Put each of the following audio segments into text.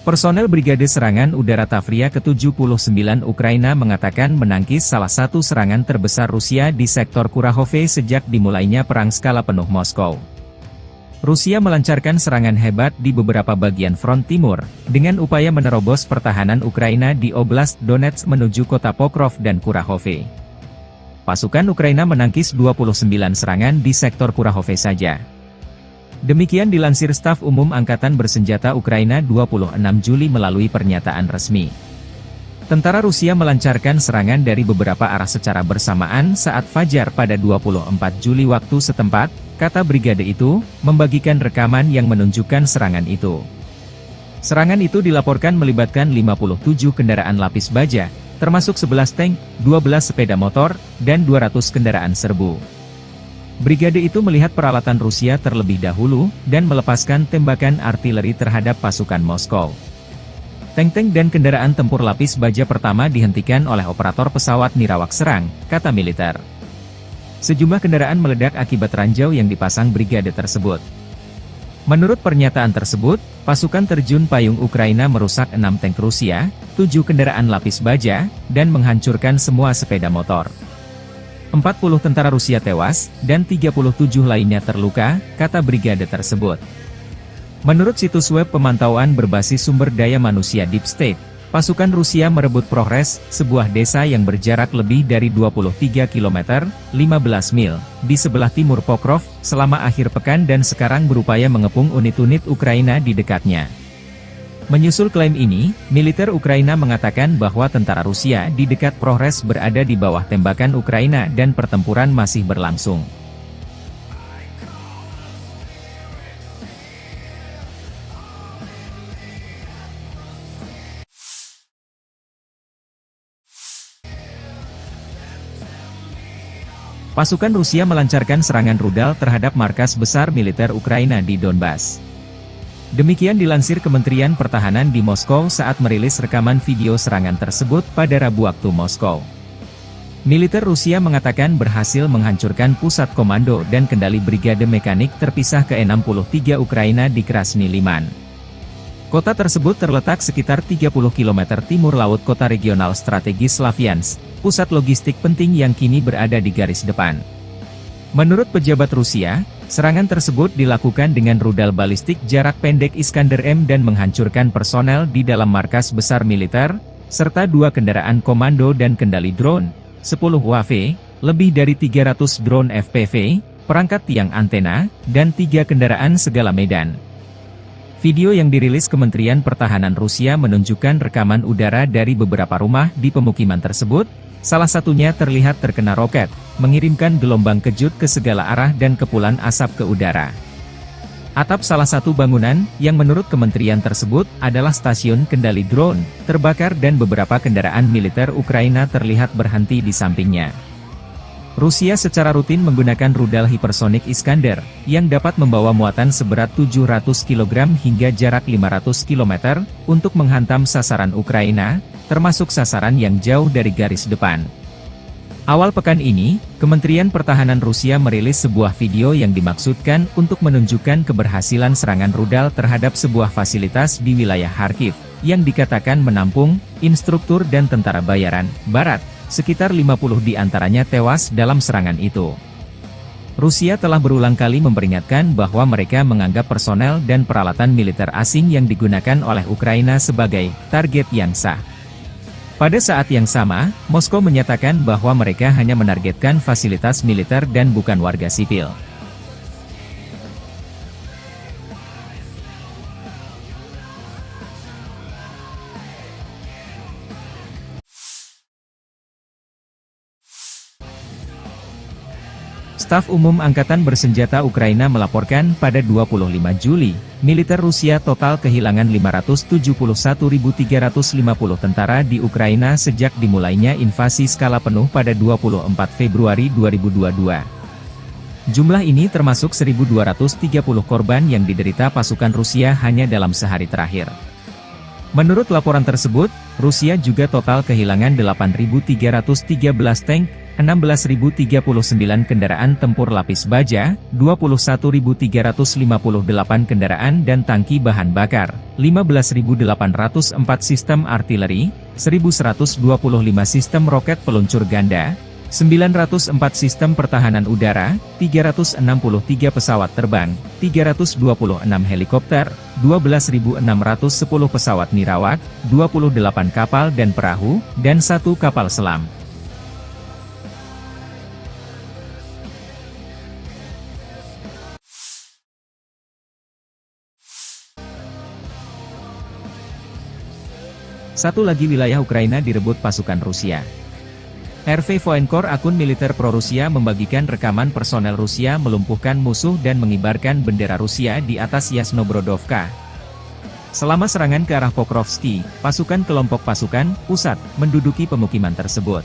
Personel Brigade Serangan Udara Tavria ke-79 Ukraina mengatakan menangkis salah satu serangan terbesar Rusia di sektor Kurahove sejak dimulainya perang skala penuh Moskow. Rusia melancarkan serangan hebat di beberapa bagian front timur, dengan upaya menerobos pertahanan Ukraina di Oblast Donetsk menuju kota Pokrov dan Kurahove. Pasukan Ukraina menangkis 29 serangan di sektor Kurahove saja. Demikian dilansir Staf Umum Angkatan Bersenjata Ukraina 26 Juli melalui pernyataan resmi. Tentara Rusia melancarkan serangan dari beberapa arah secara bersamaan saat fajar pada 24 Juli waktu setempat, kata brigade itu, membagikan rekaman yang menunjukkan serangan itu. Serangan itu dilaporkan melibatkan 57 kendaraan lapis baja, termasuk 11 tank, 12 sepeda motor, dan 200 kendaraan serbu. Brigade itu melihat peralatan Rusia terlebih dahulu, dan melepaskan tembakan artileri terhadap pasukan Moskow. Tank-tank dan kendaraan tempur lapis baja pertama dihentikan oleh operator pesawat nirawak serang, kata militer. Sejumlah kendaraan meledak akibat ranjau yang dipasang brigade tersebut. Menurut pernyataan tersebut, pasukan terjun payung Ukraina merusak 6 tank Rusia, 7 kendaraan lapis baja, dan menghancurkan semua sepeda motor. 40 tentara Rusia tewas, dan 37 lainnya terluka, kata brigade tersebut. Menurut situs web pemantauan berbasis sumber daya manusia Deep State, pasukan Rusia merebut Progres, sebuah desa yang berjarak lebih dari 23 km, 15 mil, di sebelah timur Pokrov, selama akhir pekan dan sekarang berupaya mengepung unit-unit Ukraina di dekatnya. Menyusul klaim ini, militer Ukraina mengatakan bahwa tentara Rusia di dekat Progres berada di bawah tembakan Ukraina dan pertempuran masih berlangsung. Pasukan Rusia melancarkan serangan rudal terhadap markas besar militer Ukraina di Donbas. Demikian dilansir Kementerian Pertahanan di Moskow saat merilis rekaman video serangan tersebut pada Rabu waktu Moskow. Militer Rusia mengatakan berhasil menghancurkan pusat komando dan kendali brigade mekanik terpisah ke-63 Ukraina di Krasny Liman. Kota tersebut terletak sekitar 30 km timur laut kota regional strategis Slavyansk, pusat logistik penting yang kini berada di garis depan. Menurut pejabat Rusia, serangan tersebut dilakukan dengan rudal balistik jarak pendek Iskander-M dan menghancurkan personel di dalam markas besar militer, serta 2 kendaraan komando dan kendali drone, 10 UAV, lebih dari 300 drone FPV, perangkat tiang antena, dan 3 kendaraan segala medan. Video yang dirilis Kementerian Pertahanan Rusia menunjukkan rekaman udara dari beberapa rumah di pemukiman tersebut, salah satunya terlihat terkena roket, mengirimkan gelombang kejut ke segala arah dan kepulan asap ke udara. Atap salah satu bangunan, yang menurut kementerian tersebut, adalah stasiun kendali drone, terbakar dan beberapa kendaraan militer Ukraina terlihat berhenti di sampingnya. Rusia secara rutin menggunakan rudal hipersonik Iskander, yang dapat membawa muatan seberat 700 kg hingga jarak 500 km, untuk menghantam sasaran Ukraina, termasuk sasaran yang jauh dari garis depan. Awal pekan ini, Kementerian Pertahanan Rusia merilis sebuah video yang dimaksudkan untuk menunjukkan keberhasilan serangan rudal terhadap sebuah fasilitas di wilayah Kharkiv, yang dikatakan menampung instruktur dan tentara bayaran Barat. Sekitar 50 di antaranya tewas dalam serangan itu. Rusia telah berulang kali memperingatkan bahwa mereka menganggap personel dan peralatan militer asing yang digunakan oleh Ukraina sebagai target yang sah. Pada saat yang sama, Moskow menyatakan bahwa mereka hanya menargetkan fasilitas militer dan bukan warga sipil. Staf Umum Angkatan Bersenjata Ukraina melaporkan pada 25 Juli, militer Rusia total kehilangan 571.350 tentara di Ukraina sejak dimulainya invasi skala penuh pada 24 Februari 2022. Jumlah ini termasuk 1.230 korban yang diderita pasukan Rusia hanya dalam sehari terakhir. Menurut laporan tersebut, Rusia juga total kehilangan 8.313 tank, 16.039 kendaraan tempur lapis baja, 21.358 kendaraan dan tangki bahan bakar, 15.804 sistem artileri, 1.125 sistem roket peluncur ganda, 904 sistem pertahanan udara, 363 pesawat terbang, 326 helikopter, 12.610 pesawat nirawak, 28 kapal dan perahu, dan 1 kapal selam. Satu lagi wilayah Ukraina direbut pasukan Rusia. RV Voenkor, akun militer pro-Rusia, membagikan rekaman personel Rusia melumpuhkan musuh dan mengibarkan bendera Rusia di atas Yasnobrodovka. Selama serangan ke arah Pokrovski, pasukan kelompok pasukan pusat menduduki pemukiman tersebut.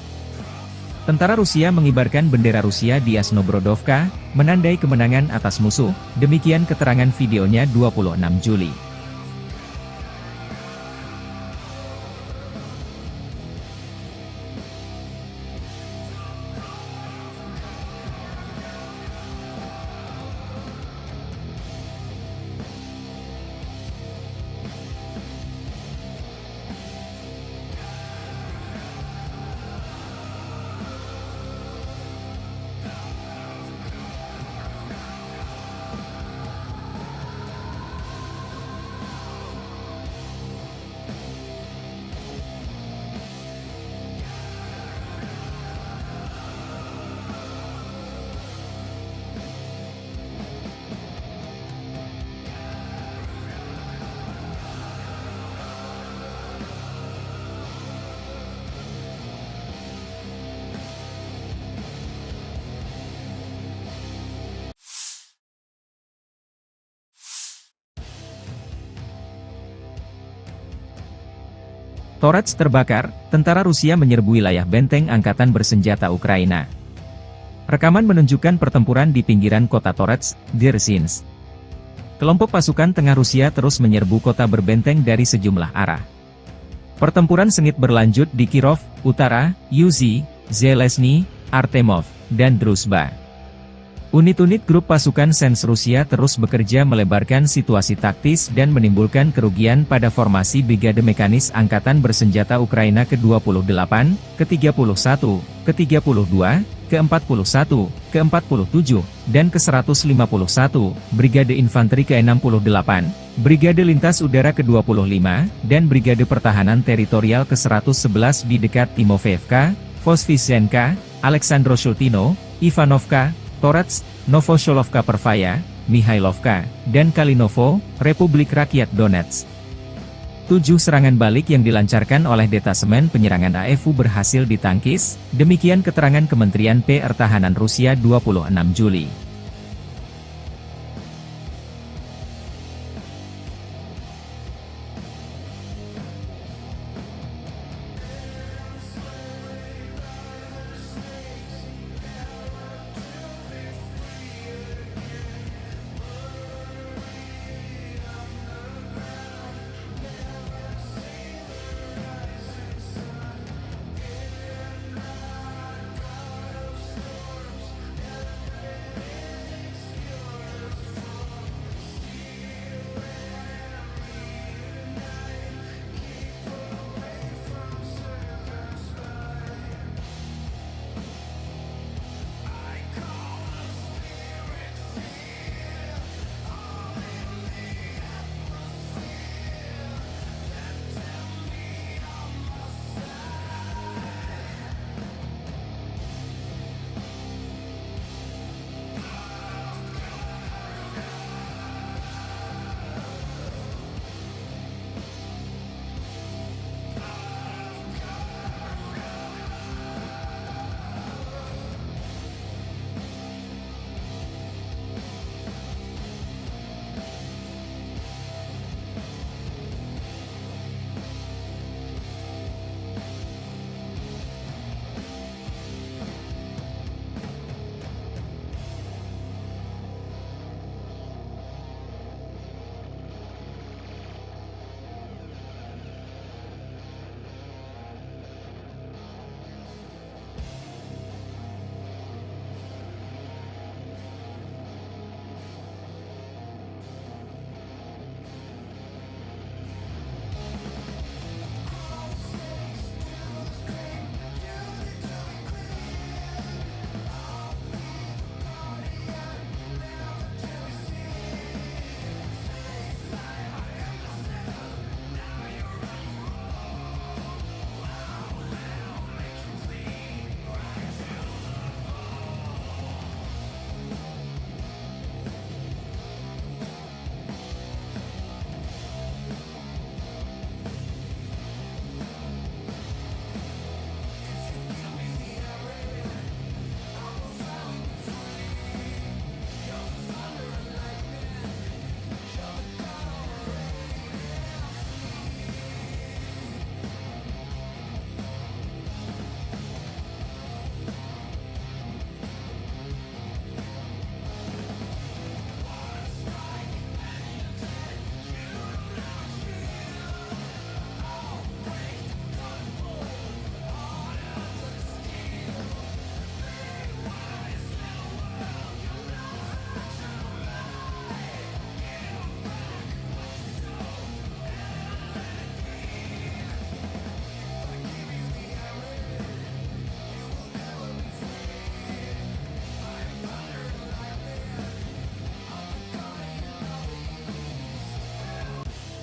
Tentara Rusia mengibarkan bendera Rusia di Yasnobrodovka, menandai kemenangan atas musuh, demikian keterangan videonya 26 Juli. Torets terbakar, tentara Rusia menyerbu wilayah benteng angkatan bersenjata Ukraina. Rekaman menunjukkan pertempuran di pinggiran kota Torets, Dzerzhinsk. Kelompok pasukan tengah Rusia terus menyerbu kota berbenteng dari sejumlah arah. Pertempuran sengit berlanjut di Kirov, Utara, Yuzhi, Zelezny, Artemov, dan Druzhba. Unit-unit grup pasukan Sens Rusia terus bekerja melebarkan situasi taktis dan menimbulkan kerugian pada formasi Brigade Mekanis Angkatan Bersenjata Ukraina ke-28, ke-31, ke-32, ke-41, ke-47, dan ke-151, Brigade Infanteri ke-68, Brigade Lintas Udara ke-25, dan Brigade Pertahanan Teritorial ke-111 di dekat Timofeevka, Voskresenka, Aleksandroshultino, Ivanovka, Torets, Novosholovka Pervaya, Mihailovka, dan Kalinovo, Republik Rakyat Donetsk. 7 serangan balik yang dilancarkan oleh detasemen penyerangan AFU berhasil ditangkis, demikian keterangan Kementerian Pertahanan Rusia 26 Juli.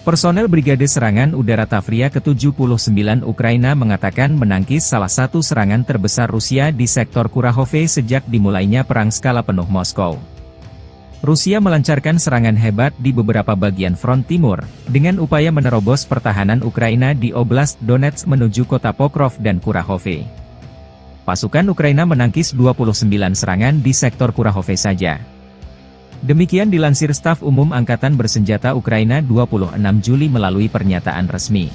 Personel Brigade Serangan Udara Tavria ke-79 Ukraina mengatakan menangkis salah satu serangan terbesar Rusia di sektor Kurahove sejak dimulainya perang skala penuh Moskow. Rusia melancarkan serangan hebat di beberapa bagian front timur, dengan upaya menerobos pertahanan Ukraina di Oblast Donetsk menuju kota Pokrov dan Kurahove. Pasukan Ukraina menangkis 29 serangan di sektor Kurahove saja. Demikian dilansir Staf Umum Angkatan Bersenjata Ukraina 26 Juli melalui pernyataan resmi.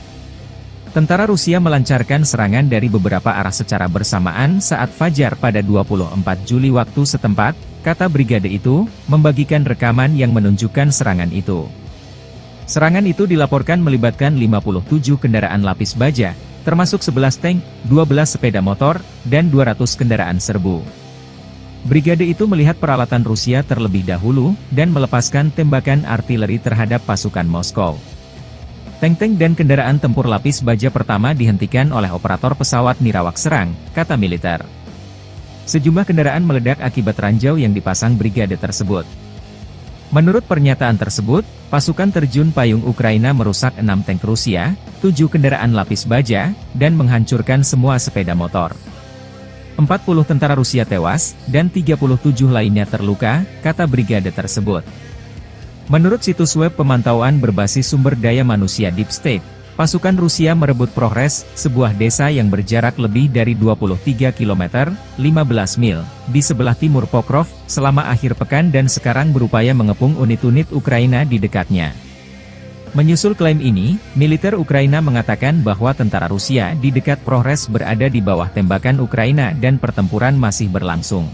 Tentara Rusia melancarkan serangan dari beberapa arah secara bersamaan saat fajar pada 24 Juli waktu setempat, kata brigade itu, membagikan rekaman yang menunjukkan serangan itu. Serangan itu dilaporkan melibatkan 57 kendaraan lapis baja, termasuk 11 tank, 12 sepeda motor, dan 200 kendaraan serbu. Brigade itu melihat peralatan Rusia terlebih dahulu, dan melepaskan tembakan artileri terhadap pasukan Moskow. Tank-tank dan kendaraan tempur lapis baja pertama dihentikan oleh operator pesawat nirawak serang, kata militer. Sejumlah kendaraan meledak akibat ranjau yang dipasang brigade tersebut. Menurut pernyataan tersebut, pasukan terjun payung Ukraina merusak 6 tank Rusia, 7 kendaraan lapis baja, dan menghancurkan semua sepeda motor. 40 tentara Rusia tewas, dan 37 lainnya terluka, kata brigade tersebut. Menurut situs web pemantauan berbasis sumber daya manusia Deep State, pasukan Rusia merebut Progres, sebuah desa yang berjarak lebih dari 23 km, 15 mil, di sebelah timur Pokrov, selama akhir pekan dan sekarang berupaya mengepung unit-unit Ukraina di dekatnya. Menyusul klaim ini, militer Ukraina mengatakan bahwa tentara Rusia di dekat Progres berada di bawah tembakan Ukraina dan pertempuran masih berlangsung.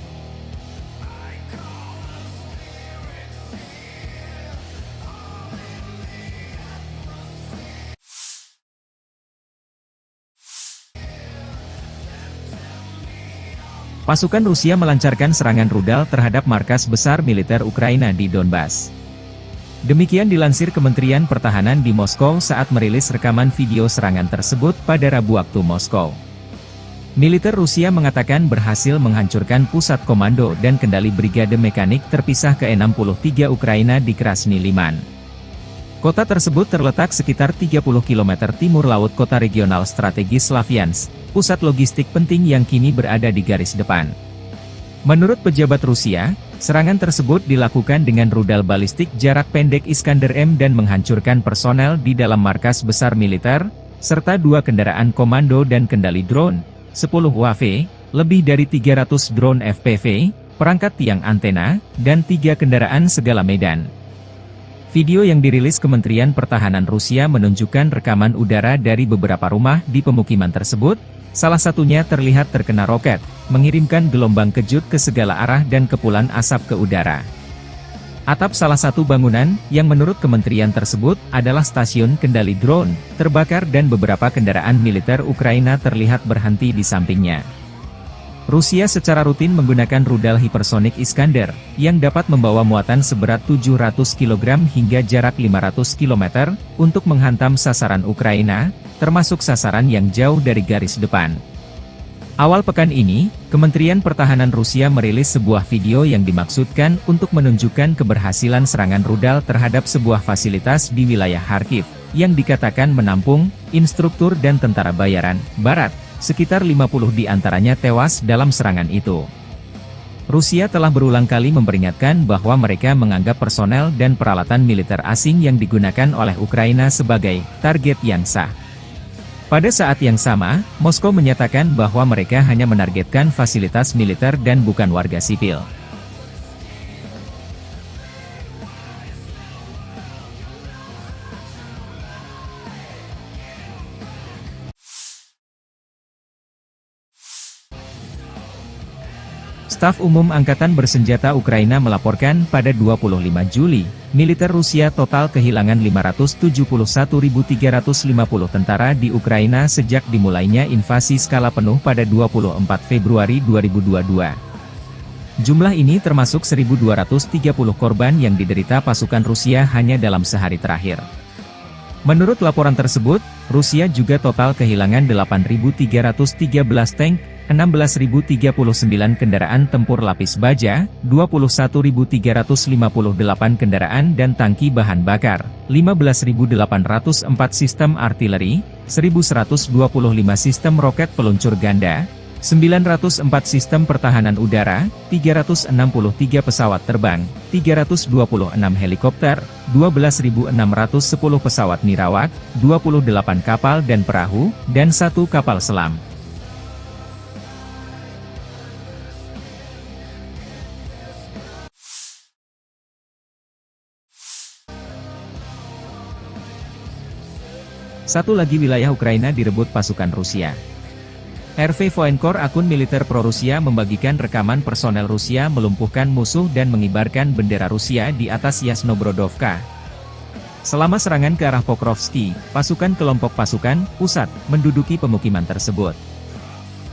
Pasukan Rusia melancarkan serangan rudal terhadap markas besar militer Ukraina di Donbas. Demikian dilansir Kementerian Pertahanan di Moskow saat merilis rekaman video serangan tersebut pada Rabu waktu Moskow. Militer Rusia mengatakan berhasil menghancurkan pusat komando dan kendali brigade mekanik terpisah ke-63 Ukraina di Krasny Liman. Kota tersebut terletak sekitar 30 km timur laut kota regional strategis Slavyansk, pusat logistik penting yang kini berada di garis depan. Menurut pejabat Rusia, serangan tersebut dilakukan dengan rudal balistik jarak pendek Iskander-M dan menghancurkan personel di dalam markas besar militer, serta 2 kendaraan komando dan kendali drone, 10 UAV, lebih dari 300 drone FPV, perangkat tiang antena, dan 3 kendaraan segala medan. Video yang dirilis Kementerian Pertahanan Rusia menunjukkan rekaman udara dari beberapa rumah di pemukiman tersebut, salah satunya terlihat terkena roket, mengirimkan gelombang kejut ke segala arah dan kepulan asap ke udara. Atap salah satu bangunan, yang menurut kementerian tersebut, adalah stasiun kendali drone, terbakar dan beberapa kendaraan militer Ukraina terlihat berhenti di sampingnya. Rusia secara rutin menggunakan rudal hipersonik Iskander, yang dapat membawa muatan seberat 700 kg hingga jarak 500 km, untuk menghantam sasaran Ukraina, termasuk sasaran yang jauh dari garis depan. Awal pekan ini, Kementerian Pertahanan Rusia merilis sebuah video yang dimaksudkan untuk menunjukkan keberhasilan serangan rudal terhadap sebuah fasilitas di wilayah Kharkiv, yang dikatakan menampung instruktur dan tentara bayaran Barat. Sekitar 50 di antaranya tewas dalam serangan itu. Rusia telah berulang kali memperingatkan bahwa mereka menganggap personel dan peralatan militer asing yang digunakan oleh Ukraina sebagai target yang sah. Pada saat yang sama, Moskow menyatakan bahwa mereka hanya menargetkan fasilitas militer dan bukan warga sipil. Staf Umum Angkatan Bersenjata Ukraina melaporkan pada 25 Juli, militer Rusia total kehilangan 571.350 tentara di Ukraina sejak dimulainya invasi skala penuh pada 24 Februari 2022. Jumlah ini termasuk 1.230 korban yang diderita pasukan Rusia hanya dalam sehari terakhir. Menurut laporan tersebut, Rusia juga total kehilangan 8.313 tank, 16.039 kendaraan tempur lapis baja, 21.358 kendaraan dan tangki bahan bakar, 15.804 sistem artileri, 1.125 sistem roket peluncur ganda, 904 sistem pertahanan udara, 363 pesawat terbang, 326 helikopter, 12.610 pesawat nirawak, 28 kapal dan perahu, dan 1 kapal selam. Satu lagi wilayah Ukraina direbut pasukan Rusia. RV Voenkor, akun militer pro-Rusia, membagikan rekaman personel Rusia melumpuhkan musuh dan mengibarkan bendera Rusia di atas Yasnobrodovka. Selama serangan ke arah Pokrovski, pasukan kelompok pasukan pusat menduduki pemukiman tersebut.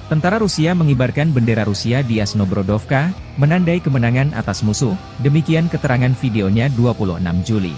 Tentara Rusia mengibarkan bendera Rusia di Yasnobrodovka, menandai kemenangan atas musuh, demikian keterangan videonya 26 Juli.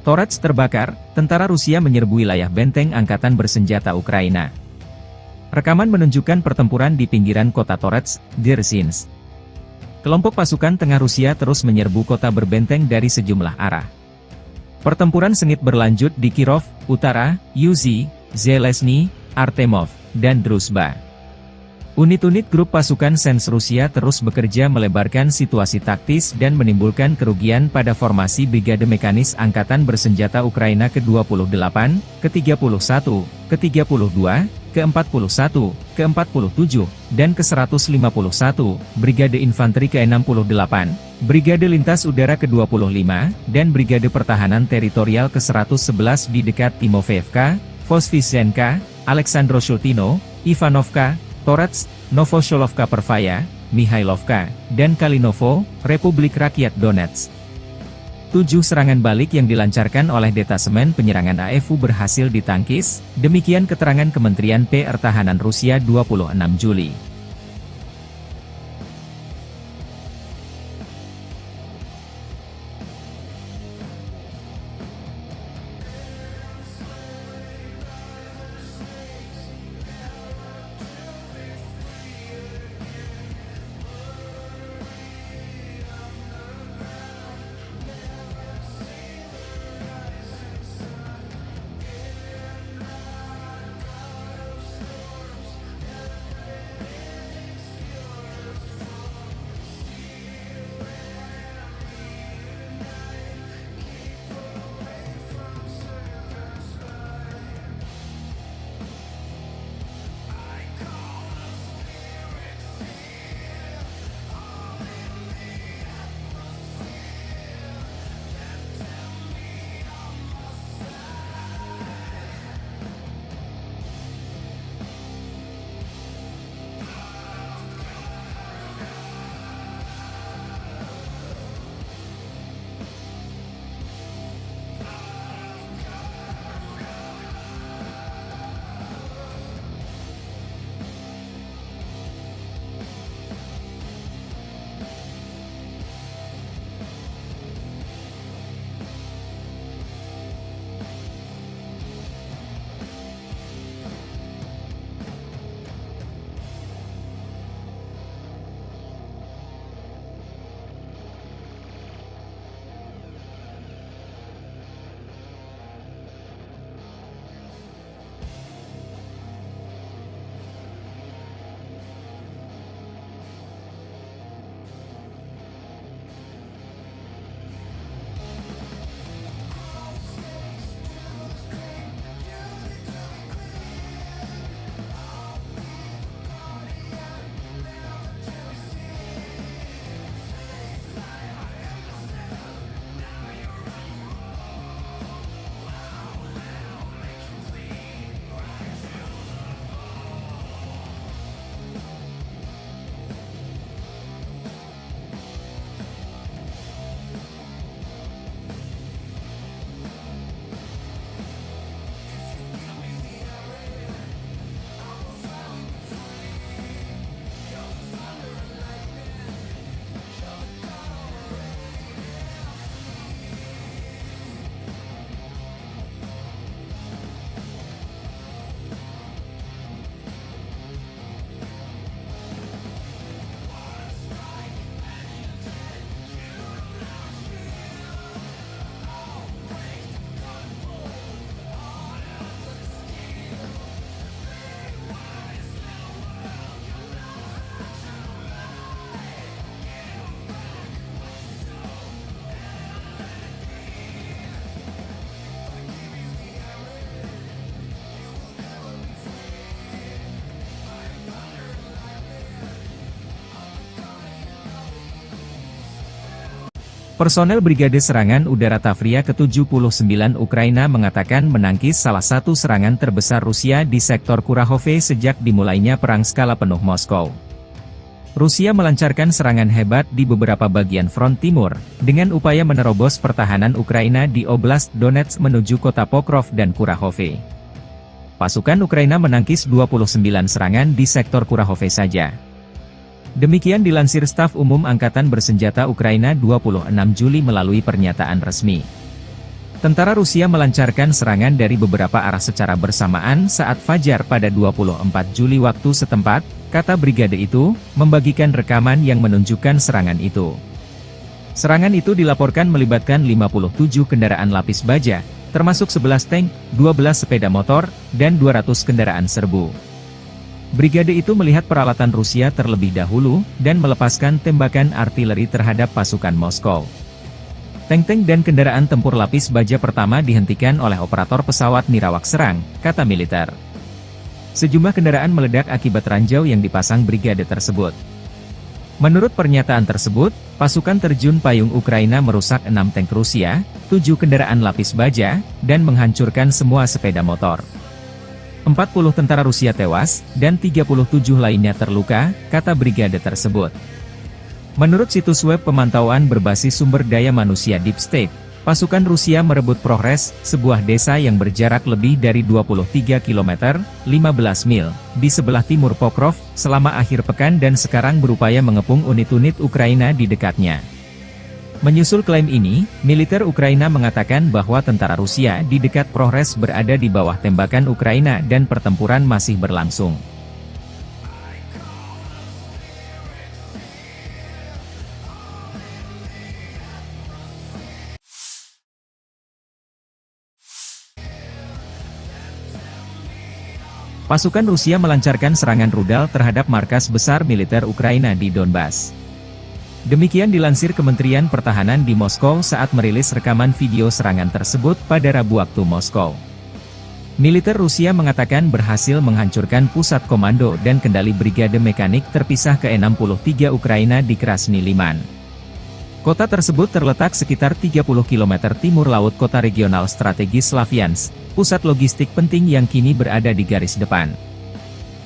Torets terbakar, tentara Rusia menyerbu wilayah benteng angkatan bersenjata Ukraina. Rekaman menunjukkan pertempuran di pinggiran kota Torets, Dzerzhinsk. Kelompok pasukan tengah Rusia terus menyerbu kota berbenteng dari sejumlah arah. Pertempuran sengit berlanjut di Kirov, Utara, Yuzhi, Zelezny, Artemov, dan Druzhba. Unit-unit grup pasukan Sens Rusia terus bekerja melebarkan situasi taktis dan menimbulkan kerugian pada formasi Brigade Mekanis Angkatan Bersenjata Ukraina ke-28, ke-31, ke-32, ke-41, ke-47, dan ke-151, Brigade Infanteri ke-68, Brigade Lintas Udara ke-25, dan Brigade Pertahanan Teritorial ke-111 di dekat Timofeevka, Voskresenka, Aleksandroshultino, Ivanovka, Torets, Novosholovka Pervaya, Mihailovka, dan Kalinovo, Republik Rakyat Donetsk. 7 serangan balik yang dilancarkan oleh detasemen penyerangan AFU berhasil ditangkis, demikian keterangan Kementerian Pertahanan Rusia 26 Juli. Personel Brigade Serangan Udara Tavria ke-79 Ukraina mengatakan menangkis salah satu serangan terbesar Rusia di sektor Kurahove sejak dimulainya perang skala penuh Moskow. Rusia melancarkan serangan hebat di beberapa bagian front timur, dengan upaya menerobos pertahanan Ukraina di Oblast Donetsk menuju kota Pokrov dan Kurahove. Pasukan Ukraina menangkis 29 serangan di sektor Kurahove saja. Demikian dilansir Staf Umum Angkatan Bersenjata Ukraina 26 Juli melalui pernyataan resmi. Tentara Rusia melancarkan serangan dari beberapa arah secara bersamaan saat fajar pada 24 Juli waktu setempat, kata brigade itu, membagikan rekaman yang menunjukkan serangan itu. Serangan itu dilaporkan melibatkan 57 kendaraan lapis baja, termasuk 11 tank, 12 sepeda motor, dan 200 kendaraan serbu. Brigade itu melihat peralatan Rusia terlebih dahulu, dan melepaskan tembakan artileri terhadap pasukan Moskow. Tank-tank dan kendaraan tempur lapis baja pertama dihentikan oleh operator pesawat nirawak serang, kata militer. Sejumlah kendaraan meledak akibat ranjau yang dipasang brigade tersebut. Menurut pernyataan tersebut, pasukan terjun payung Ukraina merusak 6 tank Rusia, 7 kendaraan lapis baja, dan menghancurkan semua sepeda motor. 40 tentara Rusia tewas, dan 37 lainnya terluka, kata brigade tersebut. Menurut situs web pemantauan berbasis sumber daya manusia Deep State, pasukan Rusia merebut Progres, sebuah desa yang berjarak lebih dari 23 km, 15 mil, di sebelah timur Pokrov, selama akhir pekan dan sekarang berupaya mengepung unit-unit Ukraina di dekatnya. Menyusul klaim ini, militer Ukraina mengatakan bahwa tentara Rusia di dekat Progres berada di bawah tembakan Ukraina dan pertempuran masih berlangsung. Pasukan Rusia melancarkan serangan rudal terhadap markas besar militer Ukraina di Donbas. Demikian dilansir Kementerian Pertahanan di Moskow saat merilis rekaman video serangan tersebut pada Rabu waktu Moskow. Militer Rusia mengatakan berhasil menghancurkan pusat komando dan kendali brigade mekanik terpisah ke-63 Ukraina di Krasny Liman. Kota tersebut terletak sekitar 30 km timur laut kota regional strategis Slavyansk, pusat logistik penting yang kini berada di garis depan.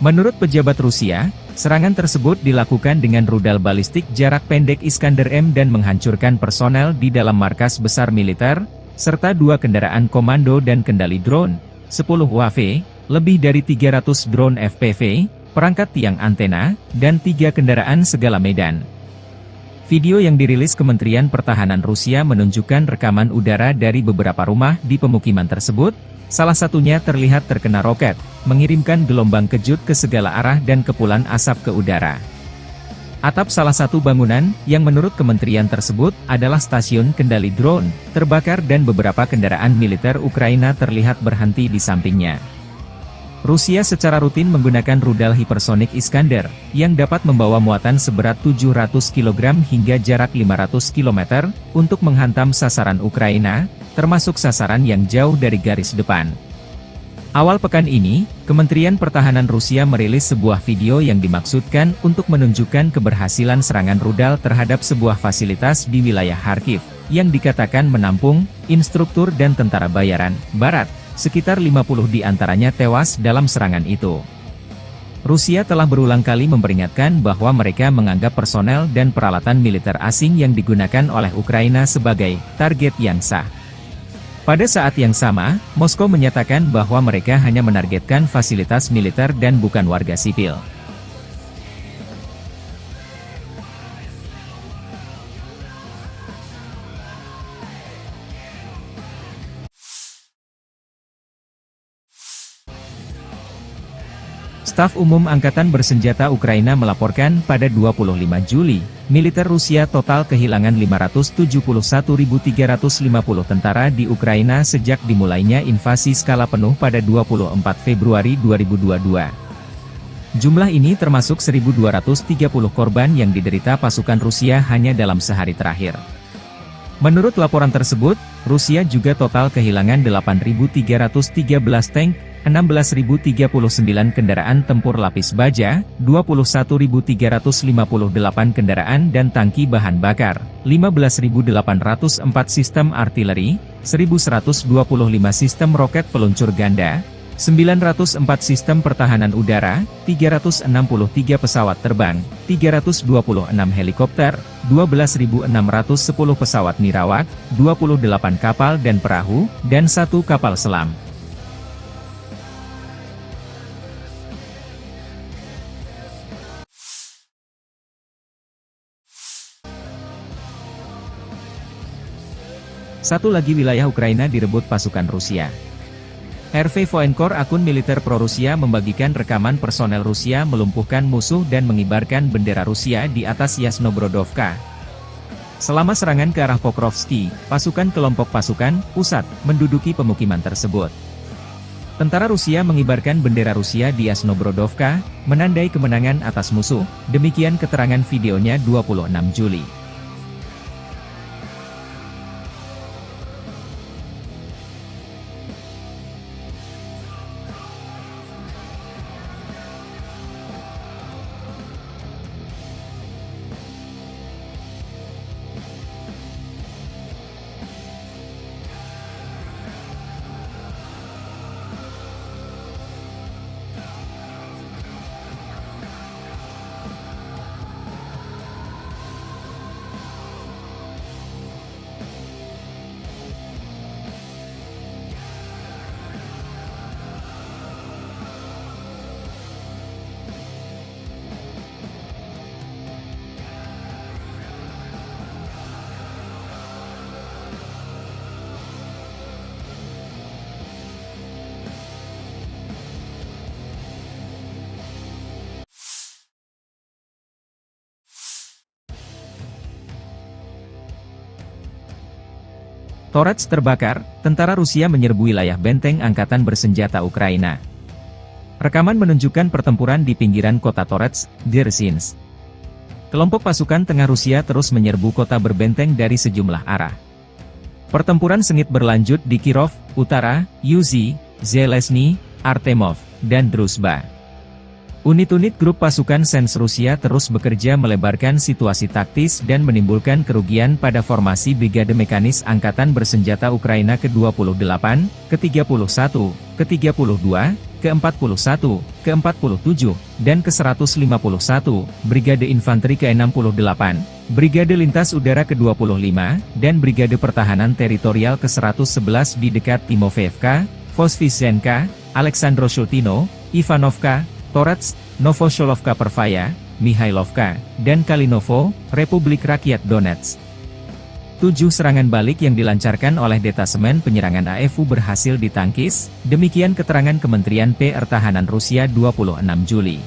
Menurut pejabat Rusia, serangan tersebut dilakukan dengan rudal balistik jarak pendek Iskander-M dan menghancurkan personel di dalam markas besar militer, serta 2 kendaraan komando dan kendali drone, 10 UAV, lebih dari 300 drone FPV, perangkat tiang antena, dan 3 kendaraan segala medan. Video yang dirilis Kementerian Pertahanan Rusia menunjukkan rekaman udara dari beberapa rumah di pemukiman tersebut, salah satunya terlihat terkena roket, mengirimkan gelombang kejut ke segala arah dan kepulan asap ke udara. Atap salah satu bangunan, yang menurut kementerian tersebut, adalah stasiun kendali drone, terbakar dan beberapa kendaraan militer Ukraina terlihat berhenti di sampingnya. Rusia secara rutin menggunakan rudal hipersonik Iskander, yang dapat membawa muatan seberat 700 kg hingga jarak 500 km, untuk menghantam sasaran Ukraina, termasuk sasaran yang jauh dari garis depan. Awal pekan ini, Kementerian Pertahanan Rusia merilis sebuah video yang dimaksudkan untuk menunjukkan keberhasilan serangan rudal terhadap sebuah fasilitas di wilayah Kharkiv, yang dikatakan menampung instruktur dan tentara bayaran Barat. Sekitar 50 di antaranya tewas dalam serangan itu. Rusia telah berulang kali memperingatkan bahwa mereka menganggap personel dan peralatan militer asing yang digunakan oleh Ukraina sebagai target yang sah. Pada saat yang sama, Moskow menyatakan bahwa mereka hanya menargetkan fasilitas militer dan bukan warga sipil. Staf Umum Angkatan Bersenjata Ukraina melaporkan pada 25 Juli, militer Rusia total kehilangan 571.350 tentara di Ukraina sejak dimulainya invasi skala penuh pada 24 Februari 2022. Jumlah ini termasuk 1.230 korban yang diderita pasukan Rusia hanya dalam sehari terakhir. Menurut laporan tersebut, Rusia juga total kehilangan 8.313 tank, 16.039 kendaraan tempur lapis baja, 21.358 kendaraan dan tangki bahan bakar, 15.804 sistem artileri, 1.125 sistem roket peluncur ganda, 904 sistem pertahanan udara, 363 pesawat terbang, 326 helikopter, 12.610 pesawat nirawak, 28 kapal dan perahu, dan 1 kapal selam. Satu lagi wilayah Ukraina direbut pasukan Rusia. RV Voenkor, akun militer pro-Rusia, membagikan rekaman personel Rusia melumpuhkan musuh dan mengibarkan bendera Rusia di atas Yasnobrodovka. Selama serangan ke arah Pokrovski, pasukan kelompok pasukan pusat menduduki pemukiman tersebut. Tentara Rusia mengibarkan bendera Rusia di Yasnobrodovka, menandai kemenangan atas musuh, demikian keterangan videonya 26 Juli. Torets terbakar, tentara Rusia menyerbu wilayah benteng angkatan bersenjata Ukraina. Rekaman menunjukkan pertempuran di pinggiran kota Torets, Dzerzhinsk. Kelompok pasukan tengah Rusia terus menyerbu kota berbenteng dari sejumlah arah. Pertempuran sengit berlanjut di Kirov, Utara, Yuzhi, Zelezny, Artemov, dan Druzhba. Unit-unit grup pasukan Sens Rusia terus bekerja melebarkan situasi taktis dan menimbulkan kerugian pada formasi Brigade Mekanis Angkatan Bersenjata Ukraina ke-28, ke-31, ke-32, ke-41, ke-47, dan ke-151, Brigade Infanteri ke-68, Brigade Lintas Udara ke-25, dan Brigade Pertahanan Teritorial ke-111 di dekat Timofeevka, Voskresenka, Aleksandro-Shultino, Ivanovka, Torets, Novosholovka Pervaya, Mihailovka, dan Kalinovo, Republik Rakyat Donetsk. 7 serangan balik yang dilancarkan oleh detasemen penyerangan AFU berhasil ditangkis, demikian keterangan Kementerian Pertahanan Rusia 26 Juli.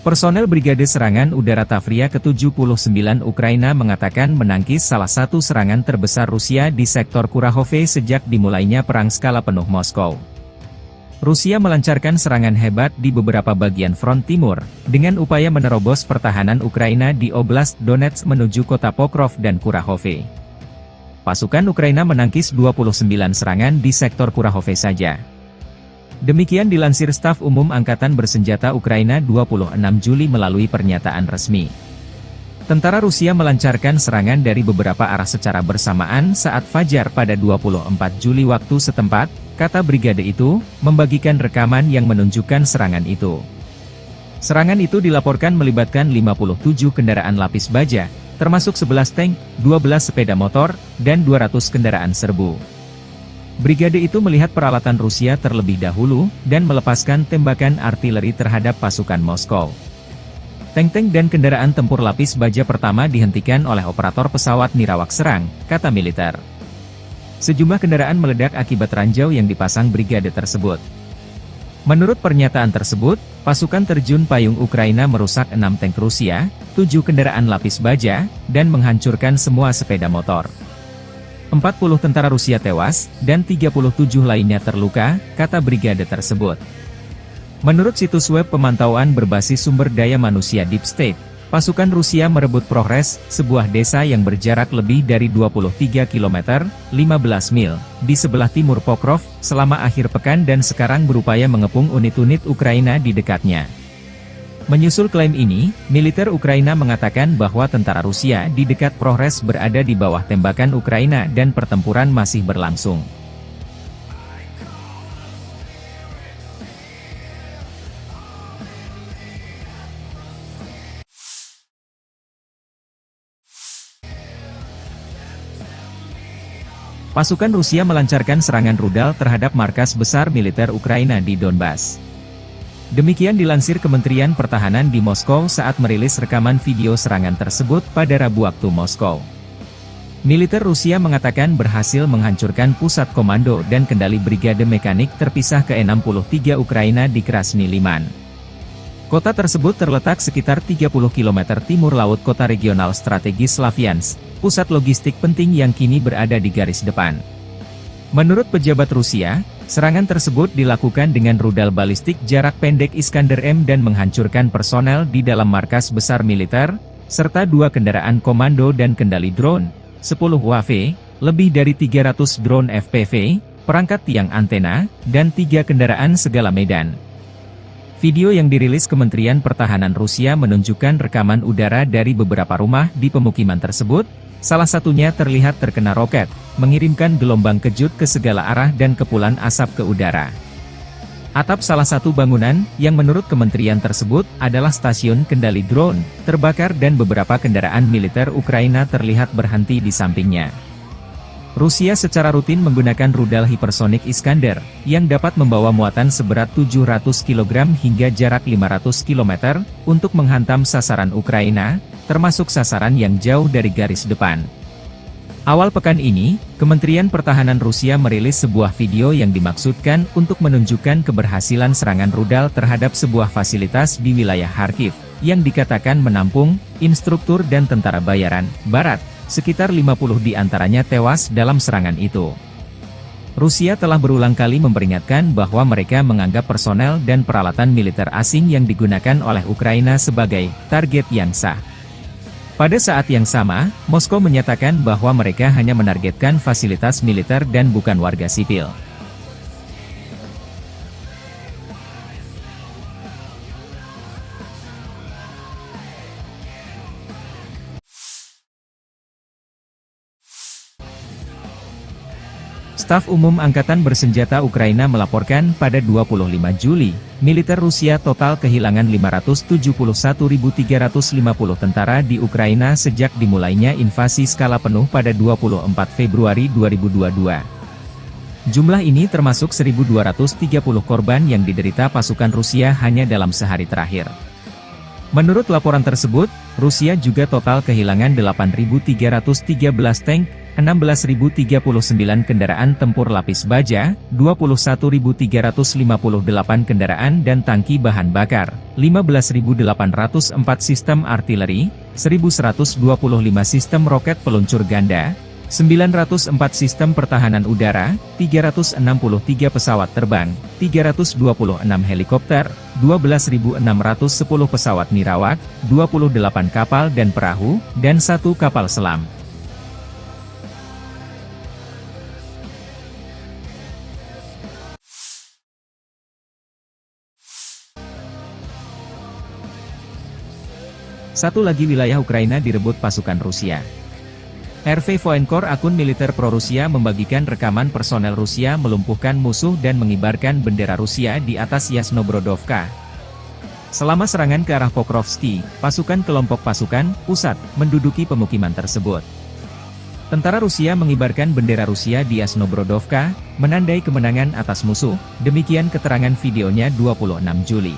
Personel Brigade Serangan Udara Tavria ke-79 Ukraina mengatakan menangkis salah satu serangan terbesar Rusia di sektor Kurahove sejak dimulainya perang skala penuh Moskow. Rusia melancarkan serangan hebat di beberapa bagian front timur, dengan upaya menerobos pertahanan Ukraina di Oblast Donetsk menuju kota Pokrov dan Kurahove. Pasukan Ukraina menangkis 29 serangan di sektor Kurahove saja. Demikian dilansir Staf Umum Angkatan Bersenjata Ukraina 26 Juli melalui pernyataan resmi. Tentara Rusia melancarkan serangan dari beberapa arah secara bersamaan saat fajar pada 24 Juli waktu setempat, kata brigade itu, membagikan rekaman yang menunjukkan serangan itu. Serangan itu dilaporkan melibatkan 57 kendaraan lapis baja, termasuk 11 tank, 12 sepeda motor, dan 200 kendaraan serbu. Brigade itu melihat peralatan Rusia terlebih dahulu, dan melepaskan tembakan artileri terhadap pasukan Moskow. Tank-tank dan kendaraan tempur lapis baja pertama dihentikan oleh operator pesawat nirawak serang, kata militer. Sejumlah kendaraan meledak akibat ranjau yang dipasang brigade tersebut. Menurut pernyataan tersebut, pasukan terjun payung Ukraina merusak 6 tank Rusia, 7 kendaraan lapis baja, dan menghancurkan semua sepeda motor. 40 tentara Rusia tewas, dan 37 lainnya terluka, kata brigade tersebut. Menurut situs web pemantauan berbasis sumber daya manusia Deep State, pasukan Rusia merebut Progres, sebuah desa yang berjarak lebih dari 23 km, 15 mil, di sebelah timur Pokrov, selama akhir pekan dan sekarang berupaya mengepung unit-unit Ukraina di dekatnya. Menyusul klaim ini, militer Ukraina mengatakan bahwa tentara Rusia di dekat Progres berada di bawah tembakan Ukraina dan pertempuran masih berlangsung. Pasukan Rusia melancarkan serangan rudal terhadap markas besar militer Ukraina di Donbas. Demikian dilansir Kementerian Pertahanan di Moskow saat merilis rekaman video serangan tersebut pada Rabu waktu Moskow. Militer Rusia mengatakan berhasil menghancurkan pusat komando dan kendali brigade mekanik terpisah ke-63 Ukraina di Krasny Liman. Kota tersebut terletak sekitar 30 km timur laut kota regional strategis Slavyansk, pusat logistik penting yang kini berada di garis depan. Menurut pejabat Rusia, serangan tersebut dilakukan dengan rudal balistik jarak pendek Iskander-M dan menghancurkan personel di dalam markas besar militer, serta 2 kendaraan komando dan kendali drone, 10 UAV, lebih dari 300 drone FPV, perangkat tiang antena, dan 3 kendaraan segala medan. Video yang dirilis Kementerian Pertahanan Rusia menunjukkan rekaman udara dari beberapa rumah di pemukiman tersebut, salah satunya terlihat terkena roket, mengirimkan gelombang kejut ke segala arah dan kepulan asap ke udara. Atap salah satu bangunan, yang menurut kementerian tersebut, adalah stasiun kendali drone, terbakar dan beberapa kendaraan militer Ukraina terlihat berhenti di sampingnya. Rusia secara rutin menggunakan rudal hipersonik Iskander, yang dapat membawa muatan seberat 700 kg hingga jarak 500 km, untuk menghantam sasaran Ukraina, termasuk sasaran yang jauh dari garis depan. Awal pekan ini, Kementerian Pertahanan Rusia merilis sebuah video yang dimaksudkan untuk menunjukkan keberhasilan serangan rudal terhadap sebuah fasilitas di wilayah Kharkiv, yang dikatakan menampung instruktur dan tentara bayaran Barat. Sekitar 50 di antaranya tewas dalam serangan itu. Rusia telah berulang kali memperingatkan bahwa mereka menganggap personel dan peralatan militer asing yang digunakan oleh Ukraina sebagai target yang sah. Pada saat yang sama, Moskow menyatakan bahwa mereka hanya menargetkan fasilitas militer dan bukan warga sipil. Staf Umum Angkatan Bersenjata Ukraina melaporkan pada 25 Juli, militer Rusia total kehilangan 571.350 tentara di Ukraina sejak dimulainya invasi skala penuh pada 24 Februari 2022. Jumlah ini termasuk 1.230 korban yang diderita pasukan Rusia hanya dalam sehari terakhir. Menurut laporan tersebut, Rusia juga total kehilangan 8.313 tank, 16.039 kendaraan tempur lapis baja, 21.358 kendaraan dan tangki bahan bakar, 15.804 sistem artileri, 1.125 sistem roket peluncur ganda, 904 sistem pertahanan udara, 363 pesawat terbang, 326 helikopter, 12.610 pesawat nirawak, 28 kapal dan perahu, dan 1 kapal selam. Satu lagi wilayah Ukraina direbut pasukan Rusia. RV Voenkor, akun militer pro-Rusia, membagikan rekaman personel Rusia melumpuhkan musuh dan mengibarkan bendera Rusia di atas Yasnobrodovka. Selama serangan ke arah Pokrovsky, pasukan kelompok pasukan pusat menduduki pemukiman tersebut. Tentara Rusia mengibarkan bendera Rusia di Yasnobrodovka, menandai kemenangan atas musuh, demikian keterangan videonya 26 Juli.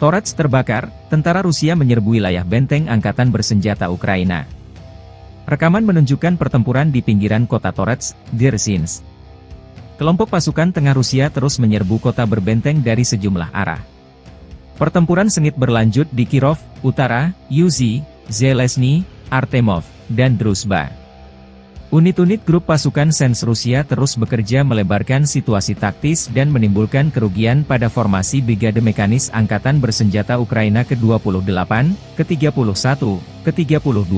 Torets terbakar, tentara Rusia menyerbu wilayah benteng angkatan bersenjata Ukraina. Rekaman menunjukkan pertempuran di pinggiran kota Torets, Dzerzhinsk. Kelompok pasukan tengah Rusia terus menyerbu kota berbenteng dari sejumlah arah. Pertempuran sengit berlanjut di Kirov, Utara, Yuzhi, Zelezny, Artemov, dan Druzhba. Unit-unit grup pasukan Sens Rusia terus bekerja melebarkan situasi taktis dan menimbulkan kerugian pada formasi Brigade Mekanis Angkatan Bersenjata Ukraina ke-28, ke-31, ke-32,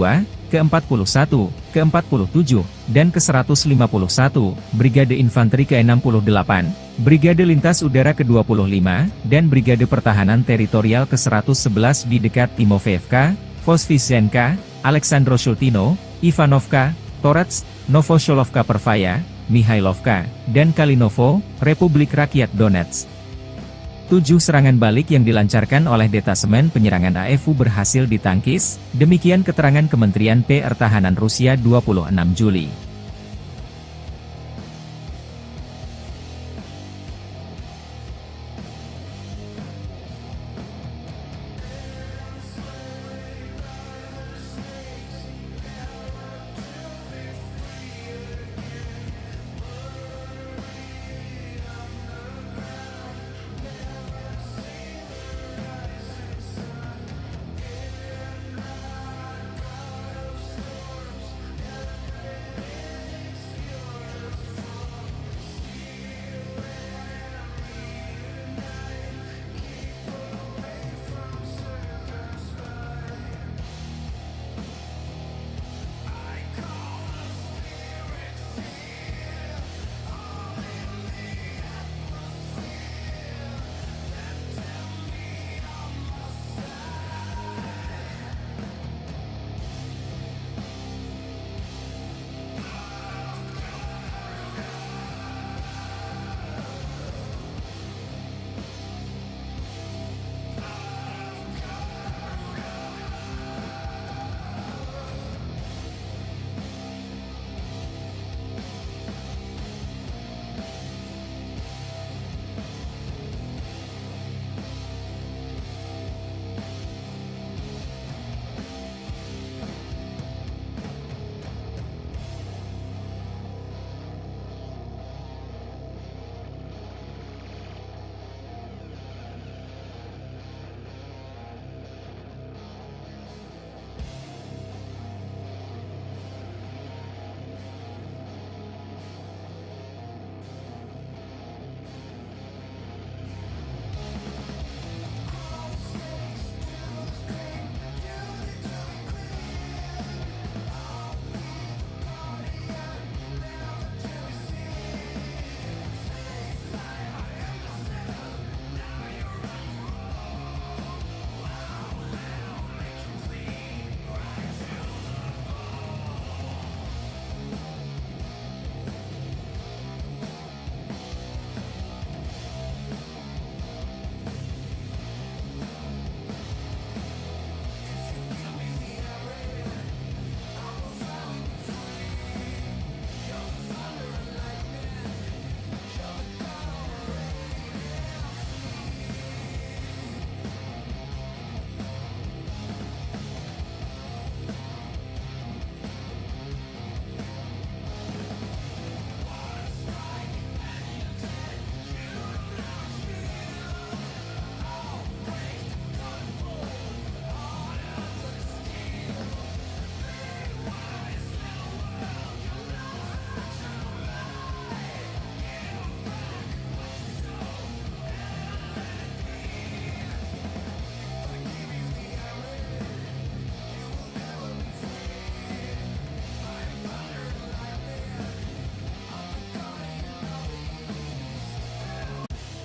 ke-41, ke-47, dan ke-151, Brigade Infanteri ke-68, Brigade Lintas Udara ke-25, dan Brigade Pertahanan Teritorial ke-111 di dekat Timofeevka, Voskresenka, Aleksandro-Shultino, Ivanovka, Torets, Novosholovka Pervaya, Mihailovka, dan Kalinovo, Republik Rakyat Donetsk. 7 serangan balik yang dilancarkan oleh detasemen penyerangan AFU berhasil ditangkis, demikian keterangan Kementerian Pertahanan Rusia 26 Juli.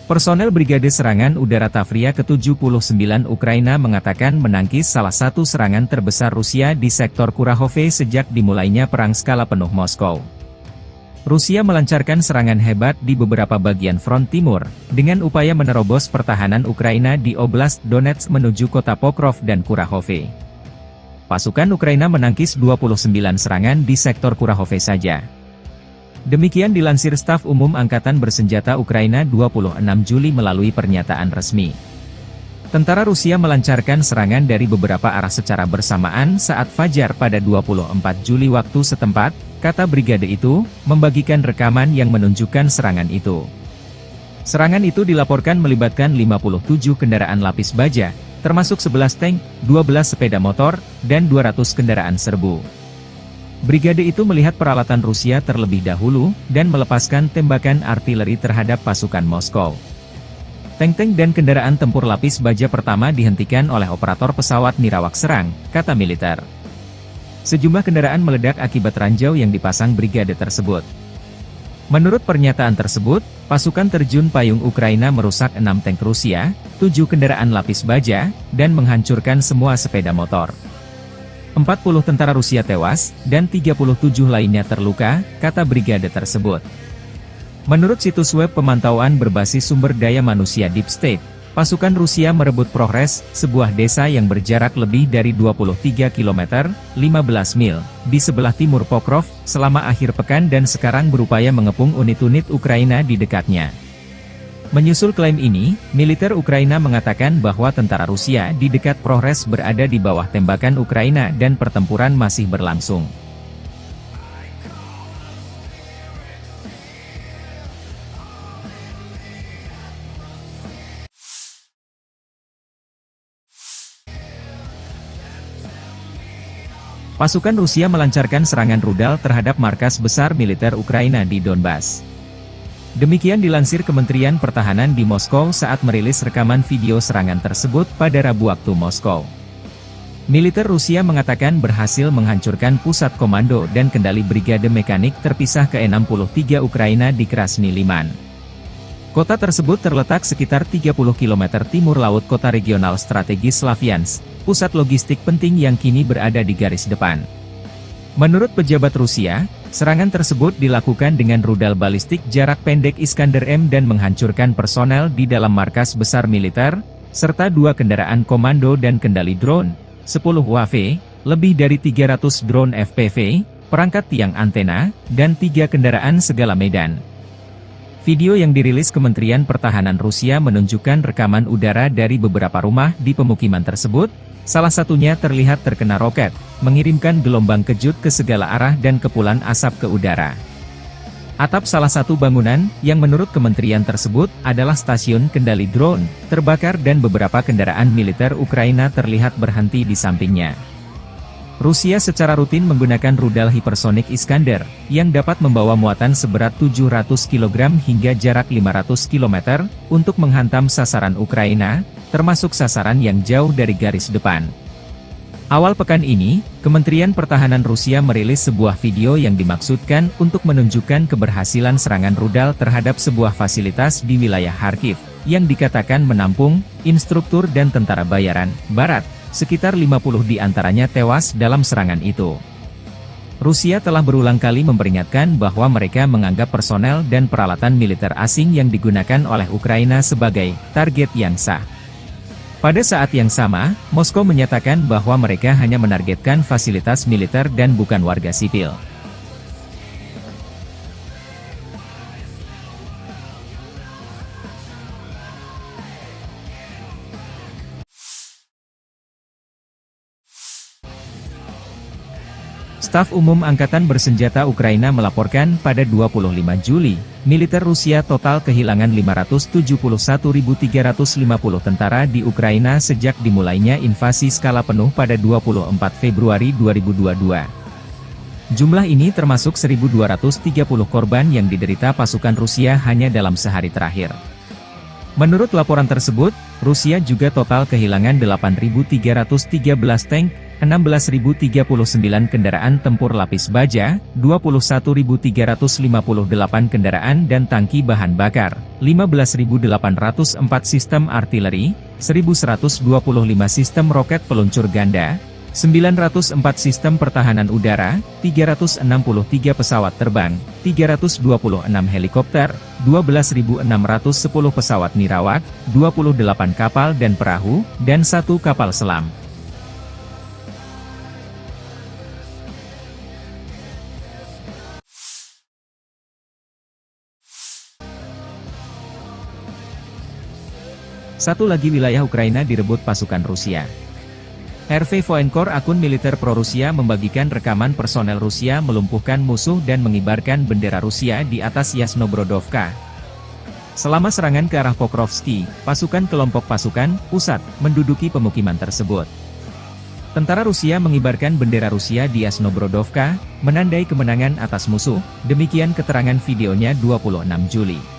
Personel Brigade Serangan Udara Tavria ke-79 Ukraina mengatakan menangkis salah satu serangan terbesar Rusia di sektor Kurahove sejak dimulainya perang skala penuh Moskow. Rusia melancarkan serangan hebat di beberapa bagian front timur, dengan upaya menerobos pertahanan Ukraina di Oblast Donetsk menuju kota Pokrov dan Kurahove. Pasukan Ukraina menangkis 29 serangan di sektor Kurahove saja. Demikian dilansir Staf Umum Angkatan Bersenjata Ukraina 26 Juli melalui pernyataan resmi. Tentara Rusia melancarkan serangan dari beberapa arah secara bersamaan saat fajar pada 24 Juli waktu setempat, kata brigade itu, membagikan rekaman yang menunjukkan serangan itu. Serangan itu dilaporkan melibatkan 57 kendaraan lapis baja, termasuk 11 tank, 12 sepeda motor, dan 200 kendaraan serbu. Brigade itu melihat peralatan Rusia terlebih dahulu, dan melepaskan tembakan artileri terhadap pasukan Moskow. Tank-tank dan kendaraan tempur lapis baja pertama dihentikan oleh operator pesawat nirawak serang, kata militer. Sejumlah kendaraan meledak akibat ranjau yang dipasang brigade tersebut. Menurut pernyataan tersebut, pasukan terjun payung Ukraina merusak 6 tank Rusia, 7 kendaraan lapis baja, dan menghancurkan semua sepeda motor. 40 tentara Rusia tewas, dan 37 lainnya terluka, kata brigade tersebut. Menurut situs web pemantauan berbasis sumber daya manusia Deep State, pasukan Rusia merebut Progres, sebuah desa yang berjarak lebih dari 23 km, 15 mil, di sebelah timur Pokrov, selama akhir pekan dan sekarang berupaya mengepung unit-unit Ukraina di dekatnya. Menyusul klaim ini, militer Ukraina mengatakan bahwa tentara Rusia di dekat Progres berada di bawah tembakan Ukraina dan pertempuran masih berlangsung. Pasukan Rusia melancarkan serangan rudal terhadap markas besar militer Ukraina di Donbas. Demikian dilansir Kementerian Pertahanan di Moskow saat merilis rekaman video serangan tersebut pada Rabu waktu Moskow. Militer Rusia mengatakan berhasil menghancurkan pusat komando dan kendali brigade mekanik terpisah ke-63 Ukraina di Krasny Liman. Kota tersebut terletak sekitar 30 km timur laut kota regional strategis Slavyansk, pusat logistik penting yang kini berada di garis depan. Menurut pejabat Rusia, serangan tersebut dilakukan dengan rudal balistik jarak pendek Iskander-M dan menghancurkan personel di dalam markas besar militer, serta 2 kendaraan komando dan kendali drone, 10 UAV, lebih dari 300 drone FPV, perangkat tiang antena, dan 3 kendaraan segala medan. Video yang dirilis Kementerian Pertahanan Rusia menunjukkan rekaman udara dari beberapa rumah di pemukiman tersebut, salah satunya terlihat terkena roket, mengirimkan gelombang kejut ke segala arah dan kepulan asap ke udara. Atap salah satu bangunan, yang menurut kementerian tersebut, adalah stasiun kendali drone, terbakar dan beberapa kendaraan militer Ukraina terlihat berhenti di sampingnya. Rusia secara rutin menggunakan rudal hipersonik Iskander, yang dapat membawa muatan seberat 700 kg hingga jarak 500 km, untuk menghantam sasaran Ukraina, termasuk sasaran yang jauh dari garis depan. Awal pekan ini, Kementerian Pertahanan Rusia merilis sebuah video yang dimaksudkan untuk menunjukkan keberhasilan serangan rudal terhadap sebuah fasilitas di wilayah Kharkiv, yang dikatakan menampung instruktur dan tentara bayaran Barat. Sekitar 50 di antaranya tewas dalam serangan itu. Rusia telah berulang kali memperingatkan bahwa mereka menganggap personel dan peralatan militer asing yang digunakan oleh Ukraina sebagai target yang sah. Pada saat yang sama, Moskow menyatakan bahwa mereka hanya menargetkan fasilitas militer dan bukan warga sipil. Staf Umum Angkatan Bersenjata Ukraina melaporkan pada 25 Juli, militer Rusia total kehilangan 571.350 tentara di Ukraina sejak dimulainya invasi skala penuh pada 24 Februari 2022. Jumlah ini termasuk 1.230 korban yang diderita pasukan Rusia hanya dalam sehari terakhir. Menurut laporan tersebut, Rusia juga total kehilangan 8.313 tank, 16.039 kendaraan tempur lapis baja, 21.358 kendaraan dan tangki bahan bakar, 15.804 sistem artileri, 1.125 sistem roket peluncur ganda, 904 sistem pertahanan udara, 363 pesawat terbang, 326 helikopter, 12.610 pesawat nirawak, 28 kapal dan perahu, dan 1 kapal selam. Satu lagi wilayah Ukraina direbut pasukan Rusia. RV Voenkor, akun militer pro-Rusia, membagikan rekaman personel Rusia melumpuhkan musuh dan mengibarkan bendera Rusia di atas Yasnobrodovka. Selama serangan ke arah Pokrovski, pasukan kelompok pasukan pusat menduduki pemukiman tersebut. Tentara Rusia mengibarkan bendera Rusia di Yasnobrodovka, menandai kemenangan atas musuh, demikian keterangan videonya 26 Juli.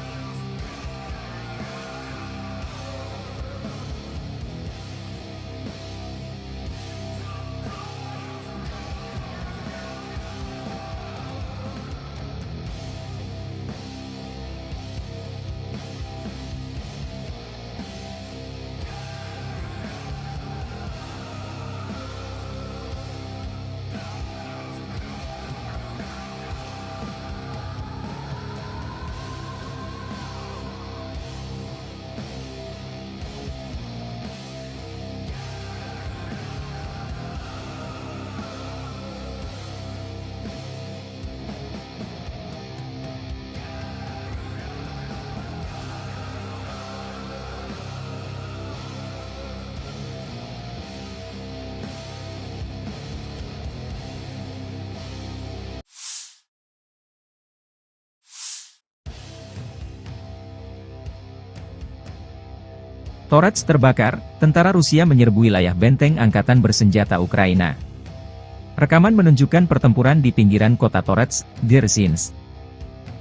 Torets terbakar, tentara Rusia menyerbu wilayah benteng angkatan bersenjata Ukraina. Rekaman menunjukkan pertempuran di pinggiran kota Torets, Dzerzhinsk.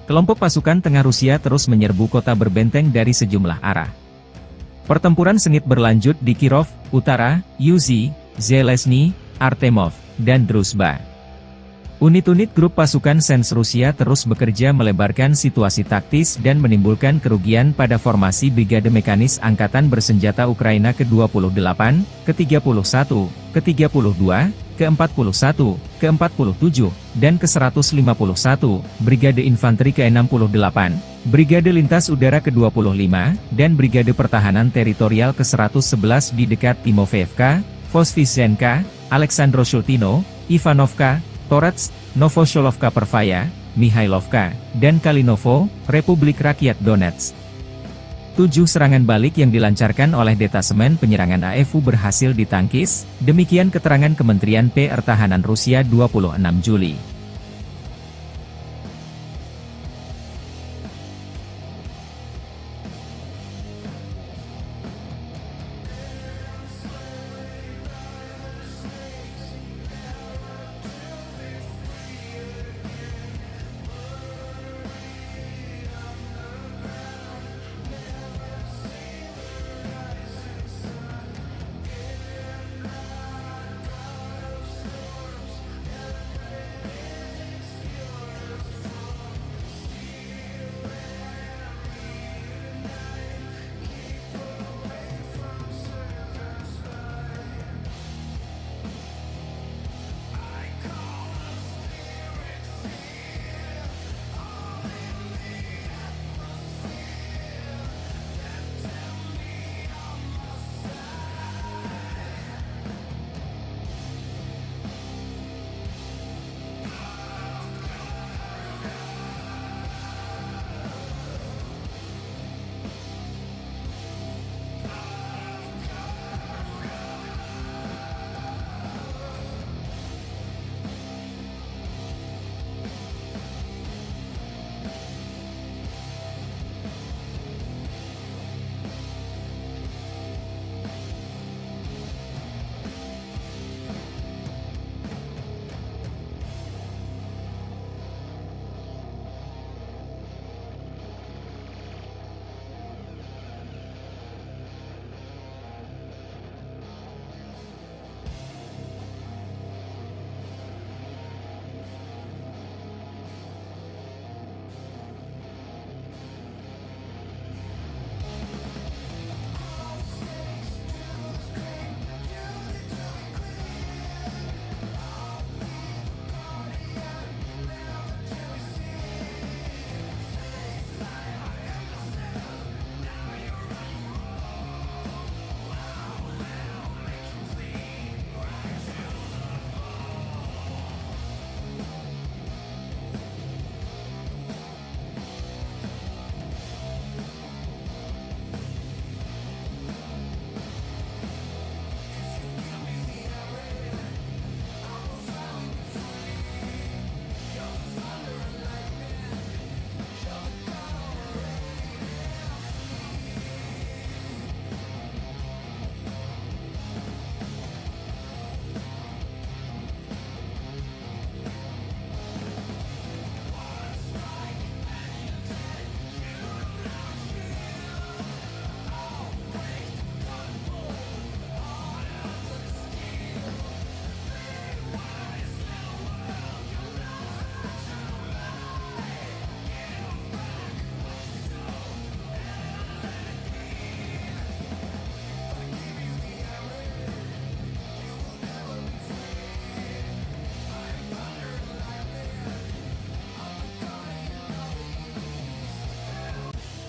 Kelompok pasukan tengah Rusia terus menyerbu kota berbenteng dari sejumlah arah. Pertempuran sengit berlanjut di Kirov, Utara, Yuzhi, Zelezny, Artemov, dan Druzhba. Unit-unit grup pasukan Sens Rusia terus bekerja melebarkan situasi taktis dan menimbulkan kerugian pada formasi Brigade Mekanis Angkatan Bersenjata Ukraina ke-28, ke-31, ke-32, ke-41, ke-47, dan ke-151, Brigade Infanteri ke-68, Brigade Lintas Udara ke-25, dan Brigade Pertahanan Teritorial ke-111 di dekat Timofeevka, Voskresenka, Aleksandroshultino, Ivanovka, Torets, Novosholovka Pervaya, Mihailovka, dan Kalinovo, Republik Rakyat Donetsk. 7 serangan balik yang dilancarkan oleh detasemen penyerangan AFU berhasil ditangkis, demikian keterangan Kementerian Pertahanan Rusia 26 Juli.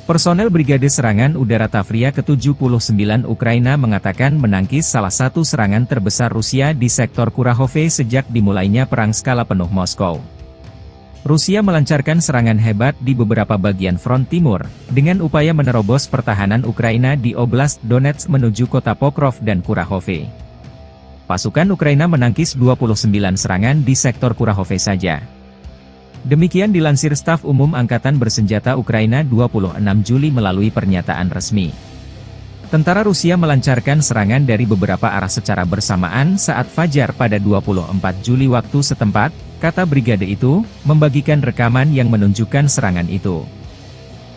Personel Brigade Serangan Udara Tavria ke-79 Ukraina mengatakan menangkis salah satu serangan terbesar Rusia di sektor Kurahove sejak dimulainya perang skala penuh Moskow. Rusia melancarkan serangan hebat di beberapa bagian front timur, dengan upaya menerobos pertahanan Ukraina di Oblast Donetsk menuju kota Pokrov dan Kurahove. Pasukan Ukraina menangkis 29 serangan di sektor Kurahove saja. Demikian dilansir Staf Umum Angkatan Bersenjata Ukraina 26 Juli melalui pernyataan resmi. Tentara Rusia melancarkan serangan dari beberapa arah secara bersamaan saat fajar pada 24 Juli waktu setempat, kata brigade itu, membagikan rekaman yang menunjukkan serangan itu.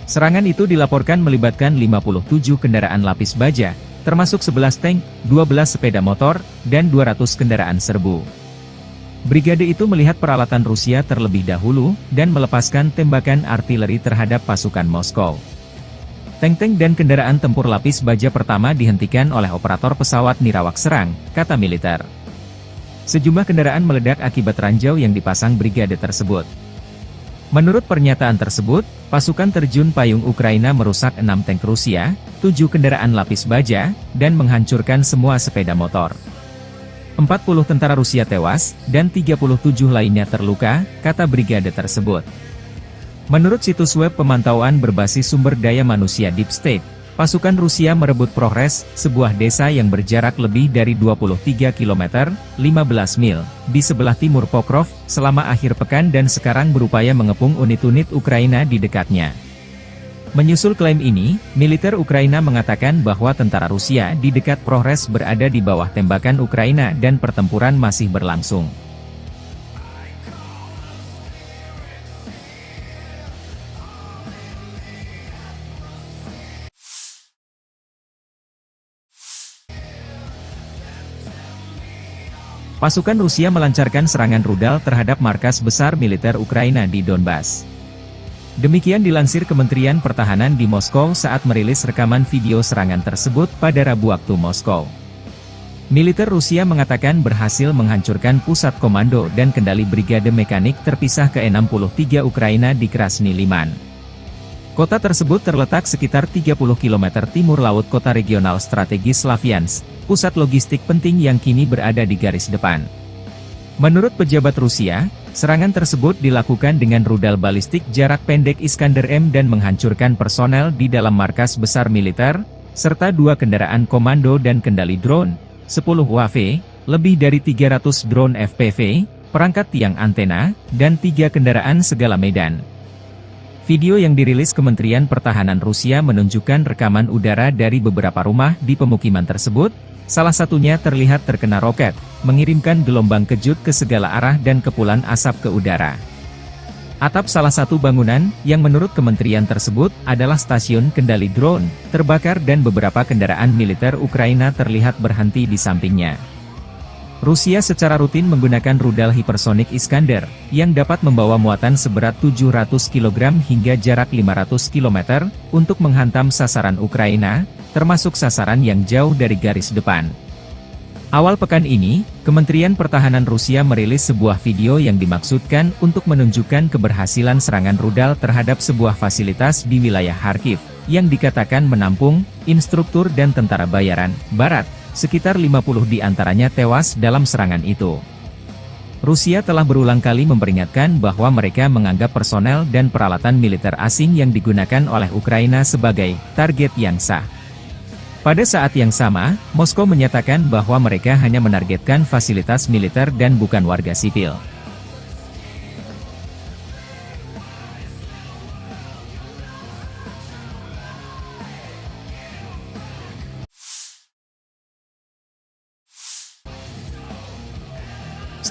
Serangan itu dilaporkan melibatkan 57 kendaraan lapis baja, termasuk 11 tank, 12 sepeda motor, dan 200 kendaraan serbu. Brigade itu melihat peralatan Rusia terlebih dahulu, dan melepaskan tembakan artileri terhadap pasukan Moskow. Tank-tank dan kendaraan tempur lapis baja pertama dihentikan oleh operator pesawat nirawak serang, kata militer. Sejumlah kendaraan meledak akibat ranjau yang dipasang brigade tersebut. Menurut pernyataan tersebut, pasukan terjun payung Ukraina merusak 6 tank Rusia, 7 kendaraan lapis baja, dan menghancurkan semua sepeda motor. 40 tentara Rusia tewas, dan 37 lainnya terluka, kata brigade tersebut. Menurut situs web pemantauan berbasis sumber daya manusia Deep State, pasukan Rusia merebut Progres, sebuah desa yang berjarak lebih dari 23 km, 15 mil, di sebelah timur Pokrov, selama akhir pekan dan sekarang berupaya mengepung unit-unit Ukraina di dekatnya. Menyusul klaim ini, militer Ukraina mengatakan bahwa tentara Rusia di dekat Progres berada di bawah tembakan Ukraina dan pertempuran masih berlangsung. Pasukan Rusia melancarkan serangan rudal terhadap markas besar militer Ukraina di Donbas. Demikian dilansir Kementerian Pertahanan di Moskow saat merilis rekaman video serangan tersebut pada Rabu waktu Moskow. Militer Rusia mengatakan berhasil menghancurkan pusat komando dan kendali brigade mekanik terpisah ke-63 Ukraina di Krasny Liman. Kota tersebut terletak sekitar 30 km timur laut kota regional strategis Slavyansk, pusat logistik penting yang kini berada di garis depan. Menurut pejabat Rusia, serangan tersebut dilakukan dengan rudal balistik jarak pendek Iskander-M dan menghancurkan personel di dalam markas besar militer, serta 2 kendaraan komando dan kendali drone, 10 UAV, lebih dari 300 drone FPV, perangkat tiang antena, dan 3 kendaraan segala medan. Video yang dirilis Kementerian Pertahanan Rusia menunjukkan rekaman udara dari beberapa rumah di pemukiman tersebut, salah satunya terlihat terkena roket, mengirimkan gelombang kejut ke segala arah dan kepulan asap ke udara. Atap salah satu bangunan, yang menurut kementerian tersebut, adalah stasiun kendali drone, terbakar dan beberapa kendaraan militer Ukraina terlihat berhenti di sampingnya. Rusia secara rutin menggunakan rudal hipersonik Iskander, yang dapat membawa muatan seberat 700 kg hingga jarak 500 km, untuk menghantam sasaran Ukraina, termasuk sasaran yang jauh dari garis depan. Awal pekan ini, Kementerian Pertahanan Rusia merilis sebuah video yang dimaksudkan untuk menunjukkan keberhasilan serangan rudal terhadap sebuah fasilitas di wilayah Kharkiv, yang dikatakan menampung instruktur dan tentara bayaran Barat. Sekitar 50 di antaranya tewas dalam serangan itu. Rusia telah berulang kali memperingatkan bahwa mereka menganggap personel dan peralatan militer asing yang digunakan oleh Ukraina sebagai target yang sah. Pada saat yang sama, Moskow menyatakan bahwa mereka hanya menargetkan fasilitas militer dan bukan warga sipil.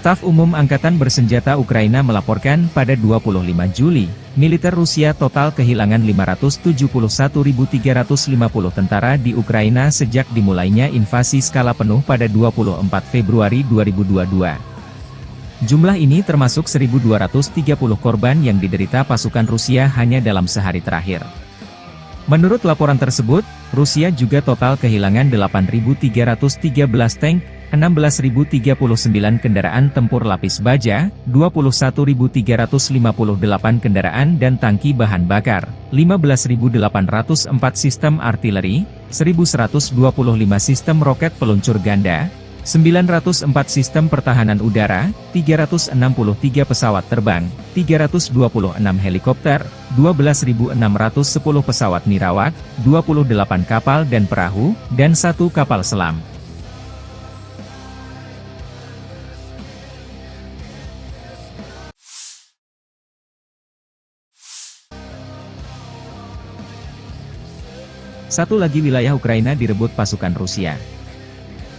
Staf Umum Angkatan Bersenjata Ukraina melaporkan pada 25 Juli, militer Rusia total kehilangan 571.350 tentara di Ukraina sejak dimulainya invasi skala penuh pada 24 Februari 2022. Jumlah ini termasuk 1.230 korban yang diderita pasukan Rusia hanya dalam sehari terakhir. Menurut laporan tersebut, Rusia juga total kehilangan 8.313 tank, 16.039 kendaraan tempur lapis baja, 21.358 kendaraan dan tangki bahan bakar, 15.804 sistem artileri, 1.125 sistem roket peluncur ganda, 904 sistem pertahanan udara, 363 pesawat terbang, 326 helikopter, 12.610 pesawat nirawak, 28 kapal dan perahu, dan 1 kapal selam. Satu lagi wilayah Ukraina direbut pasukan Rusia.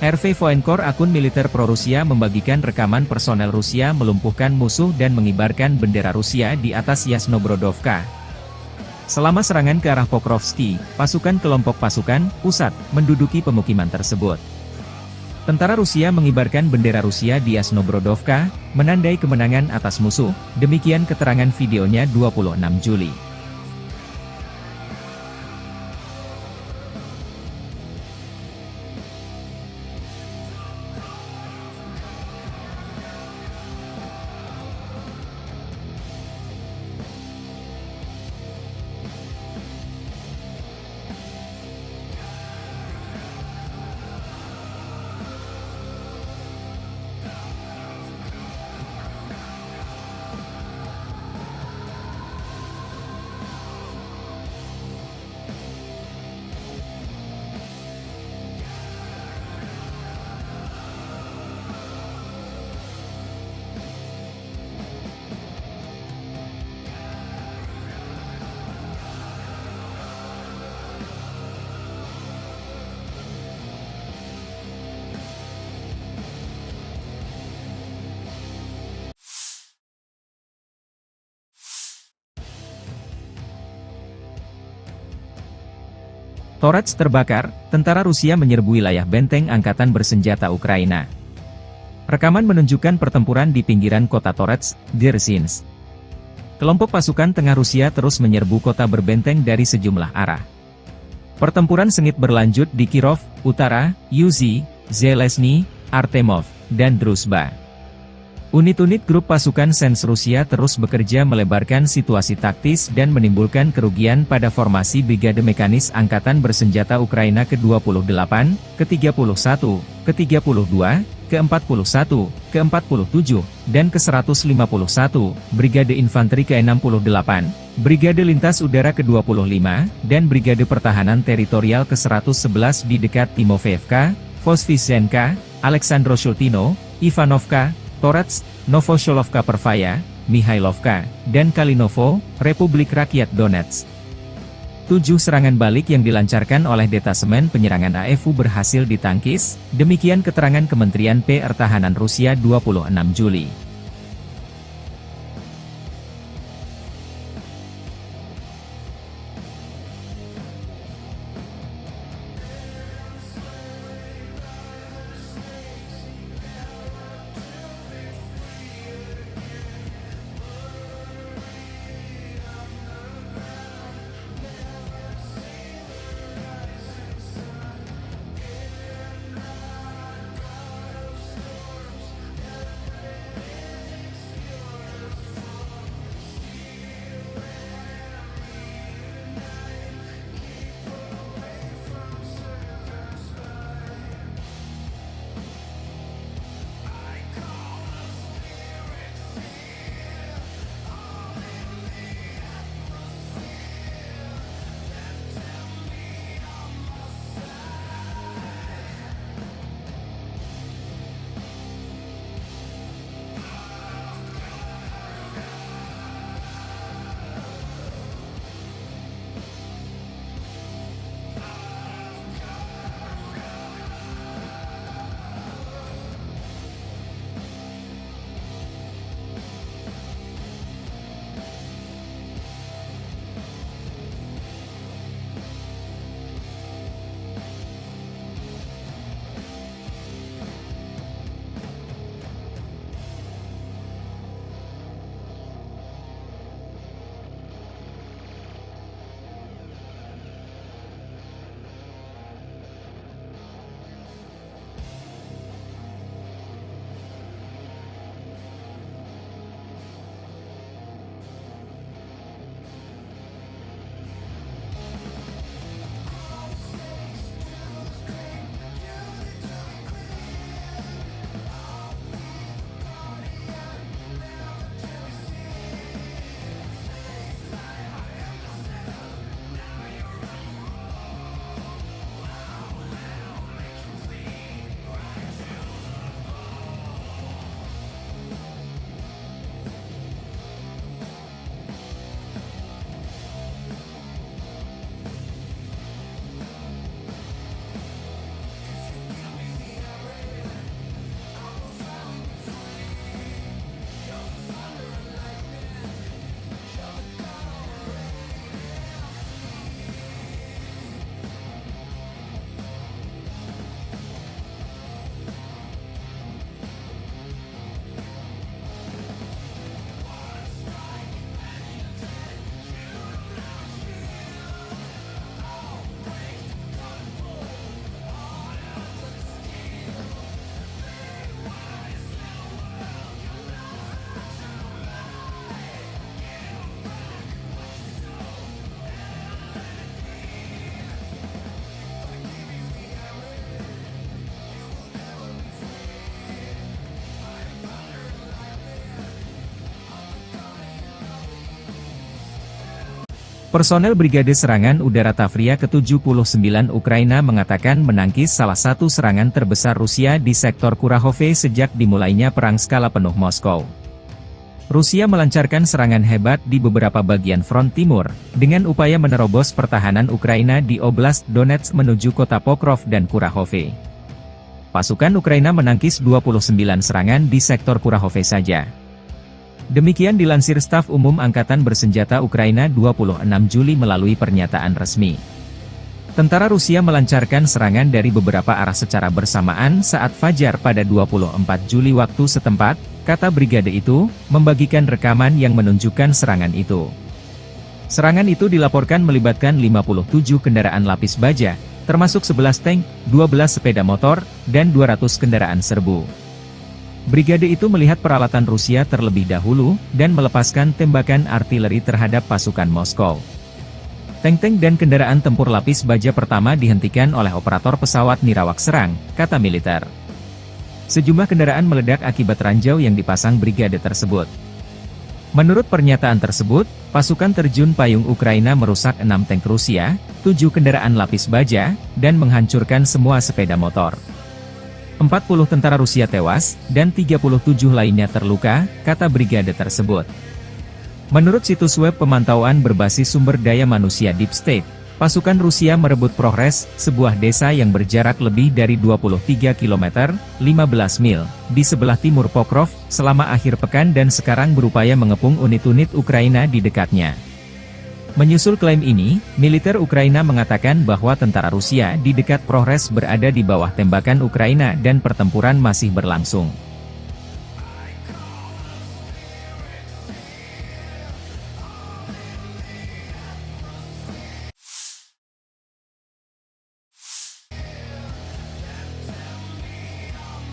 RV Voenkor, akun militer pro-Rusia, membagikan rekaman personel Rusia melumpuhkan musuh dan mengibarkan bendera Rusia di atas Yasnobrodovka. Selama serangan ke arah Pokrovski, pasukan kelompok pasukan pusat menduduki pemukiman tersebut. Tentara Rusia mengibarkan bendera Rusia di Yasnobrodovka, menandai kemenangan atas musuh, demikian keterangan videonya 26 Juli. Torets terbakar, tentara Rusia menyerbu wilayah benteng angkatan bersenjata Ukraina. Rekaman menunjukkan pertempuran di pinggiran kota Torets, Dzerzhinsk. Kelompok pasukan tengah Rusia terus menyerbu kota berbenteng dari sejumlah arah. Pertempuran sengit berlanjut di Kirov, Utara, Yuzhi, Zelezny, Artemov, dan Druzhba. Unit-unit grup pasukan Sens Rusia terus bekerja melebarkan situasi taktis dan menimbulkan kerugian pada formasi Brigade Mekanis Angkatan Bersenjata Ukraina ke-28, ke-31, ke-32, ke-41, ke-47, dan ke-151, Brigade Infanteri ke-68, Brigade Lintas Udara ke-25, dan Brigade Pertahanan Teritorial ke-111 di dekat Timofeevka, Voskresenka, Aleksandro-Shultino, Ivanovka, Torets, Novosholovka Pervaya, Mihailovka, dan Kalinovo, Republik Rakyat Donetsk. 7 serangan balik yang dilancarkan oleh detasemen penyerangan AFU berhasil ditangkis, demikian keterangan Kementerian Pertahanan Rusia 26 Juli. Personel Brigade Serangan Udara Tavria ke-79 Ukraina mengatakan menangkis salah satu serangan terbesar Rusia di sektor Kurahove sejak dimulainya perang skala penuh Moskow. Rusia melancarkan serangan hebat di beberapa bagian front timur, dengan upaya menerobos pertahanan Ukraina di Oblast Donetsk menuju kota Pokrov dan Kurahove. Pasukan Ukraina menangkis 29 serangan di sektor Kurahove saja. Demikian dilansir Staf Umum Angkatan Bersenjata Ukraina 26 Juli melalui pernyataan resmi. Tentara Rusia melancarkan serangan dari beberapa arah secara bersamaan saat fajar pada 24 Juli waktu setempat, kata brigade itu, membagikan rekaman yang menunjukkan serangan itu. Serangan itu dilaporkan melibatkan 57 kendaraan lapis baja, termasuk 11 tank, 12 sepeda motor, dan 200 kendaraan serbu. Brigade itu melihat peralatan Rusia terlebih dahulu, dan melepaskan tembakan artileri terhadap pasukan Moskow. Tank-tank dan kendaraan tempur lapis baja pertama dihentikan oleh operator pesawat nirawak serang, kata militer. Sejumlah kendaraan meledak akibat ranjau yang dipasang brigade tersebut. Menurut pernyataan tersebut, pasukan terjun payung Ukraina merusak 6 tank Rusia, 7 kendaraan lapis baja, dan menghancurkan semua sepeda motor. 40 tentara Rusia tewas, dan 37 lainnya terluka, kata brigade tersebut. Menurut situs web pemantauan berbasis sumber daya manusia Deep State, pasukan Rusia merebut Progres, sebuah desa yang berjarak lebih dari 23 km, 15 mil, di sebelah timur Pokrov, selama akhir pekan dan sekarang berupaya mengepung unit-unit Ukraina di dekatnya. Menyusul klaim ini, militer Ukraina mengatakan bahwa tentara Rusia di dekat Progres berada di bawah tembakan Ukraina dan pertempuran masih berlangsung.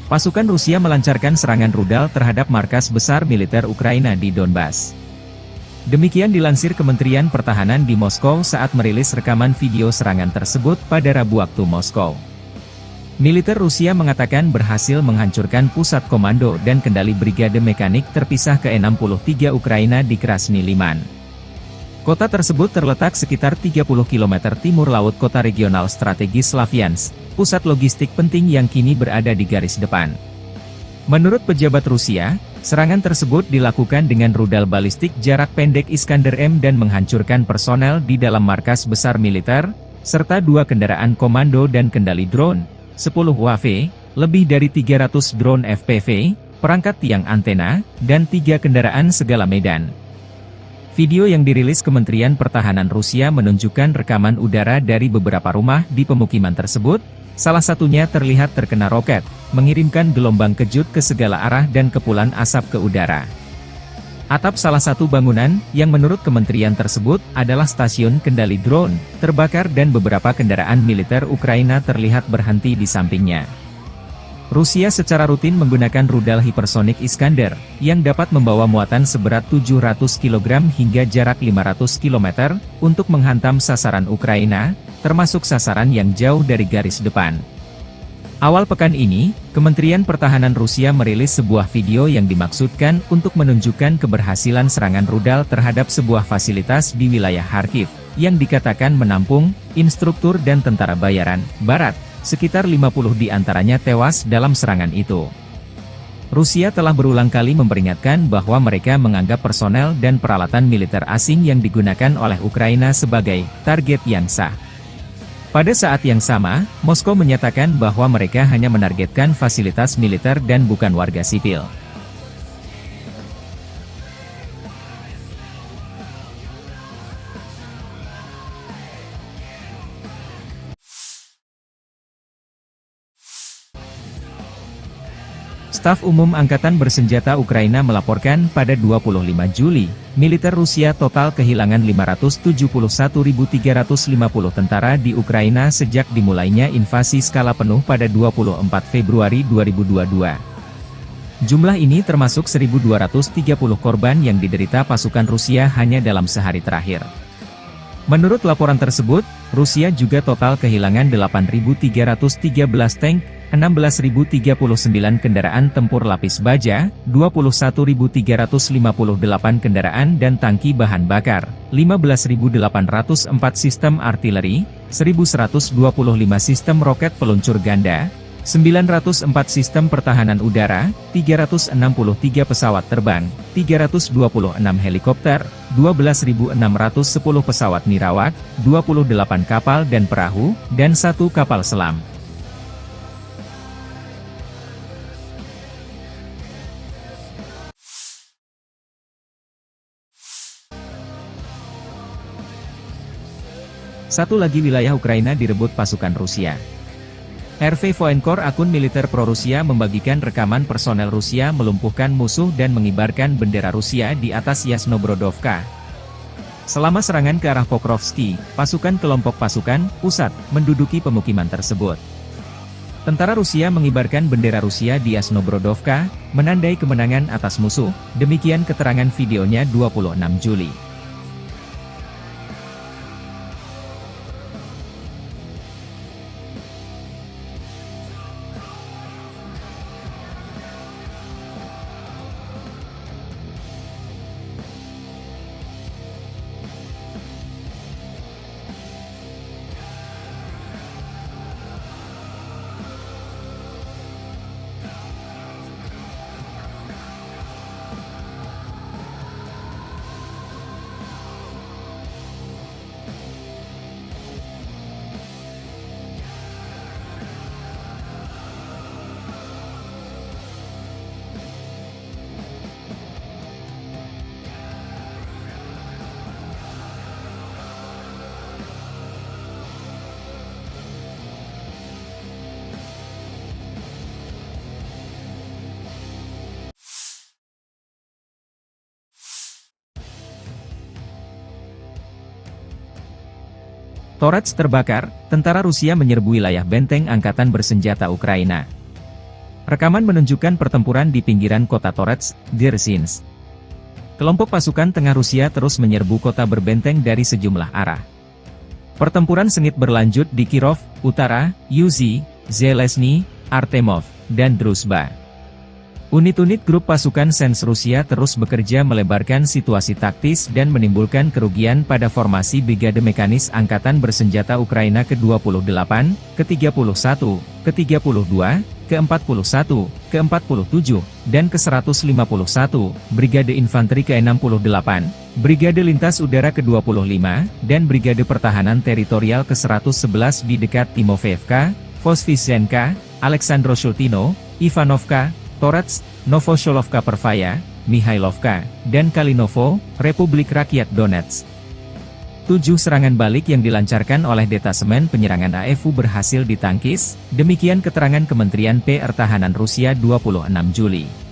Pasukan Rusia melancarkan serangan rudal terhadap markas besar militer Ukraina di Donbas. Demikian dilansir Kementerian Pertahanan di Moskow saat merilis rekaman video serangan tersebut pada Rabu waktu Moskow. Militer Rusia mengatakan berhasil menghancurkan pusat komando dan kendali brigade mekanik terpisah ke-63 Ukraina di Krasny Liman. Kota tersebut terletak sekitar 30 km timur laut kota regional strategis Slavyansk, pusat logistik penting yang kini berada di garis depan. Menurut pejabat Rusia, serangan tersebut dilakukan dengan rudal balistik jarak pendek Iskander-M dan menghancurkan personel di dalam markas besar militer, serta 2 kendaraan komando dan kendali drone, 10 UAV, lebih dari 300 drone FPV, perangkat tiang antena, dan 3 kendaraan segala medan. Video yang dirilis Kementerian Pertahanan Rusia menunjukkan rekaman udara dari beberapa rumah di pemukiman tersebut, salah satunya terlihat terkena roket, mengirimkan gelombang kejut ke segala arah dan kepulan asap ke udara. Atap salah satu bangunan, yang menurut kementerian tersebut, adalah stasiun kendali drone, terbakar dan beberapa kendaraan militer Ukraina terlihat berhenti di sampingnya. Rusia secara rutin menggunakan rudal hipersonik Iskander, yang dapat membawa muatan seberat 700 kg hingga jarak 500 km, untuk menghantam sasaran Ukraina, termasuk sasaran yang jauh dari garis depan. Awal pekan ini, Kementerian Pertahanan Rusia merilis sebuah video yang dimaksudkan untuk menunjukkan keberhasilan serangan rudal terhadap sebuah fasilitas di wilayah Kharkiv, yang dikatakan menampung instruktur dan tentara bayaran Barat. Sekitar 50 di antaranya tewas dalam serangan itu. Rusia telah berulang kali memperingatkan bahwa mereka menganggap personel dan peralatan militer asing yang digunakan oleh Ukraina sebagai target yang sah. Pada saat yang sama, Moskow menyatakan bahwa mereka hanya menargetkan fasilitas militer dan bukan warga sipil. Staf Umum Angkatan Bersenjata Ukraina melaporkan pada 25 Juli, militer Rusia total kehilangan 571.350 tentara di Ukraina sejak dimulainya invasi skala penuh pada 24 Februari 2022. Jumlah ini termasuk 1.230 korban yang diderita pasukan Rusia hanya dalam sehari terakhir. Menurut laporan tersebut, Rusia juga total kehilangan 8.313 tank, 16.039 kendaraan tempur lapis baja, 21.358 kendaraan dan tangki bahan bakar, 15.804 sistem artileri, 1.125 sistem roket peluncur ganda, 904 sistem pertahanan udara, 363 pesawat terbang, 326 helikopter, 12.610 pesawat nirawak, 28 kapal dan perahu, dan 1 kapal selam. Satu lagi wilayah Ukraina direbut pasukan Rusia. RV Voenkor, akun militer pro-Rusia, membagikan rekaman personel Rusia melumpuhkan musuh dan mengibarkan bendera Rusia di atas Yasnobrodovka. Selama serangan ke arah Pokrovski, pasukan kelompok pasukan pusat menduduki pemukiman tersebut. Tentara Rusia mengibarkan bendera Rusia di Yasnobrodovka, menandai kemenangan atas musuh, demikian keterangan videonya 26 Juli. Torets terbakar, tentara Rusia menyerbu wilayah benteng angkatan bersenjata Ukraina. Rekaman menunjukkan pertempuran di pinggiran kota Torets, Dzerzhinsk. Kelompok pasukan tengah Rusia terus menyerbu kota berbenteng dari sejumlah arah. Pertempuran sengit berlanjut di Kirov, Utara, Yuzhi, Zelezny, Artemov, dan Druzhba. Unit-unit grup pasukan Sens Rusia terus bekerja melebarkan situasi taktis dan menimbulkan kerugian pada formasi Brigade Mekanis Angkatan Bersenjata Ukraina ke-28, ke-31, ke-32, ke-41, ke-47, dan ke-151, Brigade Infanteri ke-68, Brigade Lintas Udara ke-25, dan Brigade Pertahanan Teritorial ke-111 di dekat Timofeevka, Voskresenka, Aleksandro-Shultino, Ivanovka, Torets, Novosholovka Pervaya, Mihailovka, dan Kalinovo, Republik Rakyat Donetsk. 7 serangan balik yang dilancarkan oleh detasemen penyerangan AFU berhasil ditangkis, demikian keterangan Kementerian Pertahanan Rusia 26 Juli.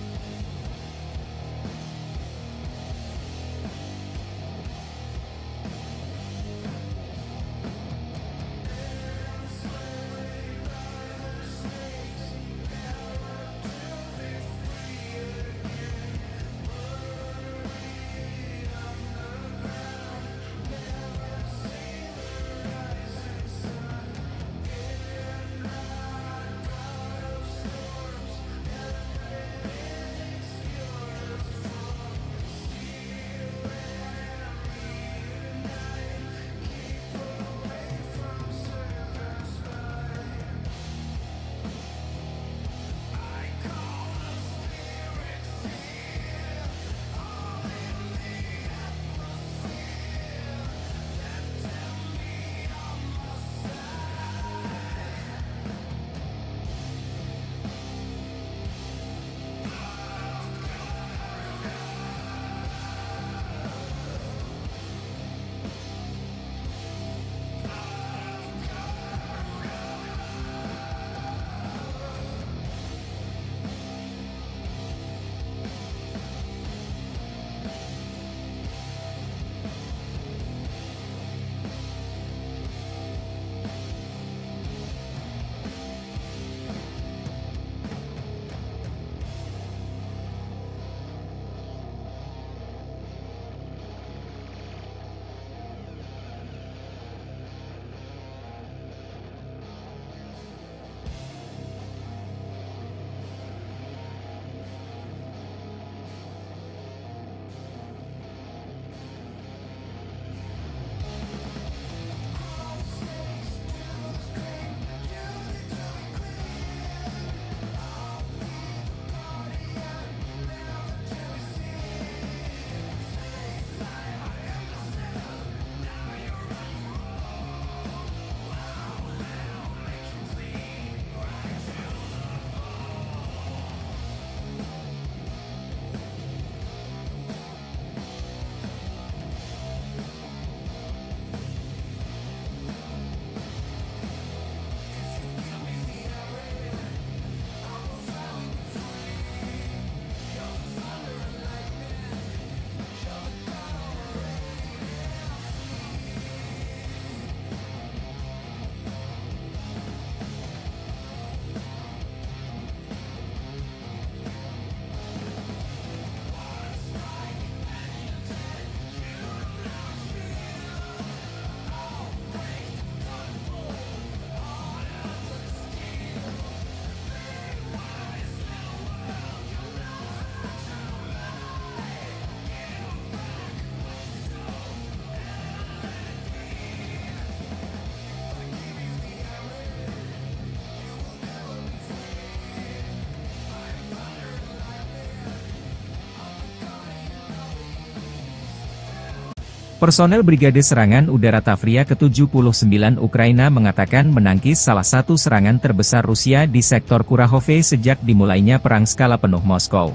Personel Brigade Serangan Udara Tavria ke-79 Ukraina mengatakan menangkis salah satu serangan terbesar Rusia di sektor Kurahove sejak dimulainya perang skala penuh Moskow.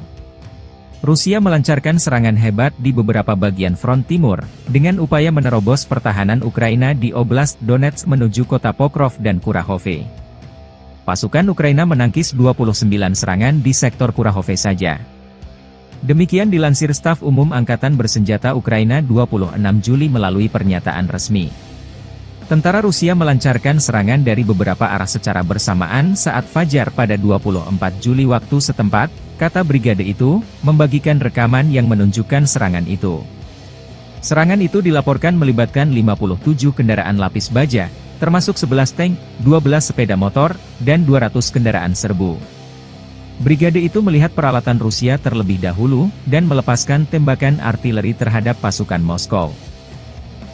Rusia melancarkan serangan hebat di beberapa bagian front timur, dengan upaya menerobos pertahanan Ukraina di Oblast Donetsk menuju kota Pokrov dan Kurahove. Pasukan Ukraina menangkis 29 serangan di sektor Kurahove saja. Demikian dilansir Staf Umum Angkatan Bersenjata Ukraina 26 Juli melalui pernyataan resmi. Tentara Rusia melancarkan serangan dari beberapa arah secara bersamaan saat fajar pada 24 Juli waktu setempat, kata brigade itu, membagikan rekaman yang menunjukkan serangan itu. Serangan itu dilaporkan melibatkan 57 kendaraan lapis baja, termasuk 11 tank, 12 sepeda motor, dan 200 kendaraan serbu. Brigade itu melihat peralatan Rusia terlebih dahulu, dan melepaskan tembakan artileri terhadap pasukan Moskow.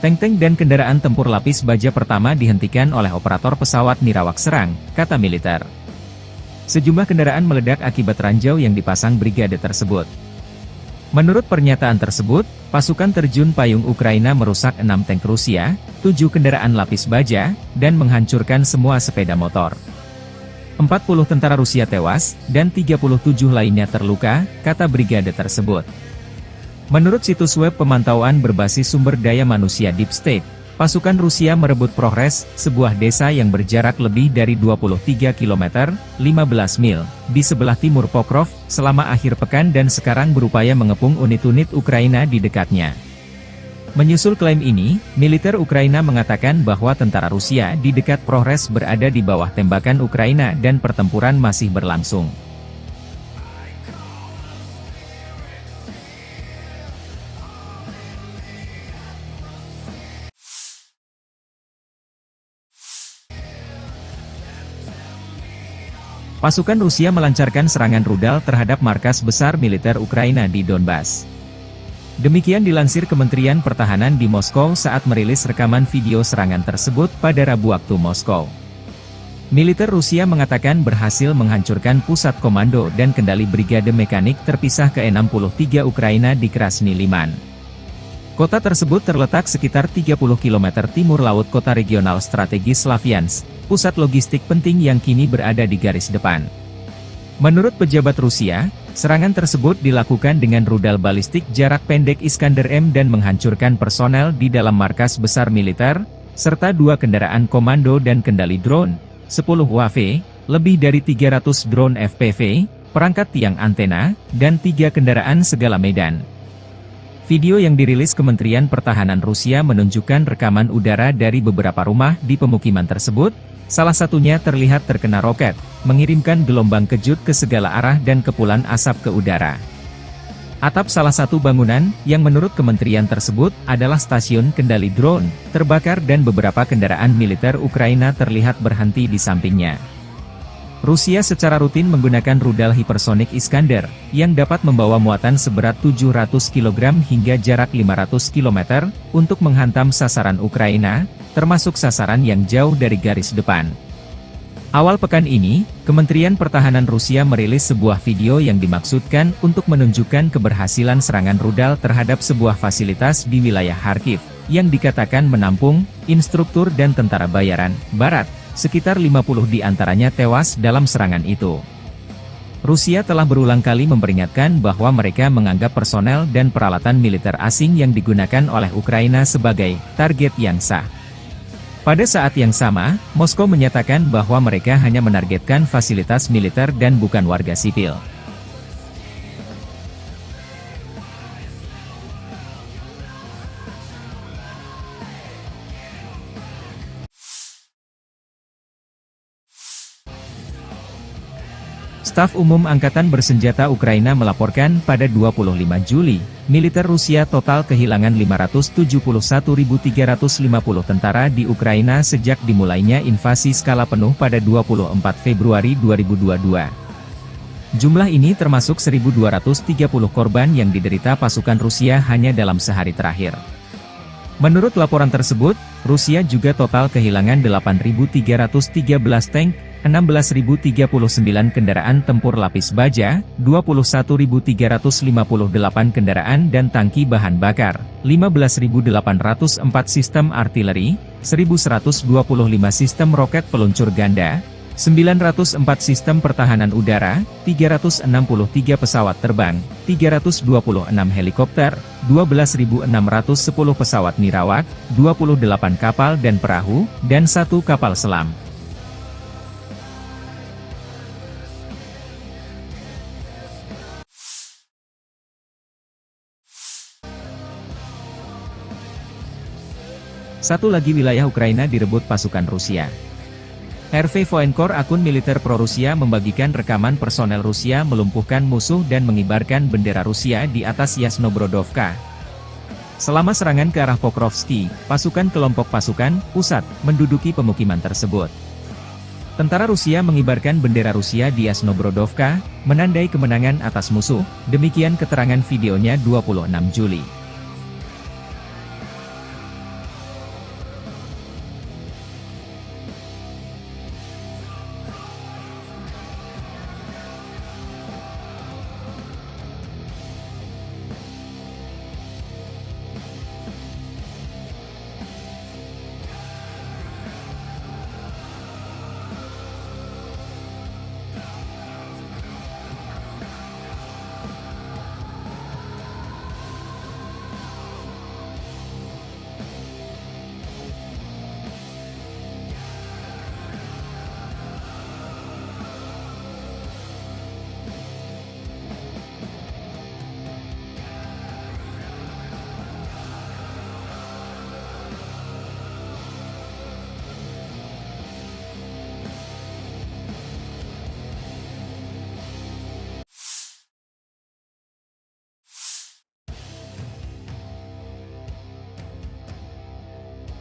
Tank-tank dan kendaraan tempur lapis baja pertama dihentikan oleh operator pesawat Nirawak serang, kata militer. Sejumlah kendaraan meledak akibat ranjau yang dipasang brigade tersebut. Menurut pernyataan tersebut, pasukan terjun payung Ukraina merusak 6 tank Rusia, 7 kendaraan lapis baja, dan menghancurkan semua sepeda motor. 40 tentara Rusia tewas, dan 37 lainnya terluka, kata brigade tersebut. Menurut situs web pemantauan berbasis sumber daya manusia Deep State, pasukan Rusia merebut Progres, sebuah desa yang berjarak lebih dari 23 km, 15 mil, di sebelah timur Pokrov, selama akhir pekan dan sekarang berupaya mengepung unit-unit Ukraina di dekatnya. Menyusul klaim ini, militer Ukraina mengatakan bahwa tentara Rusia di dekat Progres berada di bawah tembakan Ukraina dan pertempuran masih berlangsung. Pasukan Rusia melancarkan serangan rudal terhadap markas besar militer Ukraina di Donbas. Demikian dilansir Kementerian Pertahanan di Moskow saat merilis rekaman video serangan tersebut pada Rabu waktu Moskow. Militer Rusia mengatakan berhasil menghancurkan pusat komando dan kendali brigade mekanik terpisah ke-63 Ukraina di Krasny Liman. Kota tersebut terletak sekitar 30 km timur laut kota regional strategis Slaviansk, pusat logistik penting yang kini berada di garis depan. Menurut pejabat Rusia, serangan tersebut dilakukan dengan rudal balistik jarak pendek Iskander-M dan menghancurkan personel di dalam markas besar militer, serta 2 kendaraan komando dan kendali drone, 10 UAV, lebih dari 300 drone FPV, perangkat tiang antena, dan 3 kendaraan segala medan. Video yang dirilis Kementerian Pertahanan Rusia menunjukkan rekaman udara dari beberapa rumah di pemukiman tersebut, salah satunya terlihat terkena roket, mengirimkan gelombang kejut ke segala arah dan kepulan asap ke udara. Atap salah satu bangunan, yang menurut kementerian tersebut, adalah stasiun kendali drone, terbakar dan beberapa kendaraan militer Ukraina terlihat berhenti di sampingnya. Rusia secara rutin menggunakan rudal hipersonik Iskander, yang dapat membawa muatan seberat 700 kg hingga jarak 500 km, untuk menghantam sasaran Ukraina, termasuk sasaran yang jauh dari garis depan. Awal pekan ini, Kementerian Pertahanan Rusia merilis sebuah video yang dimaksudkan untuk menunjukkan keberhasilan serangan rudal terhadap sebuah fasilitas di wilayah Kharkiv, yang dikatakan menampung instruktur dan tentara bayaran Barat. Sekitar 50 di antaranya tewas dalam serangan itu. Rusia telah berulang kali memperingatkan bahwa mereka menganggap personel dan peralatan militer asing yang digunakan oleh Ukraina sebagai target yang sah. Pada saat yang sama, Moskow menyatakan bahwa mereka hanya menargetkan fasilitas militer dan bukan warga sipil. Staf Umum Angkatan Bersenjata Ukraina melaporkan pada 25 Juli, militer Rusia total kehilangan 571.350 tentara di Ukraina sejak dimulainya invasi skala penuh pada 24 Februari 2022. Jumlah ini termasuk 1.230 korban yang diderita pasukan Rusia hanya dalam sehari terakhir. Menurut laporan tersebut, Rusia juga total kehilangan 8.313 tank, 16.039 kendaraan tempur lapis baja, 21.358 kendaraan dan tangki bahan bakar, 15.804 sistem artileri, 1.125 sistem roket peluncur ganda, 904 sistem pertahanan udara, 363 pesawat terbang, 326 helikopter, 12.610 pesawat nirawak, 28 kapal dan perahu, dan 1 kapal selam. Satu lagi wilayah Ukraina direbut pasukan Rusia. RV Voenkor, akun militer pro-Rusia, membagikan rekaman personel Rusia melumpuhkan musuh dan mengibarkan bendera Rusia di atas Yasnobrodovka. Selama serangan ke arah Pokrovski, pasukan kelompok pasukan pusat menduduki pemukiman tersebut. Tentara Rusia mengibarkan bendera Rusia di Yasnobrodovka, menandai kemenangan atas musuh, demikian keterangan videonya 26 Juli.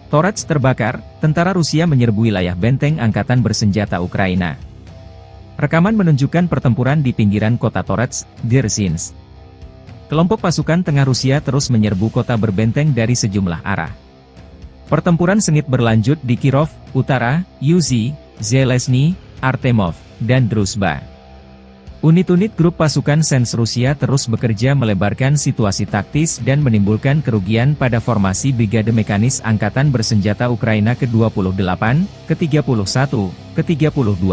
Torets terbakar, tentara Rusia menyerbu wilayah benteng angkatan bersenjata Ukraina. Rekaman menunjukkan pertempuran di pinggiran kota Torets, Dzerzhinsk. Kelompok pasukan tengah Rusia terus menyerbu kota berbenteng dari sejumlah arah. Pertempuran sengit berlanjut di Kirov, Utara, Yuzhi, Zelezny, Artemov, dan Druzhba. Unit-unit grup pasukan Sens Rusia terus bekerja melebarkan situasi taktis dan menimbulkan kerugian pada formasi Brigade Mekanis Angkatan Bersenjata Ukraina ke-28, ke-31, ke-32,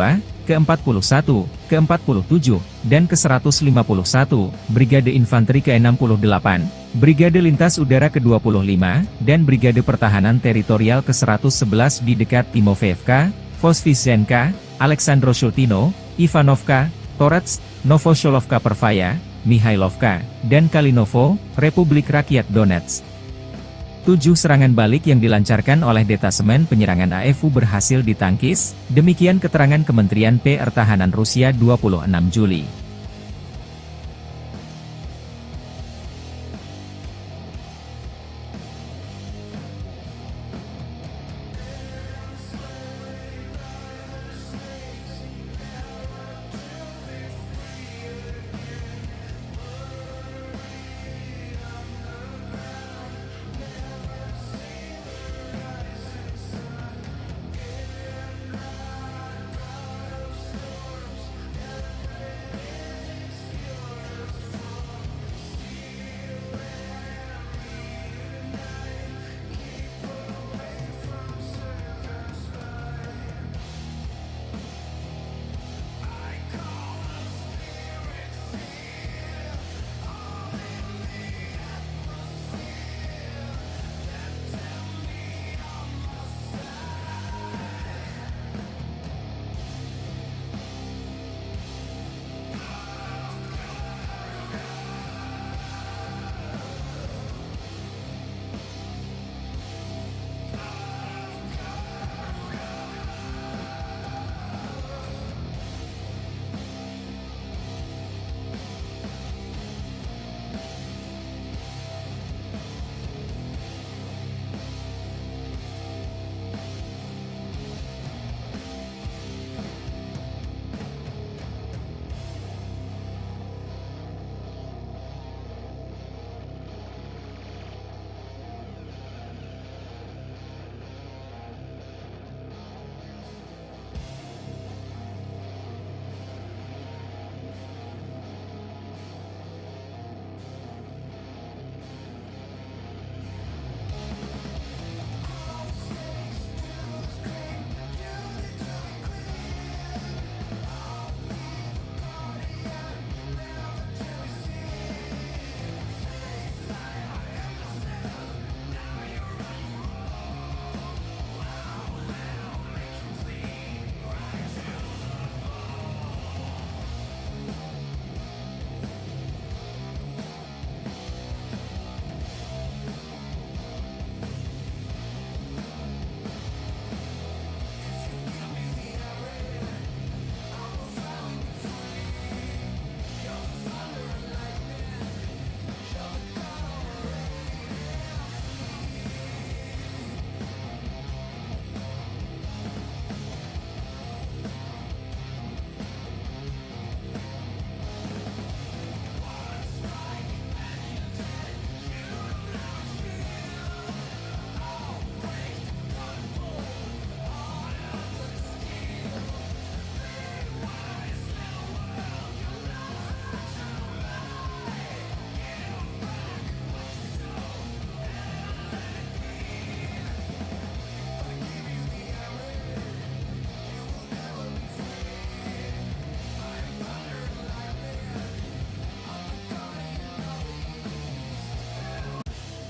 ke-41, ke-47, dan ke-151, Brigade Infanteri ke-68, Brigade Lintas Udara ke-25, dan Brigade Pertahanan Teritorial ke-111 di dekat Timofeevka, Voskresenka, Aleksandro-Shultino, Ivanovka, Torets, Novosholovka Pervaya, Mihailovka, dan Kalinovo, Republik Rakyat Donetsk. 7 serangan balik yang dilancarkan oleh detasemen penyerangan AFU berhasil ditangkis, demikian keterangan Kementerian Pertahanan Rusia 26 Juli.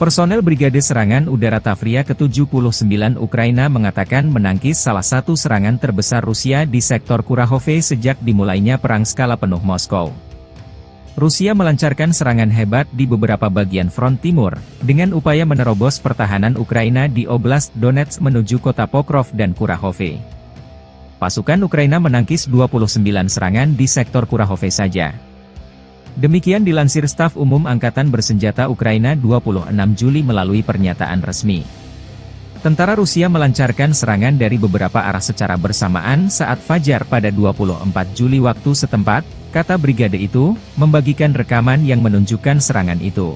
Personel Brigade Serangan Udara Tavria ke-79 Ukraina mengatakan menangkis salah satu serangan terbesar Rusia di sektor Kurahove sejak dimulainya perang skala penuh Moskow. Rusia melancarkan serangan hebat di beberapa bagian front timur, dengan upaya menerobos pertahanan Ukraina di Oblast Donetsk menuju kota Pokrov dan Kurahove. Pasukan Ukraina menangkis 29 serangan di sektor Kurahove saja. Demikian dilansir Staf Umum Angkatan Bersenjata Ukraina 26 Juli melalui pernyataan resmi. Tentara Rusia melancarkan serangan dari beberapa arah secara bersamaan saat fajar pada 24 Juli waktu setempat, kata brigade itu, membagikan rekaman yang menunjukkan serangan itu.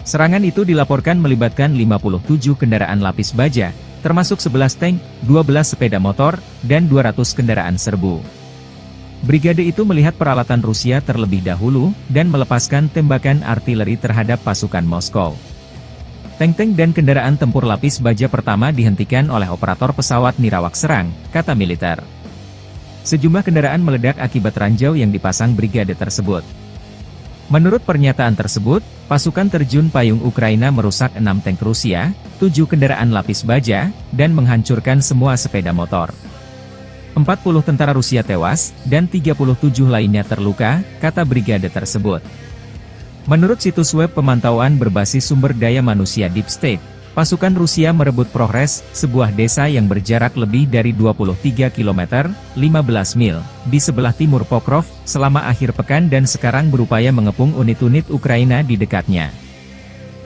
Serangan itu dilaporkan melibatkan 57 kendaraan lapis baja, termasuk 11 tank, 12 sepeda motor, dan 200 kendaraan serbu. Brigade itu melihat peralatan Rusia terlebih dahulu, dan melepaskan tembakan artileri terhadap pasukan Moskow. Tank-tank dan kendaraan tempur lapis baja pertama dihentikan oleh operator pesawat nirawak serang, kata militer. Sejumlah kendaraan meledak akibat ranjau yang dipasang brigade tersebut. Menurut pernyataan tersebut, pasukan terjun payung Ukraina merusak 6 tank Rusia, 7 kendaraan lapis baja, dan menghancurkan semua sepeda motor. 40 tentara Rusia tewas, dan 37 lainnya terluka, kata brigade tersebut. Menurut situs web pemantauan berbasis sumber daya manusia Deep State, pasukan Rusia merebut Progres, sebuah desa yang berjarak lebih dari 23 km, 15 mil, di sebelah timur Pokrov, selama akhir pekan dan sekarang berupaya mengepung unit-unit Ukraina di dekatnya.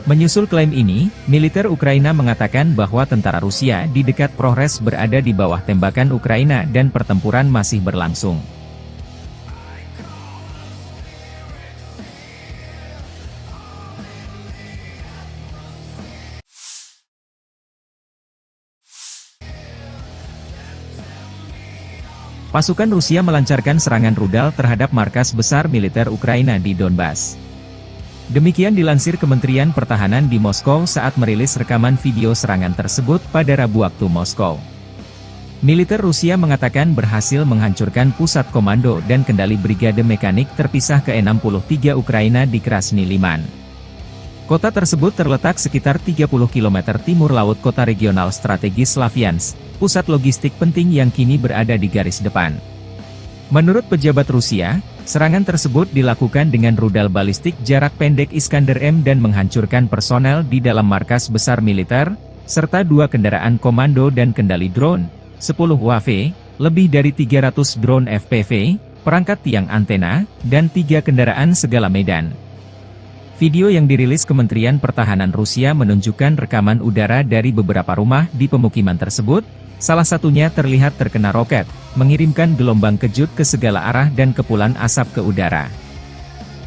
Menyusul klaim ini, militer Ukraina mengatakan bahwa tentara Rusia di dekat Progres berada di bawah tembakan Ukraina dan pertempuran masih berlangsung. Pasukan Rusia melancarkan serangan rudal terhadap markas besar militer Ukraina di Donbas. Demikian dilansir Kementerian Pertahanan di Moskow saat merilis rekaman video serangan tersebut pada Rabu waktu Moskow. Militer Rusia mengatakan berhasil menghancurkan pusat komando dan kendali brigade mekanik terpisah ke-63 Ukraina di Krasny Liman. Kota tersebut terletak sekitar 30 km timur laut kota regional strategis Slaviansk, pusat logistik penting yang kini berada di garis depan. Menurut pejabat Rusia, serangan tersebut dilakukan dengan rudal balistik jarak pendek Iskander-M dan menghancurkan personel di dalam markas besar militer, serta 2 kendaraan komando dan kendali drone, 10 UAV, lebih dari 300 drone FPV, perangkat tiang antena, dan 3 kendaraan segala medan. Video yang dirilis Kementerian Pertahanan Rusia menunjukkan rekaman udara dari beberapa rumah di pemukiman tersebut, salah satunya terlihat terkena roket, mengirimkan gelombang kejut ke segala arah dan kepulan asap ke udara.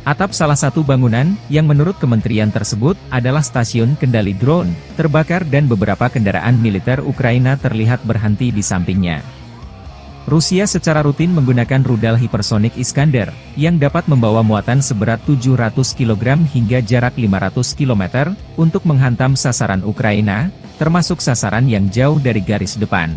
Atap salah satu bangunan, yang menurut kementerian tersebut, adalah stasiun kendali drone, terbakar dan beberapa kendaraan militer Ukraina terlihat berhenti di sampingnya. Rusia secara rutin menggunakan rudal hipersonik Iskander, yang dapat membawa muatan seberat 700 kg hingga jarak 500 km, untuk menghantam sasaran Ukraina, termasuk sasaran yang jauh dari garis depan.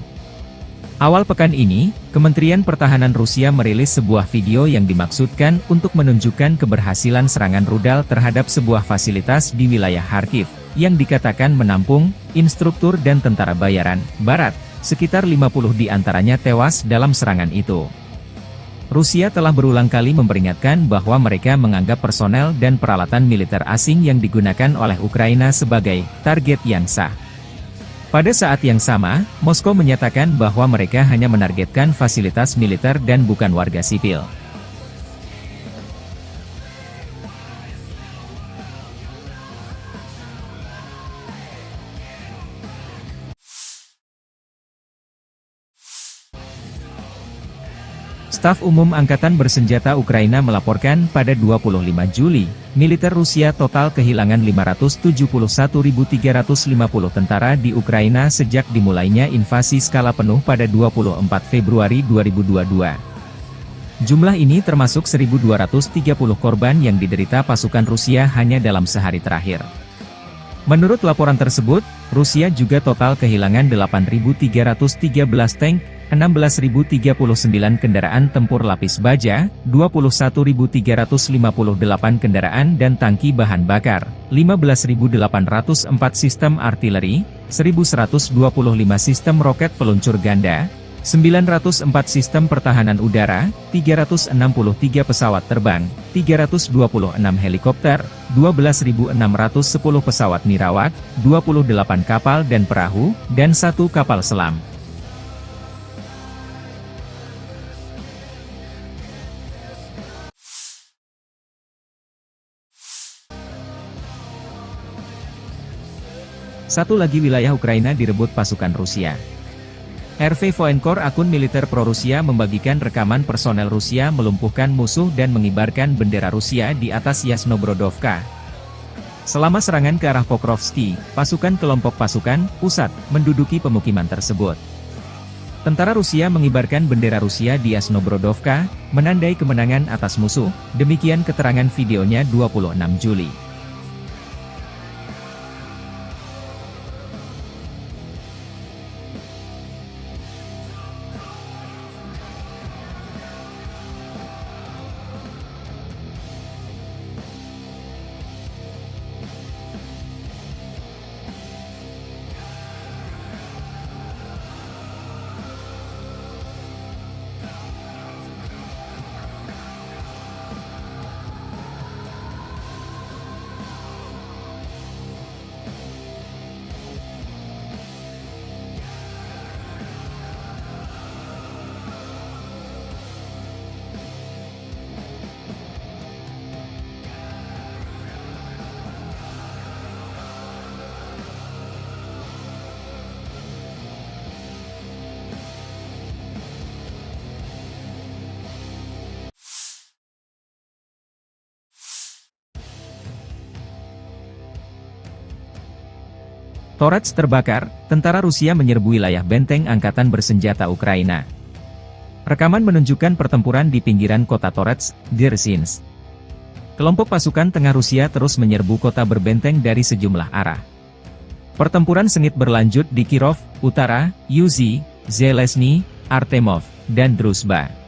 Awal pekan ini, Kementerian Pertahanan Rusia merilis sebuah video yang dimaksudkan untuk menunjukkan keberhasilan serangan rudal terhadap sebuah fasilitas di wilayah Kharkiv, yang dikatakan menampung instruktur dan tentara bayaran Barat, sekitar 50 di antaranya tewas dalam serangan itu. Rusia telah berulang kali memperingatkan bahwa mereka menganggap personel dan peralatan militer asing yang digunakan oleh Ukraina sebagai target yang sah. Pada saat yang sama, Moskow menyatakan bahwa mereka hanya menargetkan fasilitas militer dan bukan warga sipil. Staf Umum Angkatan Bersenjata Ukraina melaporkan pada 25 Juli, militer Rusia total kehilangan 571.350 tentara di Ukraina sejak dimulainya invasi skala penuh pada 24 Februari 2022. Jumlah ini termasuk 1.230 korban yang diderita pasukan Rusia hanya dalam sehari terakhir. Menurut laporan tersebut, Rusia juga total kehilangan 8.313 tank, 16.039 kendaraan tempur lapis baja, 21.358 kendaraan dan tangki bahan bakar, 15.804 sistem artileri, 1.125 sistem roket peluncur ganda, 904 sistem pertahanan udara, 363 pesawat terbang, 326 helikopter, 12.610 pesawat nirawak, 28 kapal dan perahu, dan 1 kapal selam. Satu lagi wilayah Ukraina direbut pasukan Rusia. RV Voenkor, akun militer pro-Rusia, membagikan rekaman personel Rusia melumpuhkan musuh dan mengibarkan bendera Rusia di atas Yasnobrodovka. Selama serangan ke arah Pokrovsky, pasukan kelompok pasukan pusat menduduki pemukiman tersebut. Tentara Rusia mengibarkan bendera Rusia di Yasnobrodovka, menandai kemenangan atas musuh, demikian keterangan videonya 26 Juli. Torets terbakar, tentara Rusia menyerbu wilayah benteng angkatan bersenjata Ukraina. Rekaman menunjukkan pertempuran di pinggiran kota Torets, Dzerzhinsk. Kelompok pasukan tengah Rusia terus menyerbu kota berbenteng dari sejumlah arah. Pertempuran sengit berlanjut di Kirov, Utara, Yuzhi, Zelezny, Artemov, dan Druzhba.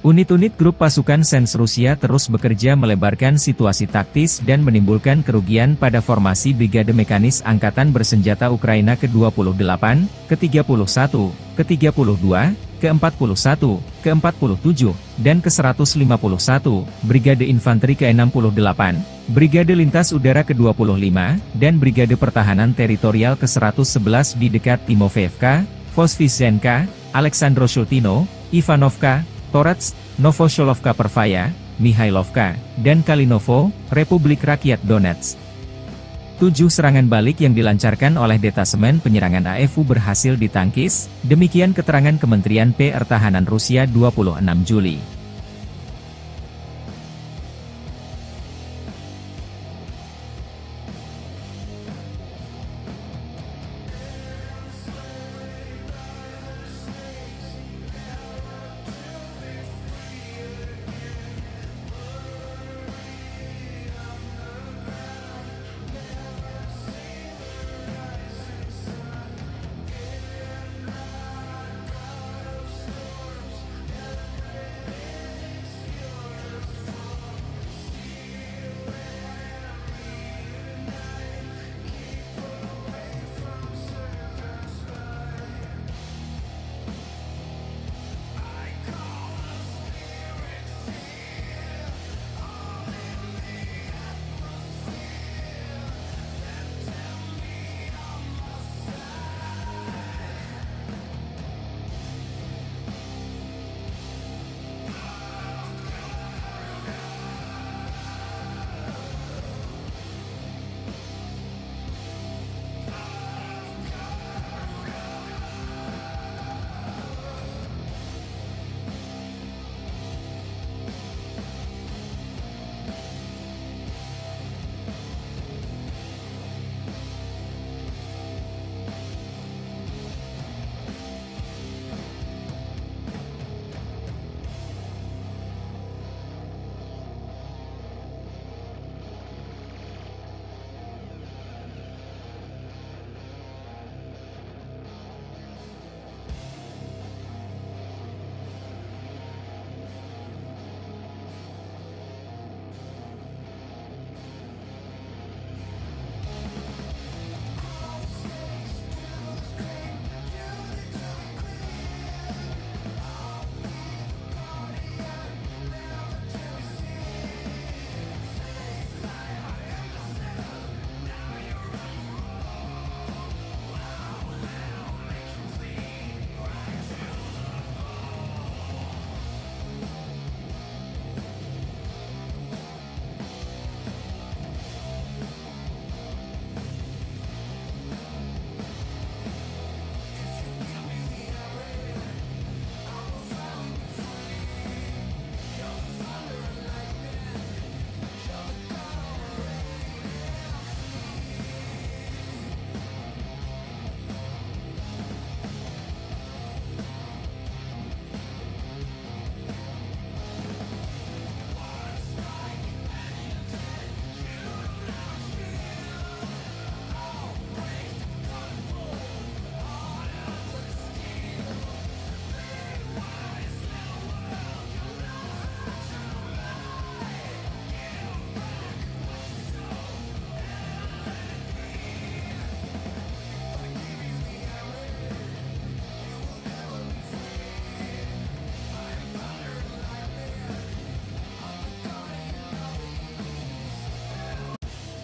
Unit-unit grup pasukan Sens Rusia terus bekerja melebarkan situasi taktis dan menimbulkan kerugian pada formasi Brigade Mekanis Angkatan Bersenjata Ukraina ke-28, ke-31, ke-32, ke-41, ke-47, dan ke-151, Brigade Infanteri ke-68, Brigade Lintas Udara ke-25, dan Brigade Pertahanan Teritorial ke-111 di dekat Timofeevka, Voskresenka, Aleksandro-Shultino, Ivanovka, Torets, Novosholovka Pervaya, Mihailovka, dan Kalinovo, Republik Rakyat Donetsk. 7 serangan balik yang dilancarkan oleh detasemen penyerangan AFU berhasil ditangkis, demikian keterangan Kementerian Pertahanan Rusia 26 Juli.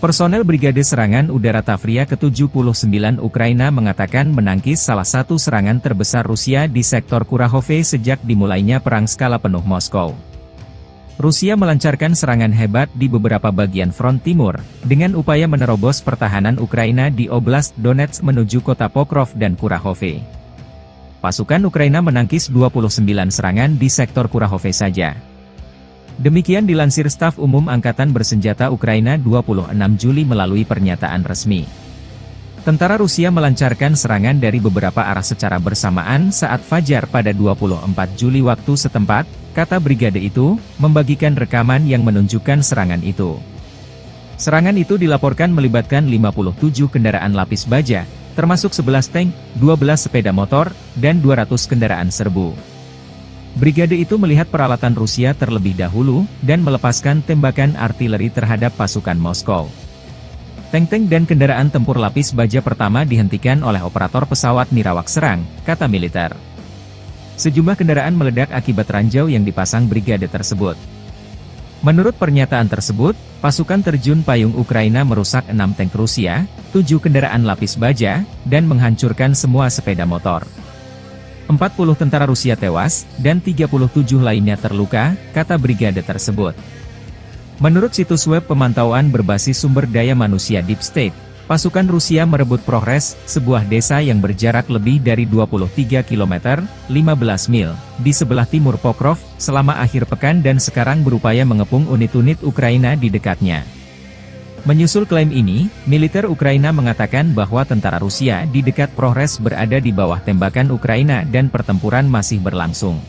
Personel Brigade Serangan Udara Tavria ke-79 Ukraina mengatakan menangkis salah satu serangan terbesar Rusia di sektor Kurahove sejak dimulainya perang skala penuh Moskow. Rusia melancarkan serangan hebat di beberapa bagian front timur, dengan upaya menerobos pertahanan Ukraina di Oblast Donetsk menuju kota Pokrov dan Kurahove. Pasukan Ukraina menangkis 29 serangan di sektor Kurahove saja. Demikian dilansir Staf Umum Angkatan Bersenjata Ukraina 26 Juli melalui pernyataan resmi. Tentara Rusia melancarkan serangan dari beberapa arah secara bersamaan saat fajar pada 24 Juli waktu setempat, kata brigade itu, membagikan rekaman yang menunjukkan serangan itu. Serangan itu dilaporkan melibatkan 57 kendaraan lapis baja, termasuk 11 tank, 12 sepeda motor, dan 200 kendaraan serbu. Brigade itu melihat peralatan Rusia terlebih dahulu, dan melepaskan tembakan artileri terhadap pasukan Moskow. Tank-tank dan kendaraan tempur lapis baja pertama dihentikan oleh operator pesawat Nirawak serang, kata militer. Sejumlah kendaraan meledak akibat ranjau yang dipasang brigade tersebut. Menurut pernyataan tersebut, pasukan terjun payung Ukraina merusak 6 tank Rusia, 7 kendaraan lapis baja, dan menghancurkan semua sepeda motor. 40 tentara Rusia tewas, dan 37 lainnya terluka, kata brigade tersebut. Menurut situs web pemantauan berbasis sumber daya manusia Deep State, pasukan Rusia merebut Progres, sebuah desa yang berjarak lebih dari 23 km, 15 mil, di sebelah timur Pokrov, selama akhir pekan dan sekarang berupaya mengepung unit-unit Ukraina di dekatnya. Menyusul klaim ini, militer Ukraina mengatakan bahwa tentara Rusia di dekat Progres berada di bawah tembakan Ukraina dan pertempuran masih berlangsung.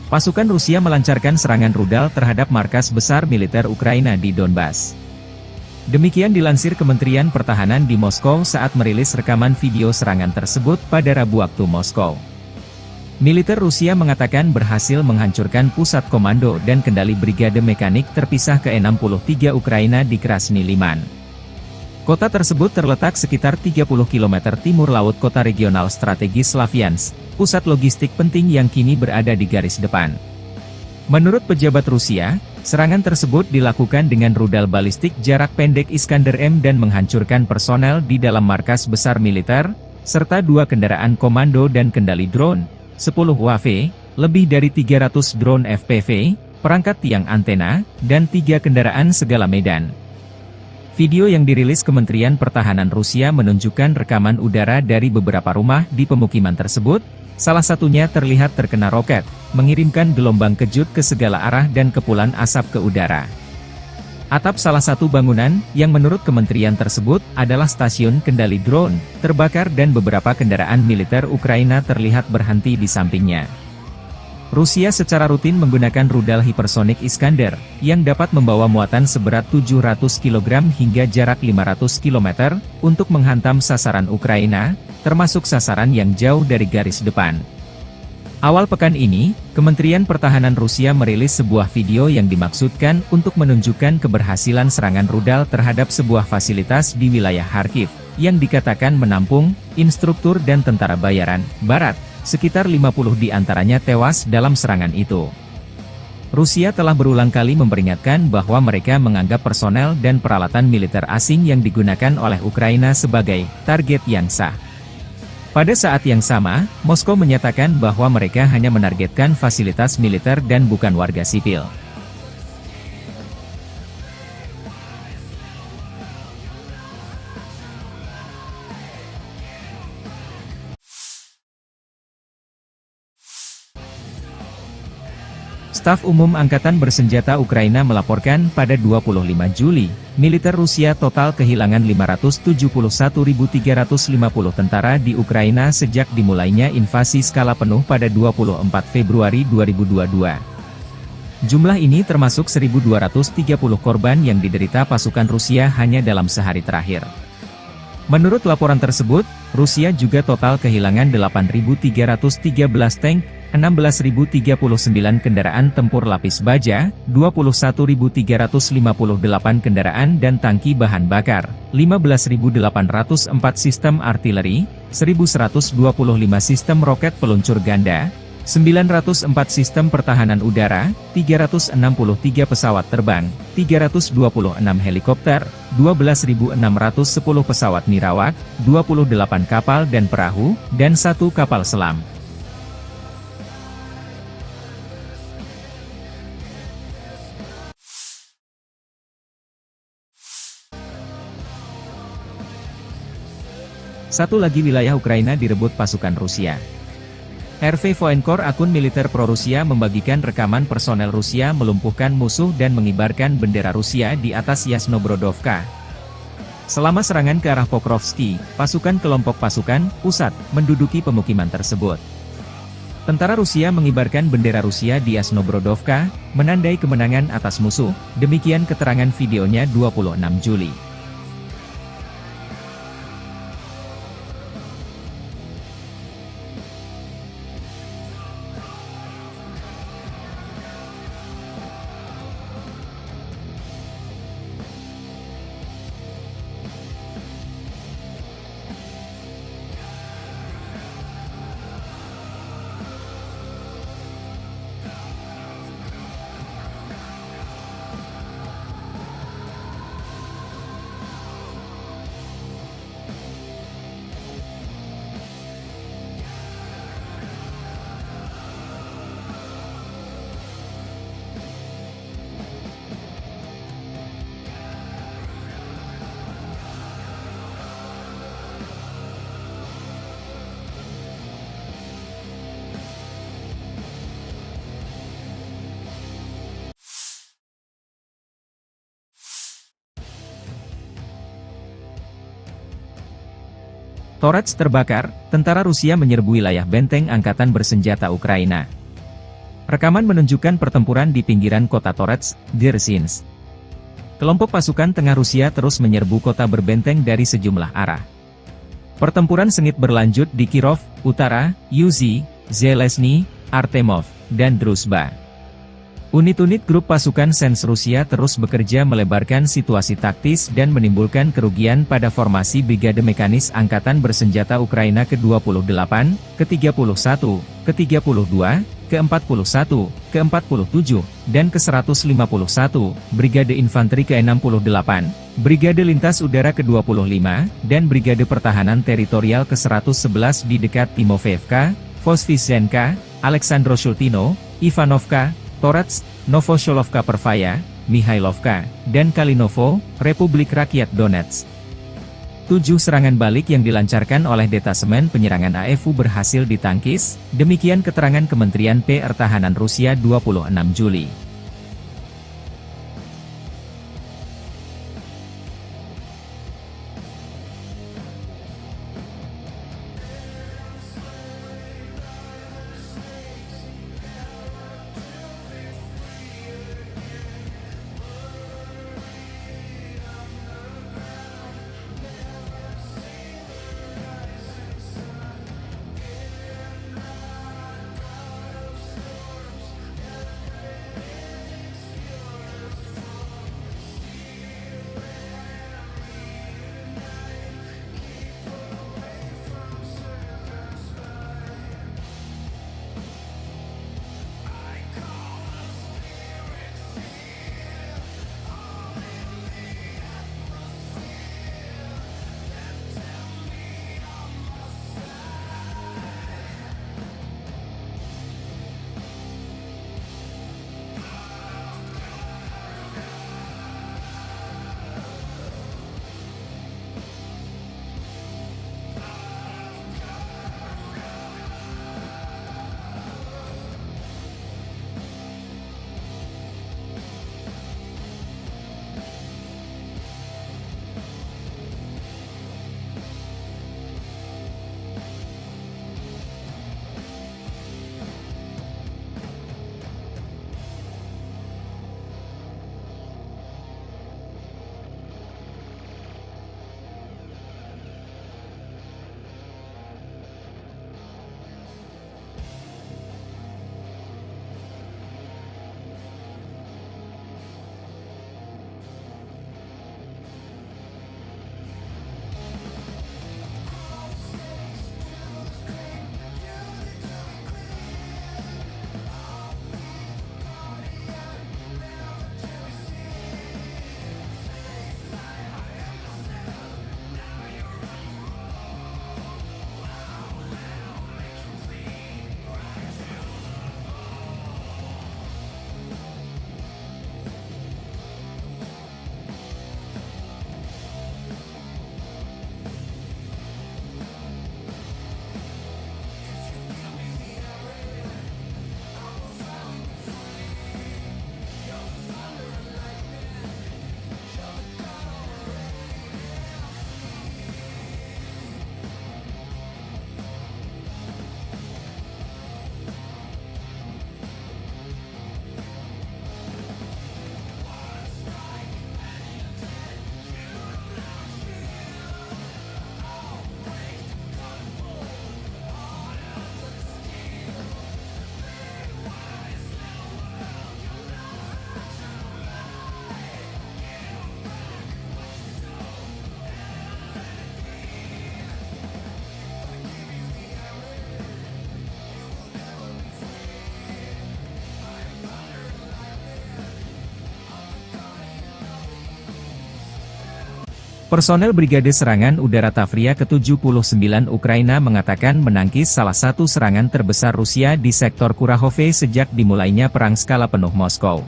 Pasukan Rusia melancarkan serangan rudal terhadap markas besar militer Ukraina di Donbas. Demikian dilansir Kementerian Pertahanan di Moskow saat merilis rekaman video serangan tersebut pada Rabu waktu Moskow. Militer Rusia mengatakan berhasil menghancurkan pusat komando dan kendali brigade mekanik terpisah ke-63 Ukraina di Krasny Liman. Kota tersebut terletak sekitar 30 km timur laut kota regional strategis Slavyansk, pusat logistik penting yang kini berada di garis depan. Menurut pejabat Rusia, serangan tersebut dilakukan dengan rudal balistik jarak pendek Iskander-M dan menghancurkan personel di dalam markas besar militer, serta 2 kendaraan komando dan kendali drone, 10 UAV, lebih dari 300 drone FPV, perangkat tiang antena, dan 3 kendaraan segala medan. Video yang dirilis Kementerian Pertahanan Rusia menunjukkan rekaman udara dari beberapa rumah di pemukiman tersebut, salah satunya terlihat terkena roket, mengirimkan gelombang kejut ke segala arah dan kepulan asap ke udara. Atap salah satu bangunan, yang menurut kementerian tersebut, adalah stasiun kendali drone, terbakar dan beberapa kendaraan militer Ukraina terlihat berhenti di sampingnya. Rusia secara rutin menggunakan rudal hipersonik Iskander, yang dapat membawa muatan seberat 700 kg hingga jarak 500 km, untuk menghantam sasaran Ukraina, termasuk sasaran yang jauh dari garis depan. Awal pekan ini, Kementerian Pertahanan Rusia merilis sebuah video yang dimaksudkan untuk menunjukkan keberhasilan serangan rudal terhadap sebuah fasilitas di wilayah Kharkiv, yang dikatakan menampung instruktur dan tentara bayaran Barat. Sekitar 50 di antaranya tewas dalam serangan itu. Rusia telah berulang kali memperingatkan bahwa mereka menganggap personel dan peralatan militer asing yang digunakan oleh Ukraina sebagai target yang sah. Pada saat yang sama, Moskow menyatakan bahwa mereka hanya menargetkan fasilitas militer dan bukan warga sipil. Staf Umum Angkatan Bersenjata Ukraina melaporkan pada 25 Juli, militer Rusia total kehilangan 571.350 tentara di Ukraina sejak dimulainya invasi skala penuh pada 24 Februari 2022. Jumlah ini termasuk 1.230 korban yang diderita pasukan Rusia hanya dalam sehari terakhir. Menurut laporan tersebut, Rusia juga total kehilangan 8.313 tank, 16.039 kendaraan tempur lapis baja, 21.358 kendaraan dan tangki bahan bakar, 15.804 sistem artileri, 1.125 sistem roket peluncur ganda, 904 sistem pertahanan udara, 363 pesawat terbang, 326 helikopter, 12.610 pesawat nirawak, 28 kapal dan perahu, dan 1 kapal selam. Satu lagi wilayah Ukraina direbut pasukan Rusia. RV Voenkor, akun militer pro-Rusia, membagikan rekaman personel Rusia melumpuhkan musuh dan mengibarkan bendera Rusia di atas Yasnobrodovka. Selama serangan ke arah Pokrovski, pasukan kelompok pasukan pusat menduduki pemukiman tersebut. Tentara Rusia mengibarkan bendera Rusia di Yasnobrodovka, menandai kemenangan atas musuh, demikian keterangan videonya 26 Juli. Torets terbakar, tentara Rusia menyerbu wilayah benteng angkatan bersenjata Ukraina. Rekaman menunjukkan pertempuran di pinggiran kota Torets, Dzerzhinsk. Kelompok pasukan tengah Rusia terus menyerbu kota berbenteng dari sejumlah arah. Pertempuran sengit berlanjut di Kirov, Utara, Yuzhi, Zelezny, Artemov, dan Druzhba. Unit-unit grup pasukan Sens Rusia terus bekerja melebarkan situasi taktis dan menimbulkan kerugian pada formasi Brigade Mekanis Angkatan Bersenjata Ukraina ke-28, ke-31, ke-32, ke-41, ke-47, dan ke-151, Brigade Infanteri ke-68, Brigade Lintas Udara ke-25, dan Brigade Pertahanan Teritorial ke-111 di dekat Timofeevka, Voskresenka, Aleksandro-Shultino, Ivanovka, Torets, Novosholovka Pervaya, Mihailovka, dan Kalinovo, Republik Rakyat Donetsk. 7 serangan balik yang dilancarkan oleh detasemen penyerangan AFU berhasil ditangkis, demikian keterangan Kementerian Pertahanan Rusia 26 Juli. Personel Brigade Serangan Udara Tavria ke-79 Ukraina mengatakan menangkis salah satu serangan terbesar Rusia di sektor Kurahove sejak dimulainya perang skala penuh Moskow.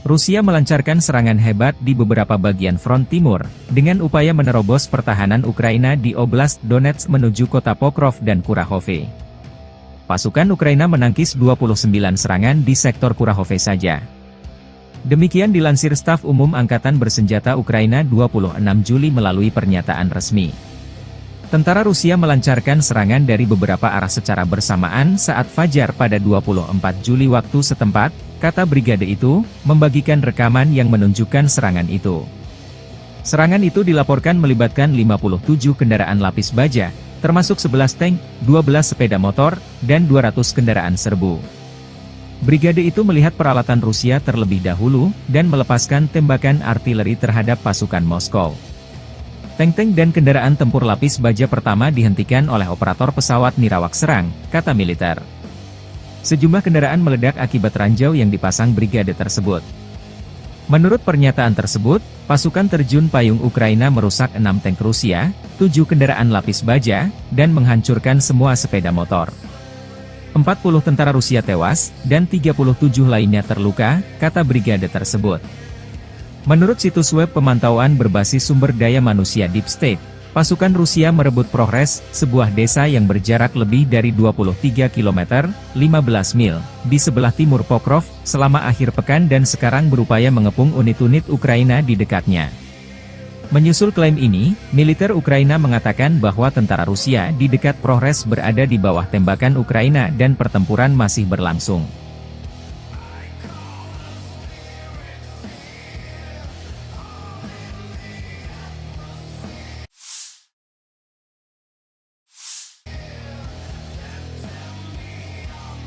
Rusia melancarkan serangan hebat di beberapa bagian front timur, dengan upaya menerobos pertahanan Ukraina di Oblast Donetsk menuju kota Pokrov dan Kurahove. Pasukan Ukraina menangkis 29 serangan di sektor Kurahove saja. Demikian dilansir Staf Umum Angkatan Bersenjata Ukraina 26 Juli melalui pernyataan resmi. Tentara Rusia melancarkan serangan dari beberapa arah secara bersamaan saat fajar pada 24 Juli waktu setempat, kata brigade itu, membagikan rekaman yang menunjukkan serangan itu. Serangan itu dilaporkan melibatkan 57 kendaraan lapis baja, termasuk 11 tank, 12 sepeda motor, dan 200 kendaraan serbu. Brigade itu melihat peralatan Rusia terlebih dahulu, dan melepaskan tembakan artileri terhadap pasukan Moskow. Tank-tank dan kendaraan tempur lapis baja pertama dihentikan oleh operator pesawat nirawak serang, kata militer. Sejumlah kendaraan meledak akibat ranjau yang dipasang brigade tersebut. Menurut pernyataan tersebut, pasukan terjun payung Ukraina merusak 6 tank Rusia, 7 kendaraan lapis baja, dan menghancurkan semua sepeda motor. 40 tentara Rusia tewas, dan 37 lainnya terluka, kata brigade tersebut. Menurut situs web pemantauan berbasis sumber daya manusia Deep State, pasukan Rusia merebut Progres, sebuah desa yang berjarak lebih dari 23 km, 15 mil, di sebelah timur Pokrov, selama akhir pekan dan sekarang berupaya mengepung unit-unit Ukraina di dekatnya. Menyusul klaim ini, militer Ukraina mengatakan bahwa tentara Rusia di dekat Progres berada di bawah tembakan Ukraina dan pertempuran masih berlangsung.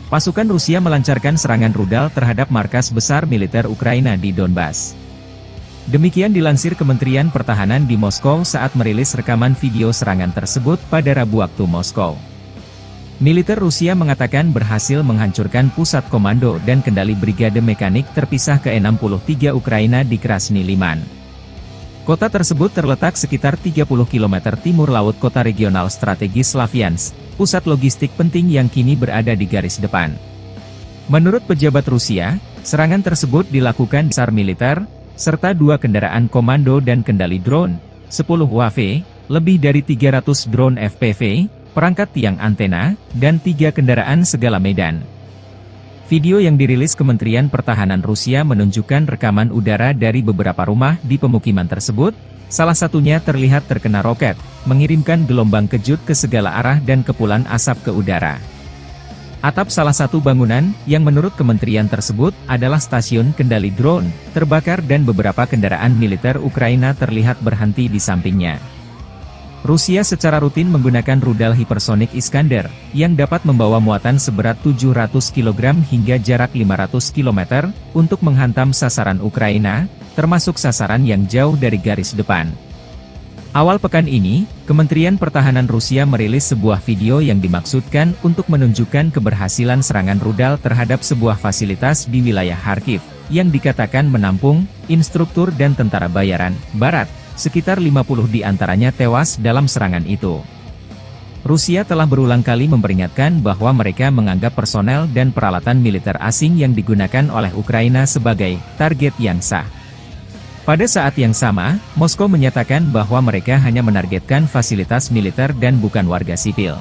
Pasukan Rusia melancarkan serangan rudal terhadap markas besar militer Ukraina di Donbas. Demikian dilansir Kementerian Pertahanan di Moskow saat merilis rekaman video serangan tersebut pada Rabu waktu Moskow. Militer Rusia mengatakan berhasil menghancurkan pusat komando dan kendali brigade mekanik terpisah ke-63 Ukraina di Krasny Liman. Kota tersebut terletak sekitar 30 km timur laut kota regional strategis Slavyansk, pusat logistik penting yang kini berada di garis depan. Menurut pejabat Rusia, serangan tersebut dilakukan besar militer, serta 2 kendaraan komando dan kendali drone, 10 UAV, lebih dari 300 drone FPV, perangkat tiang antena, dan 3 kendaraan segala medan. Video yang dirilis Kementerian Pertahanan Rusia menunjukkan rekaman udara dari beberapa rumah di pemukiman tersebut, salah satunya terlihat terkena roket, mengirimkan gelombang kejut ke segala arah dan kepulan asap ke udara. Atap salah satu bangunan, yang menurut kementerian tersebut, adalah stasiun kendali drone, terbakar dan beberapa kendaraan militer Ukraina terlihat berhenti di sampingnya. Rusia secara rutin menggunakan rudal hipersonik Iskander, yang dapat membawa muatan seberat 700 kg hingga jarak 500 km, untuk menghantam sasaran Ukraina, termasuk sasaran yang jauh dari garis depan. Awal pekan ini, Kementerian Pertahanan Rusia merilis sebuah video yang dimaksudkan untuk menunjukkan keberhasilan serangan rudal terhadap sebuah fasilitas di wilayah Kharkiv, yang dikatakan menampung instruktur dan tentara bayaran Barat, sekitar 50 di antaranya tewas dalam serangan itu. Rusia telah berulang kali memperingatkan bahwa mereka menganggap personel dan peralatan militer asing yang digunakan oleh Ukraina sebagai target yang sah. Pada saat yang sama, Moskow menyatakan bahwa mereka hanya menargetkan fasilitas militer dan bukan warga sipil.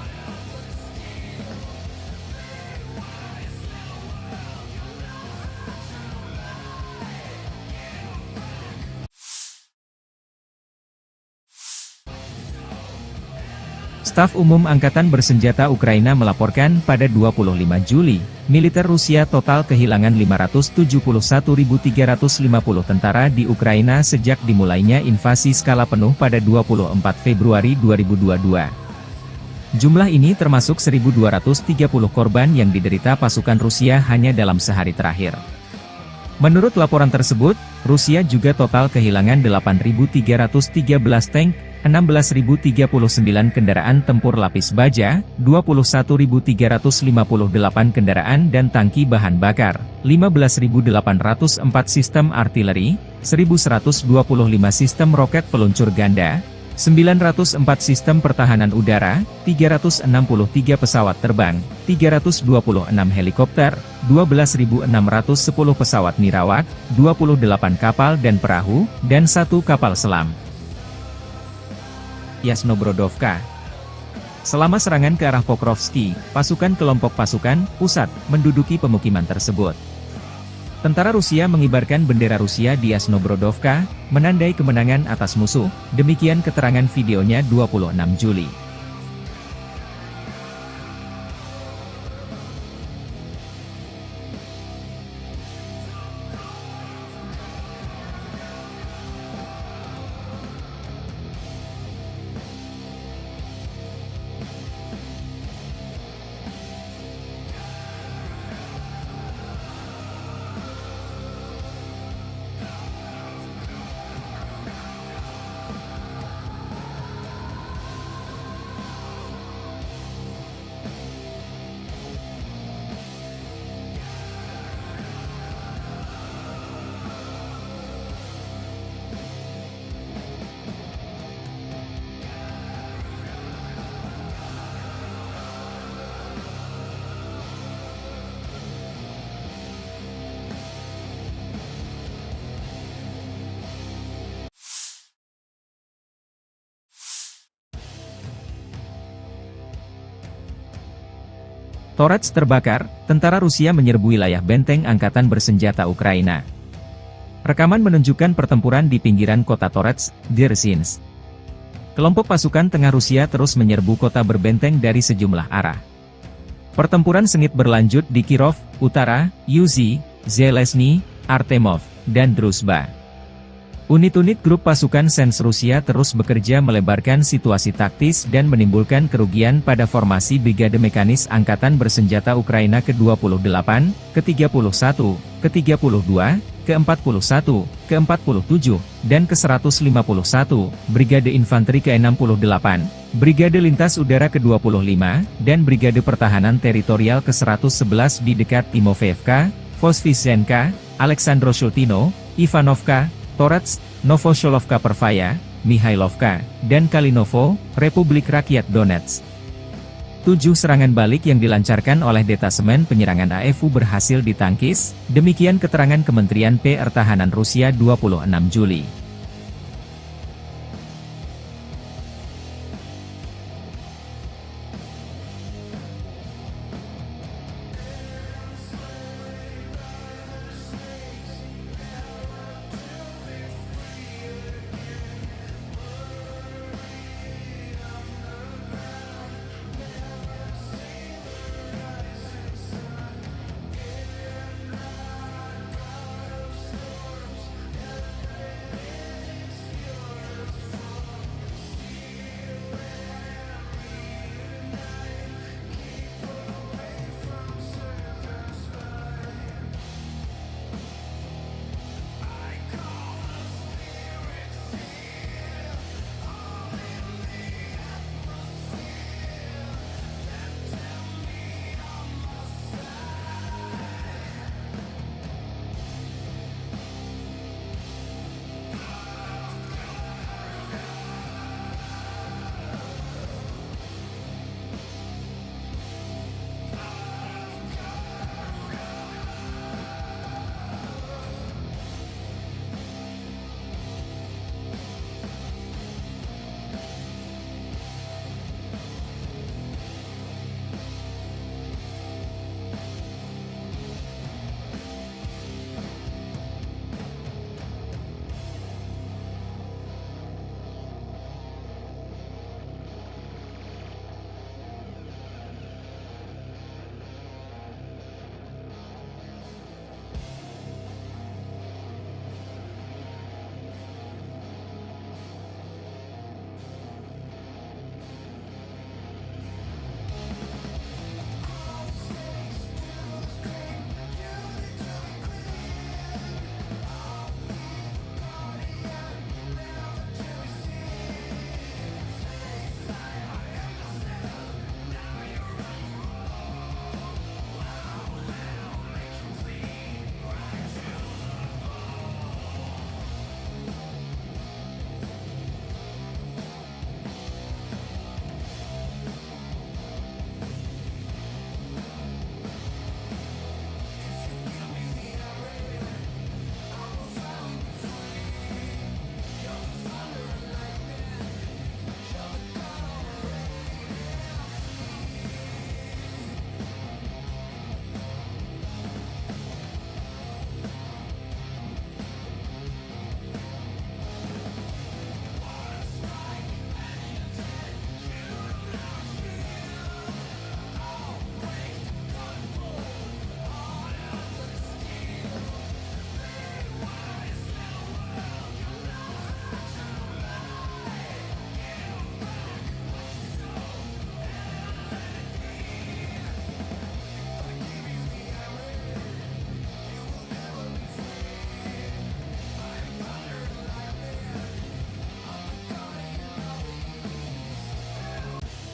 Staf Umum Angkatan Bersenjata Ukraina melaporkan pada 25 Juli, militer Rusia total kehilangan 571.350 tentara di Ukraina sejak dimulainya invasi skala penuh pada 24 Februari 2022. Jumlah ini termasuk 1.230 korban yang diderita pasukan Rusia hanya dalam sehari terakhir. Menurut laporan tersebut, Rusia juga total kehilangan 8.313 tank, 16.039 kendaraan tempur lapis baja, 21.358 kendaraan dan tangki bahan bakar, 15.804 sistem artileri, 1.125 sistem roket peluncur ganda, 904 sistem pertahanan udara, 363 pesawat terbang, 326 helikopter, 12.610 pesawat nirawak, 28 kapal dan perahu, dan 1 kapal selam. Yasnobrodovka. Selama serangan ke arah Pokrovski, pasukan kelompok pasukan pusat menduduki pemukiman tersebut. Tentara Rusia mengibarkan bendera Rusia di Yasnobrodovka, menandai kemenangan atas musuh, demikian keterangan videonya 26 Juli. Torets terbakar, tentara Rusia menyerbu wilayah benteng angkatan bersenjata Ukraina. Rekaman menunjukkan pertempuran di pinggiran kota Torets, Dzerzhinsk. Kelompok pasukan tengah Rusia terus menyerbu kota berbenteng dari sejumlah arah. Pertempuran sengit berlanjut di Kirov, Utara, Yuzhi, Zelezny, Artemov, dan Druzhba. Unit-unit grup pasukan Sens Rusia terus bekerja melebarkan situasi taktis dan menimbulkan kerugian pada formasi Brigade Mekanis Angkatan Bersenjata Ukraina ke-28, ke-31, ke-32, ke-41, ke-47, dan ke-151, Brigade Infanteri ke-68, Brigade Lintas Udara ke-25, dan Brigade Pertahanan Teritorial ke-111 di dekat Timofeevka, Voskresenka, Aleksandroshultino, Ivanovka, Torets, Novosholovka Pervaya, Mihailovka, dan Kalinovo, Republik Rakyat Donetsk. 7 serangan balik yang dilancarkan oleh detasemen penyerangan AFU berhasil ditangkis, demikian keterangan Kementerian Pertahanan Rusia 26 Juli.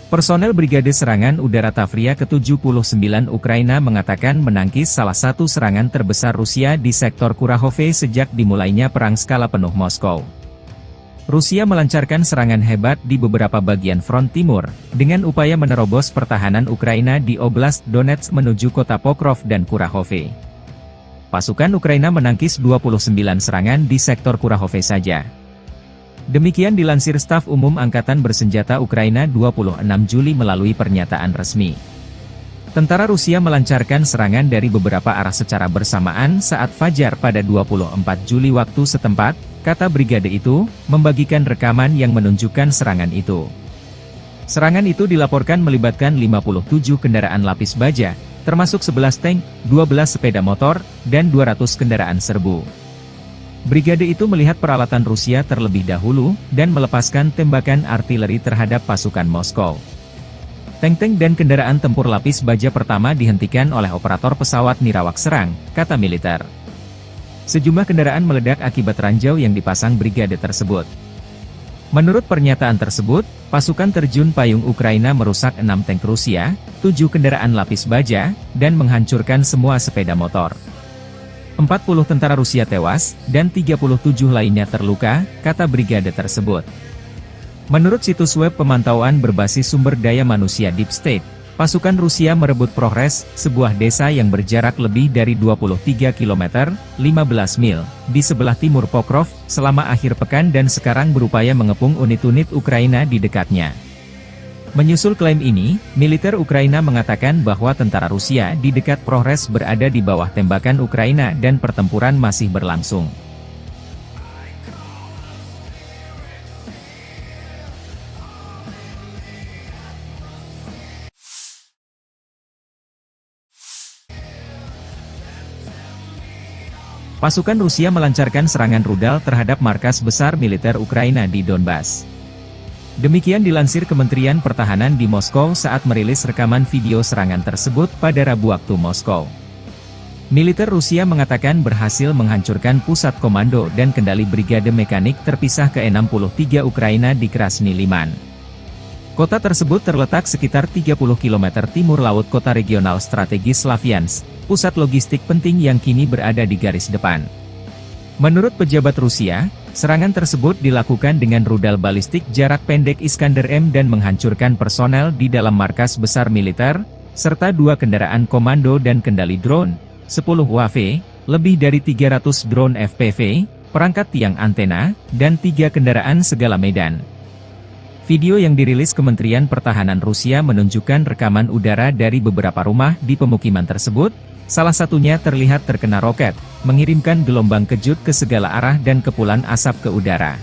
Personel Brigade Serangan Udara Tavria ke-79 Ukraina mengatakan menangkis salah satu serangan terbesar Rusia di sektor Kurahove sejak dimulainya perang skala penuh Moskow. Rusia melancarkan serangan hebat di beberapa bagian front timur, dengan upaya menerobos pertahanan Ukraina di Oblast Donetsk menuju kota Pokrov dan Kurahove. Pasukan Ukraina menangkis 29 serangan di sektor Kurahove saja. Demikian dilansir Staf Umum Angkatan Bersenjata Ukraina 26 Juli melalui pernyataan resmi. Tentara Rusia melancarkan serangan dari beberapa arah secara bersamaan saat fajar pada 24 Juli waktu setempat, kata brigade itu, membagikan rekaman yang menunjukkan serangan itu. Serangan itu dilaporkan melibatkan 57 kendaraan lapis baja, termasuk 11 tank, 12 sepeda motor, dan 200 kendaraan serbu. Brigade itu melihat peralatan Rusia terlebih dahulu, dan melepaskan tembakan artileri terhadap pasukan Moskow. Tank-tank dan kendaraan tempur lapis baja pertama dihentikan oleh operator pesawat nirawak serang, kata militer. Sejumlah kendaraan meledak akibat ranjau yang dipasang brigade tersebut. Menurut pernyataan tersebut, pasukan terjun payung Ukraina merusak 6 tank Rusia, 7 kendaraan lapis baja, dan menghancurkan semua sepeda motor. 40 tentara Rusia tewas, dan 37 lainnya terluka, kata brigade tersebut. Menurut situs web pemantauan berbasis sumber daya manusia Deep State, pasukan Rusia merebut Progres, sebuah desa yang berjarak lebih dari 23 km, 15 mil, di sebelah timur Pokrov, selama akhir pekan dan sekarang berupaya mengepung unit-unit Ukraina di dekatnya. Menyusul klaim ini, militer Ukraina mengatakan bahwa tentara Rusia di dekat Progres berada di bawah tembakan Ukraina dan pertempuran masih berlangsung. Pasukan Rusia melancarkan serangan rudal terhadap markas besar militer Ukraina di Donbas. Demikian dilansir Kementerian Pertahanan di Moskow saat merilis rekaman video serangan tersebut pada Rabu waktu Moskow. Militer Rusia mengatakan berhasil menghancurkan pusat komando dan kendali brigade mekanik terpisah ke-63 Ukraina di Krasny Liman. Kota tersebut terletak sekitar 30 km timur laut kota regional strategis Slaviansk, pusat logistik penting yang kini berada di garis depan. Menurut pejabat Rusia, serangan tersebut dilakukan dengan rudal balistik jarak pendek Iskander-M dan menghancurkan personel di dalam markas besar militer, serta 2 kendaraan komando dan kendali drone, 10 UAV, lebih dari 300 drone FPV, perangkat tiang antena, dan 3 kendaraan segala medan. Video yang dirilis Kementerian Pertahanan Rusia menunjukkan rekaman udara dari beberapa rumah di pemukiman tersebut, salah satunya terlihat terkena roket, mengirimkan gelombang kejut ke segala arah dan kepulan asap ke udara.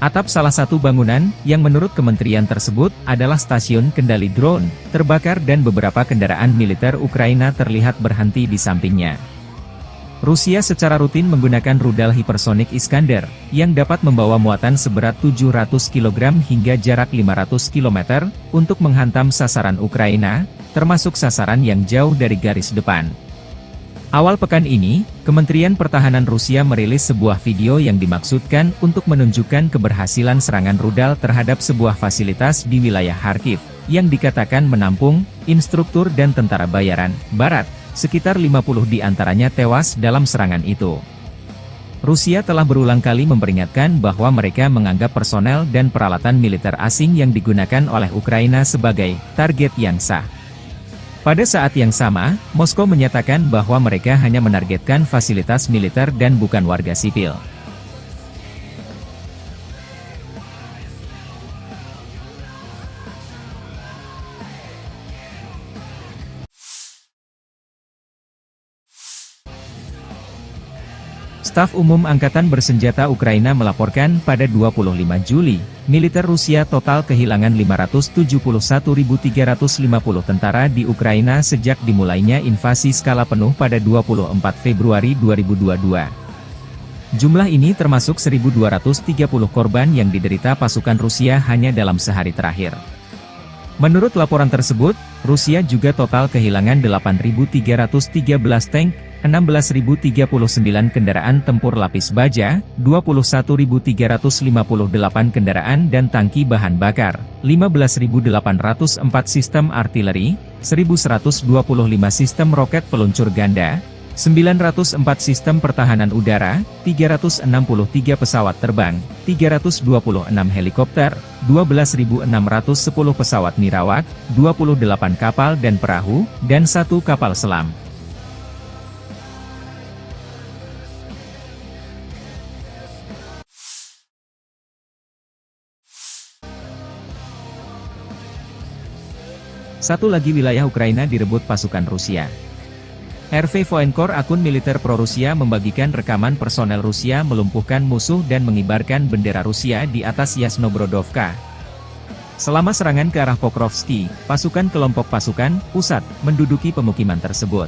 Atap salah satu bangunan, yang menurut kementerian tersebut, adalah stasiun kendali drone, terbakar dan beberapa kendaraan militer Ukraina terlihat berhenti di sampingnya. Rusia secara rutin menggunakan rudal hipersonik Iskander, yang dapat membawa muatan seberat 700 kg hingga jarak 500 km, untuk menghantam sasaran Ukraina, termasuk sasaran yang jauh dari garis depan. Awal pekan ini, Kementerian Pertahanan Rusia merilis sebuah video yang dimaksudkan untuk menunjukkan keberhasilan serangan rudal terhadap sebuah fasilitas di wilayah Kharkiv, yang dikatakan menampung instruktur dan tentara bayaran Barat. Sekitar 50 di antaranya tewas dalam serangan itu. Rusia telah berulang kali memperingatkan bahwa mereka menganggap personel dan peralatan militer asing yang digunakan oleh Ukraina sebagai target yang sah. Pada saat yang sama, Moskow menyatakan bahwa mereka hanya menargetkan fasilitas militer dan bukan warga sipil. Staf Umum Angkatan Bersenjata Ukraina melaporkan pada 25 Juli, militer Rusia total kehilangan 571.350 tentara di Ukraina sejak dimulainya invasi skala penuh pada 24 Februari 2022. Jumlah ini termasuk 1.230 korban yang diderita pasukan Rusia hanya dalam sehari terakhir. Menurut laporan tersebut, Rusia juga total kehilangan 8.313 tank, 16.039 kendaraan tempur lapis baja, 21.358 kendaraan dan tangki bahan bakar, 15.804 sistem artileri, 1.125 sistem roket peluncur ganda, 904 sistem pertahanan udara, 363 pesawat terbang, 326 helikopter, 12.610 pesawat nirawak, 28 kapal dan perahu, dan 1 kapal selam. Satu lagi wilayah Ukraina direbut pasukan Rusia. RV Voenkor, akun militer pro-Rusia, membagikan rekaman personel Rusia melumpuhkan musuh dan mengibarkan bendera Rusia di atas Yasnobrodovka. Selama serangan ke arah Pokrovski, pasukan kelompok pasukan pusat menduduki pemukiman tersebut.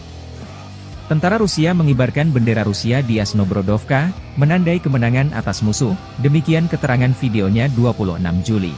Tentara Rusia mengibarkan bendera Rusia di Yasnobrodovka, menandai kemenangan atas musuh, demikian keterangan videonya 26 Juli.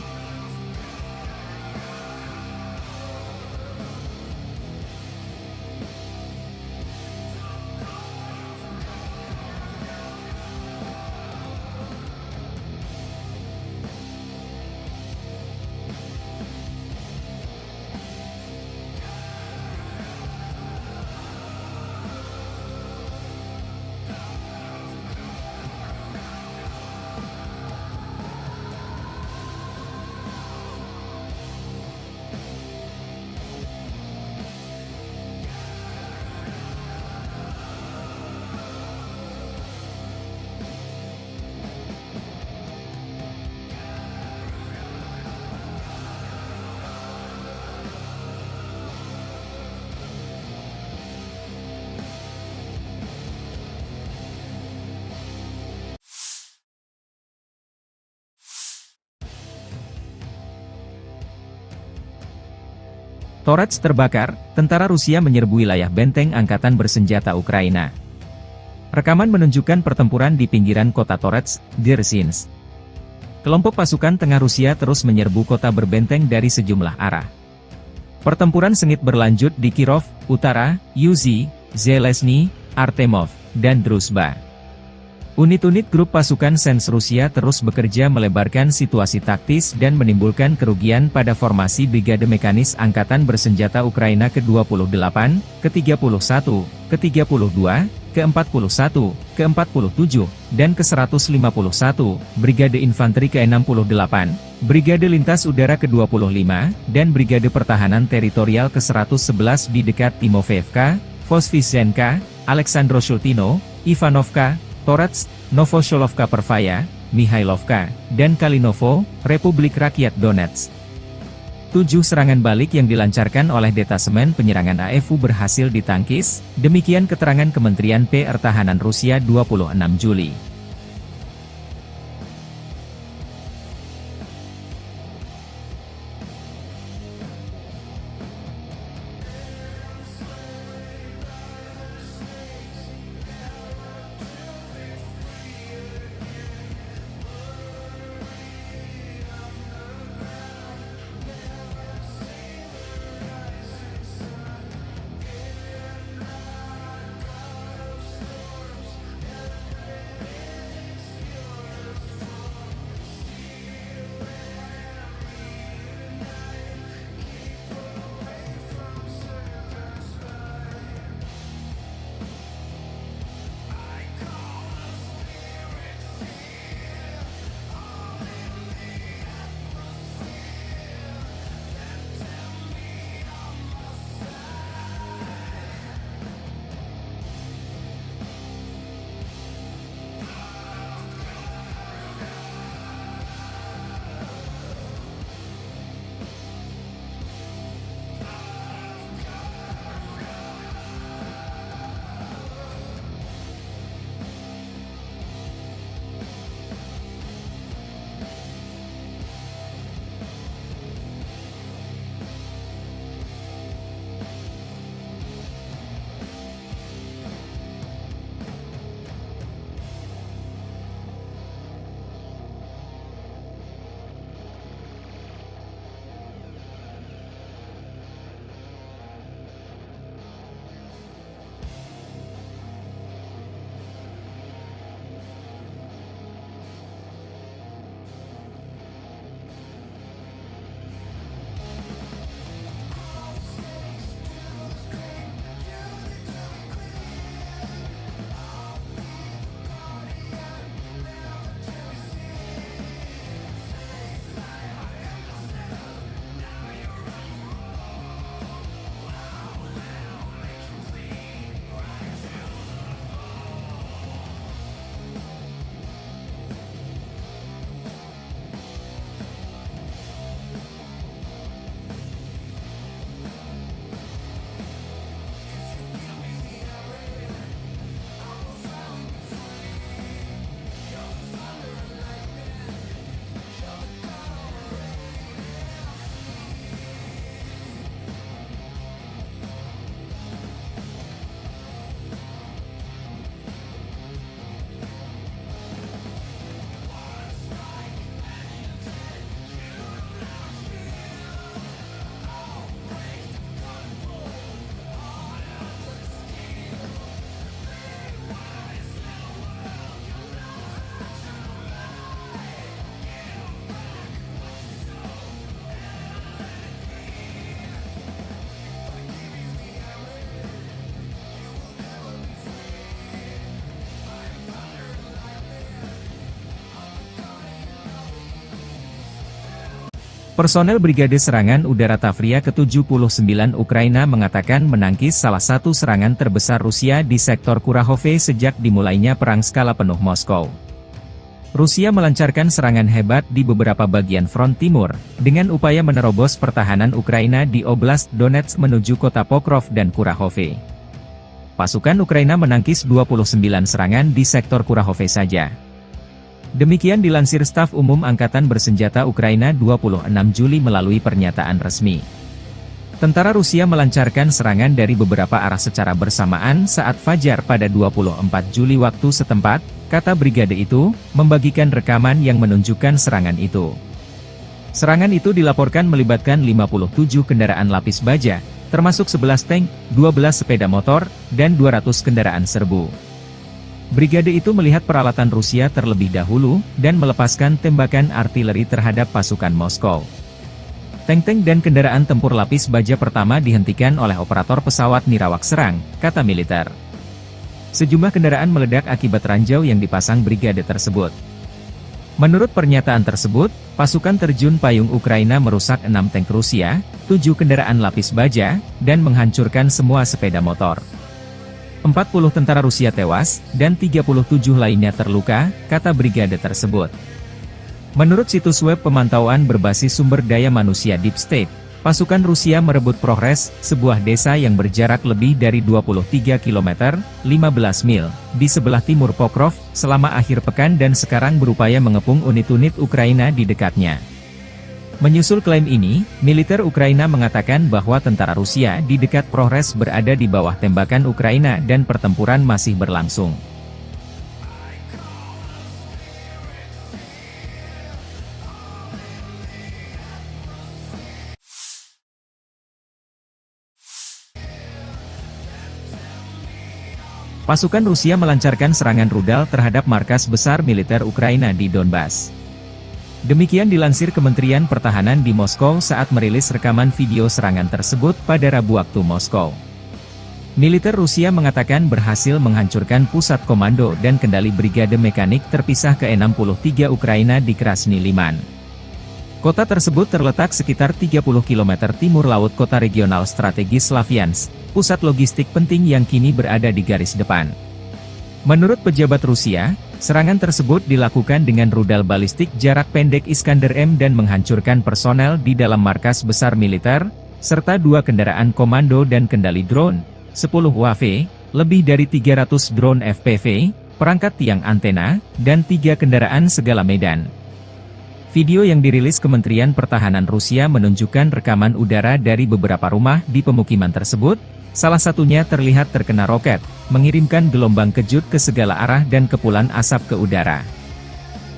Torets terbakar, tentara Rusia menyerbu wilayah benteng angkatan bersenjata Ukraina. Rekaman menunjukkan pertempuran di pinggiran kota Torets, Dzerzhinsk. Kelompok pasukan tengah Rusia terus menyerbu kota berbenteng dari sejumlah arah. Pertempuran sengit berlanjut di Kirov, Utara, Yuzhi, Zelezny, Artemov, dan Druzhba. Unit-unit grup pasukan Sens Rusia terus bekerja melebarkan situasi taktis dan menimbulkan kerugian pada formasi Brigade Mekanis Angkatan Bersenjata Ukraina ke-28, ke-31, ke-32, ke-41, ke-47, dan ke-151, Brigade Infanteri ke-68, Brigade Lintas Udara ke-25, dan Brigade Pertahanan Teritorial ke-111 di dekat Timofeyevka, Voskresenka, Aleksandroshultino, Ivanovka, Torets, Novosholovka Pervaya, Mihailovka, dan Kalinovo, Republik Rakyat Donetsk. 7 serangan balik yang dilancarkan oleh detasemen penyerangan AFU berhasil ditangkis, demikian keterangan Kementerian Pertahanan Rusia 26 Juli. Personel Brigade Serangan Udara Tavria ke-79 Ukraina mengatakan menangkis salah satu serangan terbesar Rusia di sektor Kurahove sejak dimulainya perang skala penuh Moskow. Rusia melancarkan serangan hebat di beberapa bagian front timur, dengan upaya menerobos pertahanan Ukraina di Oblast Donetsk menuju kota Pokrov dan Kurahove. Pasukan Ukraina menangkis 29 serangan di sektor Kurahove saja. Demikian dilansir Staf Umum Angkatan Bersenjata Ukraina 26 Juli melalui pernyataan resmi. Tentara Rusia melancarkan serangan dari beberapa arah secara bersamaan saat fajar pada 24 Juli waktu setempat, kata brigade itu, membagikan rekaman yang menunjukkan serangan itu. Serangan itu dilaporkan melibatkan 57 kendaraan lapis baja, termasuk 11 tank, 12 sepeda motor, dan 200 kendaraan serbu. Brigade itu melihat peralatan Rusia terlebih dahulu, dan melepaskan tembakan artileri terhadap pasukan Moskow. Tank-tank dan kendaraan tempur lapis baja pertama dihentikan oleh operator pesawat nirawak serang, kata militer. Sejumlah kendaraan meledak akibat ranjau yang dipasang brigade tersebut. Menurut pernyataan tersebut, pasukan terjun payung Ukraina merusak 6 tank Rusia, 7 kendaraan lapis baja, dan menghancurkan semua sepeda motor. 40 tentara Rusia tewas, dan 37 lainnya terluka, kata brigade tersebut. Menurut situs web pemantauan berbasis sumber daya manusia Deep State, pasukan Rusia merebut Progres, sebuah desa yang berjarak lebih dari 23 km, 15 mil, di sebelah timur Pokrov, selama akhir pekan dan sekarang berupaya mengepung unit-unit Ukraina di dekatnya. Menyusul klaim ini, militer Ukraina mengatakan bahwa tentara Rusia di dekat Progres berada di bawah tembakan Ukraina dan pertempuran masih berlangsung. Pasukan Rusia melancarkan serangan rudal terhadap markas besar militer Ukraina di Donbas. Demikian dilansir Kementerian Pertahanan di Moskow saat merilis rekaman video serangan tersebut pada Rabu waktu Moskow. Militer Rusia mengatakan berhasil menghancurkan pusat komando dan kendali brigade mekanik terpisah ke-63 Ukraina di Krasny Liman. Kota tersebut terletak sekitar 30 km timur laut kota regional strategis Slavyansk, pusat logistik penting yang kini berada di garis depan. Menurut pejabat Rusia, serangan tersebut dilakukan dengan rudal balistik jarak pendek Iskander-M dan menghancurkan personel di dalam markas besar militer, serta 2 kendaraan komando dan kendali drone, 10 UAV, lebih dari 300 drone FPV, perangkat tiang antena, dan 3 kendaraan segala medan. Video yang dirilis Kementerian Pertahanan Rusia menunjukkan rekaman udara dari beberapa rumah di pemukiman tersebut, salah satunya terlihat terkena roket, mengirimkan gelombang kejut ke segala arah dan kepulan asap ke udara.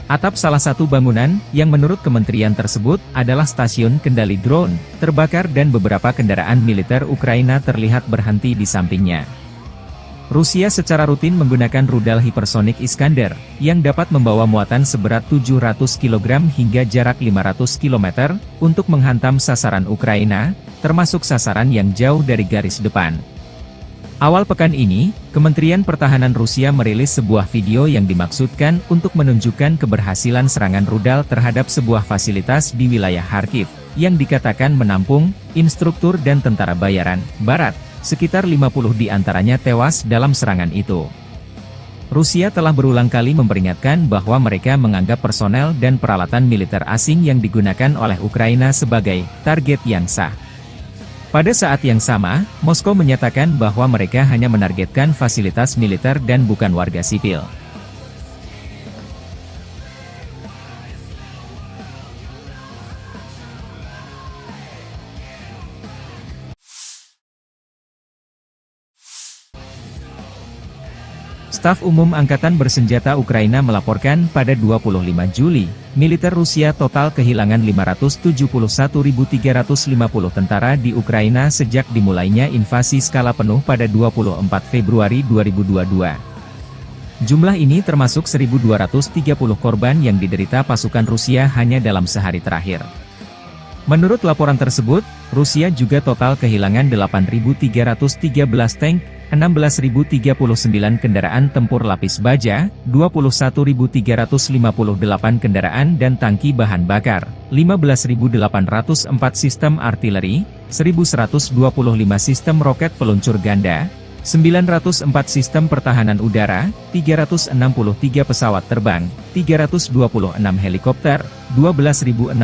Atap salah satu bangunan, yang menurut kementerian tersebut, adalah stasiun kendali drone, terbakar dan beberapa kendaraan militer Ukraina terlihat berhenti di sampingnya. Rusia secara rutin menggunakan rudal hipersonik Iskander, yang dapat membawa muatan seberat 700 kg hingga jarak 500 km, untuk menghantam sasaran Ukraina, termasuk sasaran yang jauh dari garis depan. Awal pekan ini, Kementerian Pertahanan Rusia merilis sebuah video yang dimaksudkan untuk menunjukkan keberhasilan serangan rudal terhadap sebuah fasilitas di wilayah Kharkiv, yang dikatakan menampung instruktur dan tentara bayaran Barat. Sekitar 50 di antaranya tewas dalam serangan itu. Rusia telah berulang kali memperingatkan bahwa mereka menganggap personel dan peralatan militer asing yang digunakan oleh Ukraina sebagai target yang sah. Pada saat yang sama, Moskow menyatakan bahwa mereka hanya menargetkan fasilitas militer dan bukan warga sipil. Staf Umum Angkatan Bersenjata Ukraina melaporkan pada 25 Juli, militer Rusia total kehilangan 571.350 tentara di Ukraina sejak dimulainya invasi skala penuh pada 24 Februari 2022. Jumlah ini termasuk 1.230 korban yang diderita pasukan Rusia hanya dalam sehari terakhir. Menurut laporan tersebut, Rusia juga total kehilangan 8.313 tank, 16.039 kendaraan tempur lapis baja, 21.358 kendaraan dan tangki bahan bakar, 15.804 sistem artileri, 1.125 sistem roket peluncur ganda, 904 sistem pertahanan udara, 363 pesawat terbang, 326 helikopter, 12.610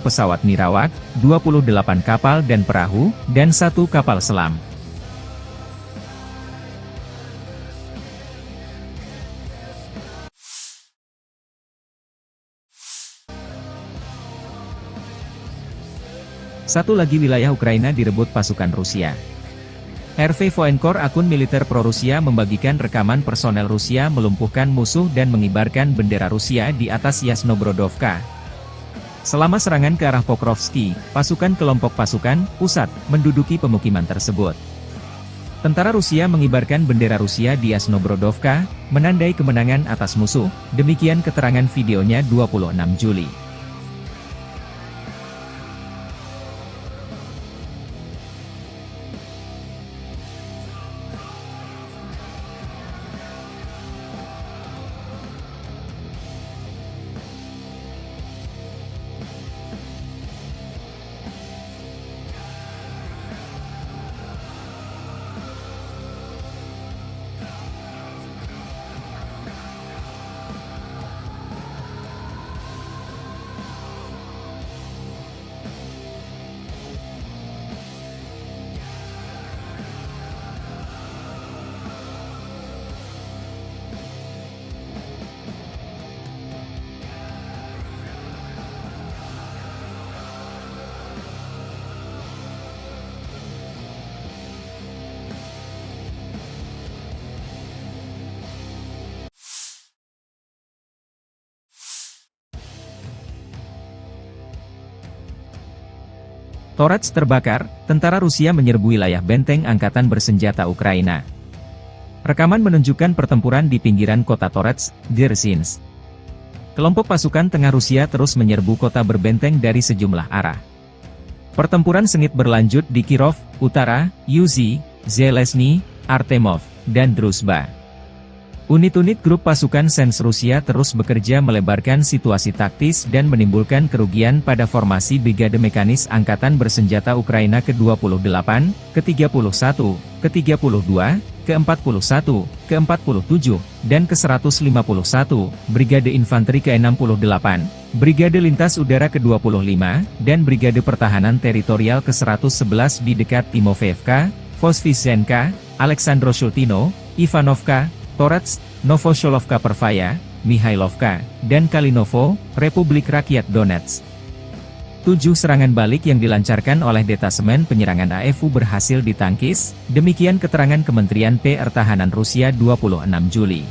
pesawat nirawak, 28 kapal dan perahu, dan 1 kapal selam. Satu lagi wilayah Ukraina direbut pasukan Rusia. RV Voenkor, akun militer pro-Rusia, membagikan rekaman personel Rusia melumpuhkan musuh dan mengibarkan bendera Rusia di atas Yasnobrodovka. Selama serangan ke arah Pokrovski, pasukan kelompok pasukan pusat menduduki pemukiman tersebut. Tentara Rusia mengibarkan bendera Rusia di Yasnobrodovka, menandai kemenangan atas musuh, demikian keterangan videonya 26 Juli. Torets terbakar, tentara Rusia menyerbu wilayah benteng angkatan bersenjata Ukraina. Rekaman menunjukkan pertempuran di pinggiran kota Torets, Dzerzhinsk. Kelompok pasukan tengah Rusia terus menyerbu kota berbenteng dari sejumlah arah. Pertempuran sengit berlanjut di Kirov, Utara, Yuzhi, Zelezny, Artemov, dan Druzhba. Unit-unit grup pasukan Sens Rusia terus bekerja melebarkan situasi taktis dan menimbulkan kerugian pada formasi Brigade Mekanis Angkatan Bersenjata Ukraina ke-28, ke-31, ke-32, ke-41, ke-47, dan ke-151, Brigade Infanteri ke-68, Brigade Lintas Udara ke-25, dan Brigade Pertahanan Teritorial ke-111 di dekat Timofeevka, Voskresenka, Aleksandroshultino, Ivanovka, Torets, Novosholovka Pervaya, Mihailovka, dan Kalinovo, Republik Rakyat Donetsk. 7 serangan balik yang dilancarkan oleh detasemen penyerangan AFU berhasil ditangkis, demikian keterangan Kementerian Pertahanan Rusia 26 Juli.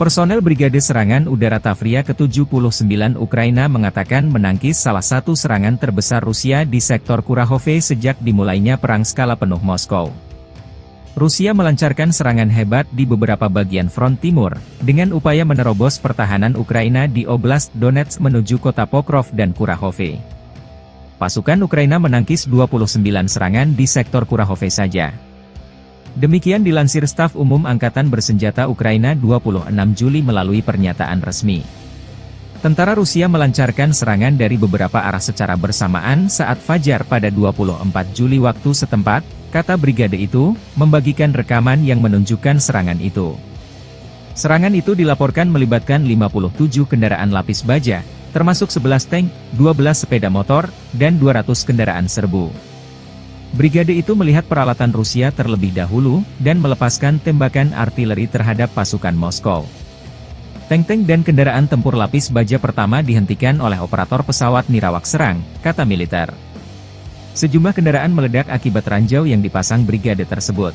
Personel Brigade Serangan Udara Tavria ke-79 Ukraina mengatakan menangkis salah satu serangan terbesar Rusia di sektor Kurahove sejak dimulainya perang skala penuh Moskow. Rusia melancarkan serangan hebat di beberapa bagian front timur, dengan upaya menerobos pertahanan Ukraina di Oblast Donetsk menuju kota Pokrov dan Kurahove. Pasukan Ukraina menangkis 29 serangan di sektor Kurahove saja. Demikian dilansir Staf Umum Angkatan Bersenjata Ukraina 26 Juli melalui pernyataan resmi. Tentara Rusia melancarkan serangan dari beberapa arah secara bersamaan saat fajar pada 24 Juli waktu setempat, kata brigade itu, membagikan rekaman yang menunjukkan serangan itu. Serangan itu dilaporkan melibatkan 57 kendaraan lapis baja, termasuk 11 tank, 12 sepeda motor, dan 200 kendaraan serbu. Brigade itu melihat peralatan Rusia terlebih dahulu, dan melepaskan tembakan artileri terhadap pasukan Moskow. Tank-tank dan kendaraan tempur lapis baja pertama dihentikan oleh operator pesawat nirawak serang, kata militer. Sejumlah kendaraan meledak akibat ranjau yang dipasang brigade tersebut.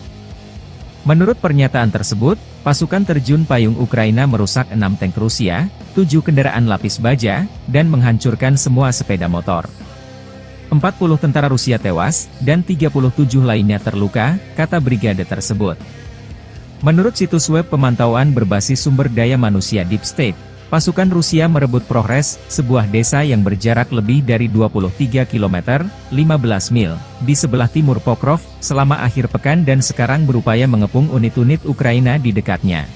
Menurut pernyataan tersebut, pasukan terjun payung Ukraina merusak 6 tank Rusia, 7 kendaraan lapis baja, dan menghancurkan semua sepeda motor. 40 tentara Rusia tewas, dan 37 lainnya terluka, kata brigade tersebut. Menurut situs web pemantauan berbasis sumber daya manusia Deep State, pasukan Rusia merebut Progres, sebuah desa yang berjarak lebih dari 23 km, 15 mil, di sebelah timur Pokrov, selama akhir pekan dan sekarang berupaya mengepung unit-unit Ukraina di dekatnya.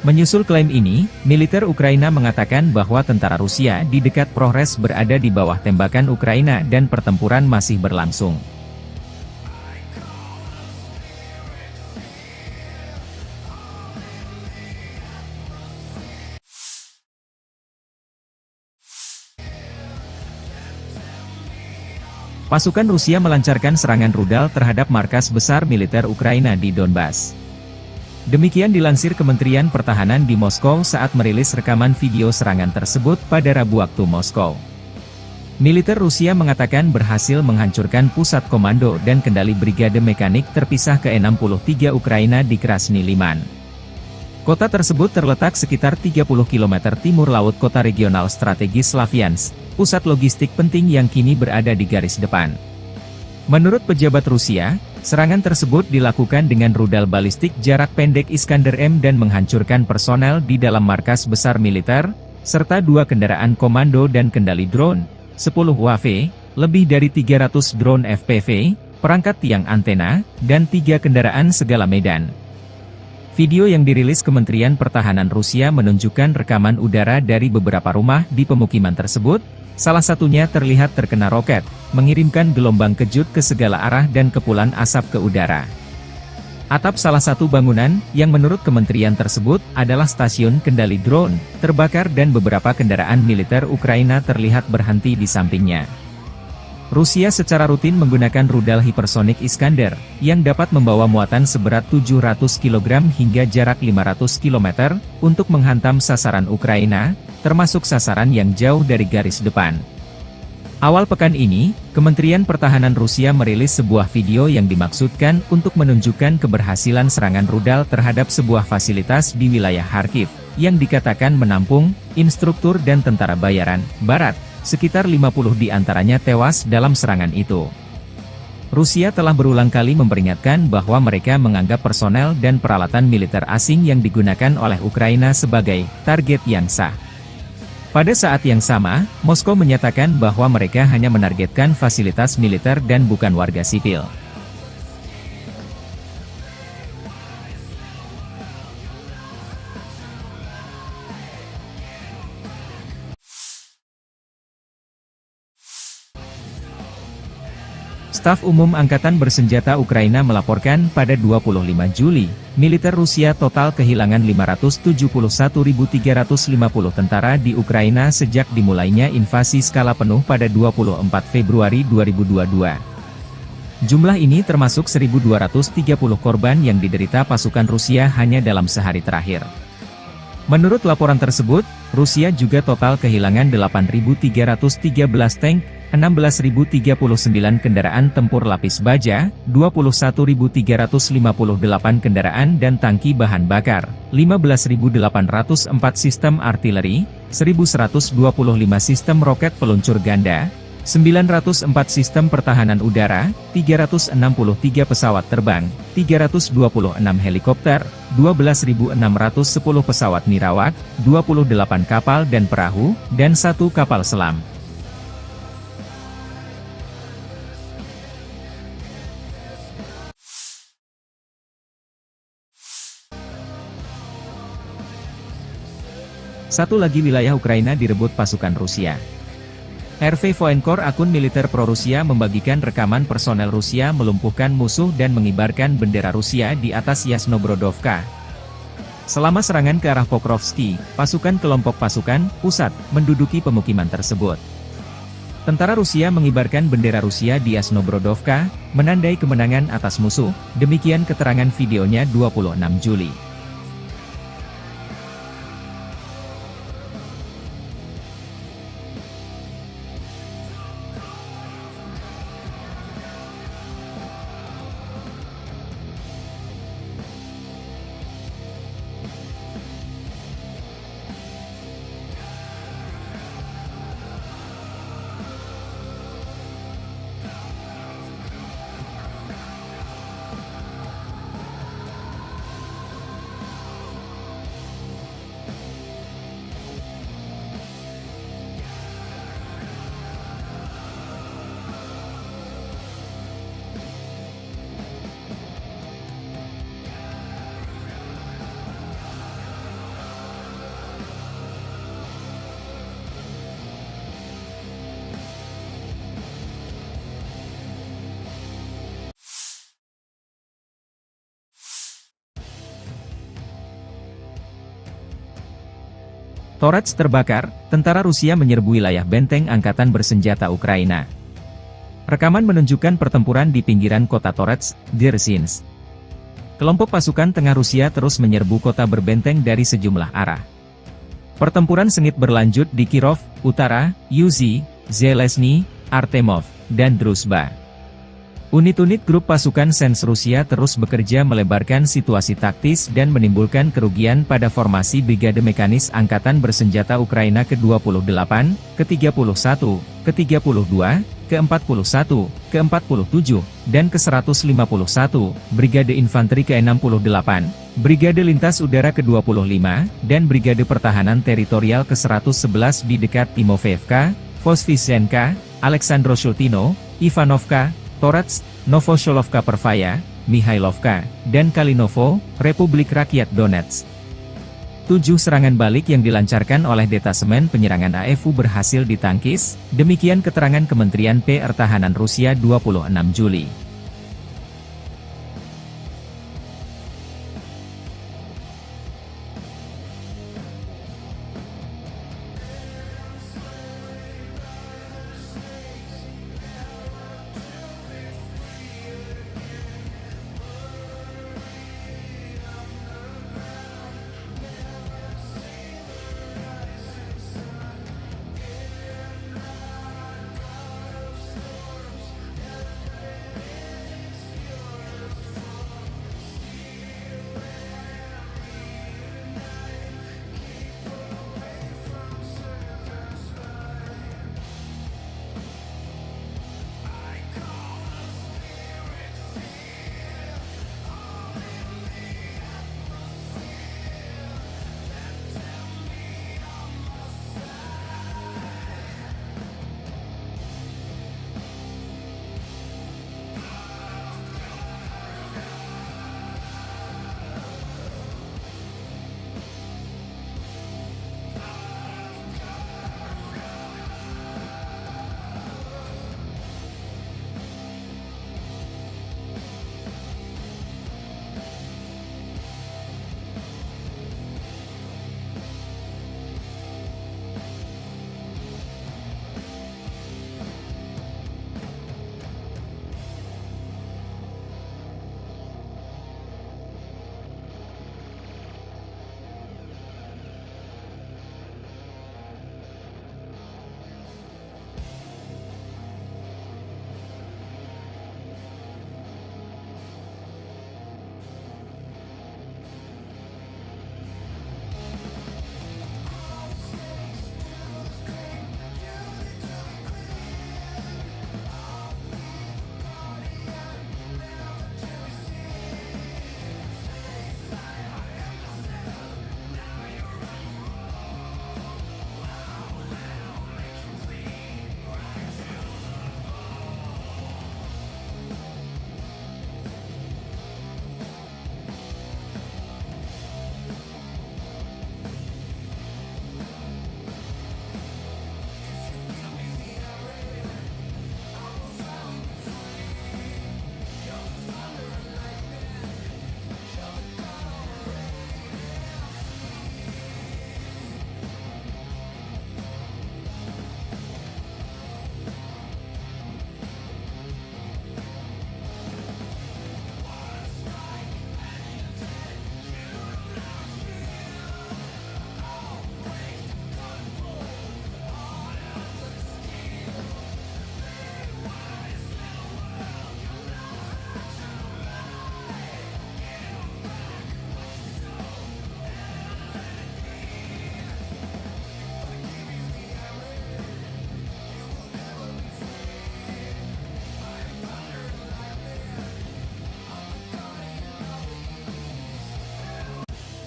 Menyusul klaim ini, militer Ukraina mengatakan bahwa tentara Rusia di dekat Progres berada di bawah tembakan Ukraina dan pertempuran masih berlangsung. Pasukan Rusia melancarkan serangan rudal terhadap markas besar militer Ukraina di Donbas. Demikian dilansir Kementerian Pertahanan di Moskow saat merilis rekaman video serangan tersebut pada Rabu waktu Moskow. Militer Rusia mengatakan berhasil menghancurkan pusat komando dan kendali brigade mekanik terpisah ke-63 Ukraina di Krasny Liman. Kota tersebut terletak sekitar 30 km timur laut kota regional strategis Slavyansk, pusat logistik penting yang kini berada di garis depan. Menurut pejabat Rusia, serangan tersebut dilakukan dengan rudal balistik jarak pendek Iskander-M dan menghancurkan personel di dalam markas besar militer, serta 2 kendaraan komando dan kendali drone, 10 UAV, lebih dari 300 drone FPV, perangkat tiang antena, dan 3 kendaraan segala medan. Video yang dirilis Kementerian Pertahanan Rusia menunjukkan rekaman udara dari beberapa rumah di pemukiman tersebut, salah satunya terlihat terkena roket, mengirimkan gelombang kejut ke segala arah dan kepulan asap ke udara. Atap salah satu bangunan, yang menurut kementerian tersebut, adalah stasiun kendali drone, terbakar dan beberapa kendaraan militer Ukraina terlihat berhenti di sampingnya. Rusia secara rutin menggunakan rudal hipersonik Iskander, yang dapat membawa muatan seberat 700 kg hingga jarak 500 km, untuk menghantam sasaran Ukraina, termasuk sasaran yang jauh dari garis depan. Awal pekan ini, Kementerian Pertahanan Rusia merilis sebuah video yang dimaksudkan untuk menunjukkan keberhasilan serangan rudal terhadap sebuah fasilitas di wilayah Kharkiv, yang dikatakan menampung instruktur dan tentara bayaran Barat. Sekitar 50 di antaranya tewas dalam serangan itu. Rusia telah berulang kali memperingatkan bahwa mereka menganggap personel dan peralatan militer asing yang digunakan oleh Ukraina sebagai target yang sah. Pada saat yang sama, Moskow menyatakan bahwa mereka hanya menargetkan fasilitas militer dan bukan warga sipil. Staf Umum Angkatan Bersenjata Ukraina melaporkan pada 25 Juli, militer Rusia total kehilangan 571.350 tentara di Ukraina sejak dimulainya invasi skala penuh pada 24 Februari 2022. Jumlah ini termasuk 1.230 korban yang diderita pasukan Rusia hanya dalam sehari terakhir. Menurut laporan tersebut, Rusia juga total kehilangan 8.313 tank, 16.039 kendaraan tempur lapis baja, 21.358 kendaraan dan tangki bahan bakar, 15.804 sistem artileri, 1.125 sistem roket peluncur ganda, 904 sistem pertahanan udara, 363 pesawat terbang, 326 helikopter, 12.610 pesawat nirawak, 28 kapal dan perahu, dan 1 kapal selam. Satu lagi wilayah Ukraina direbut pasukan Rusia. RV Voenkor, akun militer pro-Rusia, membagikan rekaman personel Rusia melumpuhkan musuh dan mengibarkan bendera Rusia di atas Yasnobrodovka. Selama serangan ke arah Pokrovski, pasukan kelompok pasukan pusat menduduki pemukiman tersebut. Tentara Rusia mengibarkan bendera Rusia di Yasnobrodovka, menandai kemenangan atas musuh, demikian keterangan videonya 26 Juli. Torets terbakar, tentara Rusia menyerbu wilayah benteng angkatan bersenjata Ukraina. Rekaman menunjukkan pertempuran di pinggiran kota Torets, Dzerzhinsk. Kelompok pasukan tengah Rusia terus menyerbu kota berbenteng dari sejumlah arah. Pertempuran sengit berlanjut di Kirov, Utara, Yuzhi, Zelezny, Artemov, dan Druzhba. Unit-unit grup pasukan Sens Rusia terus bekerja melebarkan situasi taktis dan menimbulkan kerugian pada formasi Brigade Mekanis Angkatan Bersenjata Ukraina ke-28, ke-31, ke-32, ke-41, ke-47, dan ke-151, Brigade Infanteri ke-68, Brigade Lintas Udara ke-25, dan Brigade Pertahanan Teritorial ke-111 di dekat Timofeevka, Voskresenka, Aleksandro-Shultino, Ivanovka, Torets, Novosholovka Pervaya, Mihailovka, dan Kalinovo, Republik Rakyat Donetsk. 7 serangan balik yang dilancarkan oleh detasemen penyerangan AFU berhasil ditangkis, demikian keterangan Kementerian Pertahanan Rusia 26 Juli.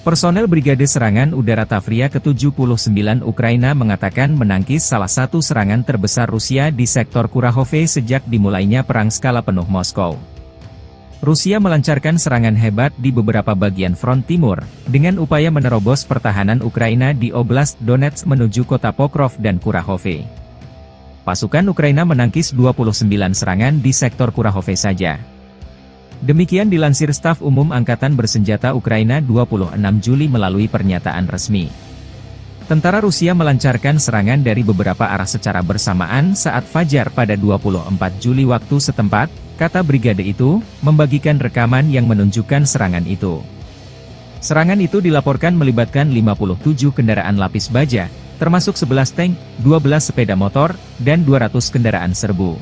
Personel Brigade Serangan Udara Tavria ke-79 Ukraina mengatakan menangkis salah satu serangan terbesar Rusia di sektor Kurahove sejak dimulainya perang skala penuh Moskow. Rusia melancarkan serangan hebat di beberapa bagian front timur, dengan upaya menerobos pertahanan Ukraina di Oblast Donetsk menuju kota Pokrov dan Kurahove. Pasukan Ukraina menangkis 29 serangan di sektor Kurahove saja. Demikian dilansir Staf Umum Angkatan Bersenjata Ukraina 26 Juli melalui pernyataan resmi. Tentara Rusia melancarkan serangan dari beberapa arah secara bersamaan saat fajar pada 24 Juli waktu setempat, kata brigade itu, membagikan rekaman yang menunjukkan serangan itu. Serangan itu dilaporkan melibatkan 57 kendaraan lapis baja, termasuk 11 tank, 12 sepeda motor, dan 200 kendaraan serbu.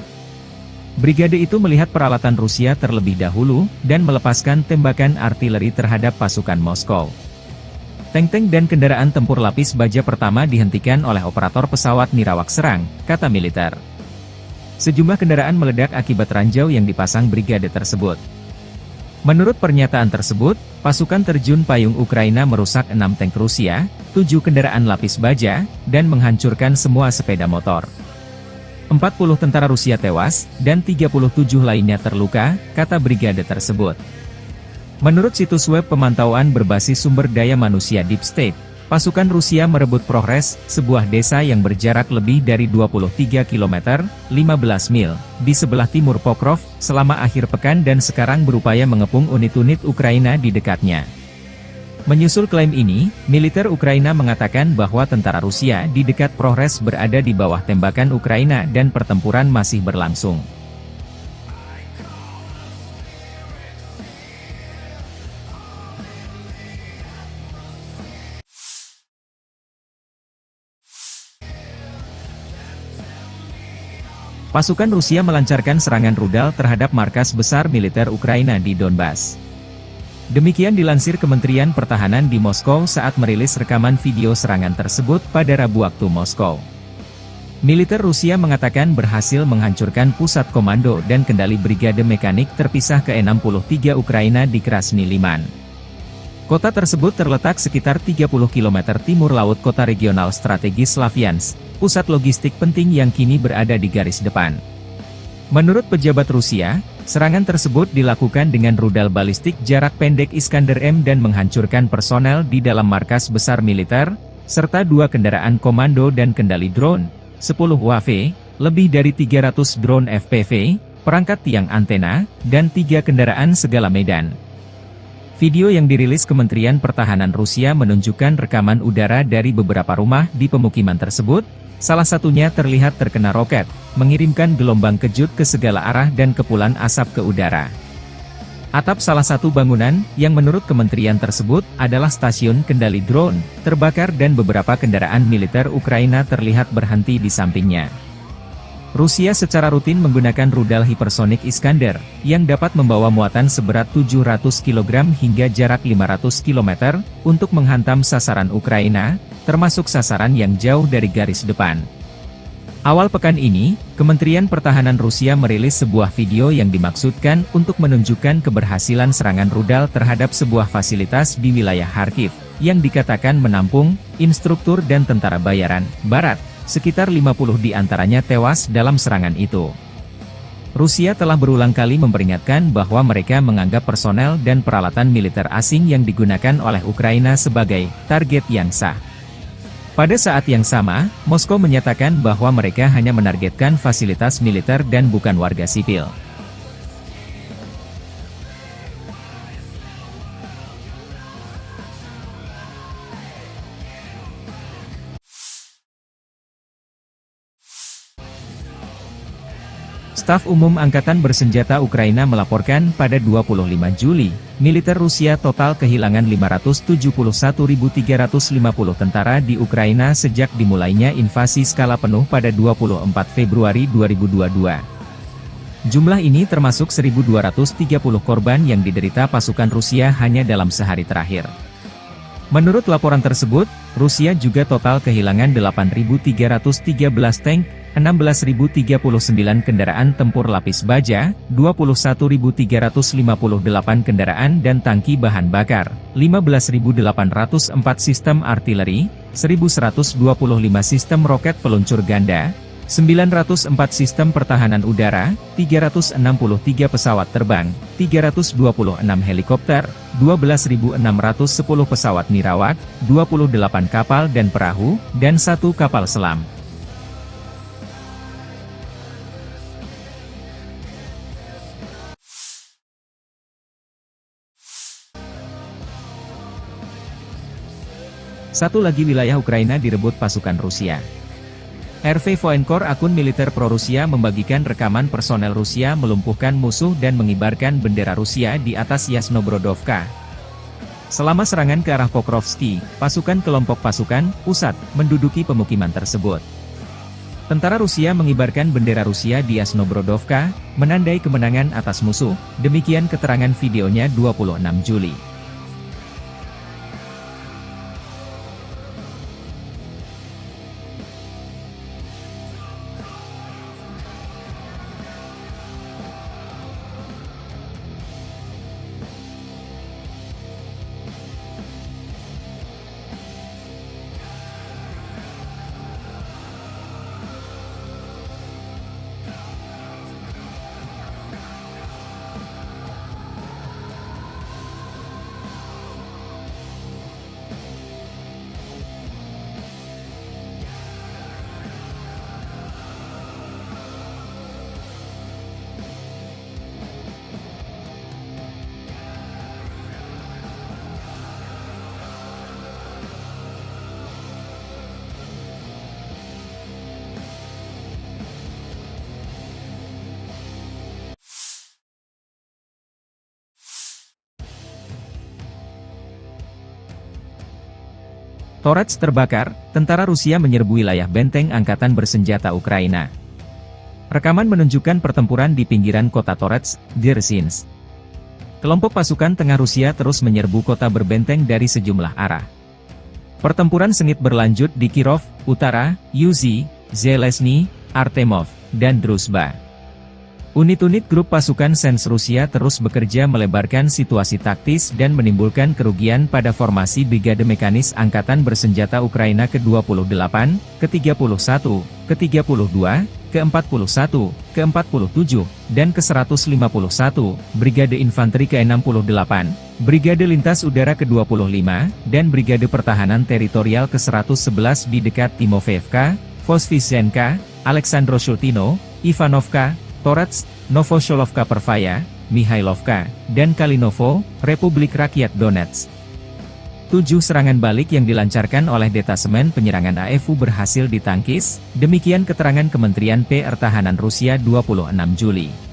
Brigade itu melihat peralatan Rusia terlebih dahulu, dan melepaskan tembakan artileri terhadap pasukan Moskow. Tank-tank dan kendaraan tempur lapis baja pertama dihentikan oleh operator pesawat Nirawak serang, kata militer. Sejumlah kendaraan meledak akibat ranjau yang dipasang brigade tersebut. Menurut pernyataan tersebut, pasukan terjun payung Ukraina merusak 6 tank Rusia, 7 kendaraan lapis baja, dan menghancurkan semua sepeda motor. 40 tentara Rusia tewas, dan 37 lainnya terluka, kata brigade tersebut. Menurut situs web pemantauan berbasis sumber daya manusia Deep State, pasukan Rusia merebut Progres, sebuah desa yang berjarak lebih dari 23 km, 15 mil, di sebelah timur Pokrov, selama akhir pekan dan sekarang berupaya mengepung unit-unit Ukraina di dekatnya. Menyusul klaim ini, militer Ukraina mengatakan bahwa tentara Rusia di dekat Progres berada di bawah tembakan Ukraina dan pertempuran masih berlangsung. Pasukan Rusia melancarkan serangan rudal terhadap markas besar militer Ukraina di Donbas. Demikian dilansir Kementerian Pertahanan di Moskow saat merilis rekaman video serangan tersebut pada Rabu waktu Moskow. Militer Rusia mengatakan berhasil menghancurkan pusat komando dan kendali brigade mekanik terpisah ke-63 Ukraina di Krasny Liman. Kota tersebut terletak sekitar 30 km timur laut kota regional strategis Slavyansk, pusat logistik penting yang kini berada di garis depan. Menurut pejabat Rusia, serangan tersebut dilakukan dengan rudal balistik jarak pendek Iskander-M dan menghancurkan personel di dalam markas besar militer, serta 2 kendaraan komando dan kendali drone, 10 UAV, lebih dari 300 drone FPV, perangkat tiang antena, dan 3 kendaraan segala medan. Video yang dirilis Kementerian Pertahanan Rusia menunjukkan rekaman udara dari beberapa rumah di pemukiman tersebut, salah satunya terlihat terkena roket, mengirimkan gelombang kejut ke segala arah dan kepulan asap ke udara. Atap salah satu bangunan, yang menurut kementerian tersebut, adalah stasiun kendali drone, terbakar dan beberapa kendaraan militer Ukraina terlihat berhenti di sampingnya. Rusia secara rutin menggunakan rudal hipersonik Iskander, yang dapat membawa muatan seberat 700 kg hingga jarak 500 km, untuk menghantam sasaran Ukraina, termasuk sasaran yang jauh dari garis depan. Awal pekan ini, Kementerian Pertahanan Rusia merilis sebuah video yang dimaksudkan untuk menunjukkan keberhasilan serangan rudal terhadap sebuah fasilitas di wilayah Kharkiv, yang dikatakan menampung instruktur dan tentara bayaran Barat. Sekitar 50 di antaranya tewas dalam serangan itu. Rusia telah berulang kali memperingatkan bahwa mereka menganggap personel dan peralatan militer asing yang digunakan oleh Ukraina sebagai target yang sah. Pada saat yang sama, Moskow menyatakan bahwa mereka hanya menargetkan fasilitas militer dan bukan warga sipil. Staf Umum Angkatan Bersenjata Ukraina melaporkan pada 25 Juli, militer Rusia total kehilangan 571.350 tentara di Ukraina sejak dimulainya invasi skala penuh pada 24 Februari 2022. Jumlah ini termasuk 1.230 korban yang diderita pasukan Rusia hanya dalam sehari terakhir. Menurut laporan tersebut, Rusia juga total kehilangan 8.313 tank, 16.039 kendaraan tempur lapis baja, 21.358 kendaraan dan tangki bahan bakar, 15.804 sistem artileri, 1.125 sistem roket peluncur ganda, 904 sistem pertahanan udara, 363 pesawat terbang, 326 helikopter, 12.610 pesawat nirawak, 28 kapal dan perahu, dan 1 kapal selam. Satu lagi wilayah Ukraina direbut pasukan Rusia. RV Voenkor, akun militer pro-Rusia, membagikan rekaman personel Rusia melumpuhkan musuh dan mengibarkan bendera Rusia di atas Yasnobrodovka. Selama serangan ke arah Pokrovski, pasukan kelompok pasukan pusat menduduki pemukiman tersebut. Tentara Rusia mengibarkan bendera Rusia di Yasnobrodovka, menandai kemenangan atas musuh, demikian keterangan videonya 26 Juli. Torets terbakar, tentara Rusia menyerbu wilayah benteng angkatan bersenjata Ukraina. Rekaman menunjukkan pertempuran di pinggiran kota Torets, Dzerzhinsk. Kelompok pasukan tengah Rusia terus menyerbu kota berbenteng dari sejumlah arah. Pertempuran sengit berlanjut di Kirov, Utara, Yuzhi, Zelezny, Artemov, dan Druzhba. Unit-unit grup pasukan Sens Rusia terus bekerja melebarkan situasi taktis dan menimbulkan kerugian pada formasi Brigade Mekanis Angkatan Bersenjata Ukraina ke-28, ke-31, ke-32, ke-41, ke-47, dan ke-151, Brigade Infanteri ke-68, Brigade Lintas Udara ke-25, dan Brigade Pertahanan Teritorial ke-111 di dekat Timofeyevka, Voskresenka, Aleksandro-Shultino, Ivanovka, Torets, Novosholovka Pervaya, Mihailovka, dan Kalinovo, Republik Rakyat Donetsk. 7 serangan balik yang dilancarkan oleh detasemen penyerangan AFU berhasil ditangkis, demikian keterangan Kementerian Pertahanan Rusia 26 Juli.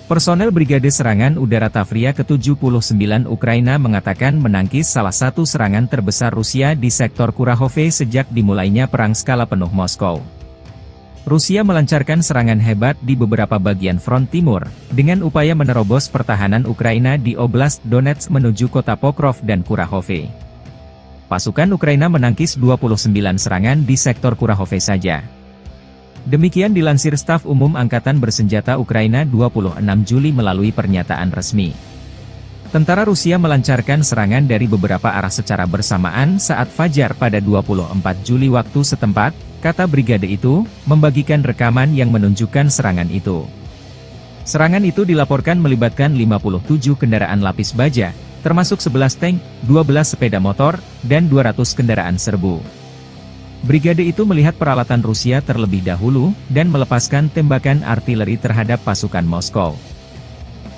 Personel Brigade Serangan Udara Tavria ke-79 Ukraina mengatakan menangkis salah satu serangan terbesar Rusia di sektor Kurahove sejak dimulainya perang skala penuh Moskow. Rusia melancarkan serangan hebat di beberapa bagian front timur, dengan upaya menerobos pertahanan Ukraina di Oblast Donetsk menuju kota Pokrov dan Kurahove. Pasukan Ukraina menangkis 29 serangan di sektor Kurahove saja. Demikian dilansir Staf Umum Angkatan Bersenjata Ukraina 26 Juli melalui pernyataan resmi. Tentara Rusia melancarkan serangan dari beberapa arah secara bersamaan saat fajar pada 24 Juli waktu setempat, kata brigade itu, membagikan rekaman yang menunjukkan serangan itu. Serangan itu dilaporkan melibatkan 57 kendaraan lapis baja, termasuk 11 tank, 12 sepeda motor, dan 200 kendaraan serbu. Brigade itu melihat peralatan Rusia terlebih dahulu, dan melepaskan tembakan artileri terhadap pasukan Moskow.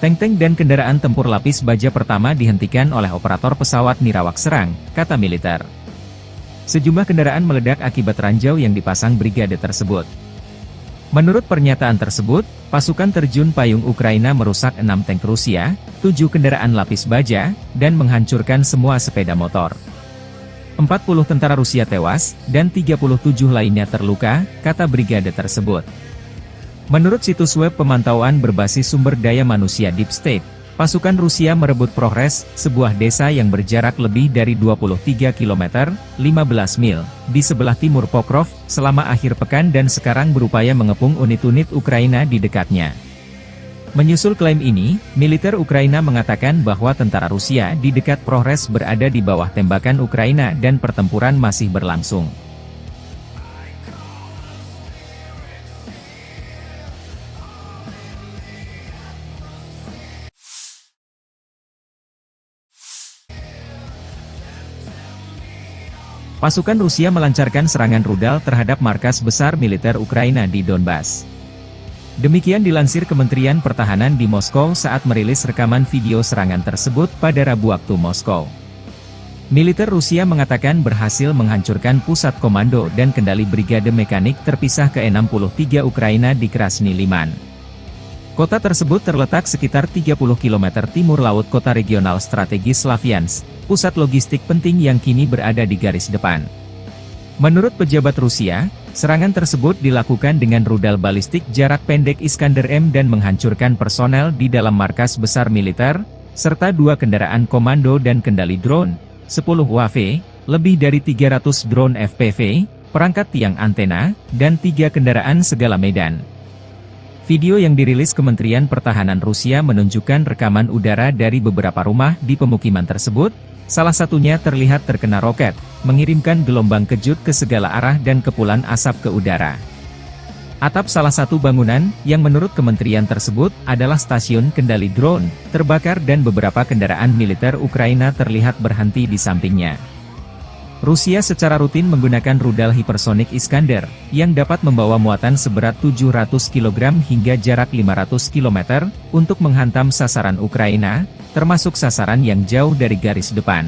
Tank-tank dan kendaraan tempur lapis baja pertama dihentikan oleh operator pesawat nirawak serang, kata militer. Sejumlah kendaraan meledak akibat ranjau yang dipasang brigade tersebut. Menurut pernyataan tersebut, pasukan terjun payung Ukraina merusak 6 tank Rusia, 7 kendaraan lapis baja, dan menghancurkan semua sepeda motor. 40 tentara Rusia tewas, dan 37 lainnya terluka, kata brigade tersebut. Menurut situs web pemantauan berbasis sumber daya manusia Deep State, pasukan Rusia merebut Progres, sebuah desa yang berjarak lebih dari 23 km, 15 mil, di sebelah timur Pokrov, selama akhir pekan dan sekarang berupaya mengepung unit-unit Ukraina di dekatnya. Menyusul klaim ini, militer Ukraina mengatakan bahwa tentara Rusia di dekat Progres berada di bawah tembakan Ukraina dan pertempuran masih berlangsung. Pasukan Rusia melancarkan serangan rudal terhadap markas besar militer Ukraina di Donbas. Demikian dilansir Kementerian Pertahanan di Moskow saat merilis rekaman video serangan tersebut pada Rabu waktu Moskow. Militer Rusia mengatakan berhasil menghancurkan pusat komando dan kendali brigade mekanik terpisah ke-63 Ukraina di Krasny Liman. Kota tersebut terletak sekitar 30 km timur laut kota regional strategis Slavyansk, pusat logistik penting yang kini berada di garis depan. Menurut pejabat Rusia, serangan tersebut dilakukan dengan rudal balistik jarak pendek Iskander-M dan menghancurkan personel di dalam markas besar militer, serta 2 kendaraan komando dan kendali drone, 10 UAV, lebih dari 300 drone FPV, perangkat tiang antena, dan 3 kendaraan segala medan. Video yang dirilis Kementerian Pertahanan Rusia menunjukkan rekaman udara dari beberapa rumah di pemukiman tersebut, salah satunya terlihat terkena roket, mengirimkan gelombang kejut ke segala arah dan kepulan asap ke udara. Atap salah satu bangunan, yang menurut kementerian tersebut, adalah stasiun kendali drone, terbakar dan beberapa kendaraan militer Ukraina terlihat berhenti di sampingnya. Rusia secara rutin menggunakan rudal hipersonik Iskander, yang dapat membawa muatan seberat 700 kg hingga jarak 500 km, untuk menghantam sasaran Ukraina, termasuk sasaran yang jauh dari garis depan.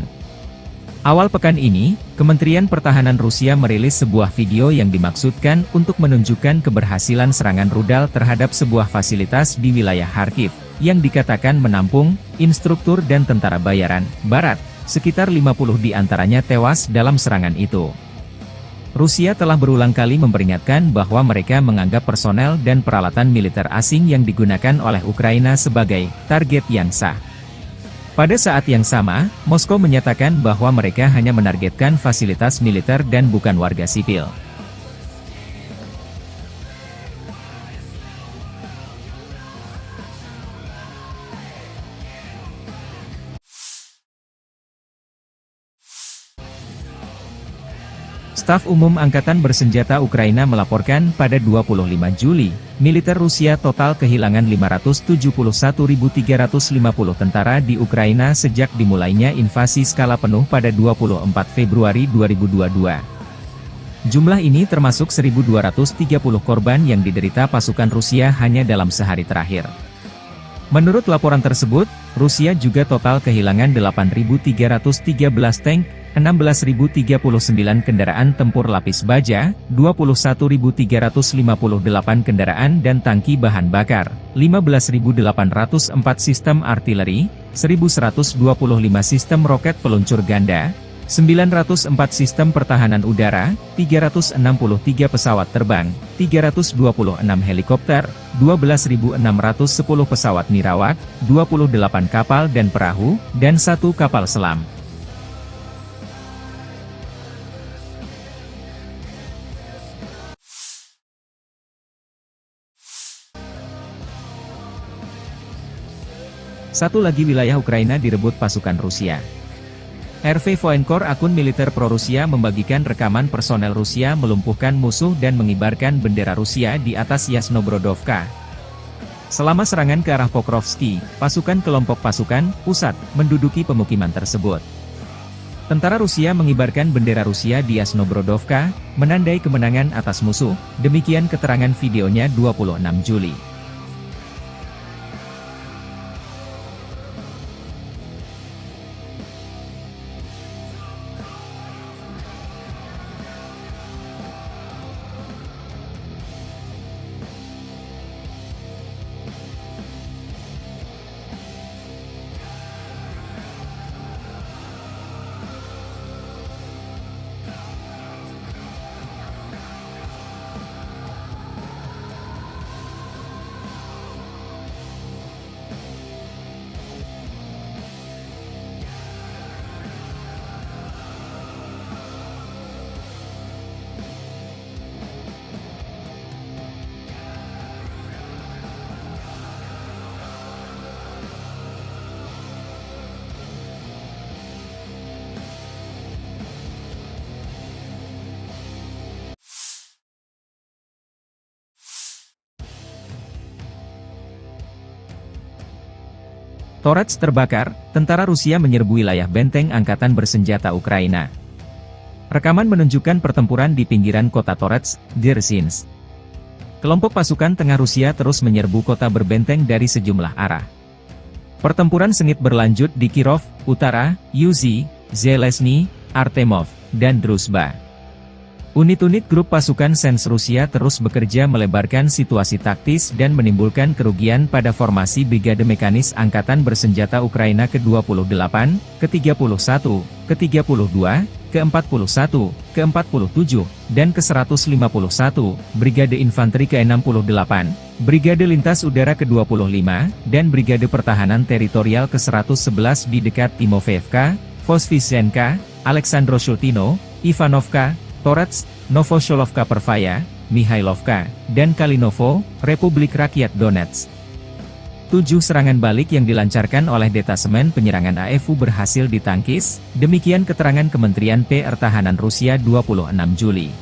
Awal pekan ini, Kementerian Pertahanan Rusia merilis sebuah video yang dimaksudkan untuk menunjukkan keberhasilan serangan rudal terhadap sebuah fasilitas di wilayah Kharkiv, yang dikatakan menampung instruktur dan tentara bayaran Barat. Sekitar 50 di antaranya tewas dalam serangan itu. Rusia telah berulang kali memperingatkan bahwa mereka menganggap personel dan peralatan militer asing yang digunakan oleh Ukraina sebagai target yang sah. Pada saat yang sama, Moskow menyatakan bahwa mereka hanya menargetkan fasilitas militer dan bukan warga sipil. Staf Umum Angkatan Bersenjata Ukraina melaporkan pada 25 Juli, militer Rusia total kehilangan 571.350 tentara di Ukraina sejak dimulainya invasi skala penuh pada 24 Februari 2022. Jumlah ini termasuk 1.230 korban yang diderita pasukan Rusia hanya dalam sehari terakhir. Menurut laporan tersebut, Rusia juga total kehilangan 8.313 tank, 16.039 kendaraan tempur lapis baja, 21.358 kendaraan dan tangki bahan bakar, 15.804 sistem artileri, 1.125 sistem roket peluncur ganda, 904 sistem pertahanan udara, 363 pesawat terbang, 326 helikopter, 12.610 pesawat nirawak, 28 kapal dan perahu, dan 1 kapal selam. Satu lagi wilayah Ukraina direbut pasukan Rusia. RV Voenkor, akun militer pro-Rusia, membagikan rekaman personel Rusia melumpuhkan musuh dan mengibarkan bendera Rusia di atas Yasnobrodovka. Selama serangan ke arah Pokrovski, pasukan kelompok pasukan pusat menduduki pemukiman tersebut. Tentara Rusia mengibarkan bendera Rusia di Yasnobrodovka, menandai kemenangan atas musuh, demikian keterangan videonya 26 Juli. Torets terbakar, tentara Rusia menyerbu wilayah benteng angkatan bersenjata Ukraina. Rekaman menunjukkan pertempuran di pinggiran kota Torets, Dzerzhinsk. Kelompok pasukan tengah Rusia terus menyerbu kota berbenteng dari sejumlah arah. Pertempuran sengit berlanjut di Kirov, Utara, Yuzhi, Zelezny, Artemov, dan Druzhba. Unit-unit grup pasukan Sens Rusia terus bekerja melebarkan situasi taktis dan menimbulkan kerugian pada formasi Brigade Mekanis Angkatan Bersenjata Ukraina ke-28, ke-31, ke-32, ke-41, ke-47, dan ke-151, Brigade Infanteri ke-68, Brigade Lintas Udara ke-25, dan Brigade Pertahanan Teritorial ke-111 di dekat Timofeevka, Voskresenka, Aleksandroshultino, Ivanovka, Torets, Novosholovka Pervaya, Mihailovka, dan Kalinovo, Republik Rakyat Donetsk. 7 serangan balik yang dilancarkan oleh detasemen penyerangan AFU berhasil ditangkis, demikian keterangan Kementerian Pertahanan Rusia 26 Juli.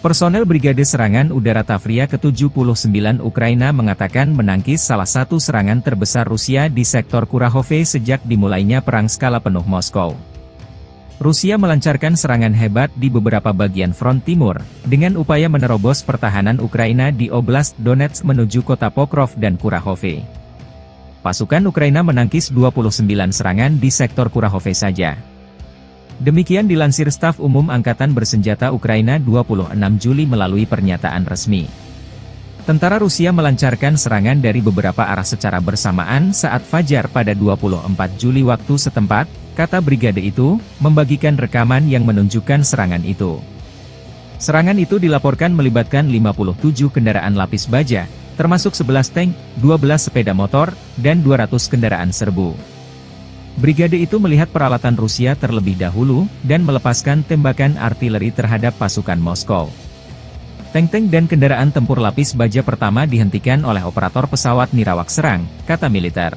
Personel Brigade Serangan Udara Tavria ke-79 Ukraina mengatakan menangkis salah satu serangan terbesar Rusia di sektor Kurahove sejak dimulainya perang skala penuh Moskow. Rusia melancarkan serangan hebat di beberapa bagian front timur, dengan upaya menerobos pertahanan Ukraina di Oblast Donetsk menuju kota Pokrov dan Kurahove. Pasukan Ukraina menangkis 29 serangan di sektor Kurahove saja. Demikian dilansir Staf Umum Angkatan Bersenjata Ukraina 26 Juli melalui pernyataan resmi. Tentara Rusia melancarkan serangan dari beberapa arah secara bersamaan saat fajar pada 24 Juli waktu setempat, kata brigade itu, membagikan rekaman yang menunjukkan serangan itu. Serangan itu dilaporkan melibatkan 57 kendaraan lapis baja, termasuk 11 tank, 12 sepeda motor, dan 200 kendaraan serbu. Brigade itu melihat peralatan Rusia terlebih dahulu, dan melepaskan tembakan artileri terhadap pasukan Moskow. Tank-tank dan kendaraan tempur lapis baja pertama dihentikan oleh operator pesawat Nirawak serang, kata militer.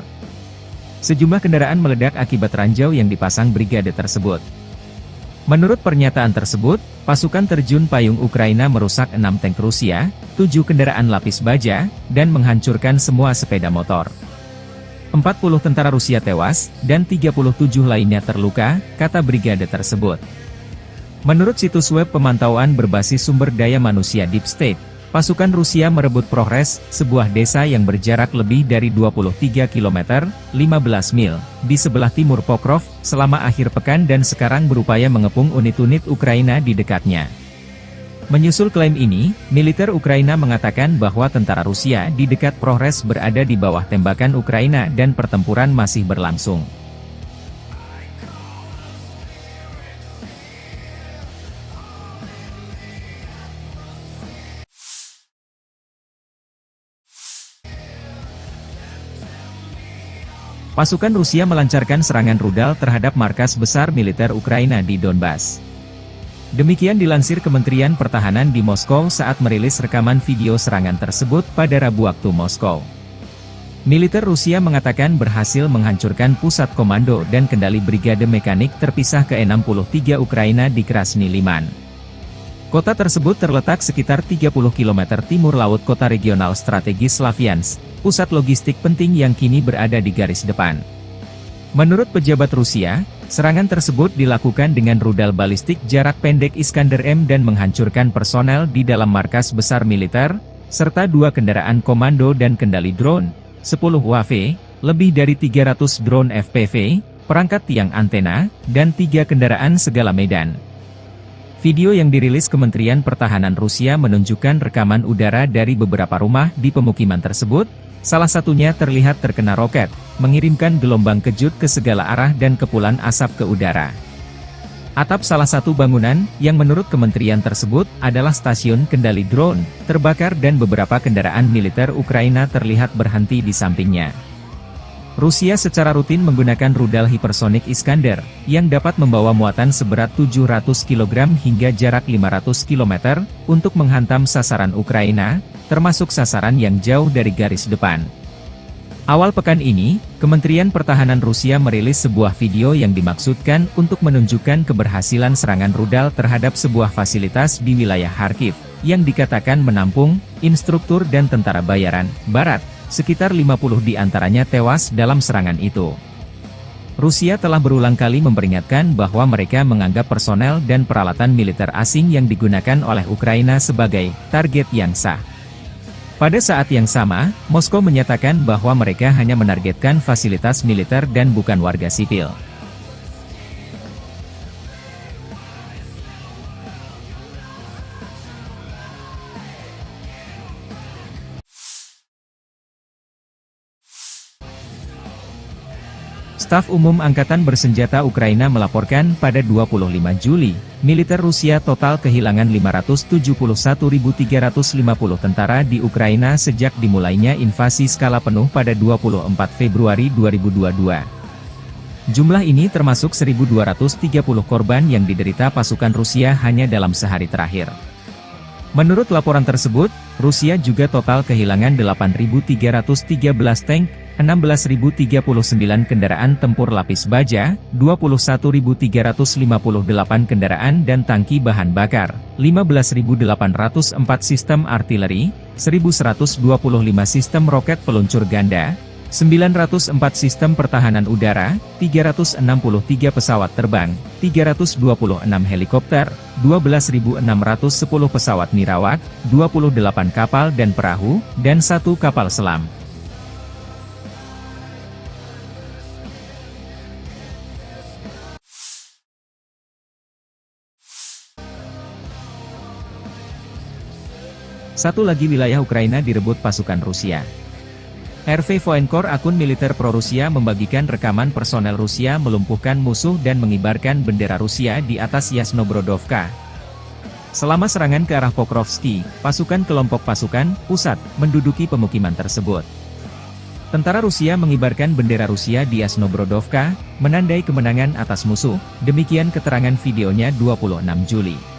Sejumlah kendaraan meledak akibat ranjau yang dipasang brigade tersebut. Menurut pernyataan tersebut, pasukan terjun payung Ukraina merusak 6 tank Rusia, 7 kendaraan lapis baja, dan menghancurkan semua sepeda motor. 40 tentara Rusia tewas, dan 37 lainnya terluka, kata brigade tersebut. Menurut situs web pemantauan berbasis sumber daya manusia Deep State, pasukan Rusia merebut Progres, sebuah desa yang berjarak lebih dari 23 km, 15 mil, di sebelah timur Pokrov, selama akhir pekan dan sekarang berupaya mengepung unit-unit Ukraina di dekatnya. Menyusul klaim ini, militer Ukraina mengatakan bahwa tentara Rusia di dekat Progres berada di bawah tembakan Ukraina dan pertempuran masih berlangsung. Pasukan Rusia melancarkan serangan rudal terhadap markas besar militer Ukraina di Donbas. Demikian dilansir Kementerian Pertahanan di Moskow saat merilis rekaman video serangan tersebut pada Rabu waktu Moskow. Militer Rusia mengatakan berhasil menghancurkan pusat komando dan kendali brigade mekanik terpisah ke-63 Ukraina di Krasny Liman. Kota tersebut terletak sekitar 30 km timur laut kota regional strategis Slaviansk, pusat logistik penting yang kini berada di garis depan. Menurut pejabat Rusia, serangan tersebut dilakukan dengan rudal balistik jarak pendek Iskander-M dan menghancurkan personel di dalam markas besar militer, serta 2 kendaraan komando dan kendali drone, 10 UAV, lebih dari 300 drone FPV, perangkat tiang antena, dan 3 kendaraan segala medan. Video yang dirilis Kementerian Pertahanan Rusia menunjukkan rekaman udara dari beberapa rumah di pemukiman tersebut, salah satunya terlihat terkena roket, mengirimkan gelombang kejut ke segala arah dan kepulan asap ke udara. Atap salah satu bangunan, yang menurut kementerian tersebut, adalah stasiun kendali drone, terbakar dan beberapa kendaraan militer Ukraina terlihat berhenti di sampingnya. Rusia secara rutin menggunakan rudal hipersonik Iskander, yang dapat membawa muatan seberat 700 kg hingga jarak 500 km, untuk menghantam sasaran Ukraina, termasuk sasaran yang jauh dari garis depan. Awal pekan ini, Kementerian Pertahanan Rusia merilis sebuah video yang dimaksudkan untuk menunjukkan keberhasilan serangan rudal terhadap sebuah fasilitas di wilayah Kharkiv, yang dikatakan menampung instruktur dan tentara bayaran Barat. Sekitar 50 di antaranya tewas dalam serangan itu. Rusia telah berulang kali memperingatkan bahwa mereka menganggap personel dan peralatan militer asing yang digunakan oleh Ukraina sebagai target yang sah. Pada saat yang sama, Moskow menyatakan bahwa mereka hanya menargetkan fasilitas militer dan bukan warga sipil. Staf Umum Angkatan Bersenjata Ukraina melaporkan pada 25 Juli, militer Rusia total kehilangan 571.350 tentara di Ukraina sejak dimulainya invasi skala penuh pada 24 Februari 2022. Jumlah ini termasuk 1.230 korban yang diderita pasukan Rusia hanya dalam sehari terakhir. Menurut laporan tersebut, Rusia juga total kehilangan 8.313 tank, 16.039 kendaraan tempur lapis baja, 21.358 kendaraan dan tangki bahan bakar, 15.804 sistem artileri, 1.125 sistem roket peluncur ganda, 904 sistem pertahanan udara, 363 pesawat terbang, 326 helikopter, 12.610 pesawat nirawak, 28 kapal dan perahu, dan 1 kapal selam. Satu lagi wilayah Ukraina direbut pasukan Rusia. RV Voenkor, akun militer pro-Rusia, membagikan rekaman personel Rusia melumpuhkan musuh dan mengibarkan bendera Rusia di atas Yasnobrodovka. Selama serangan ke arah Pokrovski, pasukan kelompok pasukan pusat menduduki pemukiman tersebut. Tentara Rusia mengibarkan bendera Rusia di Yasnobrodovka, menandai kemenangan atas musuh, demikian keterangan videonya 26 Juli.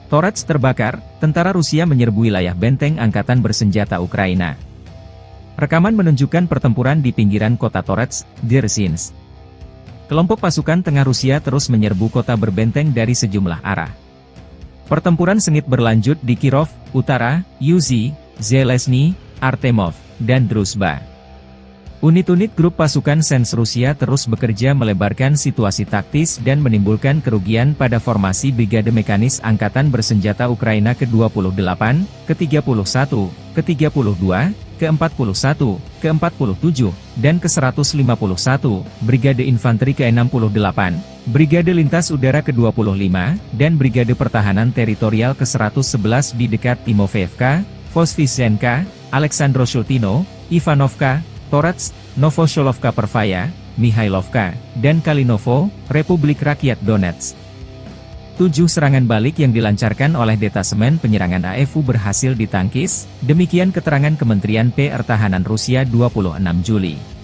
Torets terbakar, tentara Rusia menyerbu wilayah benteng angkatan bersenjata Ukraina. Rekaman menunjukkan pertempuran di pinggiran kota Torets, Dzerzhinsk. Kelompok pasukan tengah Rusia terus menyerbu kota berbenteng dari sejumlah arah. Pertempuran sengit berlanjut di Kirov, Utara, Yuzhi, Zelezny, Artemov, dan Druzhba. Unit-unit grup pasukan Sens Rusia terus bekerja melebarkan situasi taktis dan menimbulkan kerugian pada formasi Brigade Mekanis Angkatan Bersenjata Ukraina ke-28, ke-31, ke-32, ke-41, ke-47, dan ke-151, Brigade Infanteri ke-68, Brigade Lintas Udara ke-25, dan Brigade Pertahanan Teritorial ke-111 di dekat Timofeevka, Voskresenka, Aleksandro-Shultino, Ivanovka, Torets, Novosholovka Pervaya, Mihailovka, dan Kalinovo, Republik Rakyat Donetsk. 7 serangan balik yang dilancarkan oleh detasemen penyerangan AFU berhasil ditangkis, demikian keterangan Kementerian Pertahanan Rusia 26 Juli.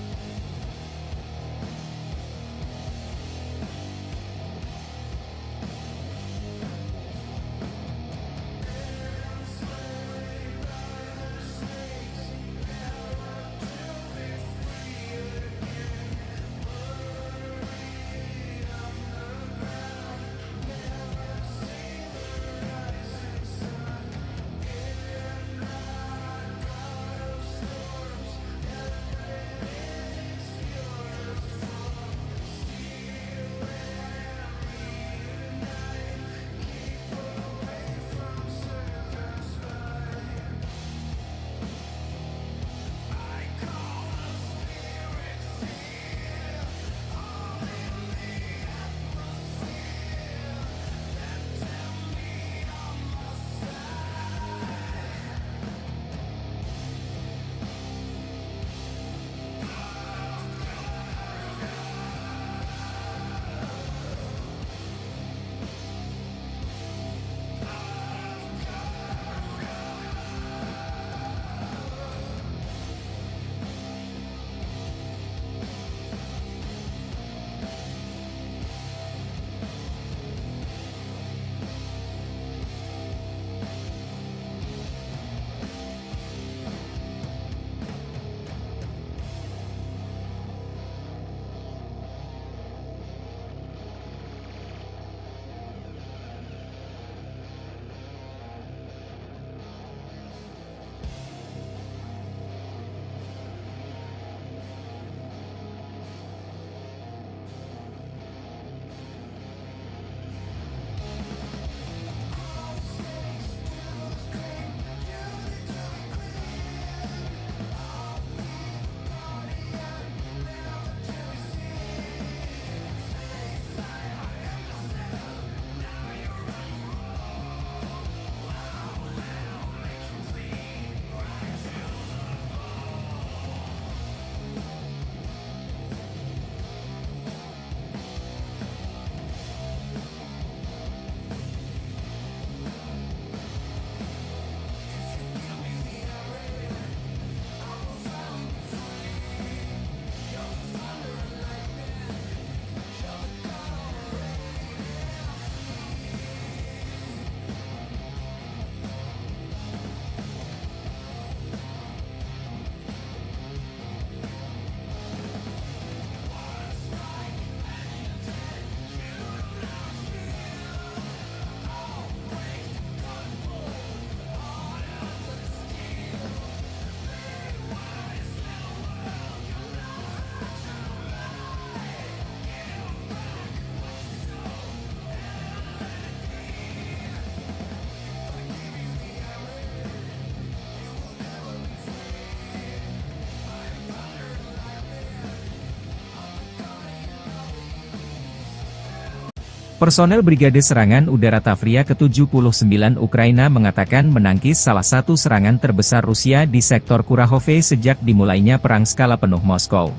Personel Brigade Serangan Udara Tavria ke-79 Ukraina mengatakan menangkis salah satu serangan terbesar Rusia di sektor Kurahove sejak dimulainya perang skala penuh Moskow.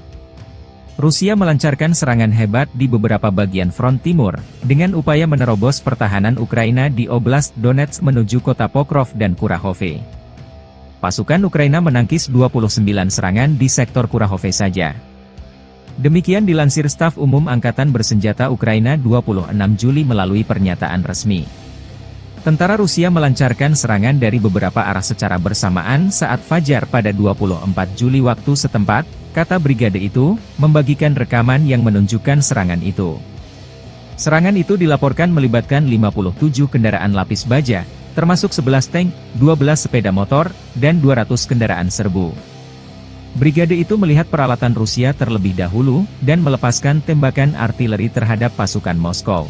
Rusia melancarkan serangan hebat di beberapa bagian front timur, dengan upaya menerobos pertahanan Ukraina di Oblast Donetsk menuju kota Pokrov dan Kurahove. Pasukan Ukraina menangkis 29 serangan di sektor Kurahove saja. Demikian dilansir Staf Umum Angkatan Bersenjata Ukraina 26 Juli melalui pernyataan resmi. Tentara Rusia melancarkan serangan dari beberapa arah secara bersamaan saat fajar pada 24 Juli waktu setempat, kata brigade itu, membagikan rekaman yang menunjukkan serangan itu. Serangan itu dilaporkan melibatkan 57 kendaraan lapis baja, termasuk 11 tank, 12 sepeda motor, dan 200 kendaraan serbu. Brigade itu melihat peralatan Rusia terlebih dahulu, dan melepaskan tembakan artileri terhadap pasukan Moskow.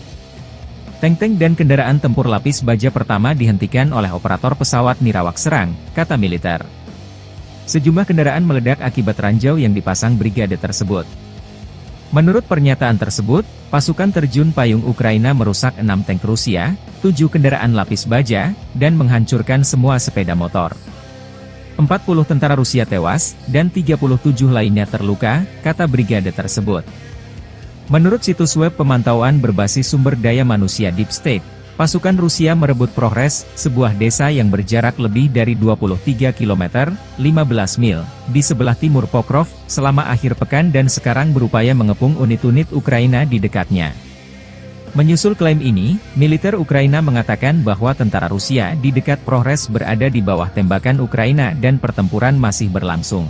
Tank-tank dan kendaraan tempur lapis baja pertama dihentikan oleh operator pesawat nirawak serang, kata militer. Sejumlah kendaraan meledak akibat ranjau yang dipasang brigade tersebut. Menurut pernyataan tersebut, pasukan terjun payung Ukraina merusak 6 tank Rusia, 7 kendaraan lapis baja, dan menghancurkan semua sepeda motor. 40 tentara Rusia tewas, dan 37 lainnya terluka, kata brigade tersebut. Menurut situs web pemantauan berbasis sumber daya manusia Deep State, pasukan Rusia merebut Progres, sebuah desa yang berjarak lebih dari 23 km, 15 mil, di sebelah timur Pokrov, selama akhir pekan dan sekarang berupaya mengepung unit-unit Ukraina di dekatnya. Menyusul klaim ini, militer Ukraina mengatakan bahwa tentara Rusia di dekat Progres berada di bawah tembakan Ukraina dan pertempuran masih berlangsung.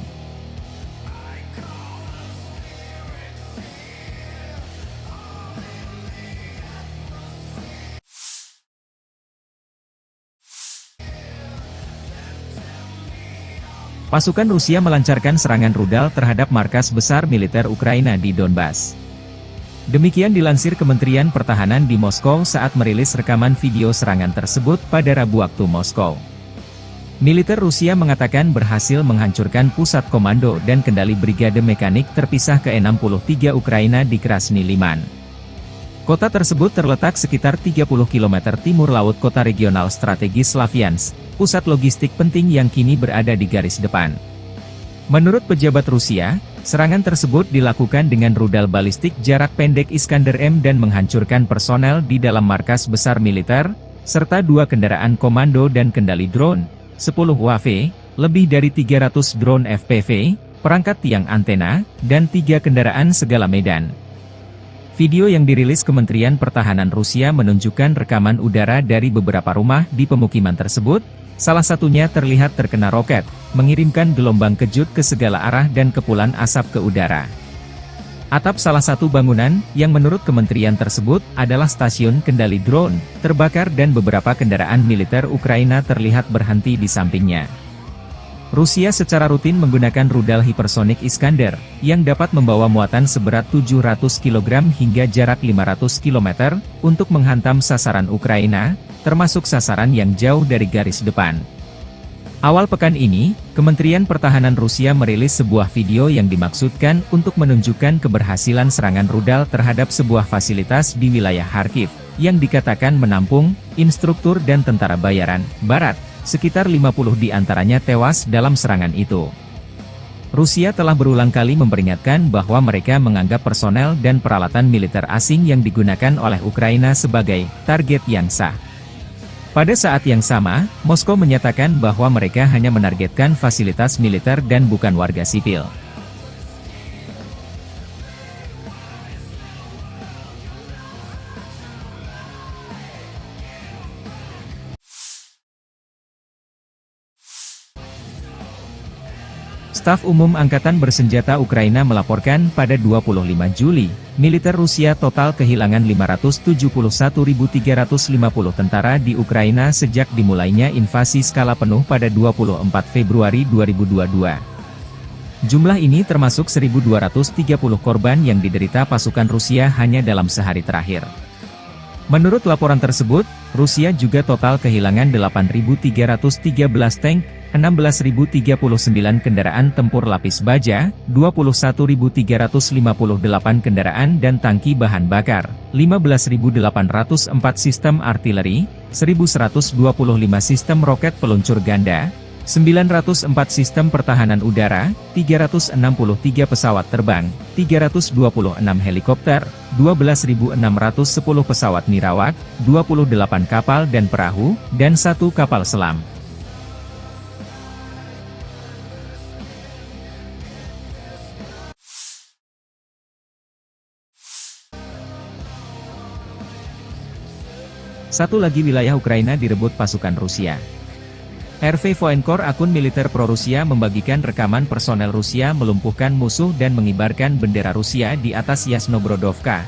Pasukan Rusia melancarkan serangan rudal terhadap markas besar militer Ukraina di Donbas. Demikian dilansir Kementerian Pertahanan di Moskow saat merilis rekaman video serangan tersebut pada Rabu waktu Moskow. Militer Rusia mengatakan berhasil menghancurkan pusat komando dan kendali brigade mekanik terpisah ke-63 Ukraina di Krasny Liman. Kota tersebut terletak sekitar 30 km timur laut kota regional strategis Slaviansk, pusat logistik penting yang kini berada di garis depan. Menurut pejabat Rusia, serangan tersebut dilakukan dengan rudal balistik jarak pendek Iskander-M dan menghancurkan personel di dalam markas besar militer, serta 2 kendaraan komando dan kendali drone, 10 UAV, lebih dari 300 drone FPV, perangkat tiang antena, dan 3 kendaraan segala medan. Video yang dirilis Kementerian Pertahanan Rusia menunjukkan rekaman udara dari beberapa rumah di pemukiman tersebut, salah satunya terlihat terkena roket, mengirimkan gelombang kejut ke segala arah dan kepulan asap ke udara. Atap salah satu bangunan, yang menurut kementerian tersebut, adalah stasiun kendali drone, terbakar dan beberapa kendaraan militer Ukraina terlihat berhenti di sampingnya. Rusia secara rutin menggunakan rudal hipersonik Iskander, yang dapat membawa muatan seberat 700 kg hingga jarak 500 km, untuk menghantam sasaran Ukraina, termasuk sasaran yang jauh dari garis depan. Awal pekan ini, Kementerian Pertahanan Rusia merilis sebuah video yang dimaksudkan untuk menunjukkan keberhasilan serangan rudal terhadap sebuah fasilitas di wilayah Kharkiv, yang dikatakan menampung instruktur dan tentara bayaran Barat. Sekitar 50 di antaranya tewas dalam serangan itu. Rusia telah berulang kali memperingatkan bahwa mereka menganggap personel dan peralatan militer asing yang digunakan oleh Ukraina sebagai target yang sah. Pada saat yang sama, Moskow menyatakan bahwa mereka hanya menargetkan fasilitas militer dan bukan warga sipil. Staf Umum Angkatan Bersenjata Ukraina melaporkan pada 25 Juli, militer Rusia total kehilangan 571.350 tentara di Ukraina sejak dimulainya invasi skala penuh pada 24 Februari 2022. Jumlah ini termasuk 1.230 korban yang diderita pasukan Rusia hanya dalam sehari terakhir. Menurut laporan tersebut, Rusia juga total kehilangan 8.313 tank, 16.039 kendaraan tempur lapis baja, 21.358 kendaraan dan tangki bahan bakar, 15.804 sistem artileri, 1.125 sistem roket peluncur ganda, 904 sistem pertahanan udara, 363 pesawat terbang, 326 helikopter, 12.610 pesawat nirawak, 28 kapal dan perahu, dan 1 kapal selam. Satu lagi wilayah Ukraina direbut pasukan Rusia. RV Voenkor, akun militer pro-Rusia, membagikan rekaman personel Rusia melumpuhkan musuh dan mengibarkan bendera Rusia di atas Yasnobrodovka.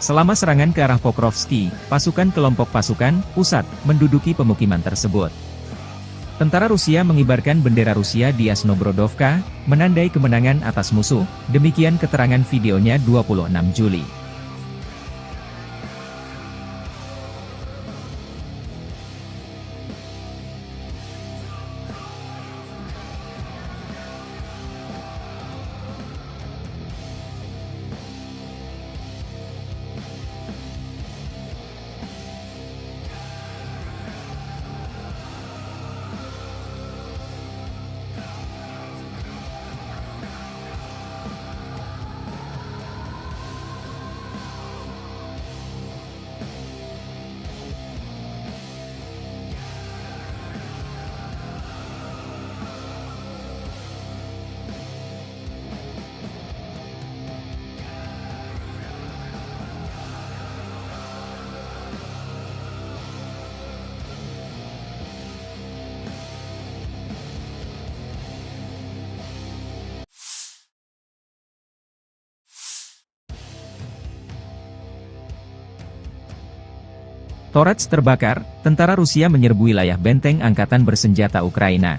Selama serangan ke arah Pokrovski, pasukan kelompok pasukan pusat menduduki pemukiman tersebut. Tentara Rusia mengibarkan bendera Rusia di Yasnobrodovka, menandai kemenangan atas musuh, demikian keterangan videonya 26 Juli. Torets terbakar, tentara Rusia menyerbu wilayah benteng angkatan bersenjata Ukraina.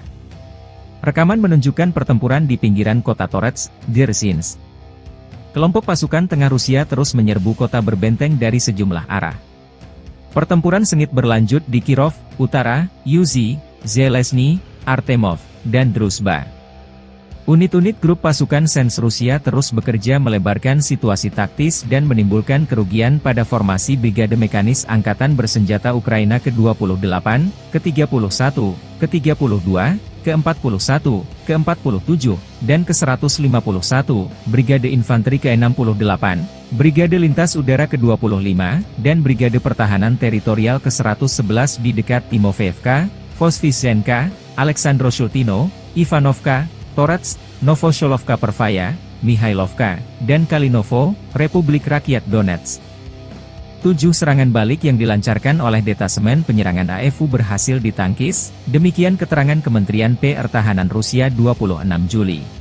Rekaman menunjukkan pertempuran di pinggiran kota Torets, Dzerzhinsk. Kelompok pasukan tengah Rusia terus menyerbu kota berbenteng dari sejumlah arah. Pertempuran sengit berlanjut di Kirov, Utara, Yuzhi, Zelezny, Artemov, dan Druzhba. Unit-unit grup pasukan Sens Rusia terus bekerja melebarkan situasi taktis dan menimbulkan kerugian pada formasi Brigade Mekanis Angkatan Bersenjata Ukraina ke-28, ke-31, ke-32, ke-41, ke-47, dan ke-151, Brigade Infanteri ke-68, Brigade Lintas Udara ke-25, dan Brigade Pertahanan Teritorial ke-111 di dekat Timofeevka, Voskresenka, Aleksandroshultino, Ivanovka, Torets, Novosholovka Pervaya, Mihailovka, dan Kalinovo, Republik Rakyat Donetsk. 7 serangan balik yang dilancarkan oleh detasemen penyerangan AFU berhasil ditangkis, demikian keterangan Kementerian Pertahanan Rusia 26 Juli.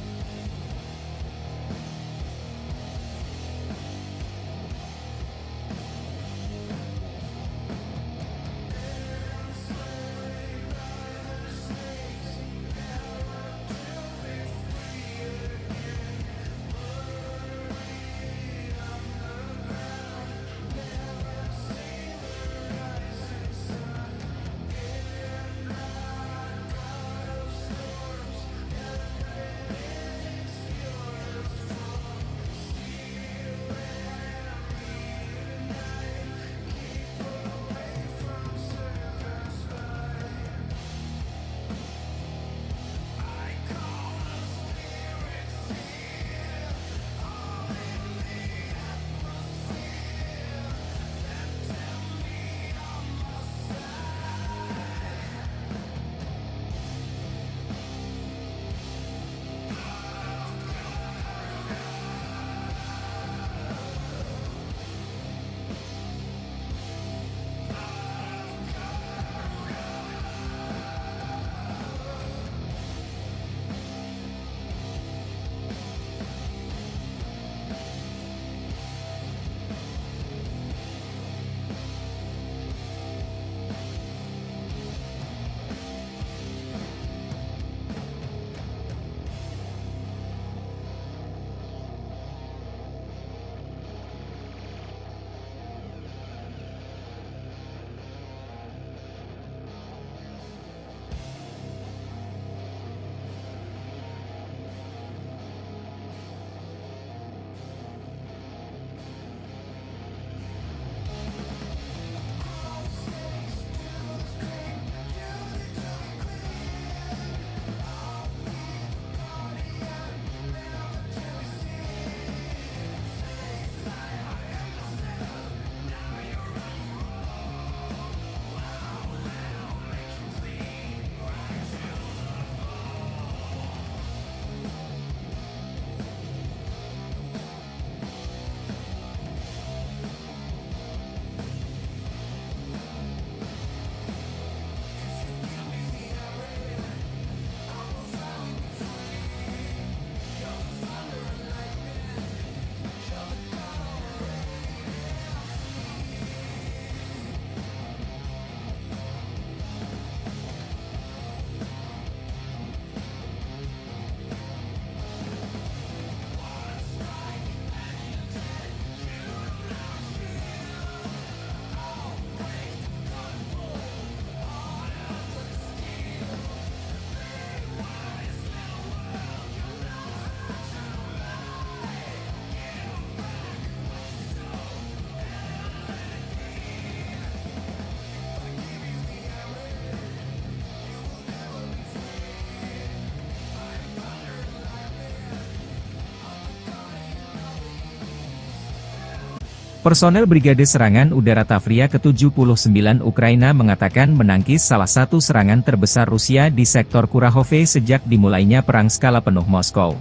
Personel Brigade Serangan Udara Tavria ke-79 Ukraina mengatakan menangkis salah satu serangan terbesar Rusia di sektor Kurahove sejak dimulainya perang skala penuh Moskow.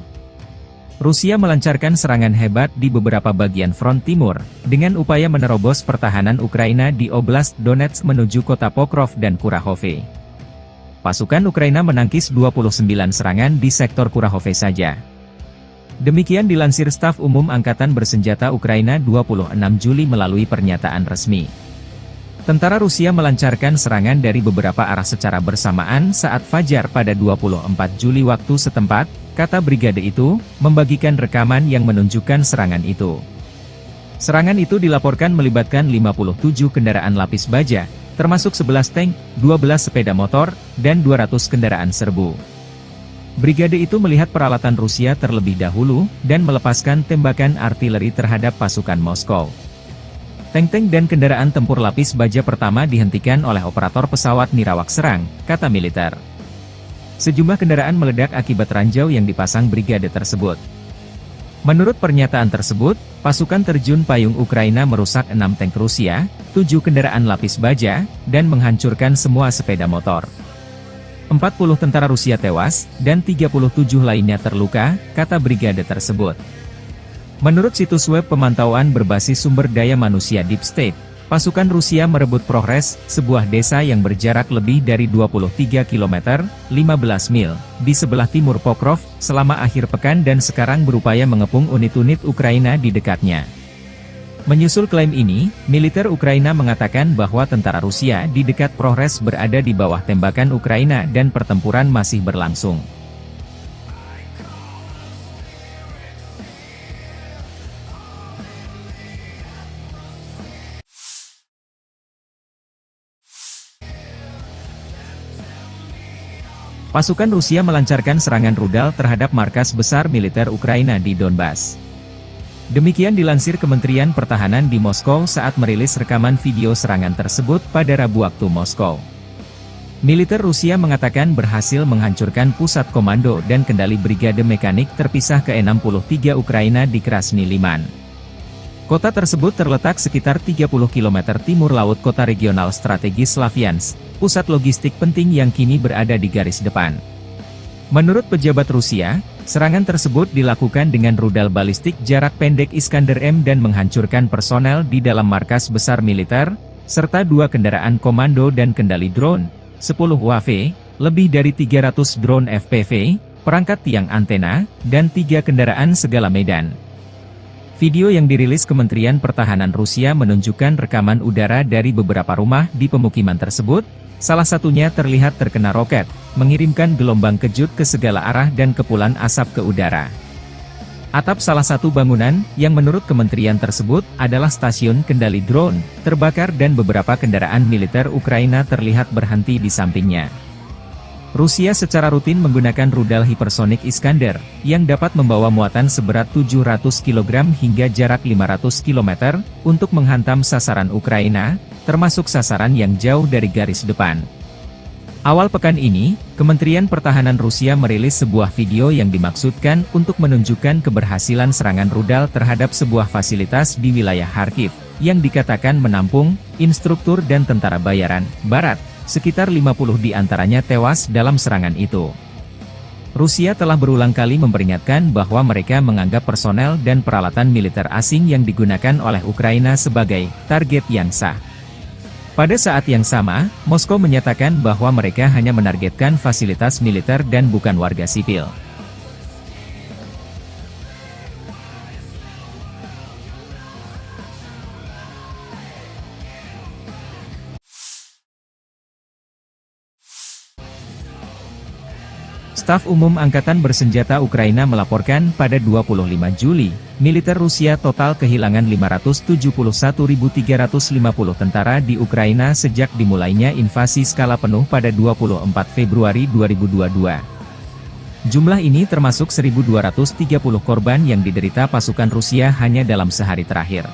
Rusia melancarkan serangan hebat di beberapa bagian front timur, dengan upaya menerobos pertahanan Ukraina di Oblast Donetsk menuju kota Pokrov dan Kurahove. Pasukan Ukraina menangkis 29 serangan di sektor Kurahove saja. Demikian dilansir Staf Umum Angkatan Bersenjata Ukraina 26 Juli melalui pernyataan resmi. Tentara Rusia melancarkan serangan dari beberapa arah secara bersamaan saat fajar pada 24 Juli waktu setempat, kata brigade itu, membagikan rekaman yang menunjukkan serangan itu. Serangan itu dilaporkan melibatkan 57 kendaraan lapis baja, termasuk 11 tank, 12 sepeda motor, dan 200 kendaraan serbu. Brigade itu melihat peralatan Rusia terlebih dahulu, dan melepaskan tembakan artileri terhadap pasukan Moskow. Tank-tank dan kendaraan tempur lapis baja pertama dihentikan oleh operator pesawat nirawak serang, kata militer. Sejumlah kendaraan meledak akibat ranjau yang dipasang brigade tersebut. Menurut pernyataan tersebut, pasukan terjun payung Ukraina merusak 6 tank Rusia, 7 kendaraan lapis baja, dan menghancurkan semua sepeda motor. 40 tentara Rusia tewas, dan 37 lainnya terluka, kata brigade tersebut. Menurut situs web pemantauan berbasis sumber daya manusia Deep State, pasukan Rusia merebut Progres, sebuah desa yang berjarak lebih dari 23 km, 15 mil, di sebelah timur Pokrov, selama akhir pekan dan sekarang berupaya mengepung unit-unit Ukraina di dekatnya. Menyusul klaim ini, militer Ukraina mengatakan bahwa tentara Rusia di dekat Progres berada di bawah tembakan Ukraina dan pertempuran masih berlangsung. Pasukan Rusia melancarkan serangan rudal terhadap markas besar militer Ukraina di Donbas. Demikian dilansir Kementerian Pertahanan di Moskow saat merilis rekaman video serangan tersebut pada Rabu waktu Moskow. Militer Rusia mengatakan berhasil menghancurkan pusat komando dan kendali brigade mekanik terpisah ke-63 Ukraina di Krasny Liman. Kota tersebut terletak sekitar 30 km timur laut kota regional strategis Slaviansk, pusat logistik penting yang kini berada di garis depan. Menurut pejabat Rusia, serangan tersebut dilakukan dengan rudal balistik jarak pendek Iskander-M dan menghancurkan personel di dalam markas besar militer, serta 2 kendaraan komando dan kendali drone, 10 UAV, lebih dari 300 drone FPV, perangkat tiang antena, dan 3 kendaraan segala medan. Video yang dirilis Kementerian Pertahanan Rusia menunjukkan rekaman udara dari beberapa rumah di pemukiman tersebut, salah satunya terlihat terkena roket, mengirimkan gelombang kejut ke segala arah dan kepulan asap ke udara. Atap salah satu bangunan, yang menurut kementerian tersebut, adalah stasiun kendali drone, terbakar dan beberapa kendaraan militer Ukraina terlihat berhenti di sampingnya. Rusia secara rutin menggunakan rudal hipersonik Iskander, yang dapat membawa muatan seberat 700 kg hingga jarak 500 km, untuk menghantam sasaran Ukraina, termasuk sasaran yang jauh dari garis depan. Awal pekan ini, Kementerian Pertahanan Rusia merilis sebuah video yang dimaksudkan untuk menunjukkan keberhasilan serangan rudal terhadap sebuah fasilitas di wilayah Kharkiv, yang dikatakan menampung instruktur dan tentara bayaran Barat. Sekitar 50 di antaranya tewas dalam serangan itu. Rusia telah berulang kali memperingatkan bahwa mereka menganggap personel dan peralatan militer asing yang digunakan oleh Ukraina sebagai target yang sah. Pada saat yang sama, Moskow menyatakan bahwa mereka hanya menargetkan fasilitas militer dan bukan warga sipil. Staf Umum Angkatan Bersenjata Ukraina melaporkan pada 25 Juli, militer Rusia total kehilangan 571.350 tentara di Ukraina sejak dimulainya invasi skala penuh pada 24 Februari 2022. Jumlah ini termasuk 1.230 korban yang diderita pasukan Rusia hanya dalam sehari terakhir.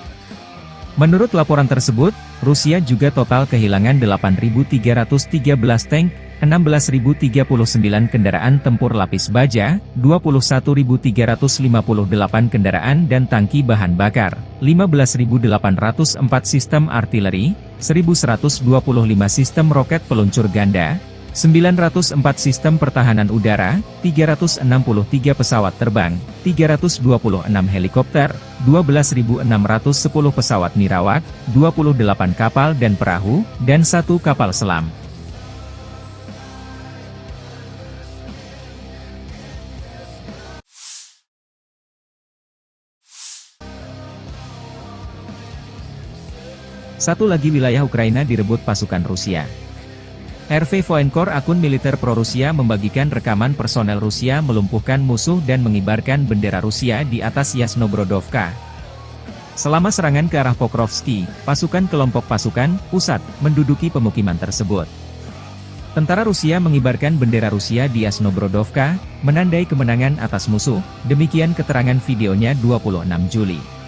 Menurut laporan tersebut, Rusia juga total kehilangan 8.313 tank, 16.039 kendaraan tempur lapis baja, 21.358 kendaraan dan tangki bahan bakar, 15.804 sistem artileri, 1.125 sistem roket peluncur ganda, 904 sistem pertahanan udara, 363 pesawat terbang, 326 helikopter, 12.610 pesawat nirawak, 28 kapal dan perahu, dan 1 kapal selam. Satu lagi wilayah Ukraina direbut pasukan Rusia. RV Voenkor, akun militer pro-Rusia, membagikan rekaman personel Rusia melumpuhkan musuh dan mengibarkan bendera Rusia di atas Yasnobrodovka. Selama serangan ke arah Pokrovski, pasukan kelompok pasukan pusat menduduki pemukiman tersebut. Tentara Rusia mengibarkan bendera Rusia di Yasnobrodovka, menandai kemenangan atas musuh, demikian keterangan videonya 26 Juli.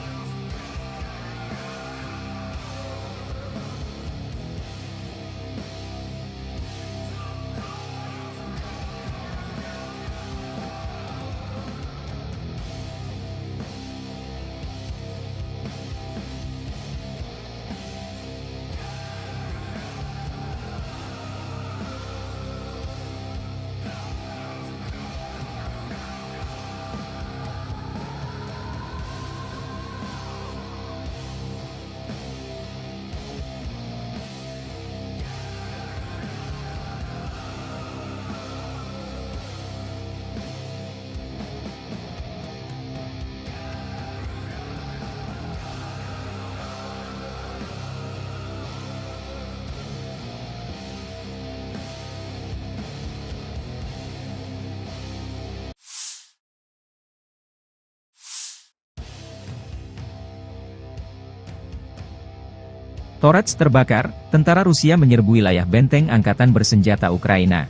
Torets terbakar, tentara Rusia menyerbu wilayah benteng angkatan bersenjata Ukraina.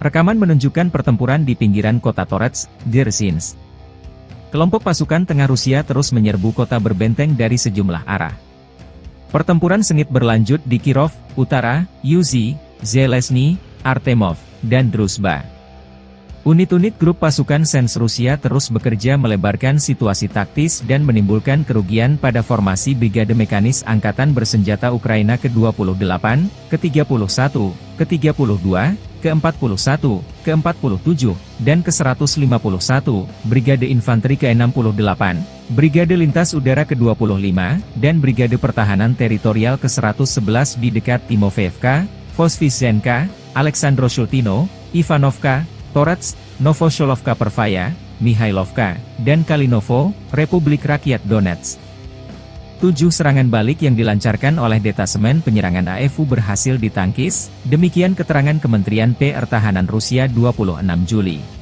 Rekaman menunjukkan pertempuran di pinggiran kota Torets, Dzerzhinsk. Kelompok pasukan tengah Rusia terus menyerbu kota berbenteng dari sejumlah arah. Pertempuran sengit berlanjut di Kirov, Utara, Yuzhi, Zelezny, Artemov, dan Druzhba. Unit-unit grup pasukan Sens Rusia terus bekerja melebarkan situasi taktis dan menimbulkan kerugian pada formasi Brigade Mekanis Angkatan Bersenjata Ukraina ke-28, ke-31, ke-32, ke-41, ke-47, dan ke-151, Brigade Infanteri ke-68, Brigade Lintas Udara ke-25, dan Brigade Pertahanan Teritorial ke-111 di dekat Timofeevka, Voskresenka, Aleksandroshultino, Ivanovka, Torets, Novosholovka Pervaya, Mihailovka, dan Kalinovo, Republik Rakyat Donetsk. 7 serangan balik yang dilancarkan oleh detasemen penyerangan AFU berhasil ditangkis, demikian keterangan Kementerian Pertahanan Rusia 26 Juli.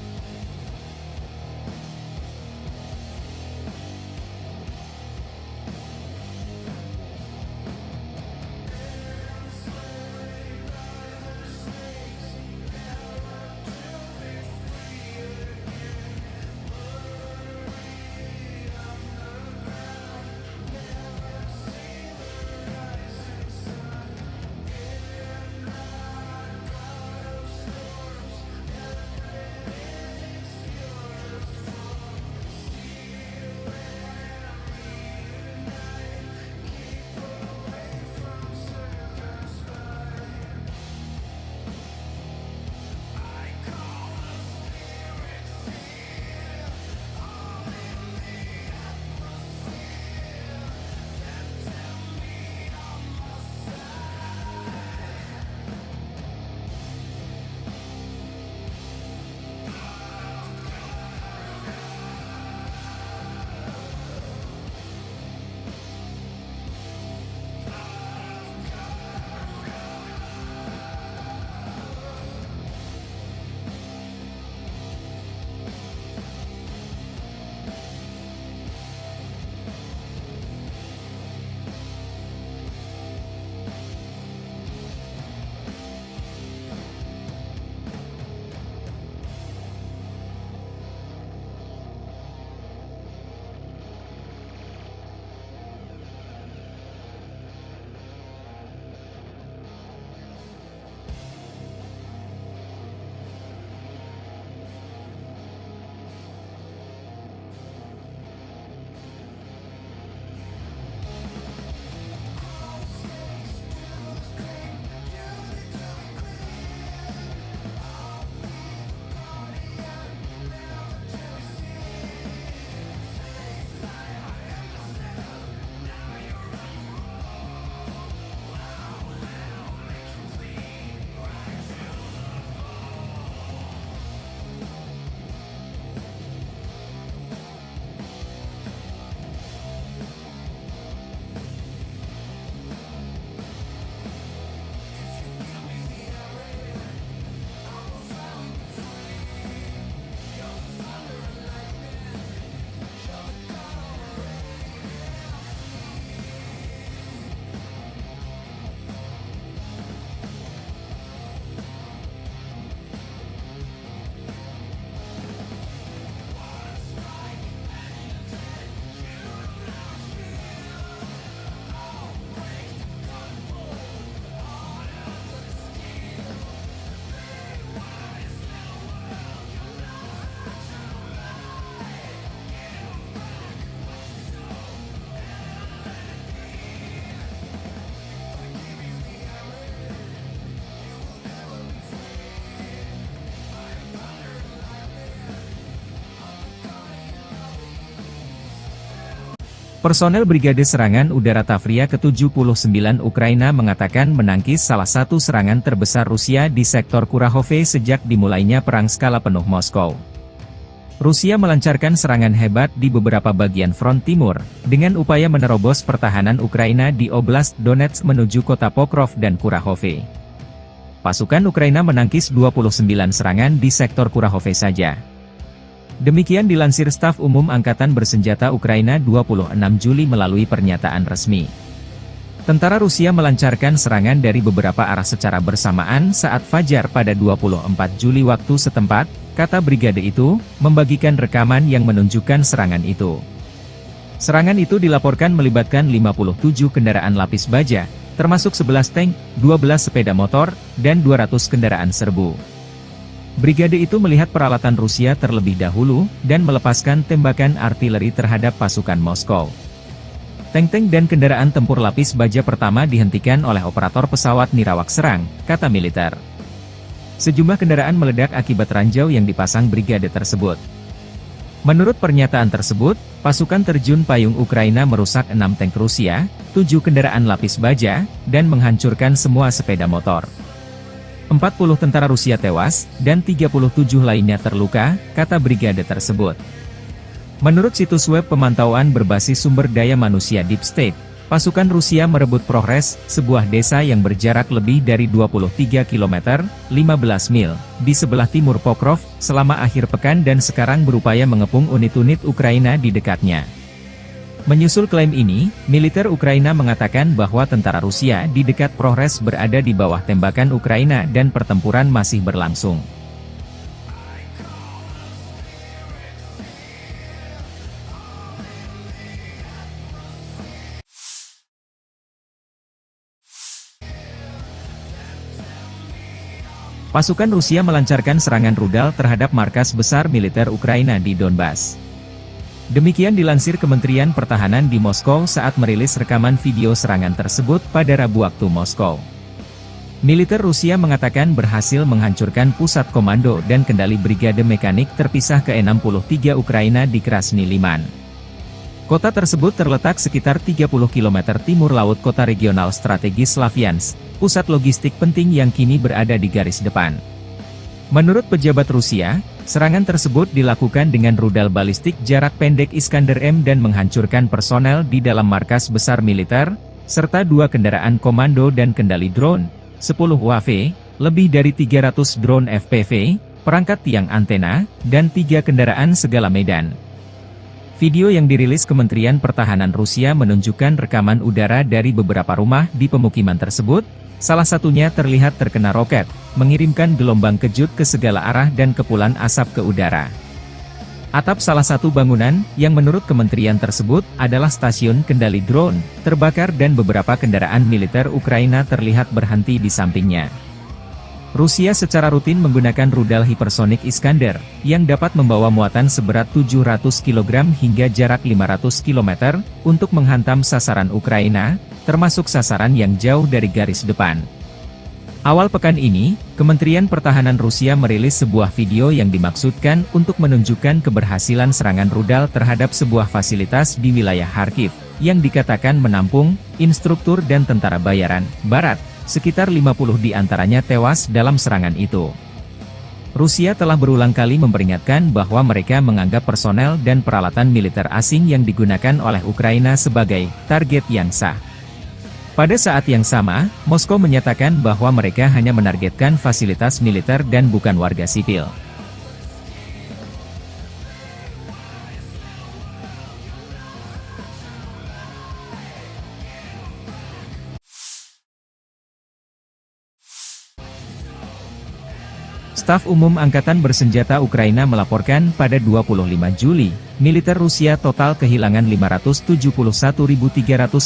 Personel Brigade Serangan Udara Tavria ke-79 Ukraina mengatakan menangkis salah satu serangan terbesar Rusia di sektor Kurahove sejak dimulainya perang skala penuh Moskow. Rusia melancarkan serangan hebat di beberapa bagian front timur, dengan upaya menerobos pertahanan Ukraina di Oblast Donetsk menuju kota Pokrov dan Kurahove. Pasukan Ukraina menangkis 29 serangan di sektor Kurahove saja. Demikian dilansir Staf Umum Angkatan Bersenjata Ukraina 26 Juli melalui pernyataan resmi. Tentara Rusia melancarkan serangan dari beberapa arah secara bersamaan saat fajar pada 24 Juli waktu setempat, kata brigade itu, membagikan rekaman yang menunjukkan serangan itu. Serangan itu dilaporkan melibatkan 57 kendaraan lapis baja, termasuk 11 tank, 12 sepeda motor, dan 200 kendaraan serbu. Brigade itu melihat peralatan Rusia terlebih dahulu, dan melepaskan tembakan artileri terhadap pasukan Moskow. Tank-tank dan kendaraan tempur lapis baja pertama dihentikan oleh operator pesawat nirawak serang, kata militer. Sejumlah kendaraan meledak akibat ranjau yang dipasang brigade tersebut. Menurut pernyataan tersebut, pasukan terjun payung Ukraina merusak 6 tank Rusia, 7 kendaraan lapis baja, dan menghancurkan semua sepeda motor. 40 tentara Rusia tewas, dan 37 lainnya terluka, kata brigade tersebut. Menurut situs web pemantauan berbasis sumber daya manusia Deep State, pasukan Rusia merebut Progres, sebuah desa yang berjarak lebih dari 23 km, 15 mil, di sebelah timur Pokrov, selama akhir pekan dan sekarang berupaya mengepung unit-unit Ukraina di dekatnya. Menyusul klaim ini, militer Ukraina mengatakan bahwa tentara Rusia di dekat Progres berada di bawah tembakan Ukraina dan pertempuran masih berlangsung. Pasukan Rusia melancarkan serangan rudal terhadap markas besar militer Ukraina di Donbas. Demikian dilansir Kementerian Pertahanan di Moskow saat merilis rekaman video serangan tersebut pada Rabu waktu Moskow. Militer Rusia mengatakan berhasil menghancurkan pusat komando dan kendali brigade mekanik terpisah ke-63 Ukraina di Krasny Liman. Kota tersebut terletak sekitar 30 km timur laut kota regional strategis Slavyansk, pusat logistik penting yang kini berada di garis depan. Menurut pejabat Rusia, serangan tersebut dilakukan dengan rudal balistik jarak pendek Iskander-M dan menghancurkan personel di dalam markas besar militer, serta 2 kendaraan komando dan kendali drone, 10 UAV, lebih dari 300 drone FPV, perangkat tiang antena, dan 3 kendaraan segala medan. Video yang dirilis Kementerian Pertahanan Rusia menunjukkan rekaman udara dari beberapa rumah di pemukiman tersebut, salah satunya terlihat terkena roket, mengirimkan gelombang kejut ke segala arah dan kepulan asap ke udara. Atap salah satu bangunan, yang menurut kementerian tersebut, adalah stasiun kendali drone, terbakar dan beberapa kendaraan militer Ukraina terlihat berhenti di sampingnya. Rusia secara rutin menggunakan rudal hipersonik Iskander, yang dapat membawa muatan seberat 700 kg hingga jarak 500 km, untuk menghantam sasaran Ukraina, termasuk sasaran yang jauh dari garis depan. Awal pekan ini, Kementerian Pertahanan Rusia merilis sebuah video yang dimaksudkan untuk menunjukkan keberhasilan serangan rudal terhadap sebuah fasilitas di wilayah Kharkiv, yang dikatakan menampung instruktur dan tentara bayaran Barat. Sekitar 50 di antaranya tewas dalam serangan itu. Rusia telah berulang kali memperingatkan bahwa mereka menganggap personel dan peralatan militer asing yang digunakan oleh Ukraina sebagai target yang sah. Pada saat yang sama, Moskow menyatakan bahwa mereka hanya menargetkan fasilitas militer dan bukan warga sipil. Staf Umum Angkatan Bersenjata Ukraina melaporkan pada 25 Juli, militer Rusia total kehilangan 571.350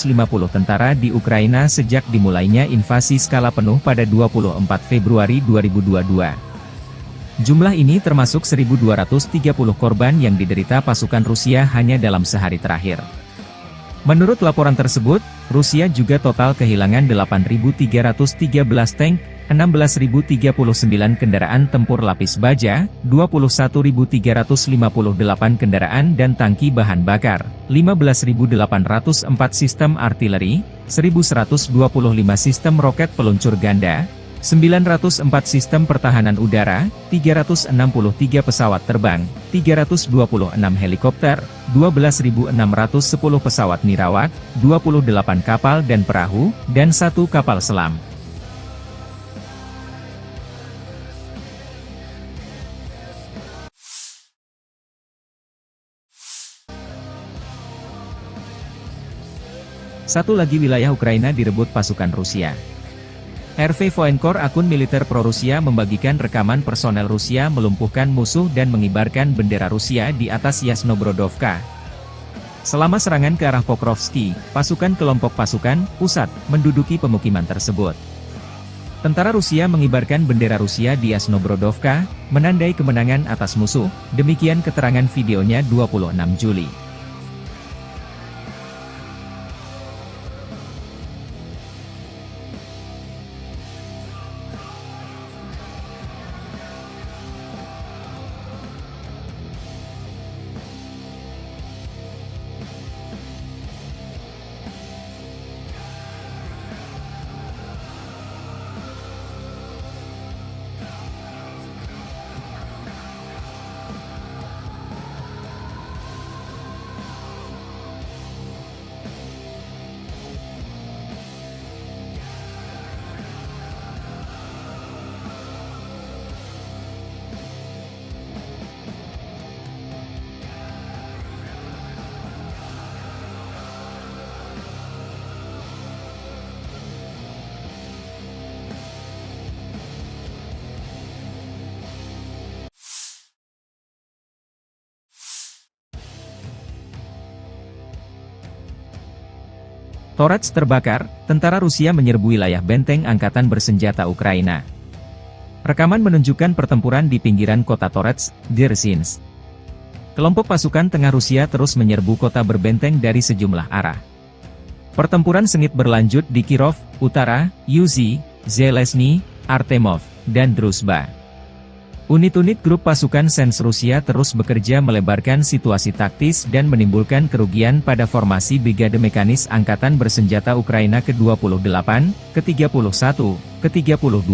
tentara di Ukraina sejak dimulainya invasi skala penuh pada 24 Februari 2022. Jumlah ini termasuk 1.230 korban yang diderita pasukan Rusia hanya dalam sehari terakhir. Menurut laporan tersebut, Rusia juga total kehilangan 8.313 tank, 16.039 kendaraan tempur lapis baja, 21.358 kendaraan dan tangki bahan bakar, 15.804 sistem artileri, 1.125 sistem roket peluncur ganda, 904 sistem pertahanan udara, 363 pesawat terbang, 326 helikopter, 12.610 pesawat nirawak, 28 kapal dan perahu, dan 1 kapal selam. Satu lagi wilayah Ukraina direbut pasukan Rusia. RV Voenkor, akun militer pro-Rusia, membagikan rekaman personel Rusia melumpuhkan musuh dan mengibarkan bendera Rusia di atas Yasnobrodovka. Selama serangan ke arah Pokrovski, pasukan kelompok pasukan pusat menduduki pemukiman tersebut. Tentara Rusia mengibarkan bendera Rusia di Yasnobrodovka, menandai kemenangan atas musuh, demikian keterangan videonya 26 Juli. Torets terbakar, tentara Rusia menyerbu wilayah benteng angkatan bersenjata Ukraina. Rekaman menunjukkan pertempuran di pinggiran kota Torets, Dzerzhinsk. Kelompok pasukan tengah Rusia terus menyerbu kota berbenteng dari sejumlah arah. Pertempuran sengit berlanjut di Kirov, Utara, Yuzhi, Zelezny, Artemov, dan Druzhba. Unit-unit grup pasukan Sens Rusia terus bekerja melebarkan situasi taktis dan menimbulkan kerugian pada formasi Brigade Mekanis Angkatan Bersenjata Ukraina ke-28, ke-31, ke-32,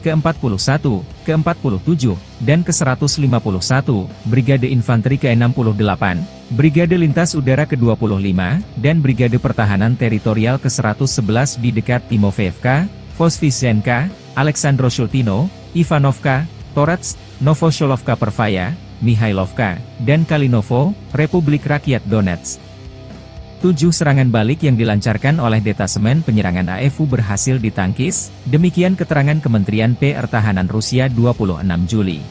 ke-41, ke-47, dan ke-151, Brigade Infanteri ke-68, Brigade Lintas Udara ke-25, dan Brigade Pertahanan Teritorial ke-111 di dekat Timofeevka, Voskresenka, Aleksandroshultino, Ivanovka, Torets, Novosholovka Pervaya, Mihailovka, dan Kalinovo, Republik Rakyat Donetsk. 7 serangan balik yang dilancarkan oleh detasemen penyerangan AFU berhasil ditangkis, demikian keterangan Kementerian Pertahanan Rusia 26 Juli.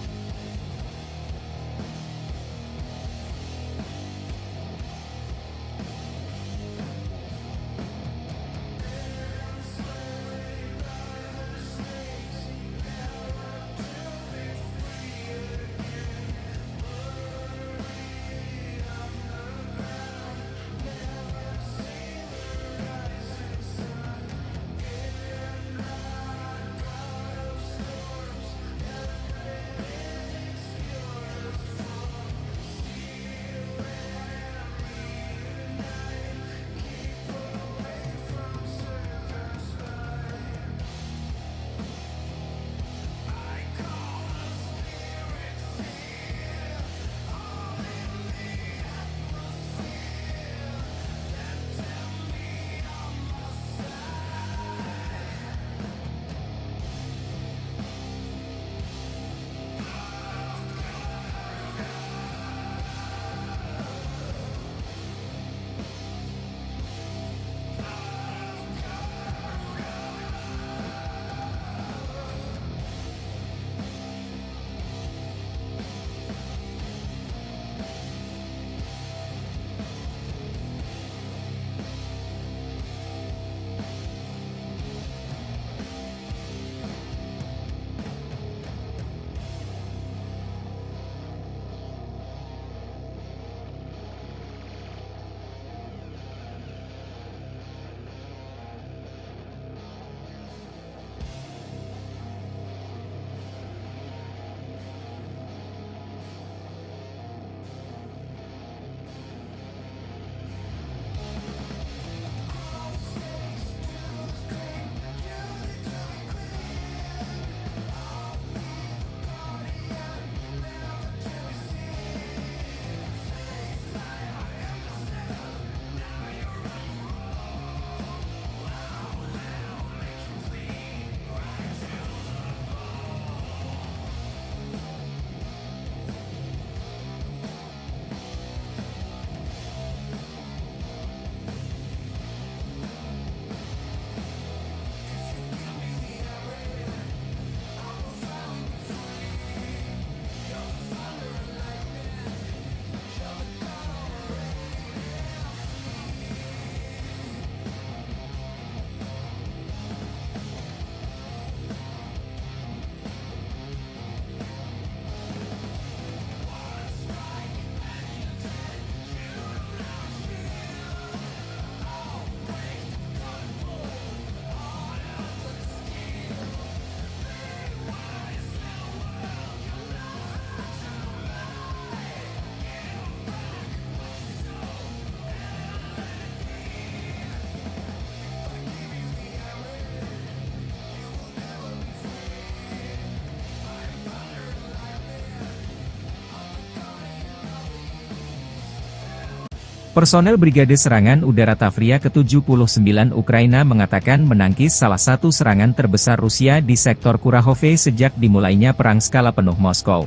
Personel Brigade Serangan Udara Tavria ke-79 Ukraina mengatakan menangkis salah satu serangan terbesar Rusia di sektor Kurahove sejak dimulainya perang skala penuh Moskow.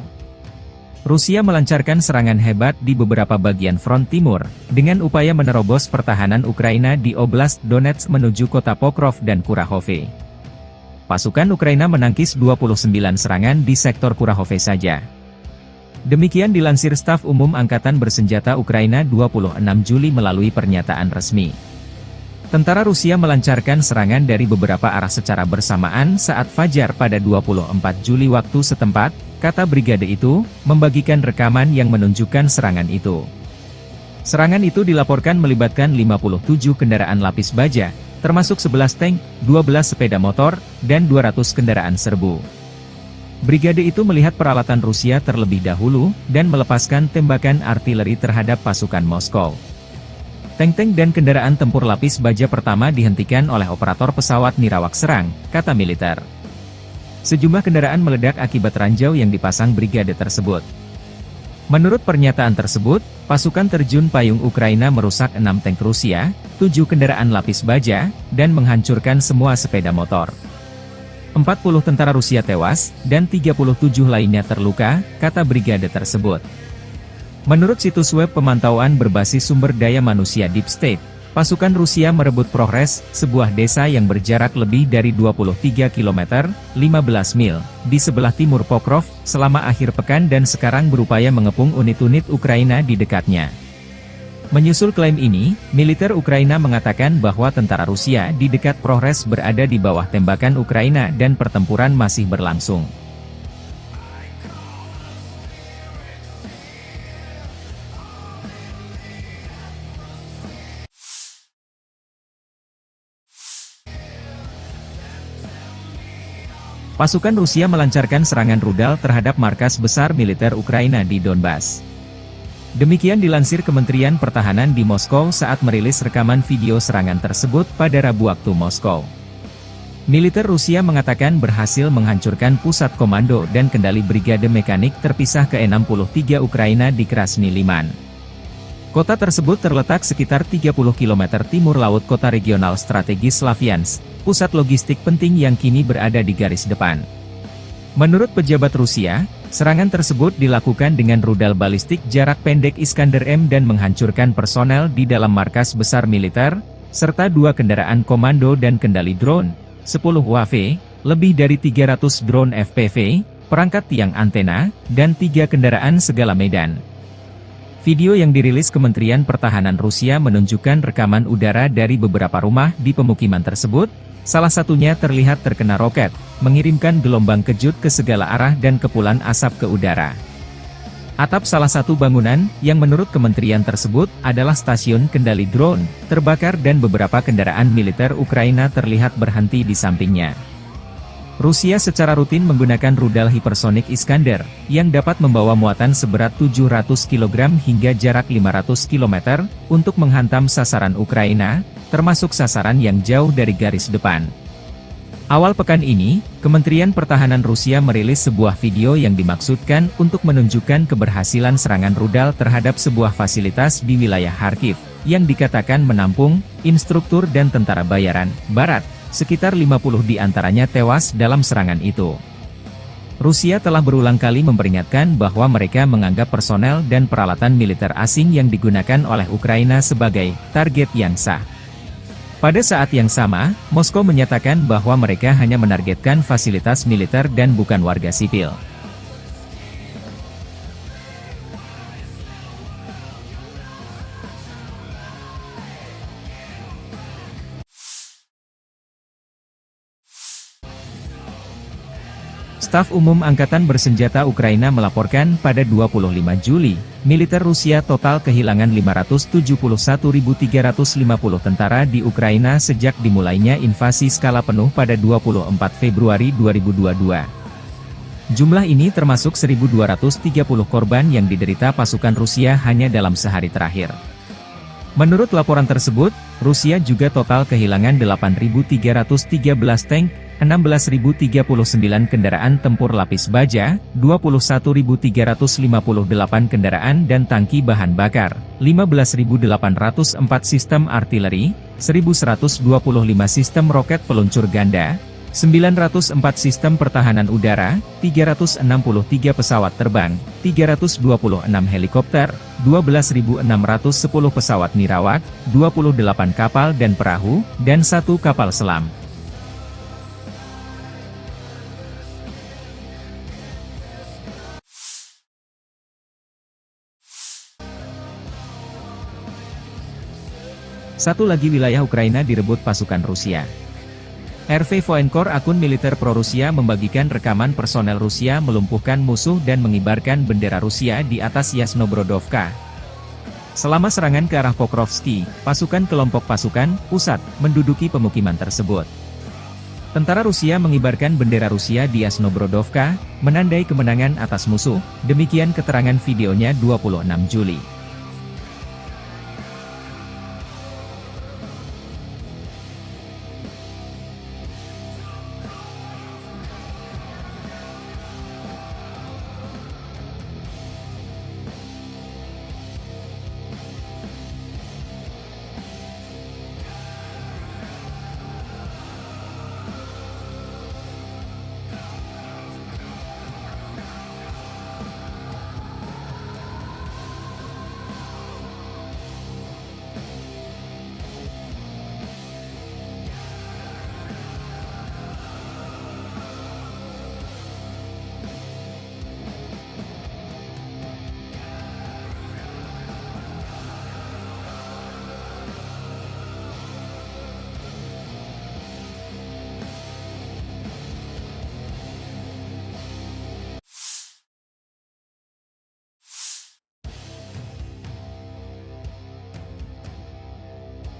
Rusia melancarkan serangan hebat di beberapa bagian front timur, dengan upaya menerobos pertahanan Ukraina di Oblast Donetsk menuju kota Pokrov dan Kurahove. Pasukan Ukraina menangkis 29 serangan di sektor Kurahove saja. Demikian dilansir Staf Umum Angkatan Bersenjata Ukraina 26 Juli melalui pernyataan resmi. Tentara Rusia melancarkan serangan dari beberapa arah secara bersamaan saat fajar pada 24 Juli waktu setempat, kata brigade itu, membagikan rekaman yang menunjukkan serangan itu. Serangan itu dilaporkan melibatkan 57 kendaraan lapis baja, termasuk 11 tank, 12 sepeda motor, dan 200 kendaraan serbu. Brigade itu melihat peralatan Rusia terlebih dahulu, dan melepaskan tembakan artileri terhadap pasukan Moskow. Tank-tank dan kendaraan tempur lapis baja pertama dihentikan oleh operator pesawat Nirawak serang, kata militer. Sejumlah kendaraan meledak akibat ranjau yang dipasang brigade tersebut. Menurut pernyataan tersebut, pasukan terjun payung Ukraina merusak 6 tank Rusia, 7 kendaraan lapis baja, dan menghancurkan semua sepeda motor. 40 tentara Rusia tewas, dan 37 lainnya terluka, kata brigade tersebut. Menurut situs web pemantauan berbasis sumber daya manusia Deep State, pasukan Rusia merebut Progres, sebuah desa yang berjarak lebih dari 23 km, 15 mil, di sebelah timur Pokrov, selama akhir pekan dan sekarang berupaya mengepung unit-unit Ukraina di dekatnya. Menyusul klaim ini, militer Ukraina mengatakan bahwa tentara Rusia di dekat Progres berada di bawah tembakan Ukraina dan pertempuran masih berlangsung. Pasukan Rusia melancarkan serangan rudal terhadap markas besar militer Ukraina di Donbas. Demikian dilansir Kementerian Pertahanan di Moskow saat merilis rekaman video serangan tersebut pada Rabu waktu Moskow. Militer Rusia mengatakan berhasil menghancurkan pusat komando dan kendali brigade mekanik terpisah ke-63 Ukraina di Krasny Liman. Kota tersebut terletak sekitar 30 km timur laut kota regional strategis Slavyansk, pusat logistik penting yang kini berada di garis depan. Menurut pejabat Rusia, serangan tersebut dilakukan dengan rudal balistik jarak pendek Iskander-M dan menghancurkan personel di dalam markas besar militer, serta 2 kendaraan komando dan kendali drone, 10 UAV, lebih dari 300 drone FPV, perangkat tiang antena, dan 3 kendaraan segala medan. Video yang dirilis Kementerian Pertahanan Rusia menunjukkan rekaman udara dari beberapa rumah di pemukiman tersebut, salah satunya terlihat terkena roket, mengirimkan gelombang kejut ke segala arah dan kepulan asap ke udara. Atap salah satu bangunan, yang menurut kementerian tersebut, adalah stasiun kendali drone, terbakar dan beberapa kendaraan militer Ukraina terlihat berhenti di sampingnya. Rusia secara rutin menggunakan rudal hipersonik Iskander, yang dapat membawa muatan seberat 700 kg hingga jarak 500 km, untuk menghantam sasaran Ukraina, termasuk sasaran yang jauh dari garis depan. Awal pekan ini, Kementerian Pertahanan Rusia merilis sebuah video yang dimaksudkan untuk menunjukkan keberhasilan serangan rudal terhadap sebuah fasilitas di wilayah Kharkiv, yang dikatakan menampung instruktur dan tentara bayaran Barat. Sekitar 50 di antaranya tewas dalam serangan itu. Rusia telah berulang kali memperingatkan bahwa mereka menganggap personel dan peralatan militer asing yang digunakan oleh Ukraina sebagai target yang sah. Pada saat yang sama, Moskow menyatakan bahwa mereka hanya menargetkan fasilitas militer dan bukan warga sipil. Staf Umum Angkatan Bersenjata Ukraina melaporkan pada 25 Juli, militer Rusia total kehilangan 571.350 tentara di Ukraina sejak dimulainya invasi skala penuh pada 24 Februari 2022. Jumlah ini termasuk 1.230 korban yang diderita pasukan Rusia hanya dalam sehari terakhir. Menurut laporan tersebut, Rusia juga total kehilangan 8.313 tank, 16.039 kendaraan tempur lapis baja, 21.358 kendaraan dan tangki bahan bakar, 15.804 sistem artileri, 1.125 sistem roket peluncur ganda, 904 sistem pertahanan udara, 363 pesawat terbang, 326 helikopter, 12.610 pesawat nirawak, 28 kapal dan perahu, dan 1 kapal selam. Satu lagi wilayah Ukraina direbut pasukan Rusia. RV Voenkor, akun militer pro-Rusia, membagikan rekaman personel Rusia melumpuhkan musuh dan mengibarkan bendera Rusia di atas Yasnobrodovka. Selama serangan ke arah Pokrovski, pasukan kelompok pasukan pusat menduduki pemukiman tersebut. Tentara Rusia mengibarkan bendera Rusia di Yasnobrodovka, menandai kemenangan atas musuh, demikian keterangan videonya 26 Juli.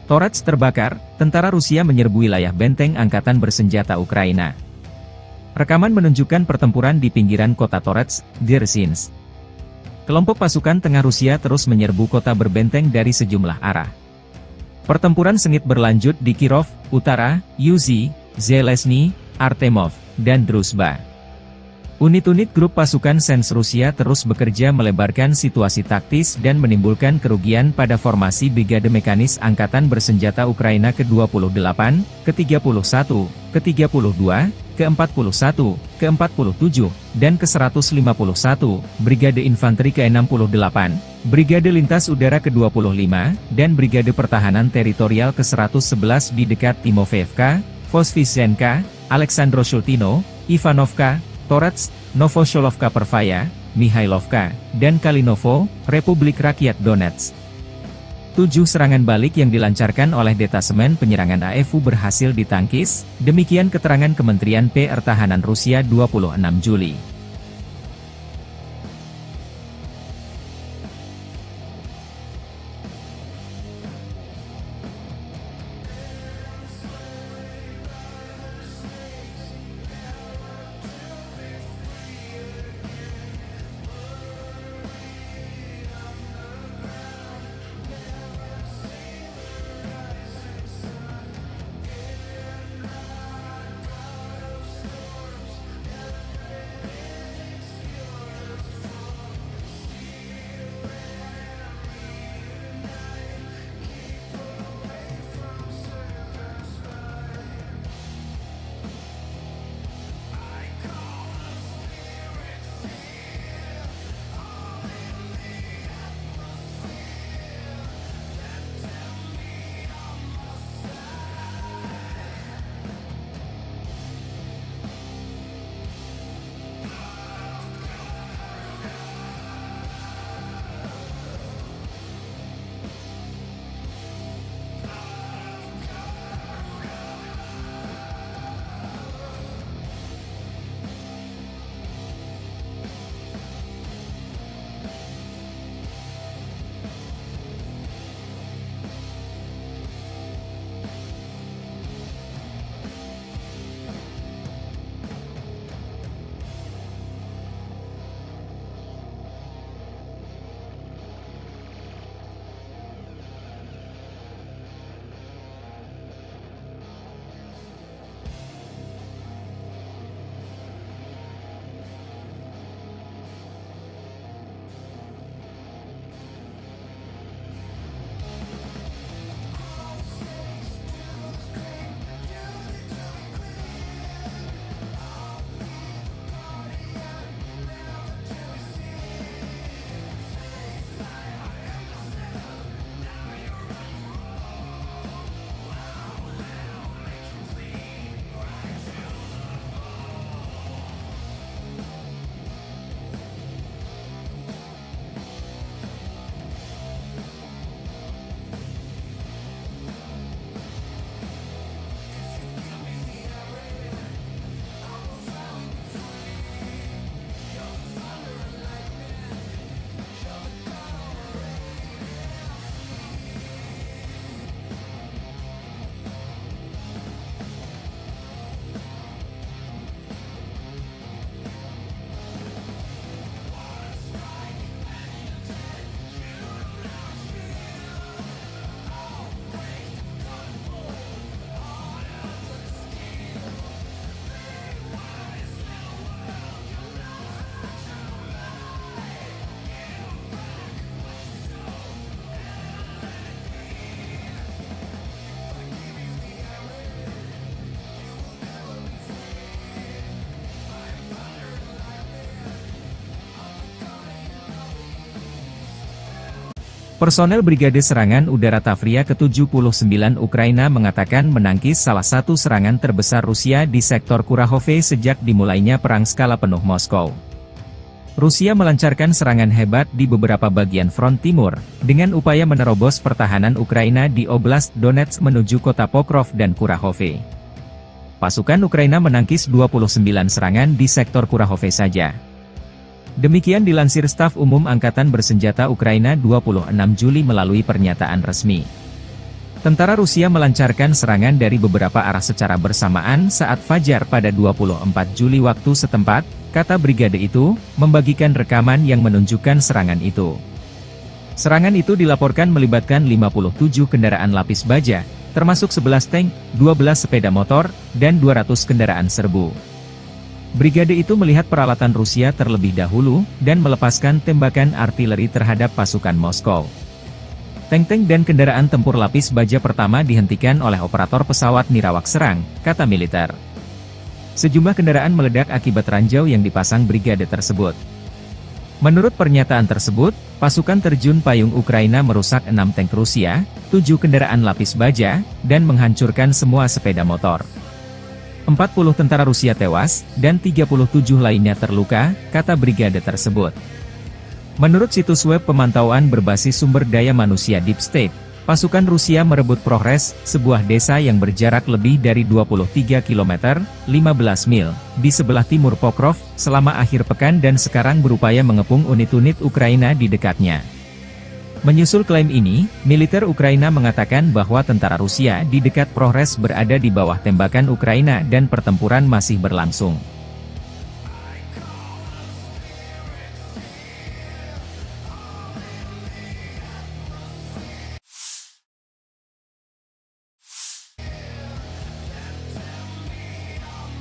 Torets terbakar, tentara Rusia menyerbu wilayah benteng angkatan bersenjata Ukraina. Rekaman menunjukkan pertempuran di pinggiran kota Torets, Dzerzhinsk. Kelompok pasukan tengah Rusia terus menyerbu kota berbenteng dari sejumlah arah. Pertempuran sengit berlanjut di Kirov, Utara, Yuzhi, Zelezny, Artemov, dan Druzhba. Unit-unit grup pasukan Sens Rusia terus bekerja melebarkan situasi taktis dan menimbulkan kerugian pada formasi Brigade Mekanis Angkatan Bersenjata Ukraina ke-28, ke-31, ke-32, ke-41, ke-47, dan ke-151, Brigade Infanteri ke-68, Brigade Lintas Udara ke-25, dan Brigade Pertahanan Teritorial ke-111 di dekat Timofeevka, Voskresenka, Aleksandroshultino, Ivanovka, Torets, Novosholovka Pervaya, Mihailovka, dan Kalinovo, Republik Rakyat Donetsk. 7 serangan balik yang dilancarkan oleh detasemen penyerangan AFU berhasil ditangkis, demikian keterangan Kementerian Pertahanan Rusia 26 Juli. Personel Brigade Serangan Udara Tavria ke-79 Ukraina mengatakan menangkis salah satu serangan terbesar Rusia di sektor Kurahove sejak dimulainya perang skala penuh Moskow. Rusia melancarkan serangan hebat di beberapa bagian front timur, dengan upaya menerobos pertahanan Ukraina di Oblast Donetsk menuju kota Pokrov dan Kurahove. Pasukan Ukraina menangkis 29 serangan di sektor Kurahove saja. Demikian dilansir Staf Umum Angkatan Bersenjata Ukraina 26 Juli melalui pernyataan resmi. Tentara Rusia melancarkan serangan dari beberapa arah secara bersamaan saat fajar pada 24 Juli waktu setempat, kata brigade itu, membagikan rekaman yang menunjukkan serangan itu. Serangan itu dilaporkan melibatkan 57 kendaraan lapis baja, termasuk 11 tank, 12 sepeda motor, dan 200 kendaraan serbu. Brigade itu melihat peralatan Rusia terlebih dahulu, dan melepaskan tembakan artileri terhadap pasukan Moskow. Tank-tank dan kendaraan tempur lapis baja pertama dihentikan oleh operator pesawat Nirawak serang, kata militer. Sejumlah kendaraan meledak akibat ranjau yang dipasang brigade tersebut. Menurut pernyataan tersebut, pasukan terjun payung Ukraina merusak 6 tank Rusia, 7 kendaraan lapis baja, dan menghancurkan semua sepeda motor. 40 tentara Rusia tewas, dan 37 lainnya terluka, kata brigade tersebut. Menurut situs web pemantauan berbasis sumber daya manusia Deep State, pasukan Rusia merebut Progres, sebuah desa yang berjarak lebih dari 23 km, 15 mil, di sebelah timur Pokrov, selama akhir pekan dan sekarang berupaya mengepung unit-unit Ukraina di dekatnya. Menyusul klaim ini, militer Ukraina mengatakan bahwa tentara Rusia di dekat Progres berada di bawah tembakan Ukraina dan pertempuran masih berlangsung.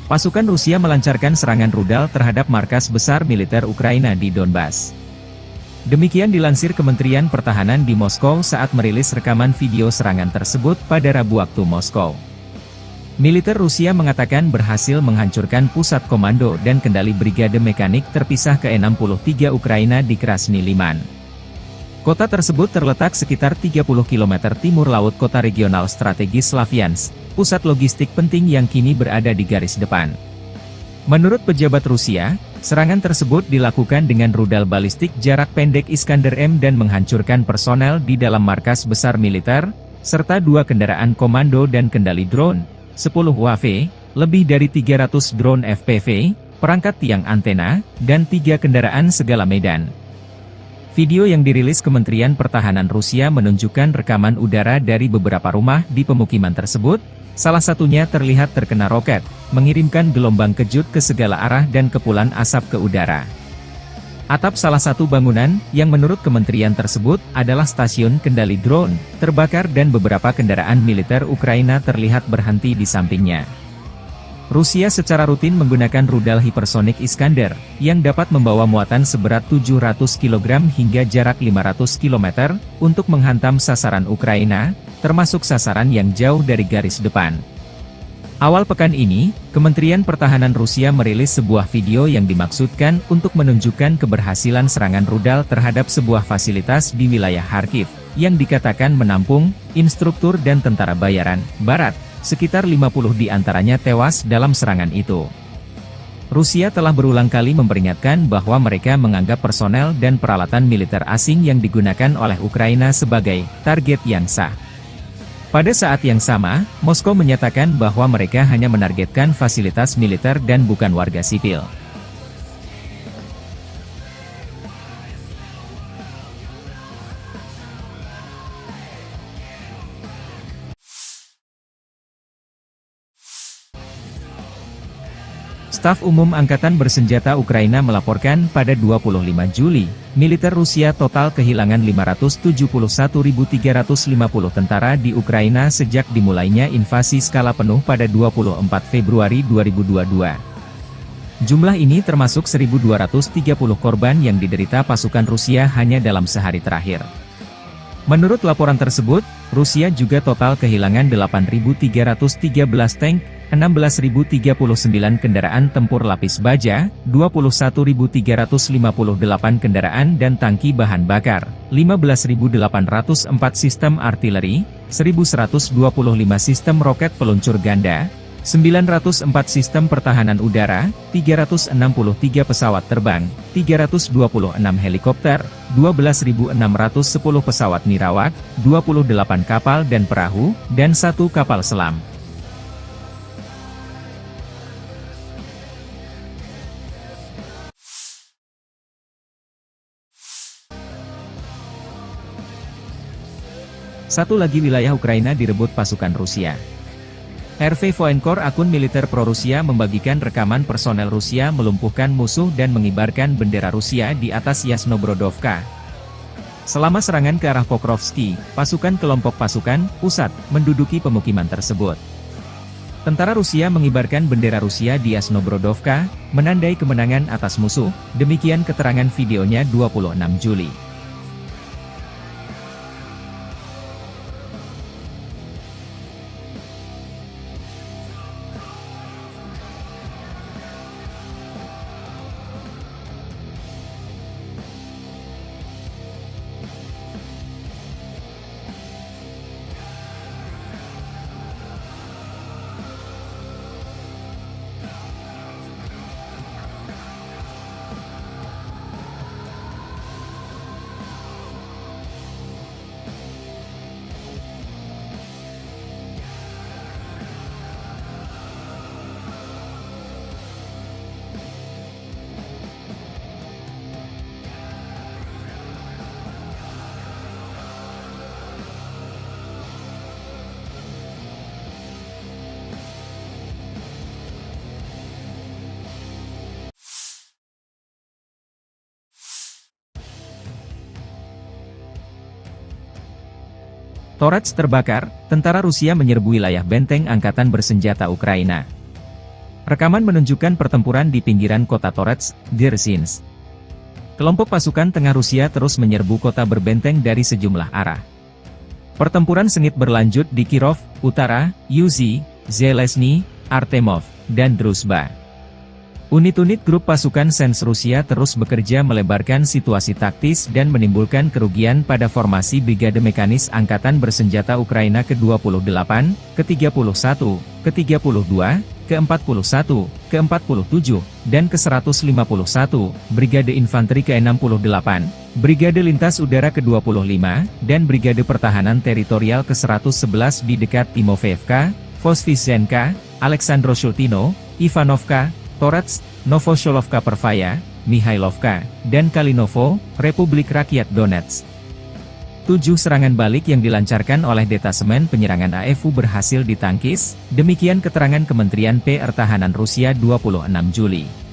Pasukan Rusia melancarkan serangan rudal terhadap markas besar militer Ukraina di Donbas. Demikian dilansir Kementerian Pertahanan di Moskow saat merilis rekaman video serangan tersebut pada Rabu waktu Moskow. Militer Rusia mengatakan berhasil menghancurkan pusat komando dan kendali brigade mekanik terpisah ke-63 Ukraina di Krasny Liman. Kota tersebut terletak sekitar 30 km timur laut kota regional strategis Slavyansk, pusat logistik penting yang kini berada di garis depan. Menurut pejabat Rusia, serangan tersebut dilakukan dengan rudal balistik jarak pendek Iskander-M dan menghancurkan personel di dalam markas besar militer, serta 2 kendaraan komando dan kendali drone, 10 UAV, lebih dari 300 drone FPV, perangkat tiang antena, dan 3 kendaraan segala medan. Video yang dirilis Kementerian Pertahanan Rusia menunjukkan rekaman udara dari beberapa rumah di pemukiman tersebut, salah satunya terlihat terkena roket, mengirimkan gelombang kejut ke segala arah dan kepulan asap ke udara. Atap salah satu bangunan, yang menurut kementerian tersebut, adalah stasiun kendali drone, terbakar dan beberapa kendaraan militer Ukraina terlihat berhenti di sampingnya. Rusia secara rutin menggunakan rudal hipersonik Iskander, yang dapat membawa muatan seberat 700 kg hingga jarak 500 km, untuk menghantam sasaran Ukraina, termasuk sasaran yang jauh dari garis depan. Awal pekan ini, Kementerian Pertahanan Rusia merilis sebuah video yang dimaksudkan untuk menunjukkan keberhasilan serangan rudal terhadap sebuah fasilitas di wilayah Kharkiv, yang dikatakan menampung instruktur dan tentara bayaran Barat. Sekitar 50 di antaranya tewas dalam serangan itu. Rusia telah berulang kali memperingatkan bahwa mereka menganggap personel dan peralatan militer asing yang digunakan oleh Ukraina sebagai target yang sah. Pada saat yang sama, Moskow menyatakan bahwa mereka hanya menargetkan fasilitas militer dan bukan warga sipil. Staf Umum Angkatan Bersenjata Ukraina melaporkan pada 25 Juli, militer Rusia total kehilangan 571.350 tentara di Ukraina sejak dimulainya invasi skala penuh pada 24 Februari 2022. Jumlah ini termasuk 1.230 korban yang diderita pasukan Rusia hanya dalam sehari terakhir. Menurut laporan tersebut, Rusia juga total kehilangan 8.313 tank, 16.039 kendaraan tempur lapis baja, 21.358 kendaraan dan tangki bahan bakar, 15.804 sistem artileri, 1.125 sistem roket peluncur ganda, 904 sistem pertahanan udara, 363 pesawat terbang, 326 helikopter, 12.610 pesawat nirawak, 28 kapal dan perahu, dan 1 kapal selam. Satu lagi wilayah Ukraina direbut pasukan Rusia. RV Voenkor, akun militer pro-Rusia, membagikan rekaman personel Rusia melumpuhkan musuh dan mengibarkan bendera Rusia di atas Yasnobrodovka. Selama serangan ke arah Pokrovski, pasukan kelompok pasukan pusat menduduki pemukiman tersebut. Tentara Rusia mengibarkan bendera Rusia di Yasnobrodovka, menandai kemenangan atas musuh, demikian keterangan videonya 26 Juli. Torets terbakar, tentara Rusia menyerbu wilayah benteng angkatan bersenjata Ukraina. Rekaman menunjukkan pertempuran di pinggiran kota Torets, Dzerzhinsk. Kelompok pasukan tengah Rusia terus menyerbu kota berbenteng dari sejumlah arah. Pertempuran sengit berlanjut di Kirov, Utara, Yuzhi, Zelezny, Artemov, dan Druzhba. Unit-unit grup pasukan Sens Rusia terus bekerja melebarkan situasi taktis dan menimbulkan kerugian pada formasi Brigade Mekanis Angkatan Bersenjata Ukraina ke-28, ke-31, ke-32, ke-41, ke-47, dan ke-151, Brigade Infanteri ke-68, Brigade Lintas Udara ke-25, dan Brigade Pertahanan Teritorial ke-111 di dekat Timofeevka, Voskresenka, Aleksandroshultino, Ivanovka, Torets, Novosholovka Pervaya, Mihailovka, dan Kalinovo, Republik Rakyat Donetsk. 7 serangan balik yang dilancarkan oleh detasemen penyerangan AFU berhasil ditangkis, demikian keterangan Kementerian Pertahanan Rusia 26 Juli.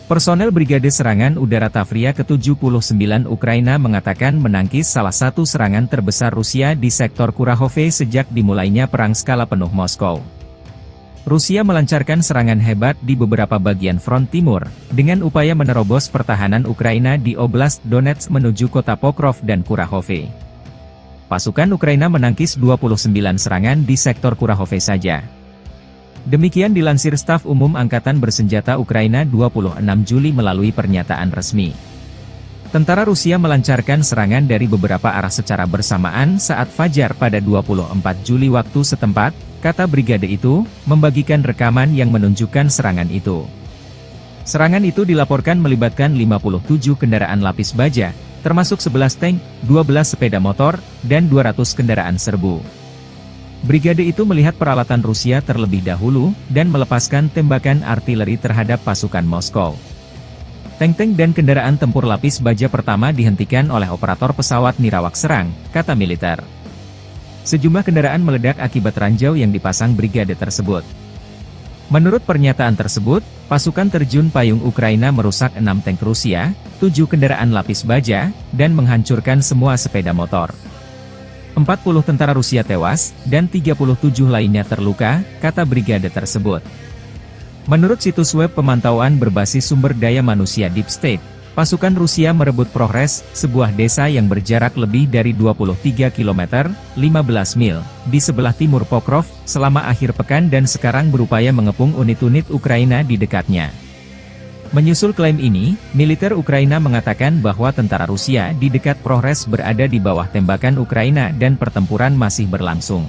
Personel Brigade Serangan Udara Tavria ke-79 Ukraina mengatakan menangkis salah satu serangan terbesar Rusia di sektor Kurahove sejak dimulainya perang skala penuh Moskow. Rusia melancarkan serangan hebat di beberapa bagian front timur, dengan upaya menerobos pertahanan Ukraina di Oblast Donetsk menuju kota Pokrov dan Kurahove. Pasukan Ukraina menangkis 29 serangan di sektor Kurahove saja. Demikian dilansir Staf Umum Angkatan Bersenjata Ukraina 26 Juli melalui pernyataan resmi. Tentara Rusia melancarkan serangan dari beberapa arah secara bersamaan saat fajar pada 24 Juli waktu setempat, kata brigade itu, membagikan rekaman yang menunjukkan serangan itu. Serangan itu dilaporkan melibatkan 57 kendaraan lapis baja, termasuk 11 tank, 12 sepeda motor, dan 200 kendaraan serbu. Brigade itu melihat peralatan Rusia terlebih dahulu, dan melepaskan tembakan artileri terhadap pasukan Moskow. Tank-tank dan kendaraan tempur lapis baja pertama dihentikan oleh operator pesawat nirawak serang, kata militer. Sejumlah kendaraan meledak akibat ranjau yang dipasang brigade tersebut. Menurut pernyataan tersebut, pasukan terjun payung Ukraina merusak 6 tank Rusia, 7 kendaraan lapis baja, dan menghancurkan semua sepeda motor. 40 tentara Rusia tewas, dan 37 lainnya terluka, kata brigade tersebut. Menurut situs web pemantauan berbasis sumber daya manusia Deep State, pasukan Rusia merebut Progres, sebuah desa yang berjarak lebih dari 23 km, 15 mil, di sebelah timur Pokrov, selama akhir pekan dan sekarang berupaya mengepung unit-unit Ukraina di dekatnya. Menyusul klaim ini, militer Ukraina mengatakan bahwa tentara Rusia di dekat Progres berada di bawah tembakan Ukraina dan pertempuran masih berlangsung.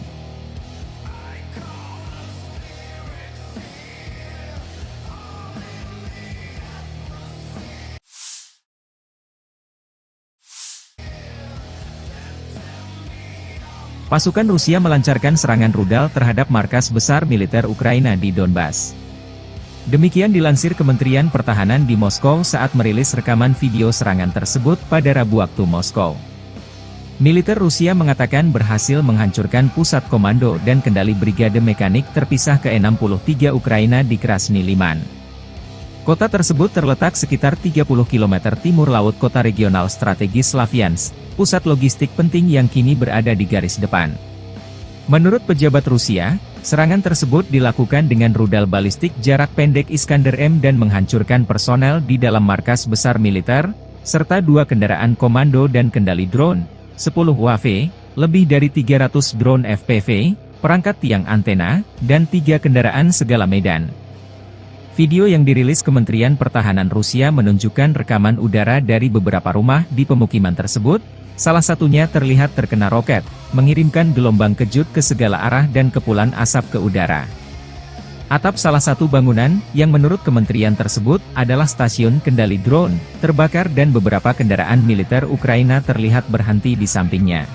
Pasukan Rusia melancarkan serangan rudal terhadap markas besar militer Ukraina di Donbas. Demikian dilansir Kementerian Pertahanan di Moskow saat merilis rekaman video serangan tersebut pada Rabu waktu Moskow. Militer Rusia mengatakan berhasil menghancurkan pusat komando dan kendali brigade mekanik terpisah ke-63 Ukraina di Krasny Liman. Kota tersebut terletak sekitar 30 km timur laut kota regional strategis Slavyansk, pusat logistik penting yang kini berada di garis depan. Menurut pejabat Rusia, serangan tersebut dilakukan dengan rudal balistik jarak pendek Iskander-M dan menghancurkan personel di dalam markas besar militer, serta 2 kendaraan komando dan kendali drone, 10 UAV, lebih dari 300 drone FPV, perangkat tiang antena, dan 3 kendaraan segala medan. Video yang dirilis Kementerian Pertahanan Rusia menunjukkan rekaman udara dari beberapa rumah di pemukiman tersebut, salah satunya terlihat terkena roket, mengirimkan gelombang kejut ke segala arah dan kepulan asap ke udara. Atap salah satu bangunan, yang menurut kementerian tersebut, adalah stasiun kendali drone, terbakar dan beberapa kendaraan militer Ukraina terlihat berhenti di sampingnya.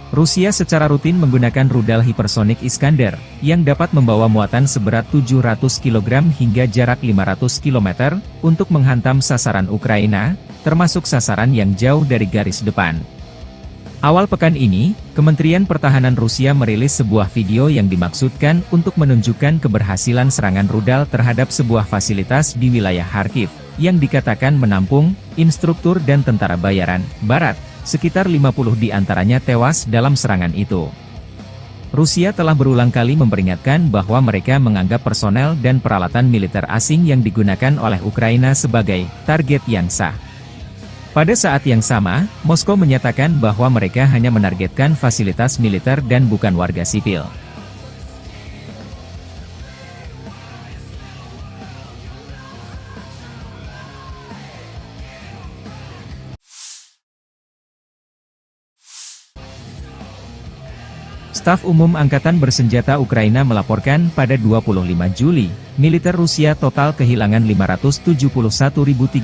Rusia secara rutin menggunakan rudal hipersonik Iskander, yang dapat membawa muatan seberat 700 kg hingga jarak 500 km, untuk menghantam sasaran Ukraina, termasuk sasaran yang jauh dari garis depan. Awal pekan ini, Kementerian Pertahanan Rusia merilis sebuah video yang dimaksudkan untuk menunjukkan keberhasilan serangan rudal terhadap sebuah fasilitas di wilayah Kharkiv, yang dikatakan menampung instruktur dan tentara bayaran Barat. Sekitar 50 di antaranya tewas dalam serangan itu. Rusia telah berulang kali memperingatkan bahwa mereka menganggap personel dan peralatan militer asing yang digunakan oleh Ukraina sebagai target yang sah. Pada saat yang sama, Moskow menyatakan bahwa mereka hanya menargetkan fasilitas militer dan bukan warga sipil. Staf Umum Angkatan Bersenjata Ukraina melaporkan pada 25 Juli, militer Rusia total kehilangan 571.350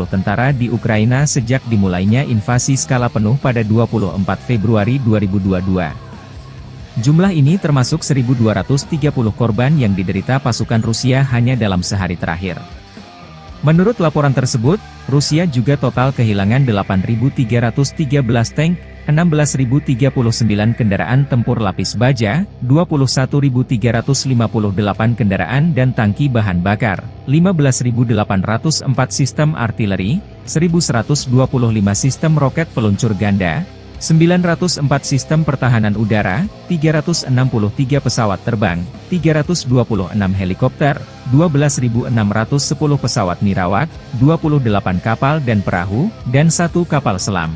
tentara di Ukraina sejak dimulainya invasi skala penuh pada 24 Februari 2022. Jumlah ini termasuk 1.230 korban yang diderita pasukan Rusia hanya dalam sehari terakhir. Menurut laporan tersebut, Rusia juga total kehilangan 8.313 tank, 16.039 kendaraan tempur lapis baja, 21.358 kendaraan dan tangki bahan bakar, 15.804 sistem artileri, 1.125 sistem roket peluncur ganda, 904 sistem pertahanan udara, 363 pesawat terbang, 326 helikopter, 12.610 pesawat nirawak, 28 kapal dan perahu, dan 1 kapal selam.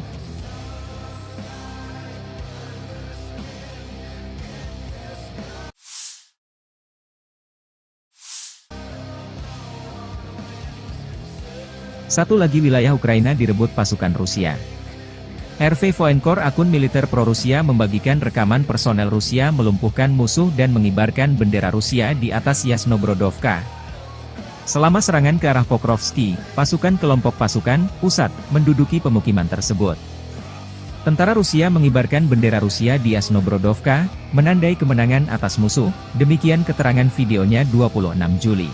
Satu lagi wilayah Ukraina direbut pasukan Rusia. RV Voenkor, akun militer pro-Rusia, membagikan rekaman personel Rusia melumpuhkan musuh dan mengibarkan bendera Rusia di atas Yasnobrodovka. Selama serangan ke arah Pokrovski, pasukan kelompok pasukan pusat menduduki pemukiman tersebut. Tentara Rusia mengibarkan bendera Rusia di Yasnobrodovka, menandai kemenangan atas musuh, demikian keterangan videonya 26 Juli.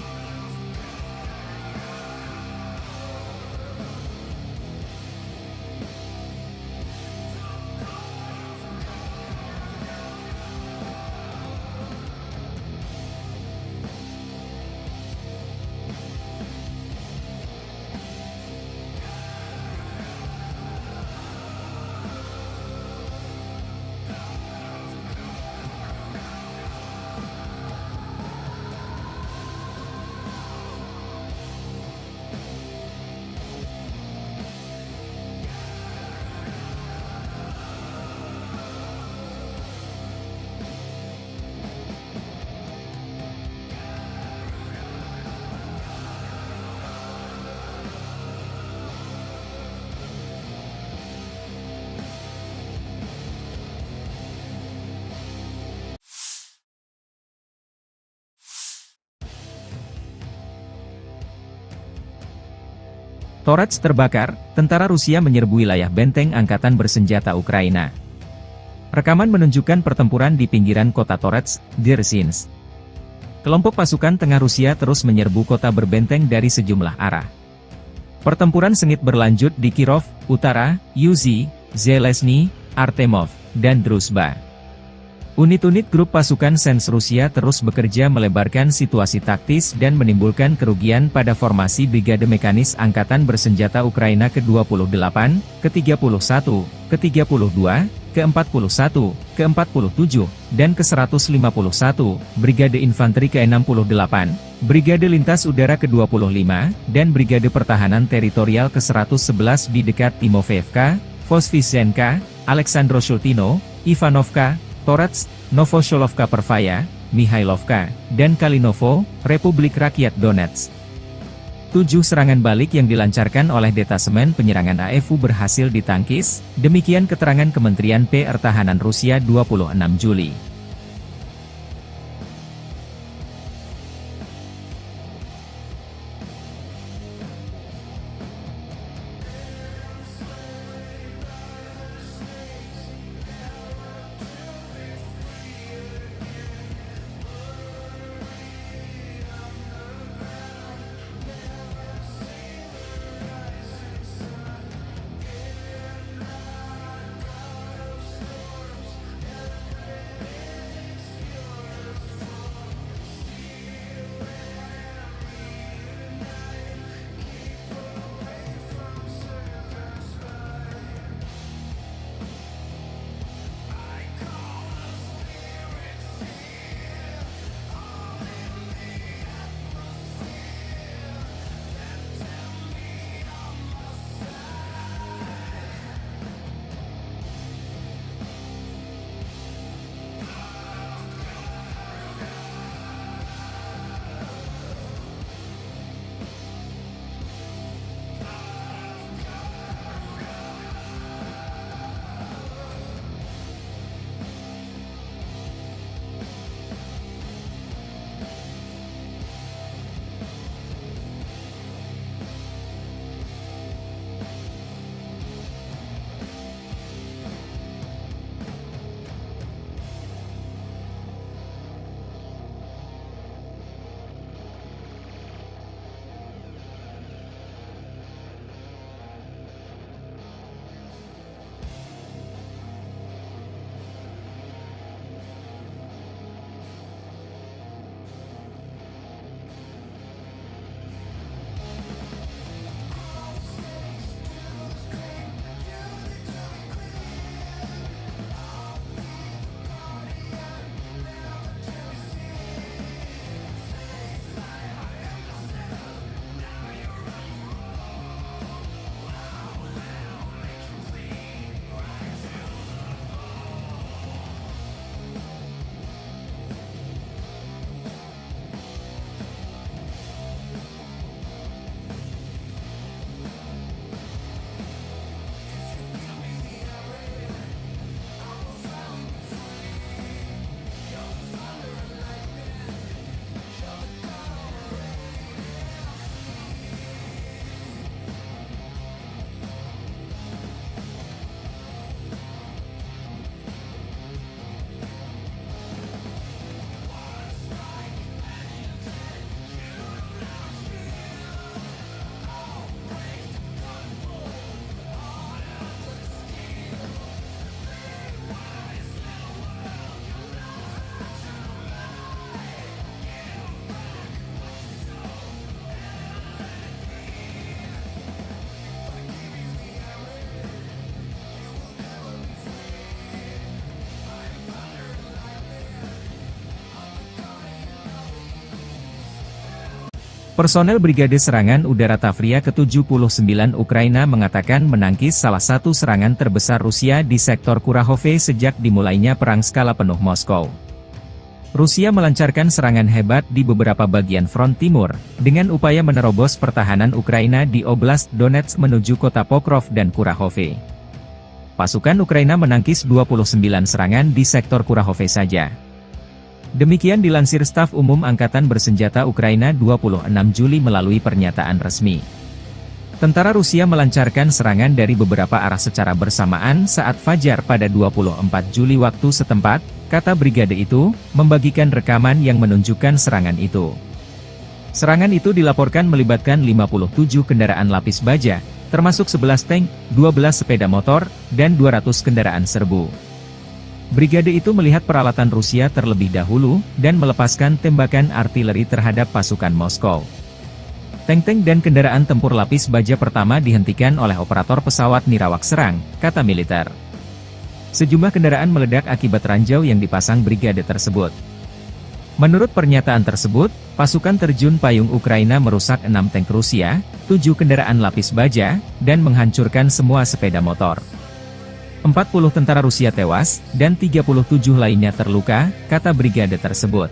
Torets terbakar, tentara Rusia menyerbu wilayah benteng angkatan bersenjata Ukraina. Rekaman menunjukkan pertempuran di pinggiran kota Torets, Dzerzhinsk. Kelompok pasukan tengah Rusia terus menyerbu kota berbenteng dari sejumlah arah. Pertempuran sengit berlanjut di Kirov, Utara, Yuzhi, Zelezny, Artemov, dan Druzhba. Unit-unit grup pasukan Sens Rusia terus bekerja melebarkan situasi taktis dan menimbulkan kerugian pada formasi Brigade Mekanis Angkatan Bersenjata Ukraina ke-28, ke-31, ke-32, ke-41, ke-47, dan ke-151, Brigade Infanteri ke-68, Brigade Lintas Udara ke-25, dan Brigade Pertahanan Teritorial ke-111 di dekat Timofeevka, Voskresenka, Aleksandroshultino, Ivanovka, Torets, Novosholovka Pervaya, Mihailovka, dan Kalinovo, Republik Rakyat Donetsk. 7 serangan balik yang dilancarkan oleh detasemen penyerangan AFU berhasil ditangkis, demikian keterangan Kementerian Pertahanan Rusia 26 Juli. Personel Brigade Serangan Udara Tavria ke-79 Ukraina mengatakan menangkis salah satu serangan terbesar Rusia di sektor Kurahove sejak dimulainya perang skala penuh Moskow. Rusia melancarkan serangan hebat di beberapa bagian front timur, dengan upaya menerobos pertahanan Ukraina di Oblast Donetsk menuju kota Pokrov dan Kurahove. Pasukan Ukraina menangkis 29 serangan di sektor Kurahove saja. Demikian dilansir Staf Umum Angkatan Bersenjata Ukraina 26 Juli melalui pernyataan resmi. Tentara Rusia melancarkan serangan dari beberapa arah secara bersamaan saat fajar pada 24 Juli waktu setempat, kata brigade itu, membagikan rekaman yang menunjukkan serangan itu. Serangan itu dilaporkan melibatkan 57 kendaraan lapis baja, termasuk 11 tank, 12 sepeda motor, dan 200 kendaraan serbu. Brigade itu melihat peralatan Rusia terlebih dahulu, dan melepaskan tembakan artileri terhadap pasukan Moskow. Tank-tank dan kendaraan tempur lapis baja pertama dihentikan oleh operator pesawat nirawak serang, kata militer. Sejumlah kendaraan meledak akibat ranjau yang dipasang brigade tersebut. Menurut pernyataan tersebut, pasukan terjun payung Ukraina merusak 6 tank Rusia, 7 kendaraan lapis baja, dan menghancurkan semua sepeda motor. 40 tentara Rusia tewas, dan 37 lainnya terluka, kata brigade tersebut.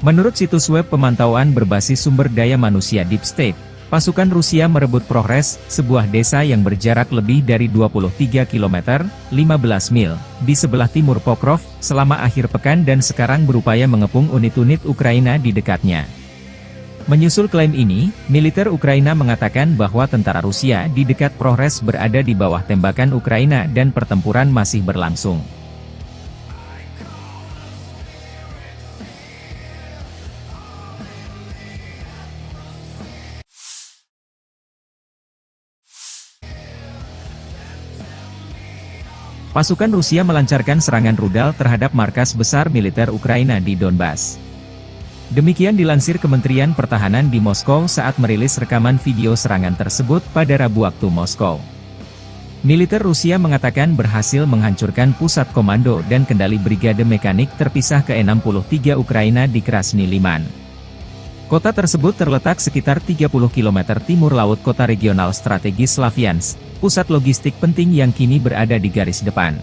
Menurut situs web pemantauan berbasis sumber daya manusia Deep State, pasukan Rusia merebut Progres, sebuah desa yang berjarak lebih dari 23 km, 15 mil, di sebelah timur Pokrov, selama akhir pekan dan sekarang berupaya mengepung unit-unit Ukraina di dekatnya. Menyusul klaim ini, militer Ukraina mengatakan bahwa tentara Rusia di dekat Progres berada di bawah tembakan Ukraina dan pertempuran masih berlangsung. Pasukan Rusia melancarkan serangan rudal terhadap markas besar militer Ukraina di Donbas. Demikian dilansir Kementerian Pertahanan di Moskow saat merilis rekaman video serangan tersebut pada Rabu waktu Moskow. Militer Rusia mengatakan berhasil menghancurkan pusat komando dan kendali brigade mekanik terpisah ke-63 Ukraina di Krasny Liman. Kota tersebut terletak sekitar 30 km timur laut kota regional strategis Slaviansk, pusat logistik penting yang kini berada di garis depan.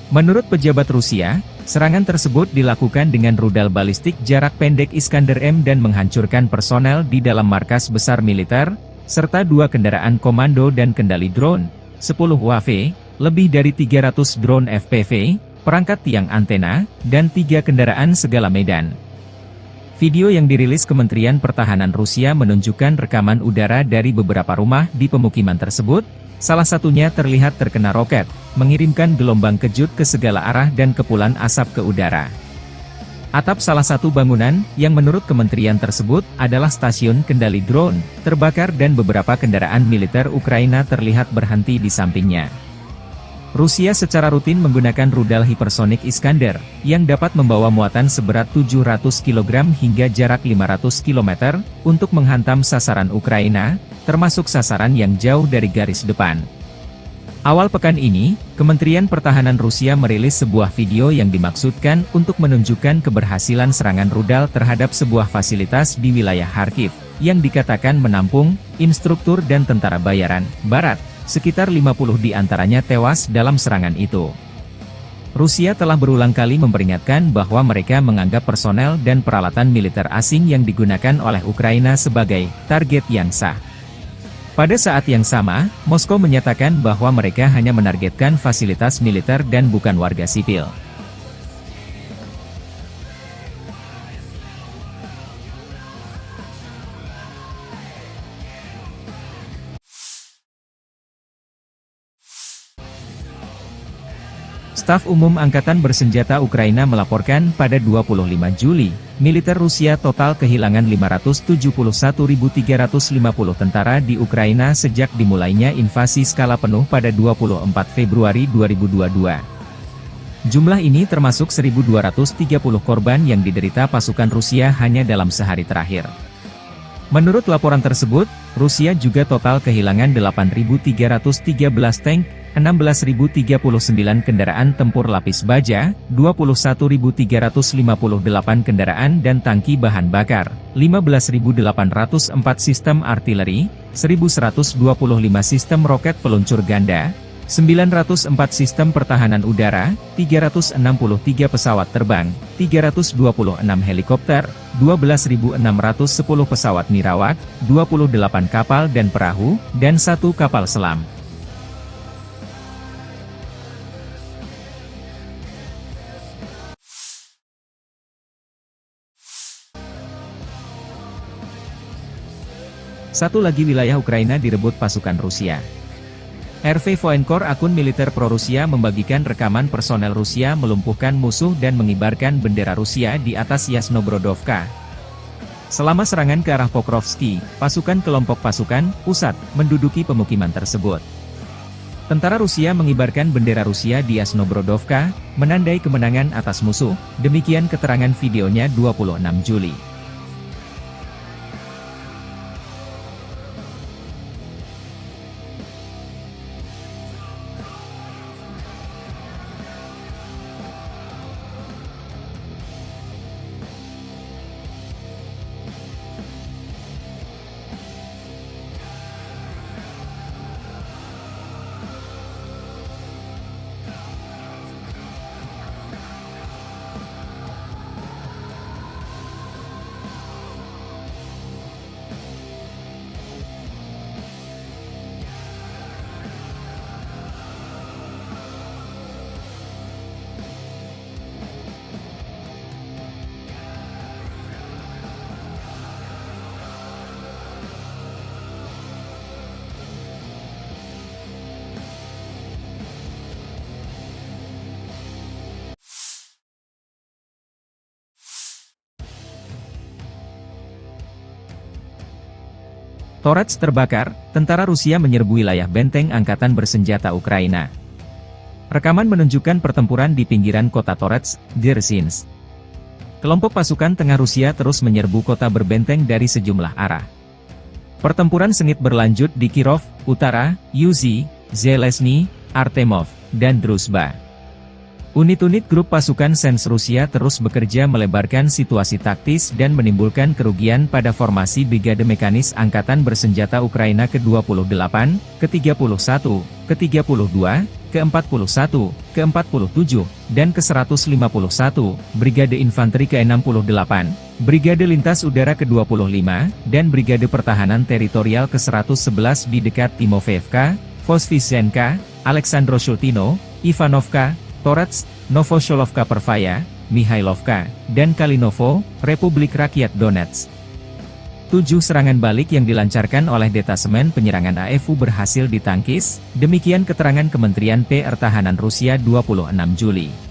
Menurut pejabat Rusia, serangan tersebut dilakukan dengan rudal balistik jarak pendek Iskander-M dan menghancurkan personel di dalam markas besar militer, serta 2 kendaraan komando dan kendali drone, 10 UAV, lebih dari 300 drone FPV, perangkat tiang antena, dan 3 kendaraan segala medan. Video yang dirilis Kementerian Pertahanan Rusia menunjukkan rekaman udara dari beberapa rumah di pemukiman tersebut, salah satunya terlihat terkena roket, mengirimkan gelombang kejut ke segala arah dan kepulan asap ke udara. Atap salah satu bangunan, yang menurut kementerian tersebut, adalah stasiun kendali drone, terbakar dan beberapa kendaraan militer Ukraina terlihat berhenti di sampingnya. Rusia secara rutin menggunakan rudal hipersonik Iskander, yang dapat membawa muatan seberat 700 kg hingga jarak 500 km, untuk menghantam sasaran Ukraina, termasuk sasaran yang jauh dari garis depan. Awal pekan ini, Kementerian Pertahanan Rusia merilis sebuah video yang dimaksudkan untuk menunjukkan keberhasilan serangan rudal terhadap sebuah fasilitas di wilayah Kharkiv, yang dikatakan menampung instruktur dan tentara bayaran Barat. Sekitar 50 di antaranya tewas dalam serangan itu. Rusia telah berulang kali memperingatkan bahwa mereka menganggap personel dan peralatan militer asing yang digunakan oleh Ukraina sebagai target yang sah. Pada saat yang sama, Moskow menyatakan bahwa mereka hanya menargetkan fasilitas militer dan bukan warga sipil. Staf Umum Angkatan Bersenjata Ukraina melaporkan pada 25 Juli, militer Rusia total kehilangan 571.350 tentara di Ukraina sejak dimulainya invasi skala penuh pada 24 Februari 2022. Jumlah ini termasuk 1.230 korban yang diderita pasukan Rusia hanya dalam sehari terakhir. Menurut laporan tersebut, Rusia juga total kehilangan 8.313 tank, 16.039 kendaraan tempur lapis baja, 21.358 kendaraan dan tangki bahan bakar, 15.804 sistem artileri, 1.125 sistem roket peluncur ganda, 904 sistem pertahanan udara, 363 pesawat terbang, 326 helikopter, 12.610 pesawat nirawak, 28 kapal dan perahu, dan 1 kapal selam. Satu lagi wilayah Ukraina direbut pasukan Rusia. RV Voenkor, akun militer pro-Rusia, membagikan rekaman personel Rusia melumpuhkan musuh dan mengibarkan bendera Rusia di atas Yasnobrodovka. Selama serangan ke arah Pokrovski, pasukan kelompok pasukan pusat menduduki pemukiman tersebut. Tentara Rusia mengibarkan bendera Rusia di Yasnobrodovka, menandai kemenangan atas musuh, demikian keterangan videonya 26 Juli. Torets terbakar, tentara Rusia menyerbu wilayah benteng angkatan bersenjata Ukraina. Rekaman menunjukkan pertempuran di pinggiran kota Torets, Dzerzhinsk. Kelompok pasukan tengah Rusia terus menyerbu kota berbenteng dari sejumlah arah. Pertempuran sengit berlanjut di Kirov, Utara, Yuzhi, Zelezny, Artemov, dan Druzhba. Unit-unit grup pasukan Sens Rusia terus bekerja melebarkan situasi taktis dan menimbulkan kerugian pada formasi Brigade Mekanis Angkatan Bersenjata Ukraina ke-28, ke-31, ke-32, ke-41, ke-47, dan ke-151, Brigade Infanteri ke-68, Brigade Lintas Udara ke-25, dan Brigade Pertahanan Teritorial ke-111 di dekat Timofeyevka, Voskresenka, Aleksandroshultino, Ivanovka, Torets, Novosholovka Pervaya, Mihailovka, dan Kalinovo, Republik Rakyat Donetsk. 7 serangan balik yang dilancarkan oleh detasemen penyerangan AFU berhasil ditangkis, demikian keterangan Kementerian Pertahanan Rusia 26 Juli.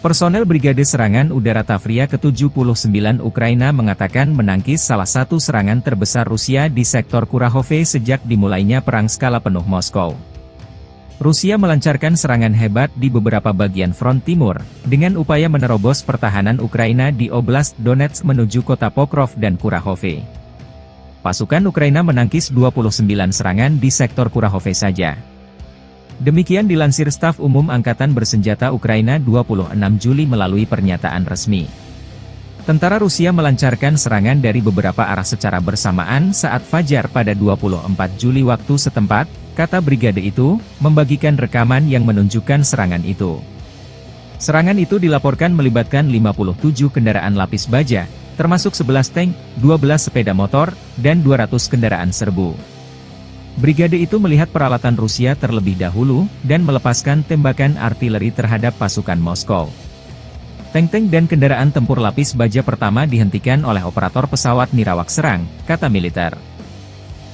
Personel Brigade Serangan Udara Tavria ke-79 Ukraina mengatakan menangkis salah satu serangan terbesar Rusia di sektor Kurahove sejak dimulainya perang skala penuh Moskow. Rusia melancarkan serangan hebat di beberapa bagian front timur, dengan upaya menerobos pertahanan Ukraina di Oblast Donetsk menuju kota Pokrov dan Kurahove. Pasukan Ukraina menangkis 29 serangan di sektor Kurahove saja. Demikian dilansir Staf Umum Angkatan Bersenjata Ukraina 26 Juli melalui pernyataan resmi. Tentara Rusia melancarkan serangan dari beberapa arah secara bersamaan saat fajar pada 24 Juli waktu setempat, kata brigade itu, membagikan rekaman yang menunjukkan serangan itu. Serangan itu dilaporkan melibatkan 57 kendaraan lapis baja, termasuk 11 tank, 12 sepeda motor, dan 200 kendaraan serbu. Brigade itu melihat peralatan Rusia terlebih dahulu, dan melepaskan tembakan artileri terhadap pasukan Moskow. Tank-tank dan kendaraan tempur lapis baja pertama dihentikan oleh operator pesawat nirawak serang, kata militer.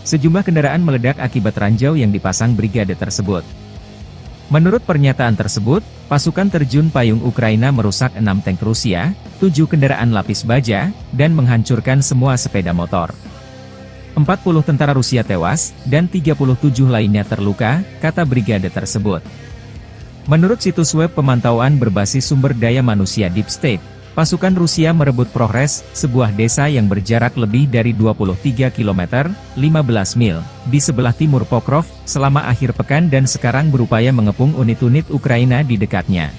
Sejumlah kendaraan meledak akibat ranjau yang dipasang brigade tersebut. Menurut pernyataan tersebut, pasukan terjun payung Ukraina merusak 6 tank Rusia, 7 kendaraan lapis baja, dan menghancurkan semua sepeda motor. 40 tentara Rusia tewas, dan 37 lainnya terluka, kata brigade tersebut. Menurut situs web pemantauan berbasis sumber daya manusia Deep State, pasukan Rusia merebut Progres, sebuah desa yang berjarak lebih dari 23 km, 15 mil, di sebelah timur Pokrov, selama akhir pekan dan sekarang berupaya mengepung unit-unit Ukraina di dekatnya.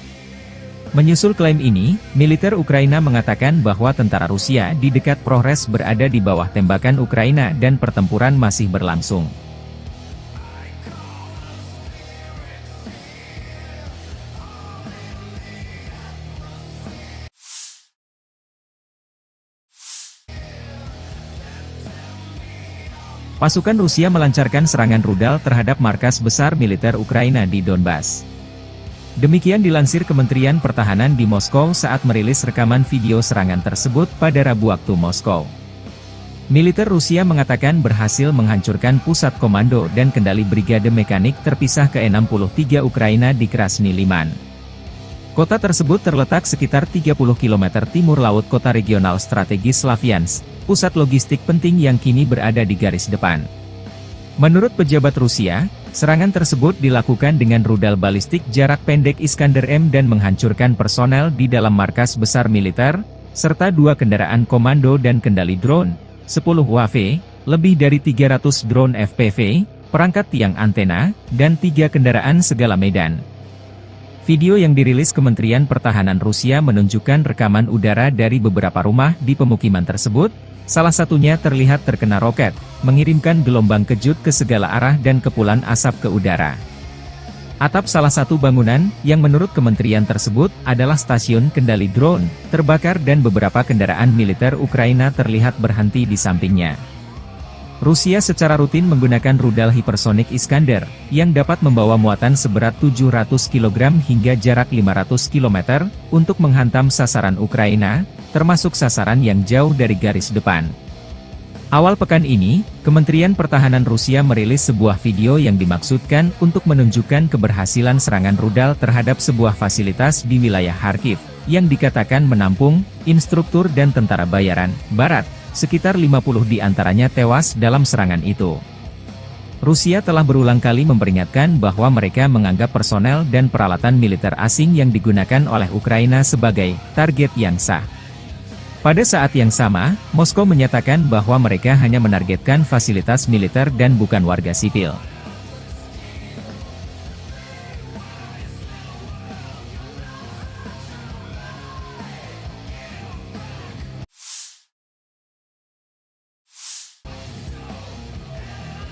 Menyusul klaim ini, militer Ukraina mengatakan bahwa tentara Rusia di dekat Progres berada di bawah tembakan Ukraina dan pertempuran masih berlangsung. Pasukan Rusia melancarkan serangan rudal terhadap markas besar militer Ukraina di Donbas. Demikian dilansir Kementerian Pertahanan di Moskow saat merilis rekaman video serangan tersebut pada Rabu waktu Moskow. Militer Rusia mengatakan berhasil menghancurkan pusat komando dan kendali brigade mekanik terpisah ke-63 Ukraina di Krasny Liman. Kota tersebut terletak sekitar 30 km timur laut kota regional strategis Slavyansk, pusat logistik penting yang kini berada di garis depan. Menurut pejabat Rusia, serangan tersebut dilakukan dengan rudal balistik jarak pendek Iskander-M dan menghancurkan personel di dalam markas besar militer, serta 2 kendaraan komando dan kendali drone, 10 UAV, lebih dari 300 drone FPV, perangkat tiang antena, dan 3 kendaraan segala medan. Video yang dirilis Kementerian Pertahanan Rusia menunjukkan rekaman udara dari beberapa rumah di pemukiman tersebut, salah satunya terlihat terkena roket, mengirimkan gelombang kejut ke segala arah dan kepulan asap ke udara. Atap salah satu bangunan, yang menurut kementerian tersebut, adalah stasiun kendali drone, terbakar dan beberapa kendaraan militer Ukraina terlihat berhenti di sampingnya. Rusia secara rutin menggunakan rudal hipersonik Iskander, yang dapat membawa muatan seberat 700 kg hingga jarak 500 km, untuk menghantam sasaran Ukraina, termasuk sasaran yang jauh dari garis depan. Awal pekan ini, Kementerian Pertahanan Rusia merilis sebuah video yang dimaksudkan untuk menunjukkan keberhasilan serangan rudal terhadap sebuah fasilitas di wilayah Kharkiv, yang dikatakan menampung instruktur dan tentara bayaran Barat. Sekitar 50 di antaranya tewas dalam serangan itu. Rusia telah berulang kali memperingatkan bahwa mereka menganggap personel dan peralatan militer asing yang digunakan oleh Ukraina sebagai target yang sah. Pada saat yang sama, Moskow menyatakan bahwa mereka hanya menargetkan fasilitas militer dan bukan warga sipil.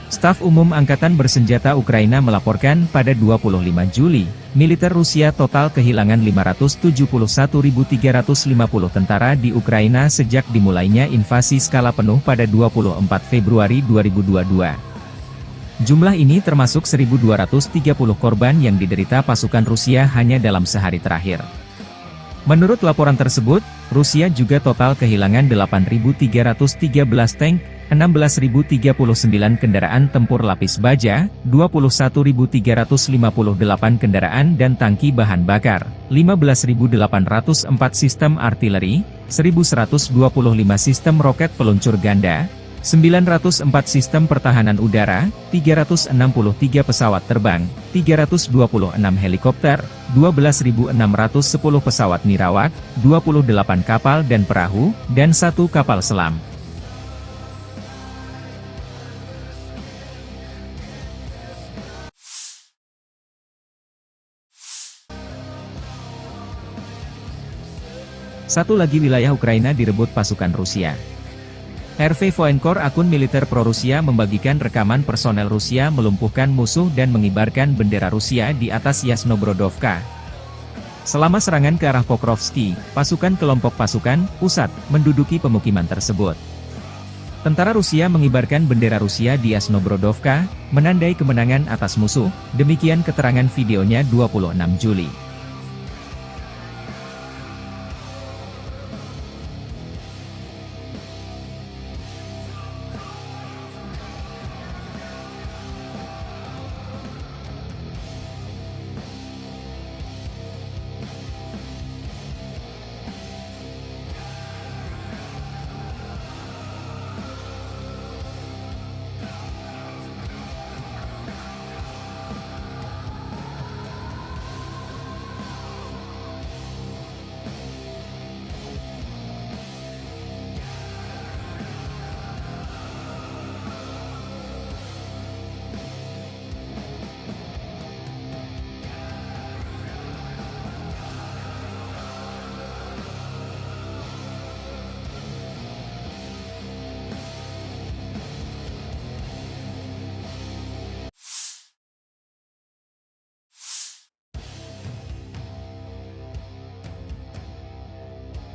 Staf Umum Angkatan Bersenjata Ukraina melaporkan pada 25 Juli, militer Rusia total kehilangan 571.350 tentara di Ukraina sejak dimulainya invasi skala penuh pada 24 Februari 2022. Jumlah ini termasuk 1.230 korban yang diderita pasukan Rusia hanya dalam sehari terakhir. Menurut laporan tersebut, Rusia juga total kehilangan 8.313 tank, 16.039 kendaraan tempur lapis baja, 21.358 kendaraan dan tangki bahan bakar, 15.804 sistem artileri, 1.125 sistem roket peluncur ganda, 904 sistem pertahanan udara, 363 pesawat terbang, 326 helikopter, 12.610 pesawat nirawak, 28 kapal dan perahu, dan 1 kapal selam. Satu lagi wilayah Ukraina direbut pasukan Rusia. RV Voenkor, akun militer pro-Rusia, membagikan rekaman personel Rusia melumpuhkan musuh dan mengibarkan bendera Rusia di atas Yasnobrodovka. Selama serangan ke arah Pokrovski, pasukan kelompok pasukan pusat menduduki pemukiman tersebut. Tentara Rusia mengibarkan bendera Rusia di Yasnobrodovka, menandai kemenangan atas musuh, demikian keterangan videonya 26 Juli.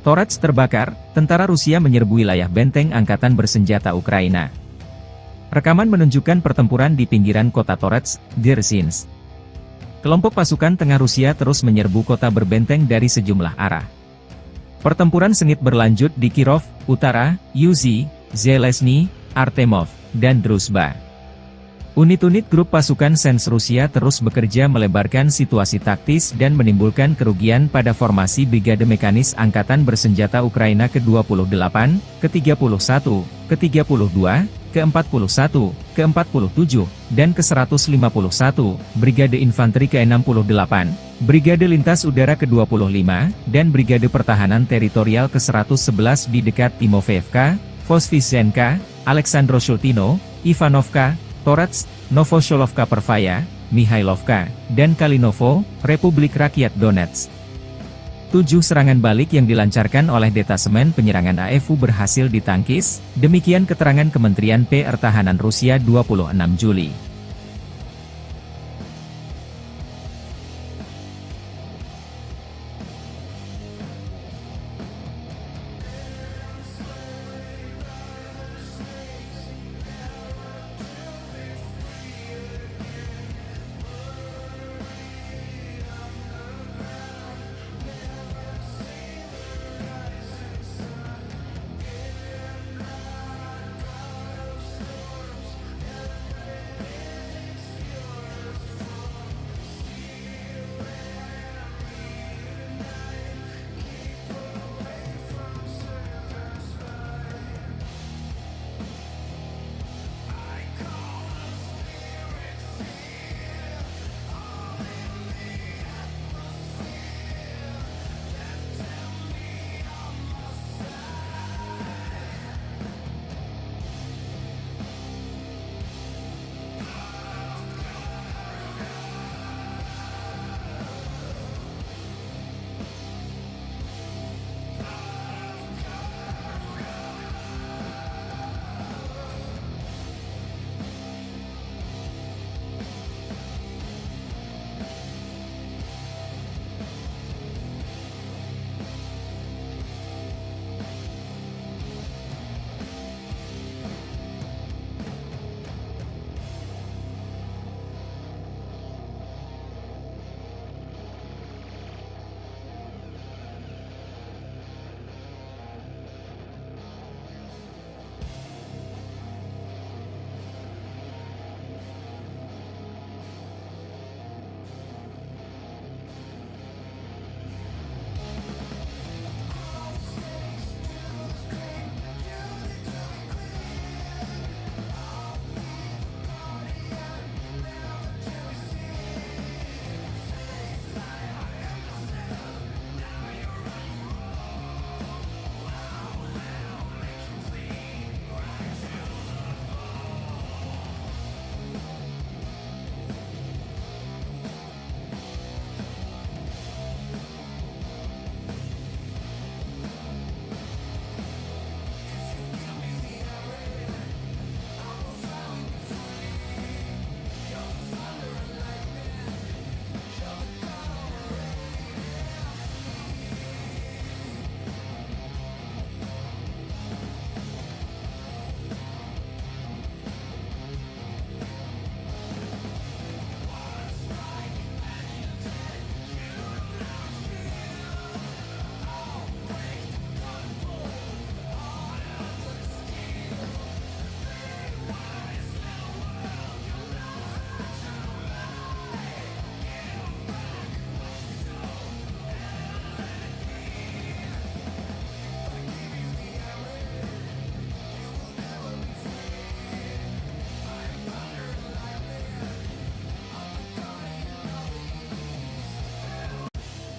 Torets terbakar, tentara Rusia menyerbu wilayah benteng angkatan bersenjata Ukraina. Rekaman menunjukkan pertempuran di pinggiran kota Torets, Dzerzhinsk. Kelompok pasukan tengah Rusia terus menyerbu kota berbenteng dari sejumlah arah. Pertempuran sengit berlanjut di Kirov, Utara, Yuzhi, Zelezny, Artemov, dan Druzhba. Unit-unit grup pasukan Sens Rusia terus bekerja melebarkan situasi taktis dan menimbulkan kerugian pada formasi Brigade Mekanis Angkatan Bersenjata Ukraina ke-28, ke-31, ke-32, ke-41, ke-47, dan ke-151, Brigade Infanteri ke-68, Brigade Lintas Udara ke-25, dan Brigade Pertahanan Teritorial ke-111 di dekat Timofeevka, Voskresenka, Aleksandroshultino, Ivanovka, Torets, Novosholovka Pervaya, Mihailovka, dan Kalinovo, Republik Rakyat Donetsk. 7 serangan balik yang dilancarkan oleh detasemen penyerangan AFU berhasil ditangkis, demikian keterangan Kementerian Pertahanan Rusia 26 Juli.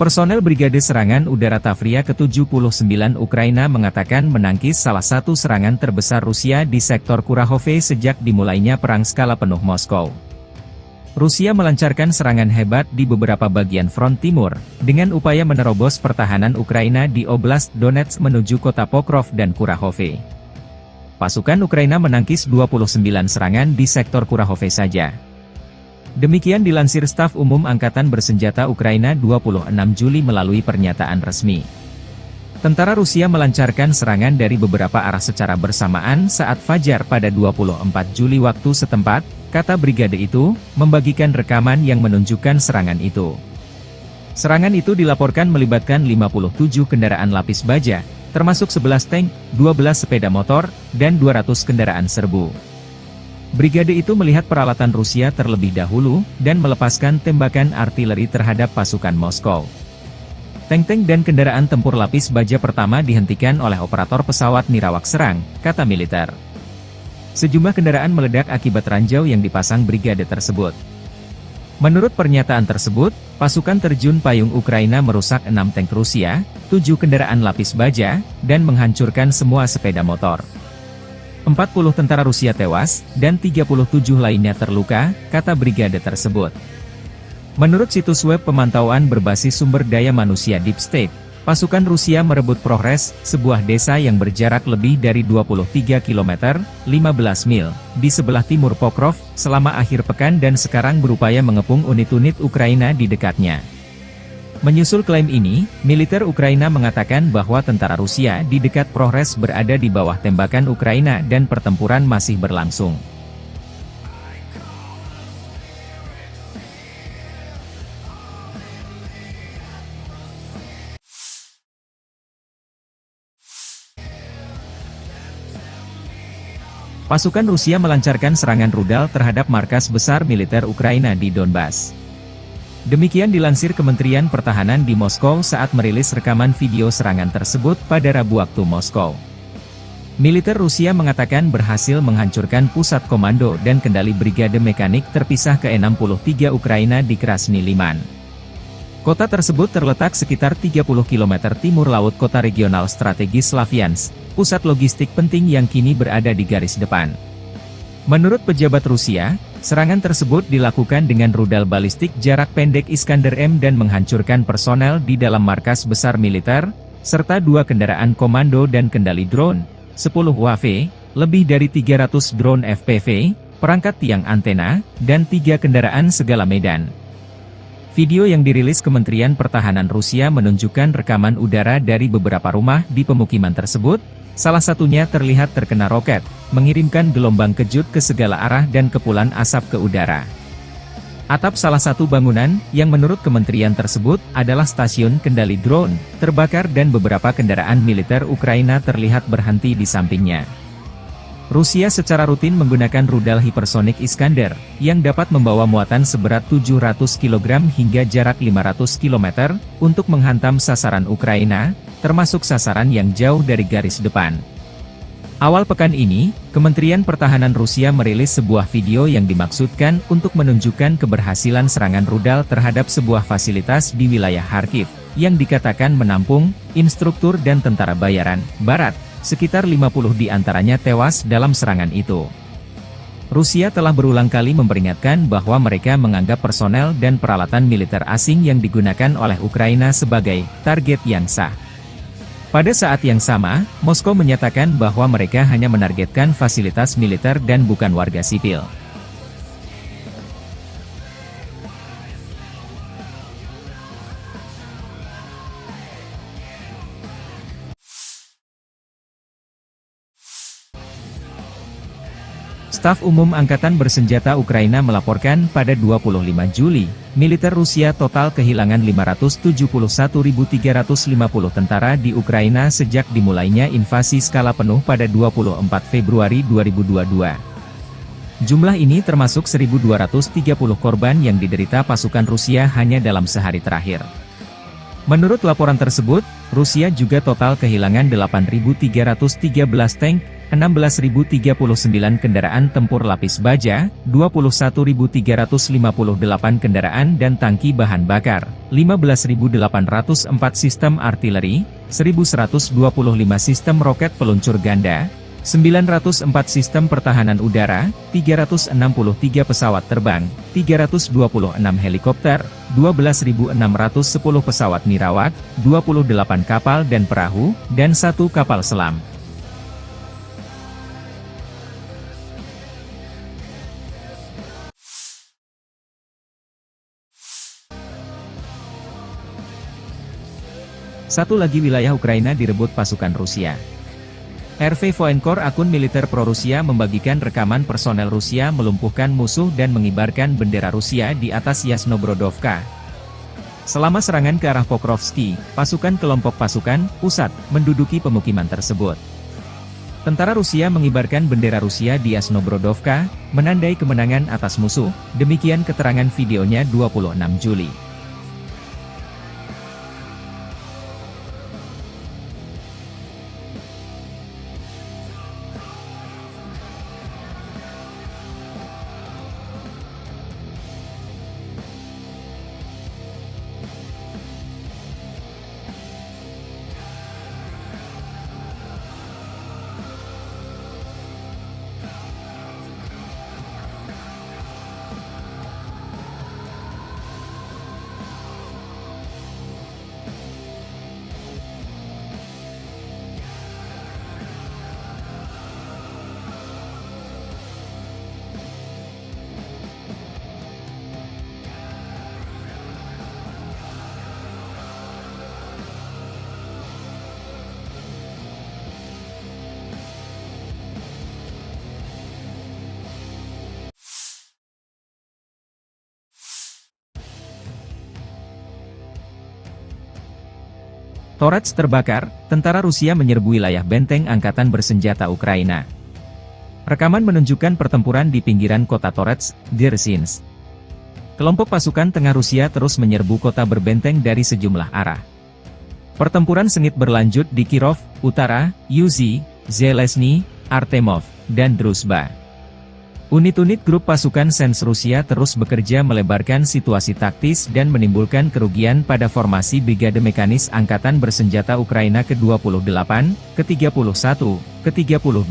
Personel Brigade Serangan Udara Tavria ke-79 Ukraina mengatakan menangkis salah satu serangan terbesar Rusia di sektor Kurahove sejak dimulainya perang skala penuh Moskow. Rusia melancarkan serangan hebat di beberapa bagian front timur, dengan upaya menerobos pertahanan Ukraina di Oblast Donetsk menuju kota Pokrov dan Kurahove. Pasukan Ukraina menangkis 29 serangan di sektor Kurahove saja. Demikian dilansir Staf Umum Angkatan Bersenjata Ukraina 26 Juli melalui pernyataan resmi. Tentara Rusia melancarkan serangan dari beberapa arah secara bersamaan saat fajar pada 24 Juli waktu setempat, kata brigade itu, membagikan rekaman yang menunjukkan serangan itu. Serangan itu dilaporkan melibatkan 57 kendaraan lapis baja, termasuk 11 tank, 12 sepeda motor, dan 200 kendaraan serbu. Brigade itu melihat peralatan Rusia terlebih dahulu, dan melepaskan tembakan artileri terhadap pasukan Moskow. Tank-tank dan kendaraan tempur lapis baja pertama dihentikan oleh operator pesawat nirawak serang, kata militer. Sejumlah kendaraan meledak akibat ranjau yang dipasang brigade tersebut. Menurut pernyataan tersebut, pasukan terjun payung Ukraina merusak 6 tank Rusia, 7 kendaraan lapis baja, dan menghancurkan semua sepeda motor. 40 tentara Rusia tewas, dan 37 lainnya terluka, kata brigade tersebut. Menurut situs web pemantauan berbasis sumber daya manusia Deep State, pasukan Rusia merebut Progres, sebuah desa yang berjarak lebih dari 23 km, 15 mil, di sebelah timur Pokrov, selama akhir pekan dan sekarang berupaya mengepung unit-unit Ukraina di dekatnya. Menyusul klaim ini, militer Ukraina mengatakan bahwa tentara Rusia di dekat Progres berada di bawah tembakan Ukraina dan pertempuran masih berlangsung. Pasukan Rusia melancarkan serangan rudal terhadap markas besar militer Ukraina di Donbas. Demikian dilansir Kementerian Pertahanan di Moskow saat merilis rekaman video serangan tersebut pada Rabu waktu Moskow. Militer Rusia mengatakan berhasil menghancurkan pusat komando dan kendali brigade mekanik terpisah ke-63 Ukraina di Krasny Liman. Kota tersebut terletak sekitar 30 km timur laut kota regional strategis Slavyansk, pusat logistik penting yang kini berada di garis depan. Menurut pejabat Rusia, serangan tersebut dilakukan dengan rudal balistik jarak pendek Iskander-M dan menghancurkan personel di dalam markas besar militer, serta 2 kendaraan komando dan kendali drone, 10 UAV, lebih dari 300 drone FPV, perangkat tiang antena, dan 3 kendaraan segala medan. Video yang dirilis Kementerian Pertahanan Rusia menunjukkan rekaman udara dari beberapa rumah di pemukiman tersebut, salah satunya terlihat terkena roket, mengirimkan gelombang kejut ke segala arah dan kepulan asap ke udara. Atap salah satu bangunan, yang menurut kementerian tersebut, adalah stasiun kendali drone, terbakar dan beberapa kendaraan militer Ukraina terlihat berhenti di sampingnya. Rusia secara rutin menggunakan rudal hipersonik Iskander, yang dapat membawa muatan seberat 700 kg hingga jarak 500 km, untuk menghantam sasaran Ukraina, termasuk sasaran yang jauh dari garis depan. Awal pekan ini, Kementerian Pertahanan Rusia merilis sebuah video yang dimaksudkan untuk menunjukkan keberhasilan serangan rudal terhadap sebuah fasilitas di wilayah Kharkiv, yang dikatakan menampung instruktur dan tentara bayaran Barat. Sekitar 50 di antaranya tewas dalam serangan itu. Rusia telah berulang kali memperingatkan bahwa mereka menganggap personel dan peralatan militer asing yang digunakan oleh Ukraina sebagai target yang sah. Pada saat yang sama, Moskow menyatakan bahwa mereka hanya menargetkan fasilitas militer dan bukan warga sipil. Staf Umum Angkatan Bersenjata Ukraina melaporkan pada 25 Juli, militer Rusia total kehilangan 571.350 tentara di Ukraina sejak dimulainya invasi skala penuh pada 24 Februari 2022. Jumlah ini termasuk 1.230 korban yang diderita pasukan Rusia hanya dalam sehari terakhir. Menurut laporan tersebut, Rusia juga total kehilangan 8.313 tank, 16.039 kendaraan tempur lapis baja, 21.358 kendaraan dan tangki bahan bakar, 15.804 sistem artileri, 1.125 sistem roket peluncur ganda, 904 sistem pertahanan udara, 363 pesawat terbang, 326 helikopter, 12.610 pesawat nirawak, 28 kapal dan perahu, dan 1 kapal selam. Satu lagi wilayah Ukraina direbut pasukan Rusia. RV Voenkor, akun militer pro-Rusia, membagikan rekaman personel Rusia melumpuhkan musuh dan mengibarkan bendera Rusia di atas Yasnobrodovka. Selama serangan ke arah Pokrovski, pasukan kelompok pasukan pusat menduduki pemukiman tersebut. Tentara Rusia mengibarkan bendera Rusia di Yasnobrodovka, menandai kemenangan atas musuh, demikian keterangan videonya 26 Juli. Torets terbakar, tentara Rusia menyerbu wilayah benteng angkatan bersenjata Ukraina. Rekaman menunjukkan pertempuran di pinggiran kota Torets, Dzerzhinsk. Kelompok pasukan tengah Rusia terus menyerbu kota berbenteng dari sejumlah arah. Pertempuran sengit berlanjut di Kirov, Utara, Yuzi, Zelezny, Artemov, dan Druzhba. Unit-unit grup pasukan Sens Rusia terus bekerja melebarkan situasi taktis dan menimbulkan kerugian pada formasi Brigade Mekanis Angkatan Bersenjata Ukraina ke-28, ke-31, ke-32,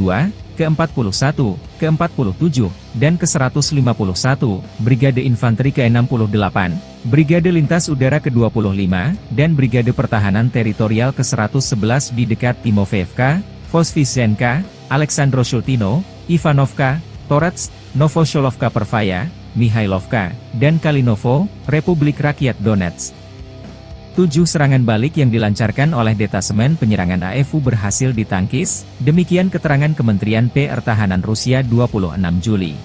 ke-41, ke-47, dan ke-151, Brigade Infanteri ke-68, Brigade Lintas Udara ke-25, dan Brigade Pertahanan Teritorial ke-111 di dekat Timofeevka, Voskresenka, Aleksandroshultino, Ivanovka, Torets, Novosholovka Pervaya, Mihailovka, dan Kalinovo, Republik Rakyat Donetsk. 7 serangan balik yang dilancarkan oleh detasemen penyerangan AFU berhasil ditangkis, demikian keterangan Kementerian Pertahanan Rusia 26 Juli.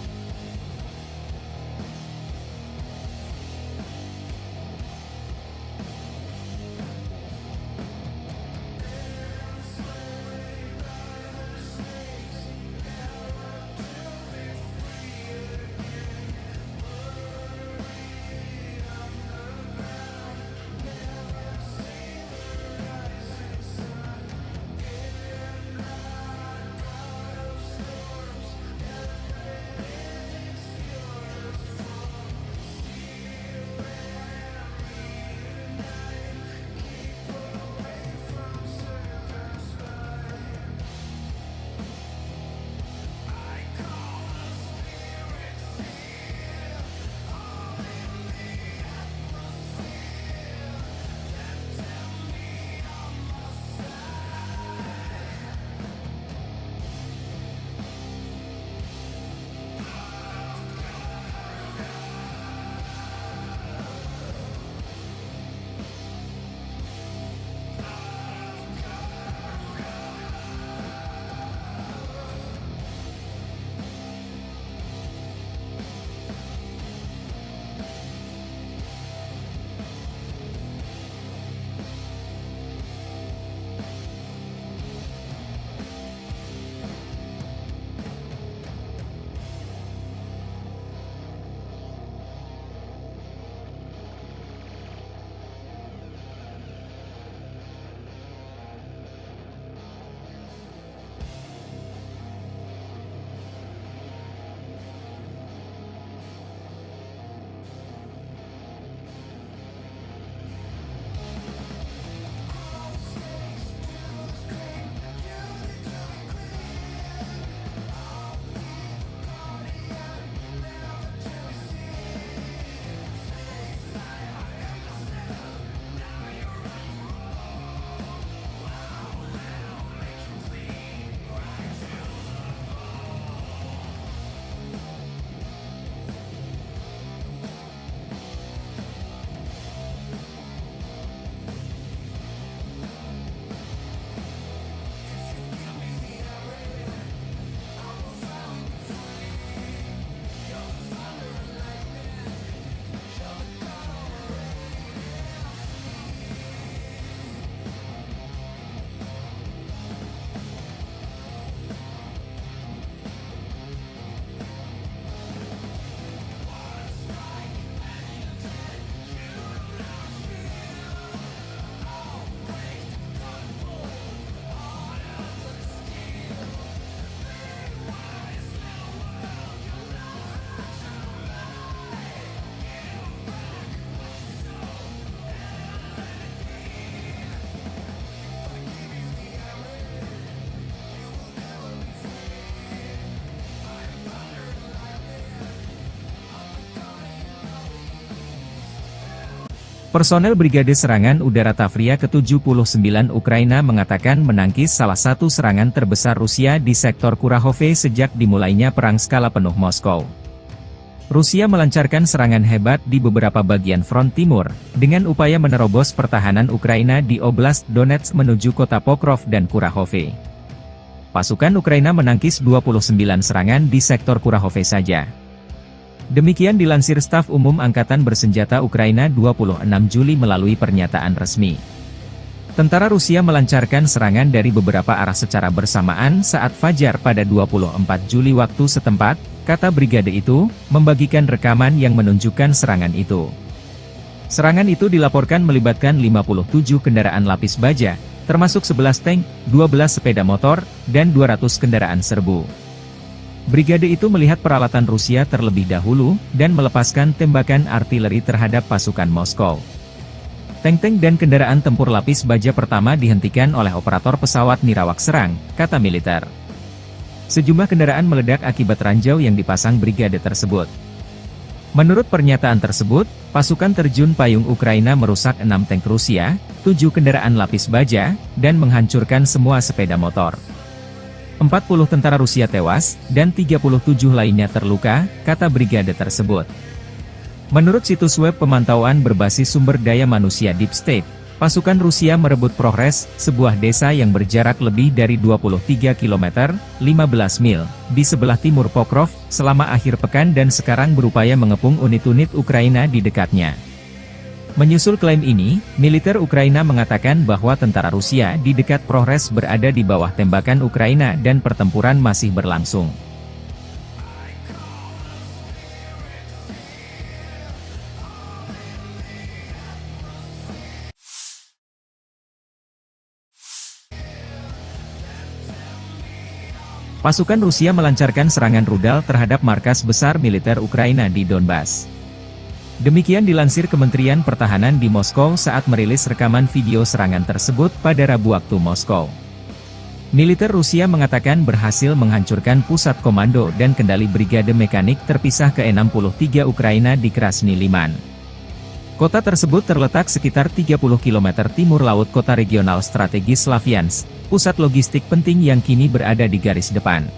Personel Brigade Serangan Udara Tavria ke-79 Ukraina mengatakan menangkis salah satu serangan terbesar Rusia di sektor Kurahove sejak dimulainya perang skala penuh Moskow. Rusia melancarkan serangan hebat di beberapa bagian front timur, dengan upaya menerobos pertahanan Ukraina di Oblast Donetsk menuju kota Pokrov dan Kurahove. Pasukan Ukraina menangkis 29 serangan di sektor Kurahove saja. Demikian dilansir Staf Umum Angkatan Bersenjata Ukraina 26 Juli melalui pernyataan resmi. Tentara Rusia melancarkan serangan dari beberapa arah secara bersamaan saat fajar pada 24 Juli waktu setempat, kata brigade itu, membagikan rekaman yang menunjukkan serangan itu. Serangan itu dilaporkan melibatkan 57 kendaraan lapis baja, termasuk 11 tank, 12 sepeda motor, dan 200 kendaraan serbu. Brigade itu melihat peralatan Rusia terlebih dahulu, dan melepaskan tembakan artileri terhadap pasukan Moskow. Tank-tank dan kendaraan tempur lapis baja pertama dihentikan oleh operator pesawat nirawak serang, kata militer. Sejumlah kendaraan meledak akibat ranjau yang dipasang brigade tersebut. Menurut pernyataan tersebut, pasukan terjun payung Ukraina merusak 6 tank Rusia, 7 kendaraan lapis baja, dan menghancurkan semua sepeda motor. 40 tentara Rusia tewas, dan 37 lainnya terluka, kata brigade tersebut. Menurut situs web pemantauan berbasis sumber daya manusia Deep State, pasukan Rusia merebut Progres, sebuah desa yang berjarak lebih dari 23 km, 15 mil, di sebelah timur Pokrov, selama akhir pekan dan sekarang berupaya mengepung unit-unit Ukraina di dekatnya. Menyusul klaim ini, militer Ukraina mengatakan bahwa tentara Rusia di dekat Progres berada di bawah tembakan Ukraina dan pertempuran masih berlangsung. Pasukan Rusia melancarkan serangan rudal terhadap markas besar militer Ukraina di Donbas. Demikian dilansir Kementerian Pertahanan di Moskow saat merilis rekaman video serangan tersebut pada Rabu waktu Moskow. Militer Rusia mengatakan berhasil menghancurkan pusat komando dan kendali brigade mekanik terpisah ke-63 Ukraina di Krasny Liman. Kota tersebut terletak sekitar 30 km timur laut kota regional strategis Slaviansk, pusat logistik penting yang kini berada di garis depan.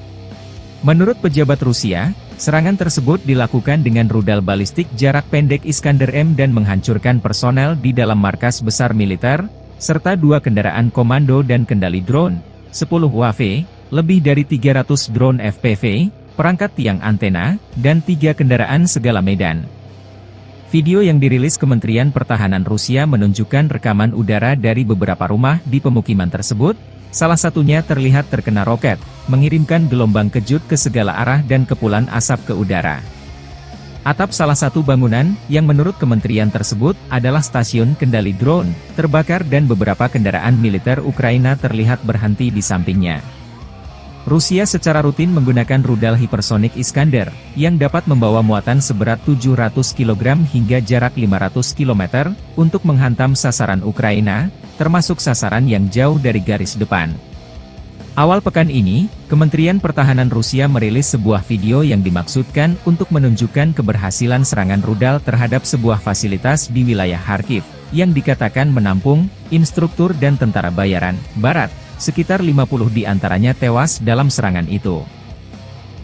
Menurut pejabat Rusia, serangan tersebut dilakukan dengan rudal balistik jarak pendek Iskander-M dan menghancurkan personel di dalam markas besar militer, serta 2 kendaraan komando dan kendali drone, 10 UAV, lebih dari 300 drone FPV, perangkat tiang antena, dan 3 kendaraan segala medan. Video yang dirilis Kementerian Pertahanan Rusia menunjukkan rekaman udara dari beberapa rumah di pemukiman tersebut, salah satunya terlihat terkena roket, mengirimkan gelombang kejut ke segala arah dan kepulan asap ke udara. Atap salah satu bangunan, yang menurut kementerian tersebut, adalah stasiun kendali drone, terbakar dan beberapa kendaraan militer Ukraina terlihat berhenti di sampingnya. Rusia secara rutin menggunakan rudal hipersonik Iskander, yang dapat membawa muatan seberat 700 kg hingga jarak 500 km, untuk menghantam sasaran Ukraina, termasuk sasaran yang jauh dari garis depan. Awal pekan ini, Kementerian Pertahanan Rusia merilis sebuah video yang dimaksudkan untuk menunjukkan keberhasilan serangan rudal terhadap sebuah fasilitas di wilayah Kharkiv, yang dikatakan menampung instruktur dan tentara bayaran Barat. Sekitar 50 di antaranya tewas dalam serangan itu.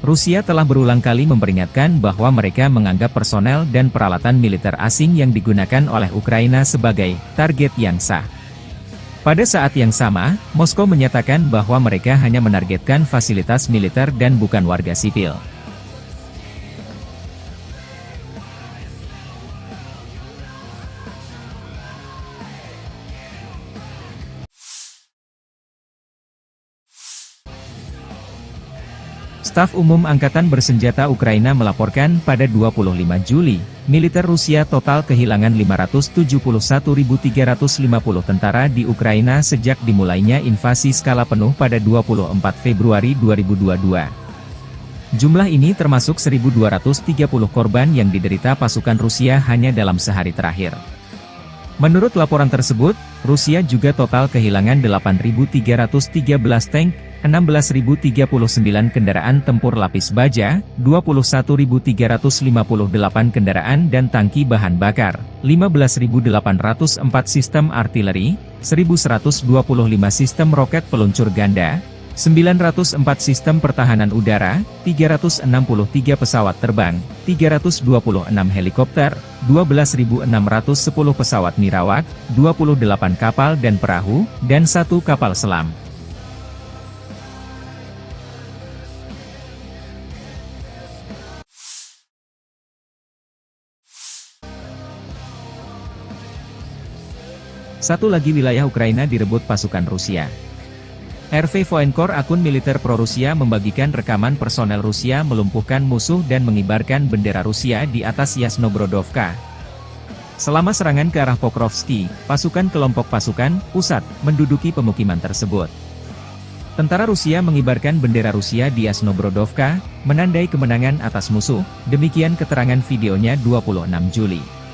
Rusia telah berulang kali memperingatkan bahwa mereka menganggap personel dan peralatan militer asing yang digunakan oleh Ukraina sebagai target yang sah. Pada saat yang sama, Moskow menyatakan bahwa mereka hanya menargetkan fasilitas militer dan bukan warga sipil. Staf Umum Angkatan Bersenjata Ukraina melaporkan pada 25 Juli, militer Rusia total kehilangan 571.350 tentara di Ukraina sejak dimulainya invasi skala penuh pada 24 Februari 2022. Jumlah ini termasuk 1.230 korban yang diderita pasukan Rusia hanya dalam sehari terakhir. Menurut laporan tersebut, Rusia juga total kehilangan 8.313 tank, 16.039 kendaraan tempur lapis baja, 21.358 kendaraan dan tangki bahan bakar, 15.804 sistem artileri, 1.125 sistem roket peluncur ganda, 904 sistem pertahanan udara, 363 pesawat terbang, 326 helikopter, 12.610 pesawat nirawak, 28 kapal dan perahu, dan 1 kapal selam. Satu lagi wilayah Ukraina direbut pasukan Rusia. RV Voenkor, akun militer pro-Rusia, membagikan rekaman personel Rusia melumpuhkan musuh dan mengibarkan bendera Rusia di atas Yasnobrodovka. Selama serangan ke arah Pokrovski, pasukan kelompok pasukan pusat menduduki pemukiman tersebut. Tentara Rusia mengibarkan bendera Rusia di Yasnobrodovka, menandai kemenangan atas musuh, demikian keterangan videonya 26 Juli.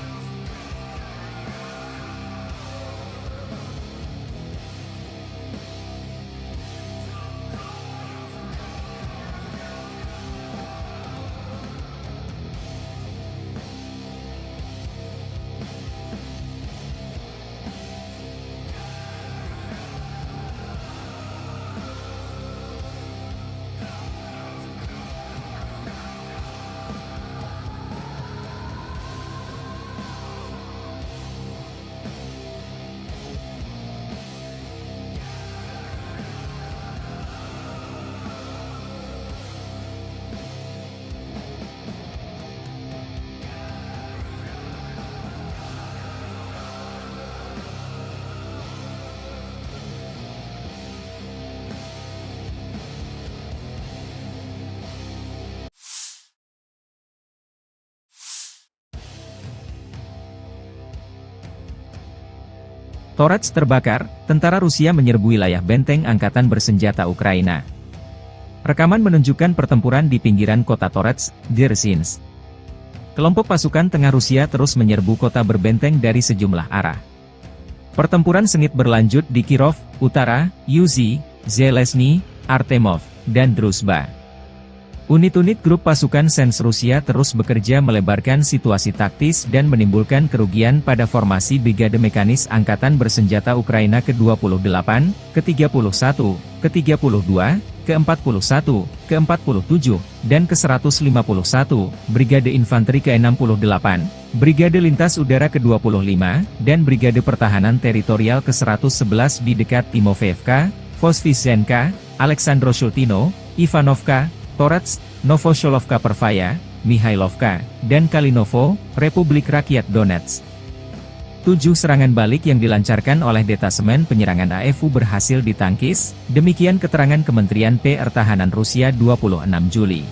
Torets terbakar, tentara Rusia menyerbu wilayah benteng angkatan bersenjata Ukraina. Rekaman menunjukkan pertempuran di pinggiran kota Torets, Dzerzhinsk. Kelompok pasukan tengah Rusia terus menyerbu kota berbenteng dari sejumlah arah. Pertempuran sengit berlanjut di Kirov, Utara, Yuzhi, Zelezny, Artemov, dan Druzhba. Unit-unit grup pasukan Sens Rusia terus bekerja melebarkan situasi taktis dan menimbulkan kerugian pada formasi Brigade Mekanis Angkatan Bersenjata Ukraina ke-28, ke-31, ke-32, ke-41, ke-47, dan ke-151, Brigade Infanteri ke-68, Brigade Lintas Udara ke-25, dan Brigade Pertahanan Teritorial ke-111 di dekat Timofeevka, Voskresenka, Aleksandroshultino, Ivanovka, Torets, Novosholovka Pervaya, Mihailovka, dan Kalinovo, Republik Rakyat Donetsk. 7 serangan balik yang dilancarkan oleh detasemen penyerangan AFU berhasil ditangkis, demikian keterangan Kementerian Pertahanan Rusia 26 Juli.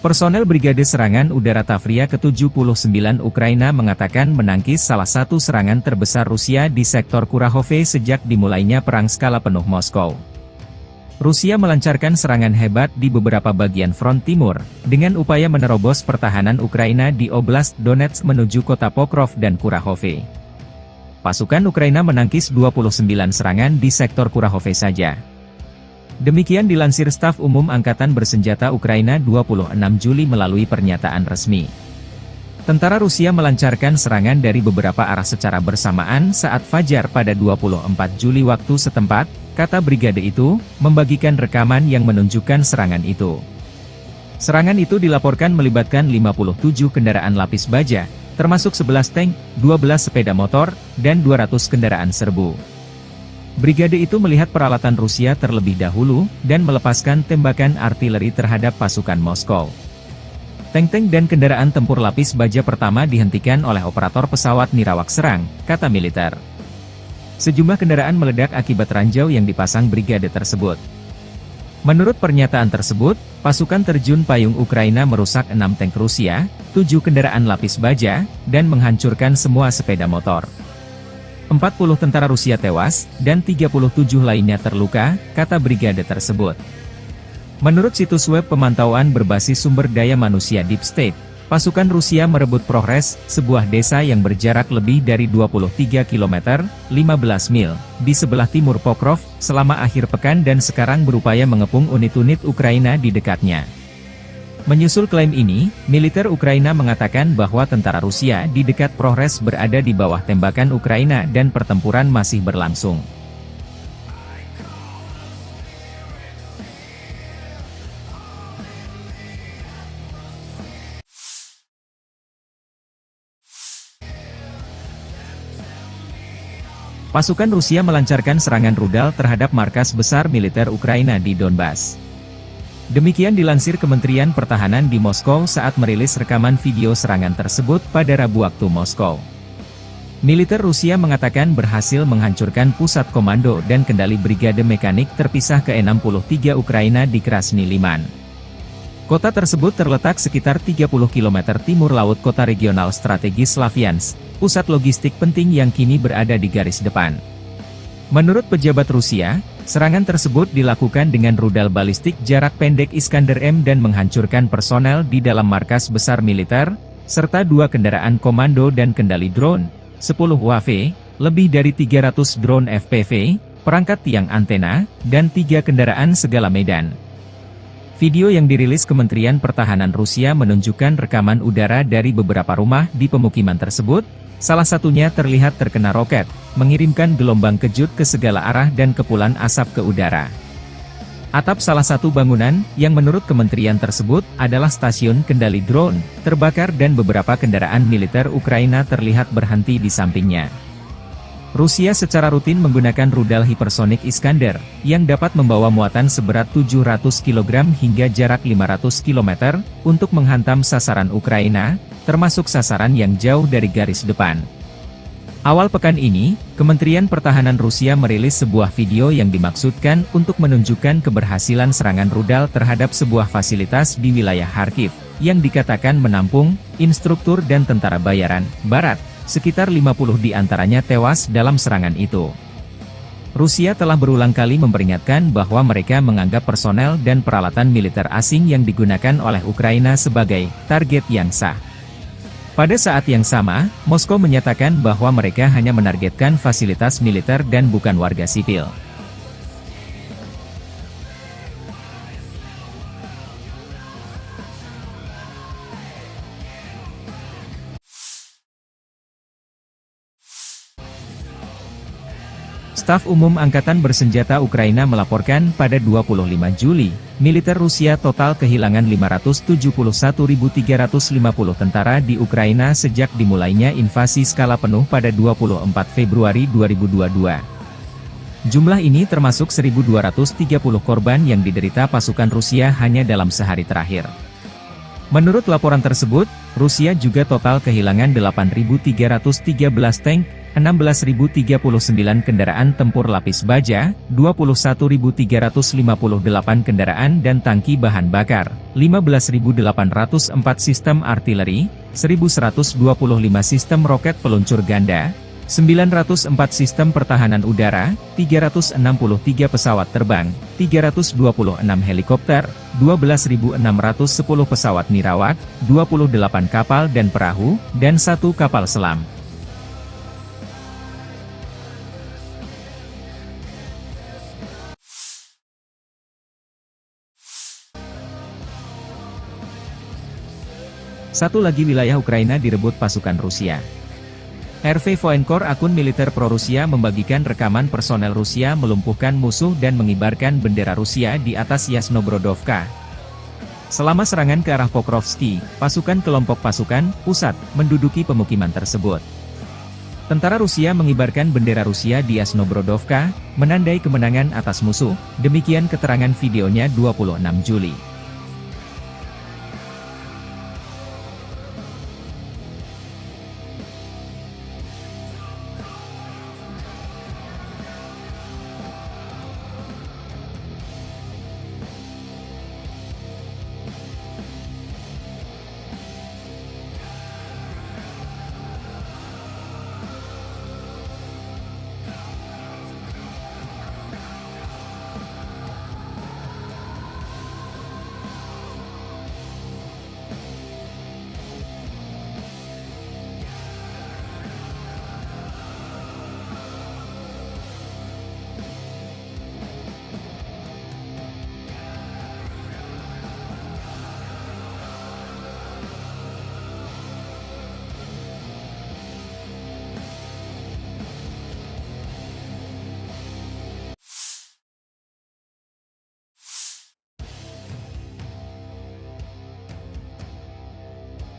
Personel Brigade Serangan Udara Tavria ke-79 Ukraina mengatakan menangkis salah satu serangan terbesar Rusia di sektor Kurahove sejak dimulainya perang skala penuh Moskow. Rusia melancarkan serangan hebat di beberapa bagian front timur, dengan upaya menerobos pertahanan Ukraina di Oblast Donetsk menuju kota Pokrov dan Kurahove. Pasukan Ukraina menangkis 29 serangan di sektor Kurahove saja. Demikian dilansir Staf Umum Angkatan Bersenjata Ukraina 26 Juli melalui pernyataan resmi. Tentara Rusia melancarkan serangan dari beberapa arah secara bersamaan saat fajar pada 24 Juli waktu setempat, kata brigade itu, membagikan rekaman yang menunjukkan serangan itu. Serangan itu dilaporkan melibatkan 57 kendaraan lapis baja, termasuk 11 tank, 12 sepeda motor, dan 200 kendaraan serbu. Brigade itu melihat peralatan Rusia terlebih dahulu, dan melepaskan tembakan artileri terhadap pasukan Moskow. Tank-tank dan kendaraan tempur lapis baja pertama dihentikan oleh operator pesawat Nirawak serang, kata militer. Sejumlah kendaraan meledak akibat ranjau yang dipasang brigade tersebut. Menurut pernyataan tersebut, pasukan terjun payung Ukraina merusak 6 tank Rusia, 7 kendaraan lapis baja, dan menghancurkan semua sepeda motor. 40 tentara Rusia tewas, dan 37 lainnya terluka, kata brigade tersebut. Menurut situs web pemantauan berbasis sumber daya manusia Deep State, pasukan Rusia merebut Progres, sebuah desa yang berjarak lebih dari 23 km, 15 mil, di sebelah timur Pokrov, selama akhir pekan dan sekarang berupaya mengepung unit-unit Ukraina di dekatnya. Menyusul klaim ini, militer Ukraina mengatakan bahwa tentara Rusia di dekat Progres berada di bawah tembakan Ukraina dan pertempuran masih berlangsung. Pasukan Rusia melancarkan serangan rudal terhadap markas besar militer Ukraina di Donbas. Demikian dilansir Kementerian Pertahanan di Moskow saat merilis rekaman video serangan tersebut pada Rabu waktu Moskow. Militer Rusia mengatakan berhasil menghancurkan pusat komando dan kendali brigade mekanik terpisah ke-63 Ukraina di Krasny Liman. Kota tersebut terletak sekitar 30 km timur laut kota regional strategis Slavyansk, pusat logistik penting yang kini berada di garis depan. Menurut pejabat Rusia, serangan tersebut dilakukan dengan rudal balistik jarak pendek Iskander-M dan menghancurkan personel di dalam markas besar militer, serta 2 kendaraan komando dan kendali drone, 10 UAV, lebih dari 300 drone FPV, perangkat tiang antena, dan 3 kendaraan segala medan. Video yang dirilis Kementerian Pertahanan Rusia menunjukkan rekaman udara dari beberapa rumah di pemukiman tersebut, salah satunya terlihat terkena roket, mengirimkan gelombang kejut ke segala arah dan kepulan asap ke udara. Atap salah satu bangunan, yang menurut kementerian tersebut, adalah stasiun kendali drone, terbakar dan beberapa kendaraan militer Ukraina terlihat berhenti di sampingnya. Rusia secara rutin menggunakan rudal hipersonik Iskander, yang dapat membawa muatan seberat 700 kg hingga jarak 500 km, untuk menghantam sasaran Ukraina, termasuk sasaran yang jauh dari garis depan. Awal pekan ini, Kementerian Pertahanan Rusia merilis sebuah video yang dimaksudkan untuk menunjukkan keberhasilan serangan rudal terhadap sebuah fasilitas di wilayah Kharkiv, yang dikatakan menampung instruktur dan tentara bayaran Barat. Sekitar 50 di antaranya tewas dalam serangan itu. Rusia telah berulang kali memperingatkan bahwa mereka menganggap personel dan peralatan militer asing yang digunakan oleh Ukraina sebagai target yang sah. Pada saat yang sama, Moskow menyatakan bahwa mereka hanya menargetkan fasilitas militer dan bukan warga sipil. Staf Umum Angkatan Bersenjata Ukraina melaporkan pada 25 Juli, militer Rusia total kehilangan 571.350 tentara di Ukraina sejak dimulainya invasi skala penuh pada 24 Februari 2022. Jumlah ini termasuk 1.230 korban yang diderita pasukan Rusia hanya dalam sehari terakhir. Menurut laporan tersebut, Rusia juga total kehilangan 8.313 tank, 16.039 kendaraan tempur lapis baja, 21.358 kendaraan dan tangki bahan bakar, 15.804 sistem artileri, 1.125 sistem roket peluncur ganda, 904 sistem pertahanan udara, 363 pesawat terbang, 326 helikopter, 12.610 pesawat nirawak, 28 kapal dan perahu, dan 1 kapal selam. Satu lagi wilayah Ukraina direbut pasukan Rusia. RV Voenkor, akun militer pro-Rusia, membagikan rekaman personel Rusia melumpuhkan musuh dan mengibarkan bendera Rusia di atas Yasnobrodovka. Selama serangan ke arah Pokrovski, pasukan kelompok pasukan pusat menduduki pemukiman tersebut. Tentara Rusia mengibarkan bendera Rusia di Yasnobrodovka, menandai kemenangan atas musuh, demikian keterangan videonya 26 Juli.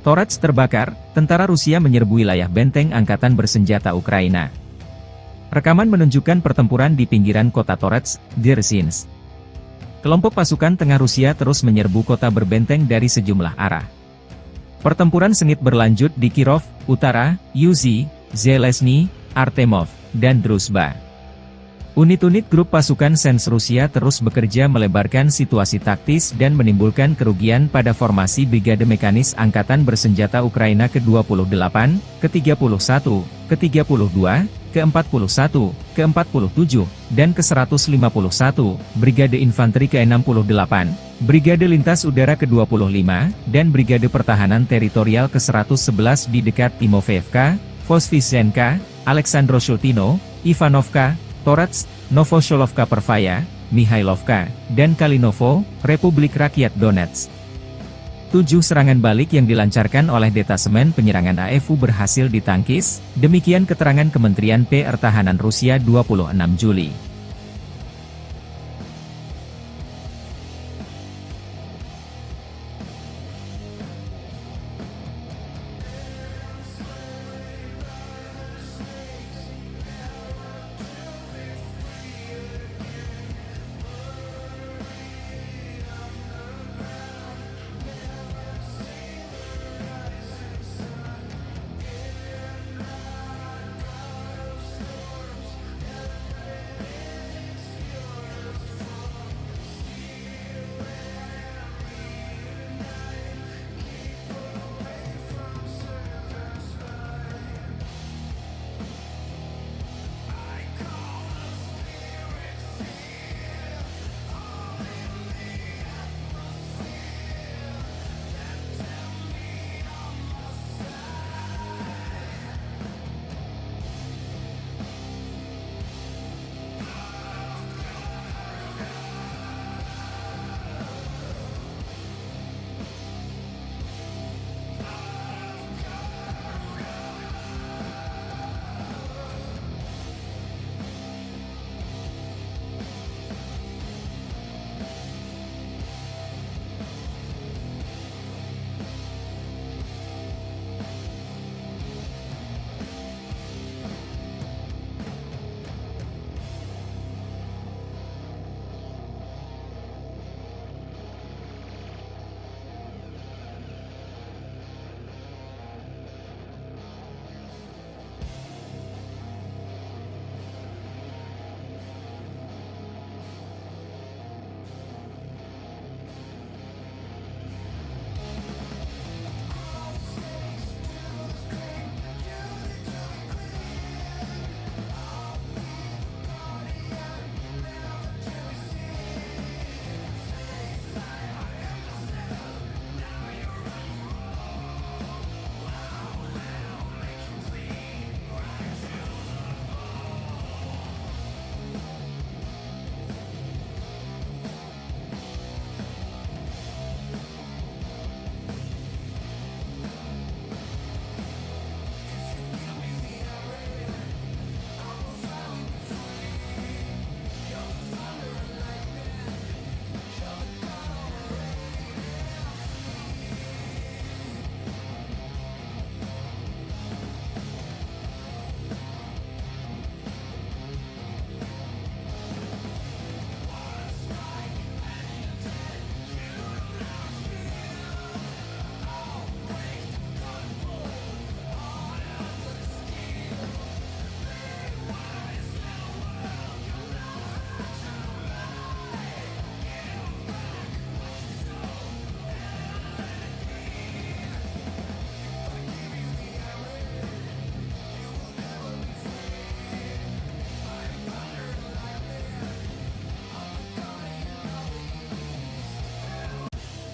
Torets terbakar, tentara Rusia menyerbu wilayah benteng angkatan bersenjata Ukraina. Rekaman menunjukkan pertempuran di pinggiran kota Torets, Dzerzhinsk. Kelompok pasukan tengah Rusia terus menyerbu kota berbenteng dari sejumlah arah. Pertempuran sengit berlanjut di Kirov, Utara, Yuzhi, Zelezny, Artemov, dan Druzhba. Unit-unit grup pasukan Sens Rusia terus bekerja melebarkan situasi taktis dan menimbulkan kerugian pada formasi Brigade Mekanis Angkatan Bersenjata Ukraina ke-28, ke-31, ke-32, ke-41, ke-47, dan ke-151, Brigade Infanteri ke-68, Brigade Lintas Udara ke-25, dan Brigade Pertahanan Teritorial ke-111 di dekat Timofeevka, Voskresenka, Aleksandro-Shultino, Ivanovka, Torets, Novosholovka Pervaya, Mihailovka, dan Kalinovo, Republik Rakyat Donetsk. 7 serangan balik yang dilancarkan oleh detasemen penyerangan AFU berhasil ditangkis, demikian keterangan Kementerian Pertahanan Rusia 26 Juli.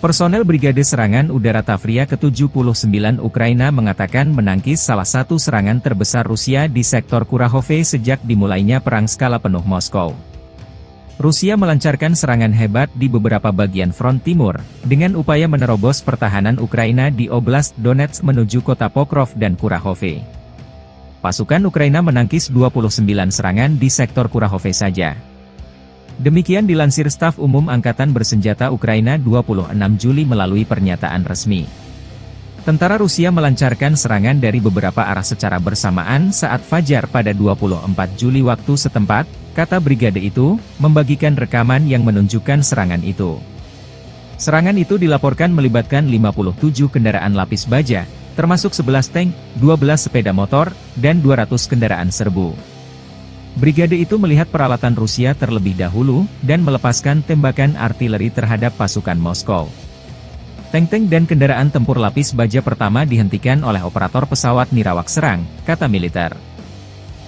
Personel Brigade Serangan Udara Tavria ke-79 Ukraina mengatakan menangkis salah satu serangan terbesar Rusia di sektor Kurahove sejak dimulainya perang skala penuh Moskow. Rusia melancarkan serangan hebat di beberapa bagian front timur, dengan upaya menerobos pertahanan Ukraina di Oblast Donetsk menuju kota Pokrov dan Kurahove. Pasukan Ukraina menangkis 29 serangan di sektor Kurahove saja. Demikian dilansir Staf Umum Angkatan Bersenjata Ukraina 26 Juli melalui pernyataan resmi. Tentara Rusia melancarkan serangan dari beberapa arah secara bersamaan saat fajar pada 24 Juli waktu setempat, kata brigade itu, membagikan rekaman yang menunjukkan serangan itu. Serangan itu dilaporkan melibatkan 57 kendaraan lapis baja, termasuk 11 tank, 12 sepeda motor, dan 200 kendaraan serbu. Brigade itu melihat peralatan Rusia terlebih dahulu, dan melepaskan tembakan artileri terhadap pasukan Moskow. Tank-tank dan kendaraan tempur lapis baja pertama dihentikan oleh operator pesawat Nirawak serang, kata militer.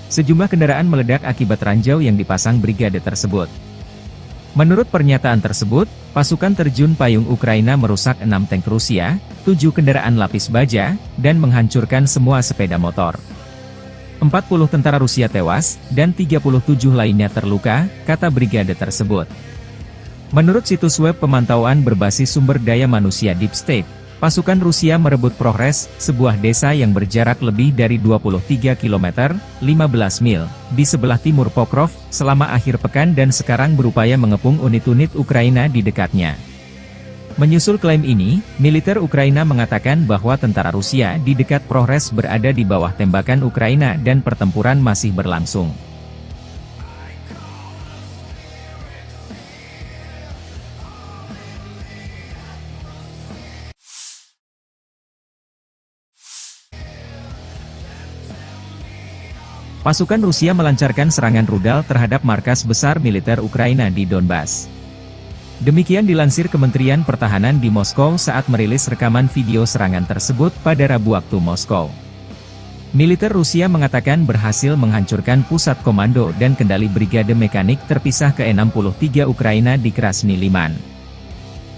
Sejumlah kendaraan meledak akibat ranjau yang dipasang brigade tersebut. Menurut pernyataan tersebut, pasukan terjun payung Ukraina merusak 6 tank Rusia, 7 kendaraan lapis baja, dan menghancurkan semua sepeda motor. 40 tentara Rusia tewas, dan 37 lainnya terluka, kata brigade tersebut. Menurut situs web pemantauan berbasis sumber daya manusia Deep State, pasukan Rusia merebut Progres, sebuah desa yang berjarak lebih dari 23 km, 15 mil, di sebelah timur Pokrov, selama akhir pekan dan sekarang berupaya mengepung unit-unit Ukraina di dekatnya. Menyusul klaim ini, militer Ukraina mengatakan bahwa tentara Rusia di dekat Progres berada di bawah tembakan Ukraina dan pertempuran masih berlangsung. Pasukan Rusia melancarkan serangan rudal terhadap markas besar militer Ukraina di Donbas. Demikian dilansir Kementerian Pertahanan di Moskow saat merilis rekaman video serangan tersebut pada Rabu waktu Moskow. Militer Rusia mengatakan berhasil menghancurkan pusat komando dan kendali brigade mekanik terpisah ke-63 Ukraina di Krasny Liman.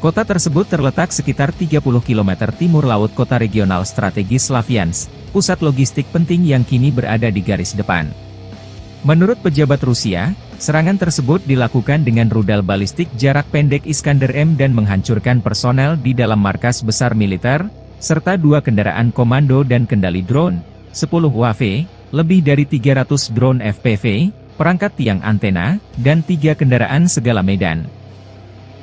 Kota tersebut terletak sekitar 30 km timur laut kota regional strategis Slavyansk, pusat logistik penting yang kini berada di garis depan. Menurut pejabat Rusia, serangan tersebut dilakukan dengan rudal balistik jarak pendek Iskander-M dan menghancurkan personel di dalam markas besar militer, serta 2 kendaraan komando dan kendali drone, 10 UAV, lebih dari 300 drone FPV, perangkat tiang antena, dan 3 kendaraan segala medan.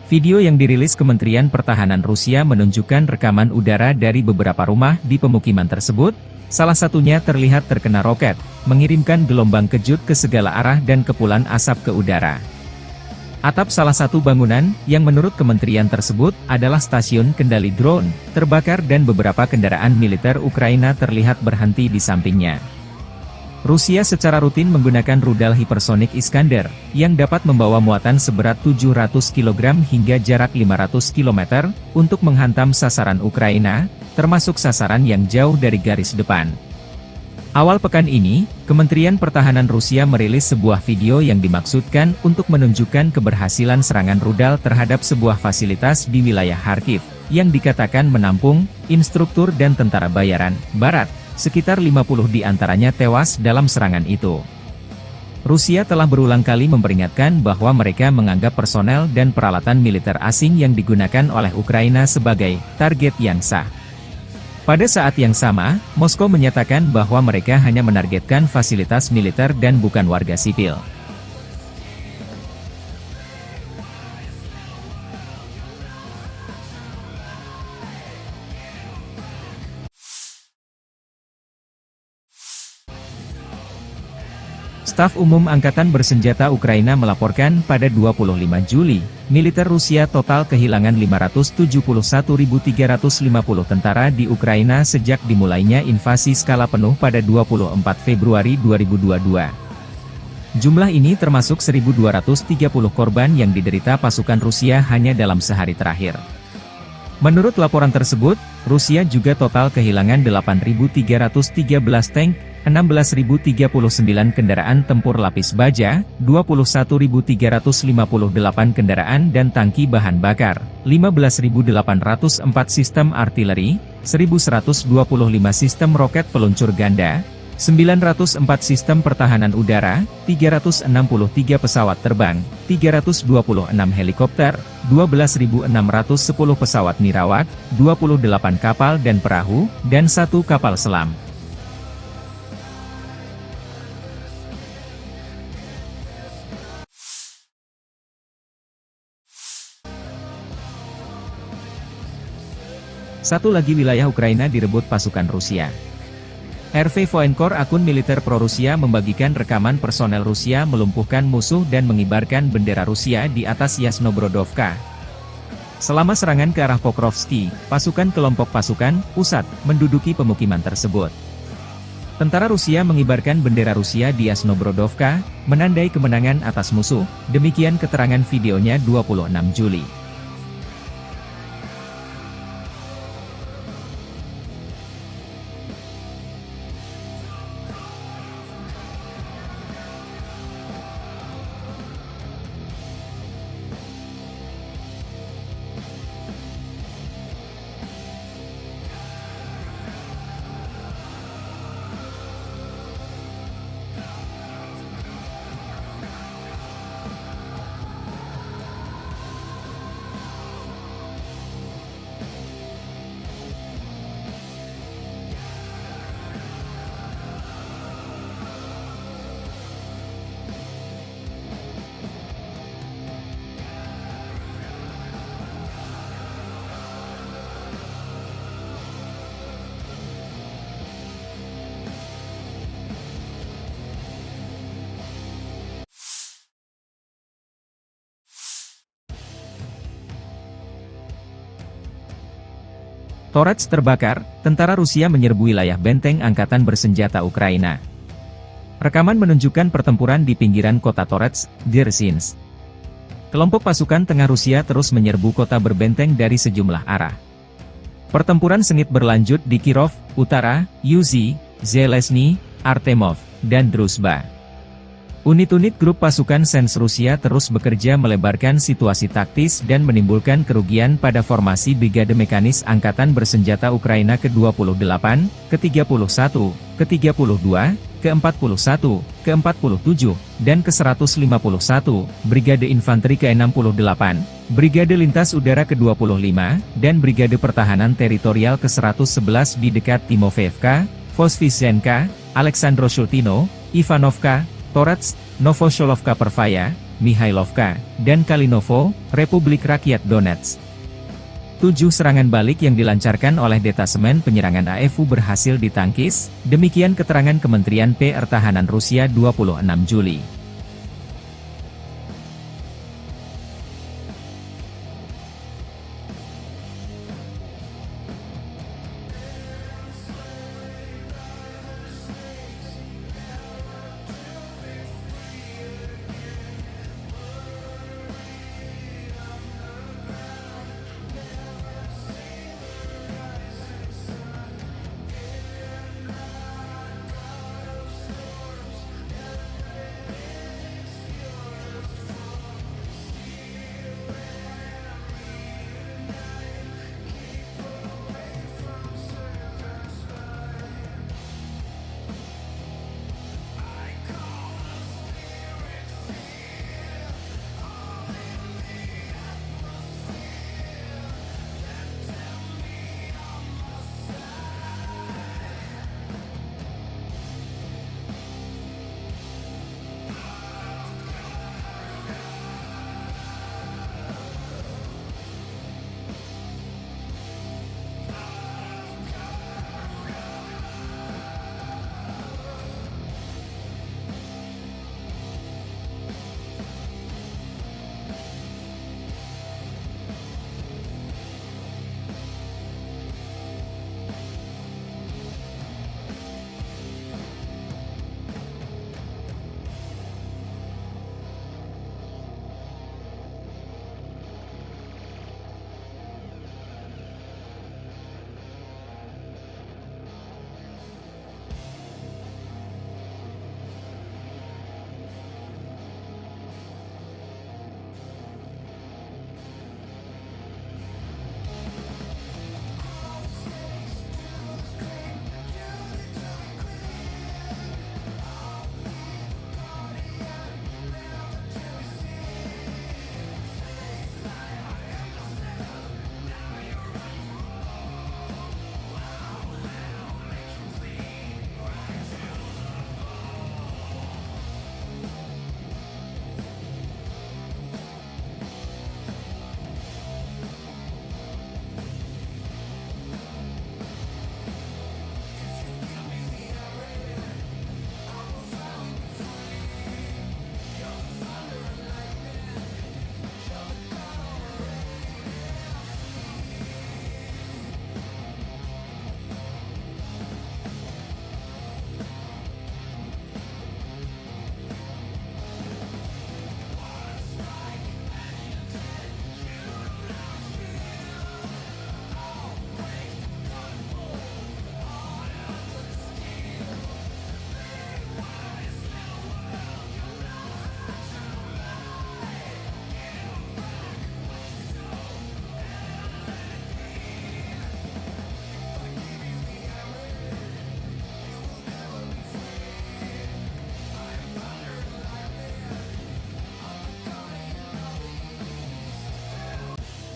Video yang dirilis Kementerian Pertahanan Rusia menunjukkan rekaman udara dari beberapa rumah di pemukiman tersebut, salah satunya terlihat terkena roket, mengirimkan gelombang kejut ke segala arah dan kepulan asap ke udara. Atap salah satu bangunan, yang menurut kementerian tersebut, adalah stasiun kendali drone, terbakar dan beberapa kendaraan militer Ukraina terlihat berhenti di sampingnya. Rusia secara rutin menggunakan rudal hipersonik Iskander, yang dapat membawa muatan seberat 700 kg hingga jarak 500 km, untuk menghantam sasaran Ukraina, termasuk sasaran yang jauh dari garis depan. Awal pekan ini, Kementerian Pertahanan Rusia merilis sebuah video yang dimaksudkan untuk menunjukkan keberhasilan serangan rudal terhadap sebuah fasilitas di wilayah Kharkiv, yang dikatakan menampung instruktur dan tentara bayaran Barat. Sekitar 50 di antaranya tewas dalam serangan itu. Rusia telah berulang kali memperingatkan bahwa mereka menganggap personel dan peralatan militer asing yang digunakan oleh Ukraina sebagai target yang sah. Pada saat yang sama, Moskow menyatakan bahwa mereka hanya menargetkan fasilitas militer dan bukan warga sipil. Staf Umum Angkatan Bersenjata Ukraina melaporkan pada 25 Juli, militer Rusia total kehilangan 571.350 tentara di Ukraina sejak dimulainya invasi skala penuh pada 24 Februari 2022. Jumlah ini termasuk 1.230 korban yang diderita pasukan Rusia hanya dalam sehari terakhir. Menurut laporan tersebut, Rusia juga total kehilangan 8.313 tank, 16.039 kendaraan tempur lapis baja, 21.358 kendaraan dan tangki bahan bakar, 15.804 sistem artileri, 1.125 sistem roket peluncur ganda, 904 sistem pertahanan udara, 363 pesawat terbang, 326 helikopter, 12.610 pesawat nirawak, 28 kapal dan perahu, dan 1 kapal selam. Satu lagi wilayah Ukraina direbut pasukan Rusia. RV Voenkor, akun militer pro-Rusia, membagikan rekaman personel Rusia melumpuhkan musuh dan mengibarkan bendera Rusia di atas Yasnobrodovka. Selama serangan ke arah Pokrovski, pasukan kelompok pasukan pusat menduduki pemukiman tersebut. Tentara Rusia mengibarkan bendera Rusia di Yasnobrodovka, menandai kemenangan atas musuh, demikian keterangan videonya 26 Juli. Torets terbakar, tentara Rusia menyerbu wilayah benteng angkatan bersenjata Ukraina. Rekaman menunjukkan pertempuran di pinggiran kota Torets, Dzerzhinsk. Kelompok pasukan tengah Rusia terus menyerbu kota berbenteng dari sejumlah arah. Pertempuran sengit berlanjut di Kirov, Utara, Yuzhi, Zelezny, Artemov, dan Druzhba. Unit-unit grup pasukan Sens Rusia terus bekerja melebarkan situasi taktis dan menimbulkan kerugian pada formasi Brigade Mekanis Angkatan Bersenjata Ukraina ke-28, ke-31, ke-32, ke-41, ke-47, dan ke-151, Brigade Infanteri ke-68, Brigade Lintas Udara ke-25, dan Brigade Pertahanan Teritorial ke-111 di dekat Timofeevka, Voskresenka, Aleksandro-Shultino, Ivanovka, Torets, Novosholovka Pervaya, Mihailovka, dan Kalinovo, Republik Rakyat Donetsk. 7 serangan balik yang dilancarkan oleh detasemen penyerangan AFU berhasil ditangkis, demikian keterangan Kementerian Pertahanan Rusia 26 Juli.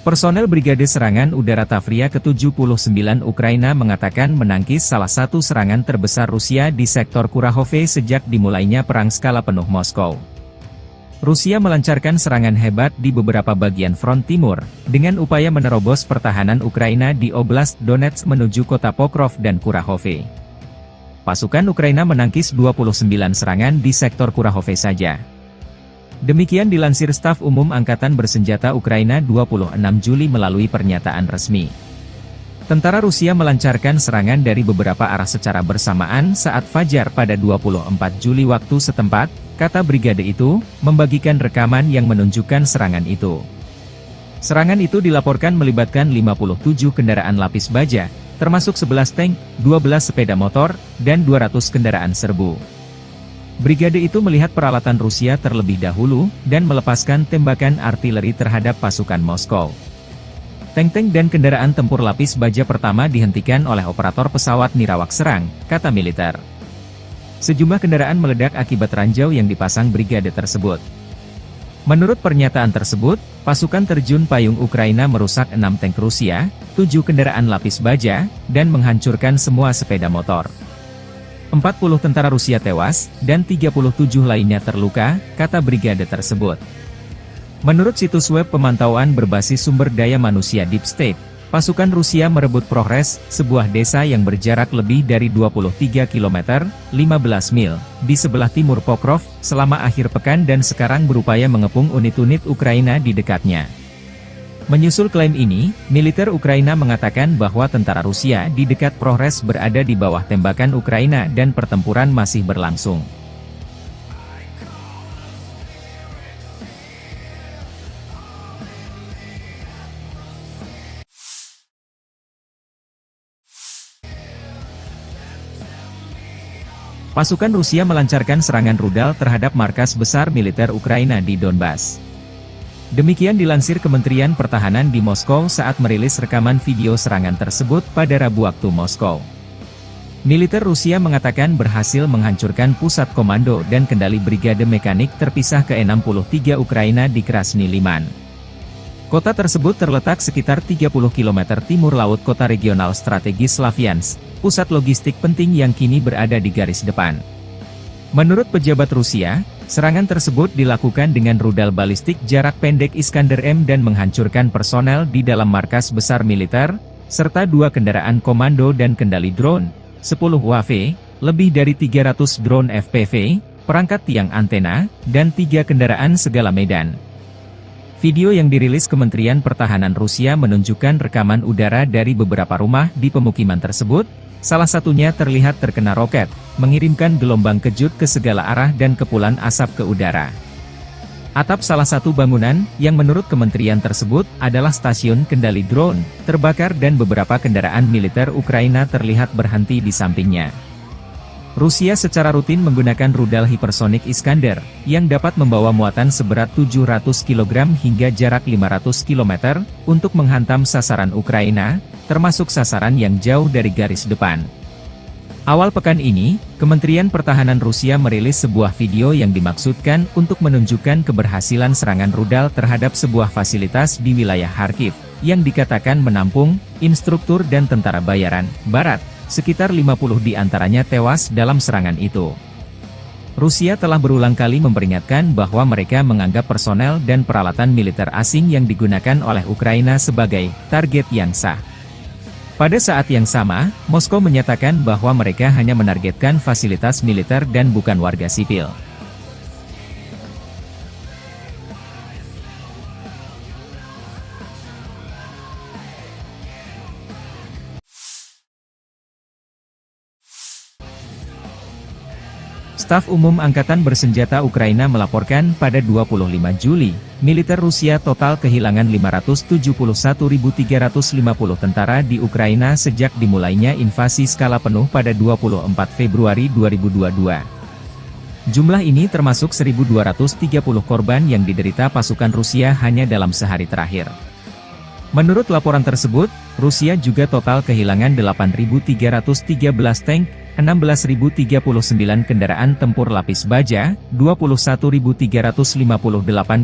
Personel Brigade Serangan Udara Tavria ke-79 Ukraina mengatakan menangkis salah satu serangan terbesar Rusia di sektor Kurahove sejak dimulainya perang skala penuh Moskow. Rusia melancarkan serangan hebat di beberapa bagian front timur, dengan upaya menerobos pertahanan Ukraina di Oblast Donetsk menuju kota Pokrov dan Kurahove. Pasukan Ukraina menangkis 29 serangan di sektor Kurahove saja. Demikian dilansir Staf Umum Angkatan Bersenjata Ukraina 26 Juli melalui pernyataan resmi. Tentara Rusia melancarkan serangan dari beberapa arah secara bersamaan saat fajar pada 24 Juli waktu setempat, kata brigade itu, membagikan rekaman yang menunjukkan serangan itu. Serangan itu dilaporkan melibatkan 57 kendaraan lapis baja, termasuk 11 tank, 12 sepeda motor, dan 200 kendaraan serbu. Brigade itu melihat peralatan Rusia terlebih dahulu, dan melepaskan tembakan artileri terhadap pasukan Moskow. Tank-tank dan kendaraan tempur lapis baja pertama dihentikan oleh operator pesawat Nirawak serang, kata militer. Sejumlah kendaraan meledak akibat ranjau yang dipasang brigade tersebut. Menurut pernyataan tersebut, pasukan terjun payung Ukraina merusak 6 tank Rusia, 7 kendaraan lapis baja, dan menghancurkan semua sepeda motor. 40 tentara Rusia tewas, dan 37 lainnya terluka, kata brigade tersebut. Menurut situs web pemantauan berbasis sumber daya manusia Deep State, pasukan Rusia merebut Progres, sebuah desa yang berjarak lebih dari 23 km, 15 mil, di sebelah timur Pokrov, selama akhir pekan dan sekarang berupaya mengepung unit-unit Ukraina di dekatnya. Menyusul klaim ini, militer Ukraina mengatakan bahwa tentara Rusia di dekat Progres berada di bawah tembakan Ukraina dan pertempuran masih berlangsung. Pasukan Rusia melancarkan serangan rudal terhadap markas besar militer Ukraina di Donbas. Demikian dilansir Kementerian Pertahanan di Moskow saat merilis rekaman video serangan tersebut pada Rabu waktu Moskow. Militer Rusia mengatakan berhasil menghancurkan pusat komando dan kendali brigade mekanik terpisah ke-63 Ukraina di Krasny Liman. Kota tersebut terletak sekitar 30 km timur laut kota regional strategis Slavyansk, pusat logistik penting yang kini berada di garis depan. Menurut pejabat Rusia, serangan tersebut dilakukan dengan rudal balistik jarak pendek Iskander-M dan menghancurkan personel di dalam markas besar militer, serta 2 kendaraan komando dan kendali drone, 10 UAV, lebih dari 300 drone FPV, perangkat tiang antena, dan 3 kendaraan segala medan. Video yang dirilis Kementerian Pertahanan Rusia menunjukkan rekaman udara dari beberapa rumah di pemukiman tersebut, salah satunya terlihat terkena roket, mengirimkan gelombang kejut ke segala arah dan kepulan asap ke udara. Atap salah satu bangunan, yang menurut kementerian tersebut, adalah stasiun kendali drone, terbakar dan beberapa kendaraan militer Ukraina terlihat berhenti di sampingnya. Rusia secara rutin menggunakan rudal hipersonik Iskander, yang dapat membawa muatan seberat 700 kg hingga jarak 500 km, untuk menghantam sasaran Ukraina, termasuk sasaran yang jauh dari garis depan. Awal pekan ini, Kementerian Pertahanan Rusia merilis sebuah video yang dimaksudkan untuk menunjukkan keberhasilan serangan rudal terhadap sebuah fasilitas di wilayah Kharkiv, yang dikatakan menampung instruktur dan tentara bayaran Barat. Sekitar 50 di antaranya tewas dalam serangan itu. Rusia telah berulang kali memperingatkan bahwa mereka menganggap personel dan peralatan militer asing yang digunakan oleh Ukraina sebagai target yang sah. Pada saat yang sama, Moskow menyatakan bahwa mereka hanya menargetkan fasilitas militer dan bukan warga sipil. Staf Umum Angkatan Bersenjata Ukraina melaporkan pada 25 Juli, militer Rusia total kehilangan 571.350 tentara di Ukraina sejak dimulainya invasi skala penuh pada 24 Februari 2022. Jumlah ini termasuk 1.230 korban yang diderita pasukan Rusia hanya dalam sehari terakhir. Menurut laporan tersebut, Rusia juga total kehilangan 8.313 tank, 16.039 kendaraan tempur lapis baja, 21.358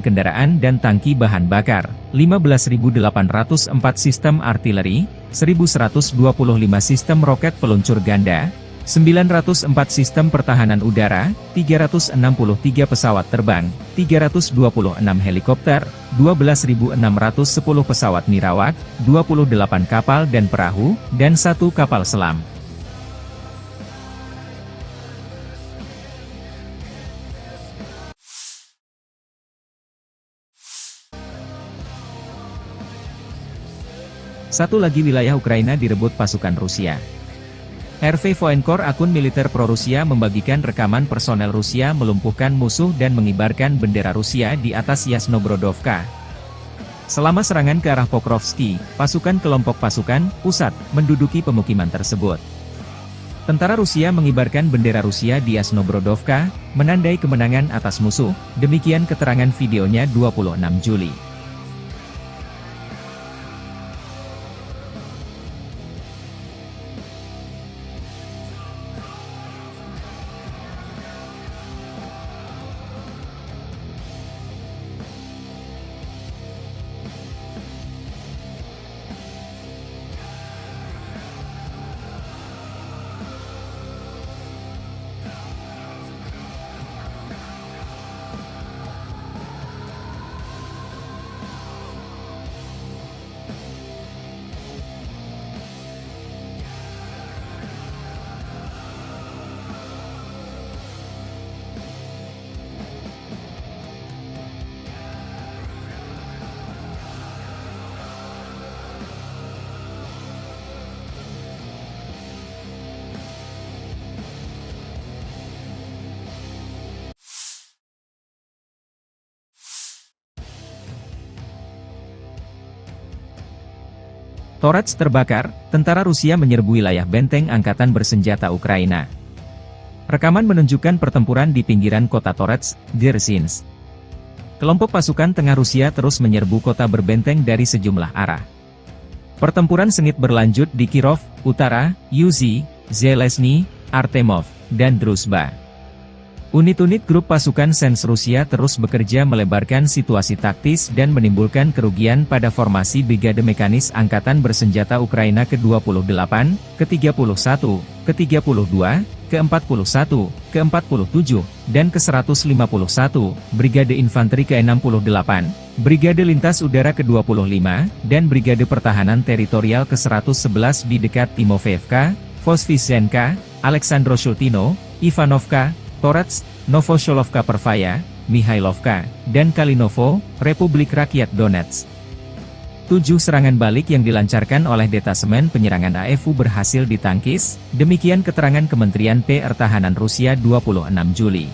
kendaraan dan tangki bahan bakar, 15.804 sistem artileri, 1.125 sistem roket peluncur ganda, 904 sistem pertahanan udara, 363 pesawat terbang, 326 helikopter, 12.610 pesawat nirawak, 28 kapal dan perahu, dan 1 kapal selam. Satu lagi wilayah Ukraina direbut pasukan Rusia. RV Voenkor, akun militer pro-Rusia, membagikan rekaman personel Rusia melumpuhkan musuh dan mengibarkan bendera Rusia di atas Yasnobrodovka. Selama serangan ke arah Pokrovski, pasukan kelompok pasukan pusat menduduki pemukiman tersebut. Tentara Rusia mengibarkan bendera Rusia di Yasnobrodovka, menandai kemenangan atas musuh, demikian keterangan videonya 26 Juli. Torets terbakar, tentara Rusia menyerbu wilayah benteng angkatan bersenjata Ukraina. Rekaman menunjukkan pertempuran di pinggiran kota Torets, Dzerzhinsk. Kelompok pasukan tengah Rusia terus menyerbu kota berbenteng dari sejumlah arah. Pertempuran sengit berlanjut di Kirov, Utara, Yuzhi, Zelezny, Artemov, dan Druzhba. Unit-unit grup pasukan Sens Rusia terus bekerja melebarkan situasi taktis dan menimbulkan kerugian pada formasi Brigade Mekanis Angkatan Bersenjata Ukraina ke-28, ke-31, ke-32, ke-41, ke-47, dan ke-151, Brigade Infanteri ke-68, Brigade Lintas Udara ke-25, dan Brigade Pertahanan Teritorial ke-111 di dekat Timofeevka, Voskresenka, Aleksandro-Shultino, Ivanovka, Torets, Novosholovka Pervaya, Mihailovka, dan Kalinovo, Republik Rakyat Donetsk. 7 serangan balik yang dilancarkan oleh detasemen penyerangan AFU berhasil ditangkis, demikian keterangan Kementerian Pertahanan Rusia 26 Juli.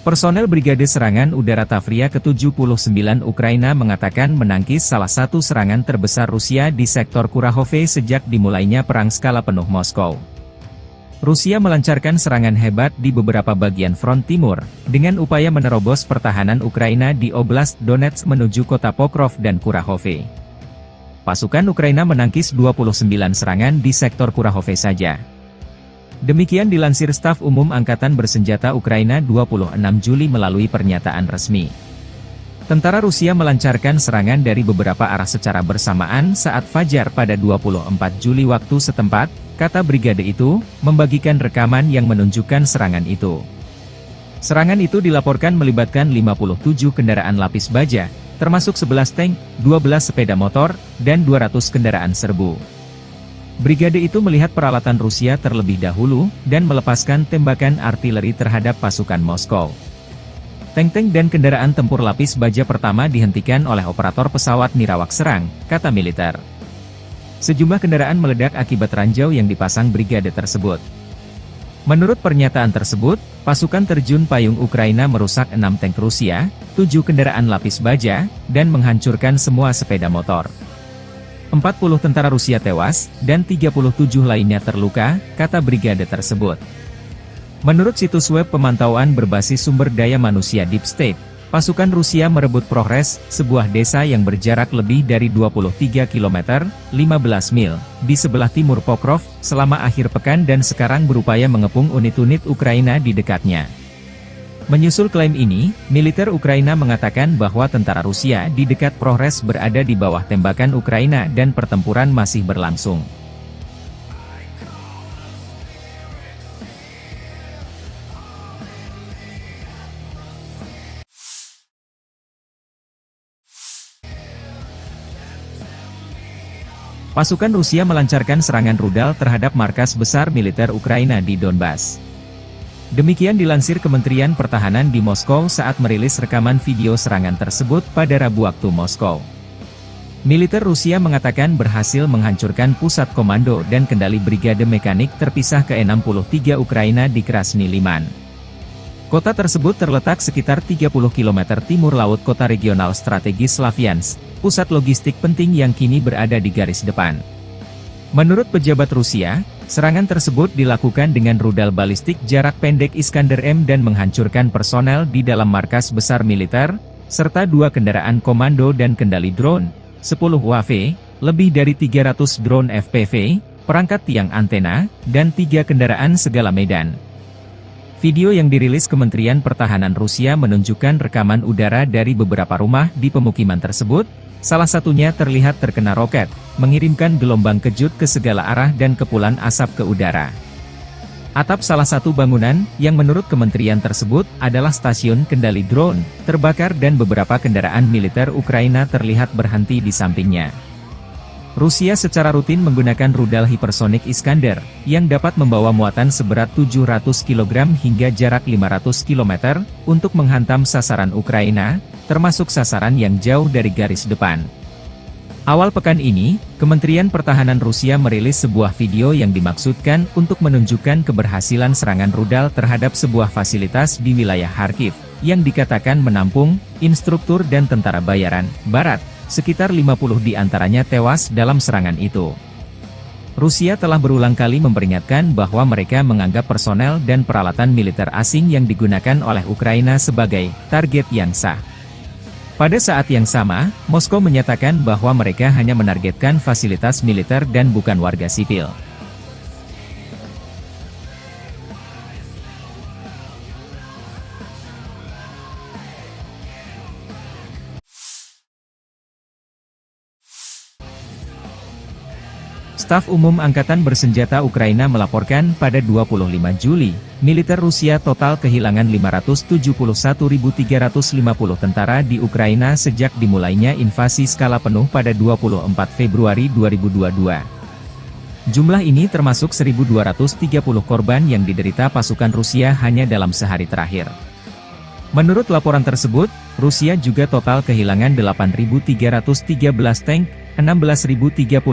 Personel Brigade Serangan Udara Tavria ke-79 Ukraina mengatakan menangkis salah satu serangan terbesar Rusia di sektor Kurahove sejak dimulainya perang skala penuh Moskow. Rusia melancarkan serangan hebat di beberapa bagian front timur, dengan upaya menerobos pertahanan Ukraina di Oblast Donetsk menuju kota Pokrov dan Kurahove. Pasukan Ukraina menangkis 29 serangan di sektor Kurahove saja. Demikian dilansir Staf Umum Angkatan Bersenjata Ukraina 26 Juli melalui pernyataan resmi. Tentara Rusia melancarkan serangan dari beberapa arah secara bersamaan saat fajar pada 24 Juli waktu setempat, kata brigade itu, membagikan rekaman yang menunjukkan serangan itu. Serangan itu dilaporkan melibatkan 57 kendaraan lapis baja, termasuk 11 tank, 12 sepeda motor, dan 200 kendaraan serbu. Brigade itu melihat peralatan Rusia terlebih dahulu, dan melepaskan tembakan artileri terhadap pasukan Moskow. Tank-tank dan kendaraan tempur lapis baja pertama dihentikan oleh operator pesawat nirawak serang, kata militer. Sejumlah kendaraan meledak akibat ranjau yang dipasang brigade tersebut. Menurut pernyataan tersebut, pasukan terjun payung Ukraina merusak 6 tank Rusia, 7 kendaraan lapis baja, dan menghancurkan semua sepeda motor. 40 tentara Rusia tewas, dan 37 lainnya terluka, kata brigade tersebut. Menurut situs web pemantauan berbasis sumber daya manusia Deep State, pasukan Rusia merebut Progres, sebuah desa yang berjarak lebih dari 23 km, 15 mil, di sebelah timur Pokrov, selama akhir pekan dan sekarang berupaya mengepung unit-unit Ukraina di dekatnya. Menyusul klaim ini, militer Ukraina mengatakan bahwa tentara Rusia di dekat Progres berada di bawah tembakan Ukraina dan pertempuran masih berlangsung. Pasukan Rusia melancarkan serangan rudal terhadap markas besar militer Ukraina di Donbas. Demikian dilansir Kementerian Pertahanan di Moskow saat merilis rekaman video serangan tersebut pada Rabu waktu Moskow. Militer Rusia mengatakan berhasil menghancurkan pusat komando dan kendali brigade mekanik terpisah ke-63 Ukraina di Krasny Liman. Kota tersebut terletak sekitar 30 km timur laut kota regional strategis Slaviansk, pusat logistik penting yang kini berada di garis depan. Menurut pejabat Rusia, serangan tersebut dilakukan dengan rudal balistik jarak pendek Iskander-M dan menghancurkan personel di dalam markas besar militer, serta 2 kendaraan komando dan kendali drone, 10 UAV, lebih dari 300 drone FPV, perangkat tiang antena, dan 3 kendaraan segala medan. Video yang dirilis Kementerian Pertahanan Rusia menunjukkan rekaman udara dari beberapa rumah di pemukiman tersebut, salah satunya terlihat terkena roket, mengirimkan gelombang kejut ke segala arah dan kepulan asap ke udara. Atap salah satu bangunan, yang menurut kementerian tersebut, adalah stasiun kendali drone, terbakar dan beberapa kendaraan militer Ukraina terlihat berhenti di sampingnya. Rusia secara rutin menggunakan rudal hipersonik Iskander, yang dapat membawa muatan seberat 700 kg hingga jarak 500 km, untuk menghantam sasaran Ukraina, termasuk sasaran yang jauh dari garis depan. Awal pekan ini, Kementerian Pertahanan Rusia merilis sebuah video yang dimaksudkan untuk menunjukkan keberhasilan serangan rudal terhadap sebuah fasilitas di wilayah Kharkiv, yang dikatakan menampung instruktur dan tentara bayaran Barat. Sekitar 50 di antaranya tewas dalam serangan itu. Rusia telah berulang kali memperingatkan bahwa mereka menganggap personel dan peralatan militer asing yang digunakan oleh Ukraina sebagai target yang sah. Pada saat yang sama, Moskow menyatakan bahwa mereka hanya menargetkan fasilitas militer dan bukan warga sipil. Staf Umum Angkatan Bersenjata Ukraina melaporkan pada 25 Juli, militer Rusia total kehilangan 571.350 tentara di Ukraina sejak dimulainya invasi skala penuh pada 24 Februari 2022. Jumlah ini termasuk 1.230 korban yang diderita pasukan Rusia hanya dalam sehari terakhir. Menurut laporan tersebut, Rusia juga total kehilangan 8.313 tank, 16.039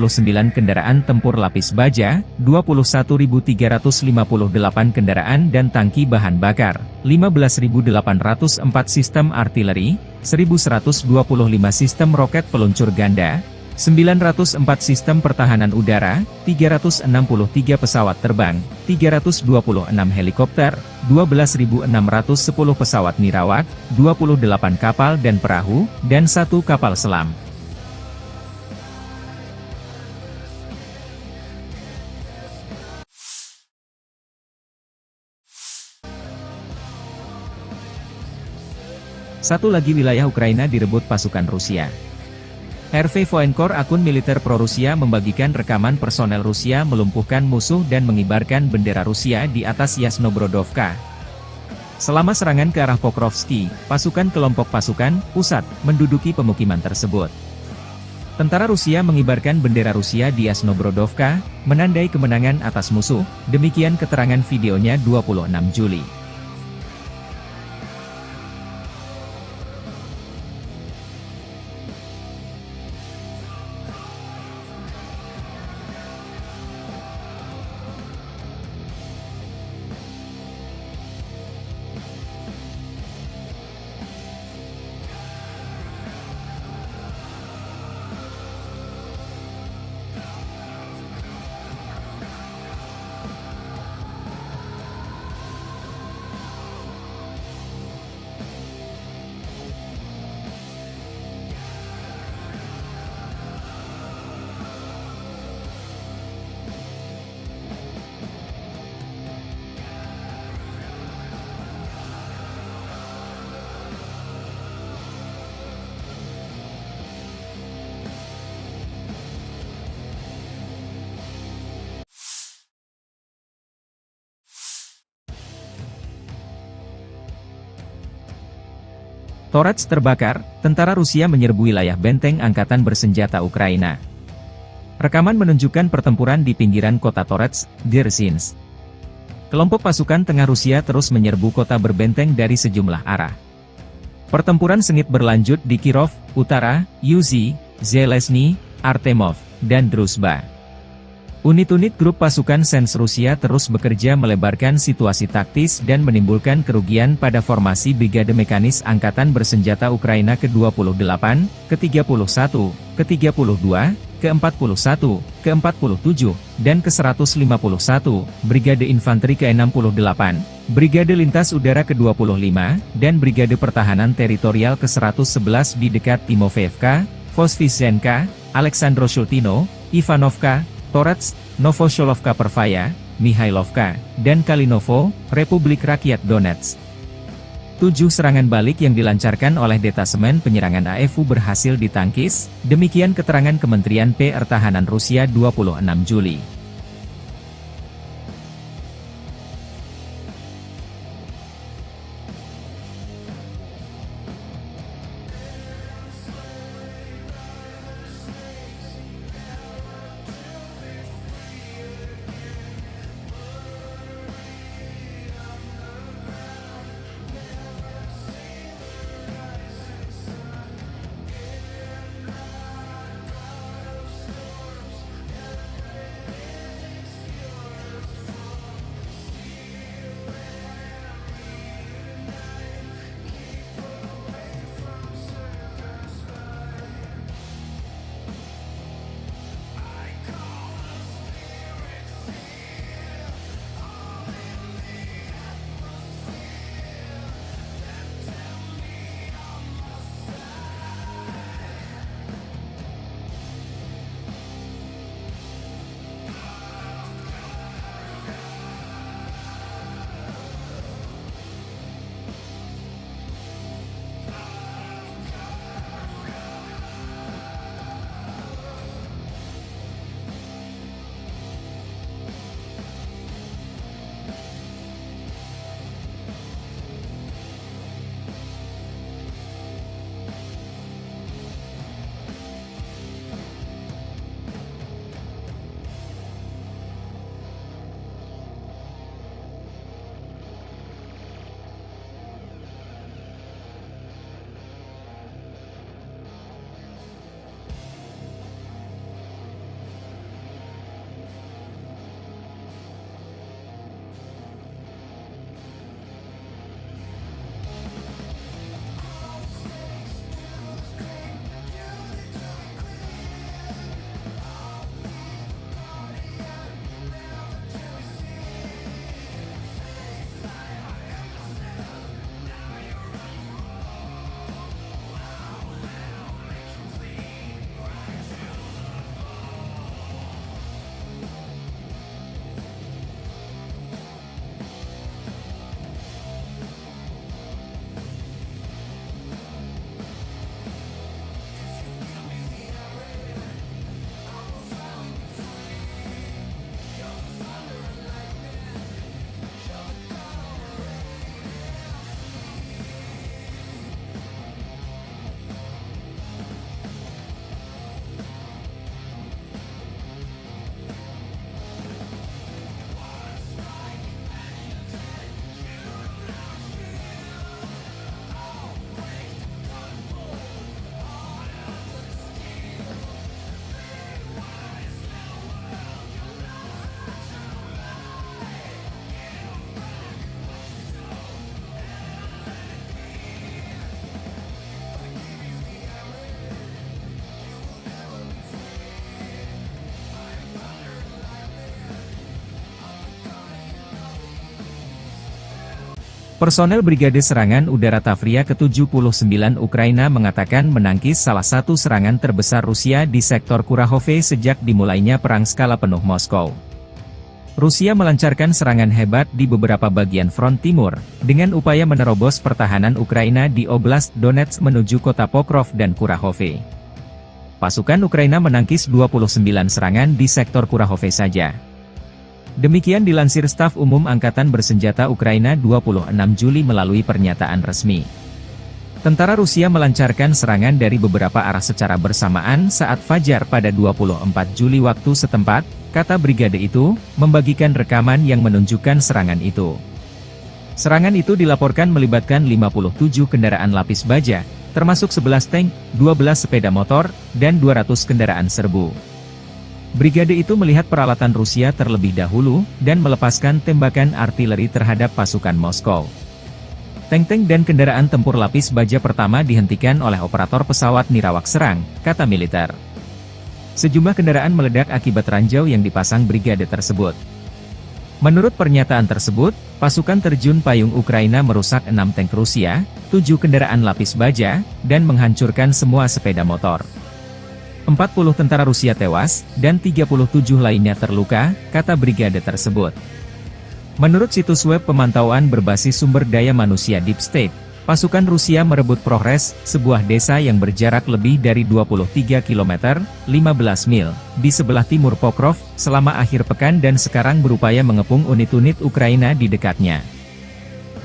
kendaraan tempur lapis baja, 21.358 kendaraan dan tangki bahan bakar, 15.804 sistem artileri, 1.125 sistem roket peluncur ganda, 904 sistem pertahanan udara, 363 pesawat terbang, 326 helikopter, 12.610 pesawat nirawak, 28 kapal dan perahu, dan 1 kapal selam. Satu lagi wilayah Ukraina direbut pasukan Rusia. RV Voenkor, akun militer pro-Rusia, membagikan rekaman personel Rusia melumpuhkan musuh dan mengibarkan bendera Rusia di atas Yasnobrodovka. Selama serangan ke arah Pokrovsky, pasukan kelompok pasukan pusat menduduki pemukiman tersebut. Tentara Rusia mengibarkan bendera Rusia di Yasnobrodovka, menandai kemenangan atas musuh, demikian keterangan videonya 26 Juli. Torets terbakar, tentara Rusia menyerbu wilayah benteng angkatan bersenjata Ukraina. Rekaman menunjukkan pertempuran di pinggiran kota Torets, Dzerzhinsk. Kelompok pasukan tengah Rusia terus menyerbu kota berbenteng dari sejumlah arah. Pertempuran sengit berlanjut di Kirov, Utara, Yuzhi, Zelezny, Artemov, dan Druzhba. Unit-unit grup pasukan Sens Rusia terus bekerja melebarkan situasi taktis dan menimbulkan kerugian pada formasi Brigade Mekanis Angkatan Bersenjata Ukraina ke-28, ke-31, ke-32, ke-41, ke-47, dan ke-151, Brigade Infanteri ke-68, Brigade Lintas Udara ke-25, dan Brigade Pertahanan Teritorial ke-111 di dekat Timofeevka, Vozdvizhenka, Aleksandroshultino, Ivanovka, Torets, Novosholovka Pervaya, Mihailovka, dan Kalinovo, Republik Rakyat Donetsk. 7 serangan balik yang dilancarkan oleh detasemen penyerangan AFU berhasil ditangkis, demikian keterangan Kementerian Pertahanan Rusia 26 Juli. Personel Brigade Serangan Udara Tavria ke-79 Ukraina mengatakan menangkis salah satu serangan terbesar Rusia di sektor Kurahove sejak dimulainya perang skala penuh Moskow. Rusia melancarkan serangan hebat di beberapa bagian front timur, dengan upaya menerobos pertahanan Ukraina di Oblast Donetsk menuju kota Pokrov dan Kurahove. Pasukan Ukraina menangkis 29 serangan di sektor Kurahove saja. Demikian dilansir Staf Umum Angkatan Bersenjata Ukraina 26 Juli melalui pernyataan resmi. Tentara Rusia melancarkan serangan dari beberapa arah secara bersamaan saat fajar pada 24 Juli waktu setempat, kata brigade itu, membagikan rekaman yang menunjukkan serangan itu. Serangan itu dilaporkan melibatkan 57 kendaraan lapis baja, termasuk 11 tank, 12 sepeda motor, dan 200 kendaraan serbu. Brigade itu melihat peralatan Rusia terlebih dahulu, dan melepaskan tembakan artileri terhadap pasukan Moskow. Tank-tank dan kendaraan tempur lapis baja pertama dihentikan oleh operator pesawat nirawak serang, kata militer. Sejumlah kendaraan meledak akibat ranjau yang dipasang brigade tersebut. Menurut pernyataan tersebut, pasukan terjun payung Ukraina merusak 6 tank Rusia, 7 kendaraan lapis baja, dan menghancurkan semua sepeda motor. 40 tentara Rusia tewas, dan 37 lainnya terluka, kata brigade tersebut. Menurut situs web pemantauan berbasis sumber daya manusia Deep State, pasukan Rusia merebut Progres, sebuah desa yang berjarak lebih dari 23 km, 15 mil, di sebelah timur Pokrov, selama akhir pekan dan sekarang berupaya mengepung unit-unit Ukraina di dekatnya.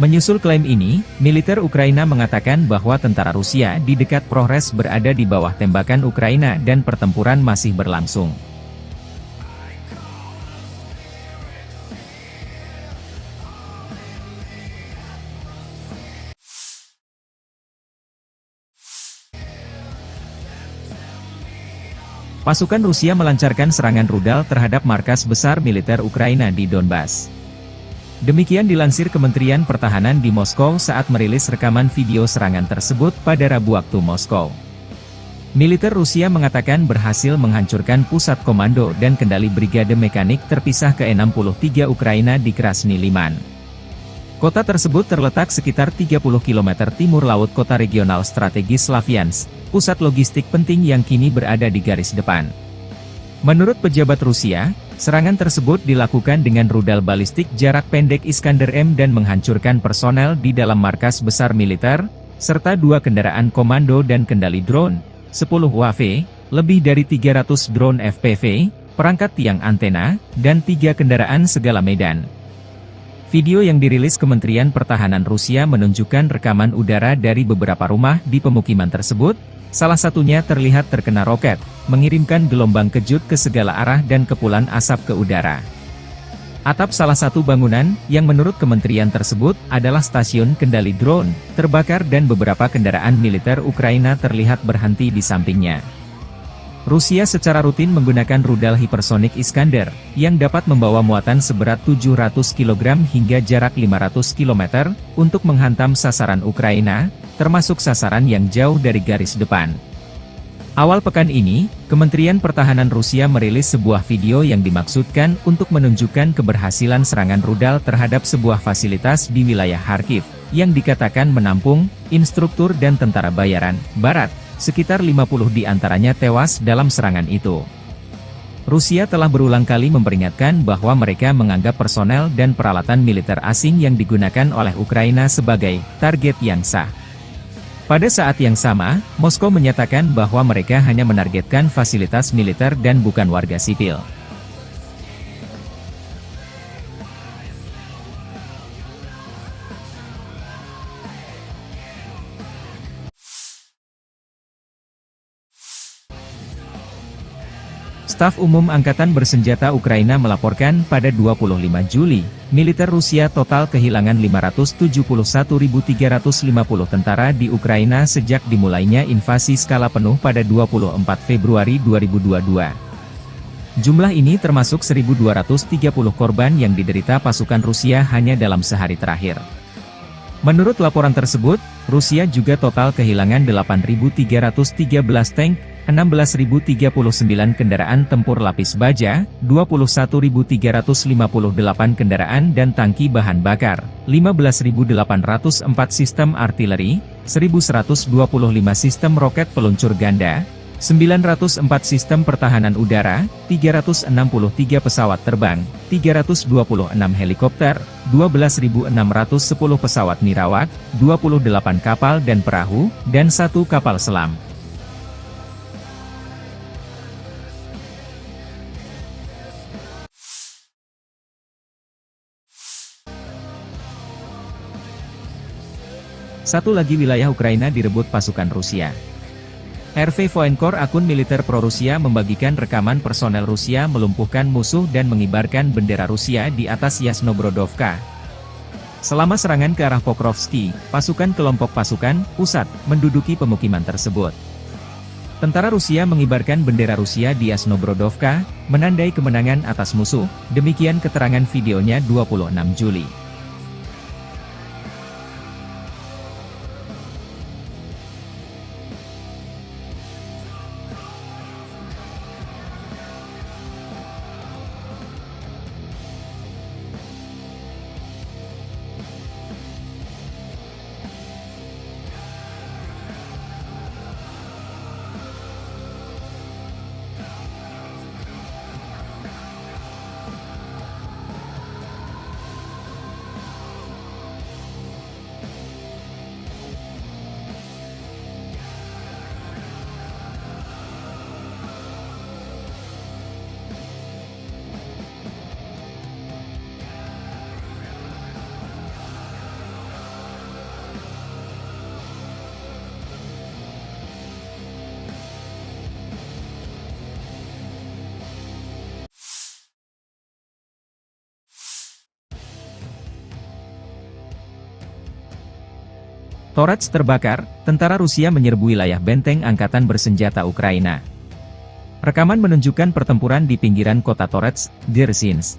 Menyusul klaim ini, militer Ukraina mengatakan bahwa tentara Rusia di dekat Progres berada di bawah tembakan Ukraina dan pertempuran masih berlangsung. Pasukan Rusia melancarkan serangan rudal terhadap markas besar militer Ukraina di Donbas. Demikian dilansir Kementerian Pertahanan di Moskow saat merilis rekaman video serangan tersebut pada Rabu waktu Moskow. Militer Rusia mengatakan berhasil menghancurkan pusat komando dan kendali brigade mekanik terpisah ke-63 Ukraina di Krasny Liman. Kota tersebut terletak sekitar 30 km timur laut kota regional strategis Slaviansk, pusat logistik penting yang kini berada di garis depan. Menurut pejabat Rusia, serangan tersebut dilakukan dengan rudal balistik jarak pendek Iskander-M dan menghancurkan personel di dalam markas besar militer, serta 2 kendaraan komando dan kendali drone, 10 UAV, lebih dari 300 drone FPV, perangkat tiang antena, dan 3 kendaraan segala medan. Video yang dirilis Kementerian Pertahanan Rusia menunjukkan rekaman udara dari beberapa rumah di pemukiman tersebut, salah satunya terlihat terkena roket, mengirimkan gelombang kejut ke segala arah dan kepulan asap ke udara. Atap salah satu bangunan, yang menurut kementerian tersebut, adalah stasiun kendali drone, terbakar dan beberapa kendaraan militer Ukraina terlihat berhenti di sampingnya. Rusia secara rutin menggunakan rudal hipersonik Iskander, yang dapat membawa muatan seberat 700 kg hingga jarak 500 km, untuk menghantam sasaran Ukraina, termasuk sasaran yang jauh dari garis depan. Awal pekan ini, Kementerian Pertahanan Rusia merilis sebuah video yang dimaksudkan untuk menunjukkan keberhasilan serangan rudal terhadap sebuah fasilitas di wilayah Kharkiv, yang dikatakan menampung instruktur dan tentara bayaran Barat. Sekitar 50 di antaranya tewas dalam serangan itu. Rusia telah berulang kali memperingatkan bahwa mereka menganggap personel dan peralatan militer asing yang digunakan oleh Ukraina sebagai target yang sah. Pada saat yang sama, Moskow menyatakan bahwa mereka hanya menargetkan fasilitas militer dan bukan warga sipil. Staf Umum Angkatan Bersenjata Ukraina melaporkan pada 25 Juli, militer Rusia total kehilangan 571.350 tentara di Ukraina sejak dimulainya invasi skala penuh pada 24 Februari 2022. Jumlah ini termasuk 1.230 korban yang diderita pasukan Rusia hanya dalam sehari terakhir. Menurut laporan tersebut, Rusia juga total kehilangan 8.313 tank, 16.039 kendaraan tempur lapis baja, 21.358 kendaraan dan tangki bahan bakar, 15.804 sistem artileri, 1.125 sistem roket peluncur ganda, 904 sistem pertahanan udara, 363 pesawat terbang, 326 helikopter, 12.610 pesawat nirawak, 28 kapal dan perahu, dan 1 kapal selam. Satu lagi wilayah Ukraina direbut pasukan Rusia. RV Voenkor, akun militer pro-Rusia, membagikan rekaman personel Rusia melumpuhkan musuh dan mengibarkan bendera Rusia di atas Yasnobrodovka. Selama serangan ke arah Pokrovski, pasukan kelompok pasukan pusat menduduki pemukiman tersebut. Tentara Rusia mengibarkan bendera Rusia di Yasnobrodovka, menandai kemenangan atas musuh, demikian keterangan videonya 26 Juli. Torets terbakar, tentara Rusia menyerbu wilayah benteng angkatan bersenjata Ukraina. Rekaman menunjukkan pertempuran di pinggiran kota Torets, Dzerzhinsk.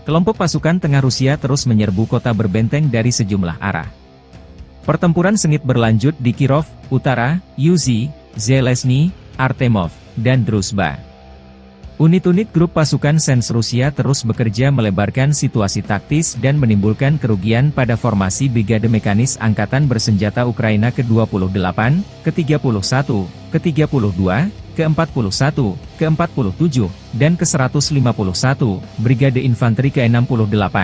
Kelompok pasukan tengah Rusia terus menyerbu kota berbenteng dari sejumlah arah. Pertempuran sengit berlanjut di Kirov, Utara, Yuzhi, Zelezny, Artemov, dan Druzhba. Unit-unit grup pasukan Sens Rusia terus bekerja melebarkan situasi taktis dan menimbulkan kerugian pada formasi Brigade Mekanis Angkatan Bersenjata Ukraina ke-28, ke-31, ke-32, ke-41, ke-47, dan ke-151, Brigade Infanteri ke-68,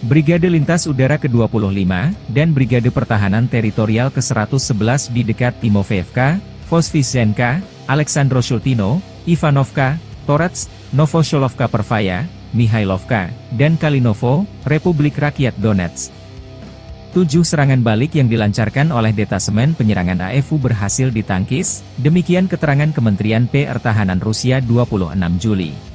Brigade Lintas Udara ke-25, dan Brigade Pertahanan Teritorial ke-111 di dekat Timofeyevka, Voskresenka, Aleksandro-Shultino, Ivanovka, Torets, Novosholovka Pervaya, Mihailovka, dan Kalinovo, Republik Rakyat Donetsk. 7 serangan balik yang dilancarkan oleh detasemen penyerangan AFU berhasil ditangkis, demikian keterangan Kementerian Pertahanan Rusia 26 Juli.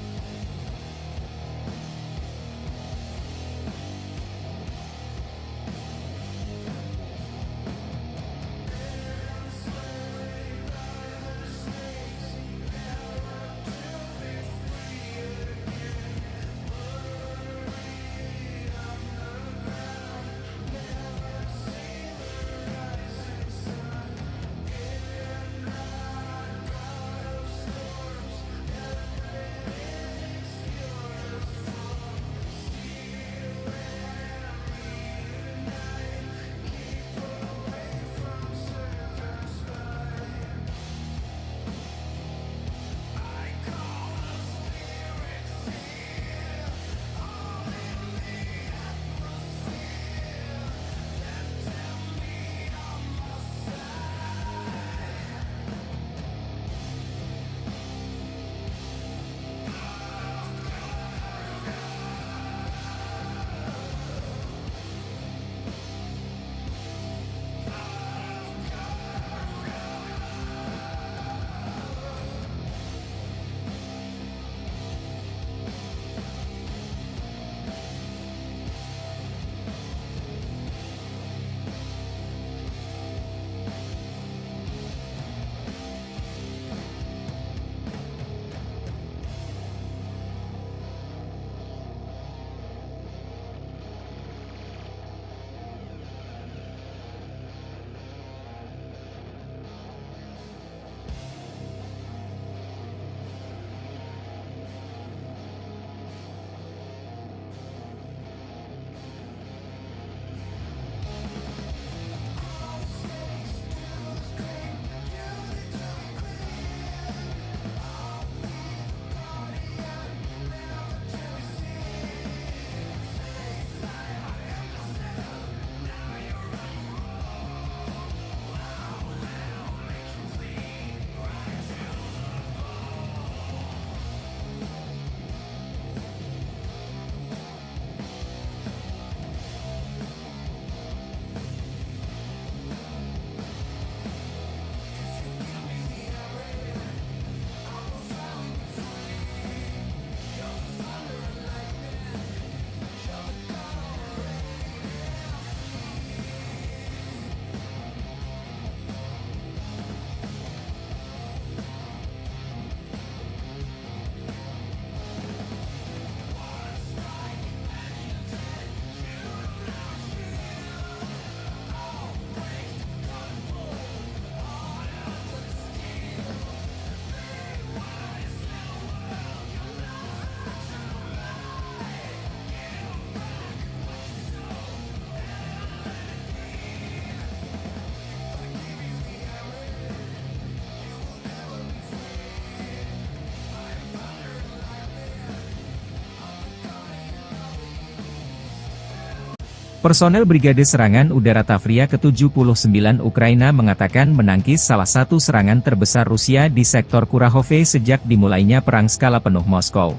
Personel Brigade Serangan Udara Tavria ke-79 Ukraina mengatakan menangkis salah satu serangan terbesar Rusia di sektor Kurahove sejak dimulainya perang skala penuh Moskow.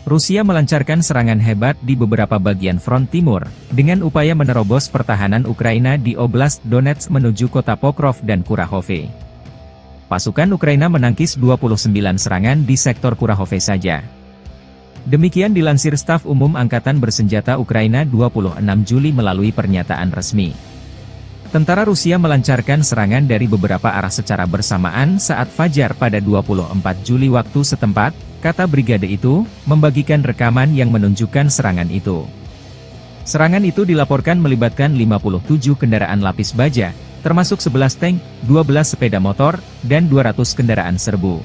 Rusia melancarkan serangan hebat di beberapa bagian front timur, dengan upaya menerobos pertahanan Ukraina di Oblast Donetsk menuju kota Pokrov dan Kurahove. Pasukan Ukraina menangkis 29 serangan di sektor Kurahove saja. Demikian dilansir Staf Umum Angkatan Bersenjata Ukraina 26 Juli melalui pernyataan resmi. Tentara Rusia melancarkan serangan dari beberapa arah secara bersamaan saat fajar pada 24 Juli waktu setempat, kata brigade itu, membagikan rekaman yang menunjukkan serangan itu. Serangan itu dilaporkan melibatkan 57 kendaraan lapis baja, termasuk 11 tank, 12 sepeda motor, dan 200 kendaraan serbu.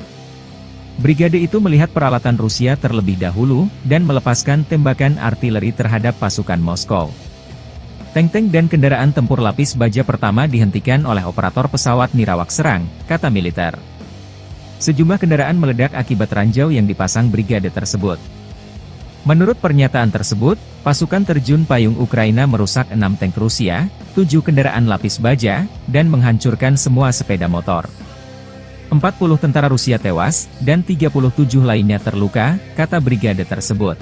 Brigade itu melihat peralatan Rusia terlebih dahulu, dan melepaskan tembakan artileri terhadap pasukan Moskow. Tank-tank dan kendaraan tempur lapis baja pertama dihentikan oleh operator pesawat nirawak serang, kata militer. Sejumlah kendaraan meledak akibat ranjau yang dipasang brigade tersebut. Menurut pernyataan tersebut, pasukan terjun payung Ukraina merusak 6 tank Rusia, 7 kendaraan lapis baja, dan menghancurkan semua sepeda motor. 40 tentara Rusia tewas, dan 37 lainnya terluka, kata brigade tersebut.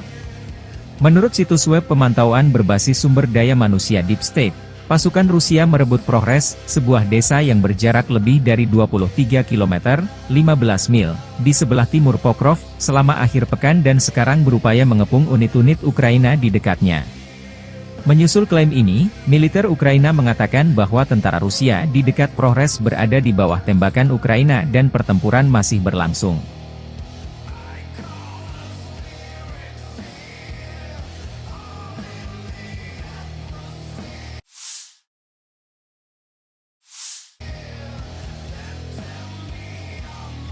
Menurut situs web pemantauan berbasis sumber daya manusia Deep State, pasukan Rusia merebut Progres, sebuah desa yang berjarak lebih dari 23 km, 15 mil, di sebelah timur Pokrov, selama akhir pekan dan sekarang berupaya mengepung unit-unit Ukraina di dekatnya. Menyusul klaim ini, militer Ukraina mengatakan bahwa tentara Rusia di dekat Progres berada di bawah tembakan Ukraina dan pertempuran masih berlangsung.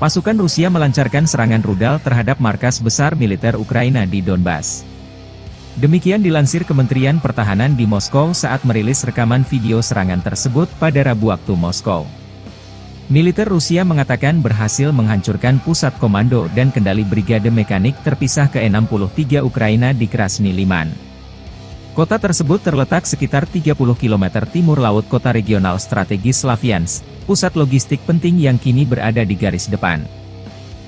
Pasukan Rusia melancarkan serangan rudal terhadap markas besar militer Ukraina di Donbas. Demikian dilansir Kementerian Pertahanan di Moskow saat merilis rekaman video serangan tersebut pada Rabu waktu Moskow. Militer Rusia mengatakan berhasil menghancurkan pusat komando dan kendali brigade mekanik terpisah ke-63 Ukraina di Krasny Liman. Kota tersebut terletak sekitar 30 km timur laut kota regional strategis Slaviansk, pusat logistik penting yang kini berada di garis depan.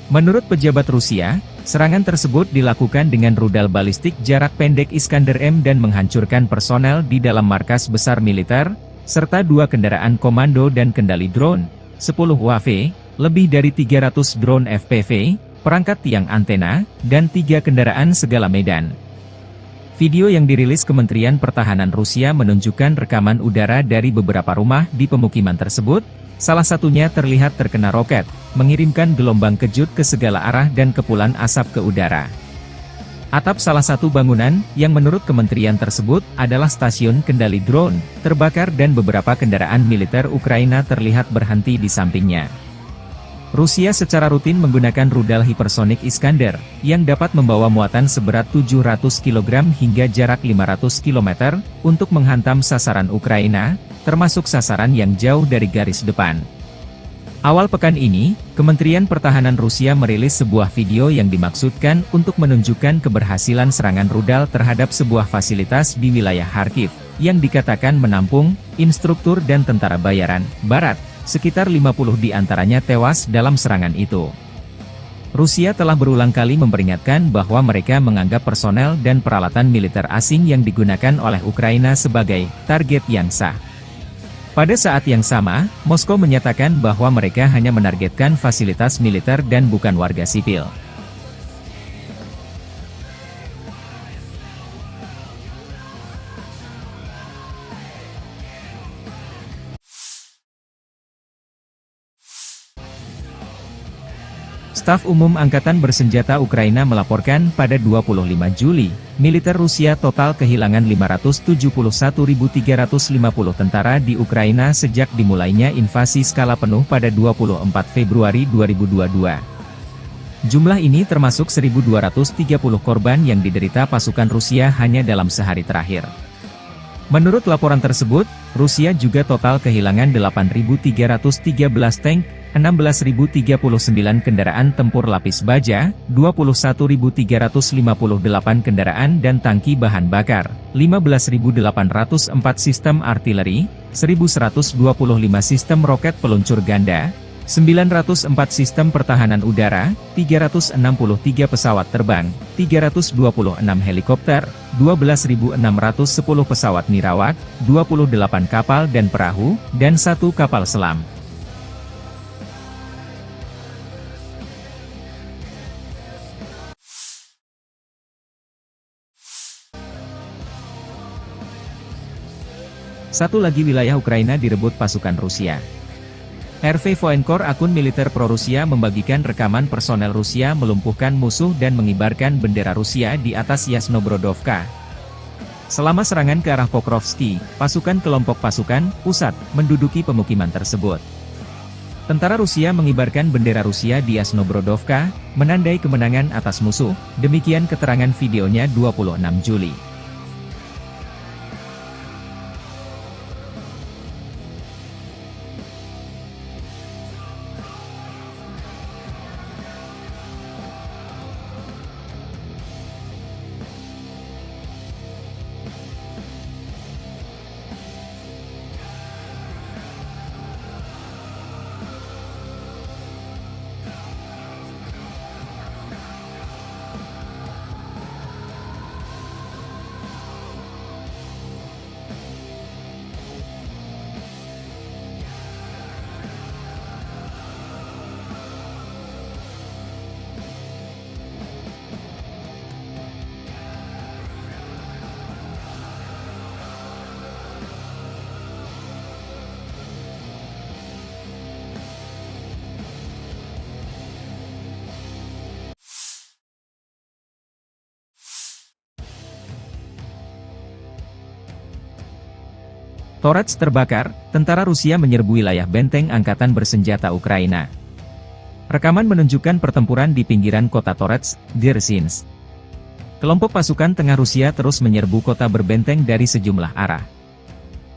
Menurut pejabat Rusia, serangan tersebut dilakukan dengan rudal balistik jarak pendek Iskander-M dan menghancurkan personel di dalam markas besar militer, serta 2 kendaraan komando dan kendali drone, 10 UAV, lebih dari 300 drone FPV, perangkat tiang antena, dan 3 kendaraan segala medan. Video yang dirilis Kementerian Pertahanan Rusia menunjukkan rekaman udara dari beberapa rumah di pemukiman tersebut, salah satunya terlihat terkena roket, mengirimkan gelombang kejut ke segala arah dan kepulan asap ke udara. Atap salah satu bangunan, yang menurut kementerian tersebut, adalah stasiun kendali drone, terbakar dan beberapa kendaraan militer Ukraina terlihat berhenti di sampingnya. Rusia secara rutin menggunakan rudal hipersonik Iskander, yang dapat membawa muatan seberat 700 kg hingga jarak 500 km, untuk menghantam sasaran Ukraina, termasuk sasaran yang jauh dari garis depan. Awal pekan ini, Kementerian Pertahanan Rusia merilis sebuah video yang dimaksudkan untuk menunjukkan keberhasilan serangan rudal terhadap sebuah fasilitas di wilayah Kharkiv, yang dikatakan menampung instruktur dan tentara bayaran Barat. Sekitar 50 di antaranya tewas dalam serangan itu. Rusia telah berulang kali memperingatkan bahwa mereka menganggap personel dan peralatan militer asing yang digunakan oleh Ukraina sebagai target yang sah. Pada saat yang sama, Moskow menyatakan bahwa mereka hanya menargetkan fasilitas militer dan bukan warga sipil. Staf Umum Angkatan Bersenjata Ukraina melaporkan pada 25 Juli, militer Rusia total kehilangan 571.350 tentara di Ukraina sejak dimulainya invasi skala penuh pada 24 Februari 2022. Jumlah ini termasuk 1.230 korban yang diderita pasukan Rusia hanya dalam sehari terakhir. Menurut laporan tersebut, Rusia juga total kehilangan 8.313 tank, 16.039 kendaraan tempur lapis baja, 21.358 kendaraan dan tangki bahan bakar, 15.804 sistem artileri, 1.125 sistem roket peluncur ganda, 904 sistem pertahanan udara, 363 pesawat terbang, 326 helikopter, 12.610 pesawat nirawak, 28 kapal dan perahu, dan 1 kapal selam. Satu lagi wilayah Ukraina direbut pasukan Rusia. RV Voenkor, akun militer pro-Rusia, membagikan rekaman personel Rusia melumpuhkan musuh dan mengibarkan bendera Rusia di atas Yasnobrodovka. Selama serangan ke arah Pokrovsky, pasukan kelompok pasukan pusat menduduki pemukiman tersebut. Tentara Rusia mengibarkan bendera Rusia di Yasnobrodovka, menandai kemenangan atas musuh, demikian keterangan videonya 26 Juli. Torets terbakar, tentara Rusia menyerbu wilayah benteng angkatan bersenjata Ukraina. Rekaman menunjukkan pertempuran di pinggiran kota Torets, Dzerzhinsk. Kelompok pasukan tengah Rusia terus menyerbu kota berbenteng dari sejumlah arah.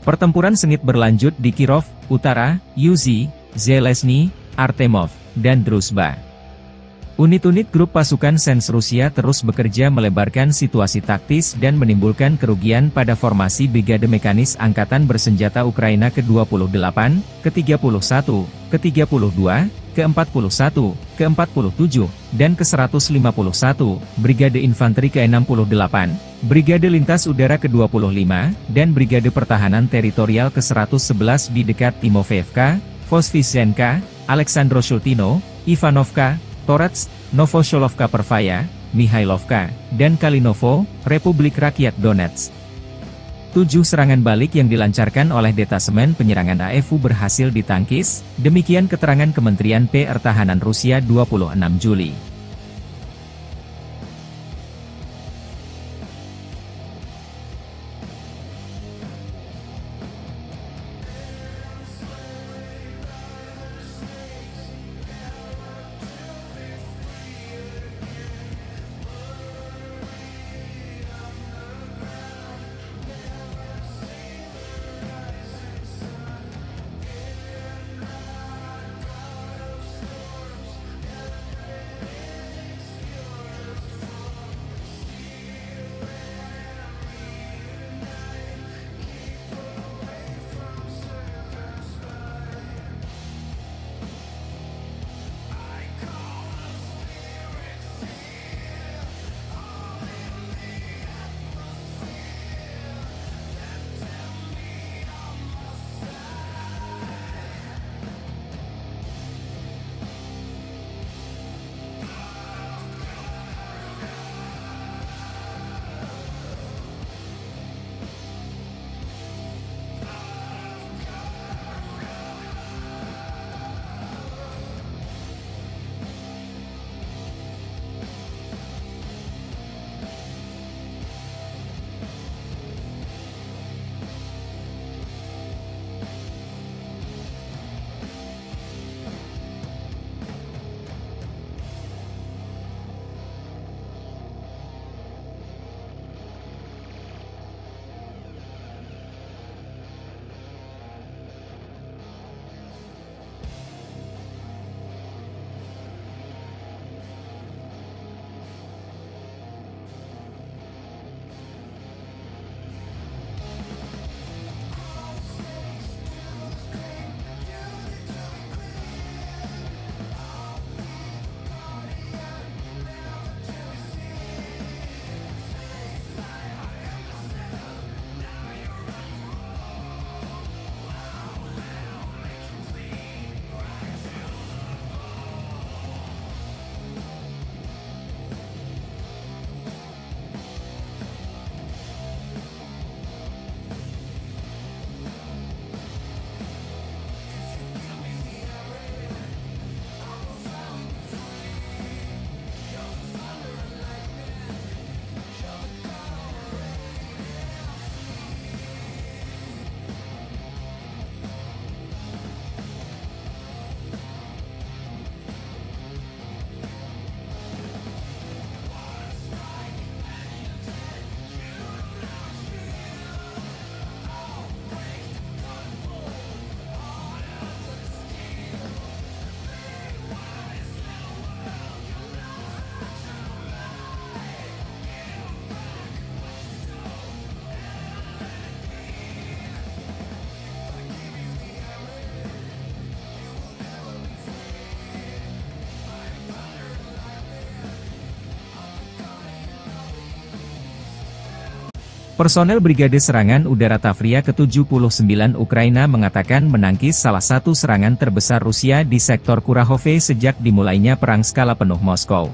Pertempuran sengit berlanjut di Kirov, Utara, Yuzhi, Zelezny, Artemov, dan Druzhba. Unit-unit grup pasukan Sens Rusia terus bekerja melebarkan situasi taktis dan menimbulkan kerugian pada formasi Brigade Mekanis Angkatan Bersenjata Ukraina ke-28, ke-31, ke-32, ke-41, ke-47, dan ke-151, Brigade Infanteri ke-68, Brigade Lintas Udara ke-25, dan Brigade Pertahanan Teritorial ke-111 di dekat Timofeevka, Voskresenka, Aleksandroshultino, Ivanovka, Torets, Novosholovka Pervaya, Mihailovka, dan Kalinovo, Republik Rakyat Donetsk. 7 serangan balik yang dilancarkan oleh detasemen penyerangan AFU berhasil ditangkis, demikian keterangan Kementerian Pertahanan Rusia 26 Juli. Personel Brigade Serangan Udara Tavria ke-79 Ukraina mengatakan menangkis salah satu serangan terbesar Rusia di sektor Kurahove sejak dimulainya perang skala penuh Moskow.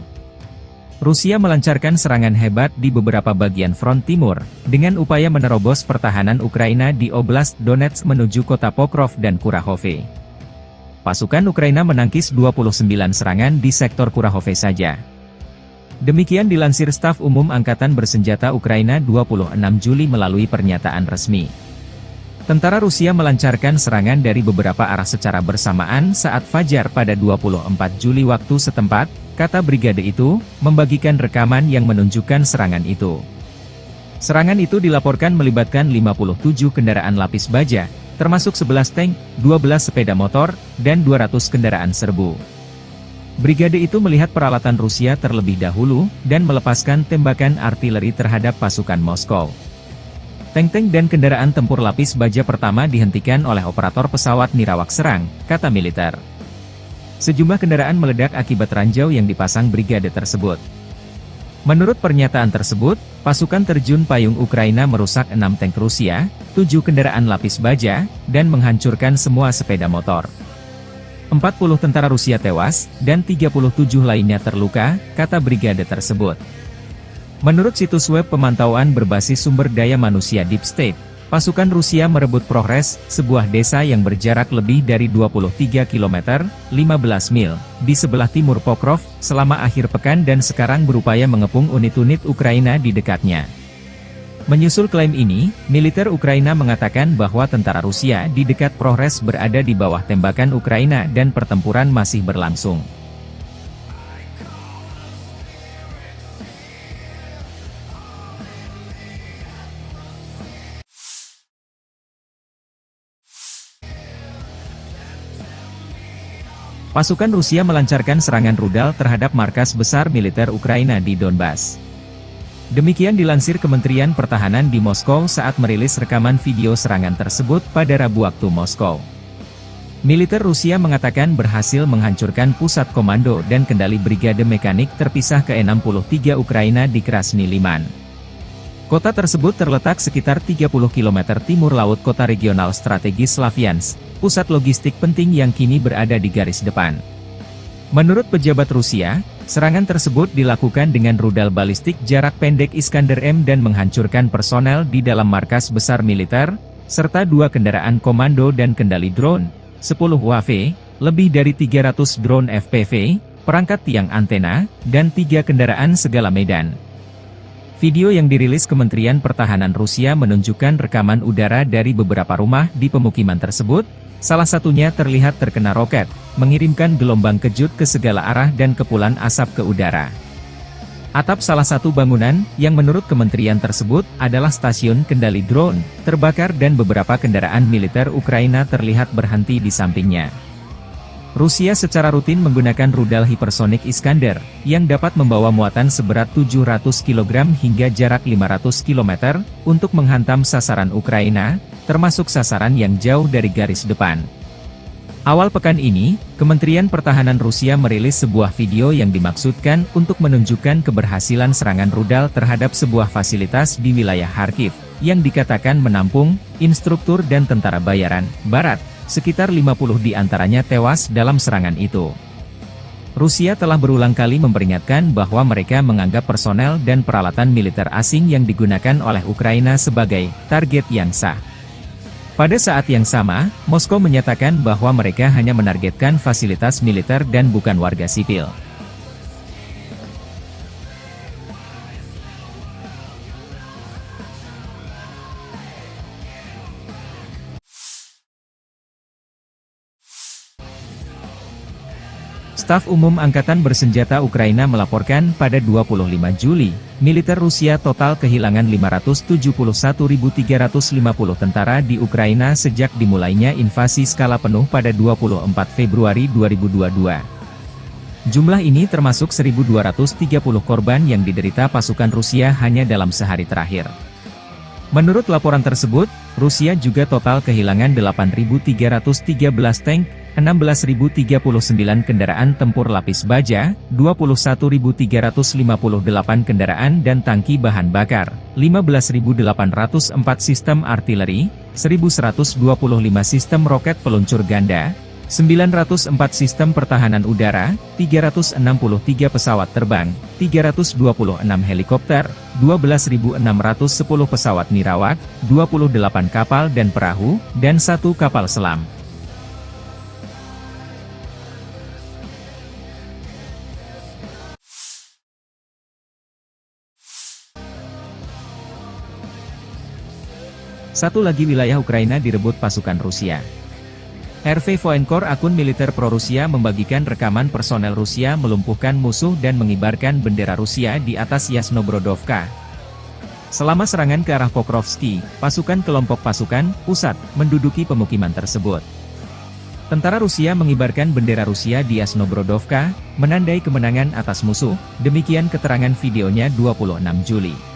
Rusia melancarkan serangan hebat di beberapa bagian front timur, dengan upaya menerobos pertahanan Ukraina di Oblast Donetsk menuju kota Pokrov dan Kurahove. Pasukan Ukraina menangkis 29 serangan di sektor Kurahove saja. Demikian dilansir Staf Umum Angkatan Bersenjata Ukraina 26 Juli melalui pernyataan resmi. Tentara Rusia melancarkan serangan dari beberapa arah secara bersamaan saat fajar pada 24 Juli waktu setempat, kata brigade itu, membagikan rekaman yang menunjukkan serangan itu. Serangan itu dilaporkan melibatkan 57 kendaraan lapis baja, termasuk 11 tank, 12 sepeda motor, dan 200 kendaraan serbu. Brigade itu melihat peralatan Rusia terlebih dahulu, dan melepaskan tembakan artileri terhadap pasukan Moskow. Tank-tank dan kendaraan tempur lapis baja pertama dihentikan oleh operator pesawat Nirawak serang, kata militer. Sejumlah kendaraan meledak akibat ranjau yang dipasang brigade tersebut. Menurut pernyataan tersebut, pasukan terjun payung Ukraina merusak 6 tank Rusia, 7 kendaraan lapis baja, dan menghancurkan semua sepeda motor. 40 tentara Rusia tewas, dan 37 lainnya terluka, kata brigade tersebut. Menurut situs web pemantauan berbasis sumber daya manusia Deep State, pasukan Rusia merebut Progres, sebuah desa yang berjarak lebih dari 23 km, 15 mil, di sebelah timur Pokrov, selama akhir pekan dan sekarang berupaya mengepung unit-unit Ukraina di dekatnya. Menyusul klaim ini, militer Ukraina mengatakan bahwa tentara Rusia di dekat Progres berada di bawah tembakan Ukraina dan pertempuran masih berlangsung. Pasukan Rusia melancarkan serangan rudal terhadap markas besar militer Ukraina di Donbas. Demikian dilansir Kementerian Pertahanan di Moskow saat merilis rekaman video serangan tersebut pada Rabu waktu Moskow. Militer Rusia mengatakan berhasil menghancurkan pusat komando dan kendali brigade mekanik terpisah ke-63 Ukraina di Krasny Liman. Kota tersebut terletak sekitar 30 km timur laut kota regional strategis Slavyansk, pusat logistik penting yang kini berada di garis depan. Menurut pejabat Rusia, serangan tersebut dilakukan dengan rudal balistik jarak pendek Iskander-M dan menghancurkan personel di dalam markas besar militer, serta 2 kendaraan komando dan kendali drone, 10 UAV, lebih dari 300 drone FPV, perangkat tiang antena, dan 3 kendaraan segala medan. Video yang dirilis Kementerian Pertahanan Rusia menunjukkan rekaman udara dari beberapa rumah di pemukiman tersebut, salah satunya terlihat terkena roket, mengirimkan gelombang kejut ke segala arah dan kepulan asap ke udara. Atap salah satu bangunan, yang menurut kementerian tersebut, adalah stasiun kendali drone, terbakar dan beberapa kendaraan militer Ukraina terlihat berhenti di sampingnya. Rusia secara rutin menggunakan rudal hipersonik Iskander, yang dapat membawa muatan seberat 700 kg hingga jarak 500 km, untuk menghantam sasaran Ukraina, termasuk sasaran yang jauh dari garis depan. Awal pekan ini, Kementerian Pertahanan Rusia merilis sebuah video yang dimaksudkan untuk menunjukkan keberhasilan serangan rudal terhadap sebuah fasilitas di wilayah Kharkiv, yang dikatakan menampung instruktur dan tentara bayaran Barat. Sekitar 50 di antaranya tewas dalam serangan itu. Rusia telah berulang kali memperingatkan bahwa mereka menganggap personel dan peralatan militer asing yang digunakan oleh Ukraina sebagai target yang sah. Pada saat yang sama, Moskow menyatakan bahwa mereka hanya menargetkan fasilitas militer dan bukan warga sipil. Staf Umum Angkatan Bersenjata Ukraina melaporkan pada 25 Juli, militer Rusia total kehilangan 571.350 tentara di Ukraina sejak dimulainya invasi skala penuh pada 24 Februari 2022. Jumlah ini termasuk 1.230 korban yang diderita pasukan Rusia hanya dalam sehari terakhir. Menurut laporan tersebut, Rusia juga total kehilangan 8.313 tank, 16.039 kendaraan tempur lapis baja, 21.358 kendaraan dan tangki bahan bakar, 15.804 sistem artileri, 1.125 sistem roket peluncur ganda, 904 sistem pertahanan udara, 363 pesawat terbang, 326 helikopter, 12.610 pesawat nirawak, 28 kapal dan perahu, dan 1 kapal selam. Satu lagi wilayah Ukraina direbut pasukan Rusia. RV Voenkor, akun militer pro-Rusia, membagikan rekaman personel Rusia melumpuhkan musuh dan mengibarkan bendera Rusia di atas Yasnobrodovka. Selama serangan ke arah Pokrovski, pasukan kelompok pasukan pusat menduduki pemukiman tersebut. Tentara Rusia mengibarkan bendera Rusia di Yasnobrodovka, menandai kemenangan atas musuh, demikian keterangan videonya 26 Juli.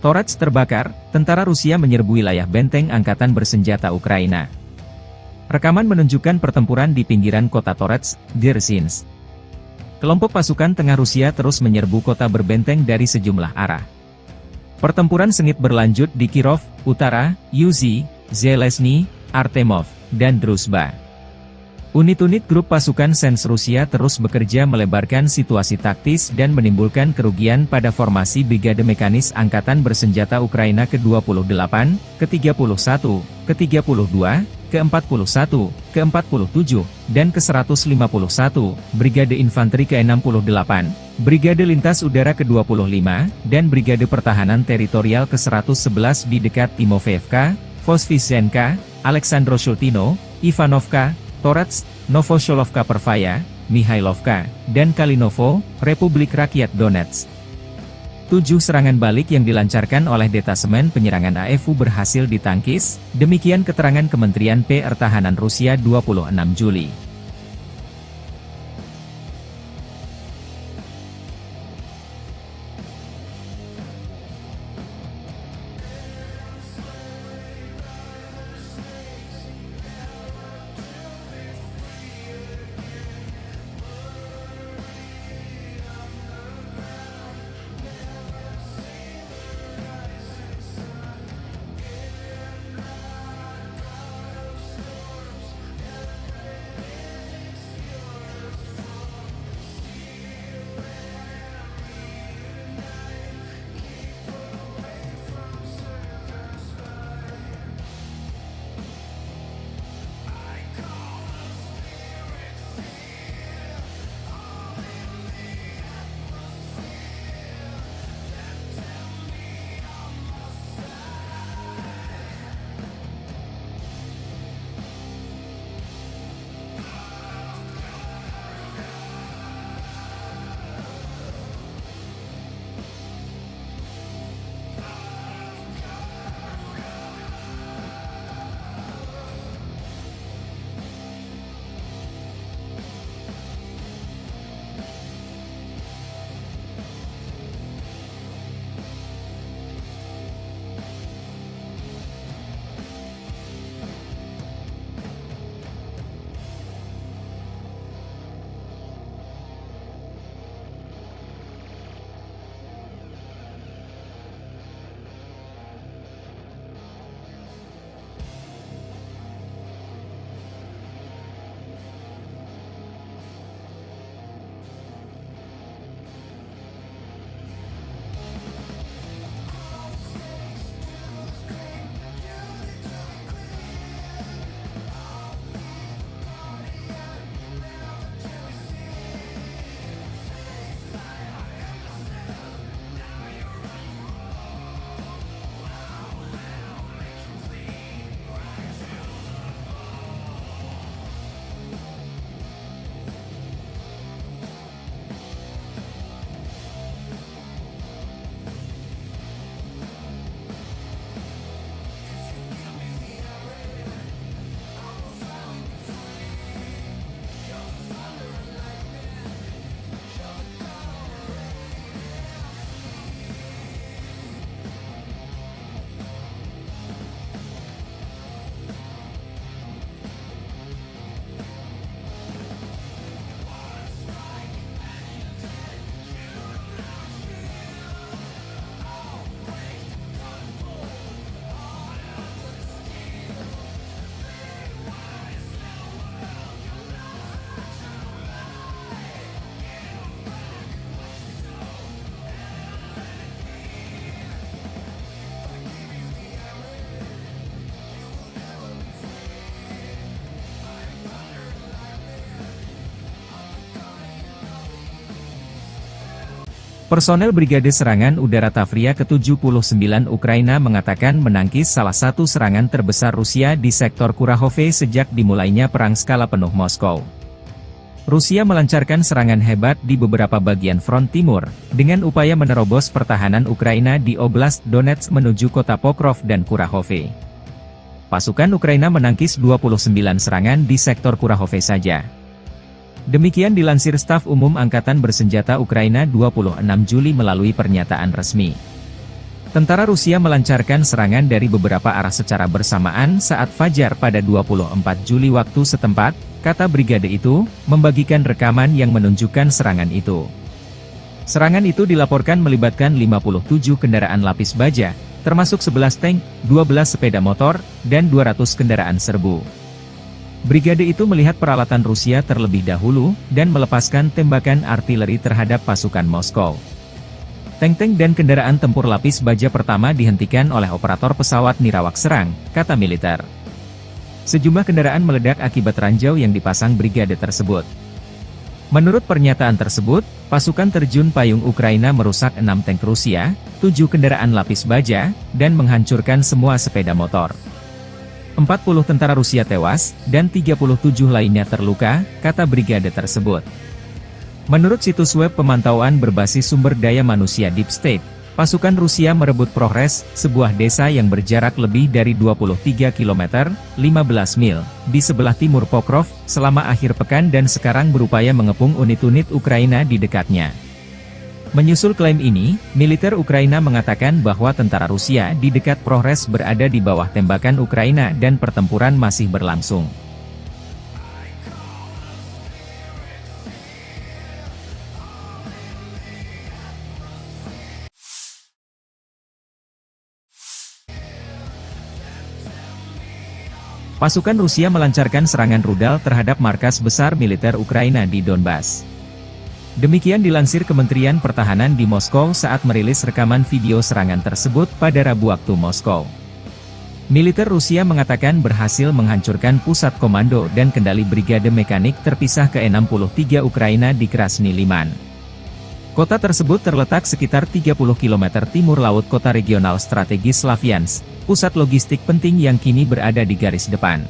Torets terbakar, tentara Rusia menyerbu wilayah benteng angkatan bersenjata Ukraina. Rekaman menunjukkan pertempuran di pinggiran kota Torets, Dzerzhinsk. Kelompok pasukan tengah Rusia terus menyerbu kota berbenteng dari sejumlah arah. Pertempuran sengit berlanjut di Kirov, Utara, Yuzhi, Zelezny, Artemov, dan Druzhba. Unit-unit grup pasukan Sens Rusia terus bekerja melebarkan situasi taktis dan menimbulkan kerugian pada formasi Brigade Mekanis Angkatan Bersenjata Ukraina ke-28, ke-31, ke-32, ke-41, ke-47, dan ke-151, Brigade Infanteri ke-68, Brigade Lintas Udara ke-25, dan Brigade Pertahanan Teritorial ke-111 di dekat Timofeevka, Voskresenka, Aleksandro-Shultino, Ivanovka, Torets, Novosholovka Pervaya, Mihailovka, dan Kalinovo, Republik Rakyat Donetsk. 7 serangan balik yang dilancarkan oleh detasemen penyerangan AFU berhasil ditangkis, demikian keterangan Kementerian Pertahanan Rusia 26 Juli. Personel Brigade Serangan Udara Tavria ke-79 Ukraina mengatakan menangkis salah satu serangan terbesar Rusia di sektor Kurahove sejak dimulainya perang skala penuh Moskow. Rusia melancarkan serangan hebat di beberapa bagian front timur, dengan upaya menerobos pertahanan Ukraina di Oblast Donetsk menuju kota Pokrov dan Kurahove. Pasukan Ukraina menangkis 29 serangan di sektor Kurahove saja. Demikian dilansir Staf Umum Angkatan Bersenjata Ukraina 26 Juli melalui pernyataan resmi. Tentara Rusia melancarkan serangan dari beberapa arah secara bersamaan saat fajar pada 24 Juli waktu setempat, kata brigade itu, membagikan rekaman yang menunjukkan serangan itu. Serangan itu dilaporkan melibatkan 57 kendaraan lapis baja, termasuk 11 tank, 12 sepeda motor, dan 200 kendaraan serbu. Brigade itu melihat peralatan Rusia terlebih dahulu, dan melepaskan tembakan artileri terhadap pasukan Moskow. Tank-tank dan kendaraan tempur lapis baja pertama dihentikan oleh operator pesawat nirawak serang, kata militer. Sejumlah kendaraan meledak akibat ranjau yang dipasang brigade tersebut. Menurut pernyataan tersebut, pasukan terjun payung Ukraina merusak 6 tank Rusia, 7 kendaraan lapis baja, dan menghancurkan semua sepeda motor. 40 tentara Rusia tewas, dan 37 lainnya terluka, kata brigade tersebut. Menurut situs web pemantauan berbasis sumber daya manusia Deep State, pasukan Rusia merebut Progres, sebuah desa yang berjarak lebih dari 23 km, 15 mil, di sebelah timur Pokrov, selama akhir pekan dan sekarang berupaya mengepung unit-unit Ukraina di dekatnya. Menyusul klaim ini, militer Ukraina mengatakan bahwa tentara Rusia di dekat Progres berada di bawah tembakan Ukraina dan pertempuran masih berlangsung. Pasukan Rusia melancarkan serangan rudal terhadap markas besar militer Ukraina di Donbas. Demikian dilansir Kementerian Pertahanan di Moskow saat merilis rekaman video serangan tersebut pada Rabu waktu Moskow. Militer Rusia mengatakan berhasil menghancurkan pusat komando dan kendali brigade mekanik terpisah ke-63 Ukraina di Krasny Liman. Kota tersebut terletak sekitar 30 km timur laut kota regional strategis Slavyansk, pusat logistik penting yang kini berada di garis depan.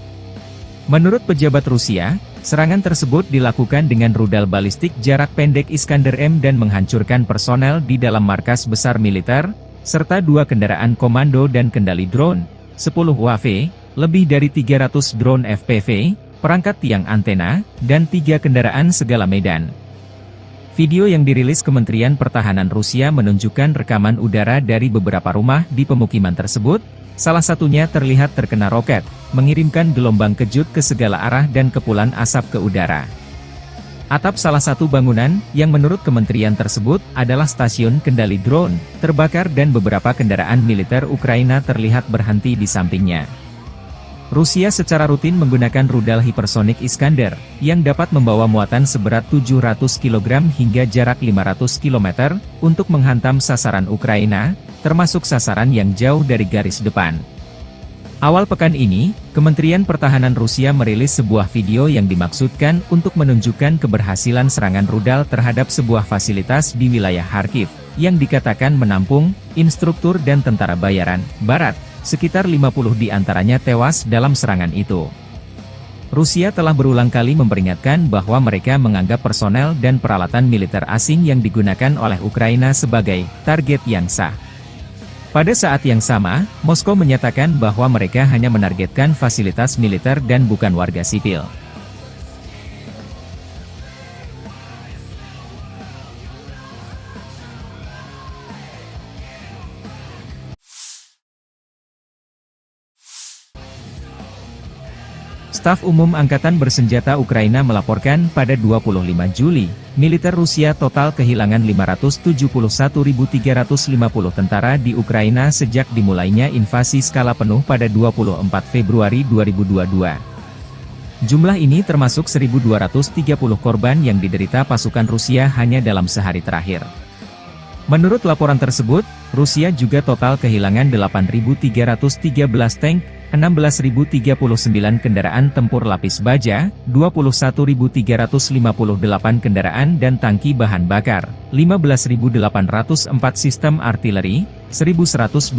Menurut pejabat Rusia, serangan tersebut dilakukan dengan rudal balistik jarak pendek Iskander-M dan menghancurkan personel di dalam markas besar militer, serta 2 kendaraan komando dan kendali drone, 10 UAV, lebih dari 300 drone FPV, perangkat tiang antena, dan 3 kendaraan segala medan. Video yang dirilis Kementerian Pertahanan Rusia menunjukkan rekaman udara dari beberapa rumah di pemukiman tersebut, salah satunya terlihat terkena roket, mengirimkan gelombang kejut ke segala arah dan kepulan asap ke udara. Atap salah satu bangunan, yang menurut kementerian tersebut, adalah stasiun kendali drone, terbakar dan beberapa kendaraan militer Ukraina terlihat berhenti di sampingnya. Rusia secara rutin menggunakan rudal hipersonik Iskander, yang dapat membawa muatan seberat 700 kg hingga jarak 500 km, untuk menghantam sasaran Ukraina, termasuk sasaran yang jauh dari garis depan. Awal pekan ini, Kementerian Pertahanan Rusia merilis sebuah video yang dimaksudkan untuk menunjukkan keberhasilan serangan rudal terhadap sebuah fasilitas di wilayah Kharkiv, yang dikatakan menampung instruktur dan tentara bayaran Barat. Sekitar 50 di antaranya tewas dalam serangan itu. Rusia telah berulang kali memperingatkan bahwa mereka menganggap personel dan peralatan militer asing yang digunakan oleh Ukraina sebagai target yang sah. Pada saat yang sama, Moskow menyatakan bahwa mereka hanya menargetkan fasilitas militer dan bukan warga sipil. Staf Umum Angkatan Bersenjata Ukraina melaporkan pada 25 Juli, militer Rusia total kehilangan 571.350 tentara di Ukraina sejak dimulainya invasi skala penuh pada 24 Februari 2022. Jumlah ini termasuk 1.230 korban yang diderita pasukan Rusia hanya dalam sehari terakhir. Menurut laporan tersebut, Rusia juga total kehilangan 8.313 tank, 16.039 kendaraan tempur lapis baja, 21.358 kendaraan dan tangki bahan bakar, 15.804 sistem artileri, 1.125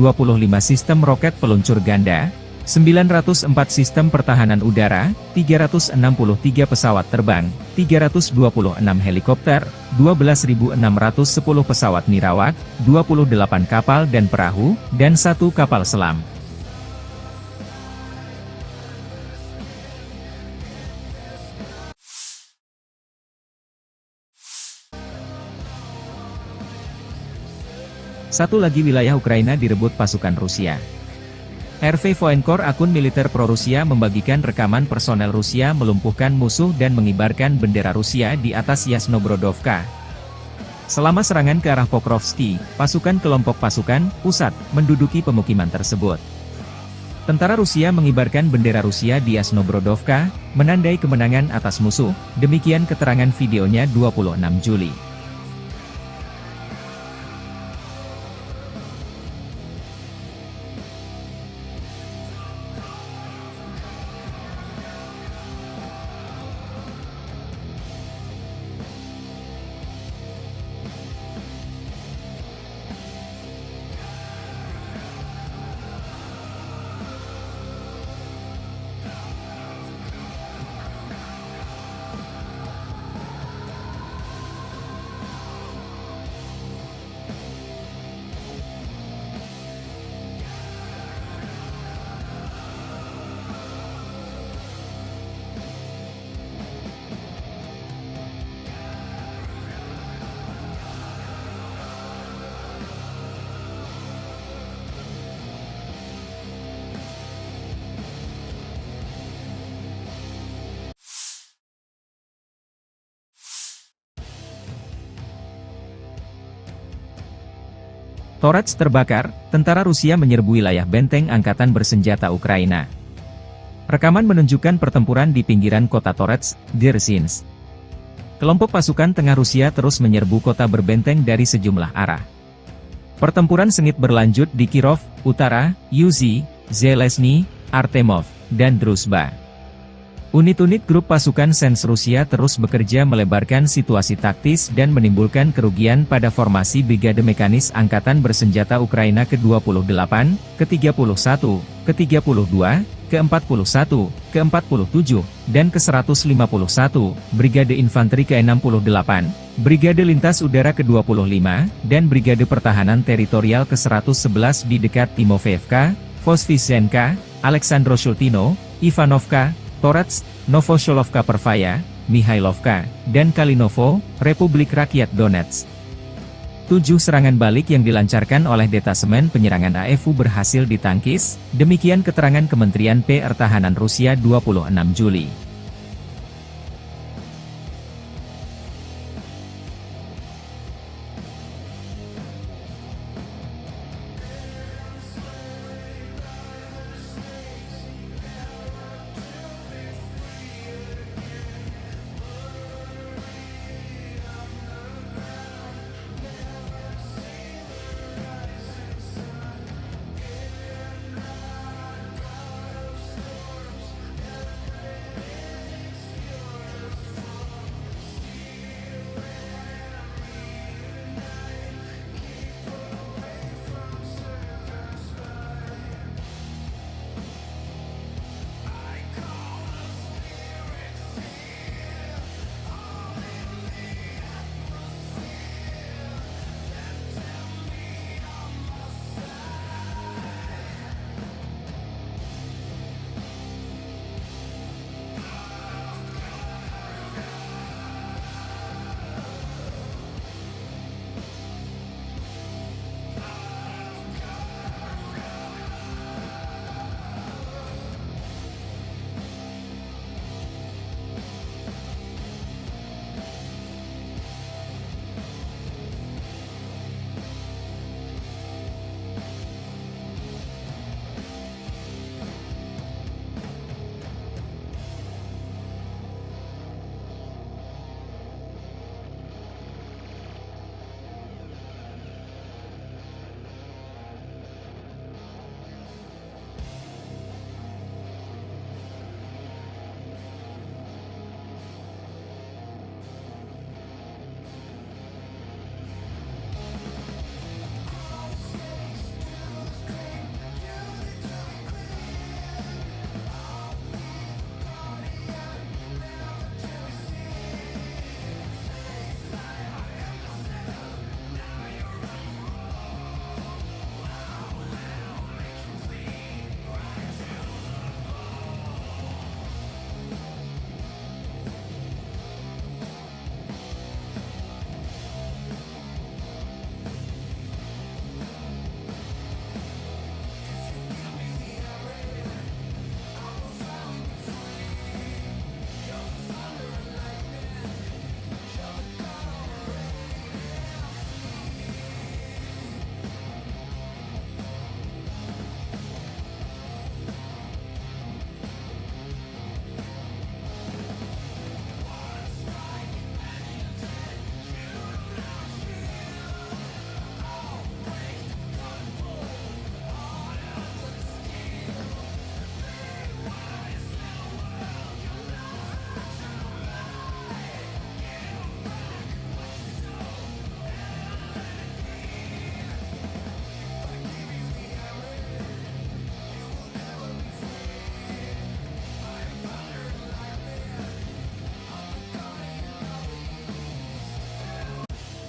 sistem roket peluncur ganda, 904 sistem pertahanan udara, 363 pesawat terbang, 326 helikopter, 12.610 pesawat nirawak, 28 kapal dan perahu, dan 1 kapal selam. Satu lagi wilayah Ukraina direbut pasukan Rusia. RV Voenkor, akun militer pro-Rusia, membagikan rekaman personel Rusia melumpuhkan musuh dan mengibarkan bendera Rusia di atas Yasnobrodovka. Selama serangan ke arah Pokrovski, pasukan kelompok pasukan pusat menduduki pemukiman tersebut. Tentara Rusia mengibarkan bendera Rusia di Yasnobrodovka, menandai kemenangan atas musuh, demikian keterangan videonya 26 Juli. Torets terbakar, tentara Rusia menyerbu wilayah benteng angkatan bersenjata Ukraina. Rekaman menunjukkan pertempuran di pinggiran kota Torets, Dzerzhinsk. Kelompok pasukan tengah Rusia terus menyerbu kota berbenteng dari sejumlah arah. Pertempuran sengit berlanjut di Kirov, Utara, Yuzhi, Zelezny, Artemov, dan Druzhba. Unit-unit grup pasukan Sens Rusia terus bekerja melebarkan situasi taktis dan menimbulkan kerugian pada formasi Brigade Mekanis Angkatan Bersenjata Ukraina ke-28, ke-31, ke-32, ke-41, ke-47, dan ke-151, Brigade Infanteri ke-68, Brigade Lintas Udara ke-25, dan Brigade Pertahanan Teritorial ke-111 di dekat Timofeevka, Voskresenka, Aleksandroshultino, Ivanovka, Torets, Novosholovka Pervaya, Mihailovka, dan Kalinovo, Republik Rakyat Donetsk. 7 serangan balik yang dilancarkan oleh detasemen penyerangan AFU berhasil ditangkis, demikian keterangan Kementerian Pertahanan Rusia 26 Juli.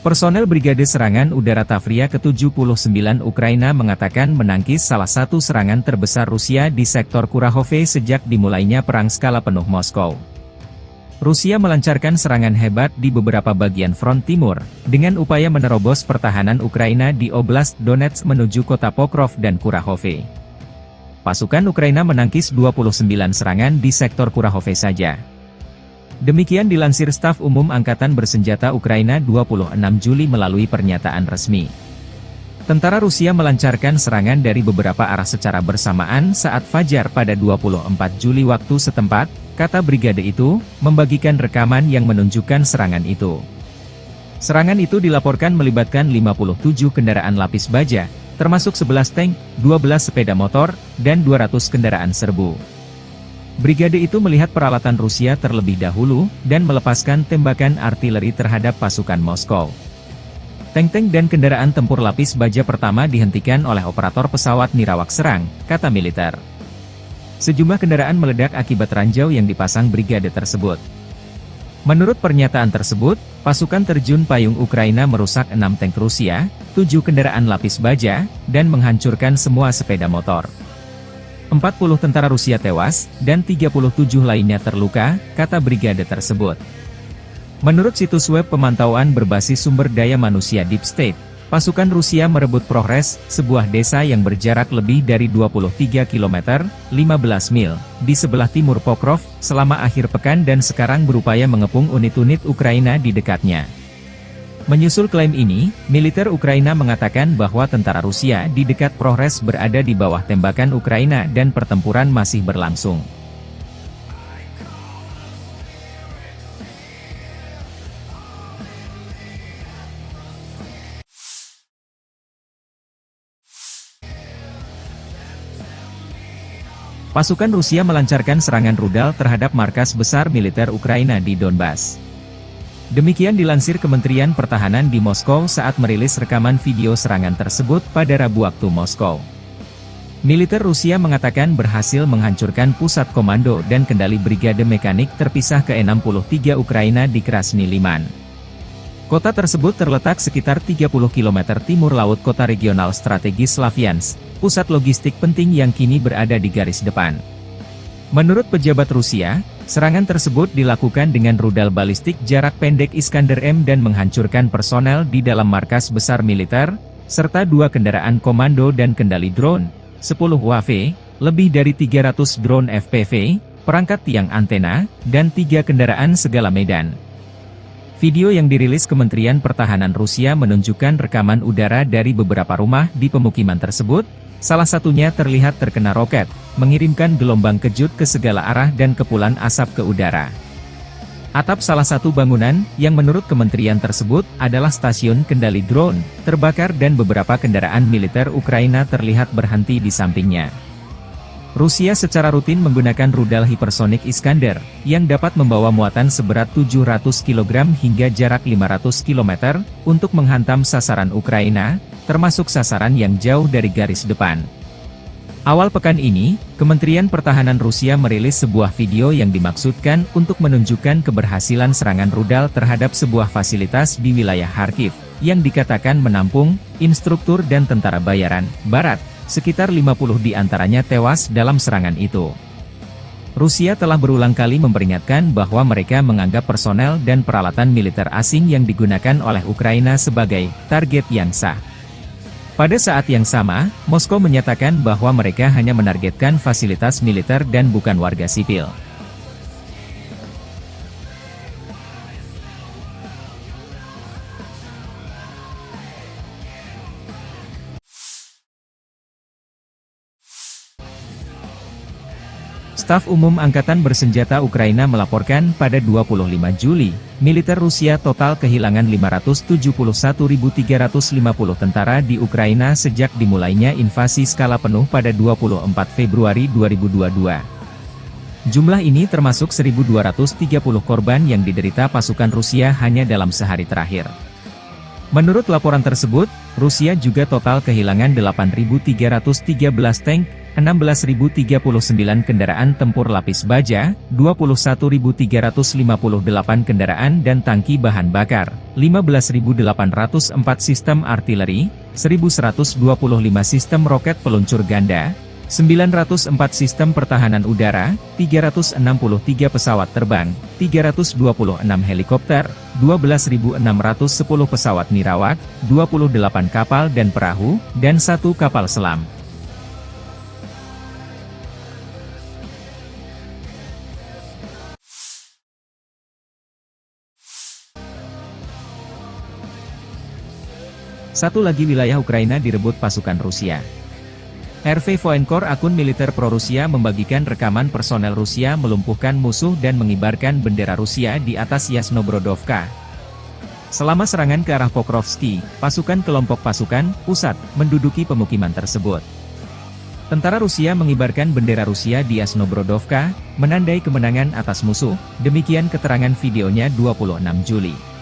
Personel Brigade Serangan Udara Tavria ke-79 Ukraina mengatakan menangkis salah satu serangan terbesar Rusia di sektor Kurahove sejak dimulainya perang skala penuh Moskow. Rusia melancarkan serangan hebat di beberapa bagian front timur, dengan upaya menerobos pertahanan Ukraina di Oblast Donetsk menuju kota Pokrov dan Kurahove. Pasukan Ukraina menangkis 29 serangan di sektor Kurahove saja. Demikian dilansir Staf Umum Angkatan Bersenjata Ukraina 26 Juli melalui pernyataan resmi. Tentara Rusia melancarkan serangan dari beberapa arah secara bersamaan saat fajar pada 24 Juli waktu setempat, kata brigade itu, membagikan rekaman yang menunjukkan serangan itu. Serangan itu dilaporkan melibatkan 57 kendaraan lapis baja, termasuk 11 tank, 12 sepeda motor, dan 200 kendaraan serbu. Brigade itu melihat peralatan Rusia terlebih dahulu, dan melepaskan tembakan artileri terhadap pasukan Moskow. Tank-tank dan kendaraan tempur lapis baja pertama dihentikan oleh operator pesawat nirawak serang, kata militer. Sejumlah kendaraan meledak akibat ranjau yang dipasang brigade tersebut. Menurut pernyataan tersebut, pasukan terjun payung Ukraina merusak 6 tank Rusia, 7 kendaraan lapis baja, dan menghancurkan semua sepeda motor. 40 tentara Rusia tewas, dan 37 lainnya terluka, kata brigade tersebut. Menurut situs web pemantauan berbasis sumber daya manusia Deep State, pasukan Rusia merebut Progres, sebuah desa yang berjarak lebih dari 23 km, 15 mil, di sebelah timur Pokrov, selama akhir pekan dan sekarang berupaya mengepung unit-unit Ukraina di dekatnya. Menyusul klaim ini, militer Ukraina mengatakan bahwa tentara Rusia di dekat Progres berada di bawah tembakan Ukraina dan pertempuran masih berlangsung. Pasukan Rusia melancarkan serangan rudal terhadap markas besar militer Ukraina di Donbas. Demikian dilansir Kementerian Pertahanan di Moskow saat merilis rekaman video serangan tersebut pada Rabu waktu Moskow. Militer Rusia mengatakan berhasil menghancurkan pusat komando dan kendali brigade mekanik terpisah ke-63 Ukraina di Krasny Liman. Kota tersebut terletak sekitar 30 km timur laut kota regional strategis Slavyansk, pusat logistik penting yang kini berada di garis depan. Menurut pejabat Rusia, serangan tersebut dilakukan dengan rudal balistik jarak pendek Iskander-M dan menghancurkan personel di dalam markas besar militer, serta 2 kendaraan komando dan kendali drone, 10 UAV, lebih dari 300 drone FPV, perangkat tiang antena, dan 3 kendaraan segala medan. Video yang dirilis Kementerian Pertahanan Rusia menunjukkan rekaman udara dari beberapa rumah di pemukiman tersebut, salah satunya terlihat terkena roket, mengirimkan gelombang kejut ke segala arah dan kepulan asap ke udara. Atap salah satu bangunan, yang menurut kementerian tersebut, adalah stasiun kendali drone, terbakar dan beberapa kendaraan militer Ukraina terlihat berhenti di sampingnya. Rusia secara rutin menggunakan rudal hipersonik Iskander, yang dapat membawa muatan seberat 700 kg hingga jarak 500 km, untuk menghantam sasaran Ukraina, termasuk sasaran yang jauh dari garis depan. Awal pekan ini, Kementerian Pertahanan Rusia merilis sebuah video yang dimaksudkan untuk menunjukkan keberhasilan serangan rudal terhadap sebuah fasilitas di wilayah Kharkiv, yang dikatakan menampung instruktur dan tentara bayaran Barat. Sekitar 50 di antaranya tewas dalam serangan itu. Rusia telah berulang kali memperingatkan bahwa mereka menganggap personel dan peralatan militer asing yang digunakan oleh Ukraina sebagai target yang sah. Pada saat yang sama, Moskow menyatakan bahwa mereka hanya menargetkan fasilitas militer dan bukan warga sipil. Staf Umum Angkatan Bersenjata Ukraina melaporkan pada 25 Juli, militer Rusia total kehilangan 571.350 tentara di Ukraina sejak dimulainya invasi skala penuh pada 24 Februari 2022. Jumlah ini termasuk 1.230 korban yang diderita pasukan Rusia hanya dalam sehari terakhir. Menurut laporan tersebut, Rusia juga total kehilangan 8.313 tank, 16.039 kendaraan tempur lapis baja, 21.358 kendaraan dan tangki bahan bakar, 15.804 sistem artileri, 1.125 sistem roket peluncur ganda, 904 sistem pertahanan udara, 363 pesawat terbang, 326 helikopter, 12.610 pesawat nirawak, 28 kapal dan perahu, dan 1 kapal selam. Satu lagi wilayah Ukraina direbut pasukan Rusia. RV Voenkor, akun militer pro-Rusia, membagikan rekaman personel Rusia melumpuhkan musuh dan mengibarkan bendera Rusia di atas Yasnobrodovka. Selama serangan ke arah Pokrovski, pasukan kelompok pasukan pusat menduduki pemukiman tersebut. Tentara Rusia mengibarkan bendera Rusia di Yasnobrodovka, menandai kemenangan atas musuh, demikian keterangan videonya 26 Juli.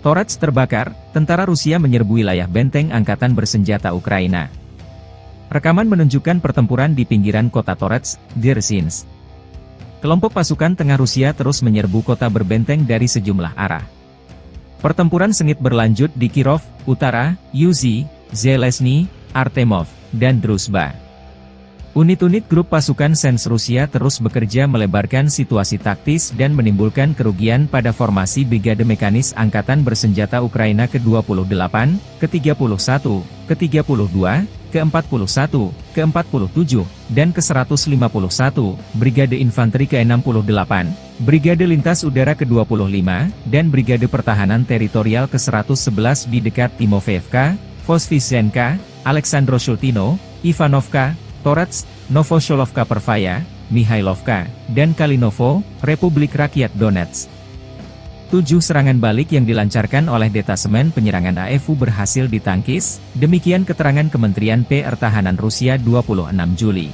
Torets terbakar, tentara Rusia menyerbu wilayah benteng angkatan bersenjata Ukraina. Rekaman menunjukkan pertempuran di pinggiran kota Torets, Dzerzhinsk. Kelompok pasukan tengah Rusia terus menyerbu kota berbenteng dari sejumlah arah. Pertempuran sengit berlanjut di Kirov, Utara, Yuzhi, Zelezny, Artemov, dan Druzhba. Unit-unit grup pasukan Sens Rusia terus bekerja melebarkan situasi taktis dan menimbulkan kerugian pada formasi Brigade Mekanis Angkatan Bersenjata Ukraina ke-28, ke-31, ke-32, ke-41, ke-47, dan ke-151, Brigade Infanteri ke-68, Brigade Lintas Udara ke-25, dan Brigade Pertahanan Teritorial ke-111 di dekat Timofeevka, Voskresenka, Aleksandro-Shultino, Ivanovka, Torets, Novosholovka Pervaya, Mihailovka, dan Kalinovo, Republik Rakyat Donetsk. 7 serangan balik yang dilancarkan oleh detasemen penyerangan AFU berhasil ditangkis, demikian keterangan Kementerian Pertahanan Rusia 26 Juli.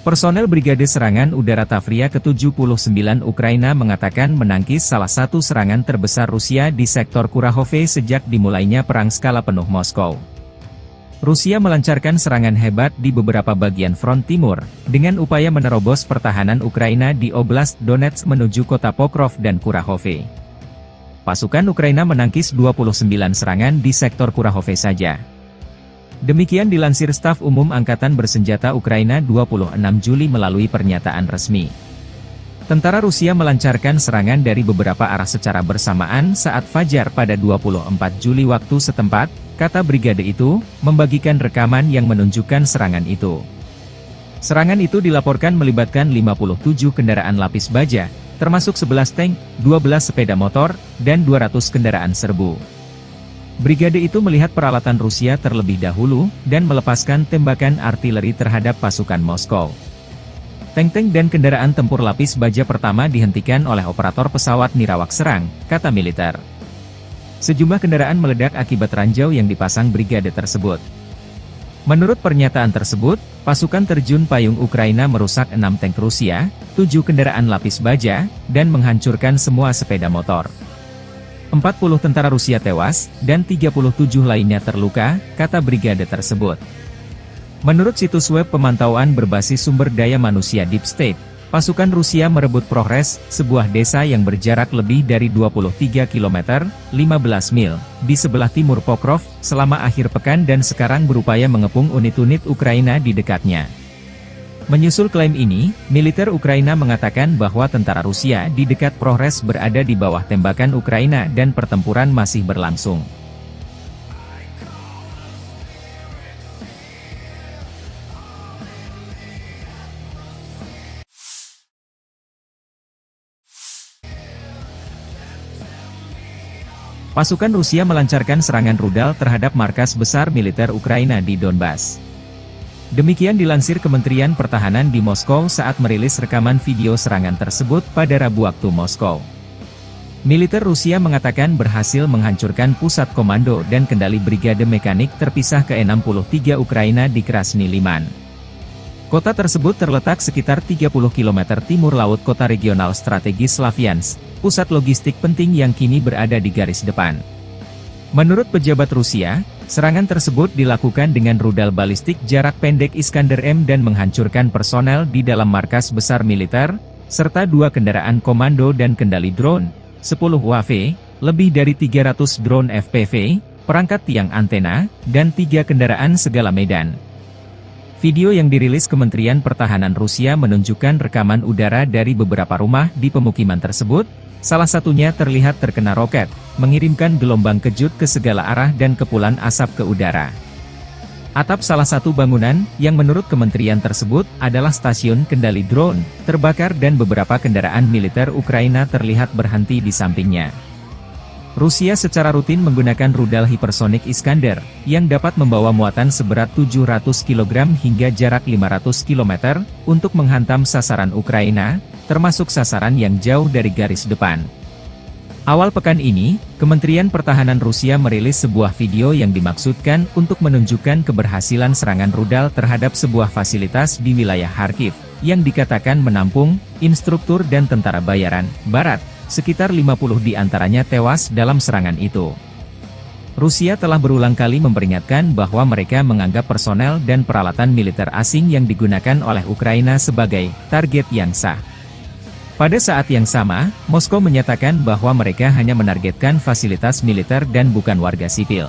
Personel Brigade Serangan Udara Tavria ke-79 Ukraina mengatakan menangkis salah satu serangan terbesar Rusia di sektor Kurahove sejak dimulainya perang skala penuh Moskow. Rusia melancarkan serangan hebat di beberapa bagian front timur, dengan upaya menerobos pertahanan Ukraina di Oblast Donetsk menuju kota Pokrov dan Kurahove. Pasukan Ukraina menangkis 29 serangan di sektor Kurahove saja. Demikian dilansir Staf Umum Angkatan Bersenjata Ukraina 26 Juli melalui pernyataan resmi. Tentara Rusia melancarkan serangan dari beberapa arah secara bersamaan saat fajar pada 24 Juli waktu setempat, kata brigade itu, membagikan rekaman yang menunjukkan serangan itu. Serangan itu dilaporkan melibatkan 57 kendaraan lapis baja, termasuk 11 tank, 12 sepeda motor, dan 200 kendaraan serbu. Brigade itu melihat peralatan Rusia terlebih dahulu, dan melepaskan tembakan artileri terhadap pasukan Moskow. Tank-tank dan kendaraan tempur lapis baja pertama dihentikan oleh operator pesawat nirawak serang, kata militer. Sejumlah kendaraan meledak akibat ranjau yang dipasang brigade tersebut. Menurut pernyataan tersebut, pasukan terjun payung Ukraina merusak 6 tank Rusia, 7 kendaraan lapis baja, dan menghancurkan semua sepeda motor. 40 tentara Rusia tewas, dan 37 lainnya terluka, kata brigade tersebut. Menurut situs web pemantauan berbasis sumber daya manusia Deep State, pasukan Rusia merebut Progres, sebuah desa yang berjarak lebih dari 23 km, 15 mil, di sebelah timur Pokrov, selama akhir pekan dan sekarang berupaya mengepung unit-unit Ukraina di dekatnya. Menyusul klaim ini, militer Ukraina mengatakan bahwa tentara Rusia di dekat Progres berada di bawah tembakan Ukraina dan pertempuran masih berlangsung. Pasukan Rusia melancarkan serangan rudal terhadap markas besar militer Ukraina di Donbas. Demikian dilansir Kementerian Pertahanan di Moskow saat merilis rekaman video serangan tersebut pada Rabu waktu Moskow. Militer Rusia mengatakan berhasil menghancurkan pusat komando dan kendali brigade mekanik terpisah ke-63 Ukraina di Krasny Liman. Kota tersebut terletak sekitar 30 km timur laut kota regional strategis Slavyansk, pusat logistik penting yang kini berada di garis depan. Menurut pejabat Rusia, serangan tersebut dilakukan dengan rudal balistik jarak pendek Iskander-M dan menghancurkan personel di dalam markas besar militer, serta 2 kendaraan komando dan kendali drone, 10 UAV, lebih dari 300 drone FPV, perangkat tiang antena, dan 3 kendaraan segala medan. Video yang dirilis Kementerian Pertahanan Rusia menunjukkan rekaman udara dari beberapa rumah di pemukiman tersebut, salah satunya terlihat terkena roket, mengirimkan gelombang kejut ke segala arah dan kepulan asap ke udara. Atap salah satu bangunan, yang menurut kementerian tersebut, adalah stasiun kendali drone, terbakar dan beberapa kendaraan militer Ukraina terlihat berhenti di sampingnya. Rusia secara rutin menggunakan rudal hipersonik Iskander, yang dapat membawa muatan seberat 700 kg hingga jarak 500 km, untuk menghantam sasaran Ukraina, termasuk sasaran yang jauh dari garis depan. Awal pekan ini, Kementerian Pertahanan Rusia merilis sebuah video yang dimaksudkan untuk menunjukkan keberhasilan serangan rudal terhadap sebuah fasilitas di wilayah Kharkiv, yang dikatakan menampung instruktur dan tentara bayaran Barat. Sekitar 50 di antaranya tewas dalam serangan itu. Rusia telah berulang kali memperingatkan bahwa mereka menganggap personel dan peralatan militer asing yang digunakan oleh Ukraina sebagai target yang sah. Pada saat yang sama, Moskow menyatakan bahwa mereka hanya menargetkan fasilitas militer dan bukan warga sipil.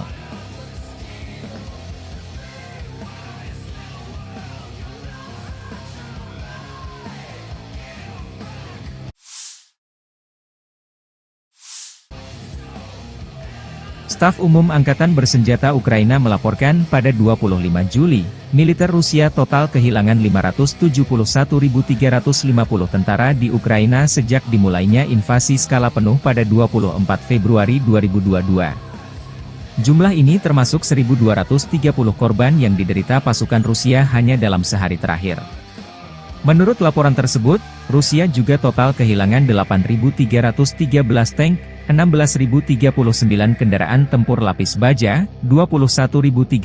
Staf Umum Angkatan Bersenjata Ukraina melaporkan pada 25 Juli, militer Rusia total kehilangan 571.350 tentara di Ukraina sejak dimulainya invasi skala penuh pada 24 Februari 2022. Jumlah ini termasuk 1.230 korban yang diderita pasukan Rusia hanya dalam sehari terakhir. Menurut laporan tersebut, Rusia juga total kehilangan 8.313 tank, 16.039 kendaraan tempur lapis baja, 21.358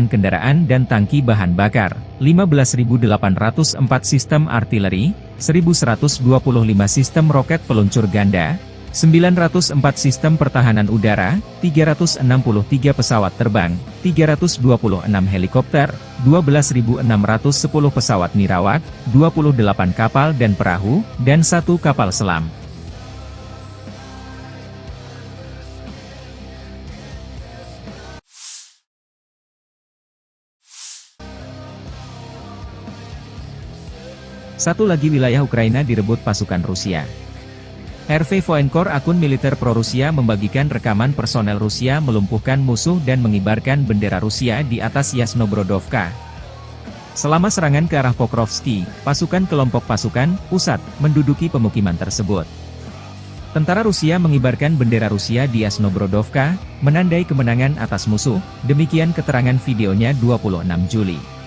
kendaraan dan tangki bahan bakar, 15.804 sistem artileri, 1.125 sistem roket peluncur ganda, 904 sistem pertahanan udara, 363 pesawat terbang, 326 helikopter, 12.610 pesawat nirawak, 28 kapal dan perahu, dan 1 kapal selam. Satu lagi wilayah Ukraina direbut pasukan Rusia. RV Voenkor, akun militer pro-Rusia, membagikan rekaman personel Rusia melumpuhkan musuh dan mengibarkan bendera Rusia di atas Yasnobrodovka. Selama serangan ke arah Pokrovski, pasukan kelompok pasukan pusat menduduki pemukiman tersebut. Tentara Rusia mengibarkan bendera Rusia di Yasnobrodovka, menandai kemenangan atas musuh, demikian keterangan videonya 26 Juli.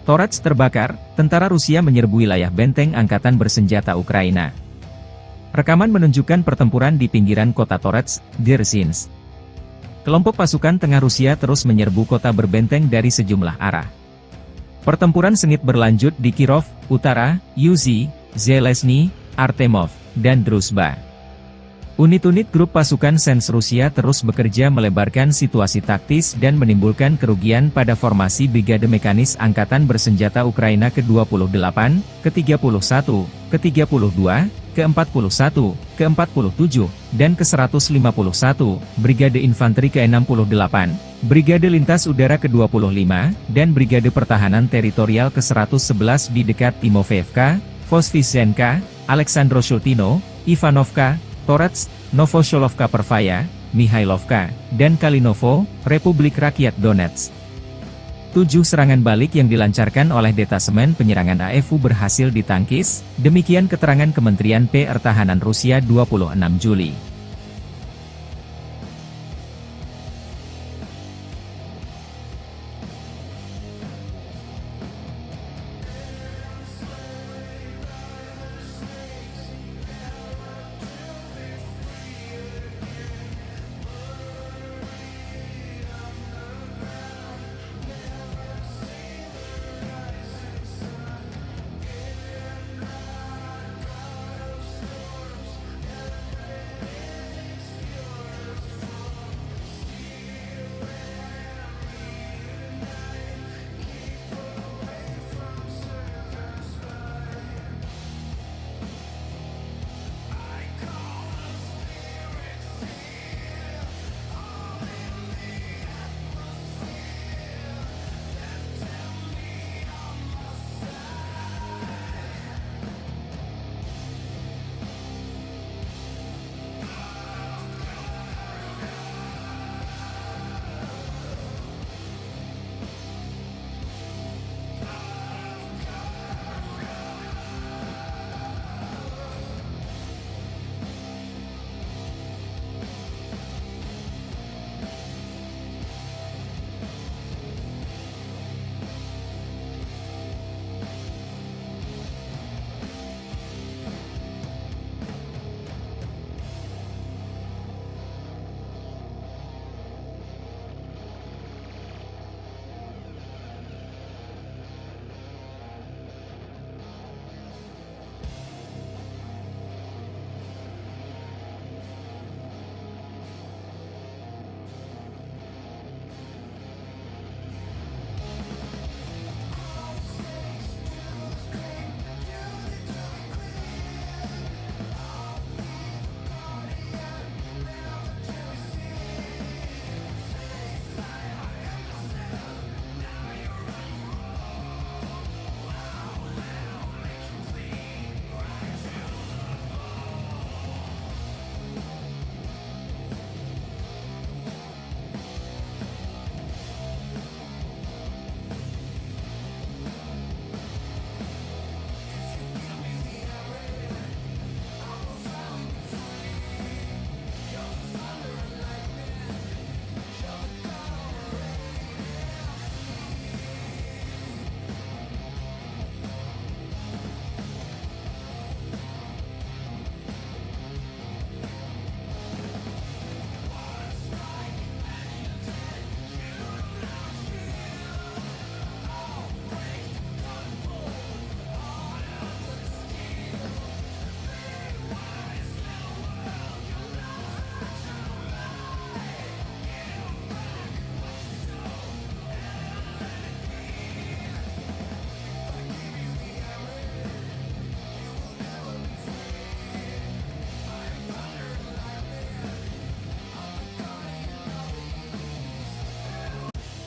Torets terbakar, tentara Rusia menyerbu wilayah benteng angkatan bersenjata Ukraina. Rekaman menunjukkan pertempuran di pinggiran kota Torets, Dzerzhinsk. Kelompok pasukan tengah Rusia terus menyerbu kota berbenteng dari sejumlah arah. Pertempuran sengit berlanjut di Kirov, Utara, Yuzhi, Zelezny, Artemov, dan Druzhba. Unit-unit grup pasukan Sens Rusia terus bekerja melebarkan situasi taktis dan menimbulkan kerugian pada formasi Brigade Mekanis Angkatan Bersenjata Ukraina ke-28, ke-31, ke-32, ke-41, ke-47, dan ke-151, Brigade Infanteri ke-68, Brigade Lintas Udara ke-25, dan Brigade Pertahanan Teritorial ke-111 di dekat Timofeevka, Voskresenka, Aleksandro-Shultino, Ivanovka, Torets, Novosholovka Pervaya, Mihailovka, dan Kalinovo, Republik Rakyat Donetsk. 7 serangan balik yang dilancarkan oleh detasemen penyerangan AFU berhasil ditangkis, demikian keterangan Kementerian Pertahanan Rusia 26 Juli.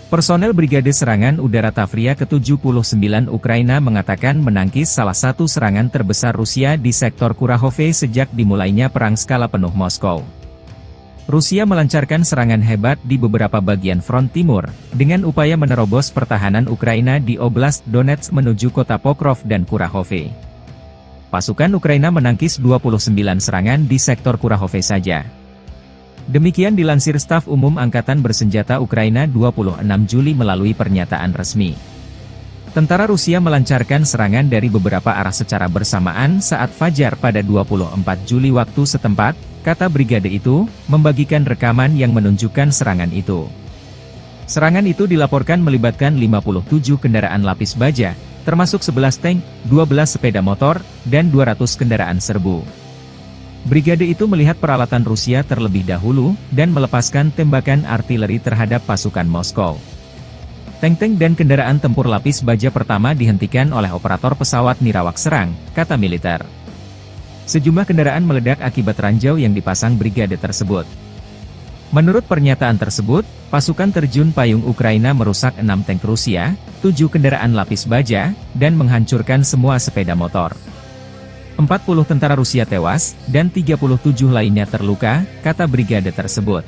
Personel Brigade Serangan Udara Tavria ke-79 Ukraina mengatakan menangkis salah satu serangan terbesar Rusia di sektor Kurahove sejak dimulainya perang skala penuh Moskow. Rusia melancarkan serangan hebat di beberapa bagian front timur, dengan upaya menerobos pertahanan Ukraina di Oblast Donetsk menuju kota Pokrov dan Kurahove. Pasukan Ukraina menangkis 29 serangan di sektor Kurahove saja. Demikian dilansir Staf Umum Angkatan Bersenjata Ukraina 26 Juli melalui pernyataan resmi. Tentara Rusia melancarkan serangan dari beberapa arah secara bersamaan saat fajar pada 24 Juli waktu setempat, kata brigade itu, membagikan rekaman yang menunjukkan serangan itu. Serangan itu dilaporkan melibatkan 57 kendaraan lapis baja, termasuk 11 tank, 12 sepeda motor, dan 200 kendaraan serbu. Brigade itu melihat peralatan Rusia terlebih dahulu, dan melepaskan tembakan artileri terhadap pasukan Moskow. Tank-tank dan kendaraan tempur lapis baja pertama dihentikan oleh operator pesawat nirawak serang, kata militer. Sejumlah kendaraan meledak akibat ranjau yang dipasang brigade tersebut. Menurut pernyataan tersebut, pasukan terjun payung Ukraina merusak 6 tank Rusia, 7 kendaraan lapis baja, dan menghancurkan semua sepeda motor. 40 tentara Rusia tewas, dan 37 lainnya terluka, kata brigade tersebut.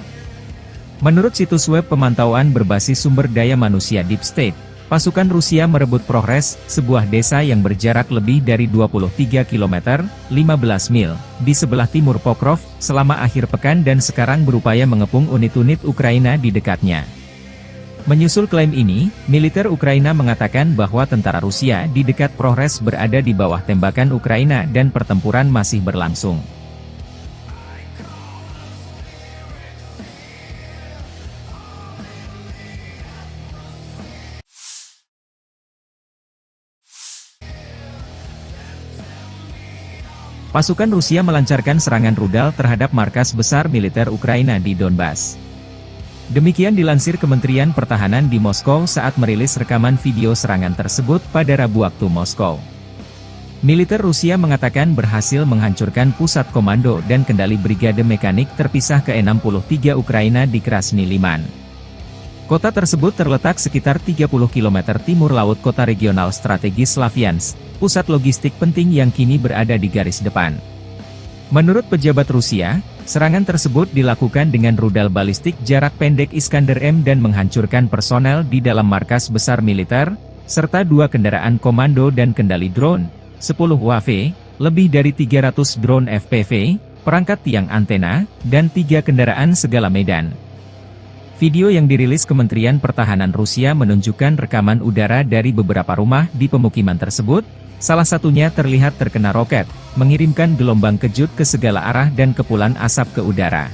Menurut situs web pemantauan berbasis sumber daya manusia Deep State, pasukan Rusia merebut Progres, sebuah desa yang berjarak lebih dari 23 km, 15 mil, di sebelah timur Pokrov, selama akhir pekan dan sekarang berupaya mengepung unit-unit Ukraina di dekatnya. Menyusul klaim ini, militer Ukraina mengatakan bahwa tentara Rusia di dekat Progres berada di bawah tembakan Ukraina dan pertempuran masih berlangsung. Pasukan Rusia melancarkan serangan rudal terhadap markas besar militer Ukraina di Donbas. Demikian dilansir Kementerian Pertahanan di Moskow saat merilis rekaman video serangan tersebut pada Rabu waktu Moskow. Militer Rusia mengatakan berhasil menghancurkan pusat komando dan kendali brigade mekanik terpisah ke-63 Ukraina di Krasny Liman. Kota tersebut terletak sekitar 30 km timur laut kota regional strategis Slavyansk, pusat logistik penting yang kini berada di garis depan. Menurut pejabat Rusia, serangan tersebut dilakukan dengan rudal balistik jarak pendek Iskander-M dan menghancurkan personel di dalam markas besar militer, serta 2 kendaraan komando dan kendali drone, 10 UAV, lebih dari 300 drone FPV, perangkat tiang antena, dan 3 kendaraan segala medan. Video yang dirilis Kementerian Pertahanan Rusia menunjukkan rekaman udara dari beberapa rumah di pemukiman tersebut, salah satunya terlihat terkena roket, mengirimkan gelombang kejut ke segala arah dan kepulan asap ke udara.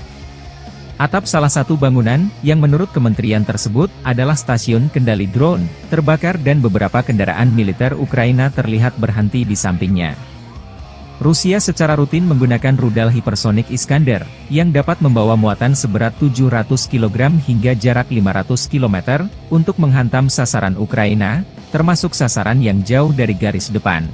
Atap salah satu bangunan, yang menurut kementerian tersebut, adalah stasiun kendali drone, terbakar dan beberapa kendaraan militer Ukraina terlihat berhenti di sampingnya. Rusia secara rutin menggunakan rudal hipersonik Iskander, yang dapat membawa muatan seberat 700 kg hingga jarak 500 km, untuk menghantam sasaran Ukraina, termasuk sasaran yang jauh dari garis depan.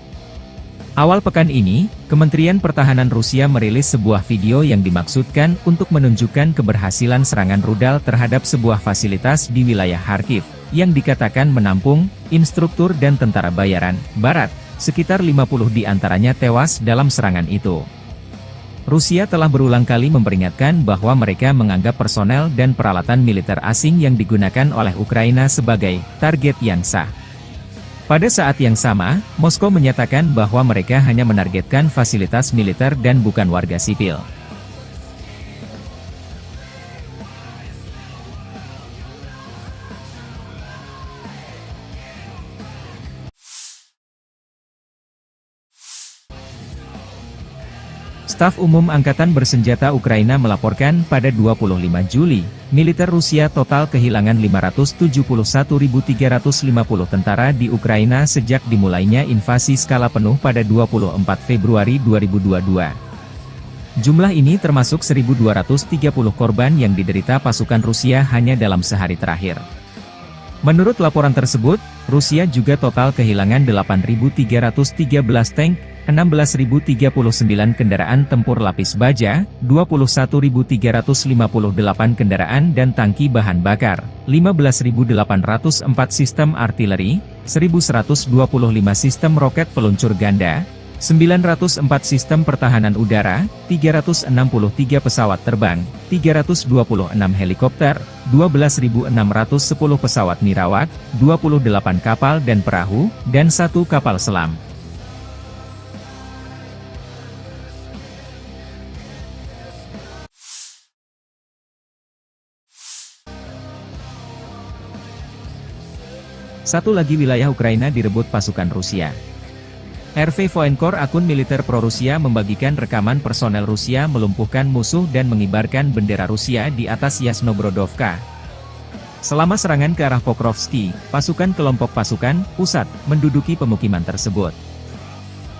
Awal pekan ini, Kementerian Pertahanan Rusia merilis sebuah video yang dimaksudkan untuk menunjukkan keberhasilan serangan rudal terhadap sebuah fasilitas di wilayah Kharkiv, yang dikatakan menampung instruktur dan tentara bayaran Barat. Sekitar 50 di antaranya tewas dalam serangan itu. Rusia telah berulang kali memperingatkan bahwa mereka menganggap personel dan peralatan militer asing yang digunakan oleh Ukraina sebagai target yang sah. Pada saat yang sama, Moskow menyatakan bahwa mereka hanya menargetkan fasilitas militer dan bukan warga sipil. Staf Umum Angkatan Bersenjata Ukraina melaporkan pada 25 Juli, militer Rusia total kehilangan 571.350 tentara di Ukraina sejak dimulainya invasi skala penuh pada 24 Februari 2022. Jumlah ini termasuk 1.230 korban yang diderita pasukan Rusia hanya dalam sehari terakhir. Menurut laporan tersebut, Rusia juga total kehilangan 8.313 tank, 16.039 kendaraan tempur lapis baja, 21.358 kendaraan dan tangki bahan bakar, 15.804 sistem artileri, 1.125 sistem roket peluncur ganda, 904 sistem pertahanan udara, 363 pesawat terbang, 326 helikopter, 12.610 pesawat nirawak, 28 kapal dan perahu, dan 1 kapal selam. Satu lagi wilayah Ukraina direbut pasukan Rusia. RV Voenkor, akun militer pro-Rusia, membagikan rekaman personel Rusia melumpuhkan musuh dan mengibarkan bendera Rusia di atas Yasnobrodovka. Selama serangan ke arah Pokrovski, pasukan kelompok pasukan pusat menduduki pemukiman tersebut.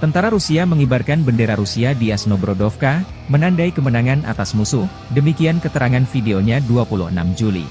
Tentara Rusia mengibarkan bendera Rusia di Yasnobrodovka, menandai kemenangan atas musuh, demikian keterangan videonya 26 Juli.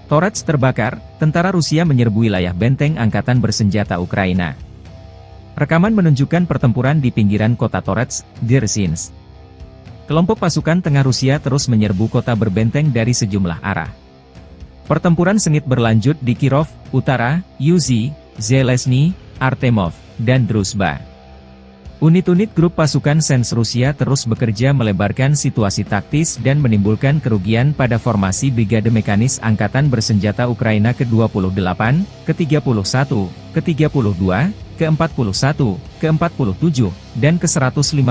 Torets terbakar, tentara Rusia menyerbu wilayah benteng angkatan bersenjata Ukraina. Rekaman menunjukkan pertempuran di pinggiran kota Torets, Dzerzhinsk. Kelompok pasukan tengah Rusia terus menyerbu kota berbenteng dari sejumlah arah. Pertempuran sengit berlanjut di Kirov, Utara, Yuzhi, Zelezny, Artemov, dan Druzhba. Unit-unit grup pasukan Sens Rusia terus bekerja melebarkan situasi taktis dan menimbulkan kerugian pada formasi Brigade Mekanis Angkatan Bersenjata Ukraina ke-28, ke-31, ke-32, ke-41, ke-47, dan ke-151,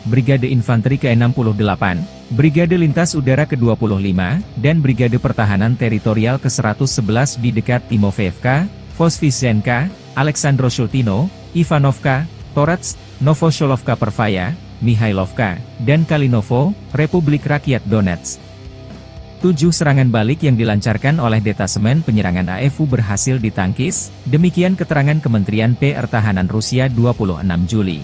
Brigade Infanteri ke-68, Brigade Lintas Udara ke-25, dan Brigade Pertahanan Teritorial ke-111 di dekat Timofeevka, Voskresenka, Aleksandro-Shultino, Ivanovka, Torets, Novosholovka Pervaya, Mihailovka, dan Kalinovo, Republik Rakyat Donetsk. 7 serangan balik yang dilancarkan oleh detasemen penyerangan AFU berhasil ditangkis, demikian keterangan Kementerian Pertahanan Rusia 26 Juli.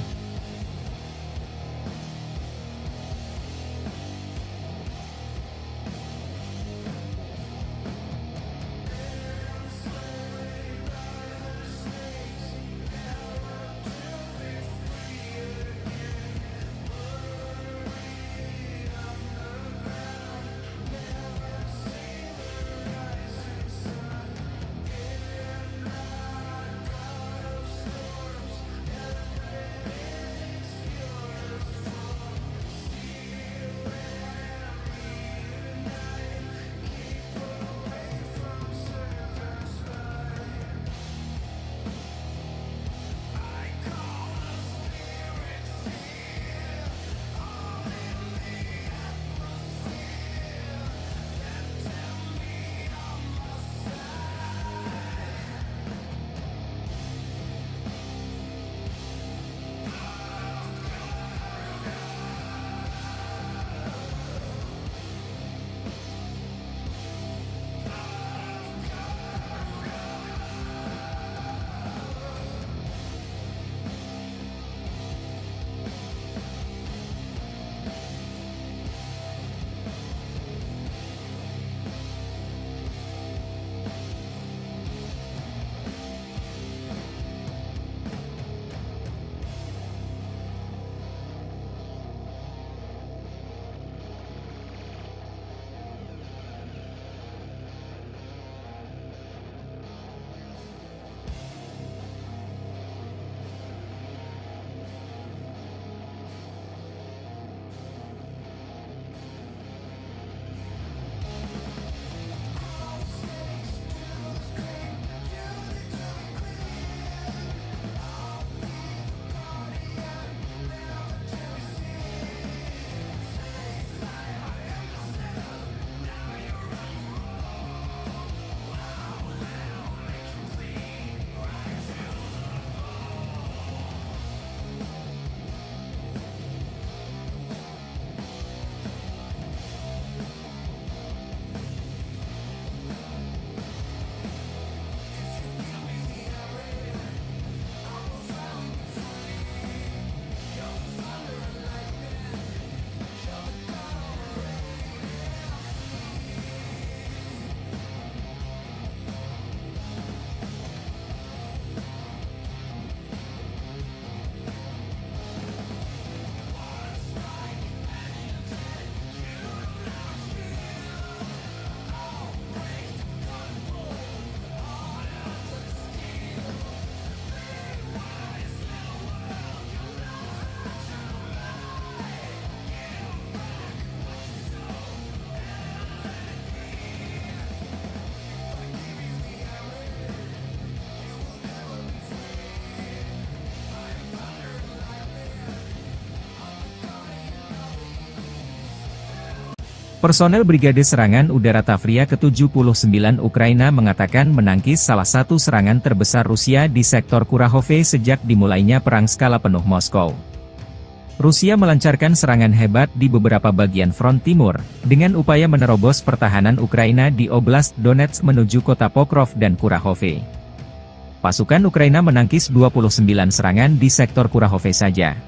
Personel Brigade Serangan Udara Tavria ke-79 Ukraina mengatakan menangkis salah satu serangan terbesar Rusia di sektor Kurahove sejak dimulainya perang skala penuh Moskow. Rusia melancarkan serangan hebat di beberapa bagian front timur, dengan upaya menerobos pertahanan Ukraina di Oblast Donetsk menuju kota Pokrov dan Kurahove. Pasukan Ukraina menangkis 29 serangan di sektor Kurahove saja.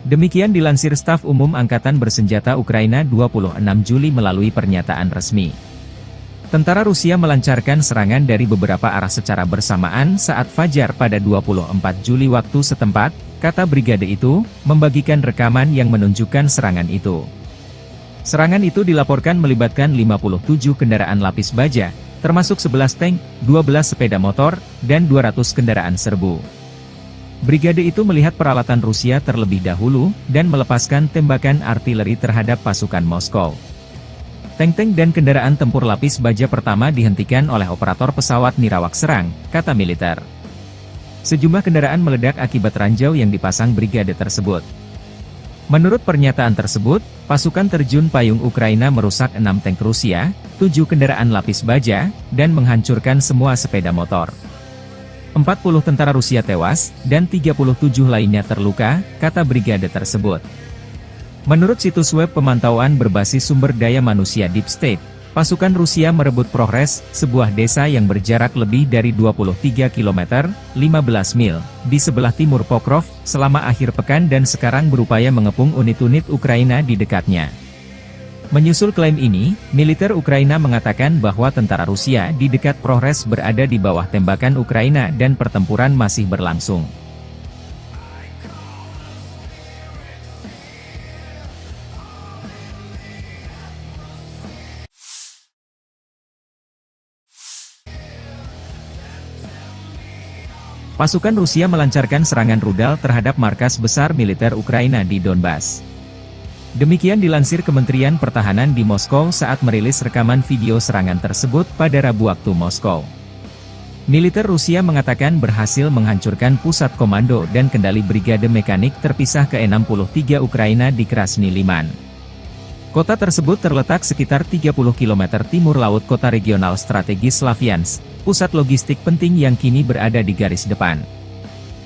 Demikian dilansir Staf Umum Angkatan Bersenjata Ukraina 26 Juli melalui pernyataan resmi. Tentara Rusia melancarkan serangan dari beberapa arah secara bersamaan saat fajar pada 24 Juli waktu setempat, kata brigade itu, membagikan rekaman yang menunjukkan serangan itu. Serangan itu dilaporkan melibatkan 57 kendaraan lapis baja, termasuk 11 tank, 12 sepeda motor, dan 200 kendaraan serbu. Brigade itu melihat peralatan Rusia terlebih dahulu, dan melepaskan tembakan artileri terhadap pasukan Moskow. Tank-tank dan kendaraan tempur lapis baja pertama dihentikan oleh operator pesawat nirawak serang, kata militer. Sejumlah kendaraan meledak akibat ranjau yang dipasang brigade tersebut. Menurut pernyataan tersebut, pasukan terjun payung Ukraina merusak 6 tank Rusia, 7 kendaraan lapis baja, dan menghancurkan semua sepeda motor. 40 tentara Rusia tewas, dan 37 lainnya terluka, kata brigade tersebut. Menurut situs web pemantauan berbasis sumber daya manusia Deep State, pasukan Rusia merebut Progres, sebuah desa yang berjarak lebih dari 23 km, 15 mil, di sebelah timur Pokrov, selama akhir pekan dan sekarang berupaya mengepung unit-unit Ukraina di dekatnya. Menyusul klaim ini, militer Ukraina mengatakan bahwa tentara Rusia di dekat Progres berada di bawah tembakan Ukraina dan pertempuran masih berlangsung. Pasukan Rusia melancarkan serangan rudal terhadap markas besar militer Ukraina di Donbas. Demikian dilansir Kementerian Pertahanan di Moskow saat merilis rekaman video serangan tersebut pada Rabu waktu Moskow. Militer Rusia mengatakan berhasil menghancurkan pusat komando dan kendali brigade mekanik terpisah ke-63 Ukraina di Krasny Liman. Kota tersebut terletak sekitar 30 km timur laut kota regional strategis Slaviansk, pusat logistik penting yang kini berada di garis depan.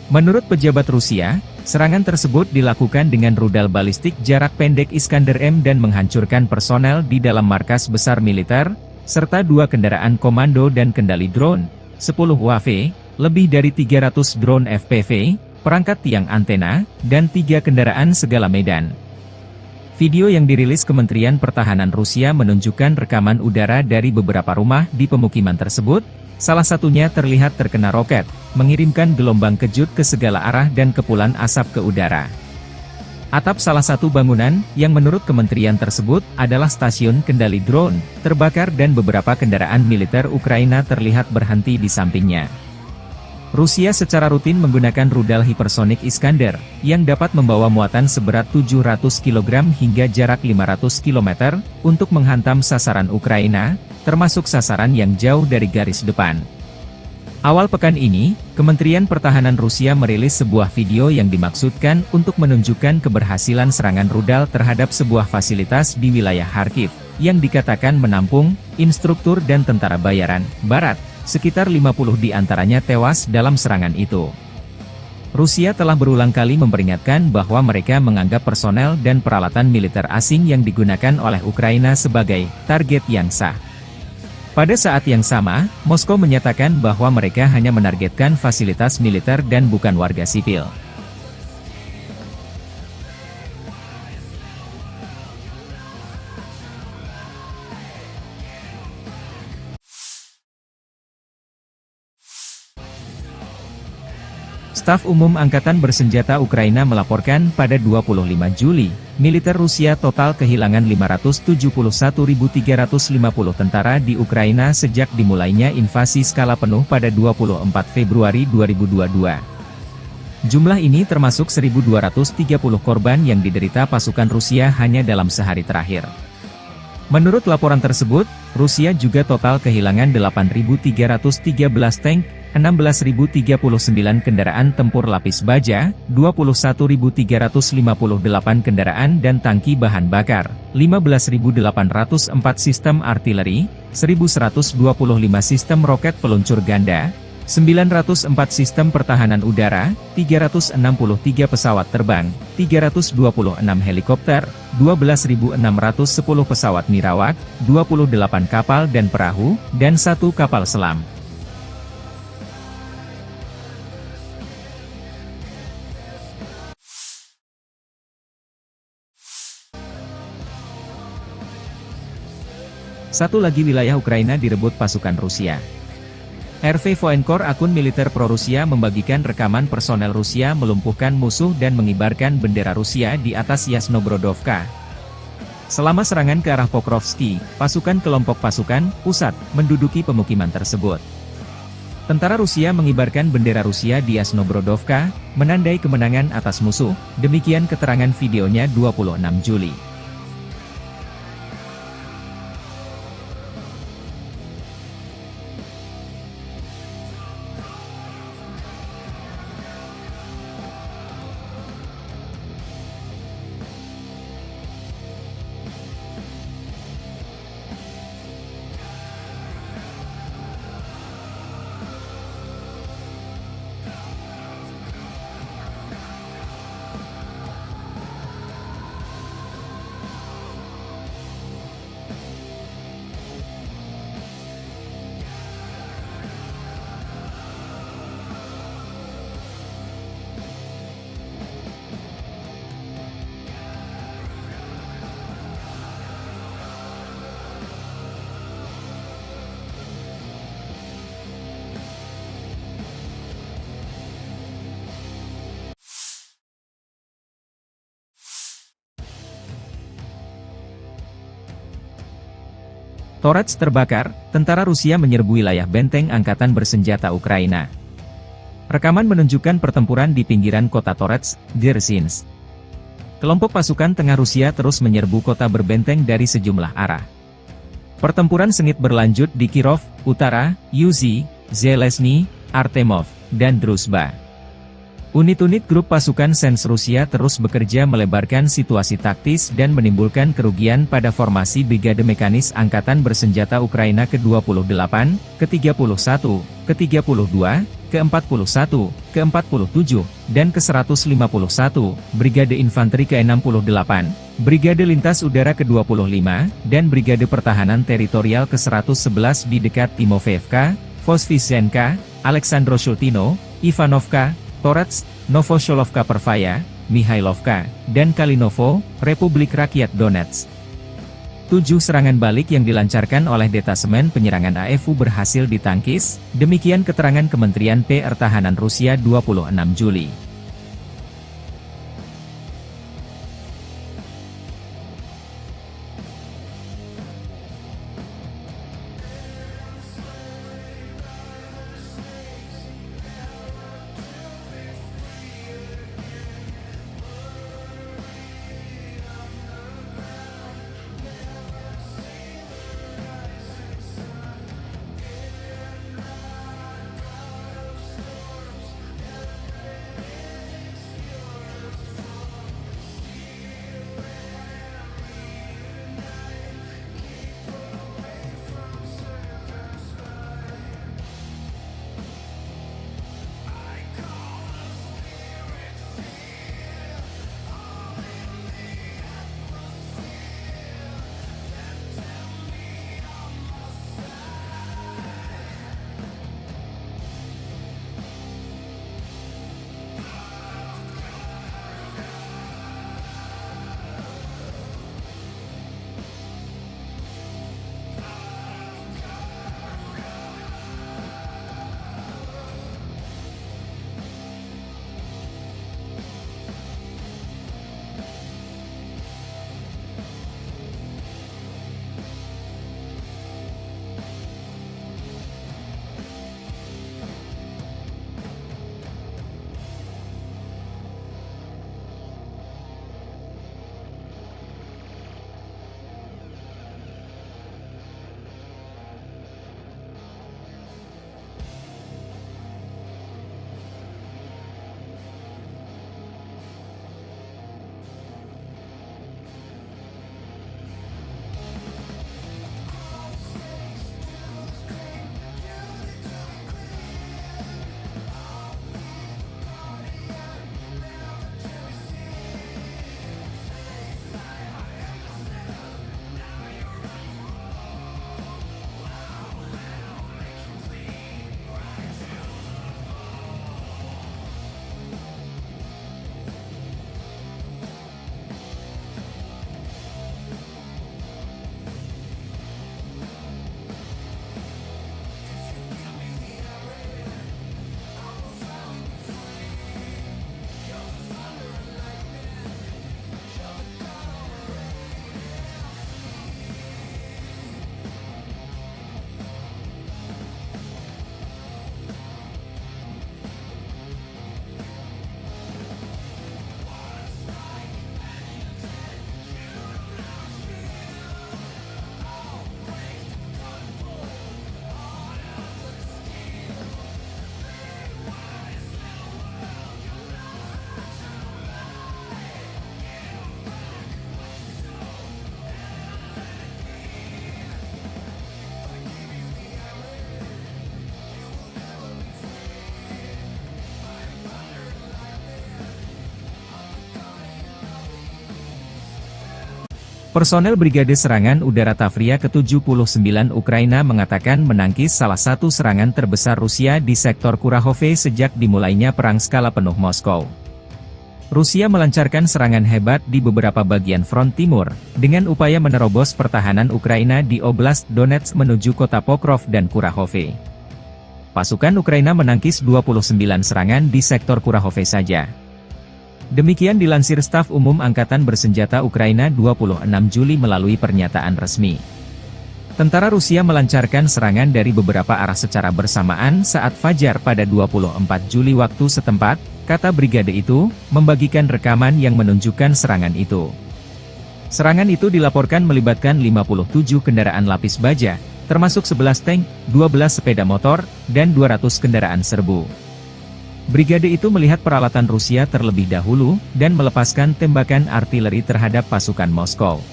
Menurut pejabat Rusia, serangan tersebut dilakukan dengan rudal balistik jarak pendek Iskander-M dan menghancurkan personel di dalam markas besar militer, serta 2 kendaraan komando dan kendali drone, 10 UAV, lebih dari 300 drone FPV, perangkat tiang antena, dan 3 kendaraan segala medan. Video yang dirilis Kementerian Pertahanan Rusia menunjukkan rekaman udara dari beberapa rumah di pemukiman tersebut, salah satunya terlihat terkena roket, mengirimkan gelombang kejut ke segala arah dan kepulan asap ke udara. Atap salah satu bangunan, yang menurut kementerian tersebut, adalah stasiun kendali drone, terbakar dan beberapa kendaraan militer Ukraina terlihat berhenti di sampingnya. Rusia secara rutin menggunakan rudal hipersonik Iskander, yang dapat membawa muatan seberat 700 kg hingga jarak 500 km, untuk menghantam sasaran Ukraina, termasuk sasaran yang jauh dari garis depan. Awal pekan ini, Kementerian Pertahanan Rusia merilis sebuah video yang dimaksudkan untuk menunjukkan keberhasilan serangan rudal terhadap sebuah fasilitas di wilayah Kharkiv, yang dikatakan menampung instruktur dan tentara bayaran Barat. Sekitar 50 di antaranya tewas dalam serangan itu. Rusia telah berulang kali memperingatkan bahwa mereka menganggap personel dan peralatan militer asing yang digunakan oleh Ukraina sebagai target yang sah. Pada saat yang sama, Moskow menyatakan bahwa mereka hanya menargetkan fasilitas militer dan bukan warga sipil. Staf Umum Angkatan Bersenjata Ukraina melaporkan pada 25 Juli, militer Rusia total kehilangan 571.350 tentara di Ukraina sejak dimulainya invasi skala penuh pada 24 Februari 2022. Jumlah ini termasuk 1.230 korban yang diderita pasukan Rusia hanya dalam sehari terakhir. Menurut laporan tersebut, Rusia juga total kehilangan 8.313 tank, 16.039 kendaraan tempur lapis baja, 21.358 kendaraan dan tangki bahan bakar, 15.804 sistem artileri, 1.125 sistem roket peluncur ganda, 904 sistem pertahanan udara, 363 pesawat terbang, 326 helikopter, 12.610 pesawat nirawak, 28 kapal dan perahu, dan 1 kapal selam. Satu lagi wilayah Ukraina direbut pasukan Rusia. RV Voenkor, akun militer pro-Rusia, membagikan rekaman personel Rusia melumpuhkan musuh dan mengibarkan bendera Rusia di atas Yasnobrodovka. Selama serangan ke arah Pokrovski, pasukan kelompok pasukan pusat menduduki pemukiman tersebut. Tentara Rusia mengibarkan bendera Rusia di Yasnobrodovka, menandai kemenangan atas musuh, demikian keterangan videonya 26 Juli. Torets terbakar, tentara Rusia menyerbu wilayah benteng angkatan bersenjata Ukraina. Rekaman menunjukkan pertempuran di pinggiran kota Torets, Dzerzhinsk. Kelompok pasukan tengah Rusia terus menyerbu kota berbenteng dari sejumlah arah. Pertempuran sengit berlanjut di Kirov, Utara, Yuzhi, Zelezny, Artemov, dan Druzhba. Unit-unit grup pasukan Sens Rusia terus bekerja melebarkan situasi taktis dan menimbulkan kerugian pada formasi Brigade Mekanis Angkatan Bersenjata Ukraina ke-28, ke-31, ke-32, ke-41, ke-47, dan ke-151, Brigade Infanteri ke-68, Brigade Lintas Udara ke-25, dan Brigade Pertahanan Teritorial ke-111 di dekat Timofeevka, Voskresenka, Aleksandro-Shultino, Ivanovka, Torets, Novosholovka Pervaya, Mihailovka, dan Kalinovo, Republik Rakyat Donetsk. 7 serangan balik yang dilancarkan oleh detasemen penyerangan AFU berhasil ditangkis, demikian keterangan Kementerian Pertahanan Rusia 26 Juli. Personel Brigade Serangan Udara Tavria ke-79 Ukraina mengatakan menangkis salah satu serangan terbesar Rusia di sektor Kurahove sejak dimulainya perang skala penuh Moskow. Rusia melancarkan serangan hebat di beberapa bagian front timur, dengan upaya menerobos pertahanan Ukraina di Oblast Donetsk menuju kota Pokrov dan Kurahove. Pasukan Ukraina menangkis 29 serangan di sektor Kurahove saja. Demikian dilansir Staf Umum Angkatan Bersenjata Ukraina 26 Juli melalui pernyataan resmi. Tentara Rusia melancarkan serangan dari beberapa arah secara bersamaan saat fajar pada 24 Juli waktu setempat, kata brigade itu, membagikan rekaman yang menunjukkan serangan itu. Serangan itu dilaporkan melibatkan 57 kendaraan lapis baja, termasuk 11 tank, 12 sepeda motor, dan 200 kendaraan serbu. Brigade itu melihat peralatan Rusia terlebih dahulu, dan melepaskan tembakan artileri terhadap pasukan Moskow.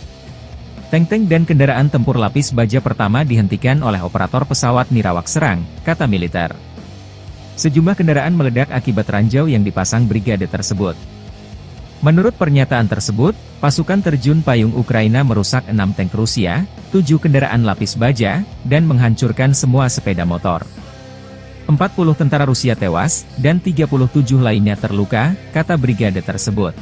Tank-tank dan kendaraan tempur lapis baja pertama dihentikan oleh operator pesawat nirawak serang, kata militer. Sejumlah kendaraan meledak akibat ranjau yang dipasang brigade tersebut. Menurut pernyataan tersebut, pasukan terjun payung Ukraina merusak 6 tank Rusia, 7 kendaraan lapis baja, dan menghancurkan semua sepeda motor. 40 tentara Rusia tewas, dan 37 lainnya terluka, kata brigade tersebut.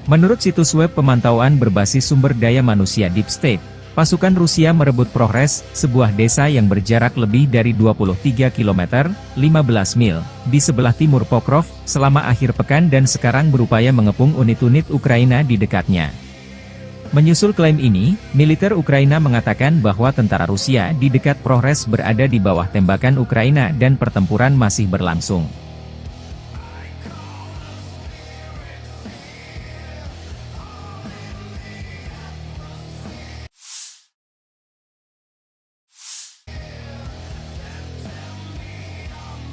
Menurut situs web pemantauan berbasis sumber daya manusia Deep State, pasukan Rusia merebut Progres, sebuah desa yang berjarak lebih dari 23 km, 15 mil, di sebelah timur Pokrov, selama akhir pekan dan sekarang berupaya mengepung unit-unit Ukraina di dekatnya. Menyusul klaim ini, militer Ukraina mengatakan bahwa tentara Rusia di dekat Progres berada di bawah tembakan Ukraina dan pertempuran masih berlangsung.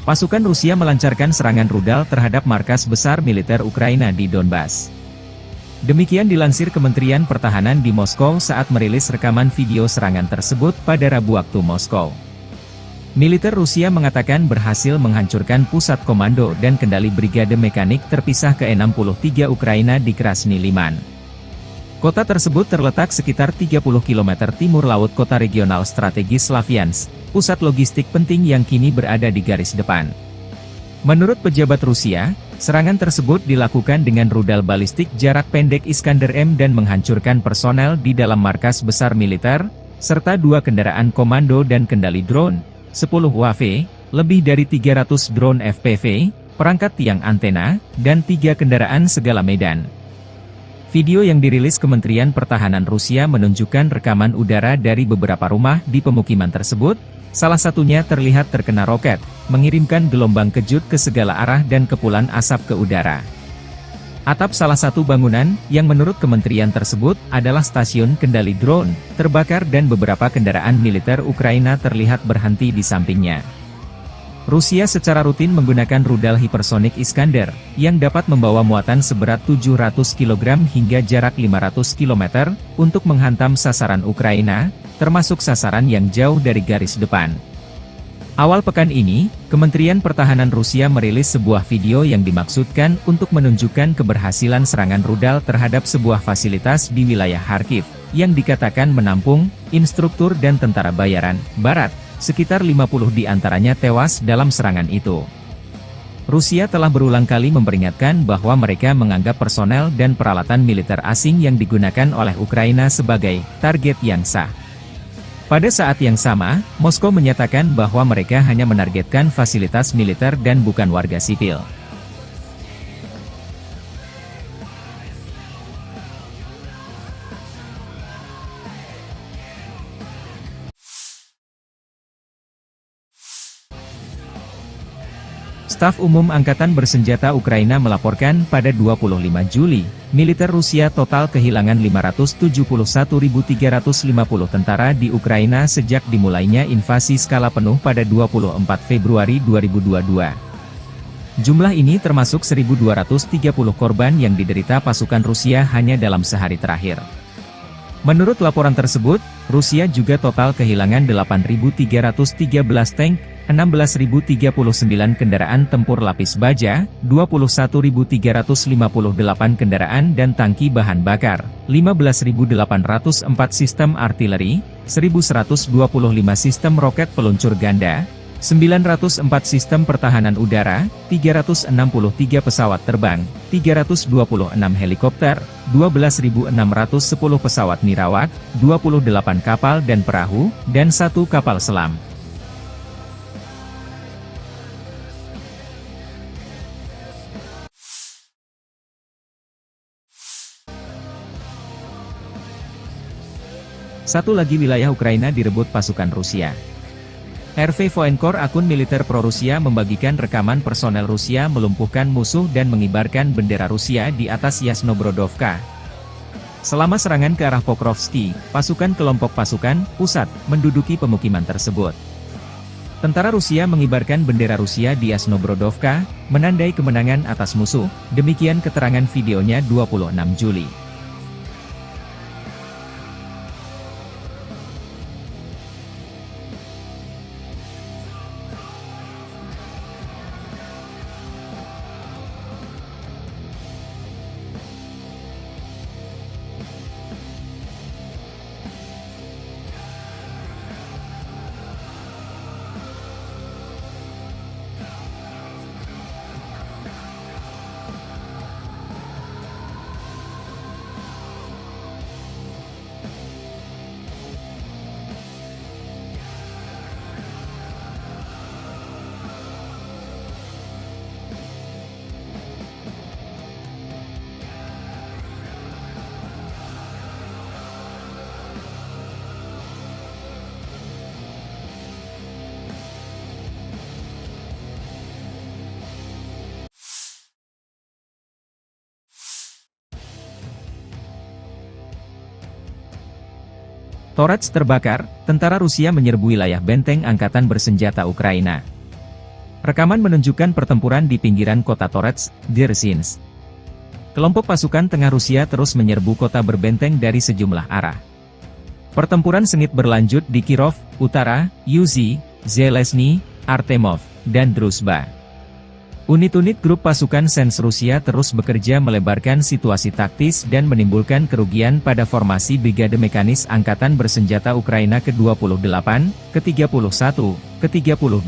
Pasukan Rusia melancarkan serangan rudal terhadap markas besar militer Ukraina di Donbas. Demikian dilansir Kementerian Pertahanan di Moskow saat merilis rekaman video serangan tersebut pada Rabu waktu Moskow. Militer Rusia mengatakan berhasil menghancurkan pusat komando dan kendali brigade mekanik terpisah ke-63 Ukraina di Krasny Liman. Kota tersebut terletak sekitar 30 km timur laut kota regional strategis Slaviansk, pusat logistik penting yang kini berada di garis depan. Menurut pejabat Rusia, serangan tersebut dilakukan dengan rudal balistik jarak pendek Iskander-M dan menghancurkan personel di dalam markas besar militer, serta 2 kendaraan komando dan kendali drone, 10 UAV, lebih dari 300 drone FPV, perangkat tiang antena, dan 3 kendaraan segala medan. Video yang dirilis Kementerian Pertahanan Rusia menunjukkan rekaman udara dari beberapa rumah di pemukiman tersebut, salah satunya terlihat terkena roket, mengirimkan gelombang kejut ke segala arah dan kepulan asap ke udara. Atap salah satu bangunan, yang menurut kementerian tersebut, adalah stasiun kendali drone, terbakar dan beberapa kendaraan militer Ukraina terlihat berhenti di sampingnya. Rusia secara rutin menggunakan rudal hipersonik Iskander, yang dapat membawa muatan seberat 700 kg hingga jarak 500 km, untuk menghantam sasaran Ukraina, termasuk sasaran yang jauh dari garis depan. Awal pekan ini, Kementerian Pertahanan Rusia merilis sebuah video yang dimaksudkan untuk menunjukkan keberhasilan serangan rudal terhadap sebuah fasilitas di wilayah Kharkiv, yang dikatakan menampung instruktur dan tentara bayaran Barat. Sekitar 50 di antaranya tewas dalam serangan itu. Rusia telah berulang kali memperingatkan bahwa mereka menganggap personel dan peralatan militer asing yang digunakan oleh Ukraina sebagai target yang sah. Pada saat yang sama, Moskow menyatakan bahwa mereka hanya menargetkan fasilitas militer dan bukan warga sipil. Staf Umum Angkatan Bersenjata Ukraina melaporkan pada 25 Juli, militer Rusia total kehilangan 571.350 tentara di Ukraina sejak dimulainya invasi skala penuh pada 24 Februari 2022. Jumlah ini termasuk 1.230 korban yang diderita pasukan Rusia hanya dalam sehari terakhir. Menurut laporan tersebut, Rusia juga total kehilangan 8.313 tank, 16.039 kendaraan tempur lapis baja, 21.358 kendaraan dan tangki bahan bakar, 15.804 sistem artileri, 1.125 sistem roket peluncur ganda, 904 sistem pertahanan udara, 363 pesawat terbang, 326 helikopter, 12.610 pesawat nirawak, 28 kapal dan perahu, dan 1 kapal selam. Satu lagi wilayah Ukraina direbut pasukan Rusia. RV Voenkor, akun militer pro-Rusia, membagikan rekaman personel Rusia melumpuhkan musuh dan mengibarkan bendera Rusia di atas Yasnobrodovka. Selama serangan ke arah Pokrovski, pasukan kelompok pasukan pusat menduduki pemukiman tersebut. Tentara Rusia mengibarkan bendera Rusia di Yasnobrodovka, menandai kemenangan atas musuh, demikian keterangan videonya 26 Juli. Torets terbakar, tentara Rusia menyerbu wilayah benteng angkatan bersenjata Ukraina. Rekaman menunjukkan pertempuran di pinggiran kota Torets, Dzerzhinsk. Kelompok pasukan tengah Rusia terus menyerbu kota berbenteng dari sejumlah arah. Pertempuran sengit berlanjut di Kirov, Utara, Yuzhi, Zelezny, Artemov, dan Druzhba. Unit-unit grup pasukan Sens Rusia terus bekerja melebarkan situasi taktis dan menimbulkan kerugian pada formasi Brigade Mekanis Angkatan Bersenjata Ukraina ke-28, ke-31, ke-32,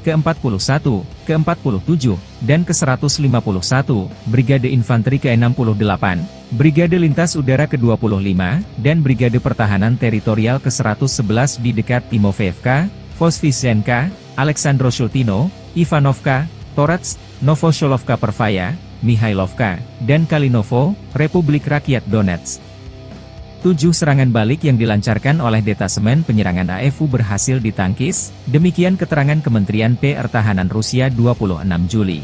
ke-41, ke-47, dan ke-151, Brigade Infanteri ke-68, Brigade Lintas Udara ke-25, dan Brigade Pertahanan Teritorial ke-111 di dekat Timofeevka, Voskresenka, Aleksandroshultino, Ivanovka, Torets, Novosholovka Pervaya, Mihailovka, dan Kalinovo, Republik Rakyat Donetsk. 7 serangan balik yang dilancarkan oleh detasemen penyerangan AFU berhasil ditangkis, demikian keterangan Kementerian Pertahanan Rusia 26 Juli.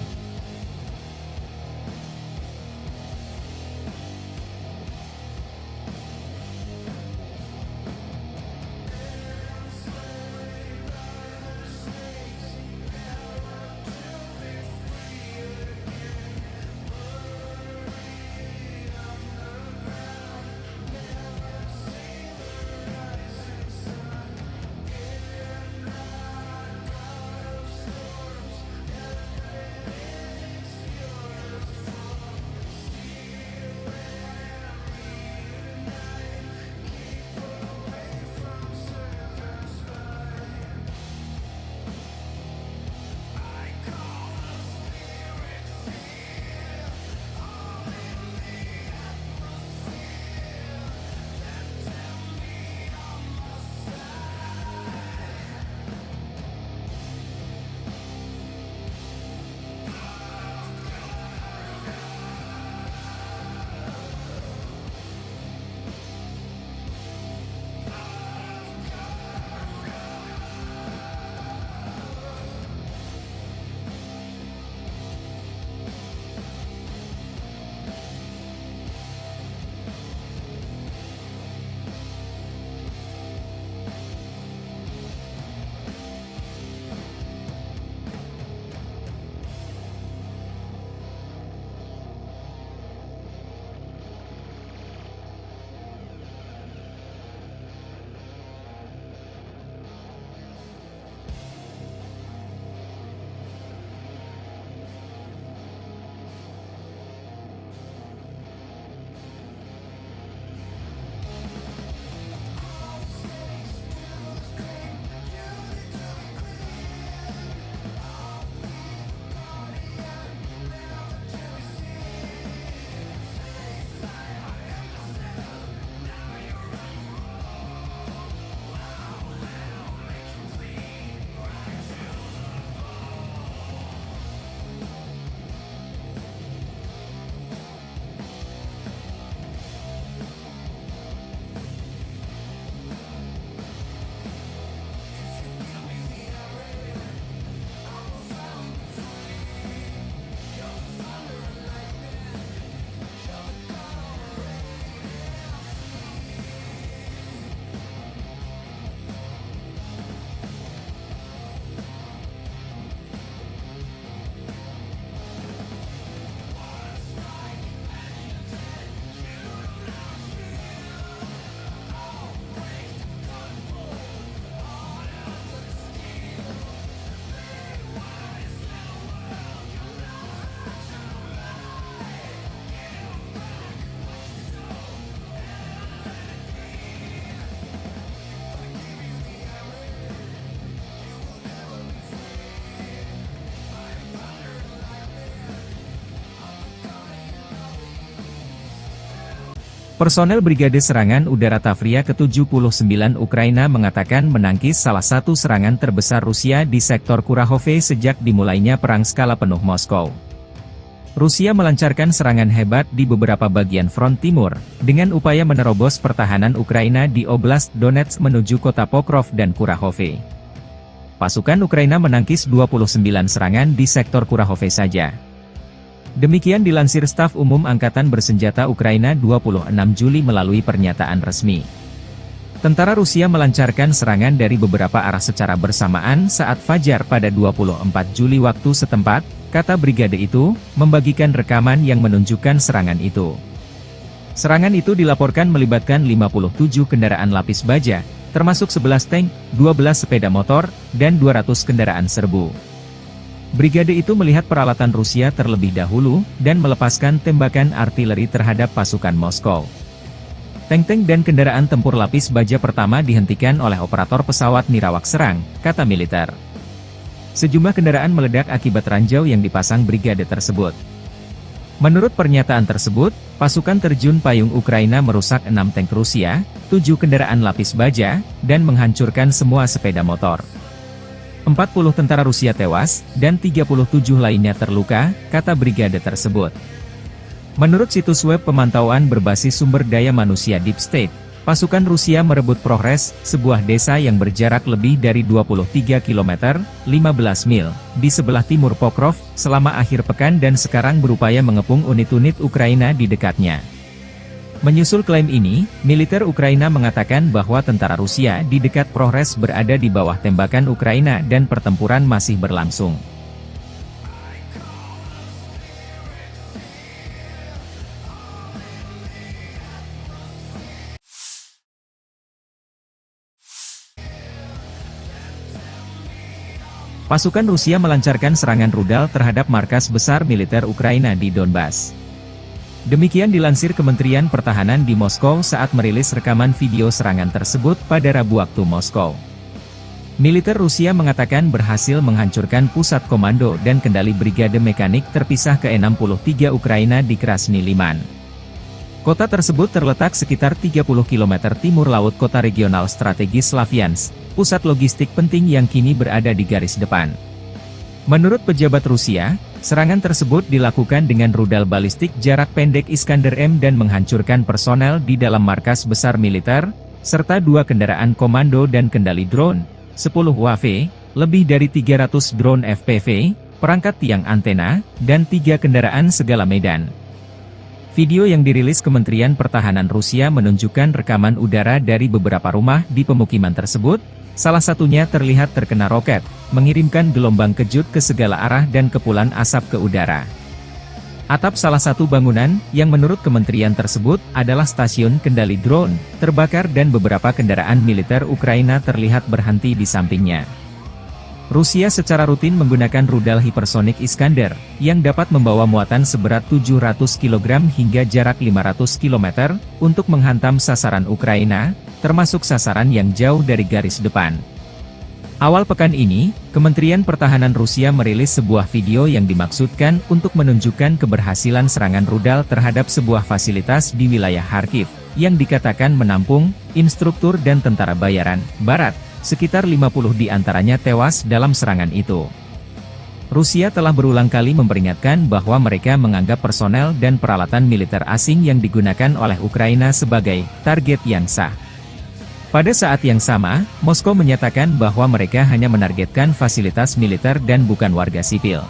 Personel Brigade Serangan Udara Tavria ke-79 Ukraina mengatakan menangkis salah satu serangan terbesar Rusia di sektor Kurahove sejak dimulainya perang skala penuh Moskow. Rusia melancarkan serangan hebat di beberapa bagian front timur, dengan upaya menerobos pertahanan Ukraina di Oblast Donetsk menuju kota Pokrov dan Kurahove. Pasukan Ukraina menangkis 29 serangan di sektor Kurahove saja. Demikian dilansir Staf Umum Angkatan Bersenjata Ukraina 26 Juli melalui pernyataan resmi. Tentara Rusia melancarkan serangan dari beberapa arah secara bersamaan saat fajar pada 24 Juli waktu setempat, kata brigade itu, membagikan rekaman yang menunjukkan serangan itu. Serangan itu dilaporkan melibatkan 57 kendaraan lapis baja, termasuk 11 tank, 12 sepeda motor, dan 200 kendaraan serbu. Brigade itu melihat peralatan Rusia terlebih dahulu, dan melepaskan tembakan artileri terhadap pasukan Moskow. Tank-tank dan kendaraan tempur lapis baja pertama dihentikan oleh operator pesawat nirawak serang, kata militer. Sejumlah kendaraan meledak akibat ranjau yang dipasang brigade tersebut. Menurut pernyataan tersebut, pasukan terjun payung Ukraina merusak 6 tank Rusia, 7 kendaraan lapis baja, dan menghancurkan semua sepeda motor. 40 tentara Rusia tewas, dan 37 lainnya terluka, kata brigade tersebut. Menurut situs web pemantauan berbasis sumber daya manusia Deep State, pasukan Rusia merebut Progres, sebuah desa yang berjarak lebih dari 23 km, 15 mil, di sebelah timur Pokrov, selama akhir pekan dan sekarang berupaya mengepung unit-unit Ukraina di dekatnya. Menyusul klaim ini, militer Ukraina mengatakan bahwa tentara Rusia di dekat Progres berada di bawah tembakan Ukraina dan pertempuran masih berlangsung. Pasukan Rusia melancarkan serangan rudal terhadap markas besar militer Ukraina di Donbas. Demikian dilansir Kementerian Pertahanan di Moskow saat merilis rekaman video serangan tersebut pada Rabu waktu Moskow. Militer Rusia mengatakan berhasil menghancurkan pusat komando dan kendali brigade mekanik terpisah ke-63 Ukraina di Krasny Liman. Kota tersebut terletak sekitar 30 km timur laut kota regional strategis Slaviansk, pusat logistik penting yang kini berada di garis depan. Menurut pejabat Rusia, serangan tersebut dilakukan dengan rudal balistik jarak pendek Iskander-M dan menghancurkan personel di dalam markas besar militer, serta 2 kendaraan komando dan kendali drone, 10 UAV, lebih dari 300 drone FPV, perangkat tiang antena, dan 3 kendaraan segala medan. Video yang dirilis Kementerian Pertahanan Rusia menunjukkan rekaman udara dari beberapa rumah di pemukiman tersebut, salah satunya terlihat terkena roket, mengirimkan gelombang kejut ke segala arah dan kepulan asap ke udara. Atap salah satu bangunan, yang menurut kementerian tersebut, adalah stasiun kendali drone, terbakar dan beberapa kendaraan militer Ukraina terlihat berhenti di sampingnya. Rusia secara rutin menggunakan rudal hipersonik Iskander, yang dapat membawa muatan seberat 700 kg hingga jarak 500 km, untuk menghantam sasaran Ukraina, termasuk sasaran yang jauh dari garis depan. Awal pekan ini, Kementerian Pertahanan Rusia merilis sebuah video yang dimaksudkan untuk menunjukkan keberhasilan serangan rudal terhadap sebuah fasilitas di wilayah Kharkiv, yang dikatakan menampung instruktur dan tentara bayaran Barat. Sekitar 50 di antaranya tewas dalam serangan itu. Rusia telah berulang kali memperingatkan bahwa mereka menganggap personel dan peralatan militer asing yang digunakan oleh Ukraina sebagai target yang sah. Pada saat yang sama, Moskow menyatakan bahwa mereka hanya menargetkan fasilitas militer dan bukan warga sipil.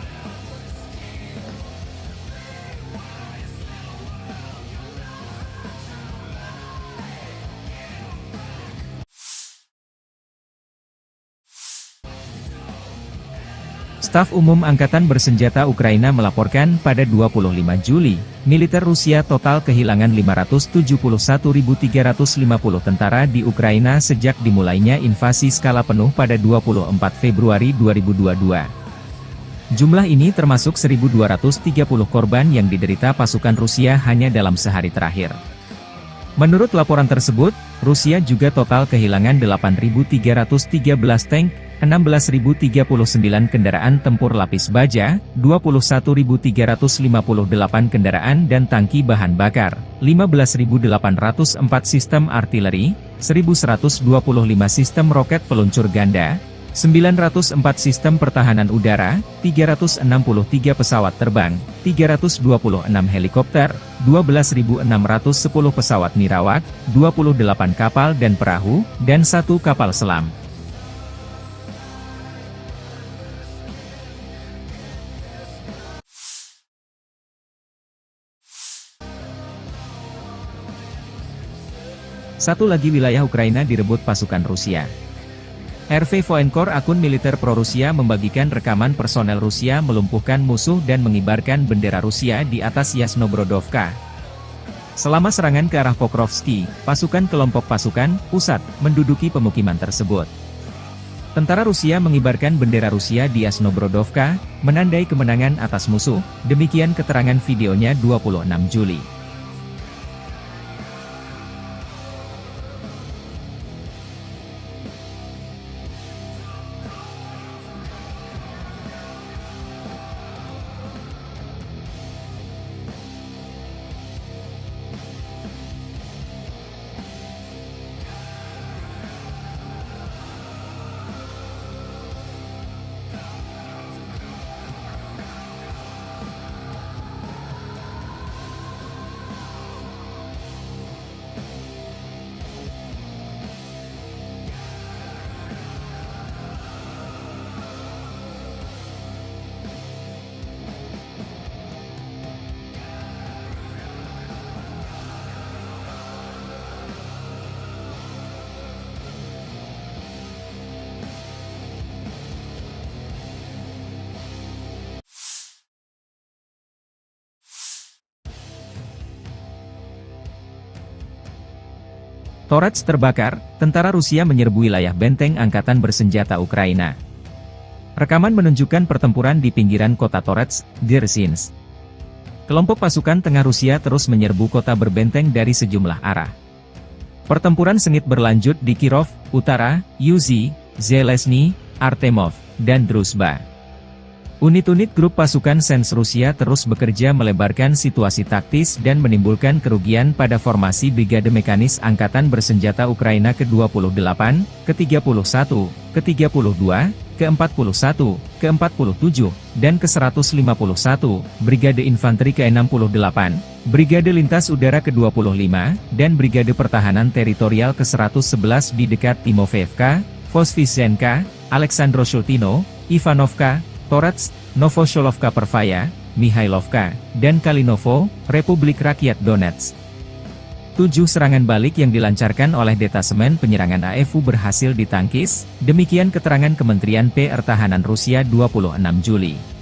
Staf Umum Angkatan Bersenjata Ukraina melaporkan pada 25 Juli, militer Rusia total kehilangan 571.350 tentara di Ukraina sejak dimulainya invasi skala penuh pada 24 Februari 2022. Jumlah ini termasuk 1.230 korban yang diderita pasukan Rusia hanya dalam sehari terakhir. Menurut laporan tersebut, Rusia juga total kehilangan 8.313 tank, 16.039 kendaraan tempur lapis baja, 21.358 kendaraan dan tangki bahan bakar, 15.804 sistem artileri, 1.125 sistem roket peluncur ganda, 904 sistem pertahanan udara, 363 pesawat terbang, 326 helikopter, 12.610 pesawat nirawak, 28 kapal dan perahu, dan 1 kapal selam. Satu lagi wilayah Ukraina direbut pasukan Rusia. RV Voenkor, akun militer pro-Rusia, membagikan rekaman personel Rusia melumpuhkan musuh dan mengibarkan bendera Rusia di atas Yasnobrodovka. Selama serangan ke arah Pokrovski, pasukan kelompok pasukan pusat menduduki pemukiman tersebut. Tentara Rusia mengibarkan bendera Rusia di Yasnobrodovka, menandai kemenangan atas musuh, demikian keterangan videonya 26 Juli. Torets terbakar, tentara Rusia menyerbu wilayah benteng angkatan bersenjata Ukraina. Rekaman menunjukkan pertempuran di pinggiran kota Torets, Dzerzhinsk. Kelompok pasukan tengah Rusia terus menyerbu kota berbenteng dari sejumlah arah. Pertempuran sengit berlanjut di Kirov, Utara, Yuzhi, Zelezny, Artemov, dan Druzhba. Unit-unit grup pasukan Sens Rusia terus bekerja melebarkan situasi taktis dan menimbulkan kerugian pada formasi Brigade Mekanis Angkatan Bersenjata Ukraina ke-28, ke-31, ke-32, ke-41, ke-47, dan ke-151, Brigade Infanteri ke-68, Brigade Lintas Udara ke-25, dan Brigade Pertahanan Teritorial ke-111 di dekat Timofeyevka, Voskresenka, Aleksandro-Shultino, Ivanovka, Torets, Novosholovka Pervaya, Mihailovka, dan Kalinovo, Republik Rakyat Donetsk. 7 serangan balik yang dilancarkan oleh detasemen penyerangan AFU berhasil ditangkis, demikian keterangan Kementerian Pertahanan Rusia 26 Juli.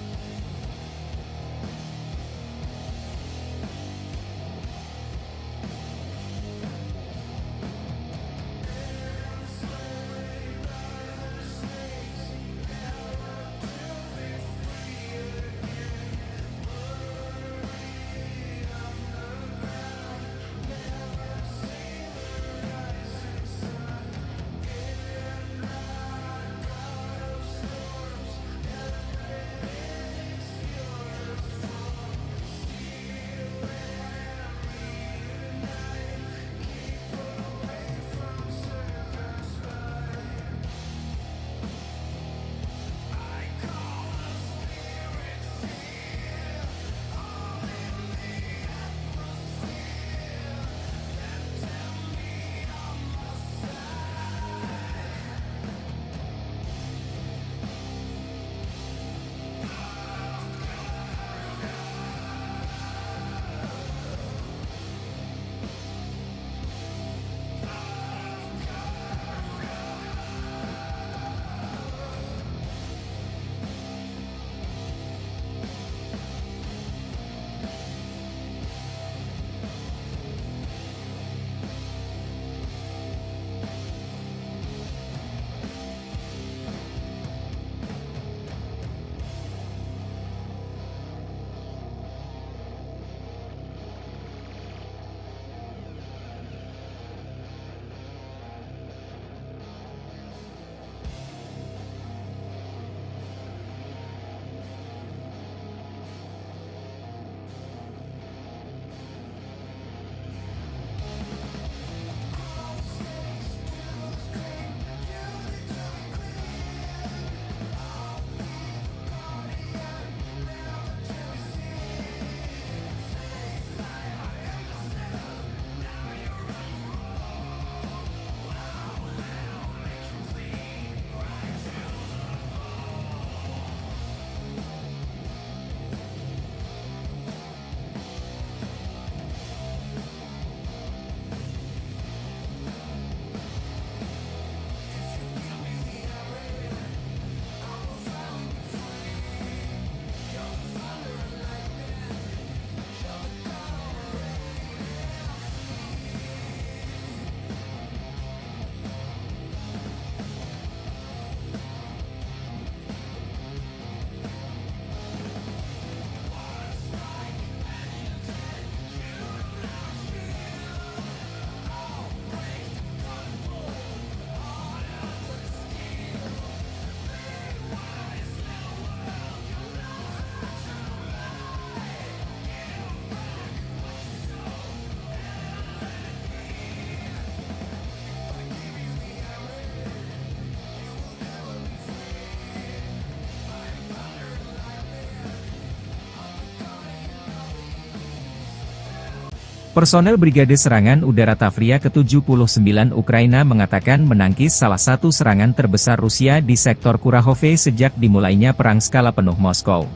Personel Brigade Serangan Udara Tavria ke-79 Ukraina mengatakan menangkis salah satu serangan terbesar Rusia di sektor Kurahove sejak dimulainya perang skala penuh Moskow.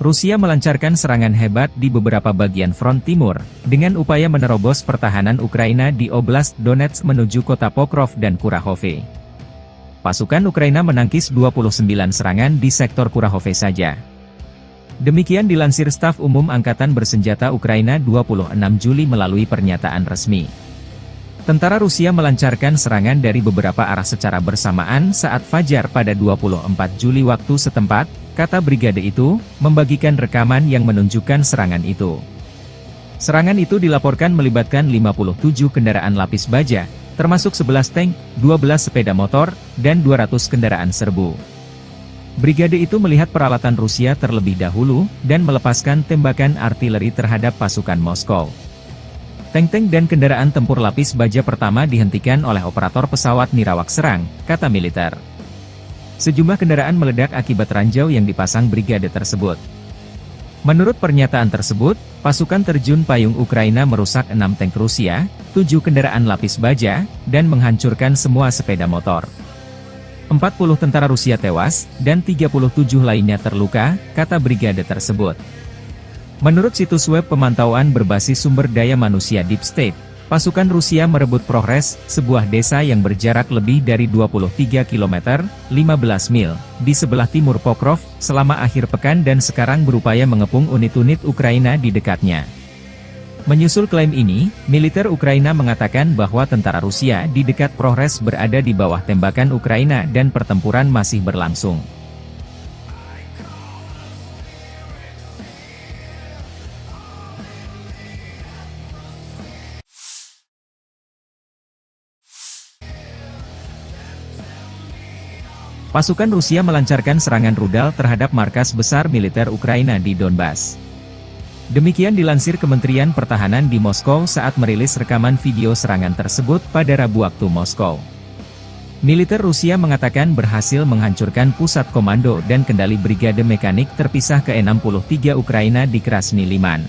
Rusia melancarkan serangan hebat di beberapa bagian front timur, dengan upaya menerobos pertahanan Ukraina di Oblast Donetsk menuju kota Pokrov dan Kurahove. Pasukan Ukraina menangkis 29 serangan di sektor Kurahove saja. Demikian dilansir Staf Umum Angkatan Bersenjata Ukraina 26 Juli melalui pernyataan resmi. Tentara Rusia melancarkan serangan dari beberapa arah secara bersamaan saat fajar pada 24 Juli waktu setempat, kata brigade itu, membagikan rekaman yang menunjukkan serangan itu. Serangan itu dilaporkan melibatkan 57 kendaraan lapis baja, termasuk 11 tank, 12 sepeda motor, dan 200 kendaraan serbu. Brigade itu melihat peralatan Rusia terlebih dahulu, dan melepaskan tembakan artileri terhadap pasukan Moskow. Tank-tank dan kendaraan tempur lapis baja pertama dihentikan oleh operator pesawat nirawak serang, kata militer. Sejumlah kendaraan meledak akibat ranjau yang dipasang brigade tersebut. Menurut pernyataan tersebut, pasukan terjun payung Ukraina merusak 6 tank Rusia, 7 kendaraan lapis baja, dan menghancurkan semua sepeda motor. 40 tentara Rusia tewas, dan 37 lainnya terluka, kata brigade tersebut. Menurut situs web pemantauan berbasis sumber daya manusia Deep State, pasukan Rusia merebut Progres, sebuah desa yang berjarak lebih dari 23 km, 15 mil, di sebelah timur Pokrov, selama akhir pekan dan sekarang berupaya mengepung unit-unit Ukraina di dekatnya. Menyusul klaim ini, militer Ukraina mengatakan bahwa tentara Rusia di dekat Progres berada di bawah tembakan Ukraina dan pertempuran masih berlangsung. Pasukan Rusia melancarkan serangan rudal terhadap markas besar militer Ukraina di Donbas. Demikian dilansir Kementerian Pertahanan di Moskow saat merilis rekaman video serangan tersebut pada Rabu waktu Moskow. Militer Rusia mengatakan berhasil menghancurkan pusat komando dan kendali brigade mekanik terpisah ke-63 Ukraina di Krasny Liman.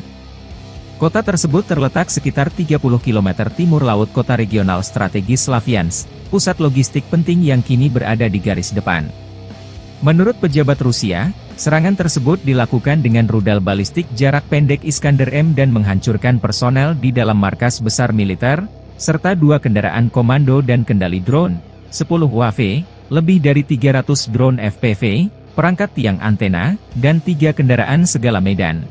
Kota tersebut terletak sekitar 30 km timur laut kota regional strategis Slaviansk, pusat logistik penting yang kini berada di garis depan. Menurut pejabat Rusia, serangan tersebut dilakukan dengan rudal balistik jarak pendek Iskander-M dan menghancurkan personel di dalam markas besar militer, serta 2 kendaraan komando dan kendali drone, 10 UAV, lebih dari 300 drone FPV, perangkat tiang antena, dan 3 kendaraan segala medan.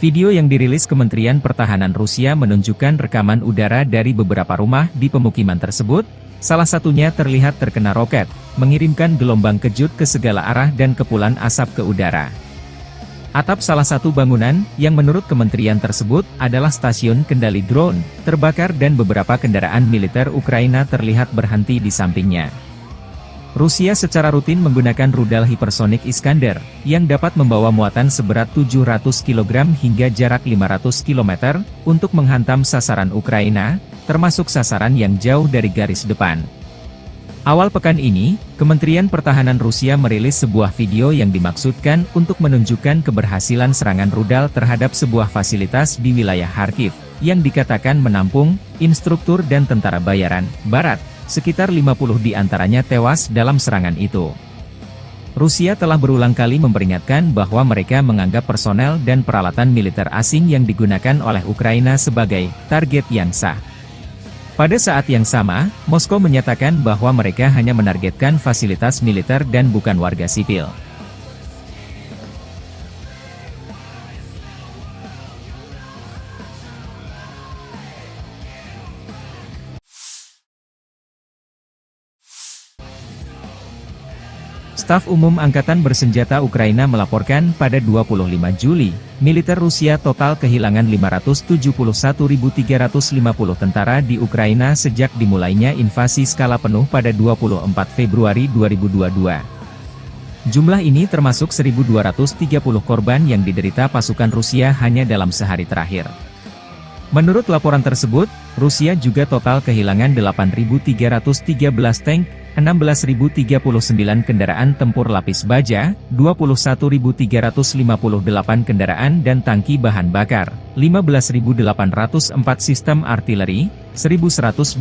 Video yang dirilis Kementerian Pertahanan Rusia menunjukkan rekaman udara dari beberapa rumah di pemukiman tersebut, salah satunya terlihat terkena roket, mengirimkan gelombang kejut ke segala arah dan kepulan asap ke udara. Atap salah satu bangunan, yang menurut kementerian tersebut, adalah stasiun kendali drone, terbakar dan beberapa kendaraan militer Ukraina terlihat berhenti di sampingnya. Rusia secara rutin menggunakan rudal hipersonik Iskander, yang dapat membawa muatan seberat 700 kg hingga jarak 500 km, untuk menghantam sasaran Ukraina, termasuk sasaran yang jauh dari garis depan. Awal pekan ini, Kementerian Pertahanan Rusia merilis sebuah video yang dimaksudkan untuk menunjukkan keberhasilan serangan rudal terhadap sebuah fasilitas di wilayah Kharkiv, yang dikatakan menampung instruktur dan tentara bayaran Barat. Sekitar 50 di antaranya tewas dalam serangan itu. Rusia telah berulang kali memperingatkan bahwa mereka menganggap personel dan peralatan militer asing yang digunakan oleh Ukraina sebagai target yang sah. Pada saat yang sama, Moskow menyatakan bahwa mereka hanya menargetkan fasilitas militer dan bukan warga sipil. Staf Umum Angkatan Bersenjata Ukraina melaporkan pada 25 Juli, militer Rusia total kehilangan 571.350 tentara di Ukraina sejak dimulainya invasi skala penuh pada 24 Februari 2022. Jumlah ini termasuk 1.230 korban yang diderita pasukan Rusia hanya dalam sehari terakhir. Menurut laporan tersebut, Rusia juga total kehilangan 8.313 tank, 16.039 kendaraan tempur lapis baja, 21.358 kendaraan dan tangki bahan bakar, 15.804 sistem artileri, 1.125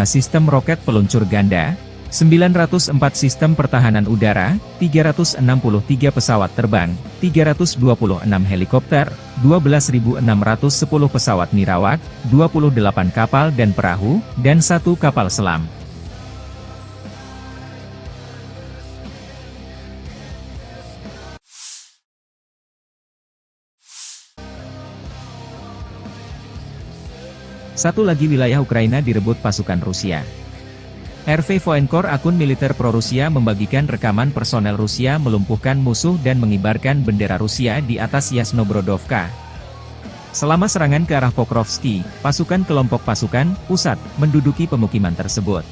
sistem roket peluncur ganda, 904 sistem pertahanan udara, 363 pesawat terbang, 326 helikopter, 12.610 pesawat nirawak, 28 kapal dan perahu, dan 1 kapal selam. Satu lagi wilayah Ukraina direbut pasukan Rusia. RV Voenkor, akun militer pro-Rusia, membagikan rekaman personel Rusia melumpuhkan musuh dan mengibarkan bendera Rusia di atas Yasnobrodovka. Selama serangan ke arah Pokrovski, pasukan kelompok pasukan pusat menduduki pemukiman tersebut.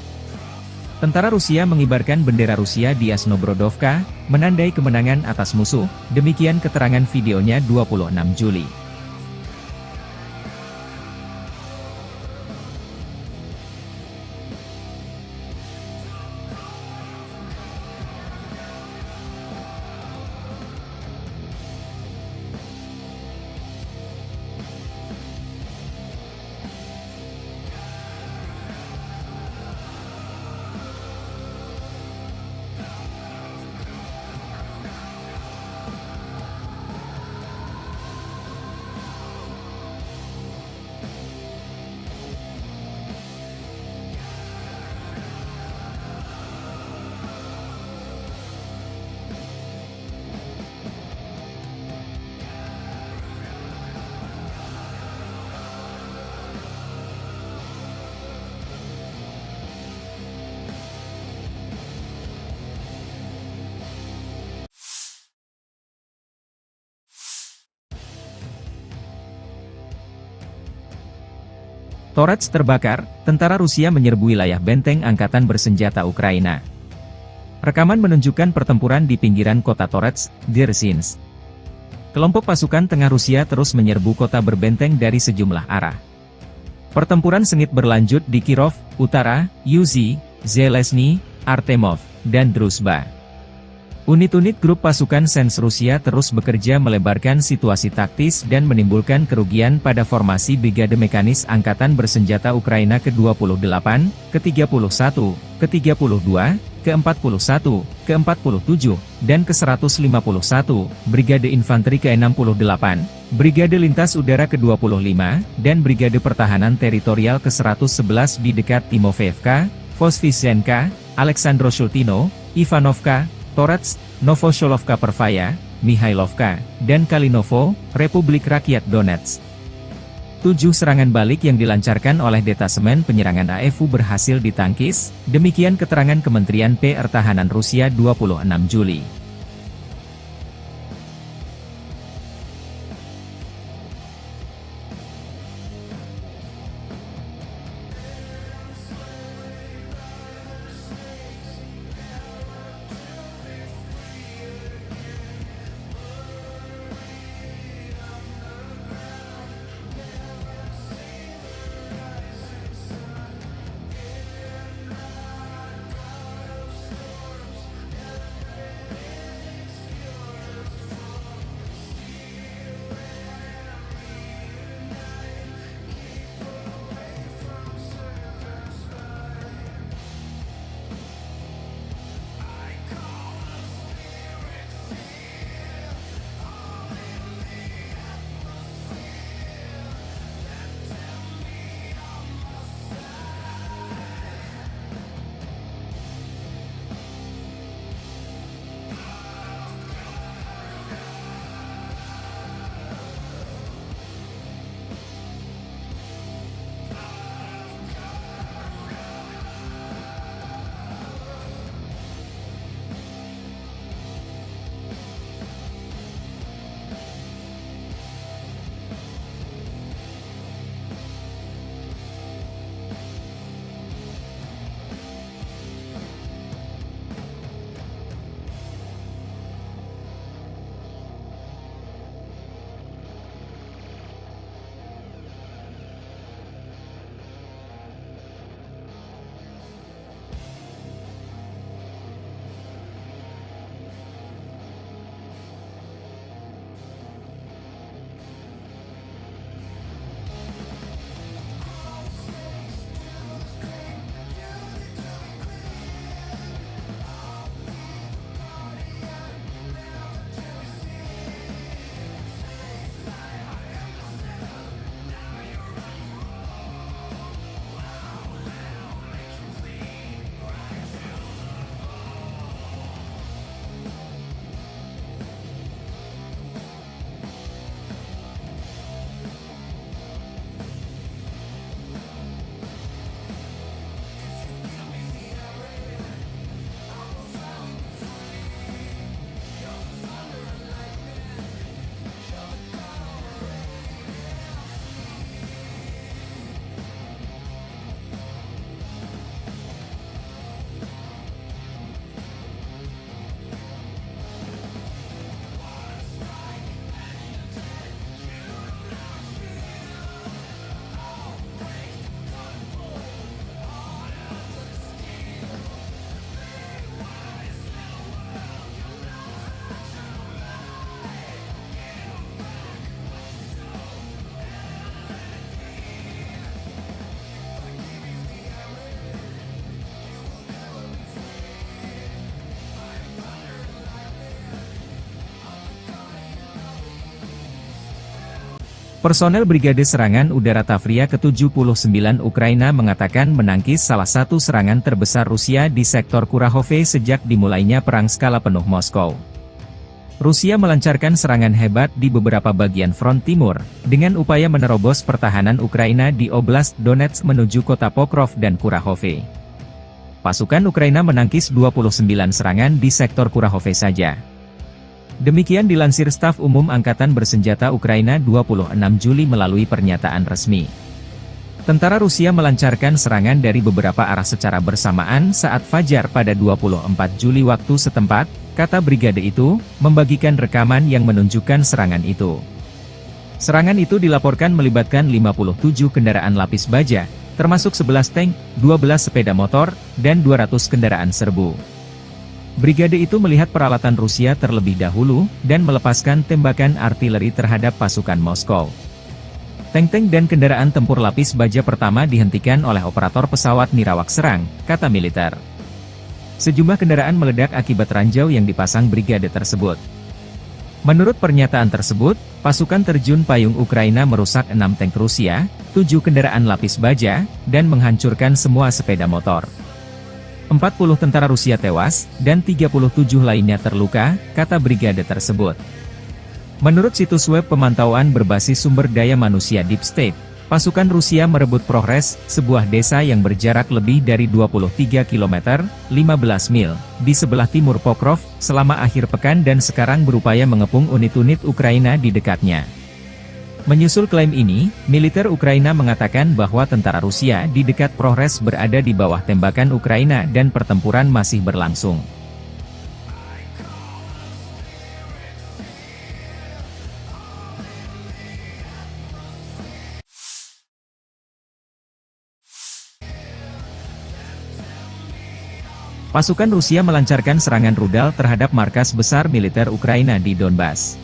Tentara Rusia mengibarkan bendera Rusia di Yasnobrodovka, menandai kemenangan atas musuh, demikian keterangan videonya 26 Juli. Torets terbakar, tentara Rusia menyerbu wilayah benteng angkatan bersenjata Ukraina. Rekaman menunjukkan pertempuran di pinggiran kota Torets, Dzerzhinsk. Kelompok pasukan tengah Rusia terus menyerbu kota berbenteng dari sejumlah arah. Pertempuran sengit berlanjut di Kirov, Utara, Yuzhi, Zelezny, Artemov, dan Druzhba. Unit-unit grup pasukan Sens Rusia terus bekerja melebarkan situasi taktis dan menimbulkan kerugian pada formasi Brigade Mekanis Angkatan Bersenjata Ukraina ke-28, ke-31, ke-32, ke-41, ke-47, dan ke-151, Brigade Infanteri ke-68, Brigade Lintas Udara ke-25, dan Brigade Pertahanan Teritorial ke-111 di dekat Timofeevka, Voskresenka, Aleksandroshultino, Ivanovka, Torets, Novosholovka Pervaya, Mihailovka, dan Kalinovo, Republik Rakyat Donetsk. 7 serangan balik yang dilancarkan oleh detasemen penyerangan AFU berhasil ditangkis, demikian keterangan Kementerian Pertahanan Rusia 26 Juli. Personel Brigade Serangan Udara Tavria ke-79 Ukraina mengatakan menangkis salah satu serangan terbesar Rusia di sektor Kurahove sejak dimulainya perang skala penuh Moskow. Rusia melancarkan serangan hebat di beberapa bagian front timur, dengan upaya menerobos pertahanan Ukraina di Oblast Donetsk menuju kota Pokrov dan Kurahove. Pasukan Ukraina menangkis 29 serangan di sektor Kurahove saja. Demikian dilansir Staf Umum Angkatan Bersenjata Ukraina 26 Juli melalui pernyataan resmi. Tentara Rusia melancarkan serangan dari beberapa arah secara bersamaan saat fajar pada 24 Juli waktu setempat, kata brigade itu, membagikan rekaman yang menunjukkan serangan itu. Serangan itu dilaporkan melibatkan 57 kendaraan lapis baja, termasuk 11 tank, 12 sepeda motor, dan 200 kendaraan serbu. Brigade itu melihat peralatan Rusia terlebih dahulu, dan melepaskan tembakan artileri terhadap pasukan Moskow. Tank-tank dan kendaraan tempur lapis baja pertama dihentikan oleh operator pesawat Nirawak serang, kata militer. Sejumlah kendaraan meledak akibat ranjau yang dipasang brigade tersebut. Menurut pernyataan tersebut, pasukan terjun payung Ukraina merusak 6 tank Rusia, 7 kendaraan lapis baja, dan menghancurkan semua sepeda motor. 40 tentara Rusia tewas, dan 37 lainnya terluka, kata brigade tersebut. Menurut situs web pemantauan berbasis sumber daya manusia Deep State, pasukan Rusia merebut Progres, sebuah desa yang berjarak lebih dari 23 km, 15 mil, di sebelah timur Pokrov, selama akhir pekan dan sekarang berupaya mengepung unit-unit Ukraina di dekatnya. Menyusul klaim ini, militer Ukraina mengatakan bahwa tentara Rusia di dekat Progres berada di bawah tembakan Ukraina dan pertempuran masih berlangsung. Pasukan Rusia melancarkan serangan rudal terhadap markas besar militer Ukraina di Donbas.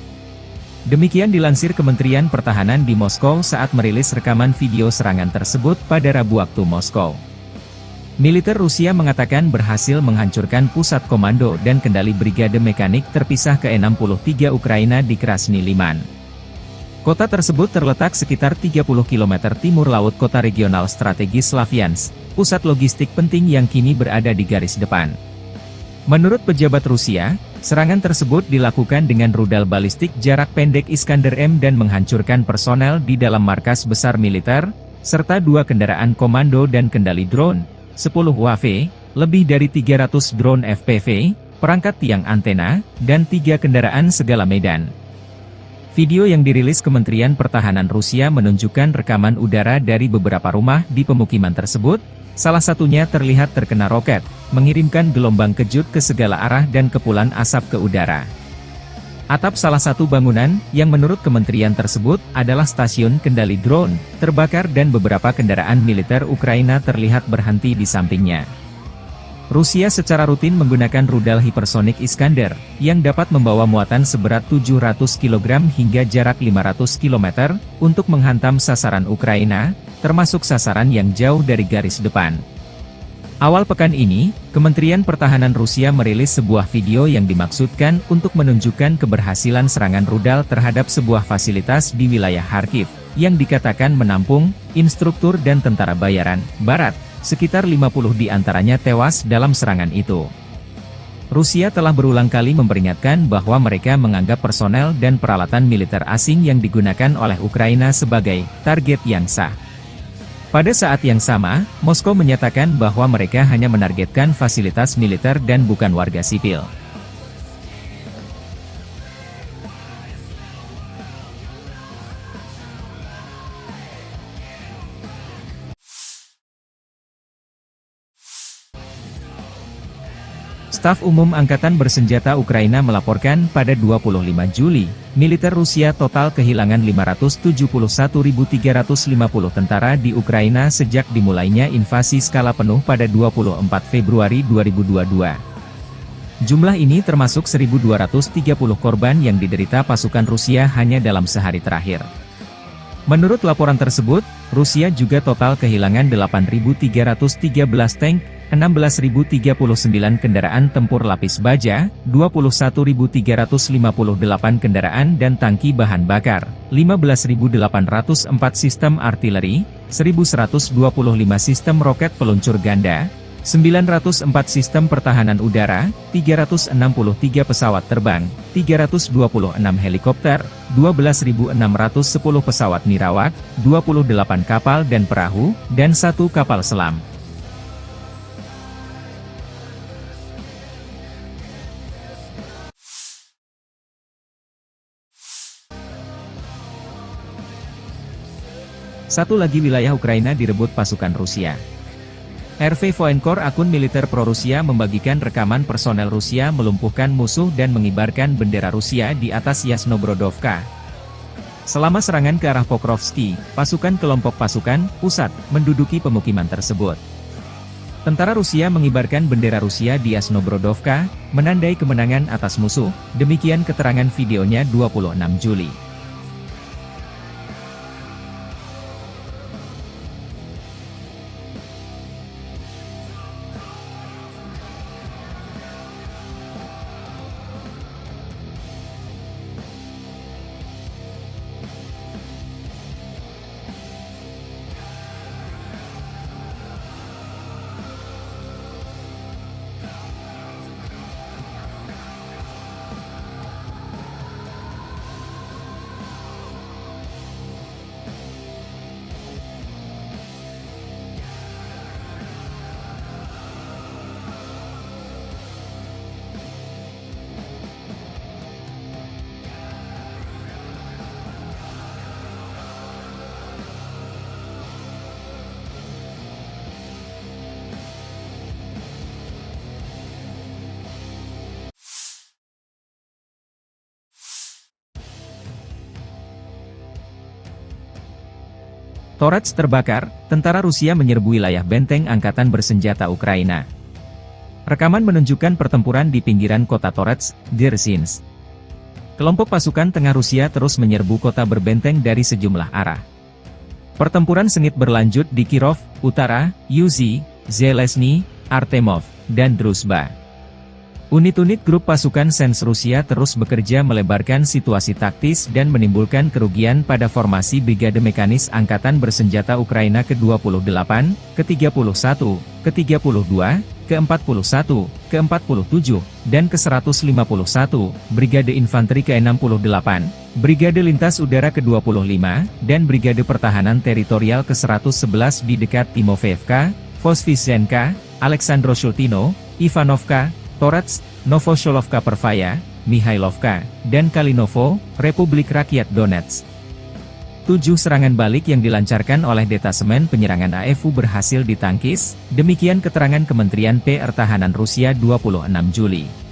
Demikian dilansir Kementerian Pertahanan di Moskow saat merilis rekaman video serangan tersebut pada Rabu waktu Moskow. Militer Rusia mengatakan berhasil menghancurkan pusat komando dan kendali brigade mekanik terpisah ke-63 Ukraina di Krasny Liman. Kota tersebut terletak sekitar 30 km timur laut kota regional strategis Slavyansk, pusat logistik penting yang kini berada di garis depan. Menurut pejabat Rusia, serangan tersebut dilakukan dengan rudal balistik jarak pendek Iskander-M dan menghancurkan personel di dalam markas besar militer, serta 2 kendaraan komando dan kendali drone, 10 UAV, lebih dari 300 drone FPV, perangkat tiang antena, dan 3 kendaraan segala medan. Video yang dirilis Kementerian Pertahanan Rusia menunjukkan rekaman udara dari beberapa rumah di pemukiman tersebut, salah satunya terlihat terkena roket, mengirimkan gelombang kejut ke segala arah dan kepulan asap ke udara. Atap salah satu bangunan, yang menurut kementerian tersebut, adalah stasiun kendali drone, terbakar dan beberapa kendaraan militer Ukraina terlihat berhenti di sampingnya. Rusia secara rutin menggunakan rudal hipersonik Iskander, yang dapat membawa muatan seberat 700 kg hingga jarak 500 km, untuk menghantam sasaran Ukraina, termasuk sasaran yang jauh dari garis depan. Awal pekan ini, Kementerian Pertahanan Rusia merilis sebuah video yang dimaksudkan untuk menunjukkan keberhasilan serangan rudal terhadap sebuah fasilitas di wilayah Kharkiv, yang dikatakan menampung instruktur dan tentara bayaran Barat. Sekitar 50 di antaranya tewas dalam serangan itu. Rusia telah berulang kali memperingatkan bahwa mereka menganggap personel dan peralatan militer asing yang digunakan oleh Ukraina sebagai target yang sah. Pada saat yang sama, Moskow menyatakan bahwa mereka hanya menargetkan fasilitas militer dan bukan warga sipil. Staf Umum Angkatan Bersenjata Ukraina melaporkan pada 25 Juli, militer Rusia total kehilangan 571.350 tentara di Ukraina sejak dimulainya invasi skala penuh pada 24 Februari 2022. Jumlah ini termasuk 1.230 korban yang diderita pasukan Rusia hanya dalam sehari terakhir. Menurut laporan tersebut, Rusia juga total kehilangan 8.313 tank, 16.039 kendaraan tempur lapis baja, 21.358 kendaraan dan tangki bahan bakar, 15.804 sistem artileri, 1.125 sistem roket peluncur ganda, 904 sistem pertahanan udara, 363 pesawat terbang, 326 helikopter, 12.610 pesawat nirawak, 28 kapal dan perahu, dan 1 kapal selam. Satu lagi wilayah Ukraina direbut pasukan Rusia. RV Voenkor, akun militer pro-Rusia, membagikan rekaman personel Rusia melumpuhkan musuh dan mengibarkan bendera Rusia di atas Yasnobrodovka. Selama serangan ke arah Pokrovski, pasukan kelompok pasukan pusat menduduki pemukiman tersebut. Tentara Rusia mengibarkan bendera Rusia di Yasnobrodovka, menandai kemenangan atas musuh, demikian keterangan videonya 26 Juli. Torets terbakar, tentara Rusia menyerbu wilayah benteng angkatan bersenjata Ukraina. Rekaman menunjukkan pertempuran di pinggiran kota Torets, Dzerzhinsk. Kelompok pasukan tengah Rusia terus menyerbu kota berbenteng dari sejumlah arah. Pertempuran sengit berlanjut di Kirov, Utara, Yuzhi, Zelezny, Artemov, dan Druzhba. Unit-unit grup pasukan Sens Rusia terus bekerja melebarkan situasi taktis dan menimbulkan kerugian pada formasi Brigade Mekanis Angkatan Bersenjata Ukraina ke-28, ke-31, ke-32, ke-41, ke-47, dan ke-151, Brigade Infanteri ke-68, Brigade Lintas Udara ke-25, dan Brigade Pertahanan Teritorial ke-111 di dekat Timofeevka, Voskresenka, Aleksandroshultino, Ivanovka, Torets, Novosholovka Pervaya, Mihailovka, dan Kalinovo, Republik Rakyat Donetsk. 7 serangan balik yang dilancarkan oleh detasemen penyerangan AFU berhasil ditangkis, demikian keterangan Kementerian Pertahanan Rusia 26 Juli.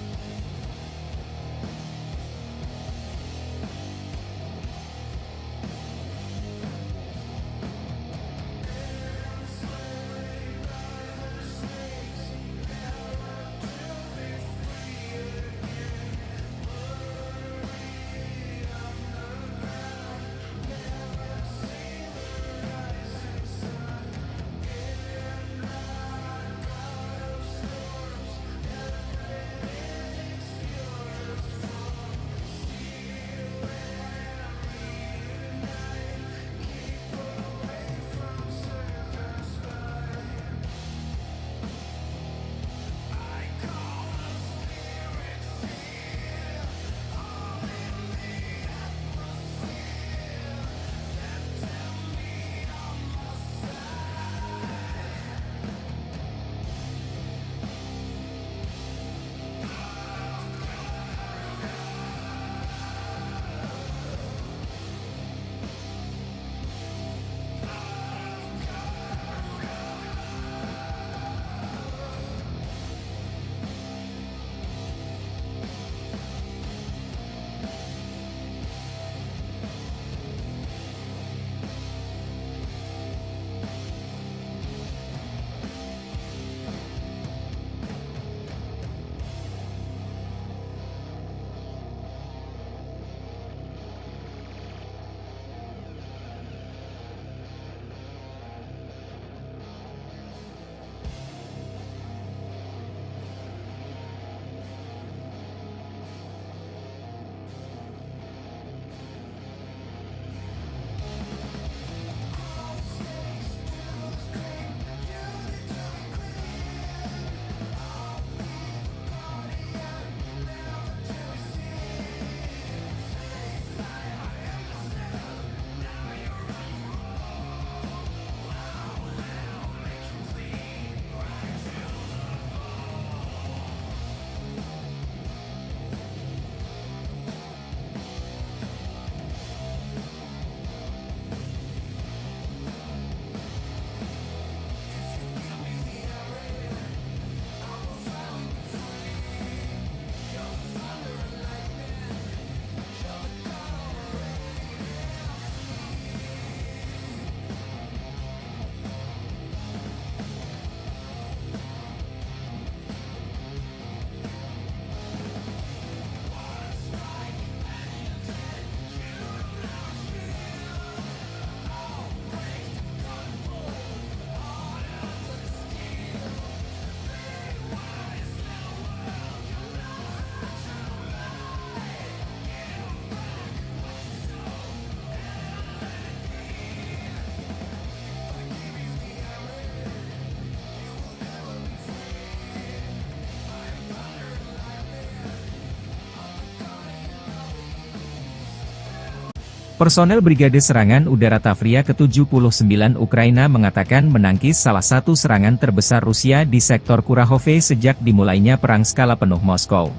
Personel Brigade Serangan Udara Tavria ke-79 Ukraina mengatakan menangkis salah satu serangan terbesar Rusia di sektor Kurahove sejak dimulainya perang skala penuh Moskow.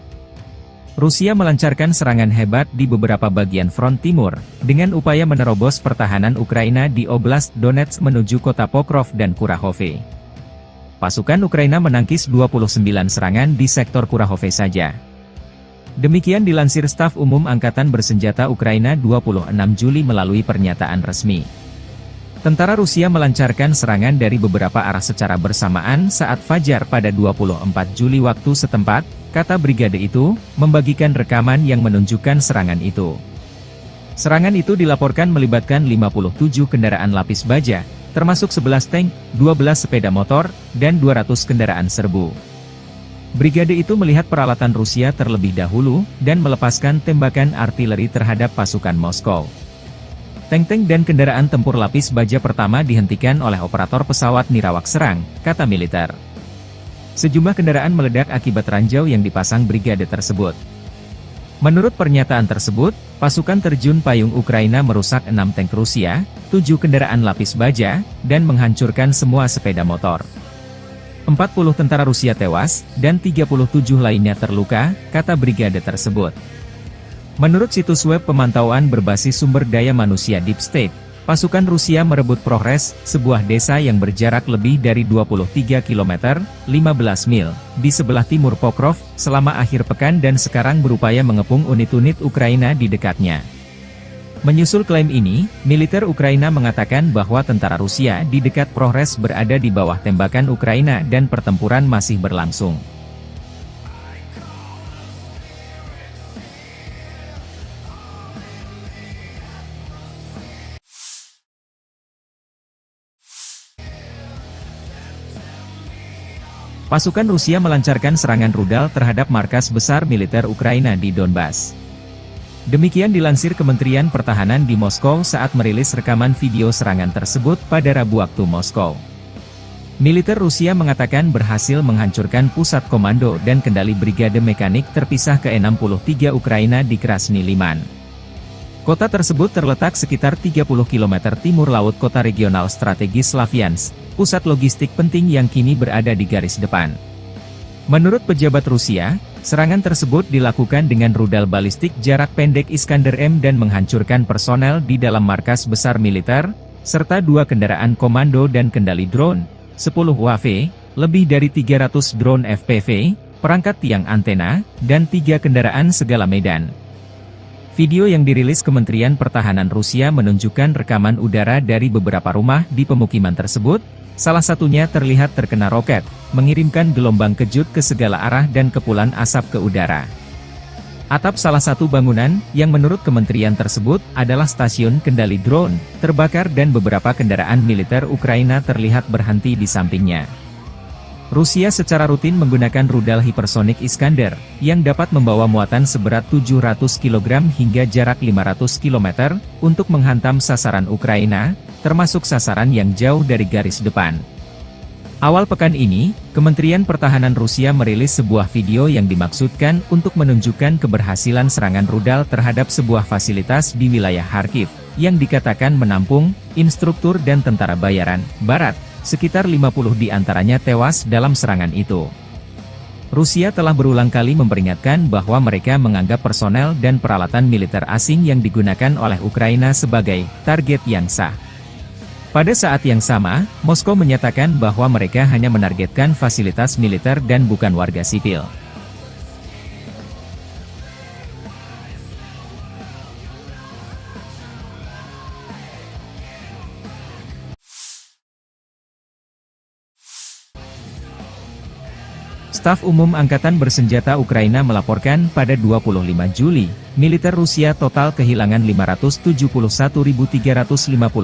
Rusia melancarkan serangan hebat di beberapa bagian front timur, dengan upaya menerobos pertahanan Ukraina di Oblast Donetsk menuju kota Pokrov dan Kurahove. Pasukan Ukraina menangkis 29 serangan di sektor Kurahove saja. Demikian dilansir Staf Umum Angkatan Bersenjata Ukraina 26 Juli melalui pernyataan resmi. Tentara Rusia melancarkan serangan dari beberapa arah secara bersamaan saat fajar pada 24 Juli waktu setempat, kata brigade itu, membagikan rekaman yang menunjukkan serangan itu. Serangan itu dilaporkan melibatkan 57 kendaraan lapis baja, termasuk 11 tank, 12 sepeda motor, dan 200 kendaraan serbu. Brigade itu melihat peralatan Rusia terlebih dahulu, dan melepaskan tembakan artileri terhadap pasukan Moskow. Tank-tank dan kendaraan tempur lapis baja pertama dihentikan oleh operator pesawat nirawak serang, kata militer. Sejumlah kendaraan meledak akibat ranjau yang dipasang brigade tersebut. Menurut pernyataan tersebut, pasukan terjun payung Ukraina merusak 6 tank Rusia, 7 kendaraan lapis baja, dan menghancurkan semua sepeda motor. 40 tentara Rusia tewas, dan 37 lainnya terluka, kata brigade tersebut. Menurut situs web pemantauan berbasis sumber daya manusia Deep State, pasukan Rusia merebut Progres, sebuah desa yang berjarak lebih dari 23 km, 15 mil, di sebelah timur Pokrov, selama akhir pekan dan sekarang berupaya mengepung unit-unit Ukraina di dekatnya. Menyusul klaim ini, militer Ukraina mengatakan bahwa tentara Rusia di dekat Progres berada di bawah tembakan Ukraina dan pertempuran masih berlangsung. Pasukan Rusia melancarkan serangan rudal terhadap markas besar militer Ukraina di Donbas. Demikian dilansir Kementerian Pertahanan di Moskow saat merilis rekaman video serangan tersebut pada Rabu waktu Moskow. Militer Rusia mengatakan berhasil menghancurkan pusat komando dan kendali brigade mekanik terpisah ke-63 Ukraina di Krasny Liman. Kota tersebut terletak sekitar 30 km timur laut kota regional strategis Slaviansk, pusat logistik penting yang kini berada di garis depan. Menurut pejabat Rusia, serangan tersebut dilakukan dengan rudal balistik jarak pendek Iskander-M dan menghancurkan personel di dalam markas besar militer, serta 2 kendaraan komando dan kendali drone, 10 UAV, lebih dari 300 drone FPV, perangkat tiang antena, dan 3 kendaraan segala medan. Video yang dirilis Kementerian Pertahanan Rusia menunjukkan rekaman udara dari beberapa rumah di pemukiman tersebut, salah satunya terlihat terkena roket, mengirimkan gelombang kejut ke segala arah dan kepulan asap ke udara. Atap salah satu bangunan, yang menurut kementerian tersebut, adalah stasiun kendali drone, terbakar dan beberapa kendaraan militer Ukraina terlihat berhenti di sampingnya. Rusia secara rutin menggunakan rudal hipersonik Iskander, yang dapat membawa muatan seberat 700 kg hingga jarak 500 km, untuk menghantam sasaran Ukraina, termasuk sasaran yang jauh dari garis depan. Awal pekan ini, Kementerian Pertahanan Rusia merilis sebuah video yang dimaksudkan untuk menunjukkan keberhasilan serangan rudal terhadap sebuah fasilitas di wilayah Kharkiv, yang dikatakan menampung instruktur dan tentara bayaran Barat. Sekitar 50 di antaranya tewas dalam serangan itu. Rusia telah berulang kali memperingatkan bahwa mereka menganggap personel dan peralatan militer asing yang digunakan oleh Ukraina sebagai target yang sah. Pada saat yang sama, Moskow menyatakan bahwa mereka hanya menargetkan fasilitas militer dan bukan warga sipil. Staf Umum Angkatan Bersenjata Ukraina melaporkan pada 25 Juli, militer Rusia total kehilangan 571.350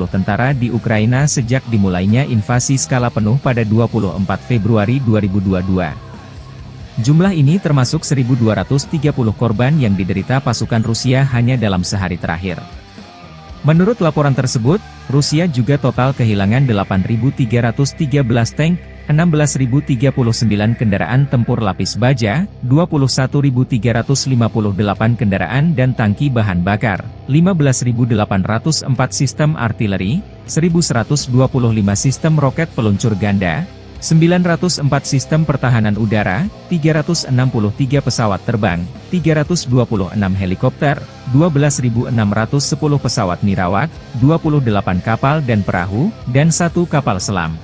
tentara di Ukraina sejak dimulainya invasi skala penuh pada 24 Februari 2022. Jumlah ini termasuk 1.230 korban yang diderita pasukan Rusia hanya dalam sehari terakhir. Menurut laporan tersebut, Rusia juga total kehilangan 8.313 tank, 16.039 kendaraan tempur lapis baja, 21.358 kendaraan dan tangki bahan bakar, 15.804 sistem artileri, 1.125 sistem roket peluncur ganda, 904 sistem pertahanan udara, 363 pesawat terbang, 326 helikopter, 12.610 pesawat nirawak, 28 kapal dan perahu, dan 1 kapal selam.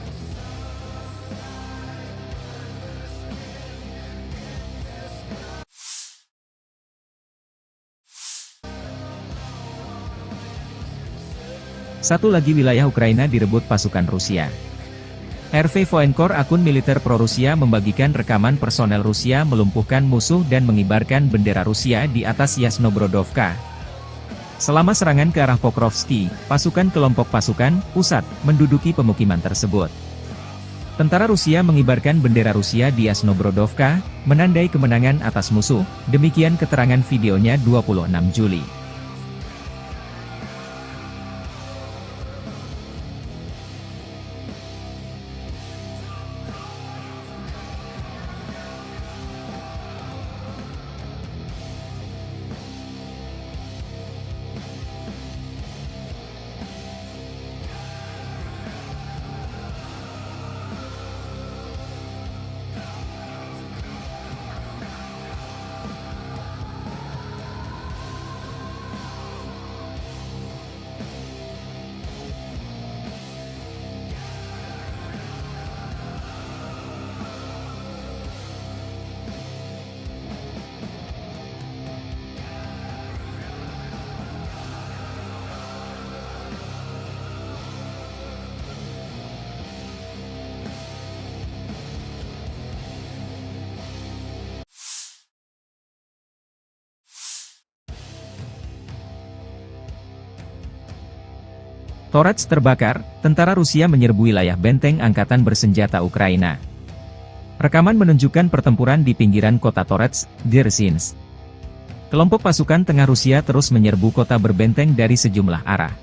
Satu lagi wilayah Ukraina direbut pasukan Rusia. RV Voenkor, akun militer pro-Rusia, membagikan rekaman personel Rusia melumpuhkan musuh dan mengibarkan bendera Rusia di atas Yasnobrodovka. Selama serangan ke arah Pokrovsky, pasukan kelompok pasukan pusat menduduki pemukiman tersebut. Tentara Rusia mengibarkan bendera Rusia di Yasnobrodovka, menandai kemenangan atas musuh, demikian keterangan videonya 26 Juli. Torets terbakar, tentara Rusia menyerbu wilayah benteng angkatan bersenjata Ukraina. Rekaman menunjukkan pertempuran di pinggiran kota Torets, Dzerzhinsk. Kelompok pasukan tengah Rusia terus menyerbu kota berbenteng dari sejumlah arah.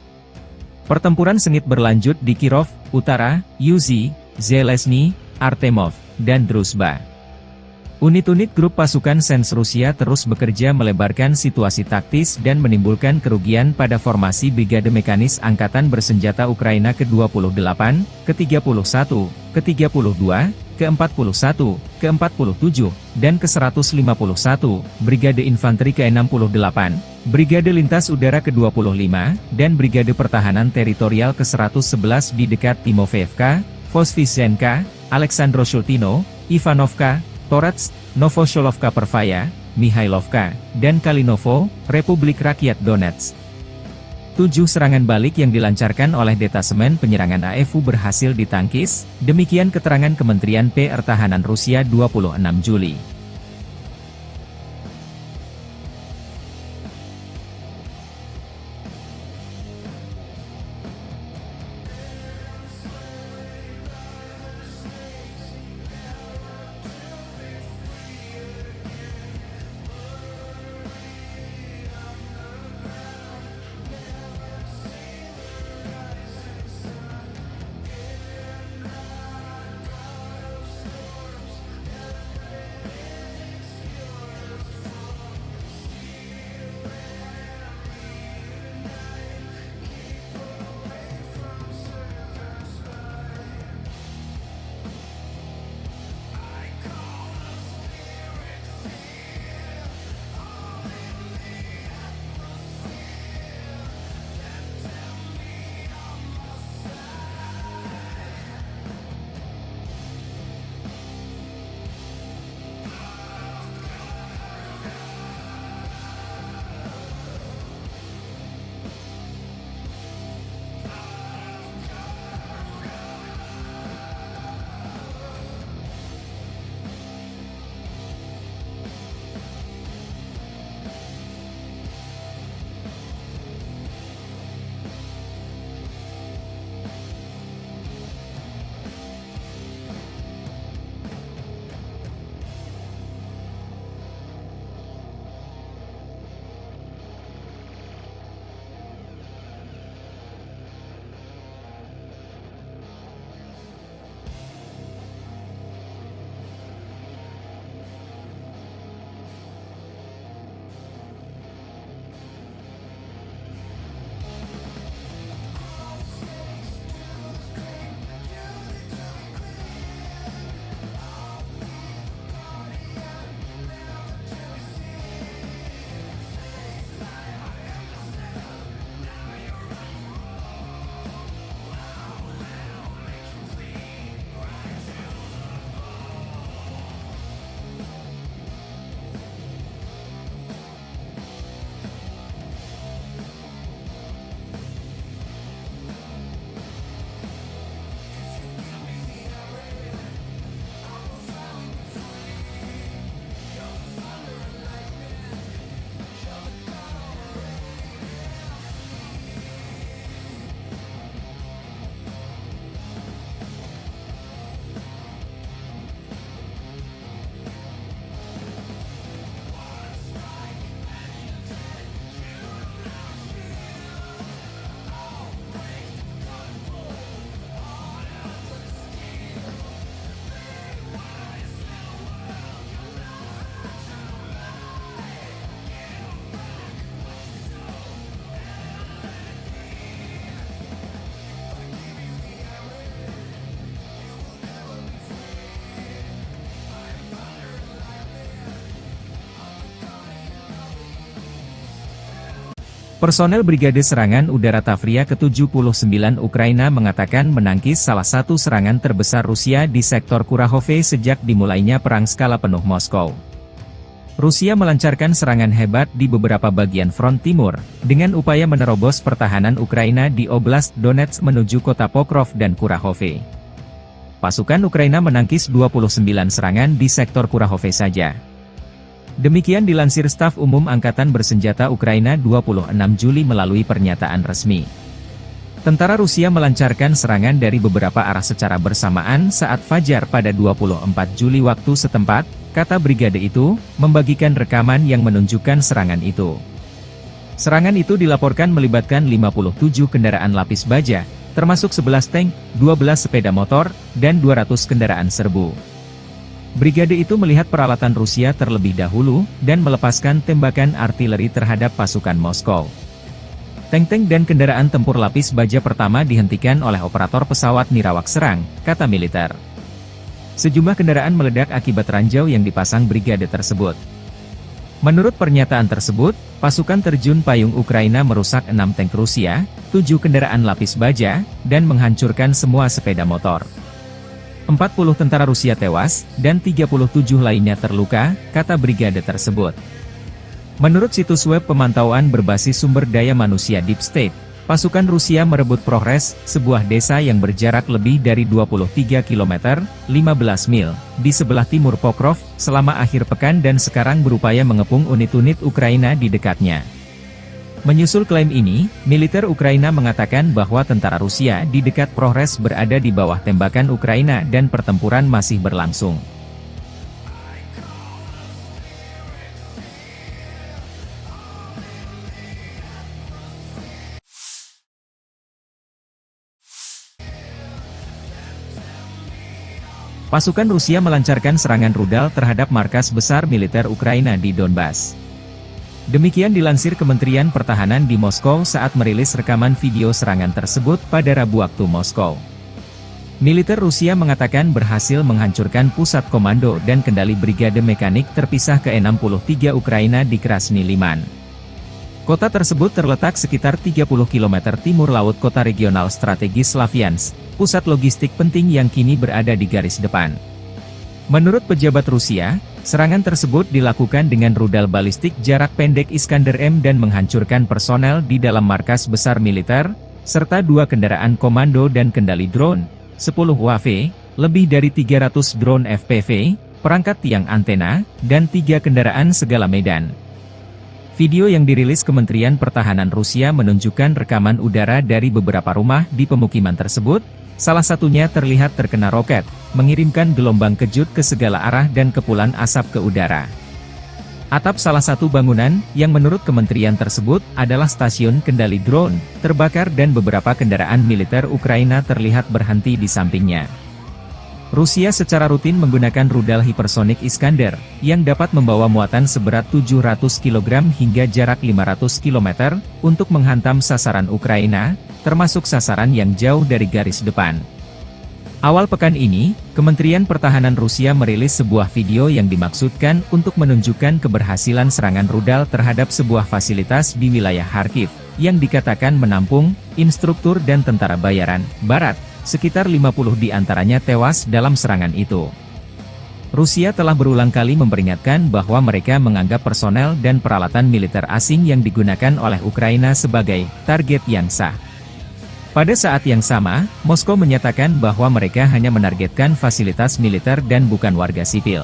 Pertempuran sengit berlanjut di Kirov, Utara, Yuzhi, Zelezny, Artemov, dan Druzhba. Unit-unit grup pasukan Sens Rusia terus bekerja melebarkan situasi taktis dan menimbulkan kerugian pada formasi Brigade Mekanis Angkatan Bersenjata Ukraina ke-28, ke-31, ke-32, ke-41, ke-47, dan ke-151, Brigade Infanteri ke-68, Brigade Lintas Udara ke-25, dan Brigade Pertahanan Teritorial ke-111 di dekat Timofeevka, Voskresenka, Aleksandro-Shultino, Ivanovka, Torets, Novosholovka Pervaya, Mihailovka, dan Kalinovo, Republik Rakyat Donetsk. 7 serangan balik yang dilancarkan oleh detasemen penyerangan AFU berhasil ditangkis, demikian keterangan Kementerian Pertahanan Rusia 26 Juli. Personel Brigade Serangan Udara Tavria ke-79 Ukraina mengatakan menangkis salah satu serangan terbesar Rusia di sektor Kurahove sejak dimulainya perang skala penuh Moskow. Rusia melancarkan serangan hebat di beberapa bagian front timur, dengan upaya menerobos pertahanan Ukraina di Oblast Donetsk menuju kota Pokrov dan Kurahove. Pasukan Ukraina menangkis 29 serangan di sektor Kurahove saja. Demikian dilansir Staf Umum Angkatan Bersenjata Ukraina 26 Juli melalui pernyataan resmi. Tentara Rusia melancarkan serangan dari beberapa arah secara bersamaan saat fajar pada 24 Juli waktu setempat, kata brigade itu, membagikan rekaman yang menunjukkan serangan itu. Serangan itu dilaporkan melibatkan 57 kendaraan lapis baja, termasuk 11 tank, 12 sepeda motor, dan 200 kendaraan serbu. Brigade itu melihat peralatan Rusia terlebih dahulu, dan melepaskan tembakan artileri terhadap pasukan Moskow. Tank-tank dan kendaraan tempur lapis baja pertama dihentikan oleh operator pesawat nirawak serang, kata militer. Sejumlah kendaraan meledak akibat ranjau yang dipasang brigade tersebut. Menurut pernyataan tersebut, pasukan terjun payung Ukraina merusak 6 tank Rusia, 7 kendaraan lapis baja, dan menghancurkan semua sepeda motor. 40 tentara Rusia tewas, dan 37 lainnya terluka, kata brigade tersebut. Menurut situs web pemantauan berbasis sumber daya manusia Deep State, pasukan Rusia merebut Progres, sebuah desa yang berjarak lebih dari 23 km, 15 mil, di sebelah timur Pokrov, selama akhir pekan dan sekarang berupaya mengepung unit-unit Ukraina di dekatnya. Menyusul klaim ini, militer Ukraina mengatakan bahwa tentara Rusia di dekat Progres berada di bawah tembakan Ukraina dan pertempuran masih berlangsung. Pasukan Rusia melancarkan serangan rudal terhadap markas besar militer Ukraina di Donbas. Demikian dilansir Kementerian Pertahanan di Moskow saat merilis rekaman video serangan tersebut pada Rabu waktu Moskow. Militer Rusia mengatakan berhasil menghancurkan pusat komando dan kendali brigade mekanik terpisah ke-63 Ukraina di Krasny Liman. Kota tersebut terletak sekitar 30 km timur laut kota regional strategis Slaviansk, pusat logistik penting yang kini berada di garis depan. Menurut pejabat Rusia, serangan tersebut dilakukan dengan rudal balistik jarak pendek Iskander-M dan menghancurkan personel di dalam markas besar militer, serta 2 kendaraan komando dan kendali drone, 10 UAV, lebih dari 300 drone FPV, perangkat tiang antena, dan 3 kendaraan segala medan. Video yang dirilis Kementerian Pertahanan Rusia menunjukkan rekaman udara dari beberapa rumah di pemukiman tersebut, salah satunya terlihat terkena roket, mengirimkan gelombang kejut ke segala arah dan kepulan asap ke udara. Atap salah satu bangunan, yang menurut kementerian tersebut, adalah stasiun kendali drone, terbakar dan beberapa kendaraan militer Ukraina terlihat berhenti di sampingnya. Rusia secara rutin menggunakan rudal hipersonik Iskander, yang dapat membawa muatan seberat 700 kg hingga jarak 500 km, untuk menghantam sasaran Ukraina, termasuk sasaran yang jauh dari garis depan. Awal pekan ini, Kementerian Pertahanan Rusia merilis sebuah video yang dimaksudkan untuk menunjukkan keberhasilan serangan rudal terhadap sebuah fasilitas di wilayah Kharkiv, yang dikatakan menampung instruktur dan tentara bayaran Barat. Sekitar 50 di antaranya tewas dalam serangan itu. Rusia telah berulang kali memperingatkan bahwa mereka menganggap personel dan peralatan militer asing yang digunakan oleh Ukraina sebagai target yang sah. Pada saat yang sama, Moskow menyatakan bahwa mereka hanya menargetkan fasilitas militer dan bukan warga sipil.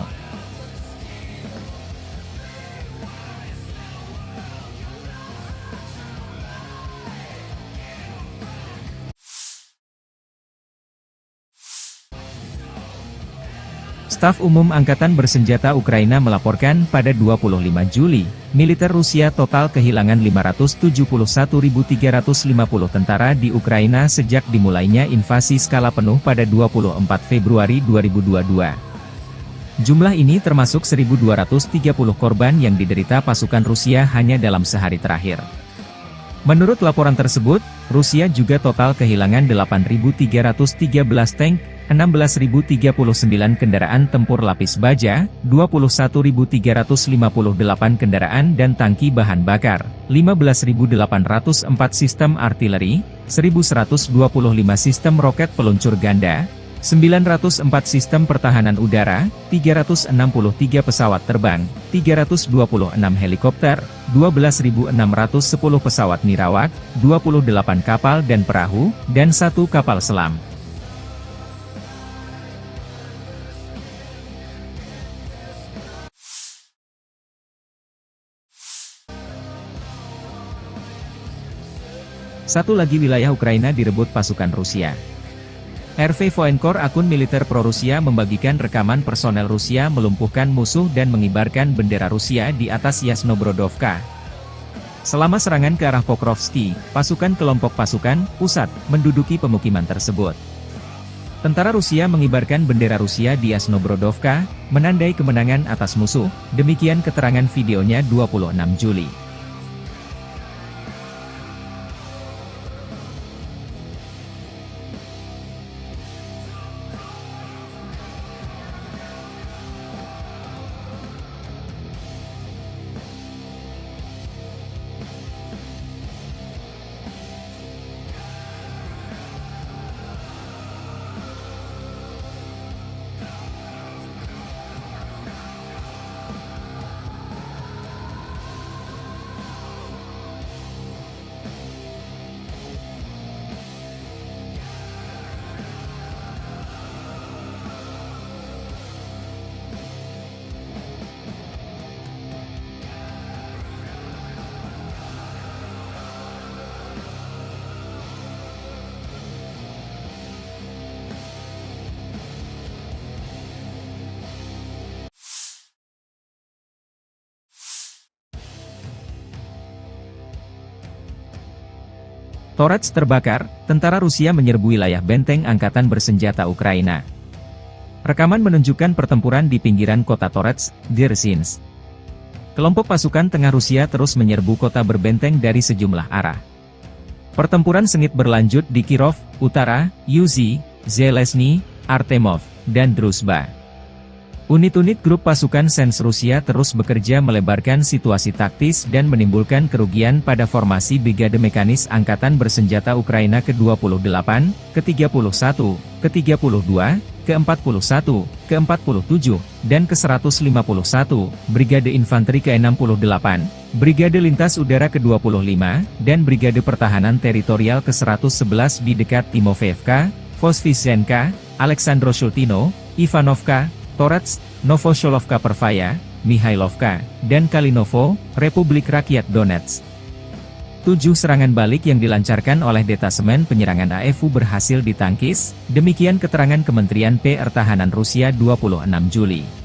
Staf Umum Angkatan Bersenjata Ukraina melaporkan pada 25 Juli, militer Rusia total kehilangan 571.350 tentara di Ukraina sejak dimulainya invasi skala penuh pada 24 Februari 2022. Jumlah ini termasuk 1.230 korban yang diderita pasukan Rusia hanya dalam sehari terakhir. Menurut laporan tersebut, Rusia juga total kehilangan 8.313 tank, 16.039 kendaraan tempur lapis baja, 21.358 kendaraan dan tangki bahan bakar, 15.804 sistem artileri, 1.125 sistem roket peluncur ganda, 904 sistem pertahanan udara, 363 pesawat terbang, 326 helikopter, 12.610 pesawat nirawak, 28 kapal dan perahu, dan 1 kapal selam. Satu lagi wilayah Ukraina direbut pasukan Rusia. RV Voenkor, akun militer pro-Rusia, membagikan rekaman personel Rusia melumpuhkan musuh dan mengibarkan bendera Rusia di atas Yasnobrodovka. Selama serangan ke arah Pokrovski, pasukan kelompok pasukan pusat menduduki pemukiman tersebut. Tentara Rusia mengibarkan bendera Rusia di Yasnobrodovka, menandai kemenangan atas musuh, demikian keterangan videonya 26 Juli. Torets terbakar, tentara Rusia menyerbu wilayah benteng angkatan bersenjata Ukraina. Rekaman menunjukkan pertempuran di pinggiran kota Torets, Dzerzhinsk. Kelompok pasukan tengah Rusia terus menyerbu kota berbenteng dari sejumlah arah. Pertempuran sengit berlanjut di Kirov, Utara, Yuzhi, Zelezny, Artemov, dan Druzhba. Unit-unit grup pasukan Sens Rusia terus bekerja melebarkan situasi taktis dan menimbulkan kerugian pada formasi Brigade Mekanis Angkatan Bersenjata Ukraina ke-28, ke-31, ke-32, ke-41, ke-47, dan ke-151, Brigade Infanteri ke-68, Brigade Lintas Udara ke-25, dan Brigade Pertahanan Teritorial ke-111 di dekat Timofeevka, Voskresenka, Aleksandroshultino, Ivanovka, Torets, Novosholovka Pervaya, Mihailovka, dan Kalinovo, Republik Rakyat Donetsk. 7 serangan balik yang dilancarkan oleh detasemen penyerangan AFU berhasil ditangkis, demikian keterangan Kementerian Pertahanan Rusia 26 Juli.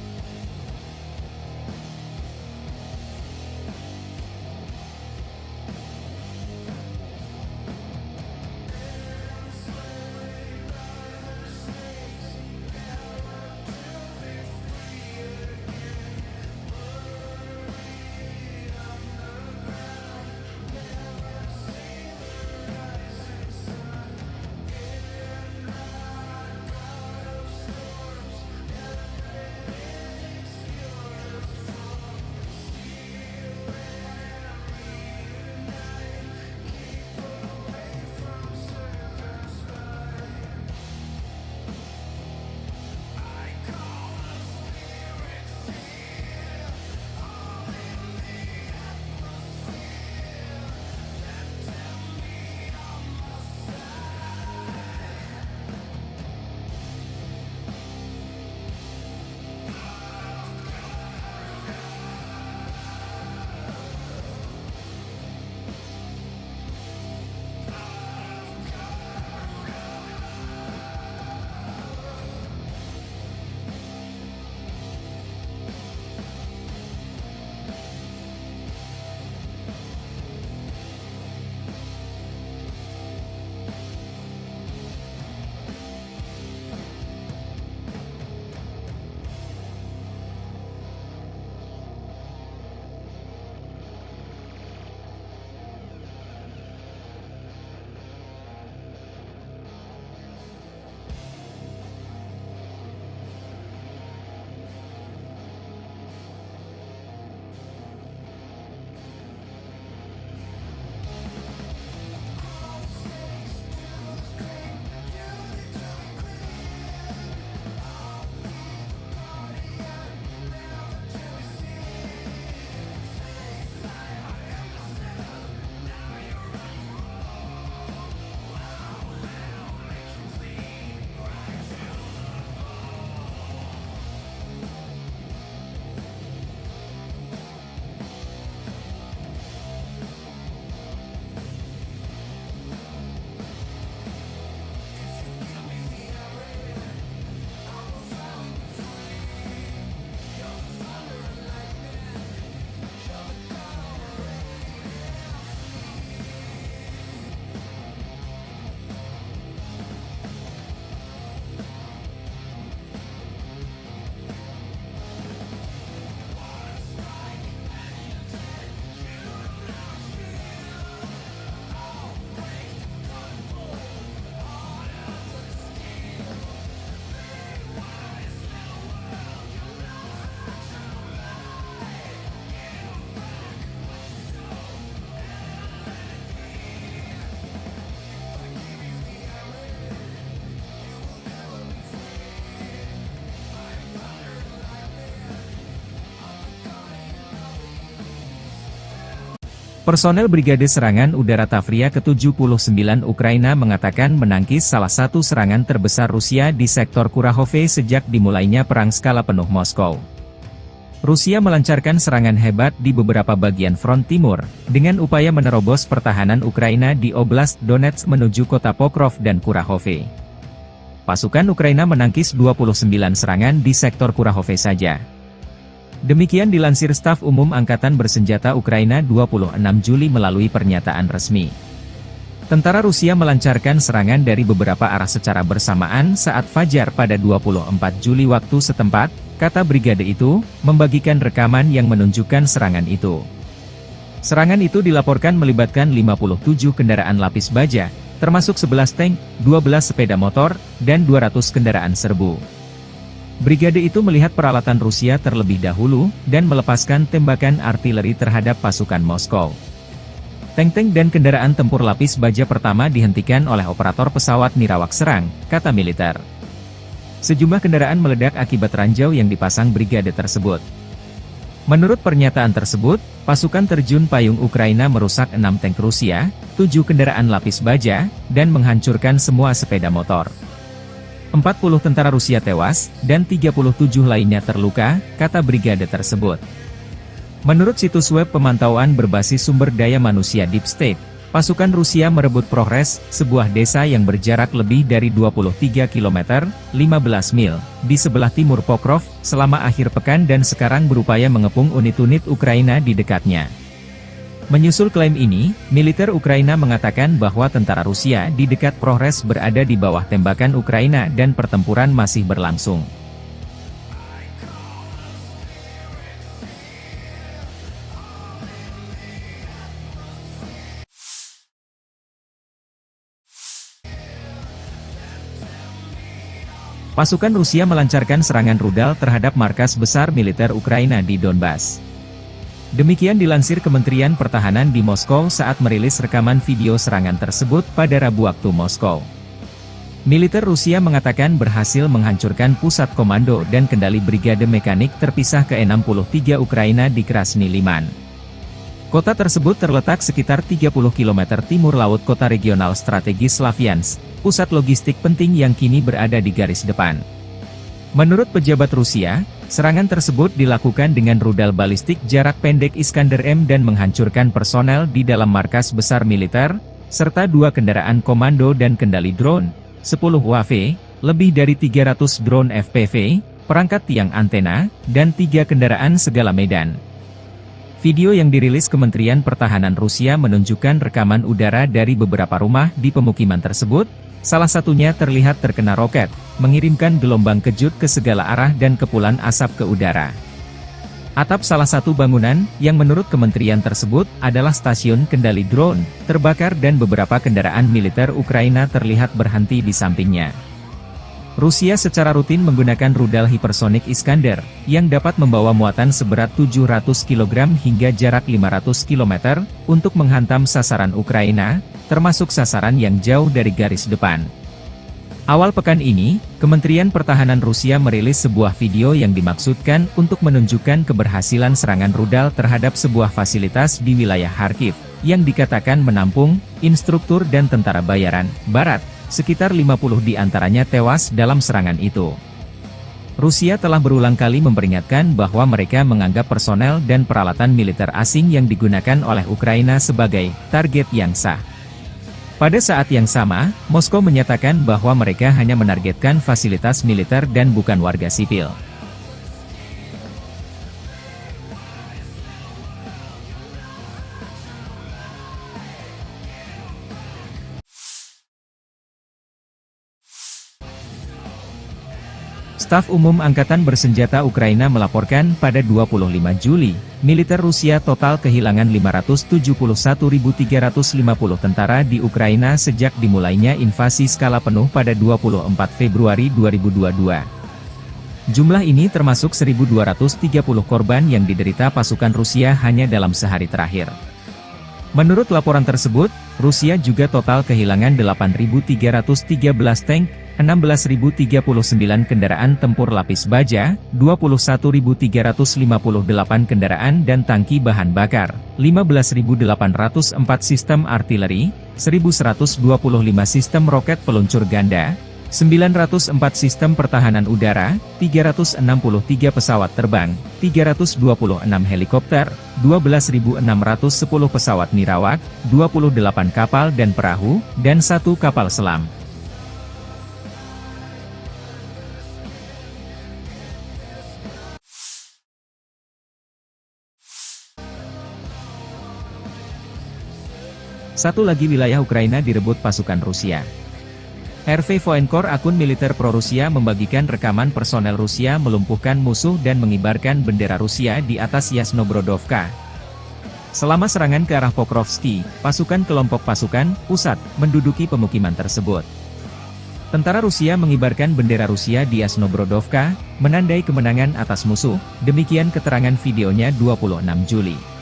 Personel Brigade Serangan Udara Tavria ke-79 Ukraina mengatakan menangkis salah satu serangan terbesar Rusia di sektor Kurahove sejak dimulainya perang skala penuh Moskow. Rusia melancarkan serangan hebat di beberapa bagian front timur, dengan upaya menerobos pertahanan Ukraina di Oblast Donetsk menuju kota Pokrov dan Kurahove. Pasukan Ukraina menangkis 29 serangan di sektor Kurahove saja. Demikian dilansir Staf Umum Angkatan Bersenjata Ukraina 26 Juli melalui pernyataan resmi. Tentara Rusia melancarkan serangan dari beberapa arah secara bersamaan saat fajar pada 24 Juli waktu setempat, kata brigade itu, membagikan rekaman yang menunjukkan serangan itu. Serangan itu dilaporkan melibatkan 57 kendaraan lapis baja, termasuk 11 tank, 12 sepeda motor, dan 200 kendaraan serbu. Brigade itu melihat peralatan Rusia terlebih dahulu, dan melepaskan tembakan artileri terhadap pasukan Moskow. Tank-tank dan kendaraan tempur lapis baja pertama dihentikan oleh operator pesawat nirawak serang, kata militer. Sejumlah kendaraan meledak akibat ranjau yang dipasang brigade tersebut. Menurut pernyataan tersebut, pasukan terjun payung Ukraina merusak 6 tank Rusia, 7 kendaraan lapis baja, dan menghancurkan semua sepeda motor. 40 tentara Rusia tewas, dan 37 lainnya terluka, kata brigade tersebut. Menurut situs web pemantauan berbasis sumber daya manusia Deep State, pasukan Rusia merebut Progres, sebuah desa yang berjarak lebih dari 23 km, 15 mil, di sebelah timur Pokrov, selama akhir pekan dan sekarang berupaya mengepung unit-unit Ukraina di dekatnya. Menyusul klaim ini, militer Ukraina mengatakan bahwa tentara Rusia di dekat Progres berada di bawah tembakan Ukraina dan pertempuran masih berlangsung. Pasukan Rusia melancarkan serangan rudal terhadap markas besar militer Ukraina di Donbas. Demikian dilansir Kementerian Pertahanan di Moskow saat merilis rekaman video serangan tersebut pada Rabu waktu Moskow. Militer Rusia mengatakan berhasil menghancurkan pusat komando dan kendali brigade mekanik terpisah ke-63 Ukraina di Krasny Liman. Kota tersebut terletak sekitar 30 km timur laut kota regional strategis Slavyansk, pusat logistik penting yang kini berada di garis depan. Menurut pejabat Rusia, serangan tersebut dilakukan dengan rudal balistik jarak pendek Iskander-M dan menghancurkan personel di dalam markas besar militer, serta 2 kendaraan komando dan kendali drone, 10 UAV, lebih dari 300 drone FPV, perangkat tiang antena, dan 3 kendaraan segala medan. Video yang dirilis Kementerian Pertahanan Rusia menunjukkan rekaman udara dari beberapa rumah di pemukiman tersebut, salah satunya terlihat terkena roket, mengirimkan gelombang kejut ke segala arah dan kepulan asap ke udara. Atap salah satu bangunan, yang menurut kementerian tersebut, adalah stasiun kendali drone, terbakar dan beberapa kendaraan militer Ukraina terlihat berhenti di sampingnya. Rusia secara rutin menggunakan rudal hipersonik Iskander, yang dapat membawa muatan seberat 700 kg hingga jarak 500 km, untuk menghantam sasaran Ukraina, termasuk sasaran yang jauh dari garis depan. Awal pekan ini, Kementerian Pertahanan Rusia merilis sebuah video yang dimaksudkan untuk menunjukkan keberhasilan serangan rudal terhadap sebuah fasilitas di wilayah Kharkiv, yang dikatakan menampung instruktur dan tentara bayaran Barat. Sekitar 50 di antaranya tewas dalam serangan itu. Rusia telah berulang kali memperingatkan bahwa mereka menganggap personel dan peralatan militer asing yang digunakan oleh Ukraina sebagai target yang sah. Pada saat yang sama, Moskow menyatakan bahwa mereka hanya menargetkan fasilitas militer dan bukan warga sipil. Staf Umum Angkatan Bersenjata Ukraina melaporkan pada 25 Juli, militer Rusia total kehilangan 571.350 tentara di Ukraina sejak dimulainya invasi skala penuh pada 24 Februari 2022. Jumlah ini termasuk 1.230 korban yang diderita pasukan Rusia hanya dalam sehari terakhir. Menurut laporan tersebut, Rusia juga total kehilangan 8.313 tank, 16.039 kendaraan tempur lapis baja, 21.358 kendaraan dan tangki bahan bakar, 15.804 sistem artileri, 1.125 sistem roket peluncur ganda, 904 sistem pertahanan udara, 363 pesawat terbang, 326 helikopter, 12.610 pesawat nirawak, 28 kapal dan perahu, dan 1 kapal selam. Satu lagi wilayah Ukraina direbut pasukan Rusia. RV Voenkor, akun militer pro-Rusia, membagikan rekaman personel Rusia melumpuhkan musuh dan mengibarkan bendera Rusia di atas Yasnobrodovka. Selama serangan ke arah Pokrovski, pasukan kelompok pasukan pusat menduduki pemukiman tersebut. Tentara Rusia mengibarkan bendera Rusia di Yasnobrodovka, menandai kemenangan atas musuh, demikian keterangan videonya 26 Juli.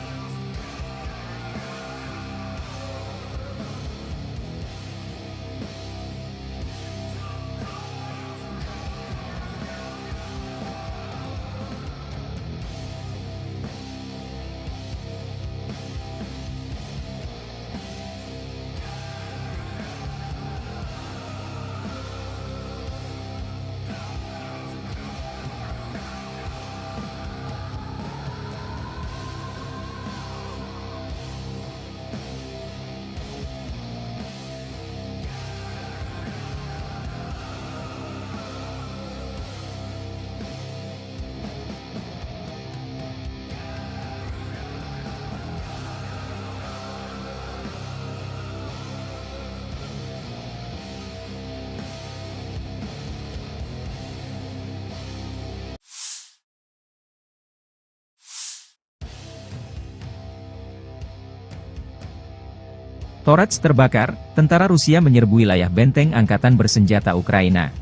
Torets terbakar, tentara Rusia menyerbu wilayah benteng angkatan bersenjata Ukraina.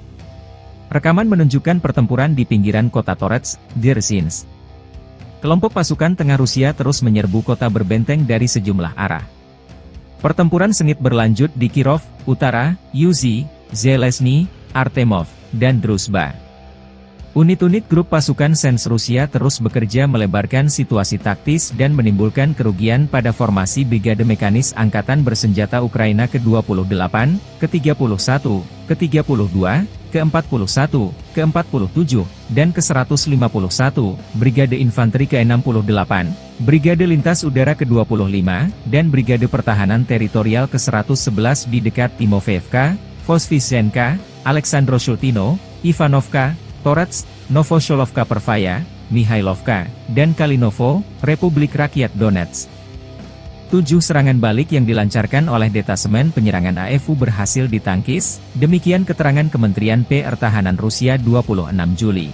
Rekaman menunjukkan pertempuran di pinggiran kota Torets, Dzerzhinsk. Kelompok pasukan tengah Rusia terus menyerbu kota berbenteng dari sejumlah arah. Pertempuran sengit berlanjut di Kirov, Utara, Yuzhi, Zelezny, Artemov, dan Druzhba. Unit-unit grup pasukan Sens Rusia terus bekerja melebarkan situasi taktis dan menimbulkan kerugian pada formasi Brigade Mekanis Angkatan Bersenjata Ukraina ke-28, ke-31, ke-32, ke-41, ke-47, dan ke-151, Brigade Infanteri ke-68, Brigade Lintas Udara ke-25, dan Brigade Pertahanan Teritorial ke-111 di dekat Timofeevka, Voskresenka, Aleksandro-Shultino, Ivanovka, Torets, Novosholovka Pervaya, Mihailovka, dan Kalinovo, Republik Rakyat Donetsk. 7 serangan balik yang dilancarkan oleh detasemen penyerangan AFU berhasil ditangkis, demikian keterangan Kementerian Pertahanan Rusia 26 Juli.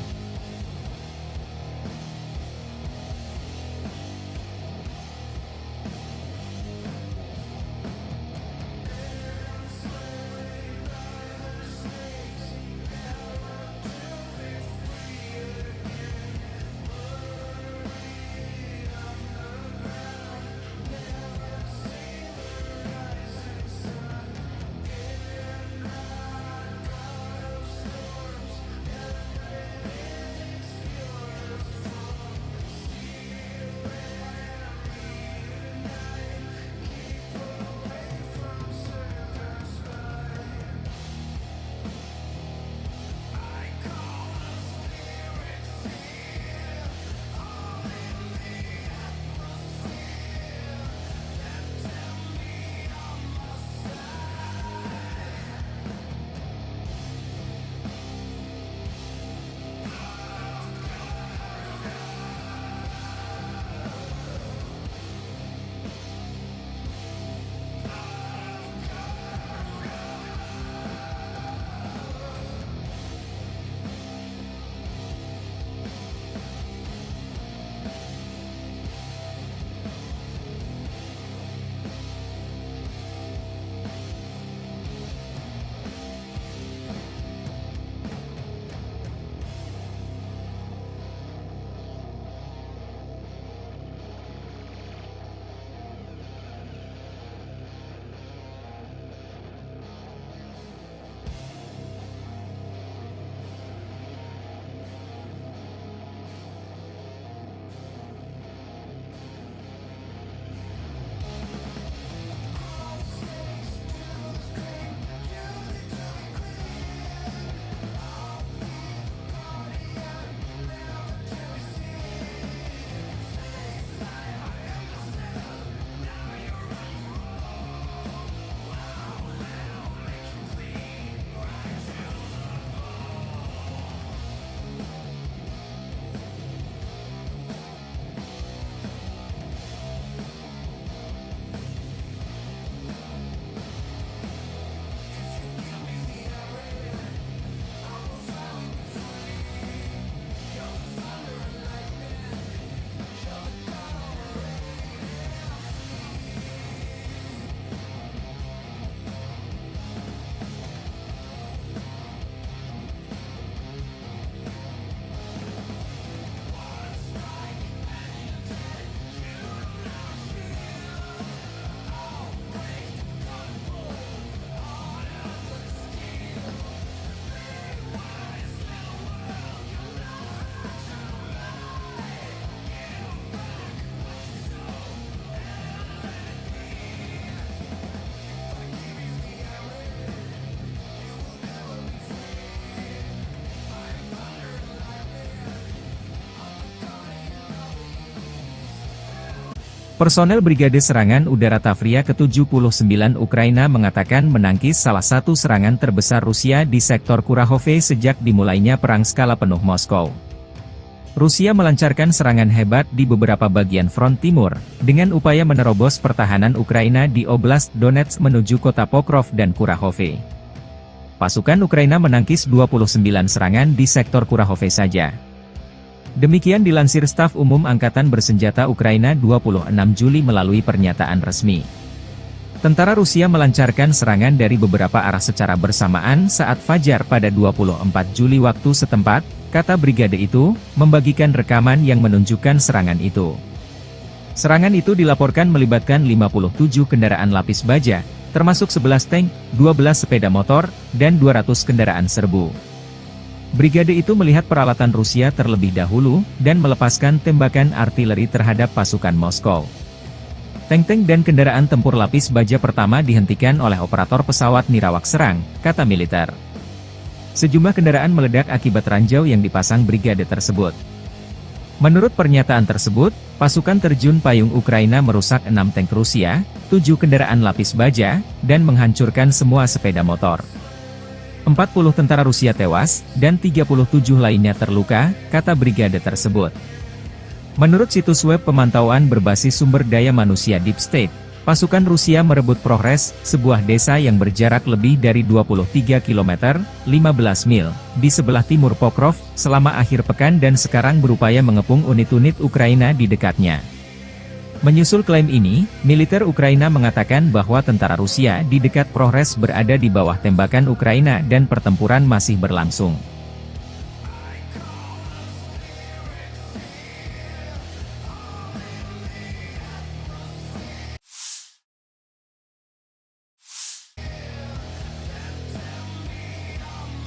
Personel Brigade Serangan Udara Tavria ke-79 Ukraina mengatakan menangkis salah satu serangan terbesar Rusia di sektor Kurahove sejak dimulainya perang skala penuh Moskow. Rusia melancarkan serangan hebat di beberapa bagian front timur, dengan upaya menerobos pertahanan Ukraina di Oblast Donetsk menuju kota Pokrov dan Kurahove. Pasukan Ukraina menangkis 29 serangan di sektor Kurahove saja. Demikian dilansir Staf Umum Angkatan Bersenjata Ukraina 26 Juli melalui pernyataan resmi. Tentara Rusia melancarkan serangan dari beberapa arah secara bersamaan saat fajar pada 24 Juli waktu setempat, kata brigade itu, membagikan rekaman yang menunjukkan serangan itu. Serangan itu dilaporkan melibatkan 57 kendaraan lapis baja, termasuk 11 tank, 12 sepeda motor, dan 200 kendaraan serbu. Brigade itu melihat peralatan Rusia terlebih dahulu, dan melepaskan tembakan artileri terhadap pasukan Moskow. Tank-tank dan kendaraan tempur lapis baja pertama dihentikan oleh operator pesawat Nirawak serang, kata militer. Sejumlah kendaraan meledak akibat ranjau yang dipasang brigade tersebut. Menurut pernyataan tersebut, pasukan terjun payung Ukraina merusak 6 tank Rusia, 7 kendaraan lapis baja, dan menghancurkan semua sepeda motor. 40 tentara Rusia tewas, dan 37 lainnya terluka, kata brigade tersebut. Menurut situs web pemantauan berbasis sumber daya manusia Deep State, pasukan Rusia merebut Progres, sebuah desa yang berjarak lebih dari 23 km, 15 mil, di sebelah timur Pokrov, selama akhir pekan dan sekarang berupaya mengepung unit-unit Ukraina di dekatnya. Menyusul klaim ini, militer Ukraina mengatakan bahwa tentara Rusia di dekat Progres berada di bawah tembakan Ukraina dan pertempuran masih berlangsung.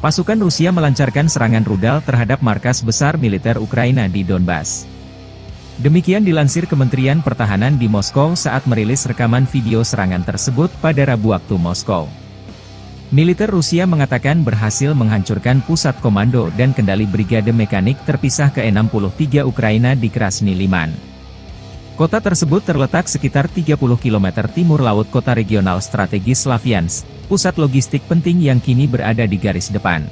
Pasukan Rusia melancarkan serangan rudal terhadap markas besar militer Ukraina di Donbas. Demikian dilansir Kementerian Pertahanan di Moskow saat merilis rekaman video serangan tersebut pada Rabu waktu Moskow. Militer Rusia mengatakan berhasil menghancurkan pusat komando dan kendali brigade mekanik terpisah ke-63 Ukraina di Krasny Liman. Kota tersebut terletak sekitar 30 km timur laut kota regional strategis Slavyansk, pusat logistik penting yang kini berada di garis depan.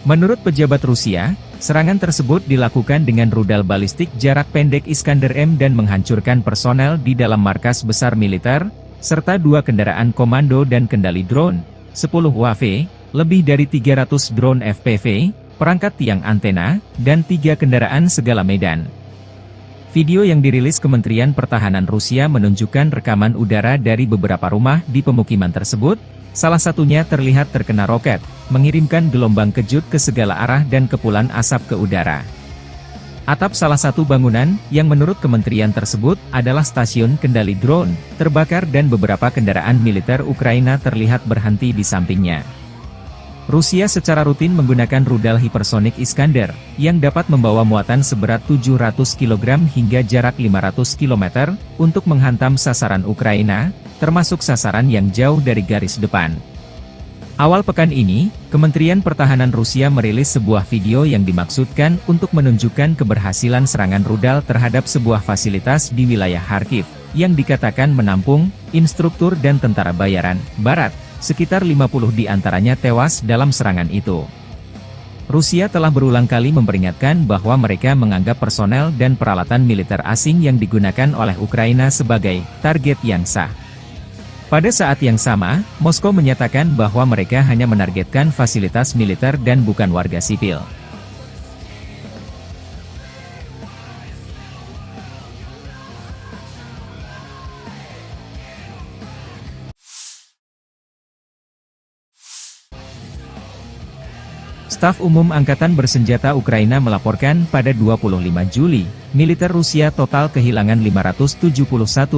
Menurut pejabat Rusia, serangan tersebut dilakukan dengan rudal balistik jarak pendek Iskander-M dan menghancurkan personel di dalam markas besar militer, serta 2 kendaraan komando dan kendali drone, 10 UAV, lebih dari 300 drone FPV, perangkat tiang antena, dan 3 kendaraan segala medan. Video yang dirilis Kementerian Pertahanan Rusia menunjukkan rekaman udara dari beberapa rumah di pemukiman tersebut, salah satunya terlihat terkena roket, mengirimkan gelombang kejut ke segala arah dan kepulan asap ke udara. Atap salah satu bangunan, yang menurut kementerian tersebut, adalah stasiun kendali drone, terbakar dan beberapa kendaraan militer Ukraina terlihat berhenti di sampingnya. Rusia secara rutin menggunakan rudal hipersonik Iskander, yang dapat membawa muatan seberat 700 kg hingga jarak 500 km, untuk menghantam sasaran Ukraina, termasuk sasaran yang jauh dari garis depan. Awal pekan ini, Kementerian Pertahanan Rusia merilis sebuah video yang dimaksudkan untuk menunjukkan keberhasilan serangan rudal terhadap sebuah fasilitas di wilayah Kharkiv, yang dikatakan menampung instruktur dan tentara bayaran Barat. Sekitar 50 di antaranya tewas dalam serangan itu. Rusia telah berulang kali memperingatkan bahwa mereka menganggap personel dan peralatan militer asing yang digunakan oleh Ukraina sebagai target yang sah. Pada saat yang sama, Moskow menyatakan bahwa mereka hanya menargetkan fasilitas militer dan bukan warga sipil. Staf Umum Angkatan Bersenjata Ukraina melaporkan pada 25 Juli, militer Rusia total kehilangan 571.350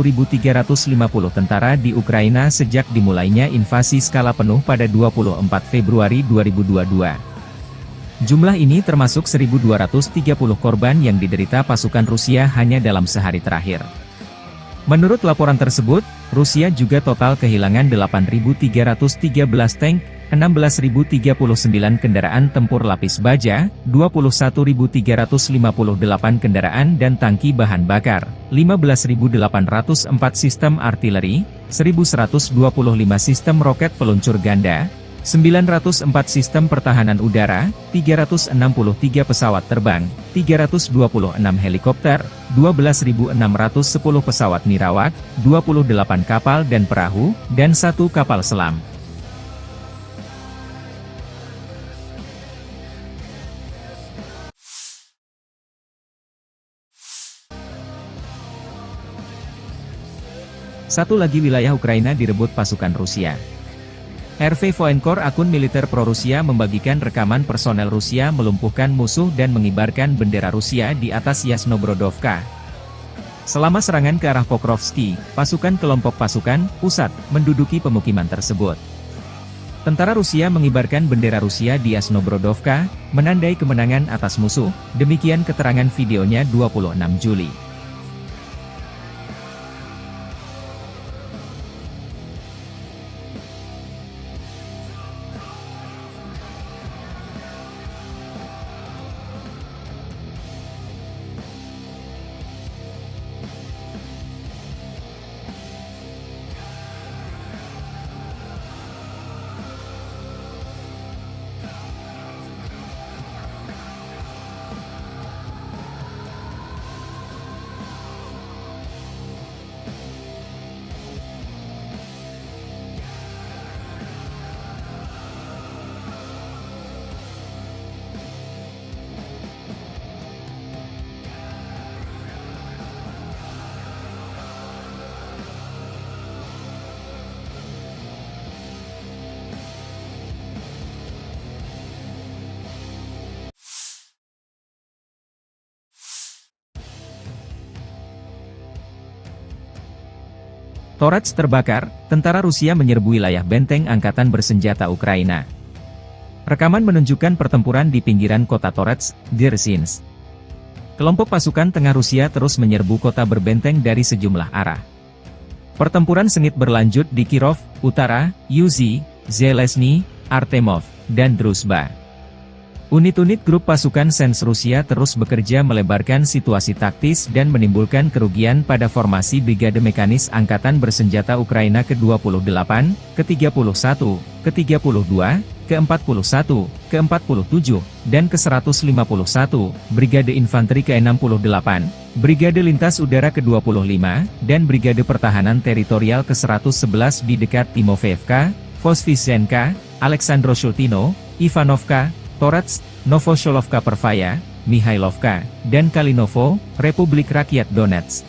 tentara di Ukraina sejak dimulainya invasi skala penuh pada 24 Februari 2022. Jumlah ini termasuk 1.230 korban yang diderita pasukan Rusia hanya dalam sehari terakhir. Menurut laporan tersebut, Rusia juga total kehilangan 8.313 tank, 16.039 kendaraan tempur lapis baja, 21.358 kendaraan dan tangki bahan bakar, 15.804 sistem artileri, 1.125 sistem roket peluncur ganda, 904 sistem pertahanan udara, 363 pesawat terbang, 326 helikopter, 12.610 pesawat nirawak, 28 kapal dan perahu, dan 1 kapal selam. Satu lagi wilayah Ukraina direbut pasukan Rusia. RV Voenkor, akun militer pro-Rusia, membagikan rekaman personel Rusia melumpuhkan musuh dan mengibarkan bendera Rusia di atas Yasnobrodovka. Selama serangan ke arah Pokrovski, pasukan kelompok pasukan pusat menduduki pemukiman tersebut. Tentara Rusia mengibarkan bendera Rusia di Yasnobrodovka, menandai kemenangan atas musuh, demikian keterangan videonya 26 Juli. Torets terbakar, tentara Rusia menyerbu wilayah benteng angkatan bersenjata Ukraina. Rekaman menunjukkan pertempuran di pinggiran kota Torets, Dzerzhinsk. Kelompok pasukan tengah Rusia terus menyerbu kota berbenteng dari sejumlah arah. Pertempuran sengit berlanjut di Kirov, Utara, Yuzhi, Zelezny, Artemov, dan Druzhba. Unit-unit grup pasukan Sens Rusia terus bekerja melebarkan situasi taktis dan menimbulkan kerugian pada formasi Brigade Mekanis Angkatan Bersenjata Ukraina ke-28, ke-31, ke-32, ke-41, ke-47, dan ke-151, Brigade Infanteri ke-68, Brigade Lintas Udara ke-25, dan Brigade Pertahanan Teritorial ke-111 di dekat Timofeevka, Voskresenka, Aleksandro-Shultino, Ivanovka, Torets, Novosholovka Pervaya, Mihailovka, dan Kalinovo, Republik Rakyat Donetsk.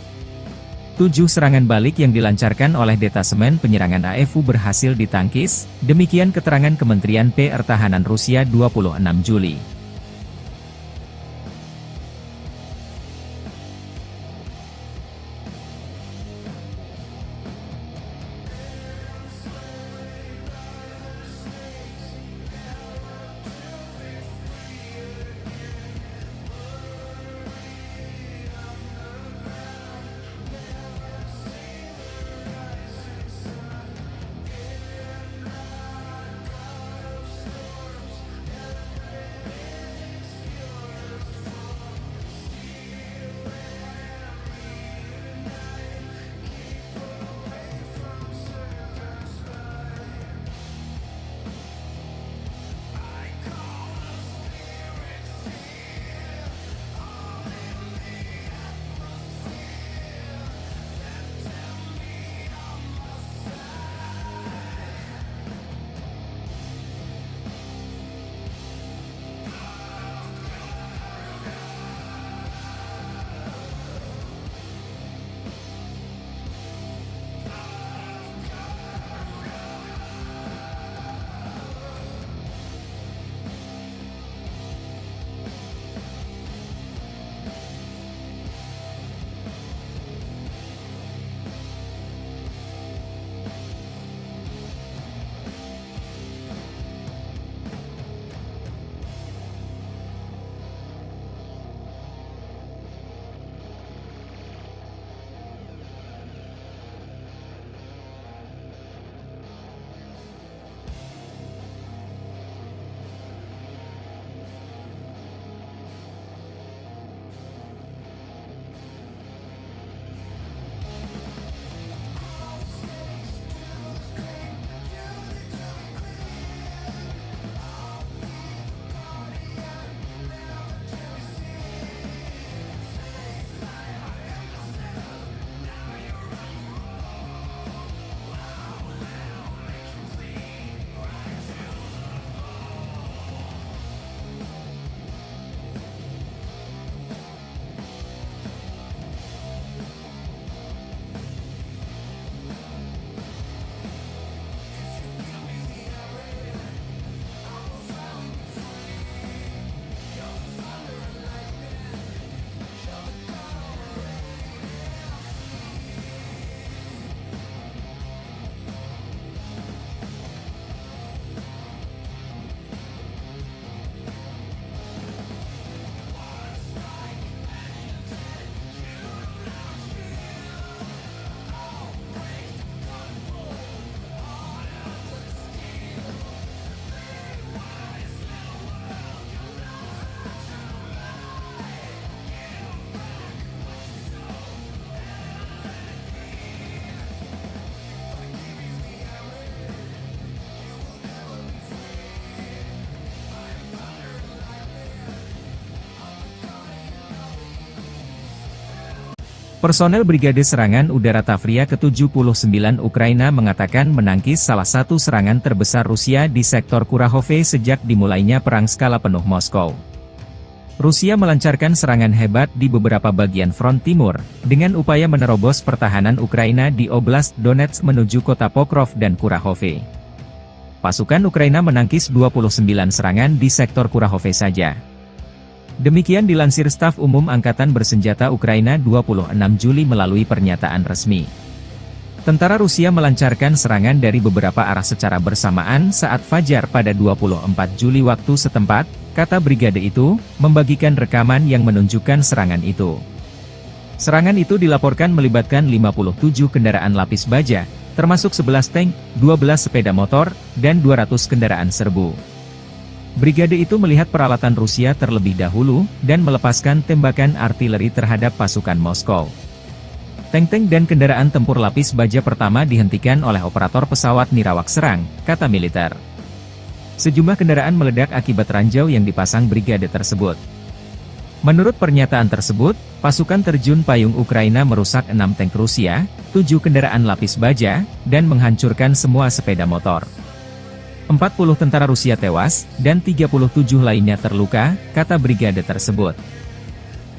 7 serangan balik yang dilancarkan oleh detasemen penyerangan AFU berhasil ditangkis, demikian keterangan Kementerian Pertahanan Rusia 26 Juli. Personel Brigade Serangan Udara Tavria ke-79 Ukraina mengatakan menangkis salah satu serangan terbesar Rusia di sektor Kurahove sejak dimulainya perang skala penuh Moskow. Rusia melancarkan serangan hebat di beberapa bagian front timur, dengan upaya menerobos pertahanan Ukraina di Oblast Donetsk menuju kota Pokrov dan Kurahove. Pasukan Ukraina menangkis 29 serangan di sektor Kurahove saja. Demikian dilansir Staf Umum Angkatan Bersenjata Ukraina 26 Juli melalui pernyataan resmi. Tentara Rusia melancarkan serangan dari beberapa arah secara bersamaan saat fajar pada 24 Juli waktu setempat, kata brigade itu, membagikan rekaman yang menunjukkan serangan itu. Serangan itu dilaporkan melibatkan 57 kendaraan lapis baja, termasuk 11 tank, 12 sepeda motor, dan 200 kendaraan serbu. Brigade itu melihat peralatan Rusia terlebih dahulu, dan melepaskan tembakan artileri terhadap pasukan Moskow. Tank-tank dan kendaraan tempur lapis baja pertama dihentikan oleh operator pesawat nirawak serang, kata militer. Sejumlah kendaraan meledak akibat ranjau yang dipasang brigade tersebut. Menurut pernyataan tersebut, pasukan terjun payung Ukraina merusak 6 tank Rusia, 7 kendaraan lapis baja, dan menghancurkan semua sepeda motor. 40 tentara Rusia tewas, dan 37 lainnya terluka, kata brigade tersebut.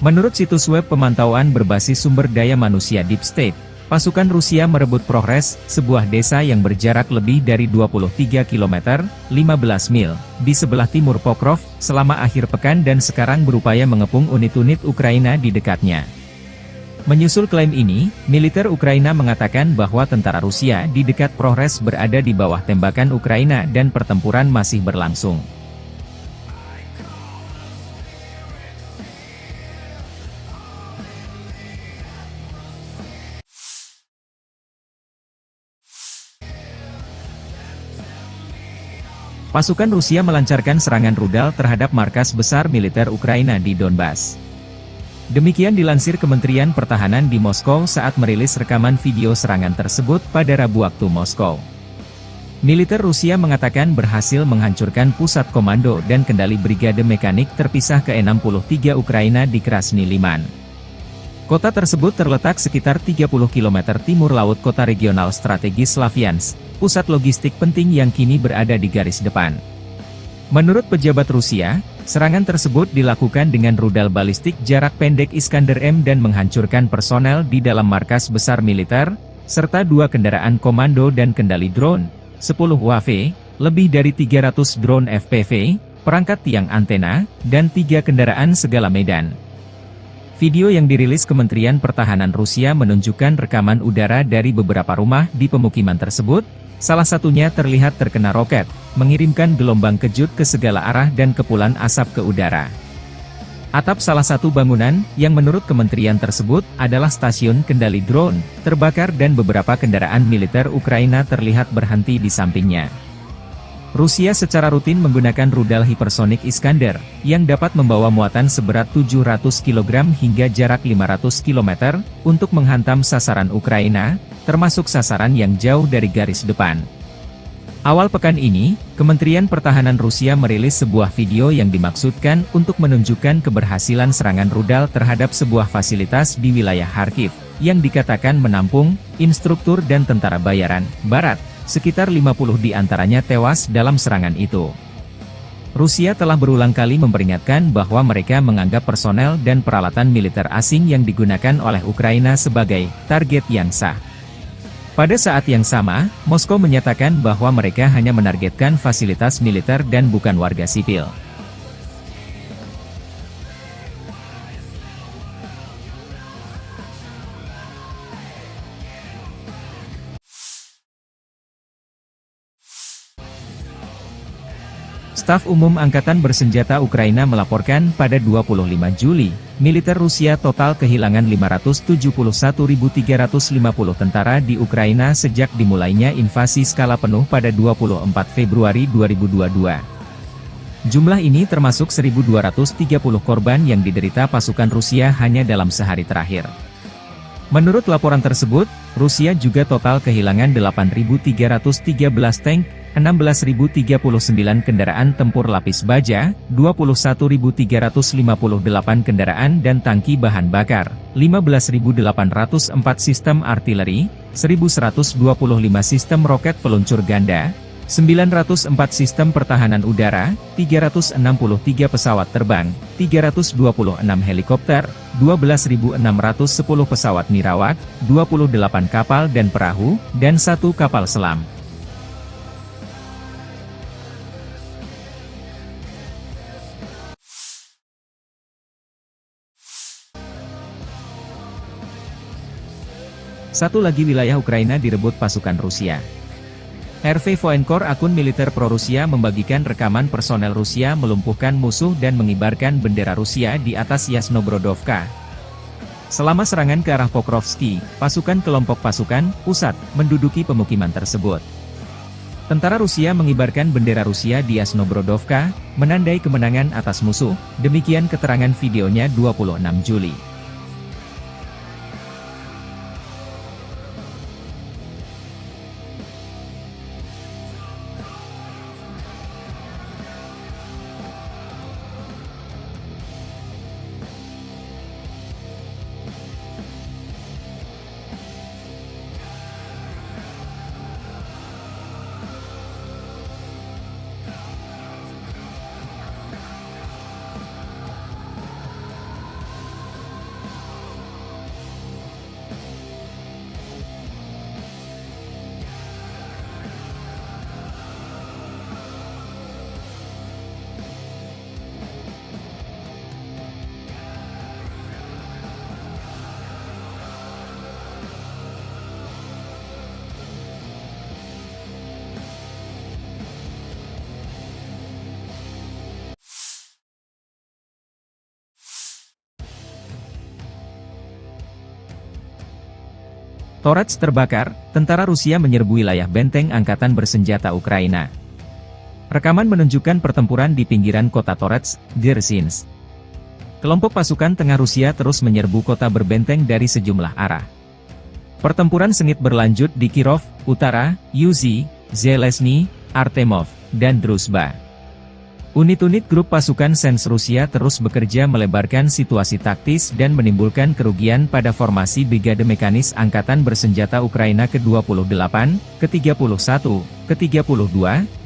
Menurut situs web pemantauan berbasis sumber daya manusia Deep State, pasukan Rusia merebut Progres, sebuah desa yang berjarak lebih dari 23 km, 15 mil, di sebelah timur Pokrov, selama akhir pekan dan sekarang berupaya mengepung unit-unit Ukraina di dekatnya. Menyusul klaim ini, militer Ukraina mengatakan bahwa tentara Rusia di dekat Progres berada di bawah tembakan Ukraina dan pertempuran masih berlangsung. Pasukan Rusia melancarkan serangan rudal terhadap markas besar militer Ukraina di Donbas. Demikian dilansir Kementerian Pertahanan di Moskow saat merilis rekaman video serangan tersebut pada Rabu waktu Moskow. Militer Rusia mengatakan berhasil menghancurkan pusat komando dan kendali brigade mekanik terpisah ke-63 Ukraina di Krasny Liman. Kota tersebut terletak sekitar 30 km timur laut kota regional strategis Slavyansk, pusat logistik penting yang kini berada di garis depan. Menurut pejabat Rusia, serangan tersebut dilakukan dengan rudal balistik jarak pendek Iskander-M dan menghancurkan personel di dalam markas besar militer, serta 2 kendaraan komando dan kendali drone, 10 UAV, lebih dari 300 drone FPV, perangkat tiang antena, dan 3 kendaraan segala medan. Video yang dirilis Kementerian Pertahanan Rusia menunjukkan rekaman udara dari beberapa rumah di pemukiman tersebut, salah satunya terlihat terkena roket, mengirimkan gelombang kejut ke segala arah dan kepulan asap ke udara. Atap salah satu bangunan, yang menurut kementerian tersebut, adalah stasiun kendali drone, terbakar dan beberapa kendaraan militer Ukraina terlihat berhenti di sampingnya. Rusia secara rutin menggunakan rudal hipersonik Iskander, yang dapat membawa muatan seberat 700 kg hingga jarak 500 km, untuk menghantam sasaran Ukraina, termasuk sasaran yang jauh dari garis depan. Awal pekan ini, Kementerian Pertahanan Rusia merilis sebuah video yang dimaksudkan untuk menunjukkan keberhasilan serangan rudal terhadap sebuah fasilitas di wilayah Kharkiv, yang dikatakan menampung instruktur dan tentara bayaran Barat. Sekitar 50 di antaranya tewas dalam serangan itu. Rusia telah berulang kali memperingatkan bahwa mereka menganggap personel dan peralatan militer asing yang digunakan oleh Ukraina sebagai target yang sah. Pada saat yang sama, Moskow menyatakan bahwa mereka hanya menargetkan fasilitas militer dan bukan warga sipil. Staf Umum Angkatan Bersenjata Ukraina melaporkan pada 25 Juli, militer Rusia total kehilangan 571.350 tentara di Ukraina sejak dimulainya invasi skala penuh pada 24 Februari 2022. Jumlah ini termasuk 1.230 korban yang diderita pasukan Rusia hanya dalam sehari terakhir. Menurut laporan tersebut, Rusia juga total kehilangan 8.313 tank, 16.039 kendaraan tempur lapis baja, 21.358 kendaraan dan tangki bahan bakar, 15.804 sistem artileri, 1.125 sistem roket peluncur ganda, 904 sistem pertahanan udara, 363 pesawat terbang, 326 helikopter, 12.610 pesawat nirawak, 28 kapal dan perahu, dan 1 kapal selam. Satu lagi wilayah Ukraina direbut pasukan Rusia. RV Voenkor, akun militer pro-Rusia, membagikan rekaman personel Rusia melumpuhkan musuh dan mengibarkan bendera Rusia di atas Yasnobrodovka. Selama serangan ke arah Pokrovski, pasukan kelompok pasukan pusat menduduki pemukiman tersebut. Tentara Rusia mengibarkan bendera Rusia di Yasnobrodovka, menandai kemenangan atas musuh, demikian keterangan videonya 26 Juli. Torets terbakar, tentara Rusia menyerbu wilayah benteng angkatan bersenjata Ukraina. Rekaman menunjukkan pertempuran di pinggiran kota Torets, Dzerzhinsk. Kelompok pasukan tengah Rusia terus menyerbu kota berbenteng dari sejumlah arah. Pertempuran sengit berlanjut di Kirov, Utara, Yuzhi, Zelezny, Artemov, dan Druzhba. Unit-unit grup pasukan Sens Rusia terus bekerja melebarkan situasi taktis dan menimbulkan kerugian pada formasi Brigade Mekanis Angkatan Bersenjata Ukraina ke-28, ke-31, ke-32,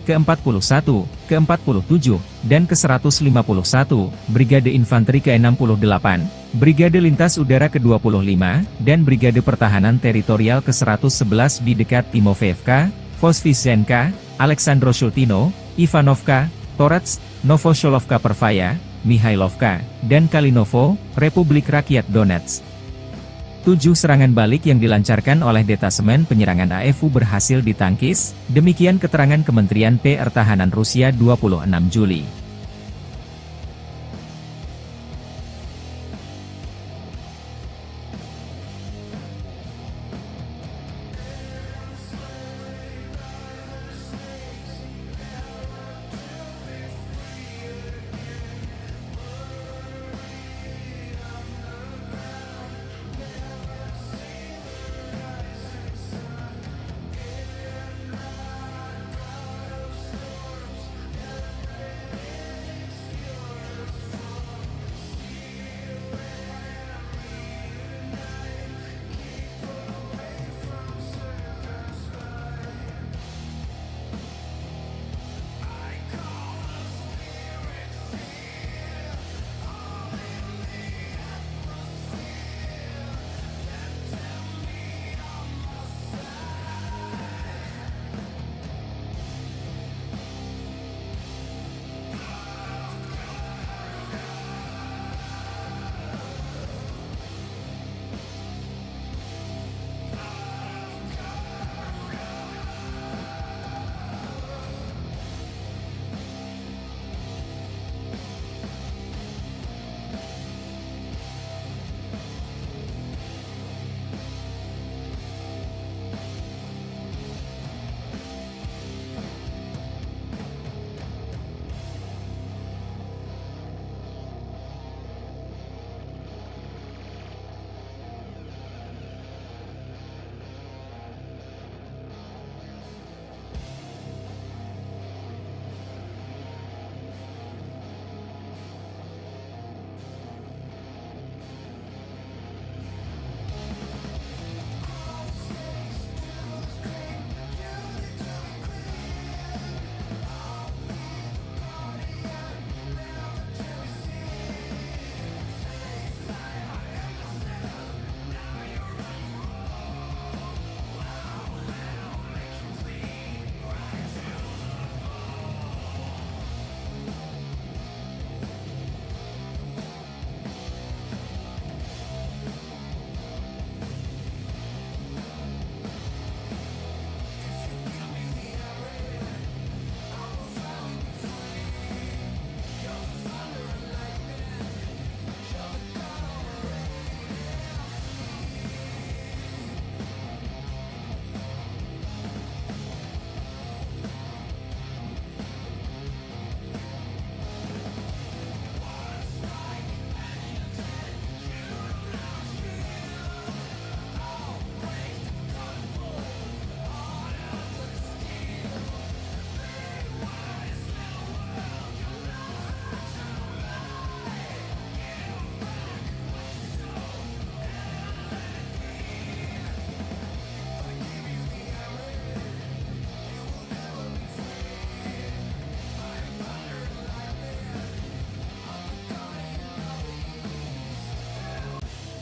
ke-41, ke-47, dan ke-151, Brigade Infanteri ke-68, Brigade Lintas Udara ke-25, dan Brigade Pertahanan Teritorial ke-111 di dekat Timofeevka, Voskresenka, Aleksandro-Shultino, Ivanovka, Torets, Novosholovka Pervaya, Mihailovka, dan Kalinovo, Republik Rakyat Donetsk. 7 serangan balik yang dilancarkan oleh detasemen penyerangan AFU berhasil ditangkis, demikian keterangan Kementerian Pertahanan Rusia 26 Juli.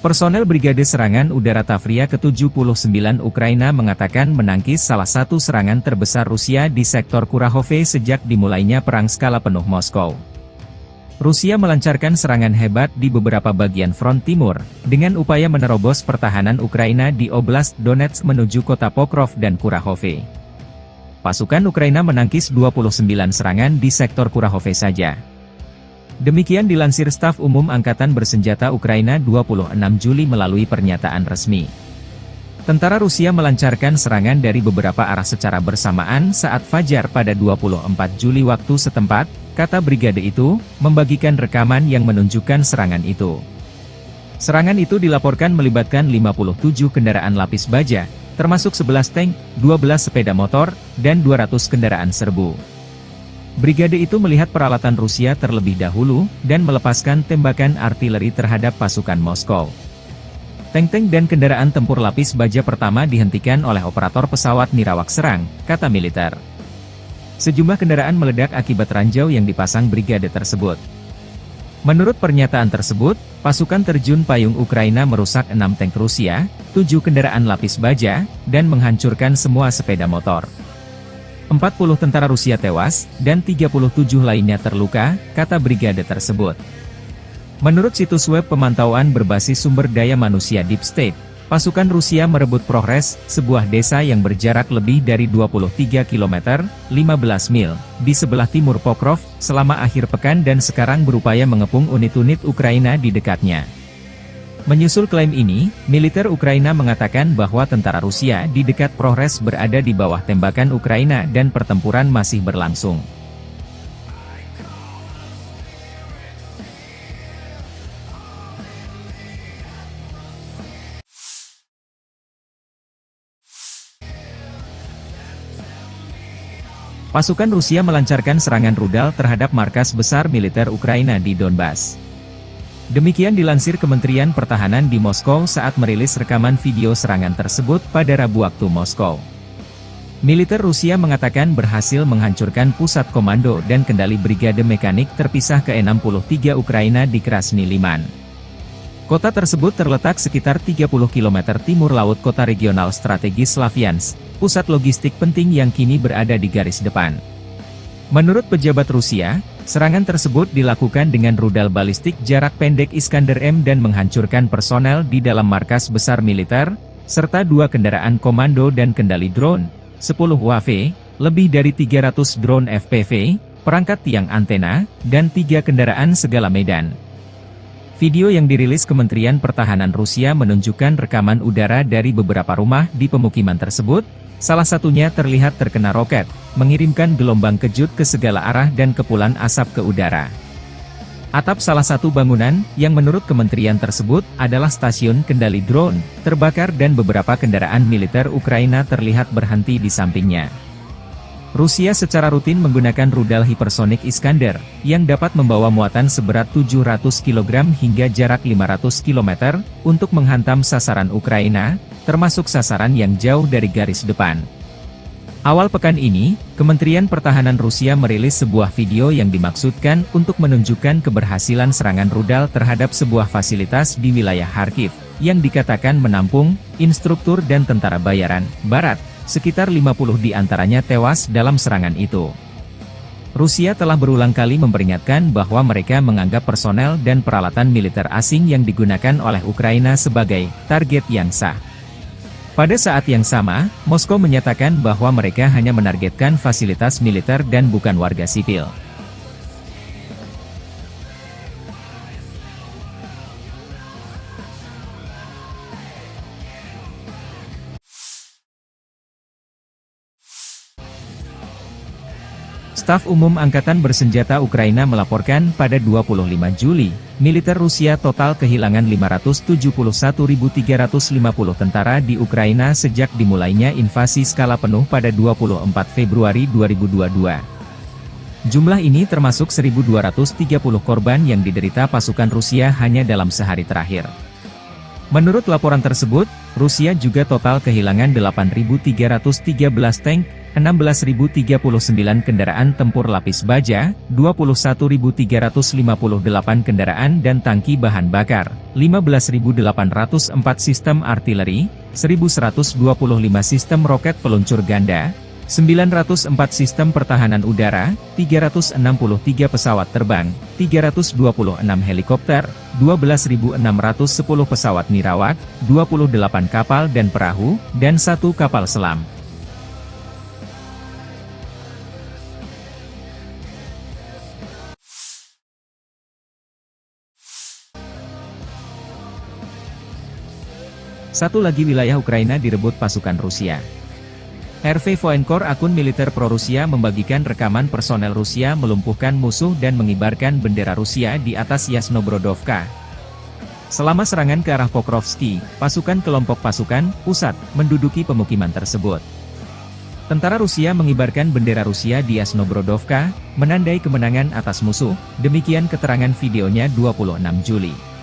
Personel Brigade Serangan Udara Tavria ke-79 Ukraina mengatakan menangkis salah satu serangan terbesar Rusia di sektor Kurahove sejak dimulainya perang skala penuh Moskow. Rusia melancarkan serangan hebat di beberapa bagian front timur, dengan upaya menerobos pertahanan Ukraina di Oblast Donetsk menuju kota Pokrov dan Kurahove. Pasukan Ukraina menangkis 29 serangan di sektor Kurahove saja. Demikian dilansir Staf Umum Angkatan Bersenjata Ukraina 26 Juli melalui pernyataan resmi. Tentara Rusia melancarkan serangan dari beberapa arah secara bersamaan saat fajar pada 24 Juli waktu setempat, kata brigade itu, membagikan rekaman yang menunjukkan serangan itu. Serangan itu dilaporkan melibatkan 57 kendaraan lapis baja, termasuk 11 tank, 12 sepeda motor, dan 200 kendaraan serbu. Brigade itu melihat peralatan Rusia terlebih dahulu, dan melepaskan tembakan artileri terhadap pasukan Moskow. Tank-tank dan kendaraan tempur lapis baja pertama dihentikan oleh operator pesawat nirawak serang, kata militer. Sejumlah kendaraan meledak akibat ranjau yang dipasang brigade tersebut. Menurut pernyataan tersebut, pasukan terjun payung Ukraina merusak 6 tank Rusia, 7 kendaraan lapis baja, dan menghancurkan semua sepeda motor. 40 tentara Rusia tewas, dan 37 lainnya terluka, kata brigade tersebut. Menurut situs web pemantauan berbasis sumber daya manusia Deep State, pasukan Rusia merebut Progres, sebuah desa yang berjarak lebih dari 23 km, 15 mil, di sebelah timur Pokrov, selama akhir pekan dan sekarang berupaya mengepung unit-unit Ukraina di dekatnya. Menyusul klaim ini, militer Ukraina mengatakan bahwa tentara Rusia di dekat Progres berada di bawah tembakan Ukraina dan pertempuran masih berlangsung. Pasukan Rusia melancarkan serangan rudal terhadap markas besar militer Ukraina di Donbas. Demikian dilansir Kementerian Pertahanan di Moskow saat merilis rekaman video serangan tersebut pada Rabu waktu Moskow. Militer Rusia mengatakan berhasil menghancurkan pusat komando dan kendali brigade mekanik terpisah ke-63 Ukraina di Krasny Liman. Kota tersebut terletak sekitar 30 km timur laut kota regional strategis Slavyansk, pusat logistik penting yang kini berada di garis depan. Menurut pejabat Rusia, serangan tersebut dilakukan dengan rudal balistik jarak pendek Iskander-M dan menghancurkan personel di dalam markas besar militer, serta 2 kendaraan komando dan kendali drone, 10 UAV, lebih dari 300 drone FPV, perangkat tiang antena, dan 3 kendaraan segala medan. Video yang dirilis Kementerian Pertahanan Rusia menunjukkan rekaman udara dari beberapa rumah di pemukiman tersebut, salah satunya terlihat terkena roket, mengirimkan gelombang kejut ke segala arah dan kepulan asap ke udara. Atap salah satu bangunan, yang menurut kementerian tersebut, adalah stasiun kendali drone, terbakar dan beberapa kendaraan militer Ukraina terlihat berhenti di sampingnya. Rusia secara rutin menggunakan rudal hipersonik Iskander, yang dapat membawa muatan seberat 700 kg hingga jarak 500 km, untuk menghantam sasaran Ukraina, termasuk sasaran yang jauh dari garis depan. Awal pekan ini, Kementerian Pertahanan Rusia merilis sebuah video yang dimaksudkan untuk menunjukkan keberhasilan serangan rudal terhadap sebuah fasilitas di wilayah Kharkiv, yang dikatakan menampung instruktur dan tentara bayaran Barat. Sekitar 50 di antaranya tewas dalam serangan itu. Rusia telah berulang kali memperingatkan bahwa mereka menganggap personel dan peralatan militer asing yang digunakan oleh Ukraina sebagai target yang sah. Pada saat yang sama, Moskow menyatakan bahwa mereka hanya menargetkan fasilitas militer dan bukan warga sipil. Staf Umum Angkatan Bersenjata Ukraina melaporkan pada 25 Juli, militer Rusia total kehilangan 571.350 tentara di Ukraina sejak dimulainya invasi skala penuh pada 24 Februari 2022. Jumlah ini termasuk 1.230 korban yang diderita pasukan Rusia hanya dalam sehari terakhir. Menurut laporan tersebut, Rusia juga total kehilangan 8.313 tank, 16.039 kendaraan tempur lapis baja, 21.358 kendaraan dan tangki bahan bakar, 15.804 sistem artileri, 1.125 sistem roket peluncur ganda, 904 sistem pertahanan udara, 363 pesawat terbang, 326 helikopter, 12.610 pesawat nirawak, 28 kapal dan perahu, dan 1 kapal selam. Satu lagi wilayah Ukraina direbut pasukan Rusia. RV Voenkor, akun militer pro-Rusia, membagikan rekaman personel Rusia melumpuhkan musuh dan mengibarkan bendera Rusia di atas Yasnobrodovka. Selama serangan ke arah Pokrovski, pasukan kelompok pasukan pusat menduduki pemukiman tersebut. Tentara Rusia mengibarkan bendera Rusia di Yasnobrodovka, menandai kemenangan atas musuh, demikian keterangan videonya 26 Juli.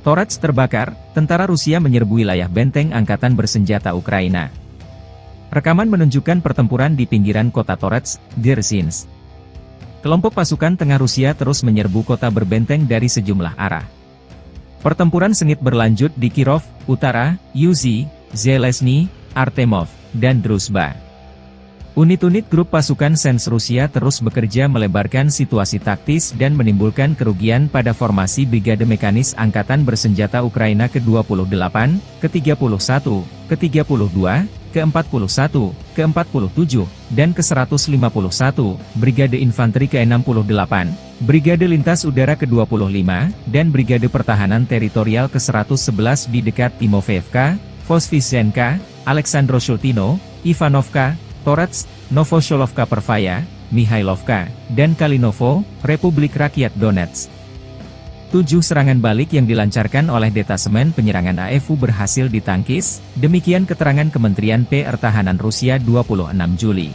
Torets terbakar, tentara Rusia menyerbu wilayah benteng angkatan bersenjata Ukraina. Rekaman menunjukkan pertempuran di pinggiran kota Torets, Dzerzhinsk. Kelompok pasukan tengah Rusia terus menyerbu kota berbenteng dari sejumlah arah. Pertempuran sengit berlanjut di Kirov, Utara, Yuzhi, Zelezny, Artemov, dan Druzhba. Unit-unit grup pasukan Sens Rusia terus bekerja melebarkan situasi taktis dan menimbulkan kerugian pada formasi Brigade Mekanis Angkatan Bersenjata Ukraina ke-28, ke-31, ke-32, ke-41, ke-47, dan ke-151, Brigade Infanteri ke-68, Brigade Lintas Udara ke-25, dan Brigade Pertahanan Teritorial ke-111 di dekat Timofeevka, Voskresenka, Aleksandro-Shultino, Ivanovka, Torets, Novosholovka Pervaya, Mihailovka, dan Kalinovo, Republik Rakyat Donetsk. 7 serangan balik yang dilancarkan oleh detasemen penyerangan AFU berhasil ditangkis, demikian keterangan Kementerian Pertahanan Rusia 26 Juli.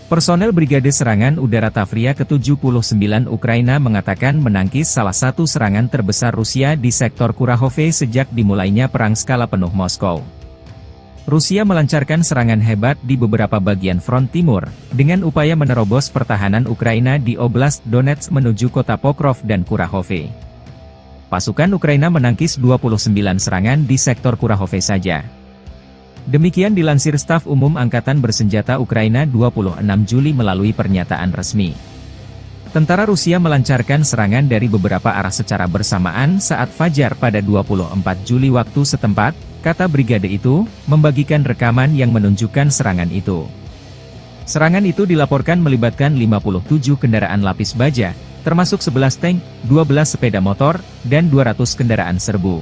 Personel Brigade Serangan Udara Tavria ke-79 Ukraina mengatakan menangkis salah satu serangan terbesar Rusia di sektor Kurahove sejak dimulainya perang skala penuh Moskow. Rusia melancarkan serangan hebat di beberapa bagian front timur, dengan upaya menerobos pertahanan Ukraina di Oblast Donetsk menuju kota Pokrov dan Kurahove. Pasukan Ukraina menangkis 29 serangan di sektor Kurahove saja. Demikian dilansir Staf Umum Angkatan Bersenjata Ukraina 26 Juli melalui pernyataan resmi. Tentara Rusia melancarkan serangan dari beberapa arah secara bersamaan saat fajar pada 24 Juli waktu setempat, kata brigade itu, membagikan rekaman yang menunjukkan serangan itu. Serangan itu dilaporkan melibatkan 57 kendaraan lapis baja, termasuk 11 tank, 12 sepeda motor, dan 200 kendaraan serbu.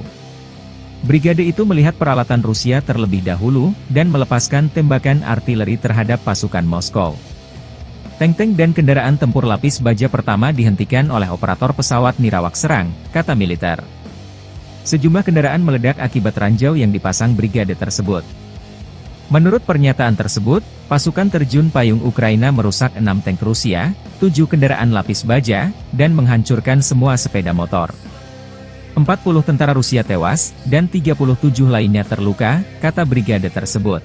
Brigade itu melihat peralatan Rusia terlebih dahulu, dan melepaskan tembakan artileri terhadap pasukan Moskow. Tank-tank dan kendaraan tempur lapis baja pertama dihentikan oleh operator pesawat Nirawak serang, kata militer. Sejumlah kendaraan meledak akibat ranjau yang dipasang brigade tersebut. Menurut pernyataan tersebut, pasukan terjun payung Ukraina merusak 6 tank Rusia, 7 kendaraan lapis baja, dan menghancurkan semua sepeda motor. 40 tentara Rusia tewas, dan 37 lainnya terluka, kata brigade tersebut.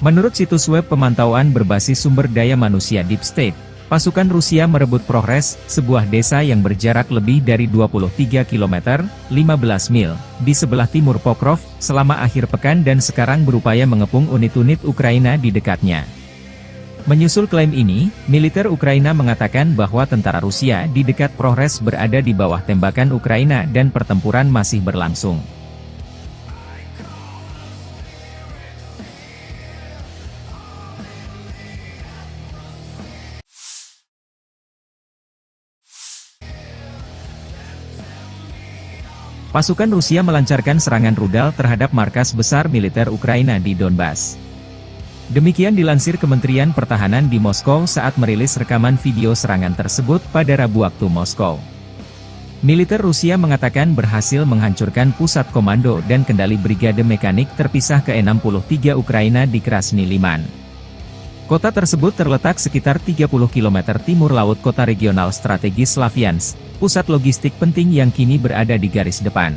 Menurut situs web pemantauan berbasis sumber daya manusia Deep State, pasukan Rusia merebut Progres, sebuah desa yang berjarak lebih dari 23 km, 15 mil, di sebelah timur Pokrov, selama akhir pekan dan sekarang berupaya mengepung unit-unit Ukraina di dekatnya. Menyusul klaim ini, militer Ukraina mengatakan bahwa tentara Rusia di dekat Progres berada di bawah tembakan Ukraina dan pertempuran masih berlangsung. Pasukan Rusia melancarkan serangan rudal terhadap markas besar militer Ukraina di Donbas. Demikian dilansir Kementerian Pertahanan di Moskow saat merilis rekaman video serangan tersebut pada Rabu waktu Moskow. Militer Rusia mengatakan berhasil menghancurkan pusat komando dan kendali brigade mekanik terpisah ke-63 Ukraina di Krasny Liman. Kota tersebut terletak sekitar 30 km timur laut kota regional strategis Slavyansk, pusat logistik penting yang kini berada di garis depan.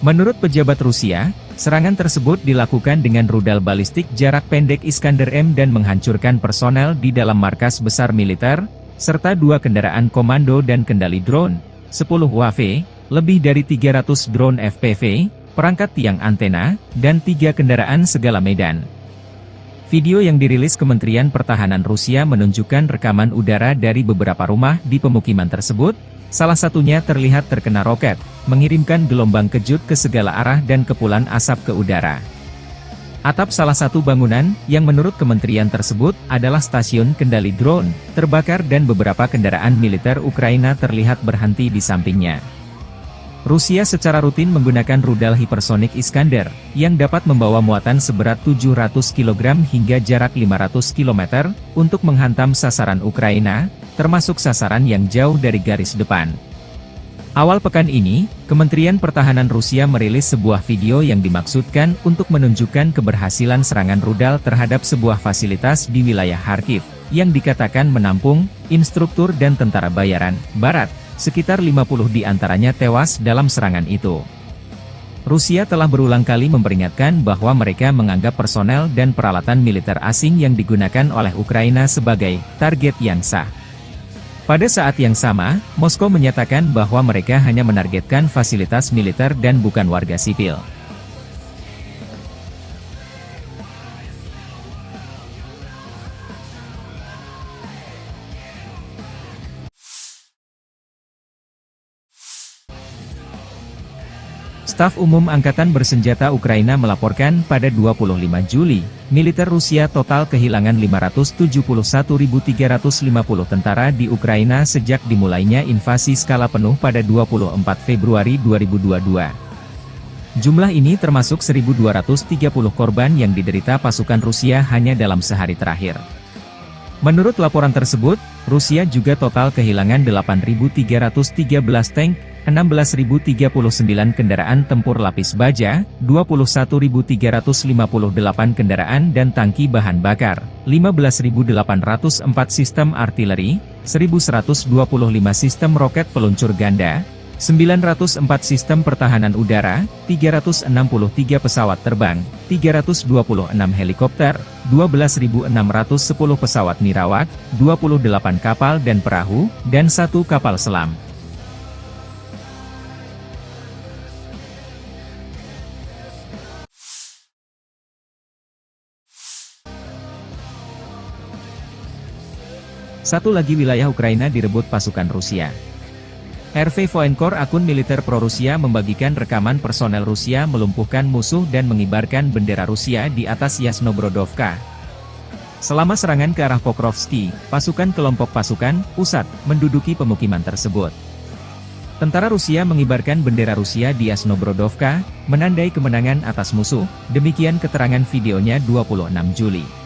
Menurut pejabat Rusia, serangan tersebut dilakukan dengan rudal balistik jarak pendek Iskander-M dan menghancurkan personel di dalam markas besar militer, serta 2 kendaraan komando dan kendali drone, 10 UAV, lebih dari 300 drone FPV, perangkat tiang antena, dan 3 kendaraan segala medan. Video yang dirilis Kementerian Pertahanan Rusia menunjukkan rekaman udara dari beberapa rumah di pemukiman tersebut, salah satunya terlihat terkena roket, mengirimkan gelombang kejut ke segala arah dan kepulan asap ke udara. Atap salah satu bangunan, yang menurut kementerian tersebut, adalah stasiun kendali drone, terbakar dan beberapa kendaraan militer Ukraina terlihat berhenti di sampingnya. Rusia secara rutin menggunakan rudal hipersonik Iskander, yang dapat membawa muatan seberat 700 kg hingga jarak 500 km, untuk menghantam sasaran Ukraina, termasuk sasaran yang jauh dari garis depan. Awal pekan ini, Kementerian Pertahanan Rusia merilis sebuah video yang dimaksudkan untuk menunjukkan keberhasilan serangan rudal terhadap sebuah fasilitas di wilayah Kharkiv, yang dikatakan menampung instruktur dan tentara bayaran Barat. Sekitar 50 di antaranya tewas dalam serangan itu. Rusia telah berulang kali memperingatkan bahwa mereka menganggap personel dan peralatan militer asing yang digunakan oleh Ukraina sebagai target yang sah. Pada saat yang sama, Moskow menyatakan bahwa mereka hanya menargetkan fasilitas militer dan bukan warga sipil. Staf Umum Angkatan Bersenjata Ukraina melaporkan pada 25 Juli, militer Rusia total kehilangan 571.350 tentara di Ukraina sejak dimulainya invasi skala penuh pada 24 Februari 2022. Jumlah ini termasuk 1.230 korban yang diderita pasukan Rusia hanya dalam sehari terakhir. Menurut laporan tersebut, Rusia juga total kehilangan 8.313 tank, 16.039 kendaraan tempur lapis baja, 21.358 kendaraan dan tangki bahan bakar, 15.804 sistem artileri, 1.125 sistem roket peluncur ganda, 904 sistem pertahanan udara, 363 pesawat terbang, 326 helikopter, 12.610 pesawat nirawak, 28 kapal dan perahu, dan 1 kapal selam. Satu lagi wilayah Ukraina direbut pasukan Rusia. RV Voenkor, akun militer pro-Rusia, membagikan rekaman personel Rusia melumpuhkan musuh dan mengibarkan bendera Rusia di atas Yasnobrodovka. Selama serangan ke arah Pokrovski, pasukan kelompok pasukan pusat menduduki pemukiman tersebut. Tentara Rusia mengibarkan bendera Rusia di Yasnobrodovka, menandai kemenangan atas musuh, demikian keterangan videonya 26 Juli.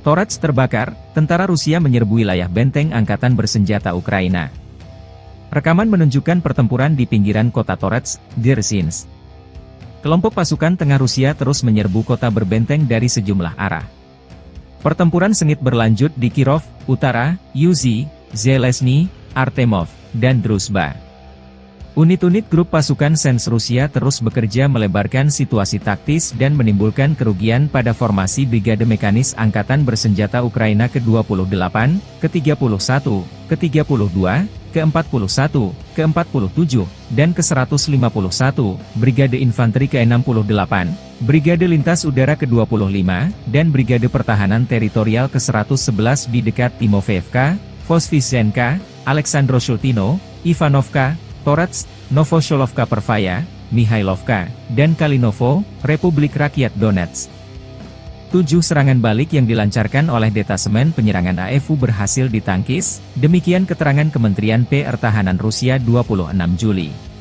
Torets terbakar, tentara Rusia menyerbu wilayah benteng angkatan bersenjata Ukraina. Rekaman menunjukkan pertempuran di pinggiran kota Torets, Dzerzhinsk. Kelompok pasukan tengah Rusia terus menyerbu kota berbenteng dari sejumlah arah. Pertempuran sengit berlanjut di Kirov, Utara, Yuzhi, Zelezny, Artemov, dan Druzhba. Unit-unit grup pasukan Sens Rusia terus bekerja melebarkan situasi taktis dan menimbulkan kerugian pada formasi Brigade Mekanis Angkatan Bersenjata Ukraina ke-28, ke-31, ke-32, ke-41, ke-47, dan ke-151, Brigade Infanteri ke-68, Brigade Lintas Udara ke-25, dan Brigade Pertahanan Teritorial ke-111 di dekat Timofeevka, Voskresenka, Aleksandro-Shultino, Ivanovka, Torets, Novosholovka Pervaya, Mihailovka, dan Kalinovo, Republik Rakyat Donetsk. 7 serangan balik yang dilancarkan oleh detasemen penyerangan AFU berhasil ditangkis, demikian keterangan Kementerian Pertahanan Rusia 26 Juli.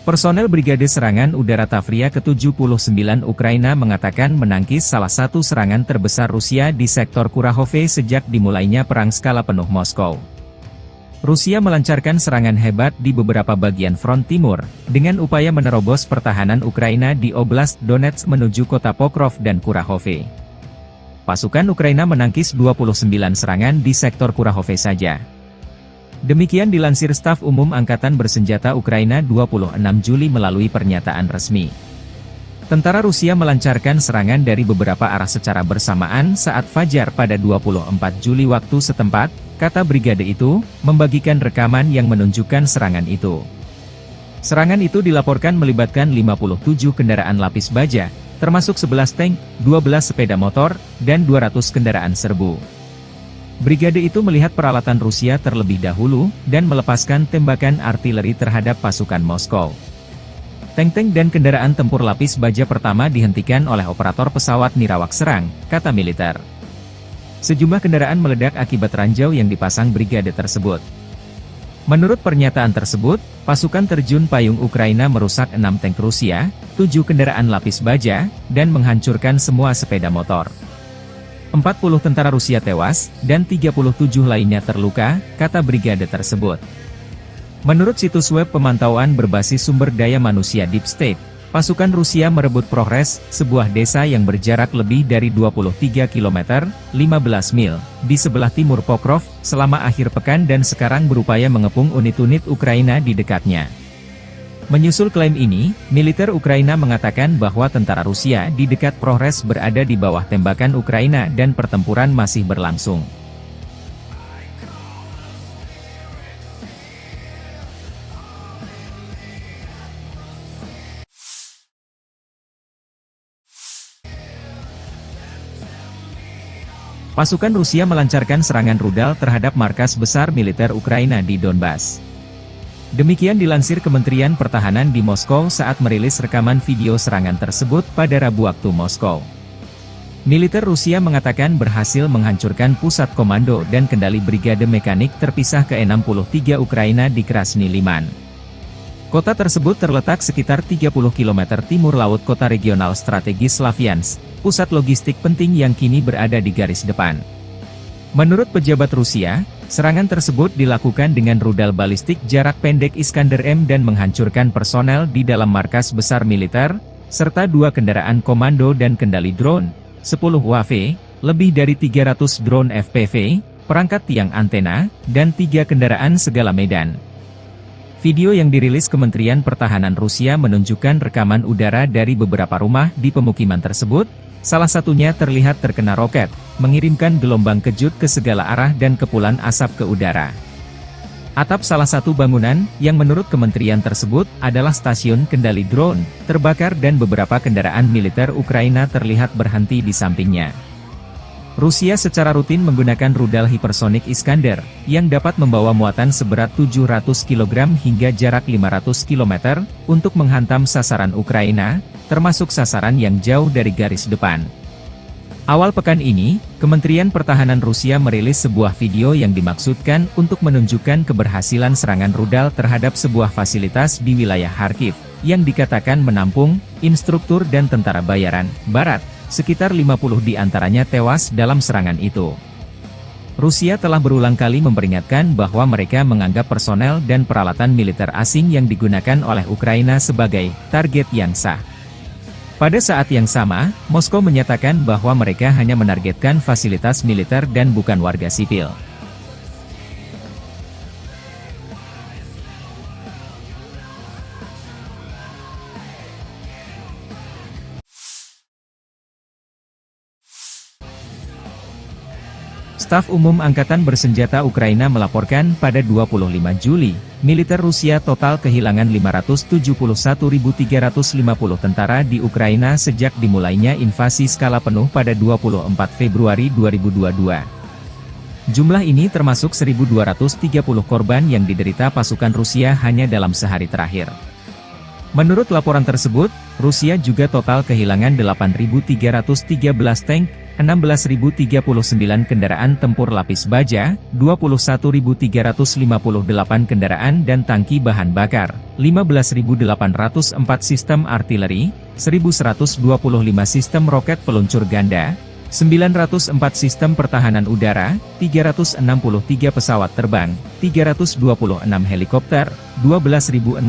Personel Brigade Serangan Udara Tavria ke-79 Ukraina mengatakan menangkis salah satu serangan terbesar Rusia di sektor Kurahove sejak dimulainya perang skala penuh Moskow. Rusia melancarkan serangan hebat di beberapa bagian front timur, dengan upaya menerobos pertahanan Ukraina di Oblast Donetsk menuju kota Pokrov dan Kurahove. Pasukan Ukraina menangkis 29 serangan di sektor Kurahove saja. Demikian dilansir Staf Umum Angkatan Bersenjata Ukraina 26 Juli melalui pernyataan resmi. Tentara Rusia melancarkan serangan dari beberapa arah secara bersamaan saat fajar pada 24 Juli waktu setempat, kata brigade itu, membagikan rekaman yang menunjukkan serangan itu. Serangan itu dilaporkan melibatkan 57 kendaraan lapis baja, termasuk 11 tank, 12 sepeda motor, dan 200 kendaraan serbu. Brigade itu melihat peralatan Rusia terlebih dahulu, dan melepaskan tembakan artileri terhadap pasukan Moskow. Tank-tank dan kendaraan tempur lapis baja pertama dihentikan oleh operator pesawat nirawak serang, kata militer. Sejumlah kendaraan meledak akibat ranjau yang dipasang brigade tersebut. Menurut pernyataan tersebut, pasukan terjun payung Ukraina merusak 6 tank Rusia, 7 kendaraan lapis baja, dan menghancurkan semua sepeda motor. 40 tentara Rusia tewas, dan 37 lainnya terluka, kata brigade tersebut. Menurut situs web pemantauan berbasis sumber daya manusia Deep State, pasukan Rusia merebut Progres, sebuah desa yang berjarak lebih dari 23 km, 15 mil, di sebelah timur Pokrov, selama akhir pekan dan sekarang berupaya mengepung unit-unit Ukraina di dekatnya. Menyusul klaim ini, militer Ukraina mengatakan bahwa tentara Rusia di dekat Progres berada di bawah tembakan Ukraina dan pertempuran masih berlangsung. Pasukan Rusia melancarkan serangan rudal terhadap markas besar militer Ukraina di Donbas. Demikian dilansir Kementerian Pertahanan di Moskow saat merilis rekaman video serangan tersebut pada Rabu waktu Moskow. Militer Rusia mengatakan berhasil menghancurkan pusat komando dan kendali brigade mekanik terpisah ke-63 Ukraina di Krasny Liman. Kota tersebut terletak sekitar 30 km timur laut kota regional strategis Slavyansk, pusat logistik penting yang kini berada di garis depan. Menurut pejabat Rusia, serangan tersebut dilakukan dengan rudal balistik jarak pendek Iskander-M dan menghancurkan personel di dalam markas besar militer, serta 2 kendaraan komando dan kendali drone, 10 UAV, lebih dari 300 drone FPV, perangkat tiang antena, dan 3 kendaraan segala medan. Video yang dirilis Kementerian Pertahanan Rusia menunjukkan rekaman udara dari beberapa rumah di pemukiman tersebut, salah satunya terlihat terkena roket, mengirimkan gelombang kejut ke segala arah dan kepulan asap ke udara. Atap salah satu bangunan, yang menurut kementerian tersebut, adalah stasiun kendali drone, terbakar dan beberapa kendaraan militer Ukraina terlihat berhenti di sampingnya. Rusia secara rutin menggunakan rudal hipersonik Iskander, yang dapat membawa muatan seberat 700 kg hingga jarak 500 km, untuk menghantam sasaran Ukraina, termasuk sasaran yang jauh dari garis depan. Awal pekan ini, Kementerian Pertahanan Rusia merilis sebuah video yang dimaksudkan untuk menunjukkan keberhasilan serangan rudal terhadap sebuah fasilitas di wilayah Kharkiv, yang dikatakan menampung instruktur dan tentara bayaran Barat. Sekitar 50 di antaranya tewas dalam serangan itu. Rusia telah berulang kali memperingatkan bahwa mereka menganggap personel dan peralatan militer asing yang digunakan oleh Ukraina sebagai target yang sah. Pada saat yang sama, Moskow menyatakan bahwa mereka hanya menargetkan fasilitas militer dan bukan warga sipil. Staf Umum Angkatan Bersenjata Ukraina melaporkan pada 25 Juli, militer Rusia total kehilangan 571.350 tentara di Ukraina sejak dimulainya invasi skala penuh pada 24 Februari 2022. Jumlah ini termasuk 1.230 korban yang diderita pasukan Rusia hanya dalam sehari terakhir. Menurut laporan tersebut, Rusia juga total kehilangan 8.313 tank, 16.039 kendaraan tempur lapis baja, 21.358 kendaraan dan tangki bahan bakar, 15.804 sistem artileri, 1.125 sistem roket peluncur ganda, 904 sistem pertahanan udara, 363 pesawat terbang, 326 helikopter, 12.610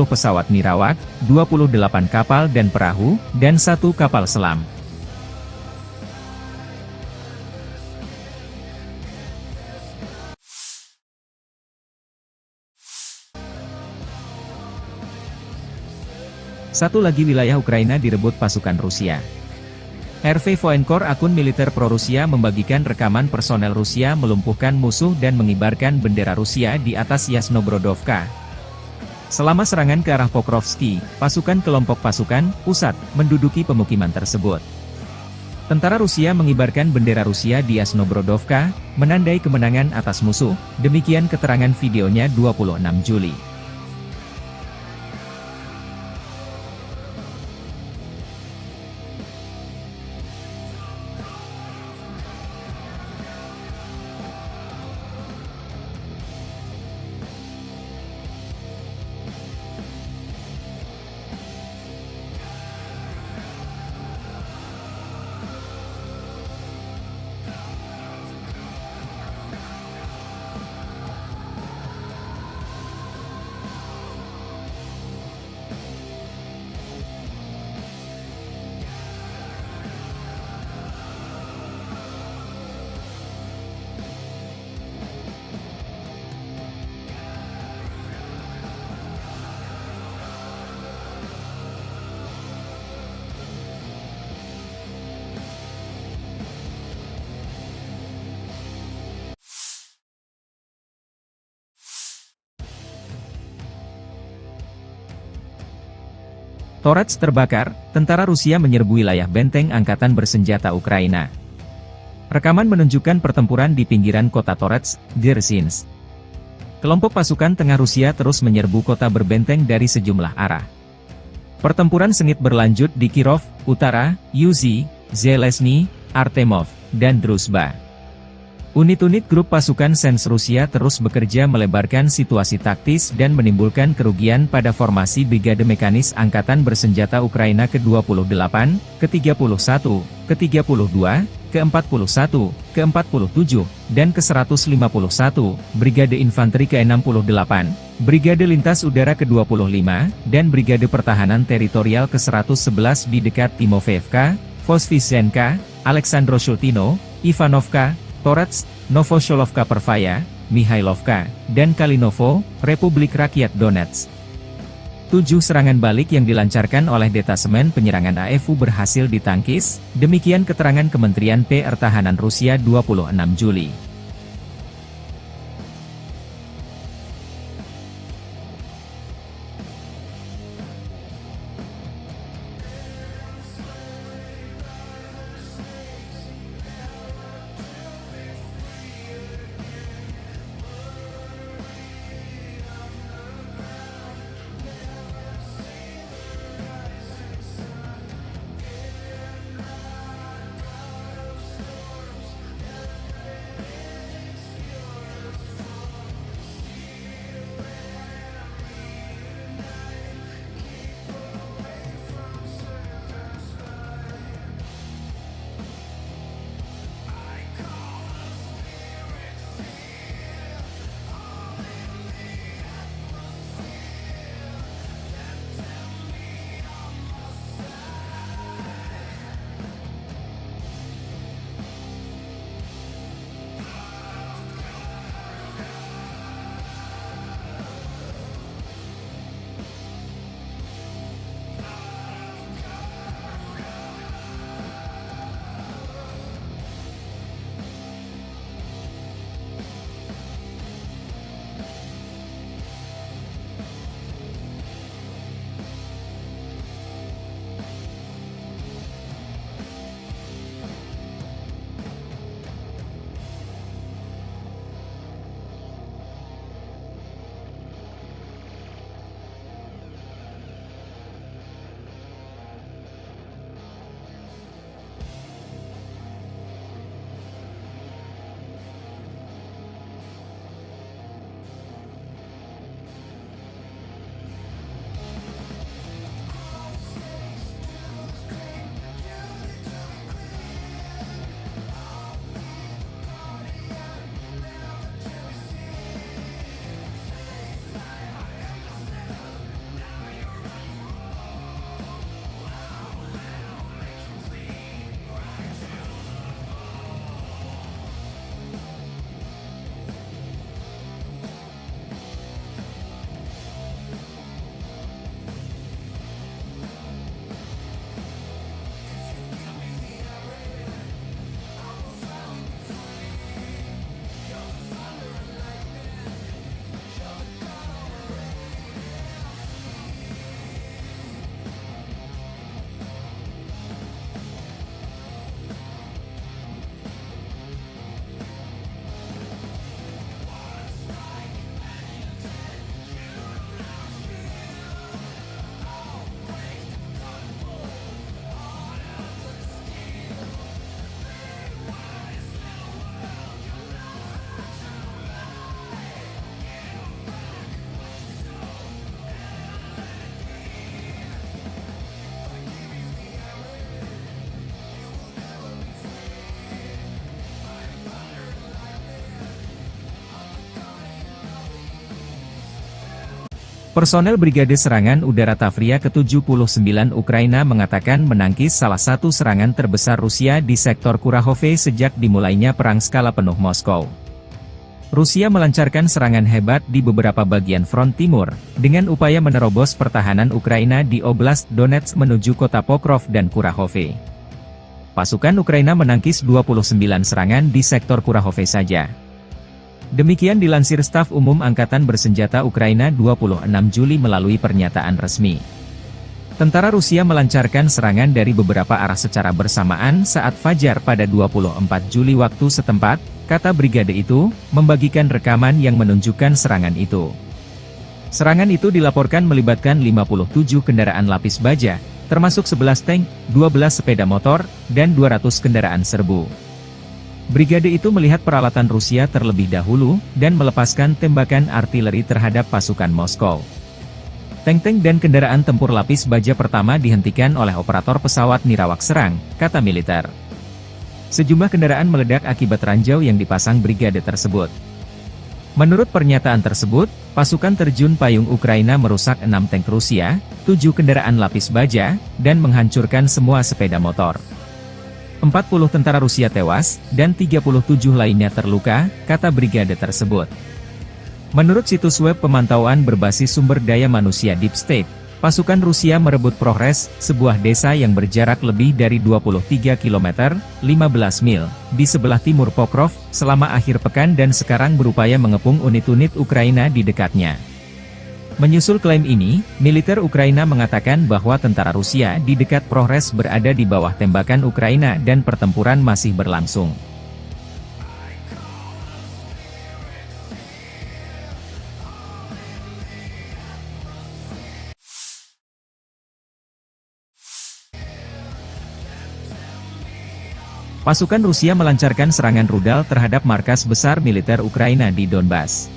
pesawat nirawak, 28 kapal dan perahu, dan 1 kapal selam. Satu lagi wilayah Ukraina direbut pasukan Rusia. RV Voenkor, akun militer pro-Rusia, membagikan rekaman personel Rusia melumpuhkan musuh dan mengibarkan bendera Rusia di atas Yasnobrodovka. Selama serangan ke arah Pokrovski, pasukan kelompok pasukan pusat menduduki pemukiman tersebut. Tentara Rusia mengibarkan bendera Rusia di Yasnobrodovka, menandai kemenangan atas musuh, demikian keterangan videonya 26 Juli. Torets terbakar, tentara Rusia menyerbu wilayah benteng angkatan bersenjata Ukraina. Rekaman menunjukkan pertempuran di pinggiran kota Torets, Dzerzhinsk. Kelompok pasukan tengah Rusia terus menyerbu kota berbenteng dari sejumlah arah. Pertempuran sengit berlanjut di Kirov, Utara, Yuzhi, Zelezny, Artemov, dan Druzhba. Unit-unit grup pasukan Sens Rusia terus bekerja melebarkan situasi taktis dan menimbulkan kerugian pada formasi Brigade Mekanis Angkatan Bersenjata Ukraina ke-28, ke-31, ke-32, ke-41, ke-47, dan ke-151, Brigade Infanteri ke-68, Brigade Lintas Udara ke-25, dan Brigade Pertahanan Teritorial ke-111 di dekat Timofeevka, Voskresenka, Aleksandro-Shultino, Ivanovka, Torets, Novosholovka Pervaya, Mihailovka, dan Kalinovo, Republik Rakyat Donetsk. 7 serangan balik yang dilancarkan oleh detasemen penyerangan AFU berhasil ditangkis, demikian keterangan Kementerian Pertahanan Rusia 26 Juli. Personel Brigade Serangan Udara Tavria ke-79 Ukraina mengatakan menangkis salah satu serangan terbesar Rusia di sektor Kurahove sejak dimulainya perang skala penuh Moskow. Rusia melancarkan serangan hebat di beberapa bagian front timur, dengan upaya menerobos pertahanan Ukraina di Oblast Donetsk menuju kota Pokrov dan Kurahove. Pasukan Ukraina menangkis 29 serangan di sektor Kurahove saja. Demikian dilansir Staf Umum Angkatan Bersenjata Ukraina 26 Juli melalui pernyataan resmi. Tentara Rusia melancarkan serangan dari beberapa arah secara bersamaan saat fajar pada 24 Juli waktu setempat, kata brigade itu, membagikan rekaman yang menunjukkan serangan itu. Serangan itu dilaporkan melibatkan 57 kendaraan lapis baja, termasuk 11 tank, 12 sepeda motor, dan 200 kendaraan serbu. Brigade itu melihat peralatan Rusia terlebih dahulu, dan melepaskan tembakan artileri terhadap pasukan Moskow. Tank-tank dan kendaraan tempur lapis baja pertama dihentikan oleh operator pesawat nirawak serang, kata militer. Sejumlah kendaraan meledak akibat ranjau yang dipasang brigade tersebut. Menurut pernyataan tersebut, pasukan terjun payung Ukraina merusak 6 tank Rusia, 7 kendaraan lapis baja, dan menghancurkan semua sepeda motor. 40 tentara Rusia tewas, dan 37 lainnya terluka, kata brigade tersebut. Menurut situs web pemantauan berbasis sumber daya manusia Deep State, pasukan Rusia merebut Progres, sebuah desa yang berjarak lebih dari 23 km, 15 mil, di sebelah timur Pokrov, selama akhir pekan dan sekarang berupaya mengepung unit-unit Ukraina di dekatnya. Menyusul klaim ini, militer Ukraina mengatakan bahwa tentara Rusia di dekat Progres berada di bawah tembakan Ukraina dan pertempuran masih berlangsung. Pasukan Rusia melancarkan serangan rudal terhadap markas besar militer Ukraina di Donbas.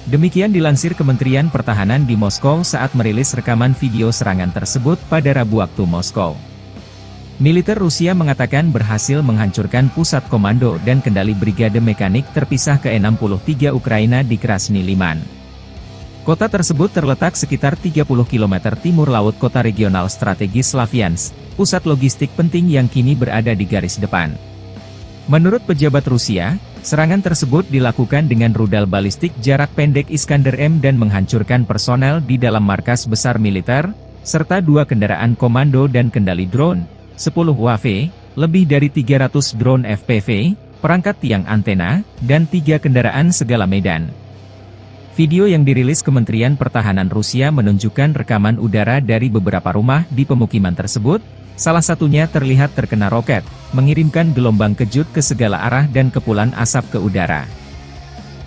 Demikian dilansir Kementerian Pertahanan di Moskow saat merilis rekaman video serangan tersebut pada Rabu waktu Moskow. Militer Rusia mengatakan berhasil menghancurkan pusat komando dan kendali brigade mekanik terpisah ke-63 Ukraina di Krasny Liman. Kota tersebut terletak sekitar 30 km timur laut kota regional strategis Slaviansk, pusat logistik penting yang kini berada di garis depan. Menurut pejabat Rusia, serangan tersebut dilakukan dengan rudal balistik jarak pendek Iskander-M dan menghancurkan personel di dalam markas besar militer, serta 2 kendaraan komando dan kendali drone, 10 UAV, lebih dari 300 drone FPV, perangkat tiang antena, dan 3 kendaraan segala medan. Video yang dirilis Kementerian Pertahanan Rusia menunjukkan rekaman udara dari beberapa rumah di pemukiman tersebut, salah satunya terlihat terkena roket, mengirimkan gelombang kejut ke segala arah dan kepulan asap ke udara.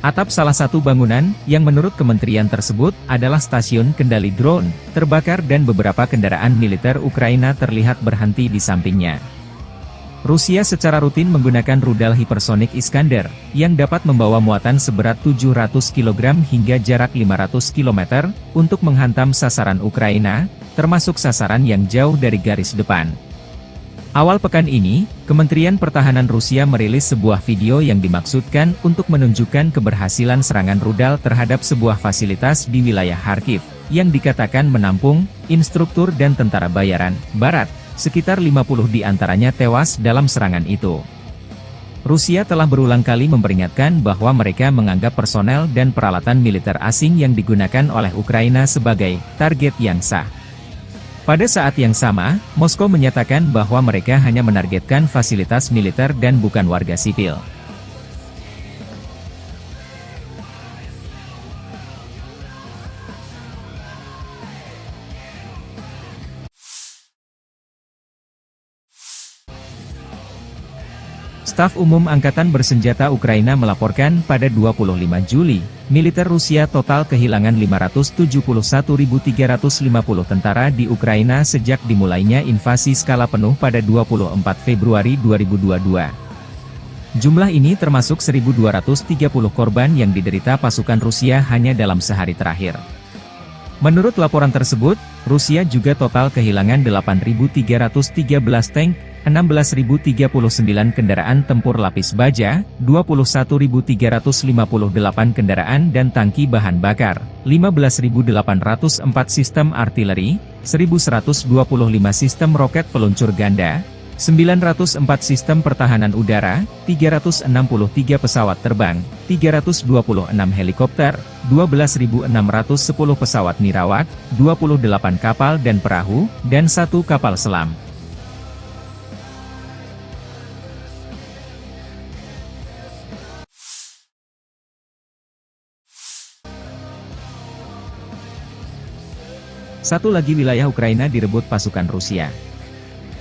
Atap salah satu bangunan, yang menurut kementerian tersebut, adalah stasiun kendali drone, terbakar dan beberapa kendaraan militer Ukraina terlihat berhenti di sampingnya. Rusia secara rutin menggunakan rudal hipersonik Iskander, yang dapat membawa muatan seberat 700 kg hingga jarak 500 km, untuk menghantam sasaran Ukraina, termasuk sasaran yang jauh dari garis depan. Awal pekan ini, Kementerian Pertahanan Rusia merilis sebuah video yang dimaksudkan untuk menunjukkan keberhasilan serangan rudal terhadap sebuah fasilitas di wilayah Kharkiv, yang dikatakan menampung instruktur dan tentara bayaran Barat. Sekitar 50 di antaranya tewas dalam serangan itu. Rusia telah berulang kali memperingatkan bahwa mereka menganggap personel dan peralatan militer asing yang digunakan oleh Ukraina sebagai target yang sah. Pada saat yang sama, Moskow menyatakan bahwa mereka hanya menargetkan fasilitas militer dan bukan warga sipil. Staf Umum Angkatan Bersenjata Ukraina melaporkan pada 25 Juli, militer Rusia total kehilangan 571.350 tentara di Ukraina sejak dimulainya invasi skala penuh pada 24 Februari 2022. Jumlah ini termasuk 1.230 korban yang diderita pasukan Rusia hanya dalam sehari terakhir. Menurut laporan tersebut, Rusia juga total kehilangan 8.313 tank, 16.039 kendaraan tempur lapis baja, 21.358 kendaraan dan tangki bahan bakar, 15.804 sistem artileri, 1.125 sistem roket peluncur ganda, 904 sistem pertahanan udara, 363 pesawat terbang, 326 helikopter, 12.610 pesawat nirawak, 28 kapal dan perahu, dan 1 kapal selam. Satu lagi wilayah Ukraina direbut pasukan Rusia.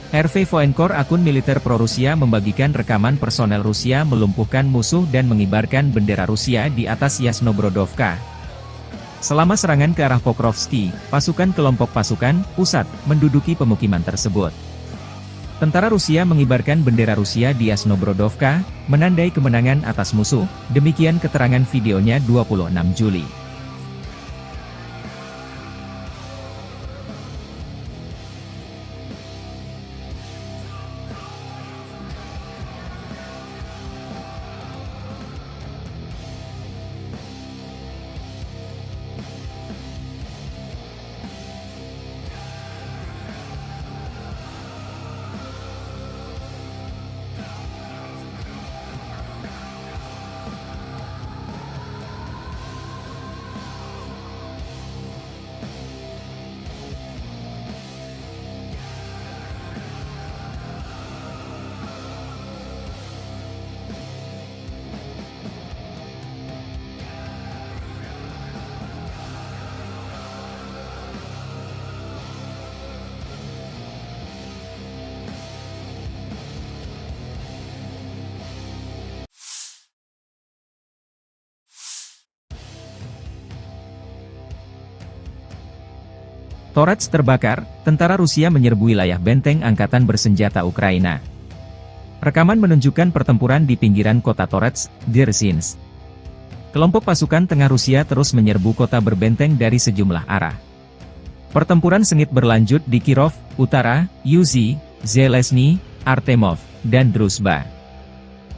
RV Voenkor, akun militer pro-Rusia, membagikan rekaman personel Rusia melumpuhkan musuh dan mengibarkan bendera Rusia di atas Yasnobrodovka. Selama serangan ke arah Pokrovsky, pasukan kelompok pasukan pusat menduduki pemukiman tersebut. Tentara Rusia mengibarkan bendera Rusia di Yasnobrodovka, menandai kemenangan atas musuh, demikian keterangan videonya 26 Juli. Torets terbakar, tentara Rusia menyerbu wilayah benteng angkatan bersenjata Ukraina. Rekaman menunjukkan pertempuran di pinggiran kota Torets, Dzerzhinsk. Kelompok pasukan tengah Rusia terus menyerbu kota berbenteng dari sejumlah arah. Pertempuran sengit berlanjut di Kirov, Utara, Yuzhi, Zelezny, Artemov, dan Druzhba.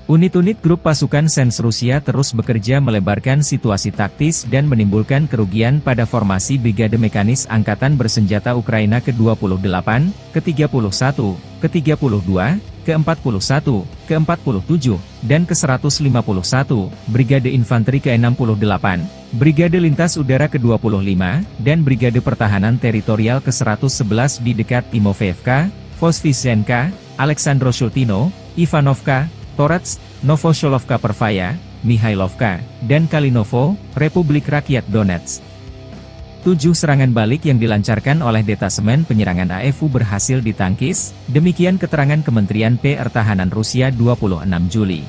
Unit-unit grup pasukan Sens Rusia terus bekerja melebarkan situasi taktis dan menimbulkan kerugian pada formasi Brigade Mekanis Angkatan Bersenjata Ukraina ke-28, ke-31, ke-32, ke-41, ke-47, dan ke-151, Brigade Infanteri ke-68, Brigade Lintas Udara ke-25, dan Brigade Pertahanan Teritorial ke-111 di dekat Timofeevka, Voskresenka, Aleksandroshultino, Ivanovka, Torets, Novosholovka Pervaya, Mihailovka, dan Kalinovo, Republik Rakyat Donetsk. 7 serangan balik yang dilancarkan oleh detasemen penyerangan AFU berhasil ditangkis, demikian keterangan Kementerian Pertahanan Rusia 26 Juli.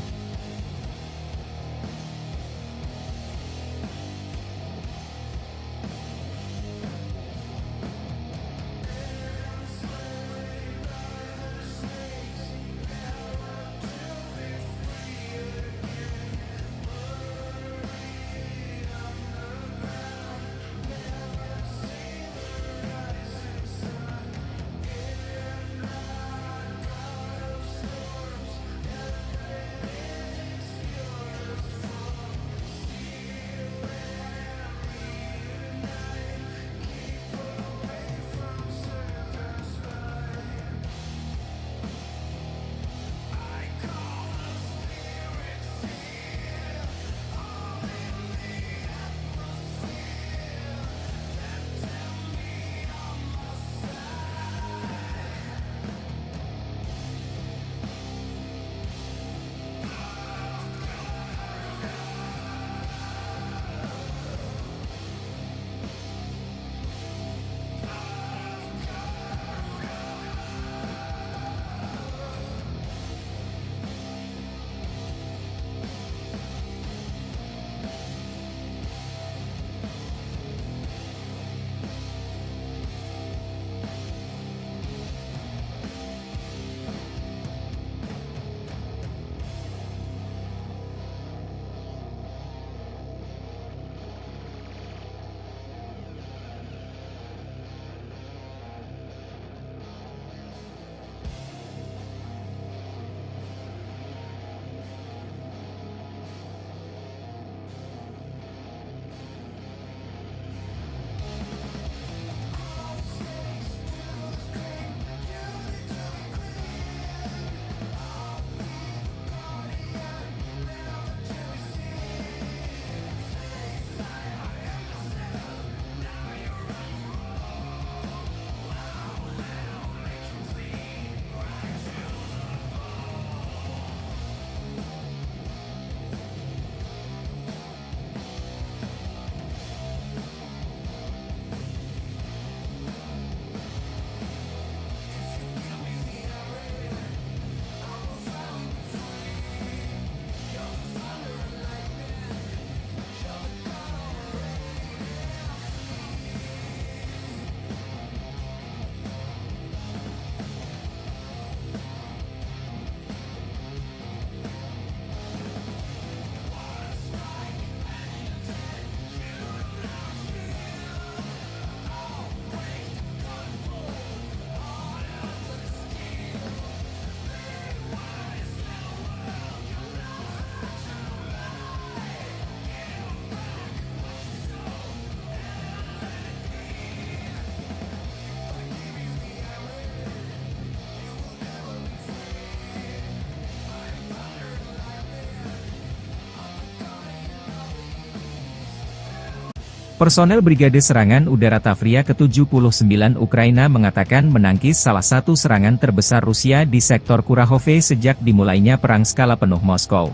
Personel Brigade Serangan Udara Tavria ke-79 Ukraina mengatakan menangkis salah satu serangan terbesar Rusia di sektor Kurahove sejak dimulainya perang skala penuh Moskow.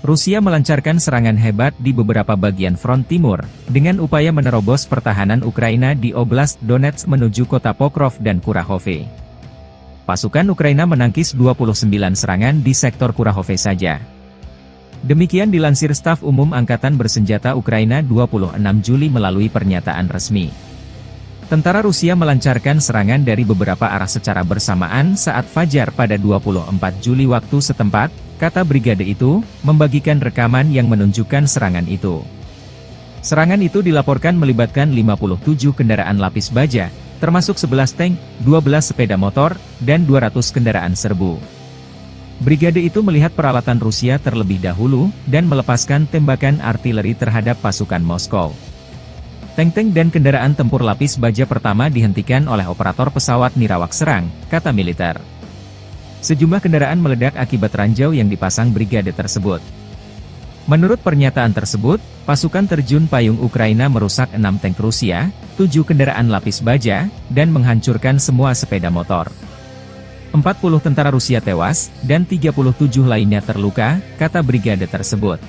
Rusia melancarkan serangan hebat di beberapa bagian front timur, dengan upaya menerobos pertahanan Ukraina di Oblast Donetsk menuju kota Pokrov dan Kurahove. Pasukan Ukraina menangkis 29 serangan di sektor Kurahove saja. Demikian dilansir Staf Umum Angkatan Bersenjata Ukraina 26 Juli melalui pernyataan resmi. Tentara Rusia melancarkan serangan dari beberapa arah secara bersamaan saat fajar pada 24 Juli waktu setempat, kata brigade itu, membagikan rekaman yang menunjukkan serangan itu. Serangan itu dilaporkan melibatkan 57 kendaraan lapis baja, termasuk 11 tank, 12 sepeda motor, dan 200 kendaraan serbu. Brigade itu melihat peralatan Rusia terlebih dahulu, dan melepaskan tembakan artileri terhadap pasukan Moskow. Tank-tank dan kendaraan tempur lapis baja pertama dihentikan oleh operator pesawat nirawak serang, kata militer. Sejumlah kendaraan meledak akibat ranjau yang dipasang brigade tersebut. Menurut pernyataan tersebut, pasukan terjun payung Ukraina merusak 6 tank Rusia, 7 kendaraan lapis baja, dan menghancurkan semua sepeda motor. 40 tentara Rusia tewas, dan 37 lainnya terluka, kata brigade tersebut.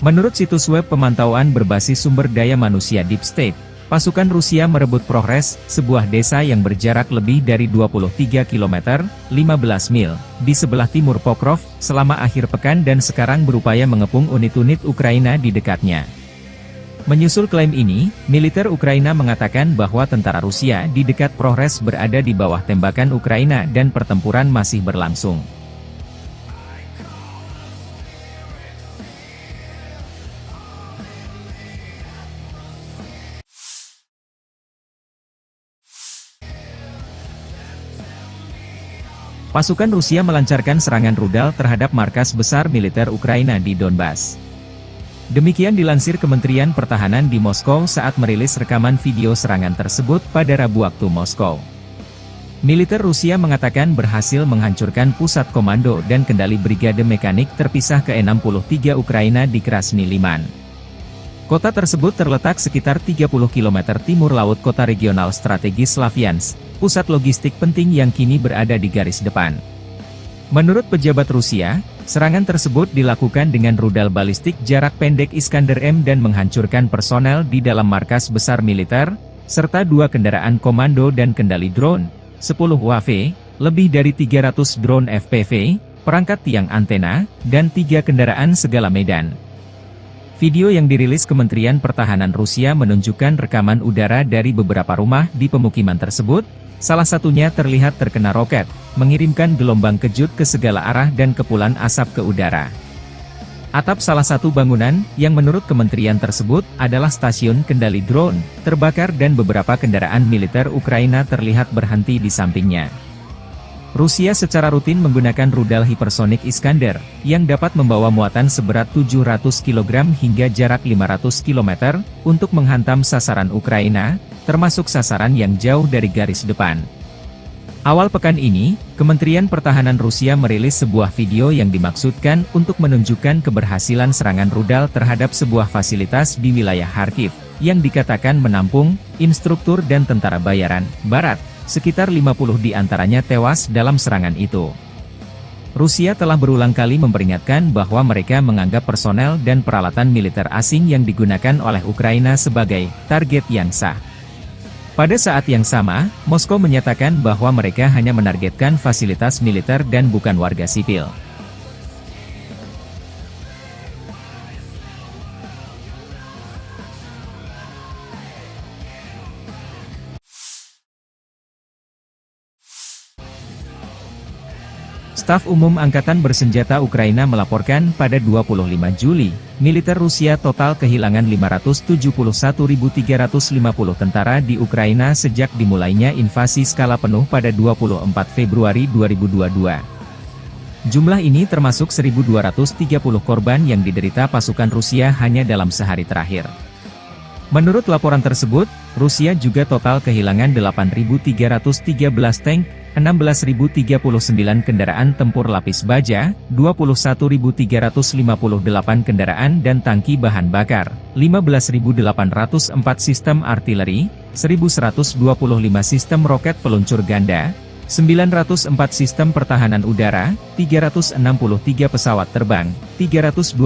Menurut situs web pemantauan berbasis sumber daya manusia Deep State, pasukan Rusia merebut Progres, sebuah desa yang berjarak lebih dari 23 km, 15 mil, di sebelah timur Pokrov, selama akhir pekan dan sekarang berupaya mengepung unit-unit Ukraina di dekatnya. Menyusul klaim ini, militer Ukraina mengatakan bahwa tentara Rusia di dekat Progres berada di bawah tembakan Ukraina dan pertempuran masih berlangsung. Pasukan Rusia melancarkan serangan rudal terhadap markas besar militer Ukraina di Donbas. Demikian dilansir Kementerian Pertahanan di Moskow saat merilis rekaman video serangan tersebut pada Rabu waktu Moskow. Militer Rusia mengatakan berhasil menghancurkan pusat komando dan kendali brigade mekanik terpisah ke-63 Ukraina di Krasny Liman. Kota tersebut terletak sekitar 30 km timur laut kota regional strategis Slavyansk, pusat logistik penting yang kini berada di garis depan. Menurut pejabat Rusia, serangan tersebut dilakukan dengan rudal balistik jarak pendek Iskander-M dan menghancurkan personel di dalam markas besar militer, serta 2 kendaraan komando dan kendali drone, 10 UAV, lebih dari 300 drone FPV, perangkat tiang antena, dan 3 kendaraan segala medan. Video yang dirilis Kementerian Pertahanan Rusia menunjukkan rekaman udara dari beberapa rumah di pemukiman tersebut, salah satunya terlihat terkena roket, mengirimkan gelombang kejut ke segala arah dan kepulan asap ke udara. Atap salah satu bangunan, yang menurut kementerian tersebut, adalah stasiun kendali drone, terbakar dan beberapa kendaraan militer Ukraina terlihat berhenti di sampingnya. Rusia secara rutin menggunakan rudal hipersonik Iskander, yang dapat membawa muatan seberat 700 kg hingga jarak 500 km, untuk menghantam sasaran Ukraina, termasuk sasaran yang jauh dari garis depan. Awal pekan ini, Kementerian Pertahanan Rusia merilis sebuah video yang dimaksudkan untuk menunjukkan keberhasilan serangan rudal terhadap sebuah fasilitas di wilayah Kharkiv, yang dikatakan menampung instruktur dan tentara bayaran Barat. Sekitar 50 di antaranya tewas dalam serangan itu. Rusia telah berulang kali memperingatkan bahwa mereka menganggap personel dan peralatan militer asing yang digunakan oleh Ukraina sebagai target yang sah. Pada saat yang sama, Moskow menyatakan bahwa mereka hanya menargetkan fasilitas militer dan bukan warga sipil. Staf Umum Angkatan Bersenjata Ukraina melaporkan pada 25 Juli, militer Rusia total kehilangan 571.350 tentara di Ukraina sejak dimulainya invasi skala penuh pada 24 Februari 2022. Jumlah ini termasuk 1.230 korban yang diderita pasukan Rusia hanya dalam sehari terakhir. Menurut laporan tersebut, Rusia juga total kehilangan 8.313 tank, 16.039 kendaraan tempur lapis baja, 21.358 kendaraan dan tangki bahan bakar, 15.804 sistem artileri, 1.125 sistem roket peluncur ganda, 904 sistem pertahanan udara, 363 pesawat terbang, 326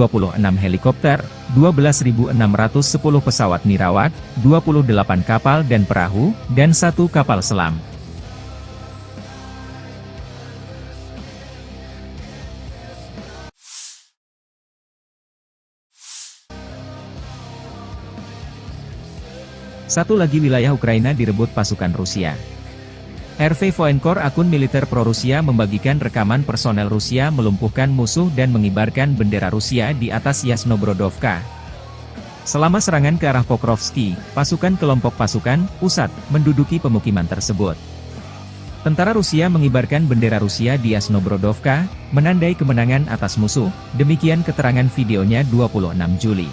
helikopter, 12.610 pesawat nirawak, 28 kapal dan perahu, dan 1 kapal selam. Satu lagi wilayah Ukraina direbut pasukan Rusia. RV Voenkor, akun militer pro-Rusia, membagikan rekaman personel Rusia melumpuhkan musuh dan mengibarkan bendera Rusia di atas Yasnobrodovka. Selama serangan ke arah Pokrovski, pasukan kelompok pasukan pusat menduduki pemukiman tersebut. Tentara Rusia mengibarkan bendera Rusia di Yasnobrodovka, menandai kemenangan atas musuh, demikian keterangan videonya 26 Juli.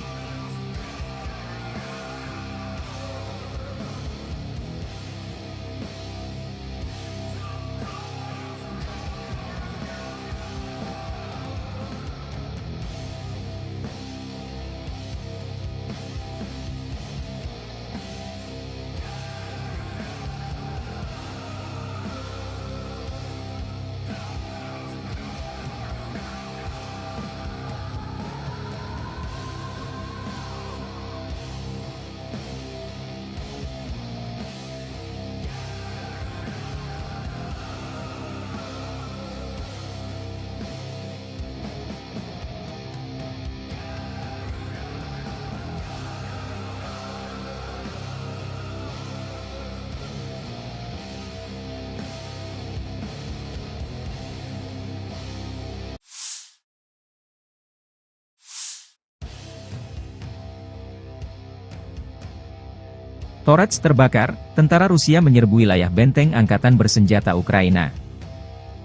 Torets terbakar, tentara Rusia menyerbu wilayah benteng angkatan bersenjata Ukraina.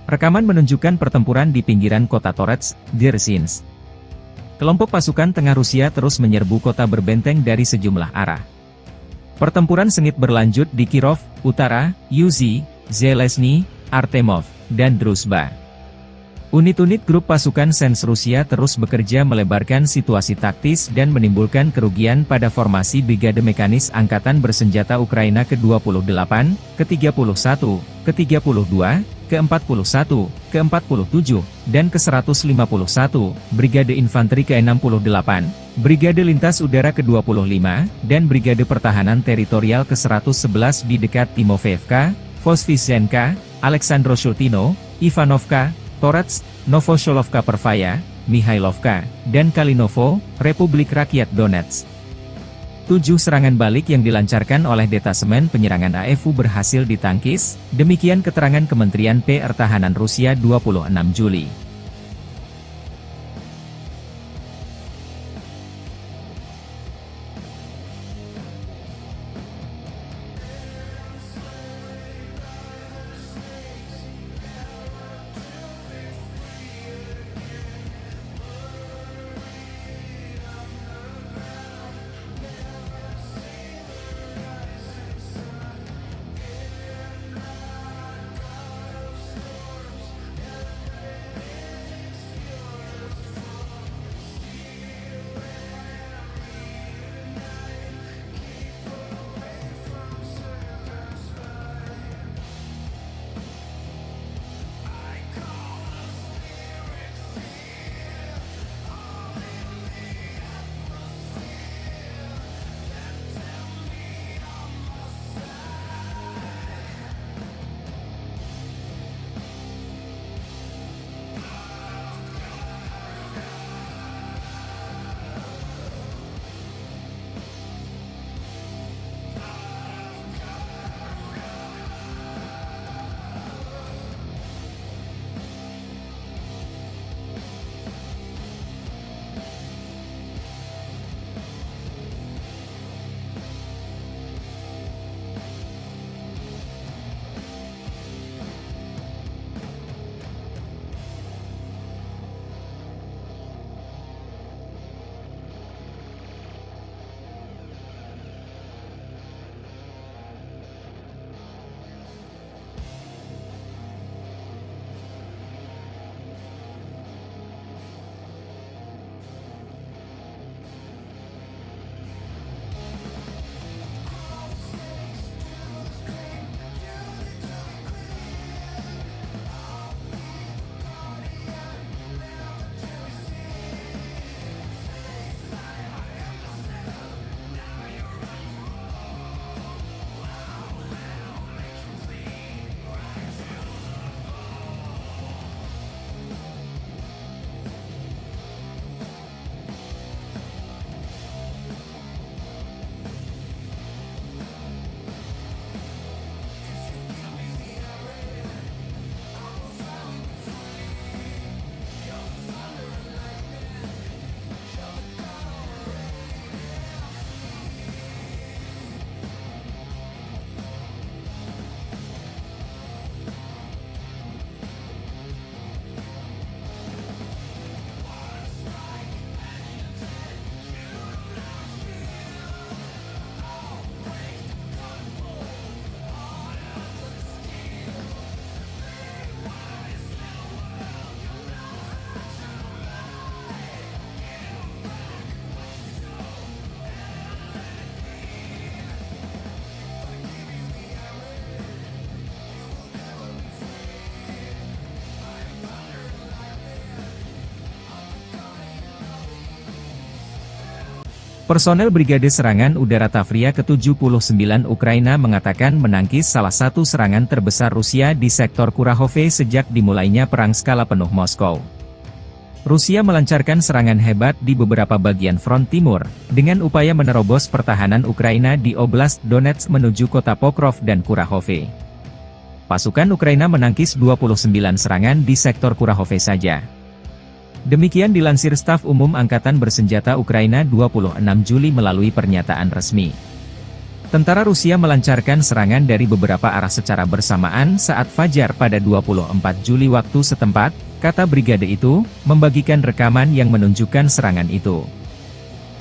Rekaman menunjukkan pertempuran di pinggiran kota Torets, Dzerzhinsk. Kelompok pasukan tengah Rusia terus menyerbu kota berbenteng dari sejumlah arah. Pertempuran sengit berlanjut di Kirov, Utara, Yuzhi, Zelezny, Artemov, dan Druzhba. Unit-unit grup pasukan Sens Rusia terus bekerja melebarkan situasi taktis dan menimbulkan kerugian pada formasi Brigade Mekanis Angkatan Bersenjata Ukraina ke-28, ke-31, ke-32, ke-41, ke-47, dan ke-151, Brigade Infanteri ke-68, Brigade Lintas Udara ke-25, dan Brigade Pertahanan Teritorial ke-111 di dekat Timofeevka, Voskresenka, Aleksandro-Shultino, Ivanovka, Torets, Novosholovka Pervaya, Mihailovka, dan Kalinovo, Republik Rakyat Donetsk. 7 serangan balik yang dilancarkan oleh detasemen penyerangan AFU berhasil ditangkis, demikian keterangan Kementerian Pertahanan Rusia 26 Juli. Personel Brigade Serangan Udara Tavria ke-79 Ukraina mengatakan menangkis salah satu serangan terbesar Rusia di sektor Kurahove sejak dimulainya perang skala penuh Moskow. Rusia melancarkan serangan hebat di beberapa bagian front timur, dengan upaya menerobos pertahanan Ukraina di Oblast Donetsk menuju kota Pokrov dan Kurahove. Pasukan Ukraina menangkis 29 serangan di sektor Kurahove saja. Demikian dilansir Staf Umum Angkatan Bersenjata Ukraina 26 Juli melalui pernyataan resmi. Tentara Rusia melancarkan serangan dari beberapa arah secara bersamaan saat fajar pada 24 Juli waktu setempat, kata brigade itu, membagikan rekaman yang menunjukkan serangan itu.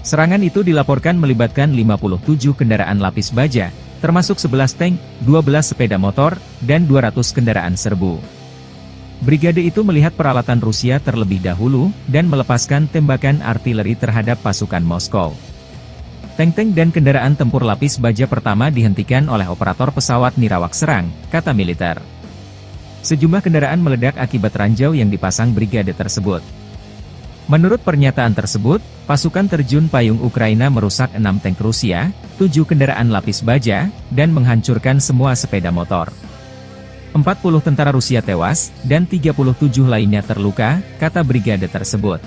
Serangan itu dilaporkan melibatkan 57 kendaraan lapis baja, termasuk 11 tank, 12 sepeda motor, dan 200 kendaraan serbu. Brigade itu melihat peralatan Rusia terlebih dahulu, dan melepaskan tembakan artileri terhadap pasukan Moskow. Tank-tank dan kendaraan tempur lapis baja pertama dihentikan oleh operator pesawat nirawak serang, kata militer. Sejumlah kendaraan meledak akibat ranjau yang dipasang brigade tersebut. Menurut pernyataan tersebut, pasukan terjun payung Ukraina merusak 6 tank Rusia, 7 kendaraan lapis baja, dan menghancurkan semua sepeda motor. 40 tentara Rusia tewas, dan 37 lainnya terluka, kata brigade tersebut.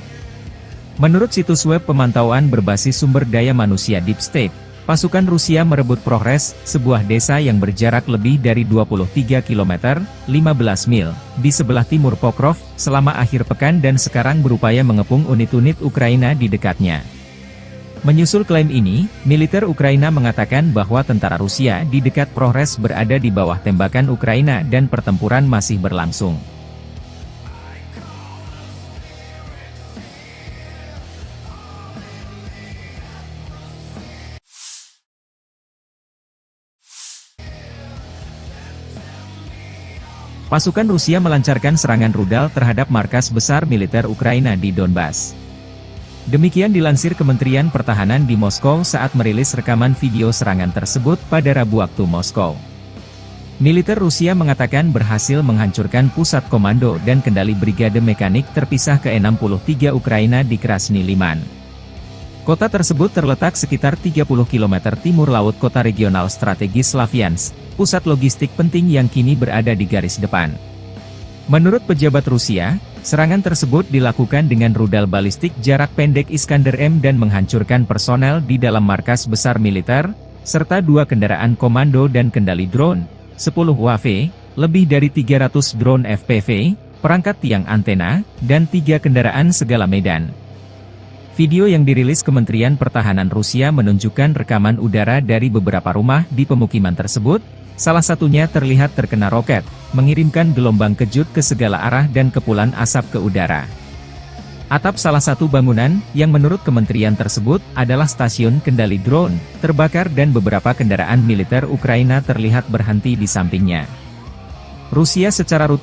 Menurut situs web pemantauan berbasis sumber daya manusia Deep State, pasukan Rusia merebut Progres, sebuah desa yang berjarak lebih dari 23 km, 15 mil, di sebelah timur Pokrov, selama akhir pekan dan sekarang berupaya mengepung unit-unit Ukraina di dekatnya. Menyusul klaim ini, militer Ukraina mengatakan bahwa tentara Rusia di dekat Progres berada di bawah tembakan Ukraina dan pertempuran masih berlangsung. Pasukan Rusia melancarkan serangan rudal terhadap markas besar militer Ukraina di Donbas. Demikian dilansir Kementerian Pertahanan di Moskow saat merilis rekaman video serangan tersebut pada Rabu waktu Moskow. Militer Rusia mengatakan berhasil menghancurkan pusat komando dan kendali brigade mekanik terpisah ke-63 Ukraina di Krasny Liman. Kota tersebut terletak sekitar 30 km timur laut kota regional strategis Slavyansk, pusat logistik penting yang kini berada di garis depan. Menurut pejabat Rusia, serangan tersebut dilakukan dengan rudal balistik jarak pendek Iskander-M dan menghancurkan personel di dalam markas besar militer, serta 2 kendaraan komando dan kendali drone, 10 UAV, lebih dari 300 drone FPV, perangkat tiang antena, dan 3 kendaraan segala medan. Video yang dirilis Kementerian Pertahanan Rusia menunjukkan rekaman udara dari beberapa rumah di pemukiman tersebut, salah satunya terlihat terkena roket, mengirimkan gelombang kejut ke segala arah dan kepulan asap ke udara. Atap salah satu bangunan, yang menurut kementerian tersebut, adalah stasiun kendali drone, terbakar dan beberapa kendaraan militer Ukraina terlihat berhenti di sampingnya. Rusia secara rutin